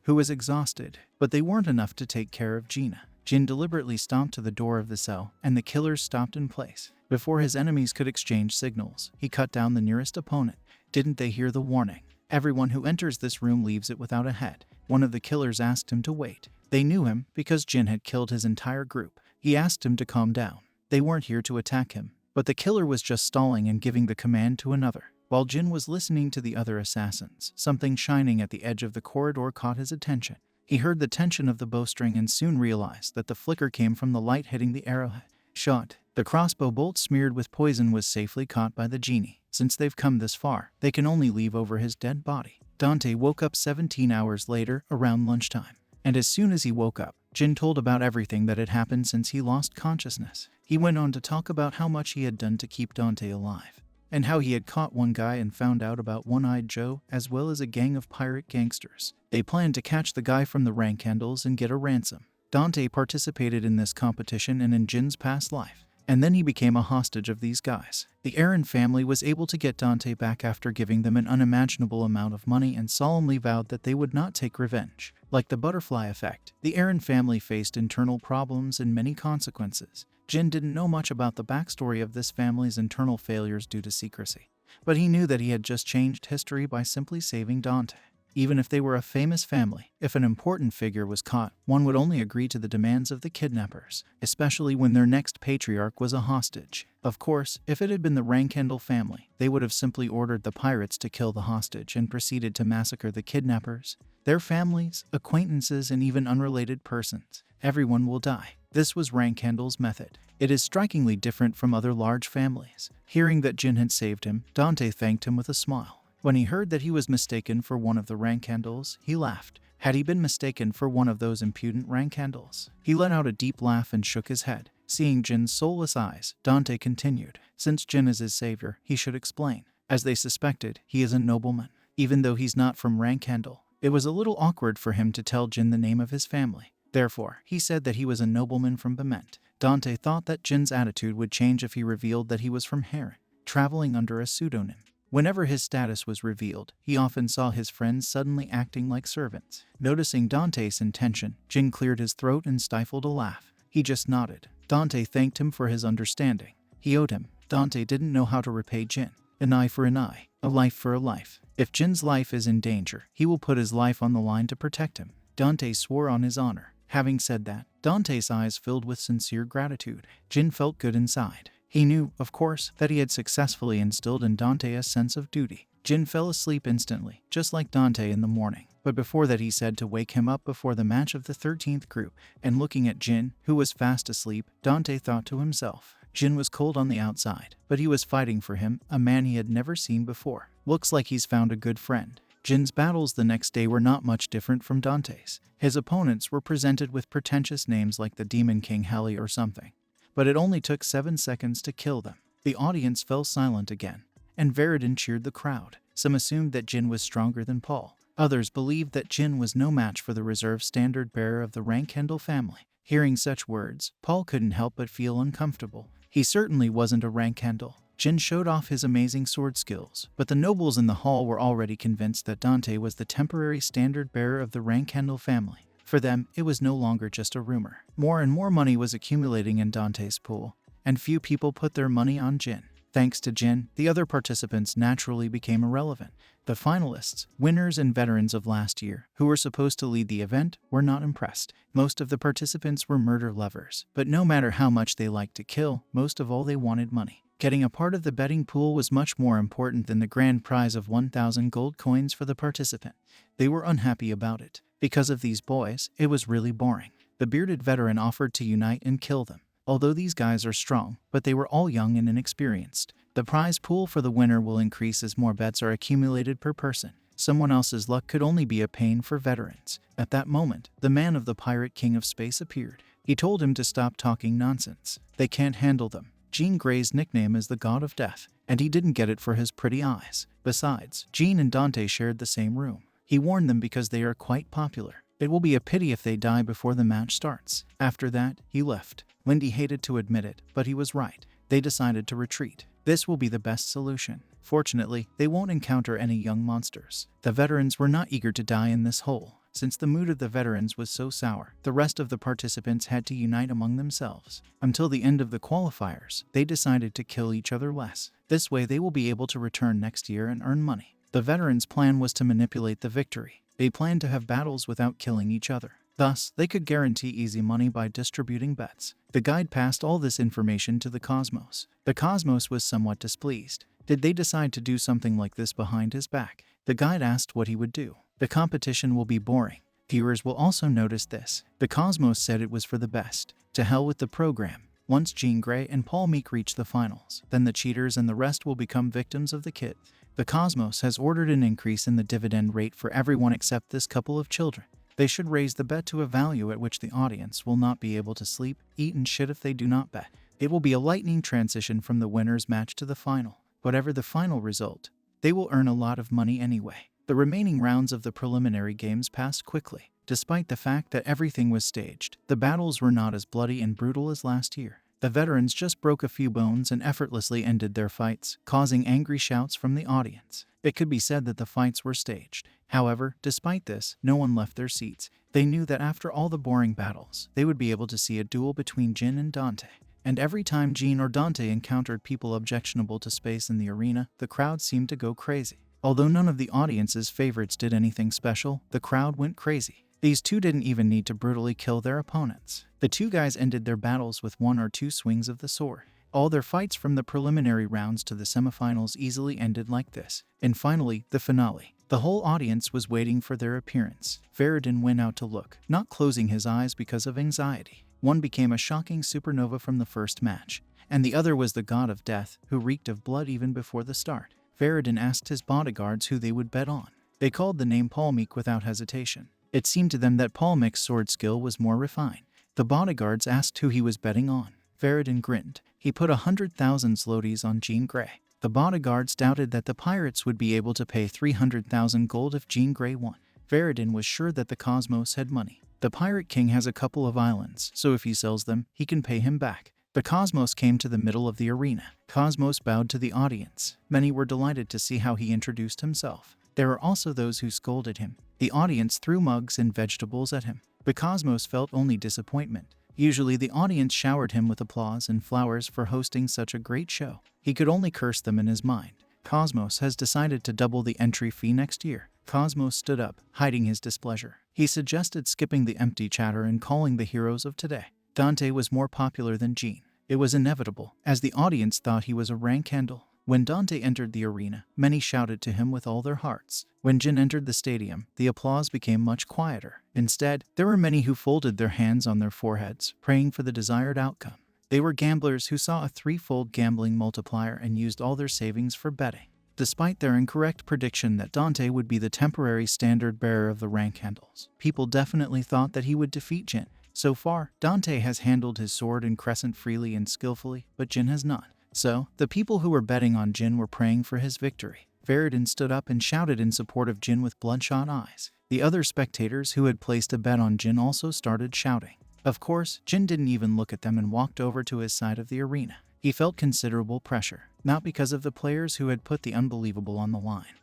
who was exhausted, but they weren't enough to take care of Gina. Jin deliberately stomped to the door of the cell, and the killers stopped in place. Before his enemies could exchange signals, he cut down the nearest opponent. Didn't they hear the warning? Everyone who enters this room leaves it without a head. One of the killers asked him to wait. They knew him because Jin had killed his entire group. He asked him to calm down. They weren't here to attack him, but the killer was just stalling and giving the command to another. While Jin was listening to the other assassins, something shining at the edge of the corridor caught his attention. He heard the tension of the bowstring and soon realized that the flicker came from the light hitting the arrowhead. Shot. The crossbow bolt smeared with poison was safely caught by the genie. Since they've come this far, they can only leave over his dead body. Dante woke up 17 hours later, around lunchtime. And as soon as he woke up, Jin told about everything that had happened since he lost consciousness. He went on to talk about how much he had done to keep Dante alive, and how he had caught one guy and found out about One-Eyed Joe, as well as a gang of pirate gangsters. They planned to catch the guy from the rank handles and get a ransom. Dante participated in this competition and in Jin's past life, and then he became a hostage of these guys. The Aaron family was able to get Dante back after giving them an unimaginable amount of money and solemnly vowed that they would not take revenge. Like the butterfly effect, the Aaron family faced internal problems and many consequences. Jin didn't know much about the backstory of this family's internal failures due to secrecy, but he knew that he had just changed history by simply saving Dante. Even if they were a famous family, if an important figure was caught, one would only agree to the demands of the kidnappers, especially when their next patriarch was a hostage. Of course, if it had been the Rankendall family, they would have simply ordered the pirates to kill the hostage and proceeded to massacre the kidnappers, their families, acquaintances, and even unrelated persons. Everyone will die. This was Rankendall's method. It is strikingly different from other large families. Hearing that Jin had saved him, Dante thanked him with a smile. When he heard that he was mistaken for one of the Rankendalls, he laughed. Had he been mistaken for one of those impudent Rankendalls? He let out a deep laugh and shook his head. Seeing Jin's soulless eyes, Dante continued, "Since Jin is his savior, he should explain. As they suspected, he is a nobleman, even though he's not from Rankendall. It was a little awkward for him to tell Jin the name of his family. Therefore, he said that he was a nobleman from Bement." Dante thought that Jin's attitude would change if he revealed that he was from Heron, traveling under a pseudonym. Whenever his status was revealed, he often saw his friends suddenly acting like servants. Noticing Dante's intention, Jin cleared his throat and stifled a laugh. He just nodded. Dante thanked him for his understanding. He owed him. Dante didn't know how to repay Jin. An eye for an eye, a life for a life. If Jin's life is in danger, he will put his life on the line to protect him. Dante swore on his honor. Having said that, Dante's eyes filled with sincere gratitude. Jin felt good inside. He knew, of course, that he had successfully instilled in Dante a sense of duty. Jin fell asleep instantly, just like Dante in the morning. But before that, he said to wake him up before the match of the 13th group. And looking at Jin, who was fast asleep, Dante thought to himself, Jin was cold on the outside, but he was fighting for him, a man he had never seen before. Looks like he's found a good friend. Jin's battles the next day were not much different from Dante's. His opponents were presented with pretentious names like the Demon King Heli or something. But it only took 7 seconds to kill them. The audience fell silent again, and Veridin cheered the crowd. Some assumed that Jin was stronger than Paul. Others believed that Jin was no match for the reserve standard bearer of the Rankendel family. Hearing such words, Paul couldn't help but feel uncomfortable. He certainly wasn't a Rankendel. Jin showed off his amazing sword skills, but the nobles in the hall were already convinced that Dante was the temporary standard bearer of the Rankendel family. For them, it was no longer just a rumor. More and more money was accumulating in Dante's pool, and few people put their money on Jin. Thanks to Jin, the other participants naturally became irrelevant. The finalists, winners and veterans of last year, who were supposed to lead the event, were not impressed. Most of the participants were murder lovers, but no matter how much they liked to kill, most of all they wanted money. Getting a part of the betting pool was much more important than the grand prize of 1,000 gold coins for the participant. They were unhappy about it. Because of these boys, it was really boring. The bearded veteran offered to unite and kill them. Although these guys are strong, but they were all young and inexperienced. The prize pool for the winner will increase as more bets are accumulated per person. Someone else's luck could only be a pain for veterans. At that moment, the man of the Pirate King of Space appeared. He told him to stop talking nonsense. They can't handle them. Jean Grey's nickname is the God of Death, and he didn't get it for his pretty eyes. Besides, Jean and Dante shared the same room. He warned them because they are quite popular. It will be a pity if they die before the match starts. After that, he left. Lindy hated to admit it, but he was right. They decided to retreat. This will be the best solution. Fortunately, they won't encounter any young monsters. The veterans were not eager to die in this hole. Since the mood of the veterans was so sour, the rest of the participants had to unite among themselves. Until the end of the qualifiers, they decided to kill each other less. This way they will be able to return next year and earn money. The veterans' plan was to manipulate the victory. They planned to have battles without killing each other. Thus, they could guarantee easy money by distributing bets. The guide passed all this information to the Cosmos. The Cosmos was somewhat displeased. Did they decide to do something like this behind his back? The guide asked what he would do. The competition will be boring. Viewers will also notice this. The Cosmos said it was for the best. To hell with the program. Once Jean Grey and Paul Meek reach the finals, then the cheaters and the rest will become victims of the kit. The Cosmos has ordered an increase in the dividend rate for everyone except this couple of children. They should raise the bet to a value at which the audience will not be able to sleep, eat, and shit if they do not bet. It will be a lightning transition from the winner's match to the final. Whatever the final result, they will earn a lot of money anyway. The remaining rounds of the preliminary games passed quickly. Despite the fact that everything was staged, the battles were not as bloody and brutal as last year. The veterans just broke a few bones and effortlessly ended their fights, causing angry shouts from the audience. It could be said that the fights were staged. However, despite this, no one left their seats. They knew that after all the boring battles, they would be able to see a duel between Jin and Dante. And every time Jean or Dante encountered people objectionable to space in the arena, the crowd seemed to go crazy. Although none of the audience's favorites did anything special, the crowd went crazy. These two didn't even need to brutally kill their opponents. The two guys ended their battles with 1 or 2 swings of the sword. All their fights from the preliminary rounds to the semifinals easily ended like this. And finally, the finale. The whole audience was waiting for their appearance. Veridin went out to look, not closing his eyes because of anxiety. One became a shocking supernova from the first match, and the other was the God of Death, who reeked of blood even before the start. Veridin asked his bodyguards who they would bet on. They called the name Paul Meek without hesitation. It seemed to them that Paul Meek's sword skill was more refined. The bodyguards asked who he was betting on. Veridin grinned. He put 100,000 zlotys on Jean Grey. The bodyguards doubted that the pirates would be able to pay 300,000 gold if Jean Grey won. Veridin was sure that the Cosmos had money. The Pirate King has a couple of islands, so if he sells them, he can pay him back. The Cosmos came to the middle of the arena. Cosmos bowed to the audience. Many were delighted to see how he introduced himself. There were also those who scolded him. The audience threw mugs and vegetables at him. The Cosmos felt only disappointment. Usually the audience showered him with applause and flowers for hosting such a great show. He could only curse them in his mind. Cosmos has decided to double the entry fee next year. Cosmos stood up, hiding his displeasure. He suggested skipping the empty chatter and calling the heroes of today. Dante was more popular than Jean. It was inevitable, as the audience thought he was a rank handle. When Dante entered the arena, many shouted to him with all their hearts. When Jin entered the stadium, the applause became much quieter. Instead, there were many who folded their hands on their foreheads, praying for the desired outcome. They were gamblers who saw a threefold gambling multiplier and used all their savings for betting. Despite their incorrect prediction that Dante would be the temporary standard bearer of the rank handles, people definitely thought that he would defeat Jin. So far, Dante has handled his sword and crescent freely and skillfully, but Jin has not. So, the people who were betting on Jin were praying for his victory. Veridin stood up and shouted in support of Jin with bloodshot eyes. The other spectators who had placed a bet on Jin also started shouting. Of course, Jin didn't even look at them and walked over to his side of the arena. He felt considerable pressure, not because of the players who had put the unbelievable on the line,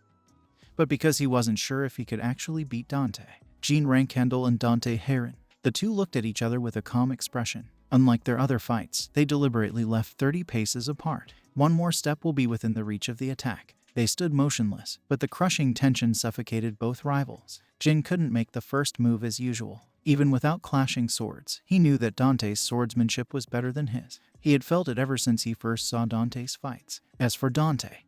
but because he wasn't sure if he could actually beat Dante. Jean Rankhandel and Dante Heron. The two looked at each other with a calm expression. Unlike their other fights, they deliberately left 30 paces apart. One more step will be within the reach of the attack. They stood motionless, but the crushing tension suffocated both rivals. Jin couldn't make the first move as usual. Even without clashing swords, he knew that Dante's swordsmanship was better than his. He had felt it ever since he first saw Dante's fights. As for Dante,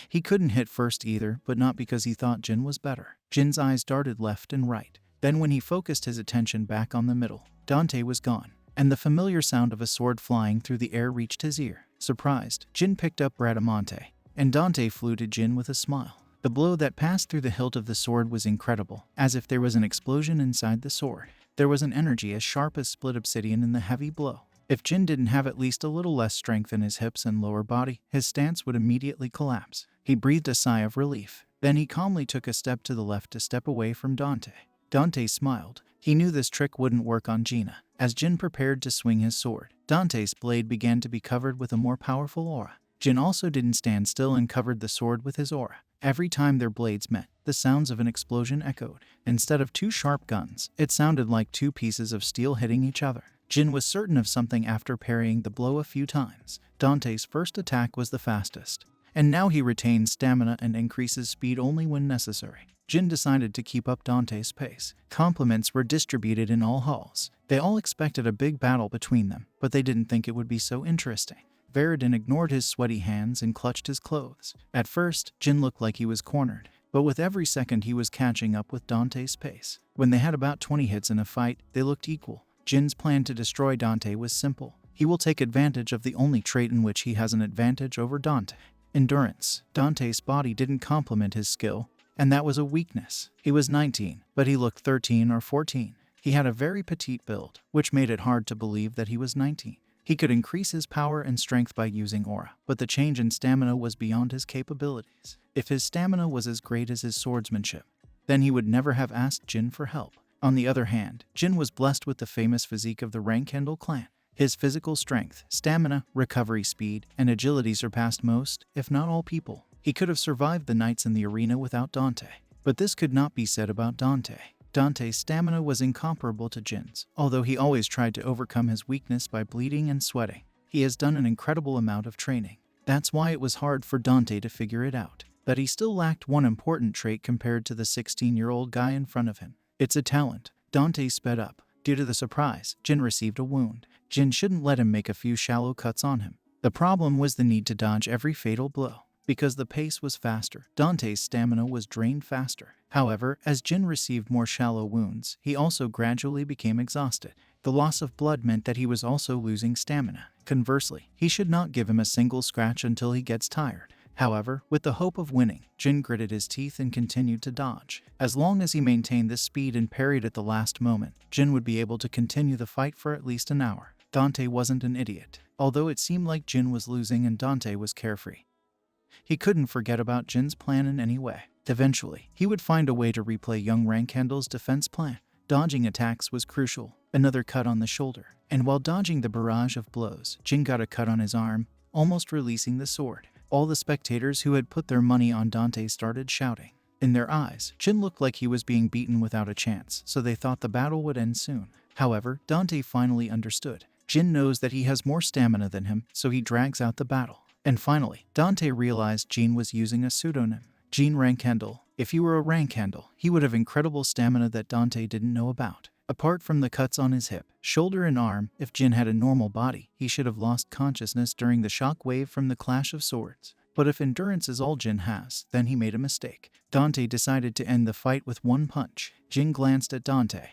he couldn't hit first either, but not because he thought Jin was better. Jin's eyes darted left and right. Then when he focused his attention back on the middle, Dante was gone, and the familiar sound of a sword flying through the air reached his ear. Surprised, Jin picked up Bradamante, and Dante flew to Jin with a smile. The blow that passed through the hilt of the sword was incredible, as if there was an explosion inside the sword. There was an energy as sharp as split obsidian in the heavy blow. If Jin didn't have at least a little less strength in his hips and lower body, his stance would immediately collapse. He breathed a sigh of relief. Then he calmly took a step to the left to step away from Dante. Dante smiled. He knew this trick wouldn't work on Gina. As Jin prepared to swing his sword, Dante's blade began to be covered with a more powerful aura. Jin also didn't stand still and covered the sword with his aura. Every time their blades met, the sounds of an explosion echoed. Instead of two sharp guns, it sounded like two pieces of steel hitting each other. Jin was certain of something after parrying the blow a few times. Dante's first attack was the fastest, and now he retains stamina and increases speed only when necessary. Jin decided to keep up Dante's pace. Compliments were distributed in all halls. They all expected a big battle between them, but they didn't think it would be so interesting. Veridin ignored his sweaty hands and clutched his clothes. At first, Jin looked like he was cornered, but with every second he was catching up with Dante's pace. When they had about 20 hits in a fight, they looked equal. Jin's plan to destroy Dante was simple. He will take advantage of the only trait in which he has an advantage over Dante: endurance. Dante's body didn't complement his skill, and that was a weakness. He was 19, but he looked 13 or 14. He had a very petite build, which made it hard to believe that he was 19. He could increase his power and strength by using aura, but the change in stamina was beyond his capabilities. If his stamina was as great as his swordsmanship, then he would never have asked Jin for help. On the other hand, Jin was blessed with the famous physique of the Rankhandel clan. His physical strength, stamina, recovery speed, and agility surpassed most, if not all people. He could have survived the nights in the arena without Dante. But this could not be said about Dante. Dante's stamina was incomparable to Jin's, although he always tried to overcome his weakness by bleeding and sweating. He has done an incredible amount of training. That's why it was hard for Dante to figure it out. But he still lacked one important trait compared to the 16-year-old guy in front of him. It's a talent. Dante sped up. Due to the surprise, Jin received a wound. Jin shouldn't let him make a few shallow cuts on him. The problem was the need to dodge every fatal blow. Because the pace was faster, Dante's stamina was drained faster. However, as Jin received more shallow wounds, he also gradually became exhausted. The loss of blood meant that he was also losing stamina. Conversely, he should not give him a single scratch until he gets tired. However, with the hope of winning, Jin gritted his teeth and continued to dodge. As long as he maintained this speed and parried at the last moment, Jin would be able to continue the fight for at least an hour. Dante wasn't an idiot. Although it seemed like Jin was losing and Dante was carefree, he couldn't forget about Jin's plan in any way. Eventually, he would find a way to replay young Rankhandel's defense plan. Dodging attacks was crucial. Another cut on the shoulder. And while dodging the barrage of blows, Jin got a cut on his arm, almost releasing the sword. All the spectators who had put their money on Dante started shouting. In their eyes, Jin looked like he was being beaten without a chance, so they thought the battle would end soon. However, Dante finally understood. Jin knows that he has more stamina than him, so he drags out the battle. And finally, Dante realized Jean was using a pseudonym. Jean Rankendel. If he were a Rankendel, he would have incredible stamina that Dante didn't know about. Apart from the cuts on his hip, shoulder, and arm, if Jin had a normal body, he should have lost consciousness during the shock wave from the clash of swords. But if endurance is all Jin has, then he made a mistake. Dante decided to end the fight with one punch. Jin glanced at Dante,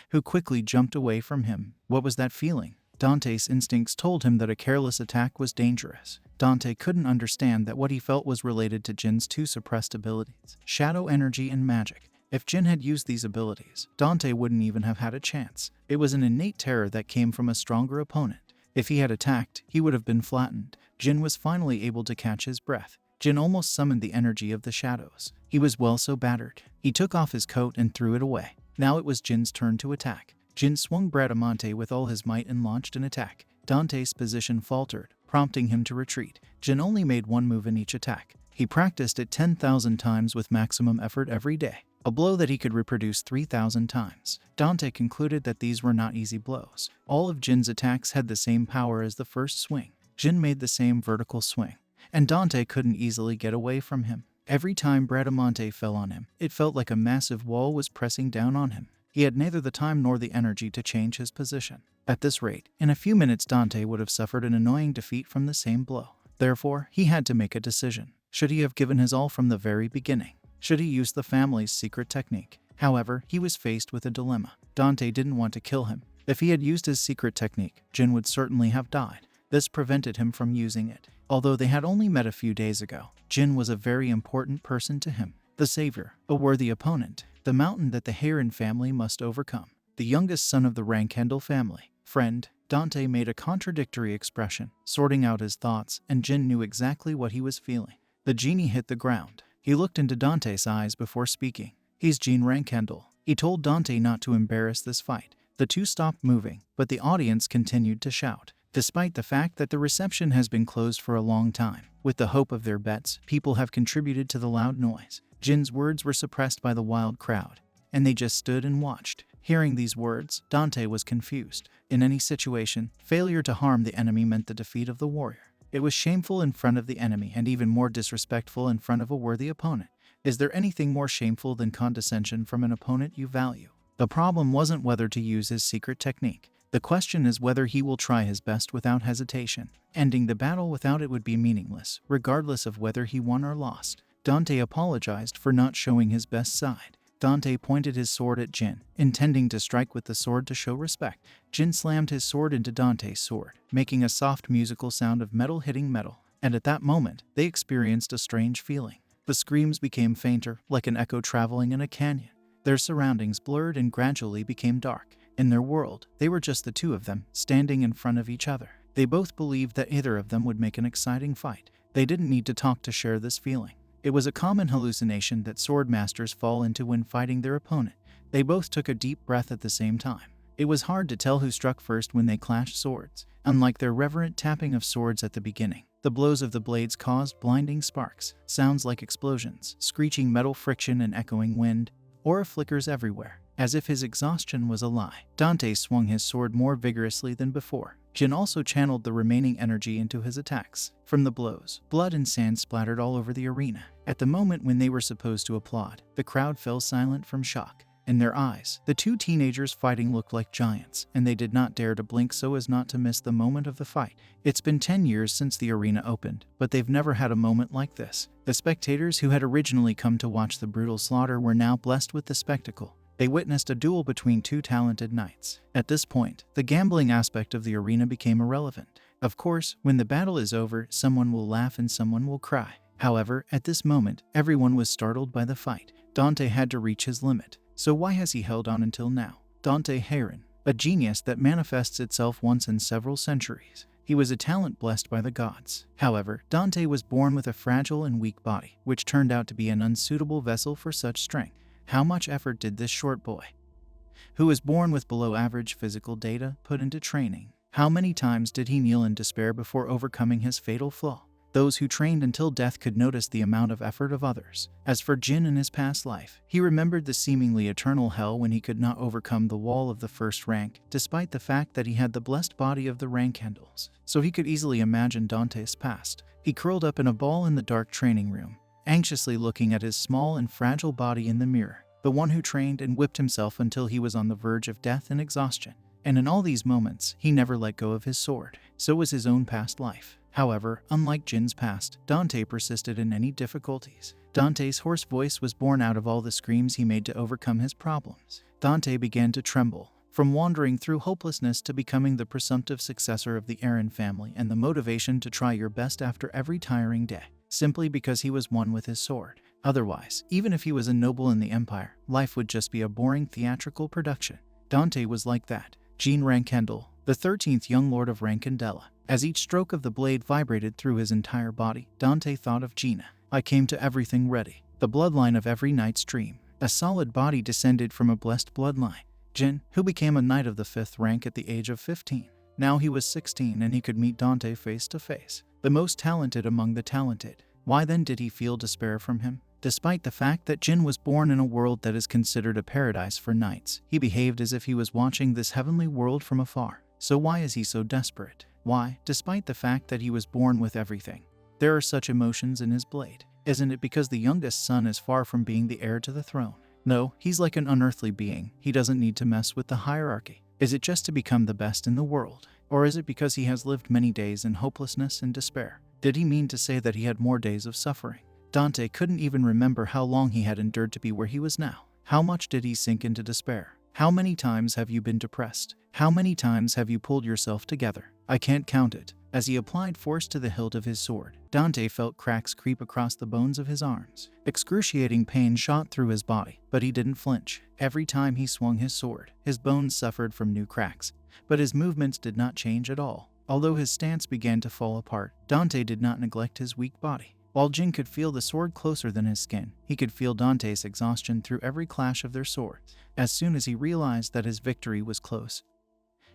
who quickly jumped away from him. What was that feeling? Dante's instincts told him that a careless attack was dangerous. Dante couldn't understand that what he felt was related to Jin's two suppressed abilities, shadow energy and magic. If Jin had used these abilities, Dante wouldn't even have had a chance. It was an innate terror that came from a stronger opponent. If he had attacked, he would have been flattened. Jin was finally able to catch his breath. Jin almost summoned the energy of the shadows. He was well so battered. He took off his coat and threw it away. Now it was Jin's turn to attack. Jin swung Bradamante with all his might and launched an attack. Dante's position faltered, prompting him to retreat. Jin only made one move in each attack. He practiced it 10,000 times with maximum effort every day, a blow that he could reproduce 3,000 times. Dante concluded that these were not easy blows. All of Jin's attacks had the same power as the first swing. Jin made the same vertical swing, and Dante couldn't easily get away from him. Every time Bradamante fell on him, it felt like a massive wall was pressing down on him. He had neither the time nor the energy to change his position. At this rate, in a few minutes Dante would have suffered an annoying defeat from the same blow. Therefore, he had to make a decision. Should he have given his all from the very beginning? Should he use the family's secret technique? However, he was faced with a dilemma. Dante didn't want to kill him. If he had used his secret technique, Jin would certainly have died. This prevented him from using it. Although they had only met a few days ago, Jin was a very important person to him. The savior, a worthy opponent, the mountain that the Heron family must overcome. The youngest son of the Rankendel family. Friend, Dante made a contradictory expression, sorting out his thoughts, and Jin knew exactly what he was feeling. The genie hit the ground. He looked into Dante's eyes before speaking. He's Jean Rankendel. He told Dante not to embarrass this fight. The two stopped moving, but the audience continued to shout. Despite the fact that the reception has been closed for a long time, with the hope of their bets, people have contributed to the loud noise. Jin's words were suppressed by the wild crowd, and they just stood and watched. Hearing these words, Dante was confused. In any situation, failure to harm the enemy meant the defeat of the warrior. It was shameful in front of the enemy and even more disrespectful in front of a worthy opponent. Is there anything more shameful than condescension from an opponent you value? The problem wasn't whether to use his secret technique. The question is whether he will try his best without hesitation. Ending the battle without it would be meaningless, regardless of whether he won or lost. Dante apologized for not showing his best side. Dante pointed his sword at Jin, intending to strike with the sword to show respect. Jin slammed his sword into Dante's sword, making a soft musical sound of metal hitting metal. And at that moment, they experienced a strange feeling. The screams became fainter, like an echo traveling in a canyon. Their surroundings blurred and gradually became dark. In their world, they were just the two of them, standing in front of each other. They both believed that either of them would make an exciting fight. They didn't need to talk to share this feeling. It was a common hallucination that sword masters fall into when fighting their opponent. They both took a deep breath at the same time. It was hard to tell who struck first when they clashed swords. Unlike their reverent tapping of swords at the beginning, the blows of the blades caused blinding sparks, sounds like explosions, screeching metal friction and echoing wind, aura flickers everywhere. As if his exhaustion was a lie, Dante swung his sword more vigorously than before. Jin also channeled the remaining energy into his attacks. From the blows, blood and sand splattered all over the arena. At the moment when they were supposed to applaud, the crowd fell silent from shock. In their eyes, the two teenagers fighting looked like giants, and they did not dare to blink so as not to miss the moment of the fight. It's been 10 years since the arena opened, but they've never had a moment like this. The spectators who had originally come to watch the brutal slaughter were now blessed with the spectacle. They witnessed a duel between two talented knights. At this point, the gambling aspect of the arena became irrelevant. Of course, when the battle is over, someone will laugh and someone will cry. However, at this moment, everyone was startled by the fight. Dante had to reach his limit. So why has he held on until now? Dante Heron, a genius that manifests itself once in several centuries. He was a talent blessed by the gods. However, Dante was born with a fragile and weak body, which turned out to be an unsuitable vessel for such strength. How much effort did this short boy, who was born with below average physical data, put into training? How many times did he kneel in despair before overcoming his fatal flaw? Those who trained until death could notice the amount of effort of others. As for Jin in his past life, he remembered the seemingly eternal hell when he could not overcome the wall of the first rank, despite the fact that he had the blessed body of the rank handles. So he could easily imagine Dante's past. He curled up in a ball in the dark training room, anxiously looking at his small and fragile body in the mirror, the one who trained and whipped himself until he was on the verge of death and exhaustion. And in all these moments, he never let go of his sword. So was his own past life. However, unlike Jin's past, Dante persisted in any difficulties. Dante's hoarse voice was born out of all the screams he made to overcome his problems. Dante began to tremble, from wandering through hopelessness to becoming the presumptive successor of the Aaron family and the motivation to try your best after every tiring day, simply because he was one with his sword. Otherwise, even if he was a noble in the empire, life would just be a boring theatrical production. Dante was like that. Jean Rankendel, the 13th young lord of Rankendella. As each stroke of the blade vibrated through his entire body, Dante thought of Gina. I came to everything ready. The bloodline of every knight's dream. A solid body descended from a blessed bloodline. Jin, who became a knight of the 5th rank at the age of 15. Now he was 16 and he could meet Dante face to face. The most talented among the talented. Why then did he feel despair from him? Despite the fact that Jin was born in a world that is considered a paradise for knights, he behaved as if he was watching this heavenly world from afar. So why is he so desperate? Why, despite the fact that he was born with everything, there are such emotions in his blade? Isn't it because the youngest son is far from being the heir to the throne? No, he's like an unearthly being. He doesn't need to mess with the hierarchy. Is it just to become the best in the world? Or is it because he has lived many days in hopelessness and despair? Did he mean to say that he had more days of suffering? Dante couldn't even remember how long he had endured to be where he was now. How much did he sink into despair? How many times have you been depressed? How many times have you pulled yourself together? I can't count it. As he applied force to the hilt of his sword, Dante felt cracks creep across the bones of his arms. Excruciating pain shot through his body, but he didn't flinch. Every time he swung his sword, his bones suffered from new cracks, but his movements did not change at all. Although his stance began to fall apart, Dante did not neglect his weak body. While Jin could feel the sword closer than his skin, he could feel Dante's exhaustion through every clash of their swords. As soon as he realized that his victory was close,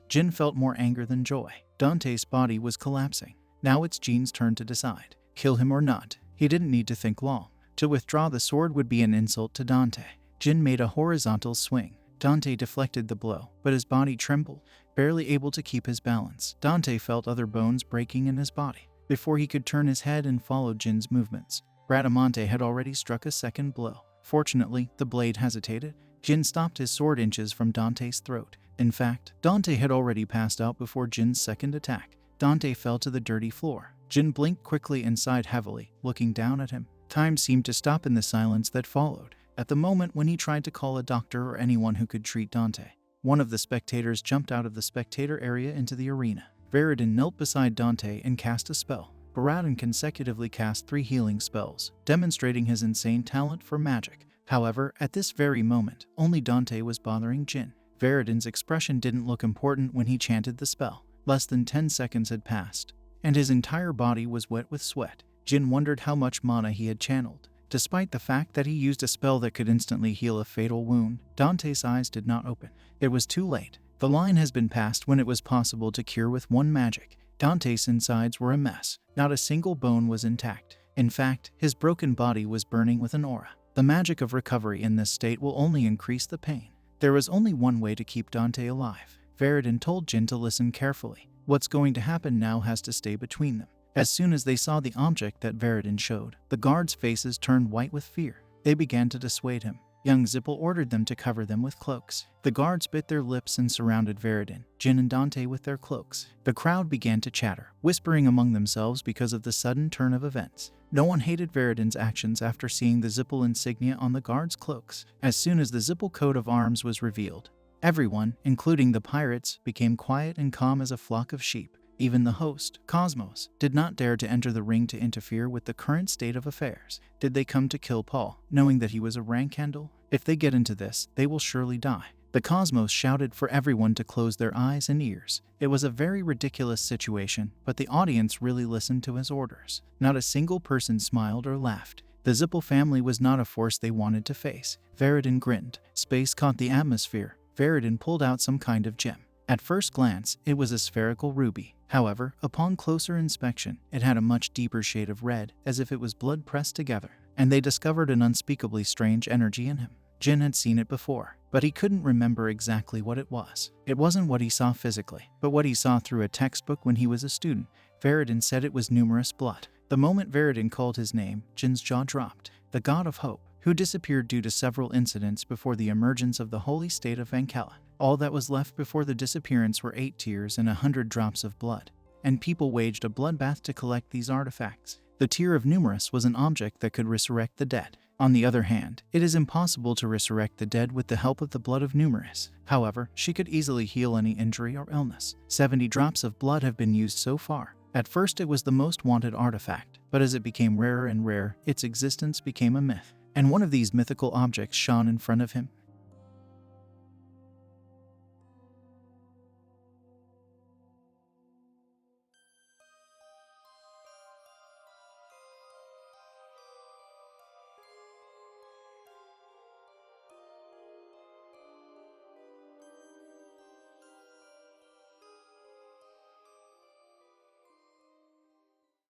Jin felt more anger than joy. Dante's body was collapsing. Now it's Jin's turn to decide. Kill him or not. He didn't need to think long. To withdraw the sword would be an insult to Dante. Jin made a horizontal swing. Dante deflected the blow, but his body trembled, barely able to keep his balance. Dante felt other bones breaking in his body before he could turn his head and follow Jin's movements. Bradamante had already struck a second blow. Fortunately, the blade hesitated. Jin stopped his sword inches from Dante's throat. In fact, Dante had already passed out before Jin's second attack. Dante fell to the dirty floor. Jin blinked quickly and sighed heavily, looking down at him. Time seemed to stop in the silence that followed. At the moment when he tried to call a doctor or anyone who could treat Dante, one of the spectators jumped out of the spectator area into the arena. Veridin knelt beside Dante and cast a spell. Baradin consecutively cast 3 healing spells, demonstrating his insane talent for magic. However, at this very moment, only Dante was bothering Jin. Veridin's expression didn't look important when he chanted the spell. Less than 10 seconds had passed, and his entire body was wet with sweat. Jin wondered how much mana he had channeled. Despite the fact that he used a spell that could instantly heal a fatal wound, Dante's eyes did not open. It was too late. The line has been passed when it was possible to cure with one magic. Dante's insides were a mess. Not a single bone was intact. In fact, his broken body was burning with an aura. The magic of recovery in this state will only increase the pain. There was only one way to keep Dante alive. Veridin told Jin to listen carefully. What's going to happen now has to stay between them. As soon as they saw the object that Veridin showed, the guards' faces turned white with fear. They began to dissuade him. Young Zippel ordered them to cover them with cloaks. The guards bit their lips and surrounded Veridin, Jin and Dante with their cloaks. The crowd began to chatter, whispering among themselves because of the sudden turn of events. No one hated Veridin's actions after seeing the Zippel insignia on the guards' cloaks. As soon as the Zippel coat of arms was revealed, everyone, including the pirates, became quiet and calm as a flock of sheep. Even the host, Cosmos, did not dare to enter the ring to interfere with the current state of affairs. Did they come to kill Paul, knowing that he was a rank handle? If they get into this, they will surely die. The Cosmos shouted for everyone to close their eyes and ears. It was a very ridiculous situation, but the audience really listened to his orders. Not a single person smiled or laughed. The Zippel family was not a force they wanted to face. Veridin grinned. Space caught the atmosphere. Veridin pulled out some kind of gem. At first glance, it was a spherical ruby. However, upon closer inspection, it had a much deeper shade of red, as if it was blood pressed together, and they discovered an unspeakably strange energy in him. Jin had seen it before, but he couldn't remember exactly what it was. It wasn't what he saw physically, but what he saw through a textbook when he was a student. Veridin said it was numerous blood. The moment Veridin called his name, Jin's jaw dropped. The god of hope, who disappeared due to several incidents before the emergence of the holy state of Vankala. All that was left before the disappearance were 8 tears and 100 drops of blood, and people waged a bloodbath to collect these artifacts. The tear of Numerous was an object that could resurrect the dead. On the other hand, it is impossible to resurrect the dead with the help of the blood of Numerous. However, she could easily heal any injury or illness. 70 drops of blood have been used so far. At first it was the most wanted artifact, but as it became rarer and rarer, its existence became a myth. And one of these mythical objects shone in front of him.